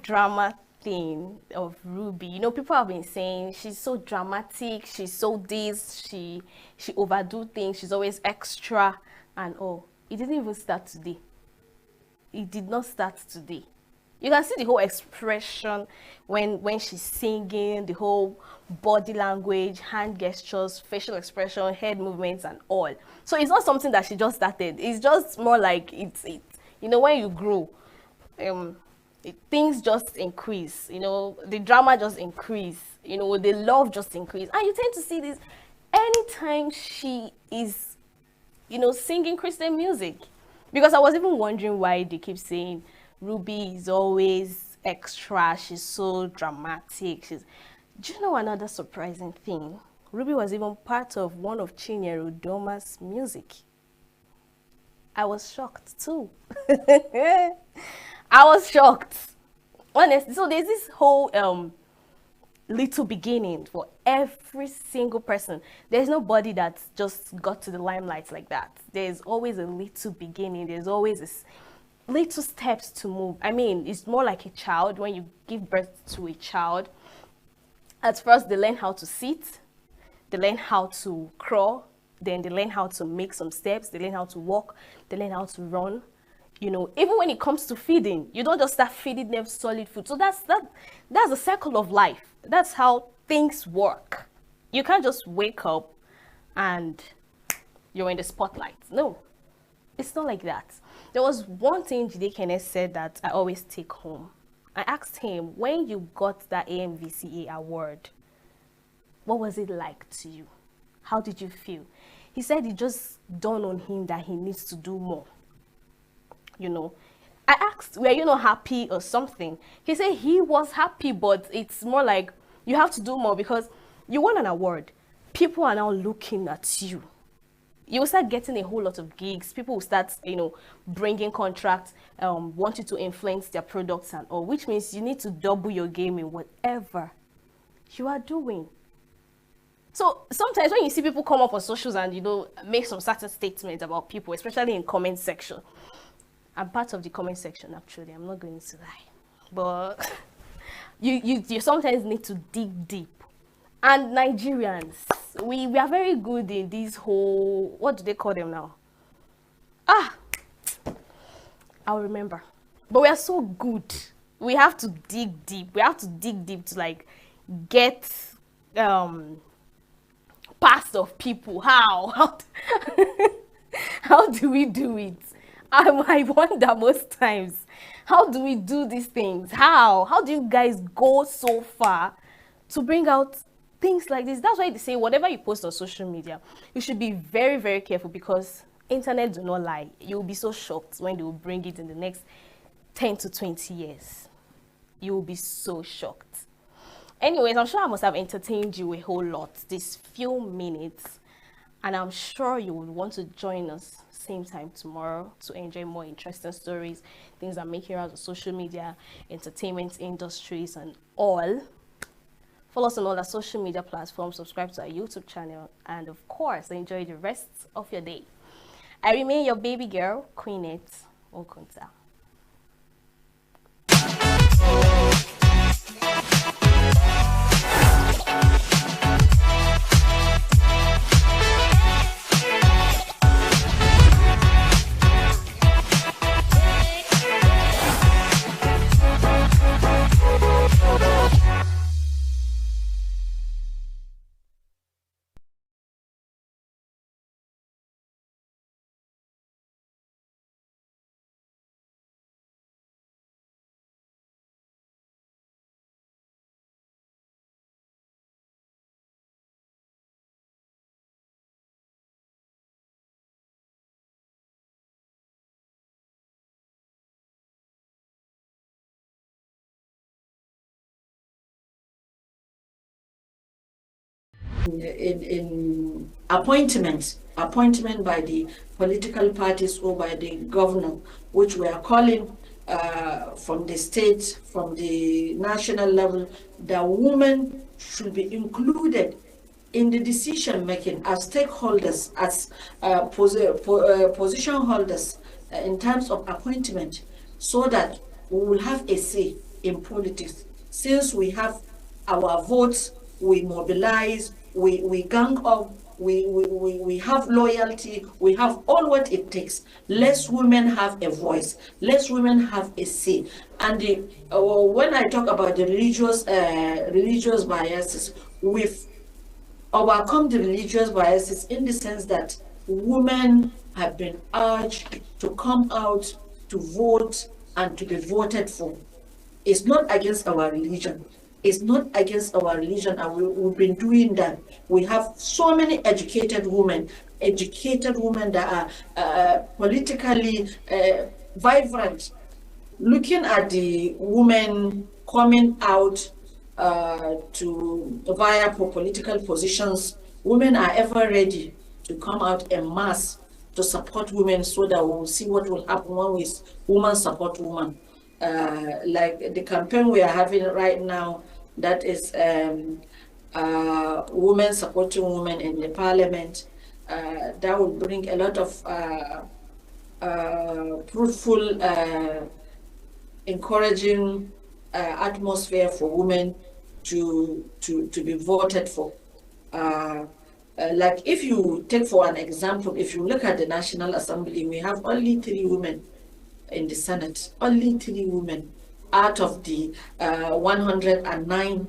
Drama thing of Ruby, you know, people have been saying she's so dramatic, she's so this, she overdo things, she's always extra and all. It didn't even start today. It did not start today. You can see the whole expression when she's singing, the whole body language, hand gestures, facial expression, head movements and all. So it's not something that she just started. It's just more like it's you know, when you grow, things just increase, you know, the drama just increase, you know, the love just increase. And you tend to see this anytime she is, you know, singing Christian music. Because I was even wondering why they keep saying Ruby is always extra, she's so dramatic. Do you know another surprising thing? Ruby was even part of one of Chinyere Udoma's music. I was shocked too. I was shocked, honestly. So there's this whole little beginning for every single person. There's nobody that just got to the limelight like that. There's always a little beginning. There's always little steps to move. I mean, it's more like a child. When you give birth to a child, at first they learn how to sit, they learn how to crawl, then they learn how to make some steps, they learn how to walk, they learn how to run. You know, even when it comes to feeding, you don't just start feeding them solid food. So that's the cycle of life. That's how things work. You can't just wake up and you're in the spotlight. No, it's not like that. There was one thing Jide Kene said that I always take home. I asked him, when you got that AMVCA award, what was it like to you? How did you feel? He said it just dawned on him that he needs to do more. You know, I asked, were you not happy or something? He said he was happy, but it's more like you have to do more because you won an award. People are now looking at you. You will start getting a whole lot of gigs. People will start, you know, bringing contracts, want you to influence their products and all, which means you need to double your game in whatever you are doing. So sometimes when you see people come up on socials and, you know, make some certain statements about people, especially in comment section, I'm part of the comment section, actually. I'm not going to lie. But you sometimes need to dig deep. And Nigerians, we are very good in this whole, what do they call them now? I'll remember. But we are so good. We have to dig deep. We have to dig deep to like get past of people. How do we do it? I wonder most times, how do we do these things? How do you guys go so far to bring out things like this. That's why they say whatever you post on social media, you should be very, very careful, because internet do not lie. You'll be so shocked when they will bring it in the next 10 to 20 years. You will be so shocked. Anyways, I'm sure I must have entertained you a whole lot these few minutes, and I'm sure you would want to join us same time tomorrow to enjoy more interesting stories, things that make heroes of social media, entertainment industries, and all. Follow us on all our social media platforms, subscribe to our YouTube channel, and of course, enjoy the rest of your day. I remain your baby girl, Queenette Okunta. In appointment by the political parties or by the governor, which we are calling from the state, from the national level, that women should be included in the decision making as stakeholders, as position holders in terms of appointment, so that we will have a say in politics. Since we have our votes, we mobilize, we gang up, we have loyalty, we have all what it takes. Less women have a voice, less women have a say. And when I talk about the religious biases, we've overcome the religious biases in the sense that women have been urged to come out to vote and to be voted for. It's not against our religion. It's not against our religion, and we've been doing that. We have so many educated women that are politically vibrant. Looking at the women coming out to vie for political positions, women are ever ready to come out en masse to support women, so that we'll see what will happen when women support women. Like the campaign we are having right now, that is women supporting women in the parliament, that will bring a lot of fruitful, encouraging atmosphere for women to be voted for. Like if you take for an example, if you look at the National Assembly, we have only 3 women in the Senate, only 3 women out of the 109,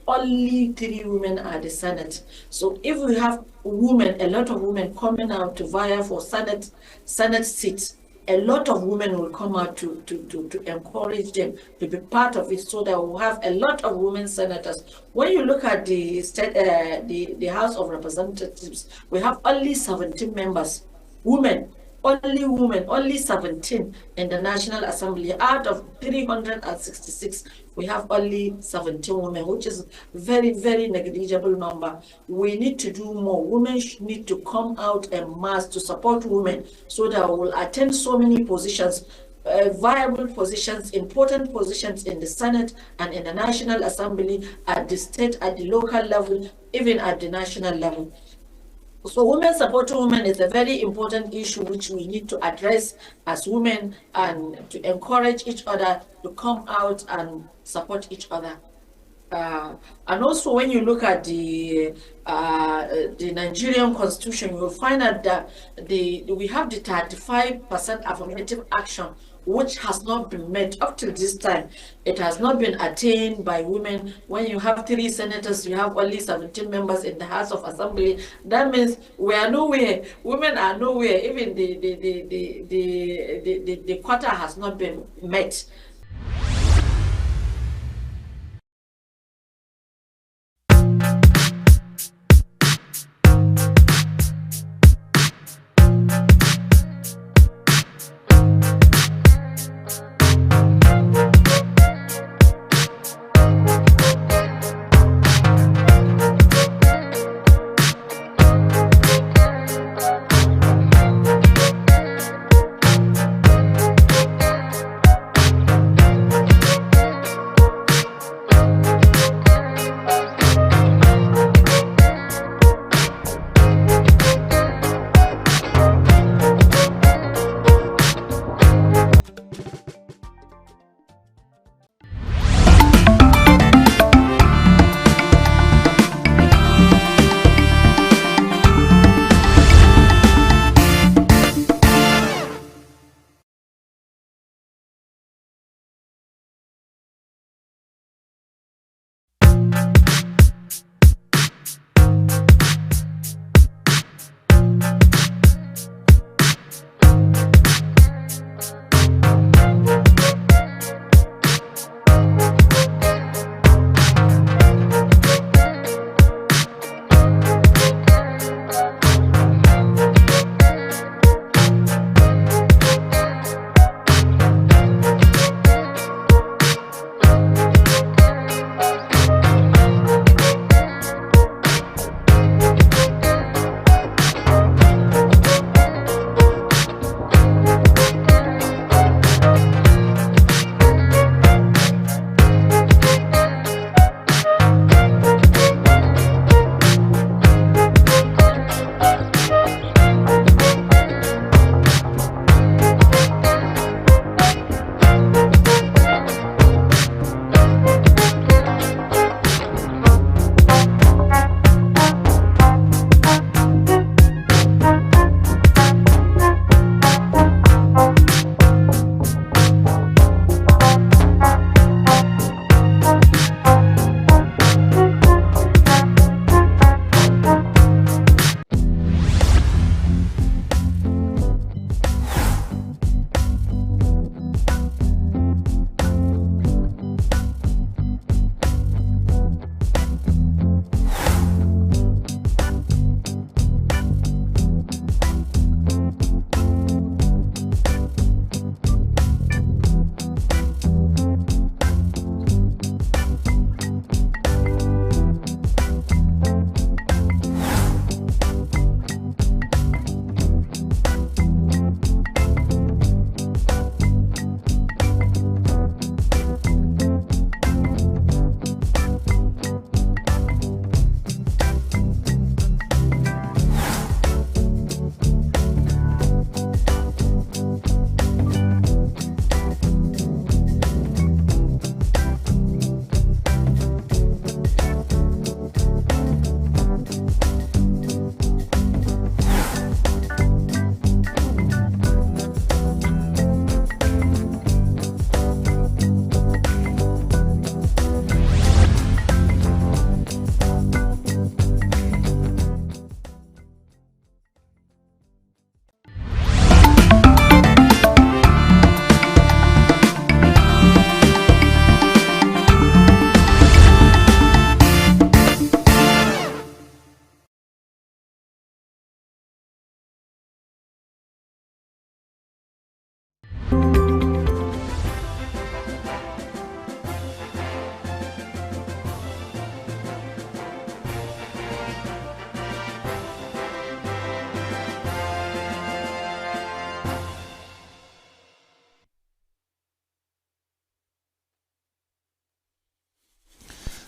only 3 women are the Senate. So if we have women, a lot of women coming out to vie for Senate seats, a lot of women will come out to encourage them to be part of it, so that we'll have a lot of women senators. When you look at the state, the House of Representatives, we have only 17 members, women. Only 17 in the National Assembly. Out of 366, we have only 17 women, which is very, very negligible number. We need to do more. Women need to come out en masse to support women, so that we will attain so many positions, viable positions, important positions in the Senate and in the National Assembly, at the state, at the local level, even at the national level. So women supporting women is a very important issue which we need to address as women, and to encourage each other to come out and support each other. And also, when you look at the Nigerian Constitution, you will find out that we have the 35% affirmative action, which has not been met up till this time. It has not been attained by women. When you have 3 senators, you have only 17 members in the House of Assembly. That means we are nowhere. Women are nowhere. Even the quota has not been met.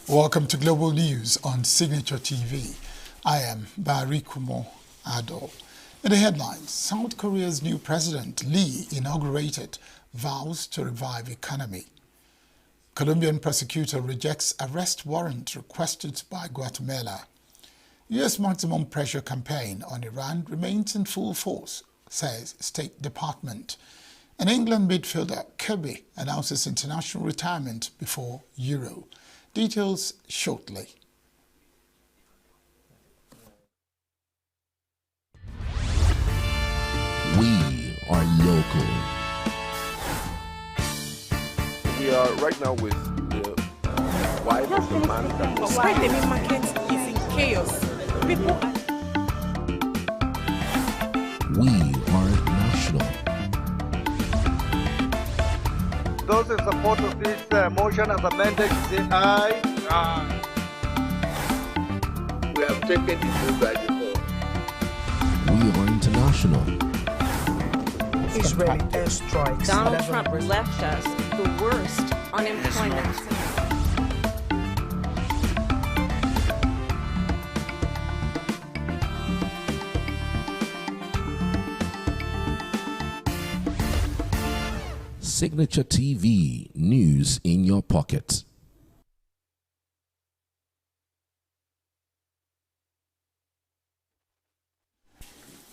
Welcome to Global News on Signature TV. I am Barry Kumo Ado. In the headlines, South Korea's new president, Lee, inaugurated vows to revive economy. Colombian prosecutor rejects arrest warrant requested by Guatemala. U.S. maximum pressure campaign on Iran remains in full force, says State Department. And England midfielder Kirby announces international retirement before Euro. Details shortly. We are local. We are right now with the wife of the man that was... Why the main market is in chaos. People We are national. Those in support of this motion as amended, say aye. Aye. We have taken it through by before. We are international. Israeli airstrikes. Donald Trump left us the worst unemployment. Signature TV, news in your pocket.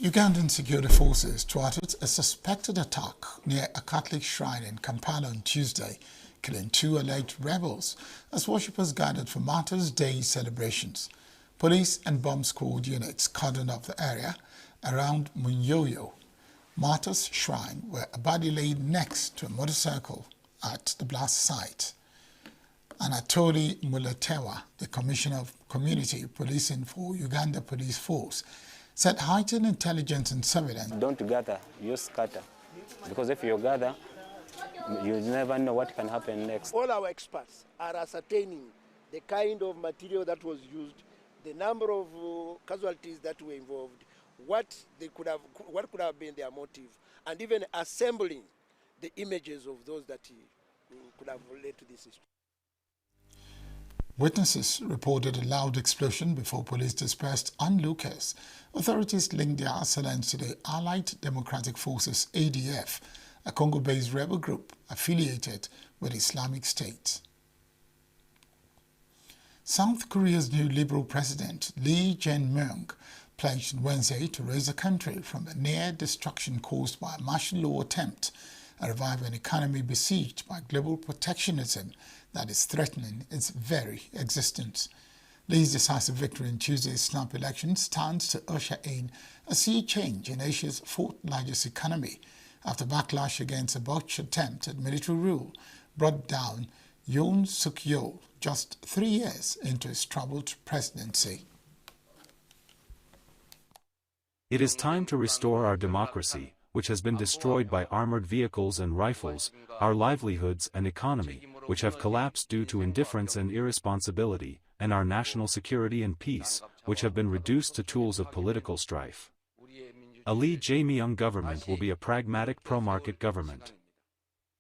Ugandan security forces thwarted a suspected attack near a Catholic shrine in Kampala on Tuesday, killing 2 alleged rebels as worshippers gathered for Martyrs' Day celebrations. Police and bomb squad units cordoned off the area around Munyoyo Martyrs' Shrine, where a body laid next to a motorcycle at the blast site. Anatoli Mulatewa, the Commissioner of Community Policing for Uganda Police Force, said heightened intelligence and surveillance. Don't gather, you scatter. Because if you gather, you never know what can happen next. All our experts are ascertaining the kind of material that was used, the number of casualties that were involved, what could have been their motive, and even assembling the images of those that could have led to this history. Witnesses reported a loud explosion before police dispersed onlookers. Authorities linked their assailants to the Allied Democratic Forces ADF, a Congo-based rebel group affiliated with Islamic State. South Korea's new Liberal president, Lee Jae-myung, pledged Wednesday to raise the country from a near destruction caused by a martial law attempt and revive an economy besieged by global protectionism that is threatening its very existence. Lee's decisive victory in Tuesday's snap election stands to usher in a sea change in Asia's fourth largest economy after backlash against a botched attempt at military rule brought down Yoon Suk-yeol just 3 years into his troubled presidency. It is time to restore our democracy, which has been destroyed by armored vehicles and rifles, our livelihoods and economy, which have collapsed due to indifference and irresponsibility, and our national security and peace, which have been reduced to tools of political strife. A Lee Jae-myung government will be a pragmatic pro-market government.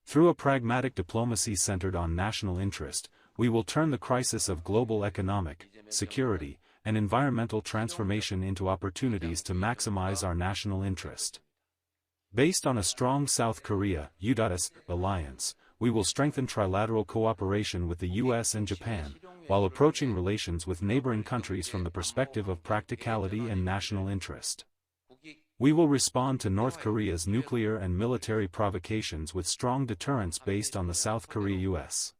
Through a pragmatic diplomacy centered on national interest, we will turn the crisis of global economic, security, and environmental transformation into opportunities to maximize our national interest. Based on a strong South Korea-US alliance, we will strengthen trilateral cooperation with the US and Japan, while approaching relations with neighboring countries from the perspective of practicality and national interest. We will respond to North Korea's nuclear and military provocations with strong deterrence based on the South Korea-US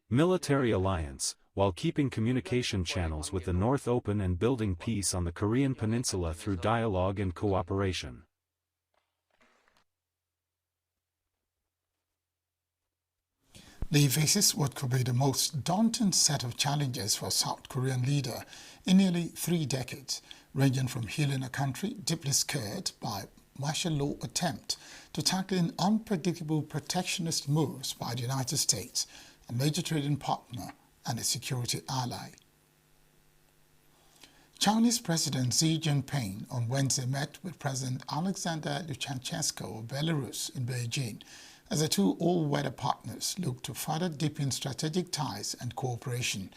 military alliance, while keeping communication channels with the North open and building peace on the Korean Peninsula through dialogue and cooperation. Lee faces what could be the most daunting set of challenges for a South Korean leader in nearly 3 decades, ranging from healing a country deeply scared by martial law attempt to tackling unpredictable protectionist moves by the United States, a major trading partner and a security ally. Chinese President Xi Jinping on Wednesday met with President Alexander Lukashenko of Belarus in Beijing as the two all-weather partners look to further deepen strategic ties and cooperation.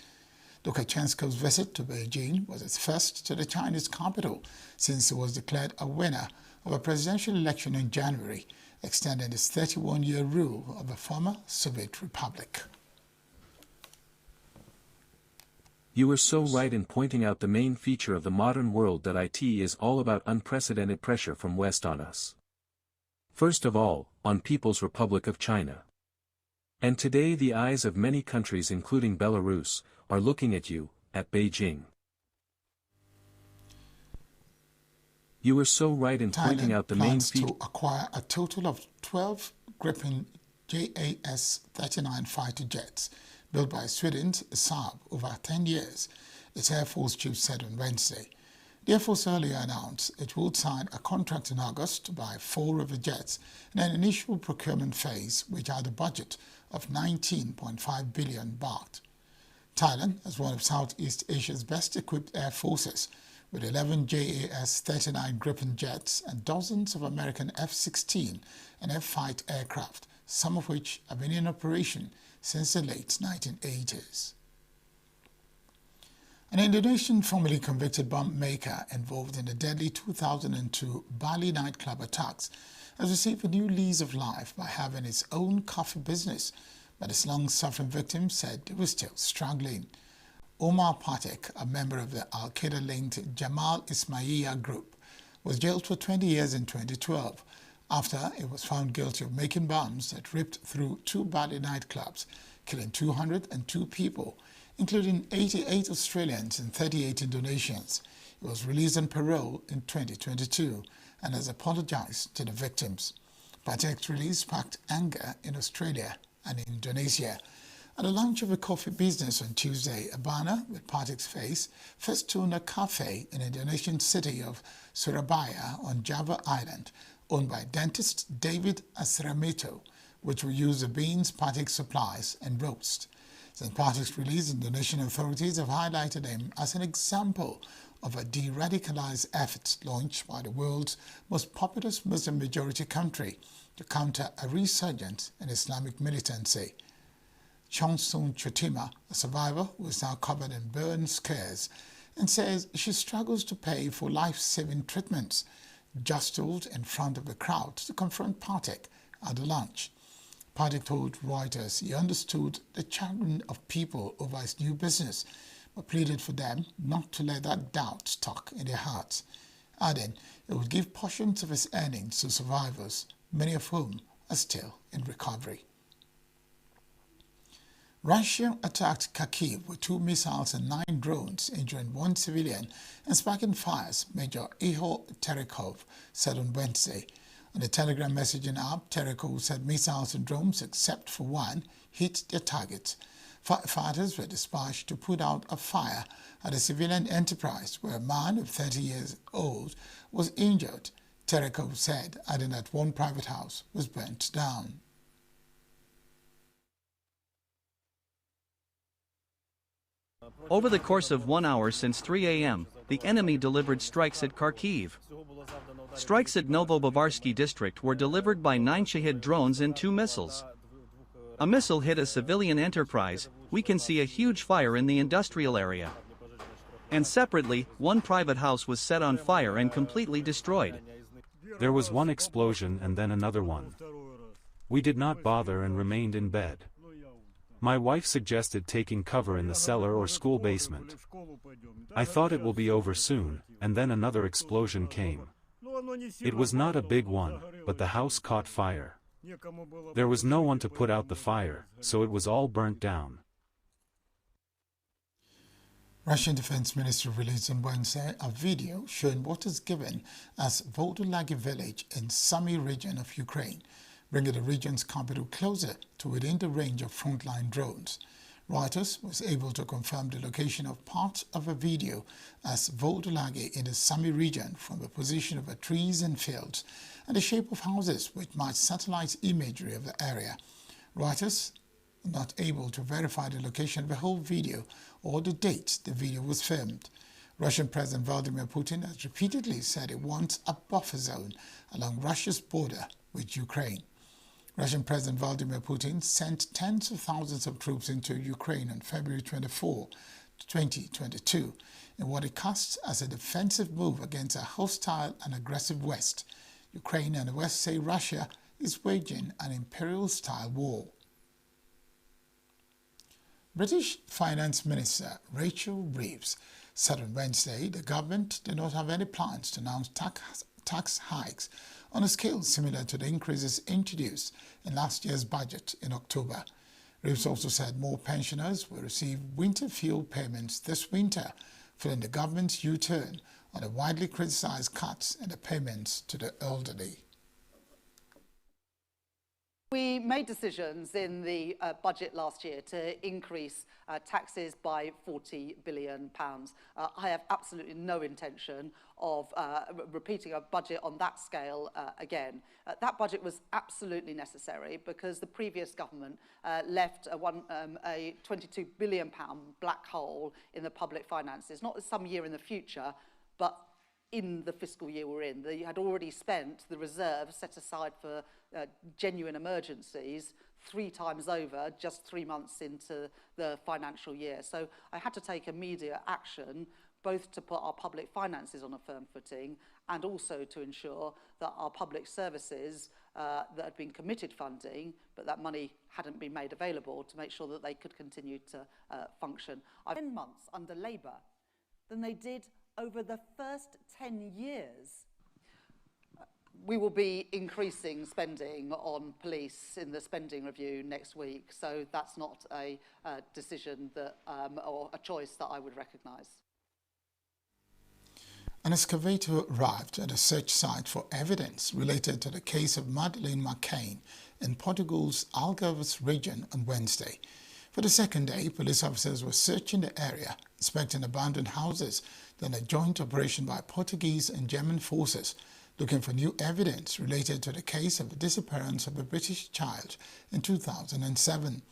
Lukashenko's visit to Beijing was his first to the Chinese capital since he was declared a winner of a presidential election in January, extending his 31-year rule of the former Soviet Republic. You are so right in pointing out the main feature of the modern world, that IT is all about unprecedented pressure from West on us. First of all, on People's Republic of China. And today the eyes of many countries including Belarus are looking at you, at Beijing. You are so right in pointing out the main feature. Thailand plans to acquire a total of 12 Gripen JAS-39 fighter jets built by Sweden's Saab over 10 years, its Air Force chief said on Wednesday. The Air Force earlier announced it would sign a contract in August to buy 4 of the jets in an initial procurement phase which had a budget of 19.5 billion baht. Thailand, as one of Southeast Asia's best-equipped air forces, with 11 JAS-39 Gripen jets and dozens of American F-16 and F-5 aircraft, some of which have been in operation since the late 1980s. An Indonesian formerly convicted bomb maker involved in the deadly 2002 Bali nightclub attacks has received a new lease of life by having his own coffee business, but his long-suffering victim said he was still struggling. Omar Patek, a member of the Al-Qaeda-linked Jamal Ismailiyah group, was jailed for 20 years in 2012 after he was found guilty of making bombs that ripped through 2 Bali nightclubs, killing 202 people, including 88 Australians and 38 Indonesians. He was released on parole in 2022 and has apologized to the victims. Patek's release sparked anger in Australia and Indonesia. At the launch of a coffee business on Tuesday, a banner with Patek's face festooned a cafe in the Indonesian city of Surabaya on Java Island, owned by dentist David Asramito, which will use the beans Patek supplies and roast. Since Patek's release, Indonesian authorities have highlighted him as an example of a de-radicalized effort launched by the world's most populous Muslim-majority country to counter a resurgence in Islamic militancy. Chonsung Chotima, a survivor who is now covered in burn scars, and says she struggles to pay for life-saving treatments, just stood in front of the crowd to confront Patek at the lunch. Patek told Reuters he understood the chagrin of people over his new business, but pleaded for them not to let that doubt stuck in their hearts, adding it would give portions of his earnings to survivors, many of whom are still in recovery. Russia attacked Kharkiv with 2 missiles and 9 drones, injuring 1 civilian and sparking fires, Major Ihor Terekov said on Wednesday. On the Telegram messaging app, Terekov said missiles and drones, except for 1, hit their targets. Firefighters were dispatched to put out a fire at a civilian enterprise where a man of 30 years old was injured, Terekov said, adding that 1 private house was burnt down. Over the course of 1 hour since 3 a.m., the enemy delivered strikes at Kharkiv. Strikes at Novobabarsky district were delivered by 9 Shahid drones and 2 missiles. A missile hit a civilian enterprise. We can see a huge fire in the industrial area. And separately, 1 private house was set on fire and completely destroyed. There was 1 explosion and then another one. We did not bother and remained in bed. My wife suggested taking cover in the cellar or school basement. I thought it will be over soon, and then another explosion came. It was not a big one, but the house caught fire. There was no one to put out the fire, so it was all burnt down. Russian Defense Ministry released on Wednesday a video showing what is given as Vodolagi village in Sumy region of Ukraine, bringing the region's capital closer to within the range of frontline drones. Reuters was able to confirm the location of part of a video as Vodolagi in the Sumy region from the position of the trees and fields and the shape of houses which match satellite imagery of the area. Reuters not able to verify the location of the whole video or the date the video was filmed. Russian President Vladimir Putin has repeatedly said he wants a buffer zone along Russia's border with Ukraine. Russian President Vladimir Putin sent tens of thousands of troops into Ukraine on February 24, 2022, in what it casts as a defensive move against a hostile and aggressive West. Ukraine and the West say Russia is waging an imperial-style war. British Finance Minister Rachel Reeves said on Wednesday the government did not have any plans to announce tax hikes on a scale similar to the increases introduced in last year's budget in October. Reeves also said more pensioners will receive winter fuel payments this winter, following the government's U-turn on the widely criticised cuts in the payments to the elderly. We made decisions in the budget last year to increase taxes by £40 billion. I have absolutely no intention of repeating a budget on that scale again. That budget was absolutely necessary because the previous government left a £22 billion black hole in the public finances, not some year in the future, but in the fiscal year we're in. They had already spent the reserves set aside for genuine emergencies 3 times over just 3 months into the financial year. So I had to take immediate action, both to put our public finances on a firm footing and also to ensure that our public services that had been committed funding, but that money hadn't been made available, to make sure that they could continue to function. 10 months under Labour than they did over the first 10 years. We will be increasing spending on police in the spending review next week, so that's not a decision that, or a choice that I would recognise. An excavator arrived at a search site for evidence related to the case of Madeleine McCain in Portugal's Algarve region on Wednesday. For the second day, police officers were searching the area, inspecting abandoned houses, then a joint operation by Portuguese and German forces, looking for new evidence related to the case of the disappearance of a British child in 2007.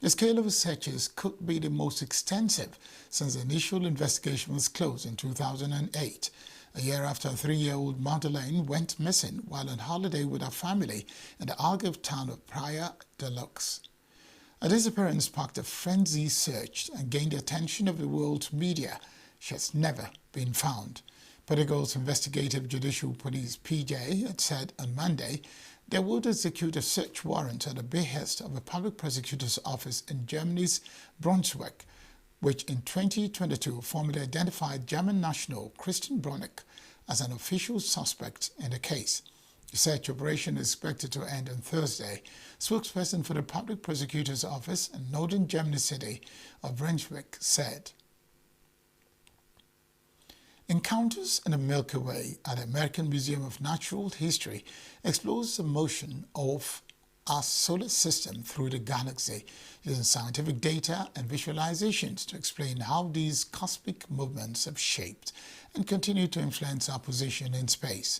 The scale of the searches could be the most extensive since the initial investigation was closed in 2008, a year after a 3-year-old Madeleine went missing while on holiday with her family in the Algarve town of Praia de Lux. A disappearance sparked a frenzied search and gained the attention of the world's media. She has never been found. Portugal's Investigative Judicial Police (PJ) had said on Monday they would execute a search warrant at the behest of a public prosecutor's office in Germany's Brunswick, which in 2022 formally identified German national Christian Brunnick as an official suspect in the case. The search operation is expected to end on Thursday. Spokesperson for the public prosecutor's office in northern Germany city of Brunswick said. Encounters in the Milky Way at the American Museum of Natural History explores the motion of our solar system through the galaxy, using scientific data and visualizations to explain how these cosmic movements have shaped and continue to influence our position in space.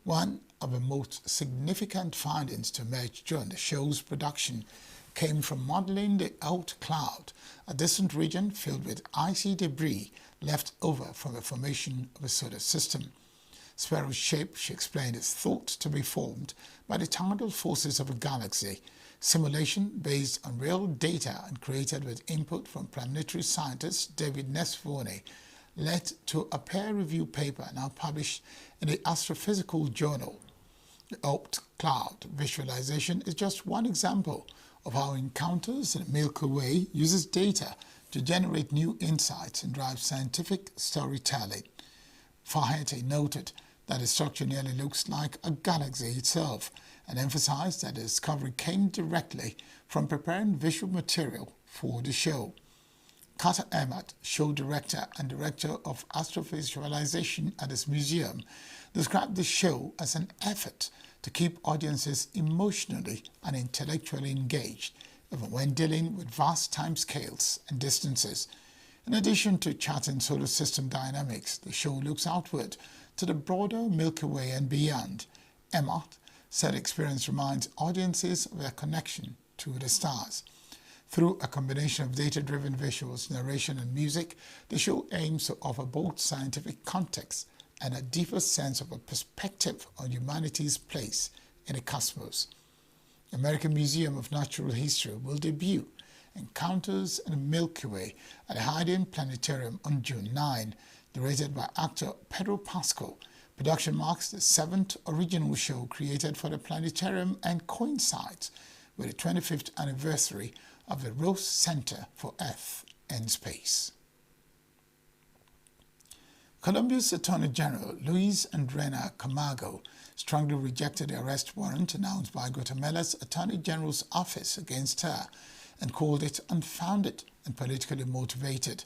One of the most significant findings to emerge during the show's production came from modeling the Oort cloud, a distant region filled with icy debris left over from the formation of a solar system. Spheroid's shape, she explained, is thought to be formed by the tidal forces of a galaxy. Simulation based on real data and created with input from planetary scientist David Nesvony led to a peer-reviewed paper now published in the Astrophysical Journal. The Oort cloud visualization is just one example of how encounters in the Milky Way uses data to generate new insights and drive scientific storytelling. Fahete noted that the structure nearly looks like a galaxy itself and emphasized that the discovery came directly from preparing visual material for the show. Carter Emmett, show director and director of astrovisualization at this museum, described the show as an effort to keep audiences emotionally and intellectually engaged, even when dealing with vast timescales and distances. In addition to charting solar system dynamics, the show looks outward to the broader Milky Way and beyond. Emmett said experience reminds audiences of their connection to the stars. Through a combination of data-driven visuals, narration and music, the show aims to offer both scientific context and a deeper sense of a perspective on humanity's place in the cosmos. the American Museum of Natural History will debut Encounters in the Milky Way at the Hayden Planetarium on June 9, narrated by actor Pedro Pascal. Production marks the 7th original show created for the planetarium and coincides with the 25th anniversary of the Rose Center for Earth and Space. Colombia's Attorney General Luis Andrena Camargo strongly rejected the arrest warrant announced by Guatemala's Attorney General's office against her and called it unfounded and politically motivated.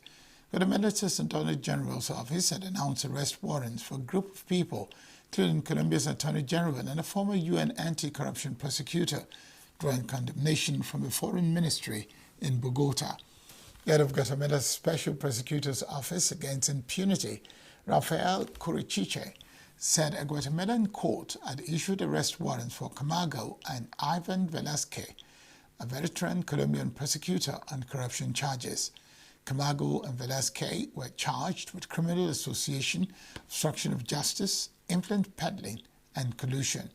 Guatemala's Attorney General's office had announced arrest warrants for a group of people, including Colombia's Attorney General and a former UN anti-corruption prosecutor, drawing condemnation from the Foreign Ministry in Bogota. The head of Guatemala's Special Prosecutor's Office Against Impunity, Rafael Curichiche, said a Guatemalan court had issued arrest warrants for Camargo and Ivan Velázquez, a veteran Colombian prosecutor on corruption charges. Camargo and Velázquez were charged with criminal association, obstruction of justice, influence peddling, and collusion.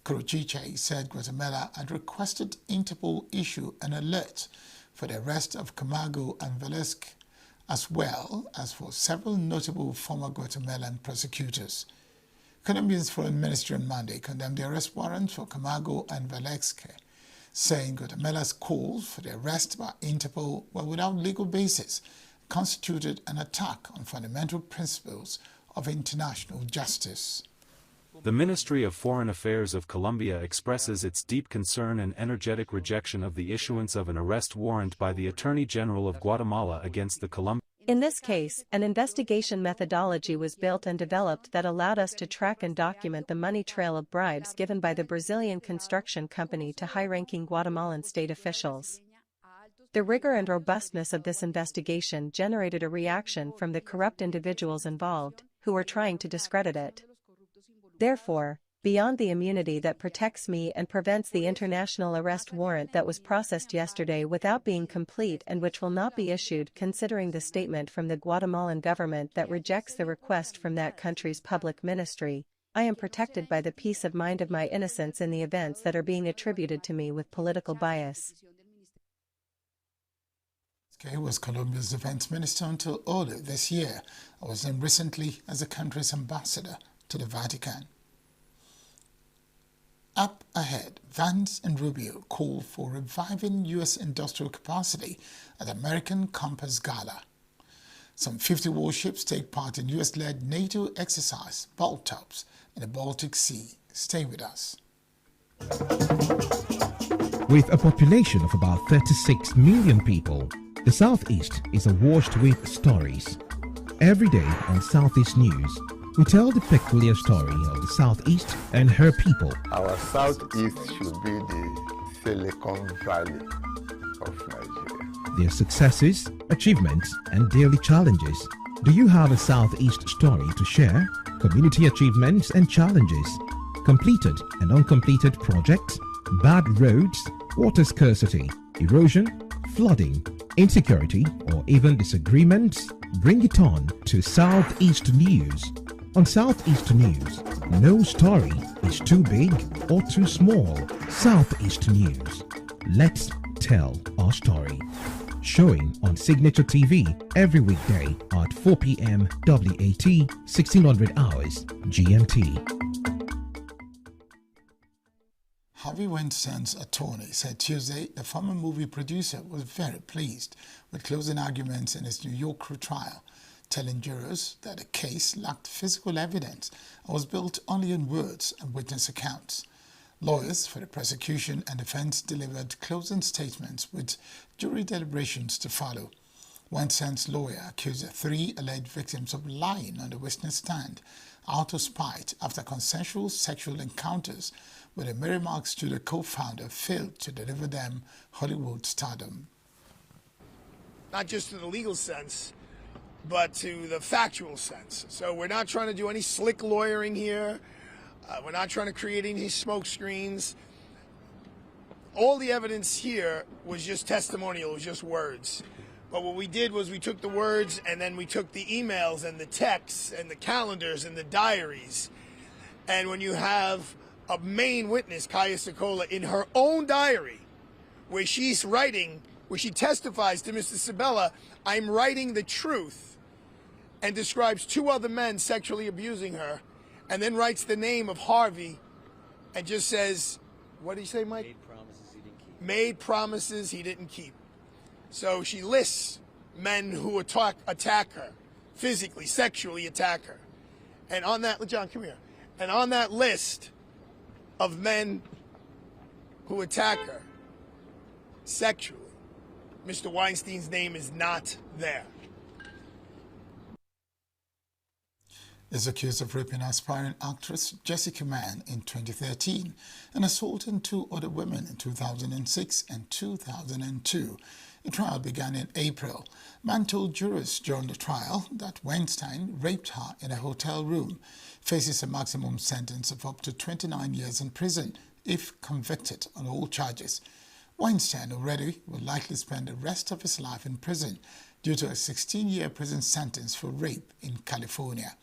Curichiche said Guatemala had requested Interpol issue an alert for the arrest of Camargo and Velázquez, as well as for several notable former Guatemalan prosecutors. Colombia's Foreign Ministry on Monday condemned the arrest warrant for Camargo and Velázquez, saying Guatemala's calls for the arrest by Interpol were without legal basis, constituted an attack on fundamental principles of international justice. The Ministry of Foreign Affairs of Colombia expresses its deep concern and energetic rejection of the issuance of an arrest warrant by the Attorney General of Guatemala against the Colombian. In this case, an investigation methodology was built and developed that allowed us to track and document the money trail of bribes given by the Brazilian construction company to high-ranking Guatemalan state officials. The rigor and robustness of this investigation generated a reaction from the corrupt individuals involved, who were trying to discredit it. Therefore, beyond the immunity that protects me and prevents the international arrest warrant that was processed yesterday without being complete and which will not be issued considering the statement from the Guatemalan government that rejects the request from that country's public ministry, I am protected by the peace of mind of my innocence in the events that are being attributed to me with political bias. He was Colombia's defense minister until earlier this year and was named recently as the country's ambassador to the Vatican. Up ahead, Vance and Rubio call for reviving U.S. industrial capacity at American Compass Gala. Some 50 warships take part in U.S.-led NATO exercise, Baltops, in the Baltic Sea. Stay with us. With a population of about 36 million people, the Southeast is awash with stories. Every day on Southeast News, we tell the peculiar story of the Southeast and her people. Our Southeast should be the Silicon Valley of Nigeria. Their successes, achievements, and daily challenges. Do you have a Southeast story to share? Community achievements and challenges, completed and uncompleted projects, bad roads, water scarcity, erosion, flooding, insecurity, or even disagreements? Bring it on to Southeast News. On Southeast News, no story is too big or too small. Southeast News. Let's tell our story. Showing on Signature TV every weekday at 4 p.m. WAT, 1600 hours GMT. Harvey Weinstein's attorney said Tuesday the former movie producer was very pleased with closing arguments in his New York trial, telling jurors that the case lacked physical evidence and was built only on words and witness accounts. Lawyers for the prosecution and defense delivered closing statements with jury deliberations to follow. Weinstein's lawyer accused the 3 alleged victims of lying on the witness stand out of spite after consensual sexual encounters with the Merrimack Studio co-founder failed to deliver them Hollywood stardom. Not just to the legal sense, but to the factual sense. So we're not trying to do any slick lawyering here. We're not trying to create any smoke screens. All the evidence here was just testimonial, it was just words. But what we did was we took the words and then we took the emails and the texts and the calendars and the diaries. And when you have a main witness, Kaya Sokola, in her own diary, where she's writing, where she testifies to Mr. Sabella, I'm writing the truth, and describes 2 other men sexually abusing her, and then writes the name of Harvey, and just says, what did he say, Mike? Made promises he didn't keep. Made promises he didn't keep. So she lists men who attack her, physically, sexually attack her. And on that, John, come here. And on that list of men who attack her sexually, Mr. Weinstein's name is not there. Is accused of raping aspiring actress Jessica Mann in 2013 and assaulting 2 other women in 2006 and 2002. The trial began in April. Mann told jurors during the trial that Weinstein raped her in a hotel room, faces a maximum sentence of up to 29 years in prison if convicted on all charges. Weinstein already will likely spend the rest of his life in prison due to a 16-year prison sentence for rape in California.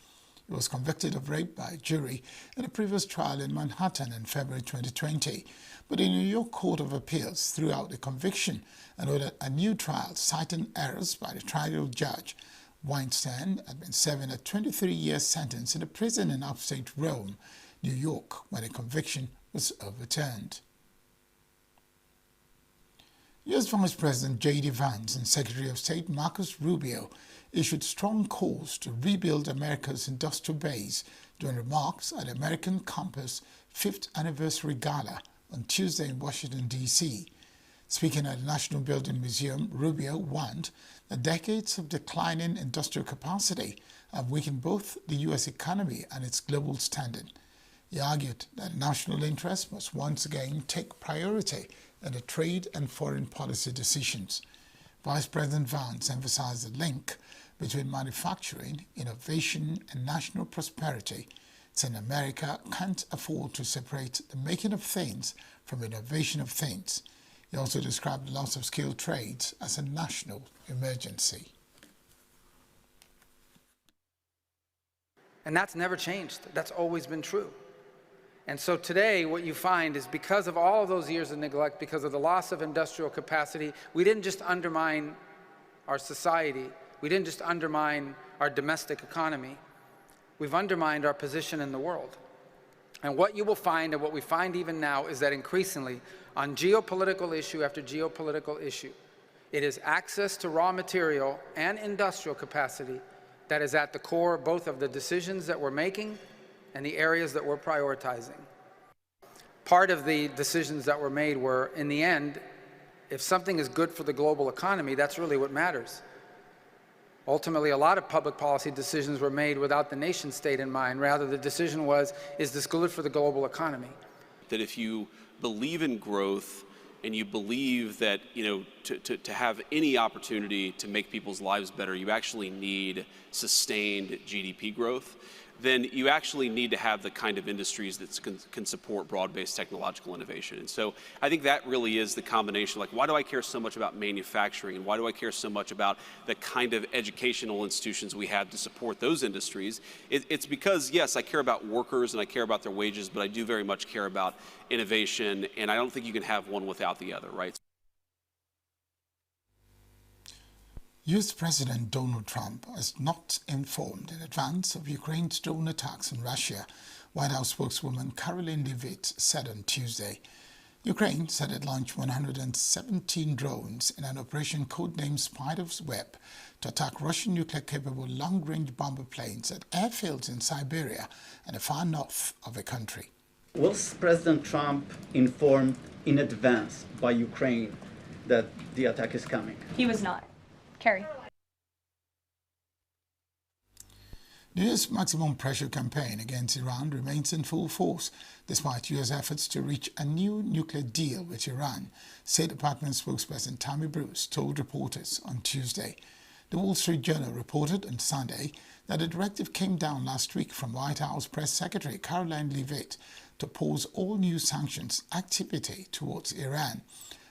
He was convicted of rape by a jury in a previous trial in Manhattan in February 2020, but the New York Court of Appeals threw out the conviction and ordered a new trial, citing errors by the trial judge. Weinstein had been serving a 23-year sentence in a prison in upstate Rome, New York, when the conviction was overturned. U.S. Vice President J.D. Vance and Secretary of State Marcus Rubio issued strong calls to rebuild America's industrial base during remarks at the American Campus 5th Anniversary Gala on Tuesday in Washington, D.C. Speaking at the National Building Museum, Rubio warned that decades of declining industrial capacity have weakened both the U.S. economy and its global standing. He argued that national interest must once again take priority in the trade and foreign policy decisions. Vice President Vance emphasized the link between manufacturing, innovation, and national prosperity, saying America can't afford to separate the making of things from innovation of things. He also described the loss of skilled trades as a national emergency. And that's never changed. That's always been true. And so today, what you find is because of all of those years of neglect, because of the loss of industrial capacity, we didn't just undermine our society. We didn't just undermine our domestic economy. We've undermined our position in the world. And what you will find, and what we find even now, is that increasingly, on geopolitical issue after geopolitical issue, it is access to raw material and industrial capacity that is at the core both of the decisions that we're making and the areas that we're prioritizing. Part of the decisions that were made were, in the end, if something is good for the global economy, that's really what matters. Ultimately, a lot of public policy decisions were made without the nation state in mind. Rather, the decision was, is this good for the global economy? That if you believe in growth and you believe that, to have any opportunity to make people's lives better, you actually need sustained GDP growth, then you actually need to have the kind of industries that can support broad-based technological innovation. And so I think that really is the combination. Like, why do I care so much about manufacturing, and why do I care so much about the kind of educational institutions we have to support those industries? It's because, yes, I care about workers and I care about their wages, but I do very much care about innovation, and I don't think you can have one without the other, right? U.S. President Donald Trump has not informed in advance of Ukraine's drone attacks on Russia, White House spokeswoman Caroline Leavitt said on Tuesday. Ukraine said it launched 117 drones in an operation codenamed Spider's Web to attack Russian nuclear-capable long-range bomber planes at airfields in Siberia and the far north of the country. Was President Trump informed in advance by Ukraine that the attack is coming? He was not. Kerry. The U.S. maximum pressure campaign against Iran remains in full force, despite U.S. efforts to reach a new nuclear deal with Iran, State Department spokesperson Tammy Bruce told reporters on Tuesday. The Wall Street Journal reported on Sunday that a directive came down last week from White House Press Secretary Caroline Leavitt to pause all new sanctions activity towards Iran.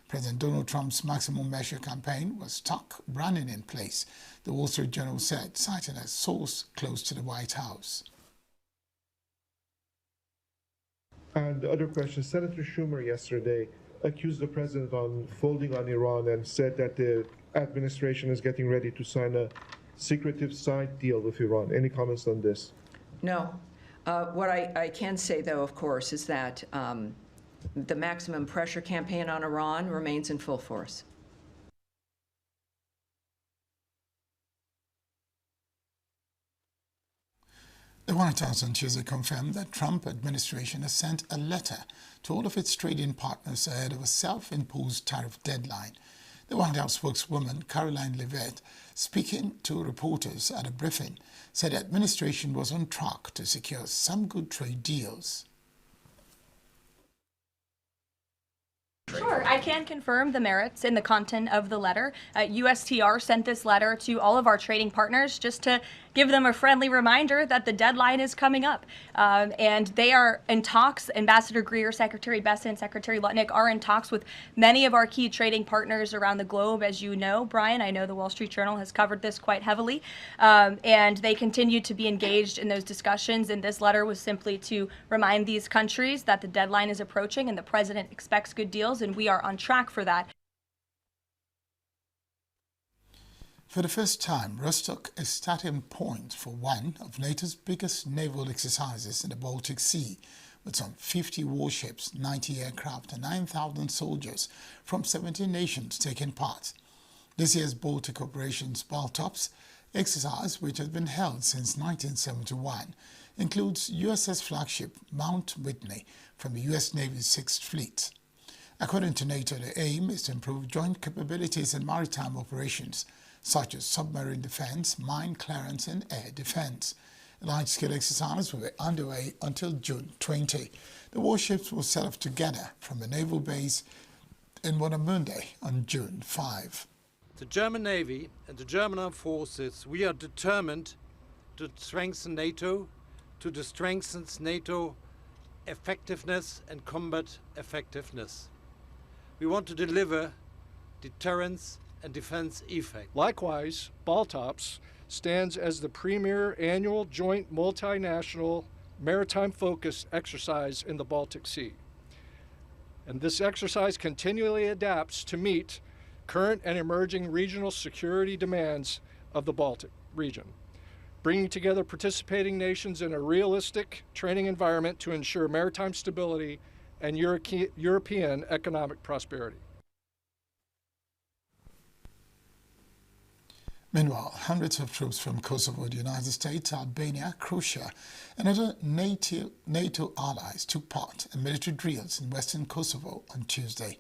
President Donald Trump's maximum measure campaign was stuck running in place, the Wall Street Journal said, citing a source close to the White House. And the other question, Senator Schumer yesterday accused the president on folding on Iran and said that the administration is getting ready to sign a secretive side deal with Iran. Any comments on this? No. What I can say, though, of course, is that the maximum pressure campaign on Iran remains in full force. The White House on Tuesday confirmed that Trump administration has sent a letter to all of its trading partners ahead of a self-imposed tariff deadline. The White House spokeswoman, Caroline Leavitt, speaking to reporters at a briefing, said the administration was on track to secure some good trade deals. Sure, I can confirm the merits in the content of the letter. USTR sent this letter to all of our trading partners just to give them a friendly reminder that the deadline is coming up. And they are in talks. Ambassador Greer, Secretary Bessent, Secretary Lutnick are in talks with many of our key trading partners around the globe. As you know, Brian, I know the Wall Street Journal has covered this quite heavily. And they continue to be engaged in those discussions. And this letter was simply to remind these countries that the deadline is approaching and the president expects good deals, and we are on track for that. For the first time, Rostock is starting point for one of NATO's biggest naval exercises in the Baltic Sea, with some 50 warships, 90 aircraft and 9,000 soldiers from 17 nations taking part. This year's Baltic Operations Baltops exercise, which has been held since 1971, includes USS flagship Mount Whitney from the U.S. Navy's 6th Fleet. According to NATO, the aim is to improve joint capabilities in maritime operations, such as submarine defense, mine clearance, and air defense. A large-scale exercise will be underway until June 20. The warships will set off together from a naval base in Warnemünde on June 5. The German Navy and the German Armed Forces, we are determined to strengthen NATO, to strengthen NATO effectiveness and combat effectiveness. We want to deliver deterrence and defense effect. Likewise, Baltops stands as the premier annual joint multinational maritime-focused exercise in the Baltic Sea. And this exercise continually adapts to meet current and emerging regional security demands of the Baltic region, bringing together participating nations in a realistic training environment to ensure maritime stability and European economic prosperity. Meanwhile, hundreds of troops from Kosovo, the United States, Albania, Croatia, and other NATO allies took part in military drills in western Kosovo on Tuesday.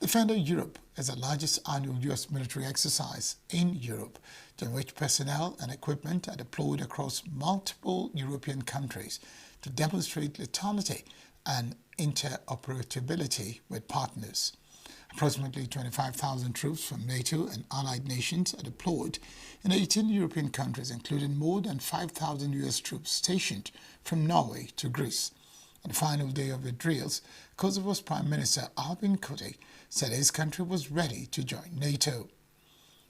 Defender Europe is the largest annual U.S. military exercise in Europe, during which personnel and equipment are deployed across multiple European countries to demonstrate lethality and interoperability with partners. Approximately 25,000 troops from NATO and allied nations are deployed in 18 European countries, including more than 5,000 U.S. troops stationed from Norway to Greece. On the final day of the drills, Kosovo's Prime Minister Albin Kurti said his country was ready to join NATO.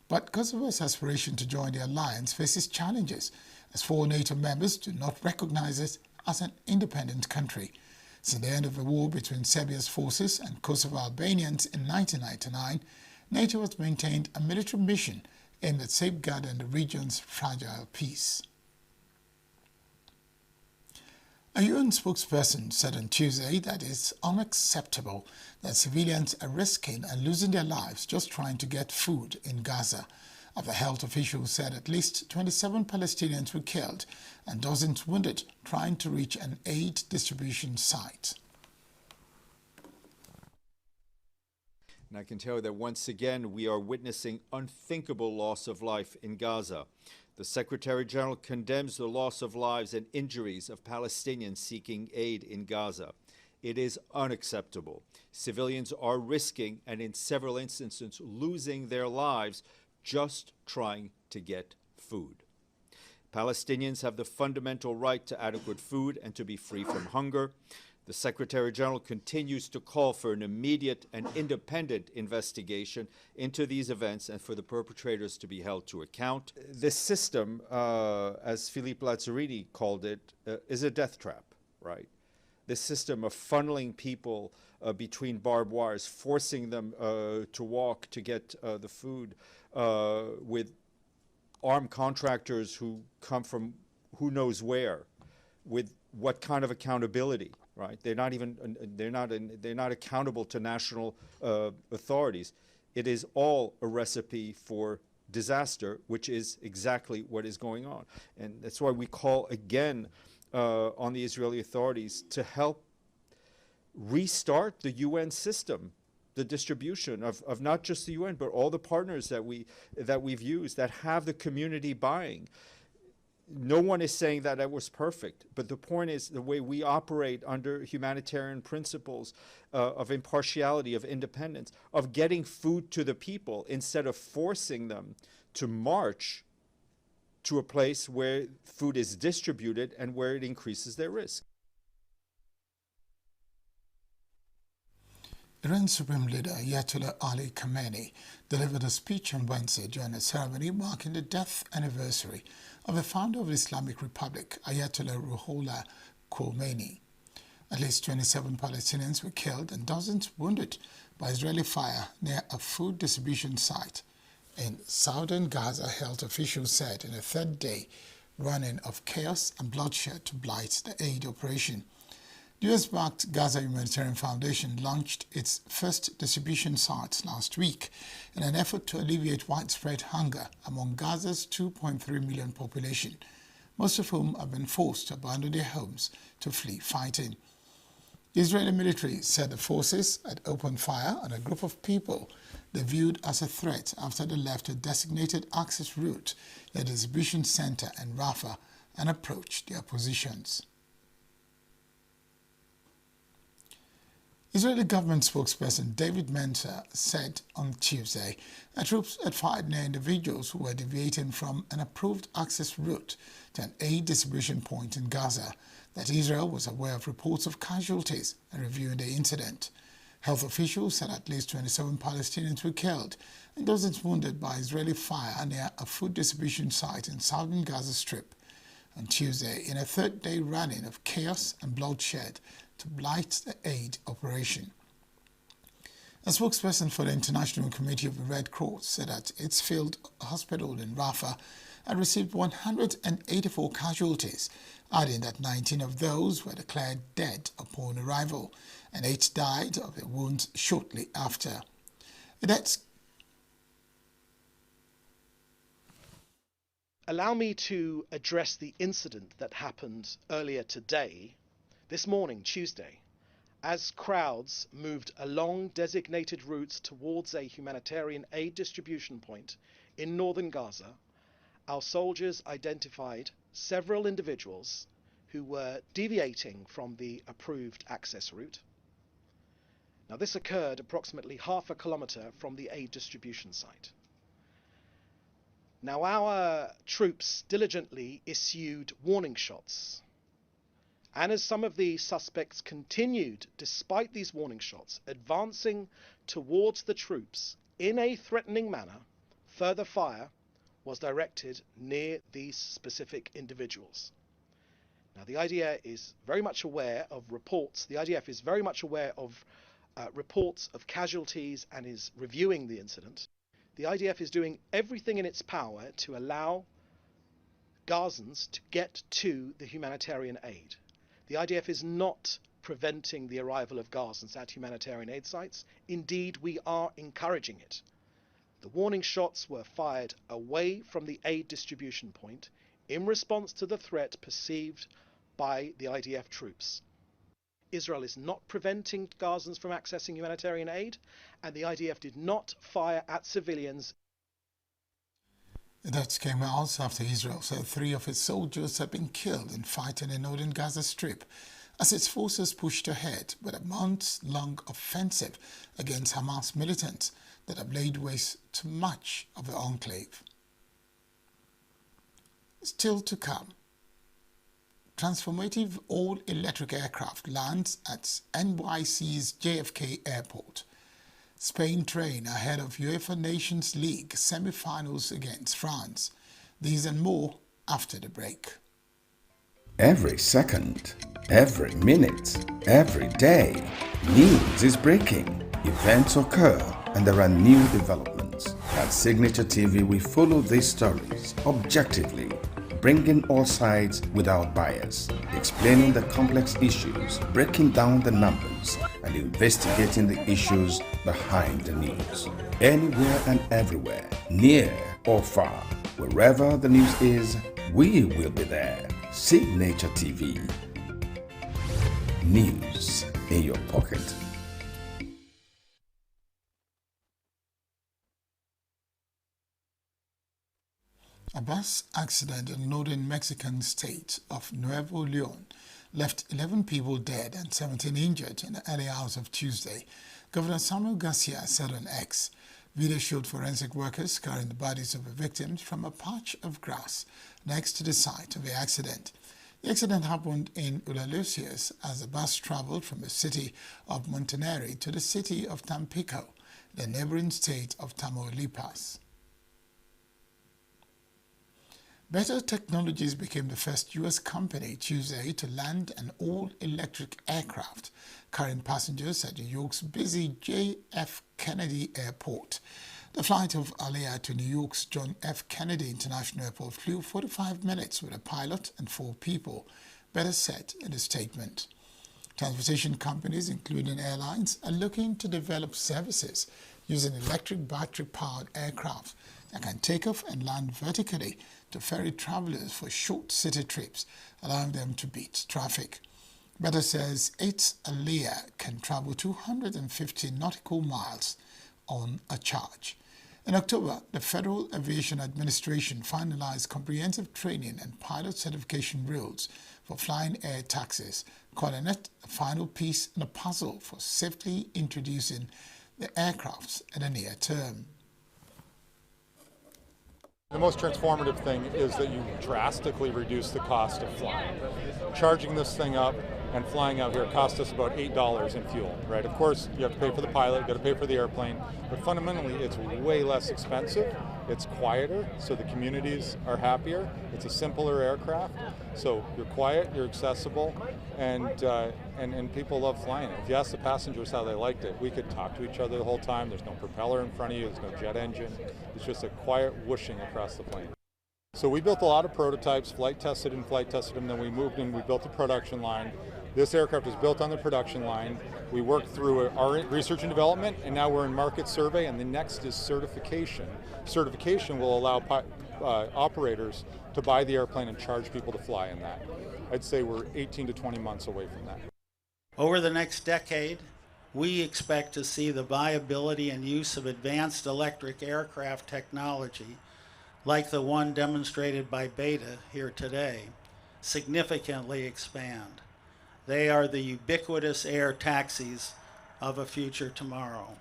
But Kosovo's aspiration to join the alliance faces challenges, as 4 NATO members do not recognize it as an independent country. Since the end of the war between Serbia's forces and Kosovo Albanians in 1999, NATO has maintained a military mission aimed at safeguarding the region's fragile peace. A UN spokesperson said on Tuesday that it's unacceptable that civilians are risking and losing their lives just trying to get food in Gaza. After health officials said at least 27 Palestinians were killed and dozens wounded trying to reach an aid distribution site. And I can tell you that once again we are witnessing unthinkable loss of life in Gaza. The Secretary General condemns the loss of lives and injuries of Palestinians seeking aid in Gaza. It is unacceptable. Civilians are risking and in several instances losing their lives just trying to get food. Palestinians have the fundamental right to adequate food and to be free from hunger. The Secretary General continues to call for an immediate and independent investigation into these events and for the perpetrators to be held to account. This system, as Philippe Lazzarini called it, is a death trap, right? this system of funneling people between barbed wires, forcing them to walk to get the food, with armed contractors who come from who knows where, with what kind of accountability, right? They're not accountable to national authorities. It is all a recipe for disaster, which is exactly what is going on. And that's why we call again on the Israeli authorities to help restart the UN system, the distribution of not just the UN, but all the partners that we've used that have the community buying. No one is saying that it was perfect, but the point is the way we operate under humanitarian principles of impartiality, of independence, of getting food to the people instead of forcing them to march to a place where food is distributed and where it increases their risk. Iran's Supreme Leader Ayatollah Ali Khamenei delivered a speech on Wednesday during a ceremony marking the death anniversary of the founder of the Islamic Republic, Ayatollah Ruhollah Khomeini. At least 27 Palestinians were killed and dozens wounded by Israeli fire near a food distribution site in southern Gaza, health officials said, in a third day running of chaos and bloodshed to blight the aid operation. The US-backed Gaza Humanitarian Foundation launched its first distribution sites last week in an effort to alleviate widespread hunger among Gaza's 2.3 million population, most of whom have been forced to abandon their homes to flee fighting. The Israeli military said the forces had opened fire on a group of people they viewed as a threat after they left a designated access route near the distribution center in Rafah and approached their positions. Israeli government spokesperson David Mencer said on Tuesday that troops had fired near individuals who were deviating from an approved access route to an aid distribution point in Gaza, that Israel was aware of reports of casualties and reviewing the incident. Health officials said at least 27 Palestinians were killed and dozens wounded by Israeli fire near a food distribution site in southern Gaza Strip on Tuesday in a third-day running of chaos and bloodshed to blight the aid operation. A spokesperson for the International Committee of the Red Cross said that its field hospital in Rafah had received 184 casualties, adding that 19 of those were declared dead upon arrival and 8 died of their wounds shortly after. Allow me to address the incident that happened earlier today, this morning, Tuesday, as crowds moved along designated routes towards a humanitarian aid distribution point in northern Gaza. Our soldiers identified several individuals who were deviating from the approved access route. Now, this occurred approximately half a kilometre from the aid distribution site. Now, our troops diligently issued warning shots. And as some of the suspects continued, despite these warning shots, advancing towards the troops in a threatening manner, further fire was directed near these specific individuals. Now, the IDF is very much aware of reports. The IDF is very much aware of reports of casualties and is reviewing the incident. The IDF is doing everything in its power to allow Gazans to get to the humanitarian aid. The IDF is not preventing the arrival of Gazans at humanitarian aid sites. Indeed, we are encouraging it. The warning shots were fired away from the aid distribution point in response to the threat perceived by the IDF troops. Israel is not preventing Gazans from accessing humanitarian aid, and the IDF did not fire at civilians. That came out after Israel said 3 of its soldiers had been killed in fighting in northern Gaza Strip as its forces pushed ahead with a months-long offensive against Hamas militants that have laid waste to much of the enclave. Still to come, transformative all-electric aircraft lands at NYC's JFK Airport. Spain train ahead of UEFA Nations League semi-finals against France. These and more after the break. Every second, every minute, every day, news is breaking, events occur, and there are new developments. At Signature TV, we follow these stories objectively, bringing all sides without bias, explaining the complex issues, breaking down the numbers, and investigating the issues behind the news. Anywhere and everywhere, near or far, wherever the news is, we will be there. Signature TV. News in your pocket. A bus accident in northern Mexican state of Nuevo León left 11 people dead and 17 injured in the early hours of Tuesday, Governor Samuel Garcia said on X. Video showed forensic workers carrying the bodies of the victims from a patch of grass next to the site of the accident. The accident happened in Ulalocios as the bus traveled from the city of Monterrey to the city of Tampico, the neighboring state of Tamaulipas. Better Technologies became the first U.S. company Tuesday to land an all-electric aircraft carrying passengers at New York's busy J.F. Kennedy Airport. The flight of Aliyah to New York's John F. Kennedy International Airport flew 45 minutes with a pilot and 4 people, Better said in a statement. Transportation companies, including airlines, are looking to develop services using electric battery-powered aircraft that can take off and land vertically to ferry travelers for short city trips, allowing them to beat traffic. Better says its Aliyah can travel 250 nautical miles on a charge. In October, the Federal Aviation Administration finalized comprehensive training and pilot certification rules for flying air taxis, calling it a final piece in a puzzle for safely introducing the aircrafts in the near term. The most transformative thing is that you drastically reduce the cost of flying. Charging this thing up and flying out here cost us about $8 in fuel, right? Of course, you have to pay for the pilot, you got to pay for the airplane, but fundamentally it's way less expensive, it's quieter, so the communities are happier, it's a simpler aircraft, so you're quiet, you're accessible, and people love flying it. If you ask the passengers how they liked it, we could talk to each other the whole time, there's no propeller in front of you, there's no jet engine, it's just a quiet whooshing across the plane. So we built a lot of prototypes, flight tested them, then we moved in, we built a production line. This aircraft is built on the production line. We worked through our research and development, and now we're in market survey, and the next is certification. Certification will allow operators to buy the airplane and charge people to fly in that. I'd say we're 18 to 20 months away from that. Over the next decade, we expect to see the viability and use of advanced electric aircraft technology, like the one demonstrated by Beta here today, significantly expand. They are the ubiquitous air taxis of a future tomorrow.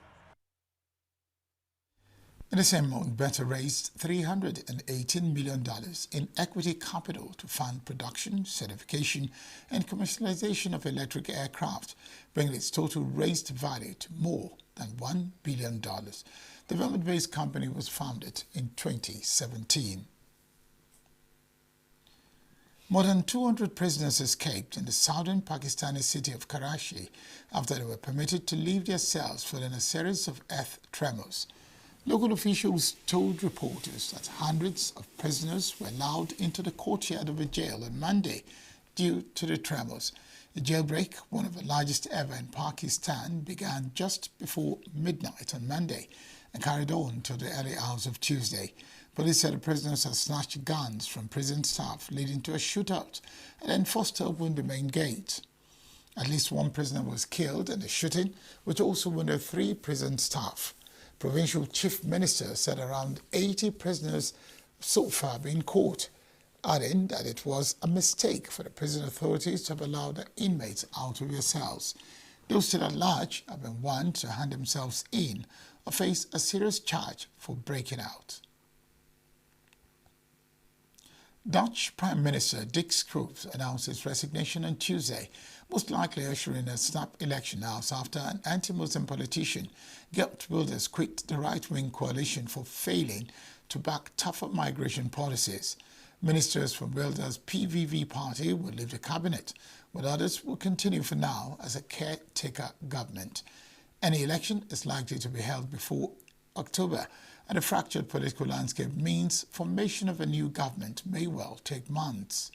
In the same month, Better raised $318 million in equity capital to fund production, certification, and commercialization of electric aircraft, bringing its total raised value to more than $1 billion. The development-based company was founded in 2017. More than 200 prisoners escaped in the southern Pakistani city of Karachi after they were permitted to leave their cells following a series of earth tremors. Local officials told reporters that hundreds of prisoners were allowed into the courtyard of a jail on Monday due to the tremors. The jailbreak, one of the largest ever in Pakistan, began just before midnight on Monday and carried on till the early hours of Tuesday. Police said the prisoners had snatched guns from prison staff, leading to a shootout, and then forced open the main gate. At least one prisoner was killed in the shooting, which also wounded 3 prison staff. Provincial Chief Minister said around 80 prisoners so far been caught, adding that it was a mistake for the prison authorities to have allowed the inmates out of their cells. Those still at large have been warned to hand themselves in or face a serious charge for breaking out. Dutch Prime Minister Dick Schoof announced his resignation on Tuesday, most likely ushering a snap election hours after an anti-Muslim politician, Geert Wilders, quit the right-wing coalition for failing to back tougher migration policies. Ministers from Wilder's PVV party will leave the cabinet, while others will continue for now as a caretaker government. Any election is likely to be held before October, and a fractured political landscape means formation of a new government may well take months.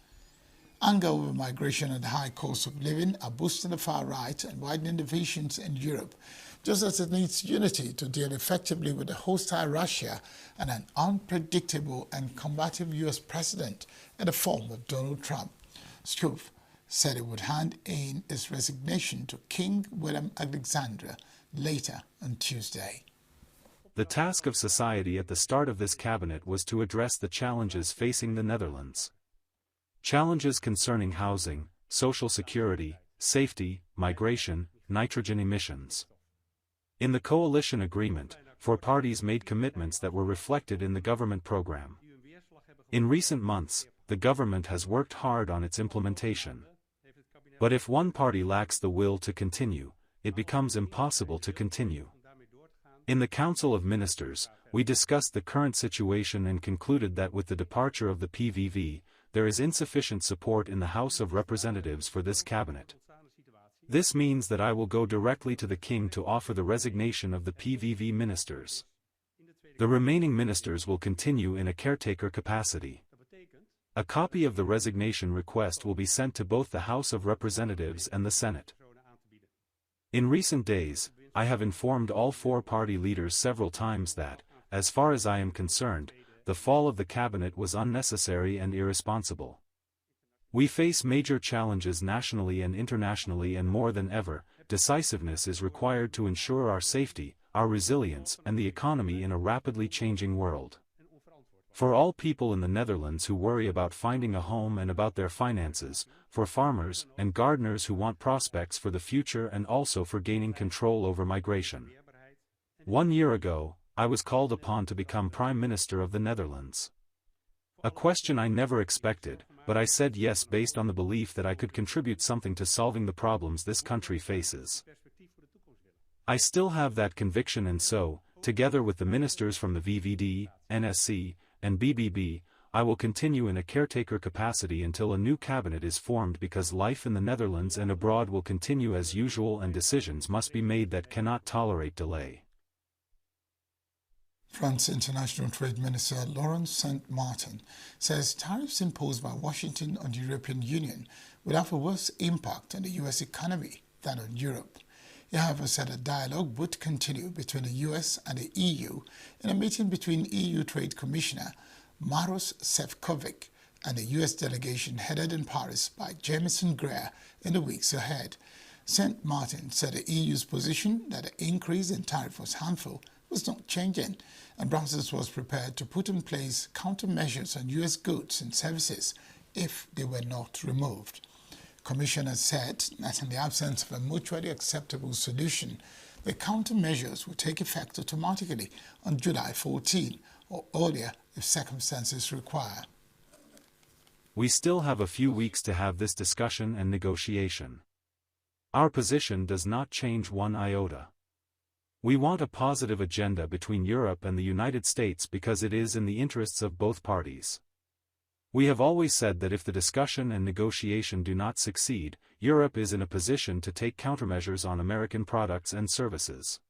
Anger over migration and the high cost of living are boosting the far right and widening divisions in Europe, just as it needs unity to deal effectively with a hostile Russia and an unpredictable and combative U.S. president in the form of Donald Trump. Schoof said it would hand in its resignation to King Willem Alexander later on Tuesday. The task of society at the start of this cabinet was to address the challenges facing the Netherlands. Challenges concerning housing, social security, safety, migration, nitrogen emissions. In the coalition agreement, 4 parties made commitments that were reflected in the government program. In recent months, the government has worked hard on its implementation. But if one party lacks the will to continue, it becomes impossible to continue. In the Council of Ministers, we discussed the current situation and concluded that with the departure of the PVV, there is insufficient support in the House of Representatives for this cabinet. This means that I will go directly to the King to offer the resignation of the PVV ministers. The remaining ministers will continue in a caretaker capacity. A copy of the resignation request will be sent to both the House of Representatives and the Senate. In recent days, I have informed all 4 party leaders several times that, as far as I am concerned, the fall of the cabinet was unnecessary and irresponsible. We face major challenges nationally and internationally, and more than ever, decisiveness is required to ensure our safety, our resilience, and the economy in a rapidly changing world. For all people in the Netherlands who worry about finding a home and about their finances, for farmers and gardeners who want prospects for the future, and also for gaining control over migration. 1 year ago, I was called upon to become Prime Minister of the Netherlands. A question I never expected, but I said yes based on the belief that I could contribute something to solving the problems this country faces. I still have that conviction, and so, together with the ministers from the VVD, NSC, and BBB, I will continue in a caretaker capacity until a new cabinet is formed, because life in the Netherlands and abroad will continue as usual and decisions must be made that cannot tolerate delay. France International Trade Minister Laurent Saint-Martin says tariffs imposed by Washington on the European Union would have a worse impact on the U.S. economy than on Europe. He, however, said a dialogue would continue between the U.S. and the EU in a meeting between EU Trade Commissioner Maros Sefcovic and the U.S. delegation headed in Paris by Jamieson Greer in the weeks ahead. Saint-Martin said the EU's position that the increase in tariff was harmful was not changing, and Brussels was prepared to put in place countermeasures on U.S. goods and services if they were not removed. Commissioner said that in the absence of a mutually acceptable solution, the countermeasures would take effect automatically on July 14 or earlier if circumstances require. We still have a few weeks to have this discussion and negotiation. Our position does not change one iota. We want a positive agenda between Europe and the United States because it is in the interests of both parties. We have always said that if the discussion and negotiation do not succeed, Europe is in a position to take countermeasures on American products and services.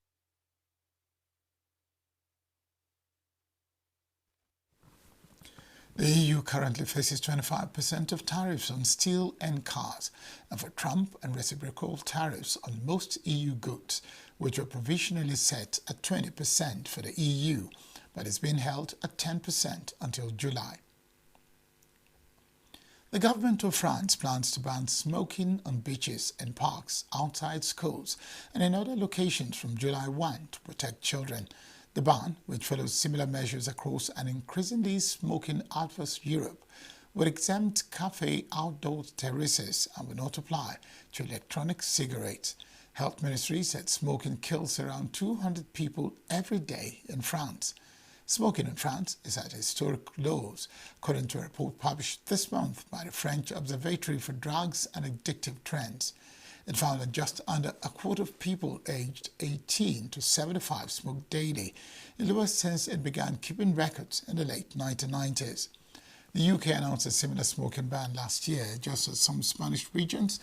The EU currently faces 25% of tariffs on steel and cars, and for Trump and reciprocal tariffs on most EU goods, which were provisionally set at 20% for the EU, but is being held at 10% until July. The government of France plans to ban smoking on beaches and parks, outside schools, and in other locations from July 1 to protect children. The ban, which follows similar measures across an increasingly smoking-adverse Europe, would exempt cafe outdoor terraces and will not apply to electronic cigarettes. Health Ministry said smoking kills around 200 people every day in France. Smoking in France is at historic lows, according to a report published this month by the French Observatory for Drugs and Addictive Trends. It found that just under a quarter of people aged 18 to 75 smoked daily, the lowest since it began keeping records in the late 1990s. The UK announced a similar smoking ban last year, just as some Spanish regions,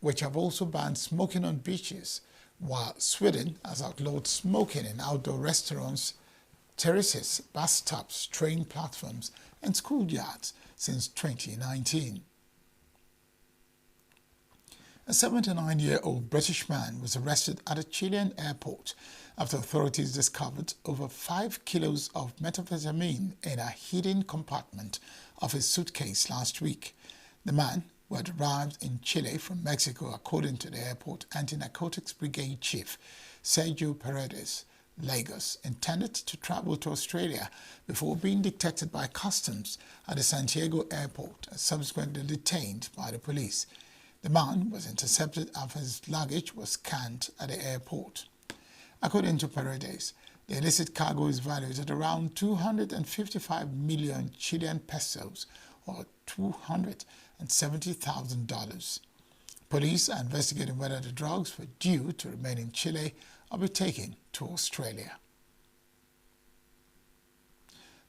which have also banned smoking on beaches, while Sweden has outlawed smoking in outdoor restaurants, terraces, bus stops, train platforms, and schoolyards since 2019. A 79-year-old British man was arrested at a Chilean airport after authorities discovered over 5 kilos of methamphetamine in a hidden compartment of his suitcase last week. The man, who had arrived in Chile from Mexico, according to the airport anti-narcotics brigade chief, Sergio Paredes, Lagos, intended to travel to Australia before being detected by customs at the Santiago airport and subsequently detained by the police. The man was intercepted after his luggage was scanned at the airport. According to Paredes, the illicit cargo is valued at around 255 million Chilean pesos, or $270,000. Police are investigating whether the drugs were due to remain in Chile or be taken to Australia.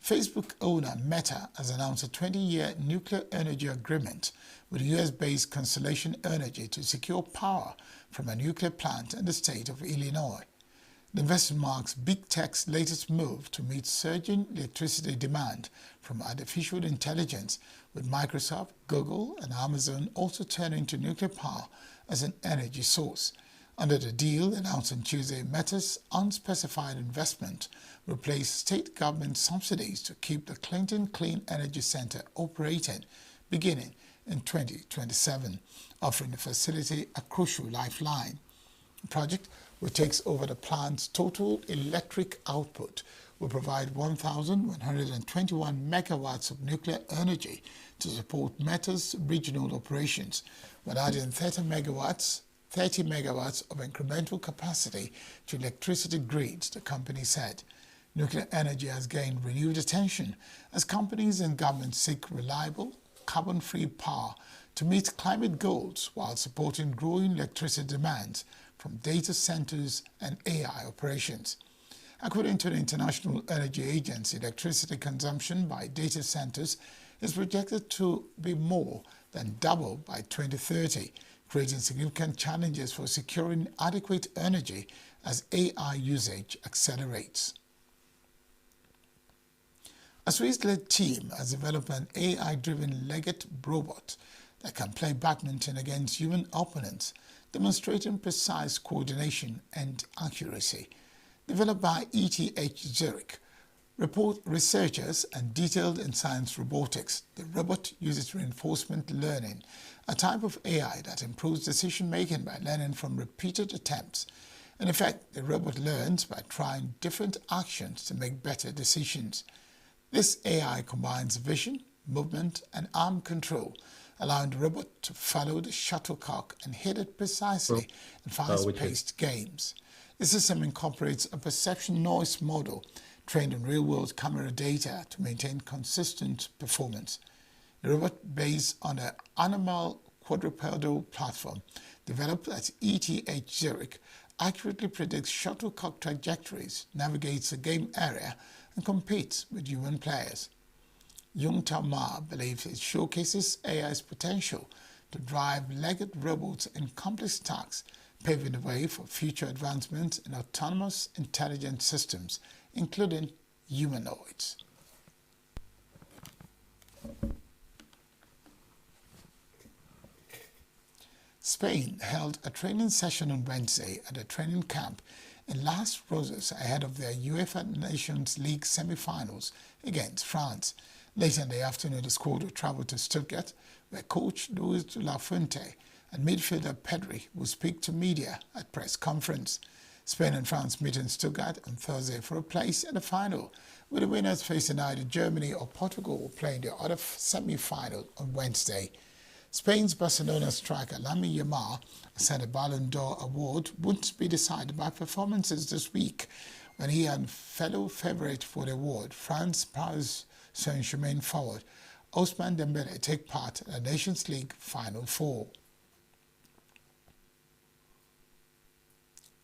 Facebook owner Meta has announced a 20-year nuclear energy agreement with US-based Constellation Energy to secure power from a nuclear plant in the state of Illinois. The investment marks big tech's latest move to meet surging electricity demand from artificial intelligence, with Microsoft, Google, and Amazon also turning to nuclear power as an energy source. Under the deal announced on Tuesday, Meta's unspecified investment will replace state government subsidies to keep the Clinton Clean Energy Center operating beginning in 2027, offering the facility a crucial lifeline. The project, which takes over the plant's total electric output, will provide 1,121 megawatts of nuclear energy to support Meta's regional operations, while adding 30 megawatts of incremental capacity to electricity grids, the company said. Nuclear energy has gained renewed attention as companies and governments seek reliable, carbon-free power to meet climate goals while supporting growing electricity demands from data centers and AI operations. According to the International Energy Agency, electricity consumption by data centers is projected to be more than double by 2030, creating significant challenges for securing adequate energy as AI usage accelerates. A Swiss-led team has developed an AI-driven legged robot that can play badminton against human opponents, demonstrating precise coordination and accuracy. Developed by ETH Zurich, report researchers and detailed in science robotics, the robot uses reinforcement learning, a type of AI that improves decision-making by learning from repeated attempts. In effect, the robot learns by trying different actions to make better decisions. This AI combines vision, movement, and arm control, allowing the robot to follow the shuttlecock and hit it precisely in fast-paced games. The system incorporates a perception noise model trained on real-world camera data to maintain consistent performance. The robot, based on an animal quadrupedal platform developed at ETH Zurich, accurately predicts shuttlecock trajectories, navigates a game area, and competes with human players. Jung Tao Ma believes it showcases AI's potential to drive legged robots in complex tasks, paving the way for future advancements in autonomous intelligent systems, including humanoids. Spain held a training session on Wednesday at a training camp in Las Rosas ahead of their UEFA Nations League semi-finals against France. Later in the afternoon, the squad will travel to Stuttgart, where coach Luis de la Fuente and midfielder Pedri will speak to media at press conference. Spain and France meet in Stuttgart on Thursday for a place in the final, with the winners facing either Germany or Portugal playing the other semi-final on Wednesday. Spain's Barcelona striker Lamine Yamal said the Ballon d'Or award wouldn't be decided by performances this week when he and fellow favourite for the award, France Paris Saint-Germain forward Ousmane Dembélé, take part in the Nations League Final Four.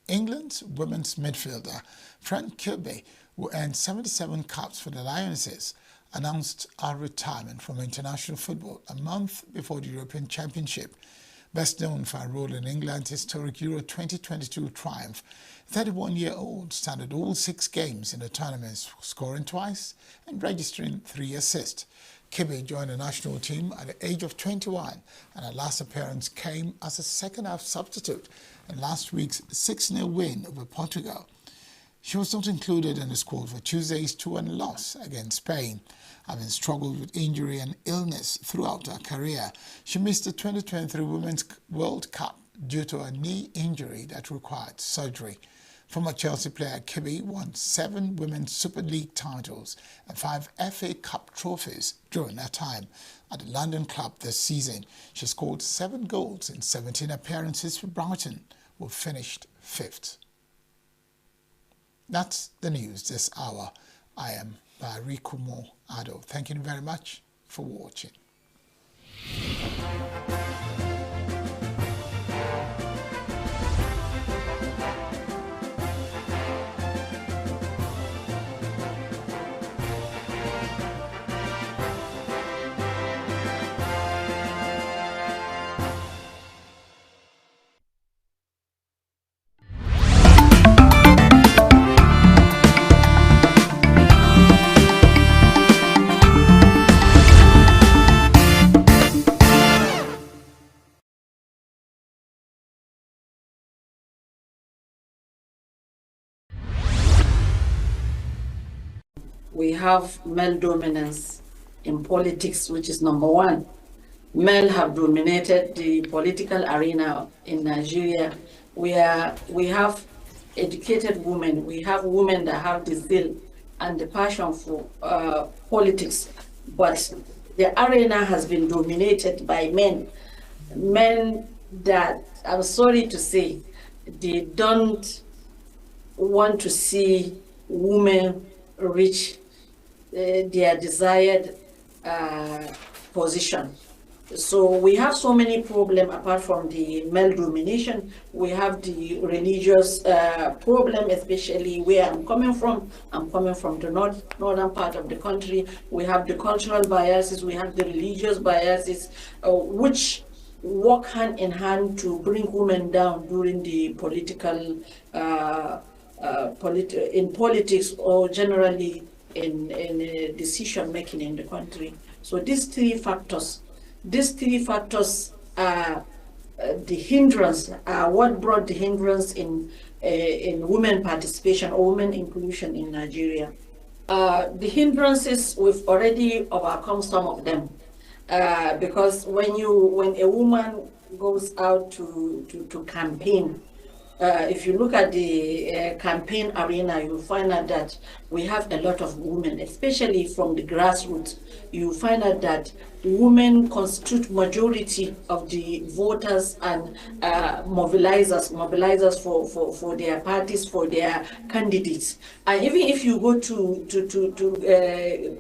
England's women's midfielder Fran Kirby, who earned 77 caps for the Lionesses, announced our retirement from international football a month before the European Championship. Best known for her role in England's historic Euro 2022 triumph, 31-year-old started all 6 games in the tournament, scoring twice and registering 3 assists. Kibe joined the national team at the age of 21, and her last appearance came as a second-half substitute in last week's 6-0 win over Portugal. She was not included in the squad for Tuesday's 2-1 loss against Spain. Having struggled with injury and illness throughout her career, she missed the 2023 Women's World Cup due to a knee injury that required surgery. Former Chelsea player Kibe won 7 Women's Super League titles and 5 FA Cup trophies during her time at the London club this season. She scored 7 goals in 17 appearances for Brighton, who finished 5th. That's the news this hour. I am Barikumo Ado. Thank you very much for watching. We have male dominance in politics, which is number 1. Men have dominated the political arena in Nigeria. We have educated women. We have women that have the zeal and the passion for politics, but the arena has been dominated by men. Men that, I'm sorry to say, they don't want to see women reach their desired position. So we have so many problems apart from the male domination. We have the religious problem, especially where I'm coming from. I'm coming from the northern part of the country. We have the cultural biases, we have the religious biases, which work hand in hand to bring women down during the political, in politics or generally in decision making in the country. So these three factors are the hindrance, what brought the hindrance in women participation or women inclusion in Nigeria. The hindrances, we've already overcome some of them, because when a woman goes out to campaign, if you look at the campaign arena, you'll find out that we have a lot of women, especially from the grassroots. You find out that women constitute majority of the voters and mobilizers for their parties, for their candidates. And even if you go to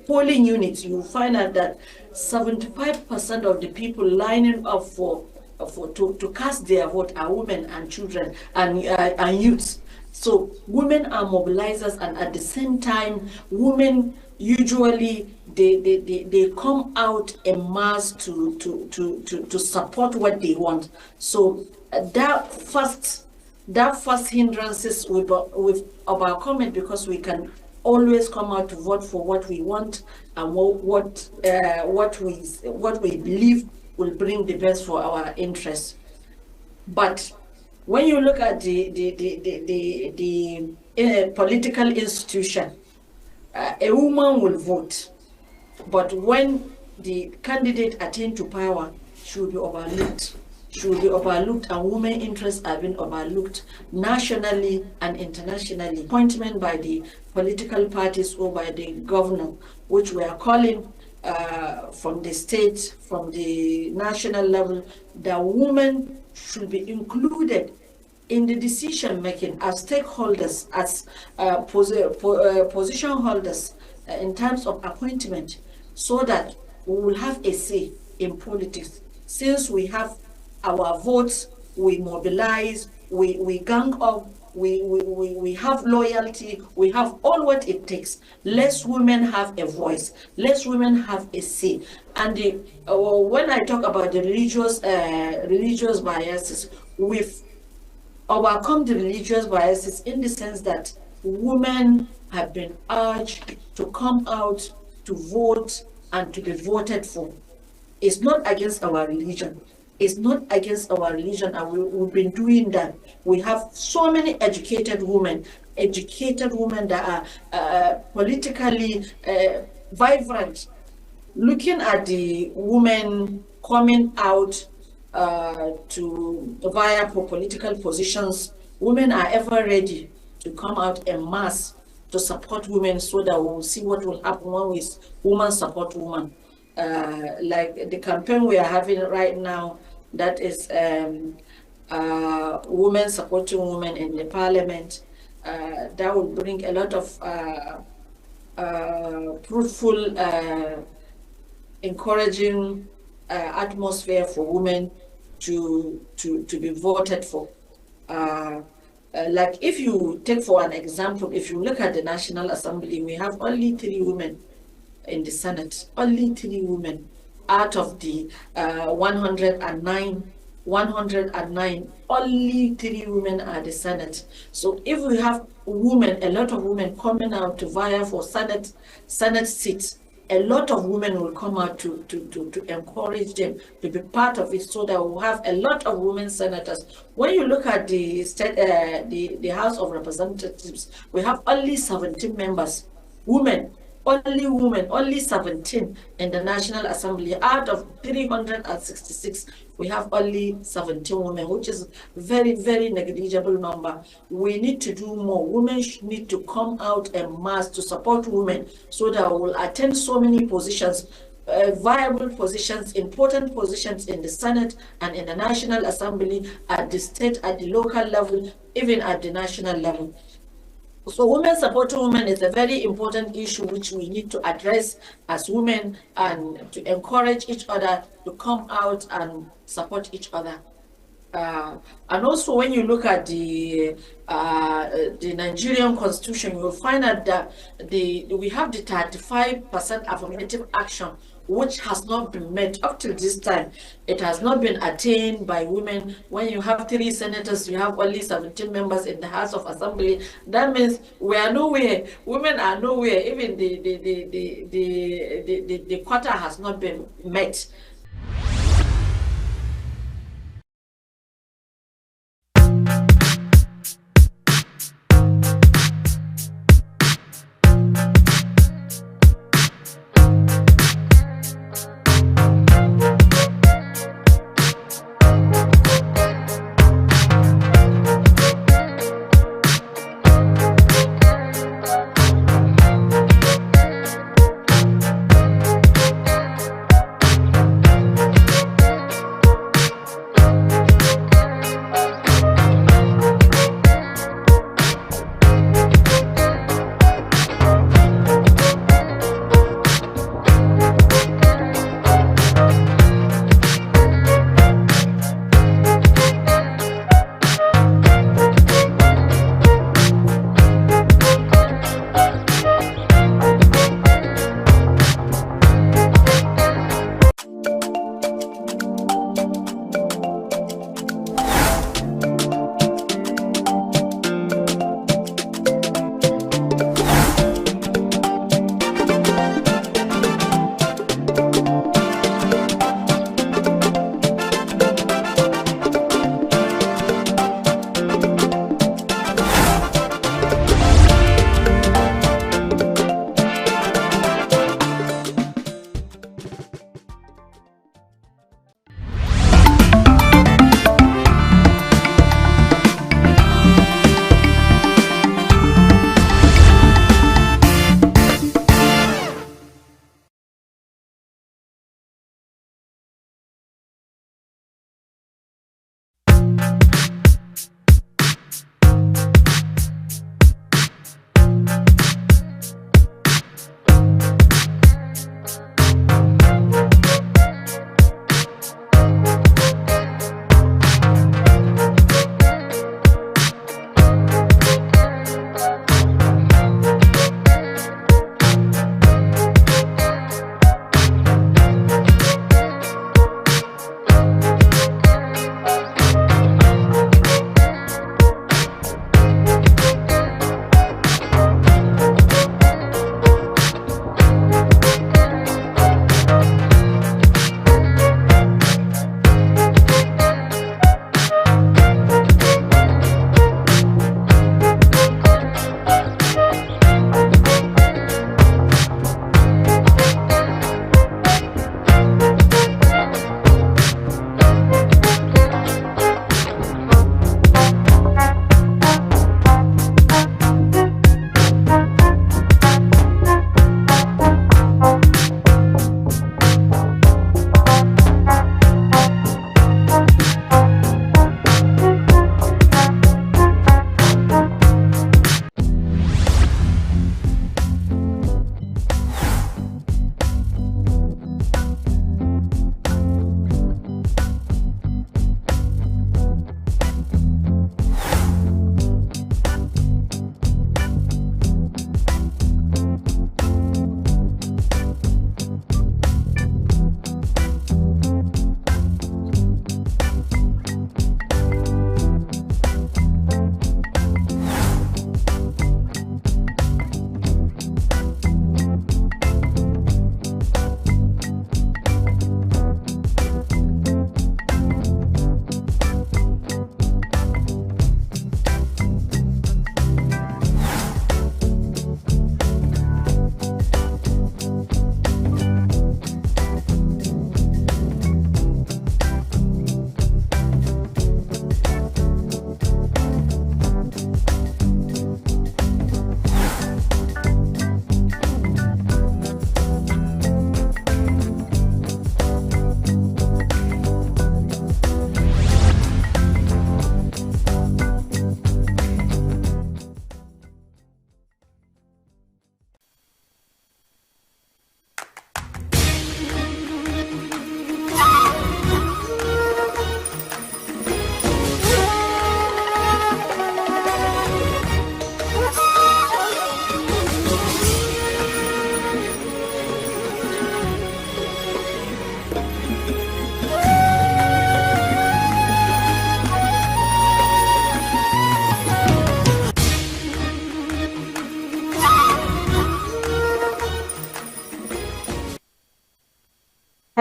polling units, you find out that 75% of the people lining up to cast their vote are women and children and youths. So women are mobilizers, and at the same time, women usually they come out en masse to support what they want. So that first hindrances we've overcome it, because we can always come out to vote for what we want and what we believe will bring the best for our interests. But when you look at the political institution, a woman will vote, but when the candidate attains to power, she will be overlooked. She will be overlooked, and women interests have been overlooked nationally and internationally. Appointment by the political parties or by the governor, which we are calling from the state, from the national level, that women should be included in the decision making as stakeholders, as position holders in terms of appointment, so that we will have a say in politics. Since we have our votes, we mobilize, we gang up, we have loyalty, we have all what it takes. Less women have a voice, less women have a say. And when I talk about the religious biases, we've overcome the religious biases in the sense that women have been urged to come out to vote and to be voted for. It's not against our religion. It's not against our religion, and we've been doing that. We have so many educated women that are politically vibrant. Looking at the women coming out to vie for political positions, women are ever ready to come out en masse to support women, so that we'll see what will happen when we women support women. Like the campaign we are having right now, that is women supporting women in the parliament, that will bring a lot of fruitful, encouraging atmosphere for women to be voted for. Like if you take for an example, if you look at the National Assembly, we have only 3 women in the Senate, only 3 women out of the 109, only 3 women are the Senate. So if we have women, a lot of women coming out to vie for Senate seats, a lot of women will come out to encourage them to be part of it, so that we'll have a lot of women senators. When you look at the state, the House of Representatives, we have only 17 members, women, only 17 in the National Assembly. Out of 366, we have only 17 women, which is very, very negligible number. We need to do more. Women need to come out en masse to support women, so that we will attend so many positions, viable positions, important positions in the Senate and in the National Assembly, at the state, at the local level, even at the national level. So women supporting women is a very important issue which we need to address as women, and to encourage each other to come out and support each other. And also, when you look at the Nigerian Constitution, you will find out that we have the 35% affirmative action, which has not been met up till this time. It has not been attained by women. When you have 3 senators, you have only 17 members in the House of Assembly. That means we are nowhere. Women are nowhere. Even the quota has not been met.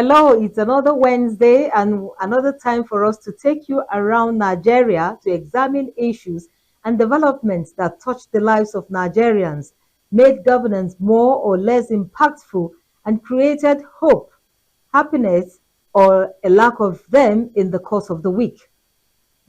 Hello, it's another Wednesday and another time for us to take you around Nigeria to examine issues and developments that touch the lives of Nigerians, made governance more or less impactful, and created hope, happiness, or a lack of them in the course of the week.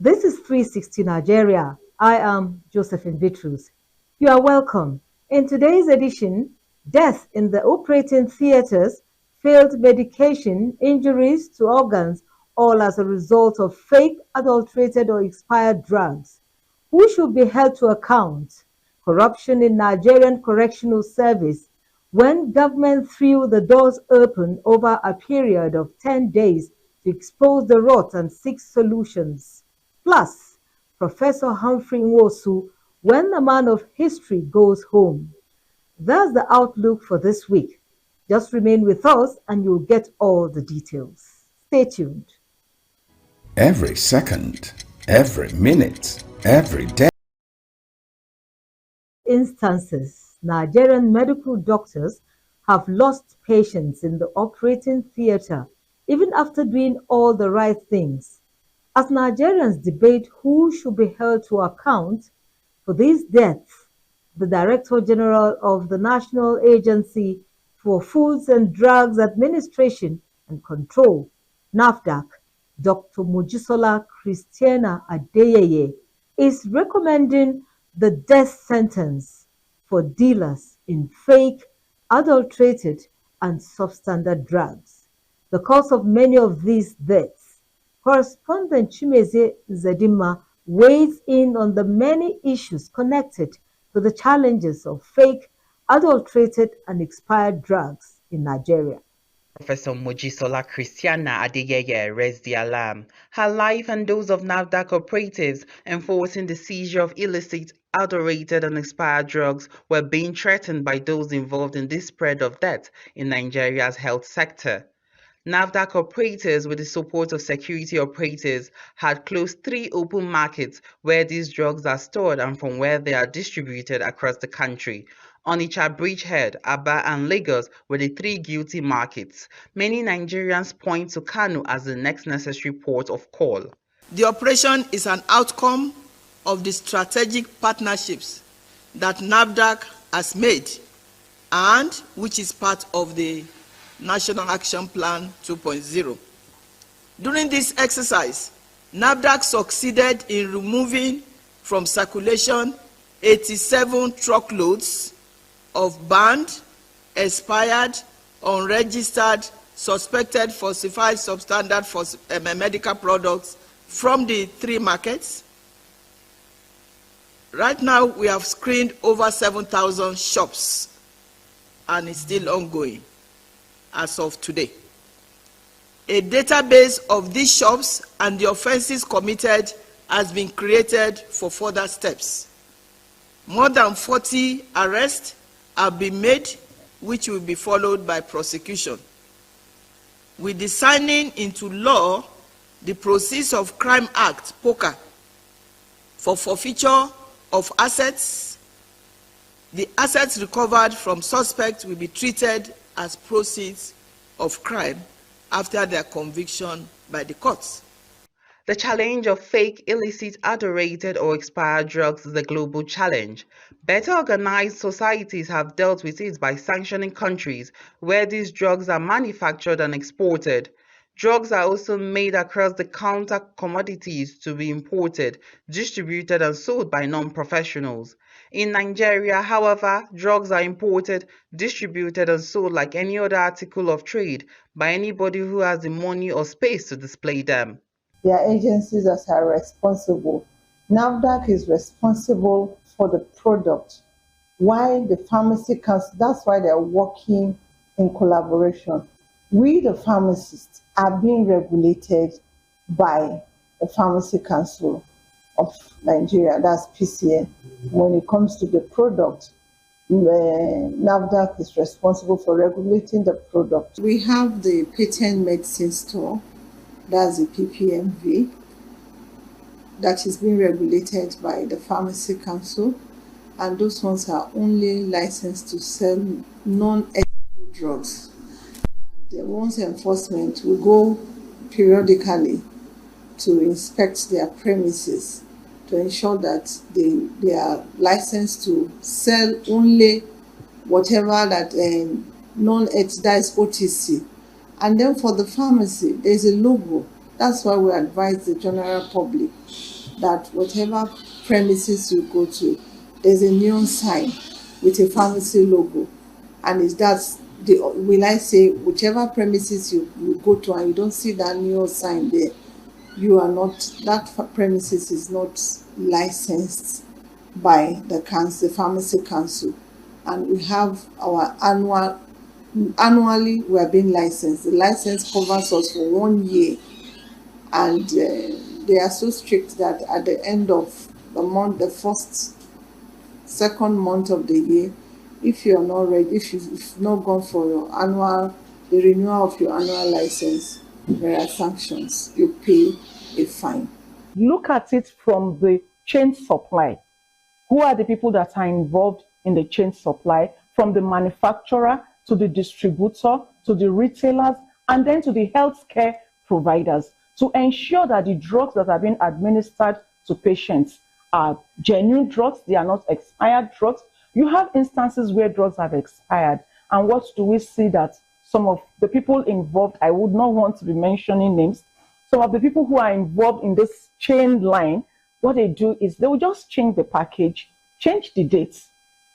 This is 360 Nigeria. I am Josephine Vitrus. You are welcome. In today's edition, death in the operating theaters, failed medication, injuries to organs, all as a result of fake, adulterated, or expired drugs. Who should be held to account? Corruption in Nigerian Correctional Service. When government threw the doors open over a period of 10 days to expose the rot and seek solutions. Plus, Professor Humphrey Nwosu, when a man of history goes home. That's the outlook for this week. Just remain with us and you'll get all the details. Stay tuned. Every second, every minute, every day. Instances, Nigerian medical doctors have lost patients in the operating theater even after doing all the right things. As Nigerians debate who should be held to account for these deaths, the Director General of the National Agency for Foods and Drugs Administration and Control, NAFDAC, Dr. Mojisola Christiana Adeyeye, is recommending the death sentence for dealers in fake, adulterated, and substandard drugs. The cause of many of these deaths. Correspondent Chimeze Zedima weighs in on the many issues connected to the challenges of fake, adulterated, and expired drugs in Nigeria. Professor Mojisola Christiana Adeyeye raised the alarm. Her life and those of NAFDAC operatives enforcing the seizure of illicit, adulterated, and expired drugs were being threatened by those involved in this spread of death in Nigeria's health sector. NAFDAC operators, with the support of security operators, had closed 3 open markets where these drugs are stored and from where they are distributed across the country. Onitsha, Bridgehead, Aba, and Lagos were the 3 guilty markets. Many Nigerians point to Kano as the next necessary port of call. The operation is an outcome of the strategic partnerships that NAFDAC has made and which is part of the National Action Plan 2.0. During this exercise, NAFDAC succeeded in removing from circulation 87 truckloads of banned, expired, unregistered, suspected falsified substandard medical products from the 3 markets. Right now, we have screened over 7,000 shops, and it's still ongoing as of today. A database of these shops and the offenses committed has been created for further steps. More than 40 arrests have been made, which will be followed by prosecution. With the signing into law the Proceeds of Crime Act, POCA, for forfeiture of assets, the assets recovered from suspects will be treated as proceeds of crime after their conviction by the courts. The challenge of fake, illicit, adulterated, or expired drugs is a global challenge. Better organized societies have dealt with it by sanctioning countries where these drugs are manufactured and exported. Drugs are also made across the counter commodities to be imported, distributed, and sold by non-professionals. In Nigeria, however, drugs are imported, distributed, and sold like any other article of trade by anybody who has the money or space to display them. There are agencies that are responsible. NAFDAC is responsible for the product. Why the pharmacy council, that's why they're working in collaboration. We, the pharmacists, are being regulated by the Pharmacy Council of Nigeria, that's PCN. When it comes to the product, NAFDAC is responsible for regulating the product. We have the patent medicine store, that's the PPMV, that is being regulated by the Pharmacy Council, and those ones are only licensed to sell non-ethical drugs. The once enforcement will go periodically to inspect their premises to ensure that they are licensed to sell only whatever that that is OTC. And then for the pharmacy, there's a logo. That's why we advise the general public that whatever premises you go to, there's a neon sign with a pharmacy logo. And will I say, whichever premises you go to and you don't see that neon sign there, that premises is not licensed by the pharmacy council. And we have our annually we are being licensed. The license covers us for 1 year, and they are so strict that at the end of the month, the second month of the year, if you are not ready, if you've not gone for the renewal of your annual license, there are sanctions. You pay a fine. Look at it from the chain supply. Who are the people that are involved in the chain supply? From the manufacturer to the distributor to the retailers and then to the healthcare providers, to ensure that the drugs that are being administered to patients are genuine drugs, they are not expired drugs. You have instances where drugs have expired, and what do we see? That some of the people involved, I would not want to be mentioning names, some of the people who are involved in this chain line, what they do is they will just change the package, change the dates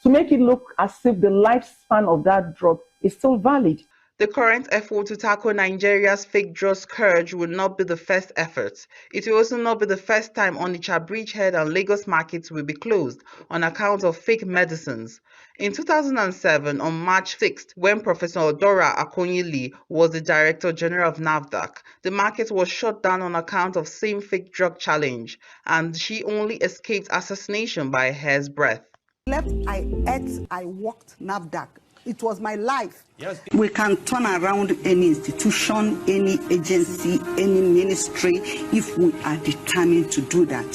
to make it look as if the lifespan of that drug is still valid. The current effort to tackle Nigeria's fake drug scourge will not be the first effort. It will also not be the first time Onitsha Bridgehead and Lagos markets will be closed on account of fake medicines. In 2007, on March 6th, when Professor Dora Akonyili was the Director General of NAFDAC, the market was shut down on account of same fake drug challenge, and she only escaped assassination by a hair's breadth. I ate, I walked NAFDAC. It was my life. Yes. We can turn around any institution, any agency, any ministry if we are determined to do that.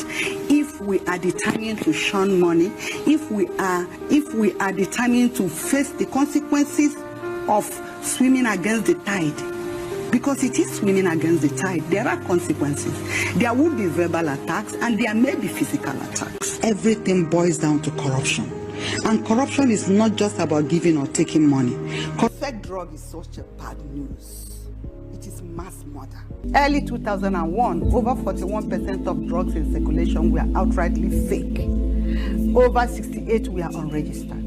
If we are determined to shun money, if we are determined to face the consequences of swimming against the tide. Because it is swimming against the tide. There are consequences. There will be verbal attacks and there may be physical attacks. Everything boils down to corruption. And corruption is not just about giving or taking money. Fake drug is such a bad news. It is mass murder. Early 2001, over 41% of drugs in circulation were outrightly fake. Over 68 were unregistered.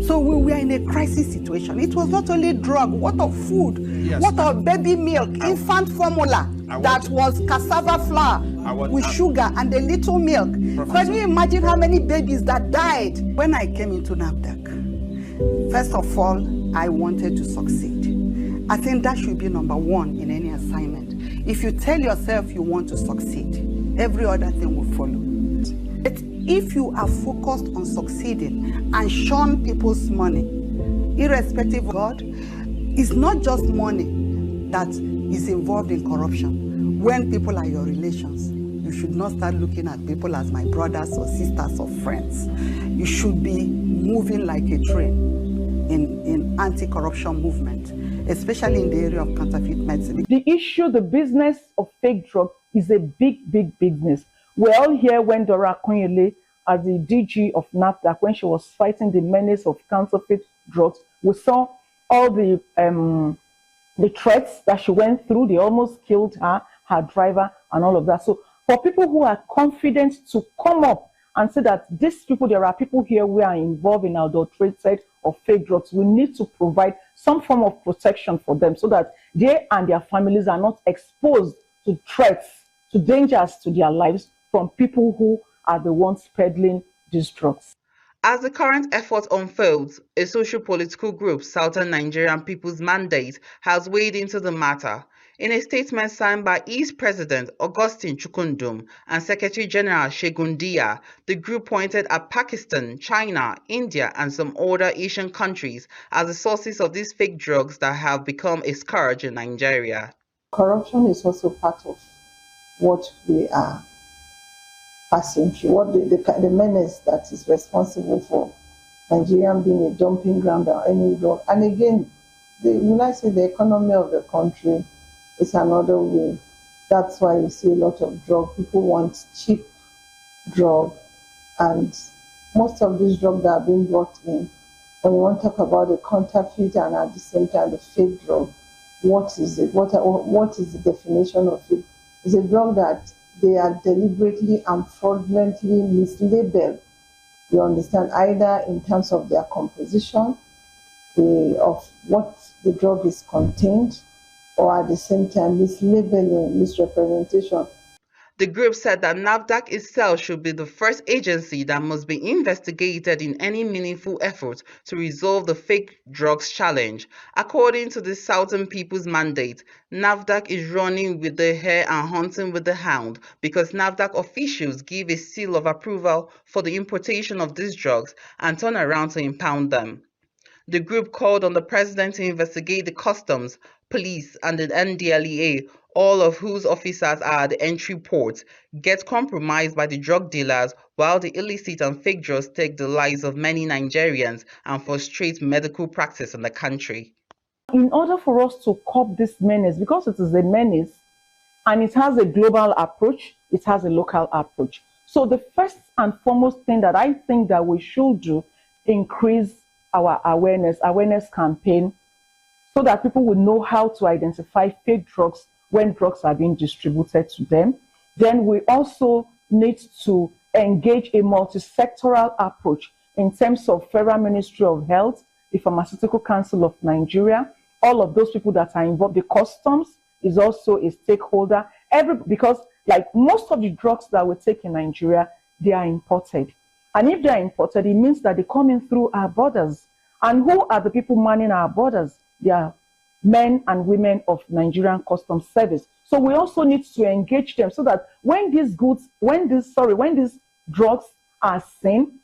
So we were in a crisis situation. It was not only drug, what of food, yes, what of baby milk, infant formula that was cassava flour with sugar and a little milk. Can you imagine how many babies that died? When I came into NAFDAC, first of all, I wanted to succeed. I think that should be number one in any assignment. If you tell yourself you want to succeed, every other thing will follow. If you are focused on succeeding and shun people's money, irrespective of God, it's not just money that is involved in corruption. When people are your relations, you should not start looking at people as my brothers or sisters or friends. You should be moving like a train in anti-corruption movement, especially in the area of counterfeit medicine. The issue, the business of fake drugs is a big, big business. We all hear when Dora Akonyili, as the DG of NAFDAC, when she was fighting the menace of counterfeit drugs, we saw all the threats that she went through. They almost killed her driver, and all of that. So for people who are confident to come up and say that these people, there are people here who are involved in adulterated or fake drugs, we need to provide some form of protection for them so that they and their families are not exposed to threats, to dangers to their lives from people who are the ones peddling these drugs. As the current effort unfolds, a socio-political group, Southern Nigerian People's Mandate, has weighed into the matter. In a statement signed by East President Augustine Chukundum and Secretary General Shegun Dia, the group pointed at Pakistan, China, India, and some other Asian countries as the sources of these fake drugs that have become a scourge in Nigeria. Corruption is also part of what we are passing through, what the menace that is responsible for Nigeria being a dumping ground or any drug. And again, the economy of the country is another way. That's why you see a lot of drug. People want cheap drug, and most of these drugs that are being brought in, when we want to talk about the counterfeit and at the same time the fake drug, what is it? What is the definition of it? It's a drug that they are deliberately and fraudulently mislabeled. You understand, either in terms of their composition, of what the drug is contained, or at the same time mislabeling, misrepresentation. The group said that NAFDAC itself should be the first agency that must be investigated in any meaningful effort to resolve the fake drugs challenge. According to the Southern People's Mandate, NAFDAC is running with the hare and hunting with the hound because NAFDAC officials give a seal of approval for the importation of these drugs and turn around to impound them. The group called on the president to investigate the customs, police, and the NDLEA, all of whose officers are at the entry port, get compromised by the drug dealers while the illicit and fake drugs take the lives of many Nigerians and frustrate medical practice in the country. In order for us to curb this menace, because it is a menace and it has a global approach, it has a local approach. So the first and foremost thing that I think that we should do, increase our awareness campaign, so that people will know how to identify fake drugs when drugs are being distributed to them. Then we also need to engage a multi-sectoral approach in terms of Federal Ministry of Health, the Pharmaceutical Council of Nigeria, all of those people that are involved. The customs is also a stakeholder. Because like most of the drugs that we take in Nigeria, they are imported. And if they are imported, it means that they come in through our borders. And who are the people manning our borders? They are men and women of Nigerian Customs Service. So we also need to engage them so that when these drugs are seen,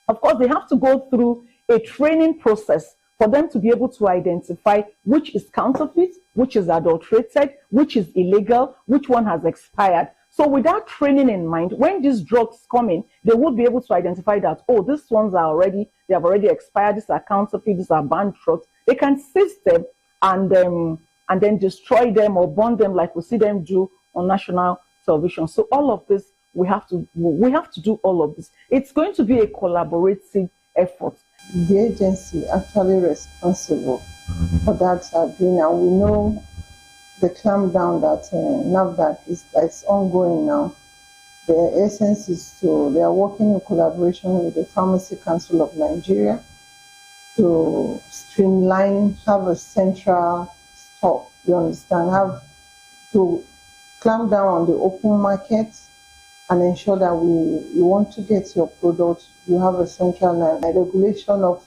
of course, they have to go through a training process for them to be able to identify which is counterfeit, which is adulterated, which is illegal, which one has expired. So with that training in mind, when these drugs come in, they will be able to identify that, oh, these ones are they have already expired, these are counterfeit, these are banned drugs. They can seize them and then destroy them or burn them like we see them do on national television. So all of this, we have to do all of this. It's going to be a collaborative effort. The agency actually responsible for that are doing, and we know the clampdown that NAFDAC is ongoing now. The essence is they are working in collaboration with the Pharmacy Council of Nigeria to streamline, have a central stock, you understand, have to clamp down on the open market and ensure that you want to get your product, you have a central regulation of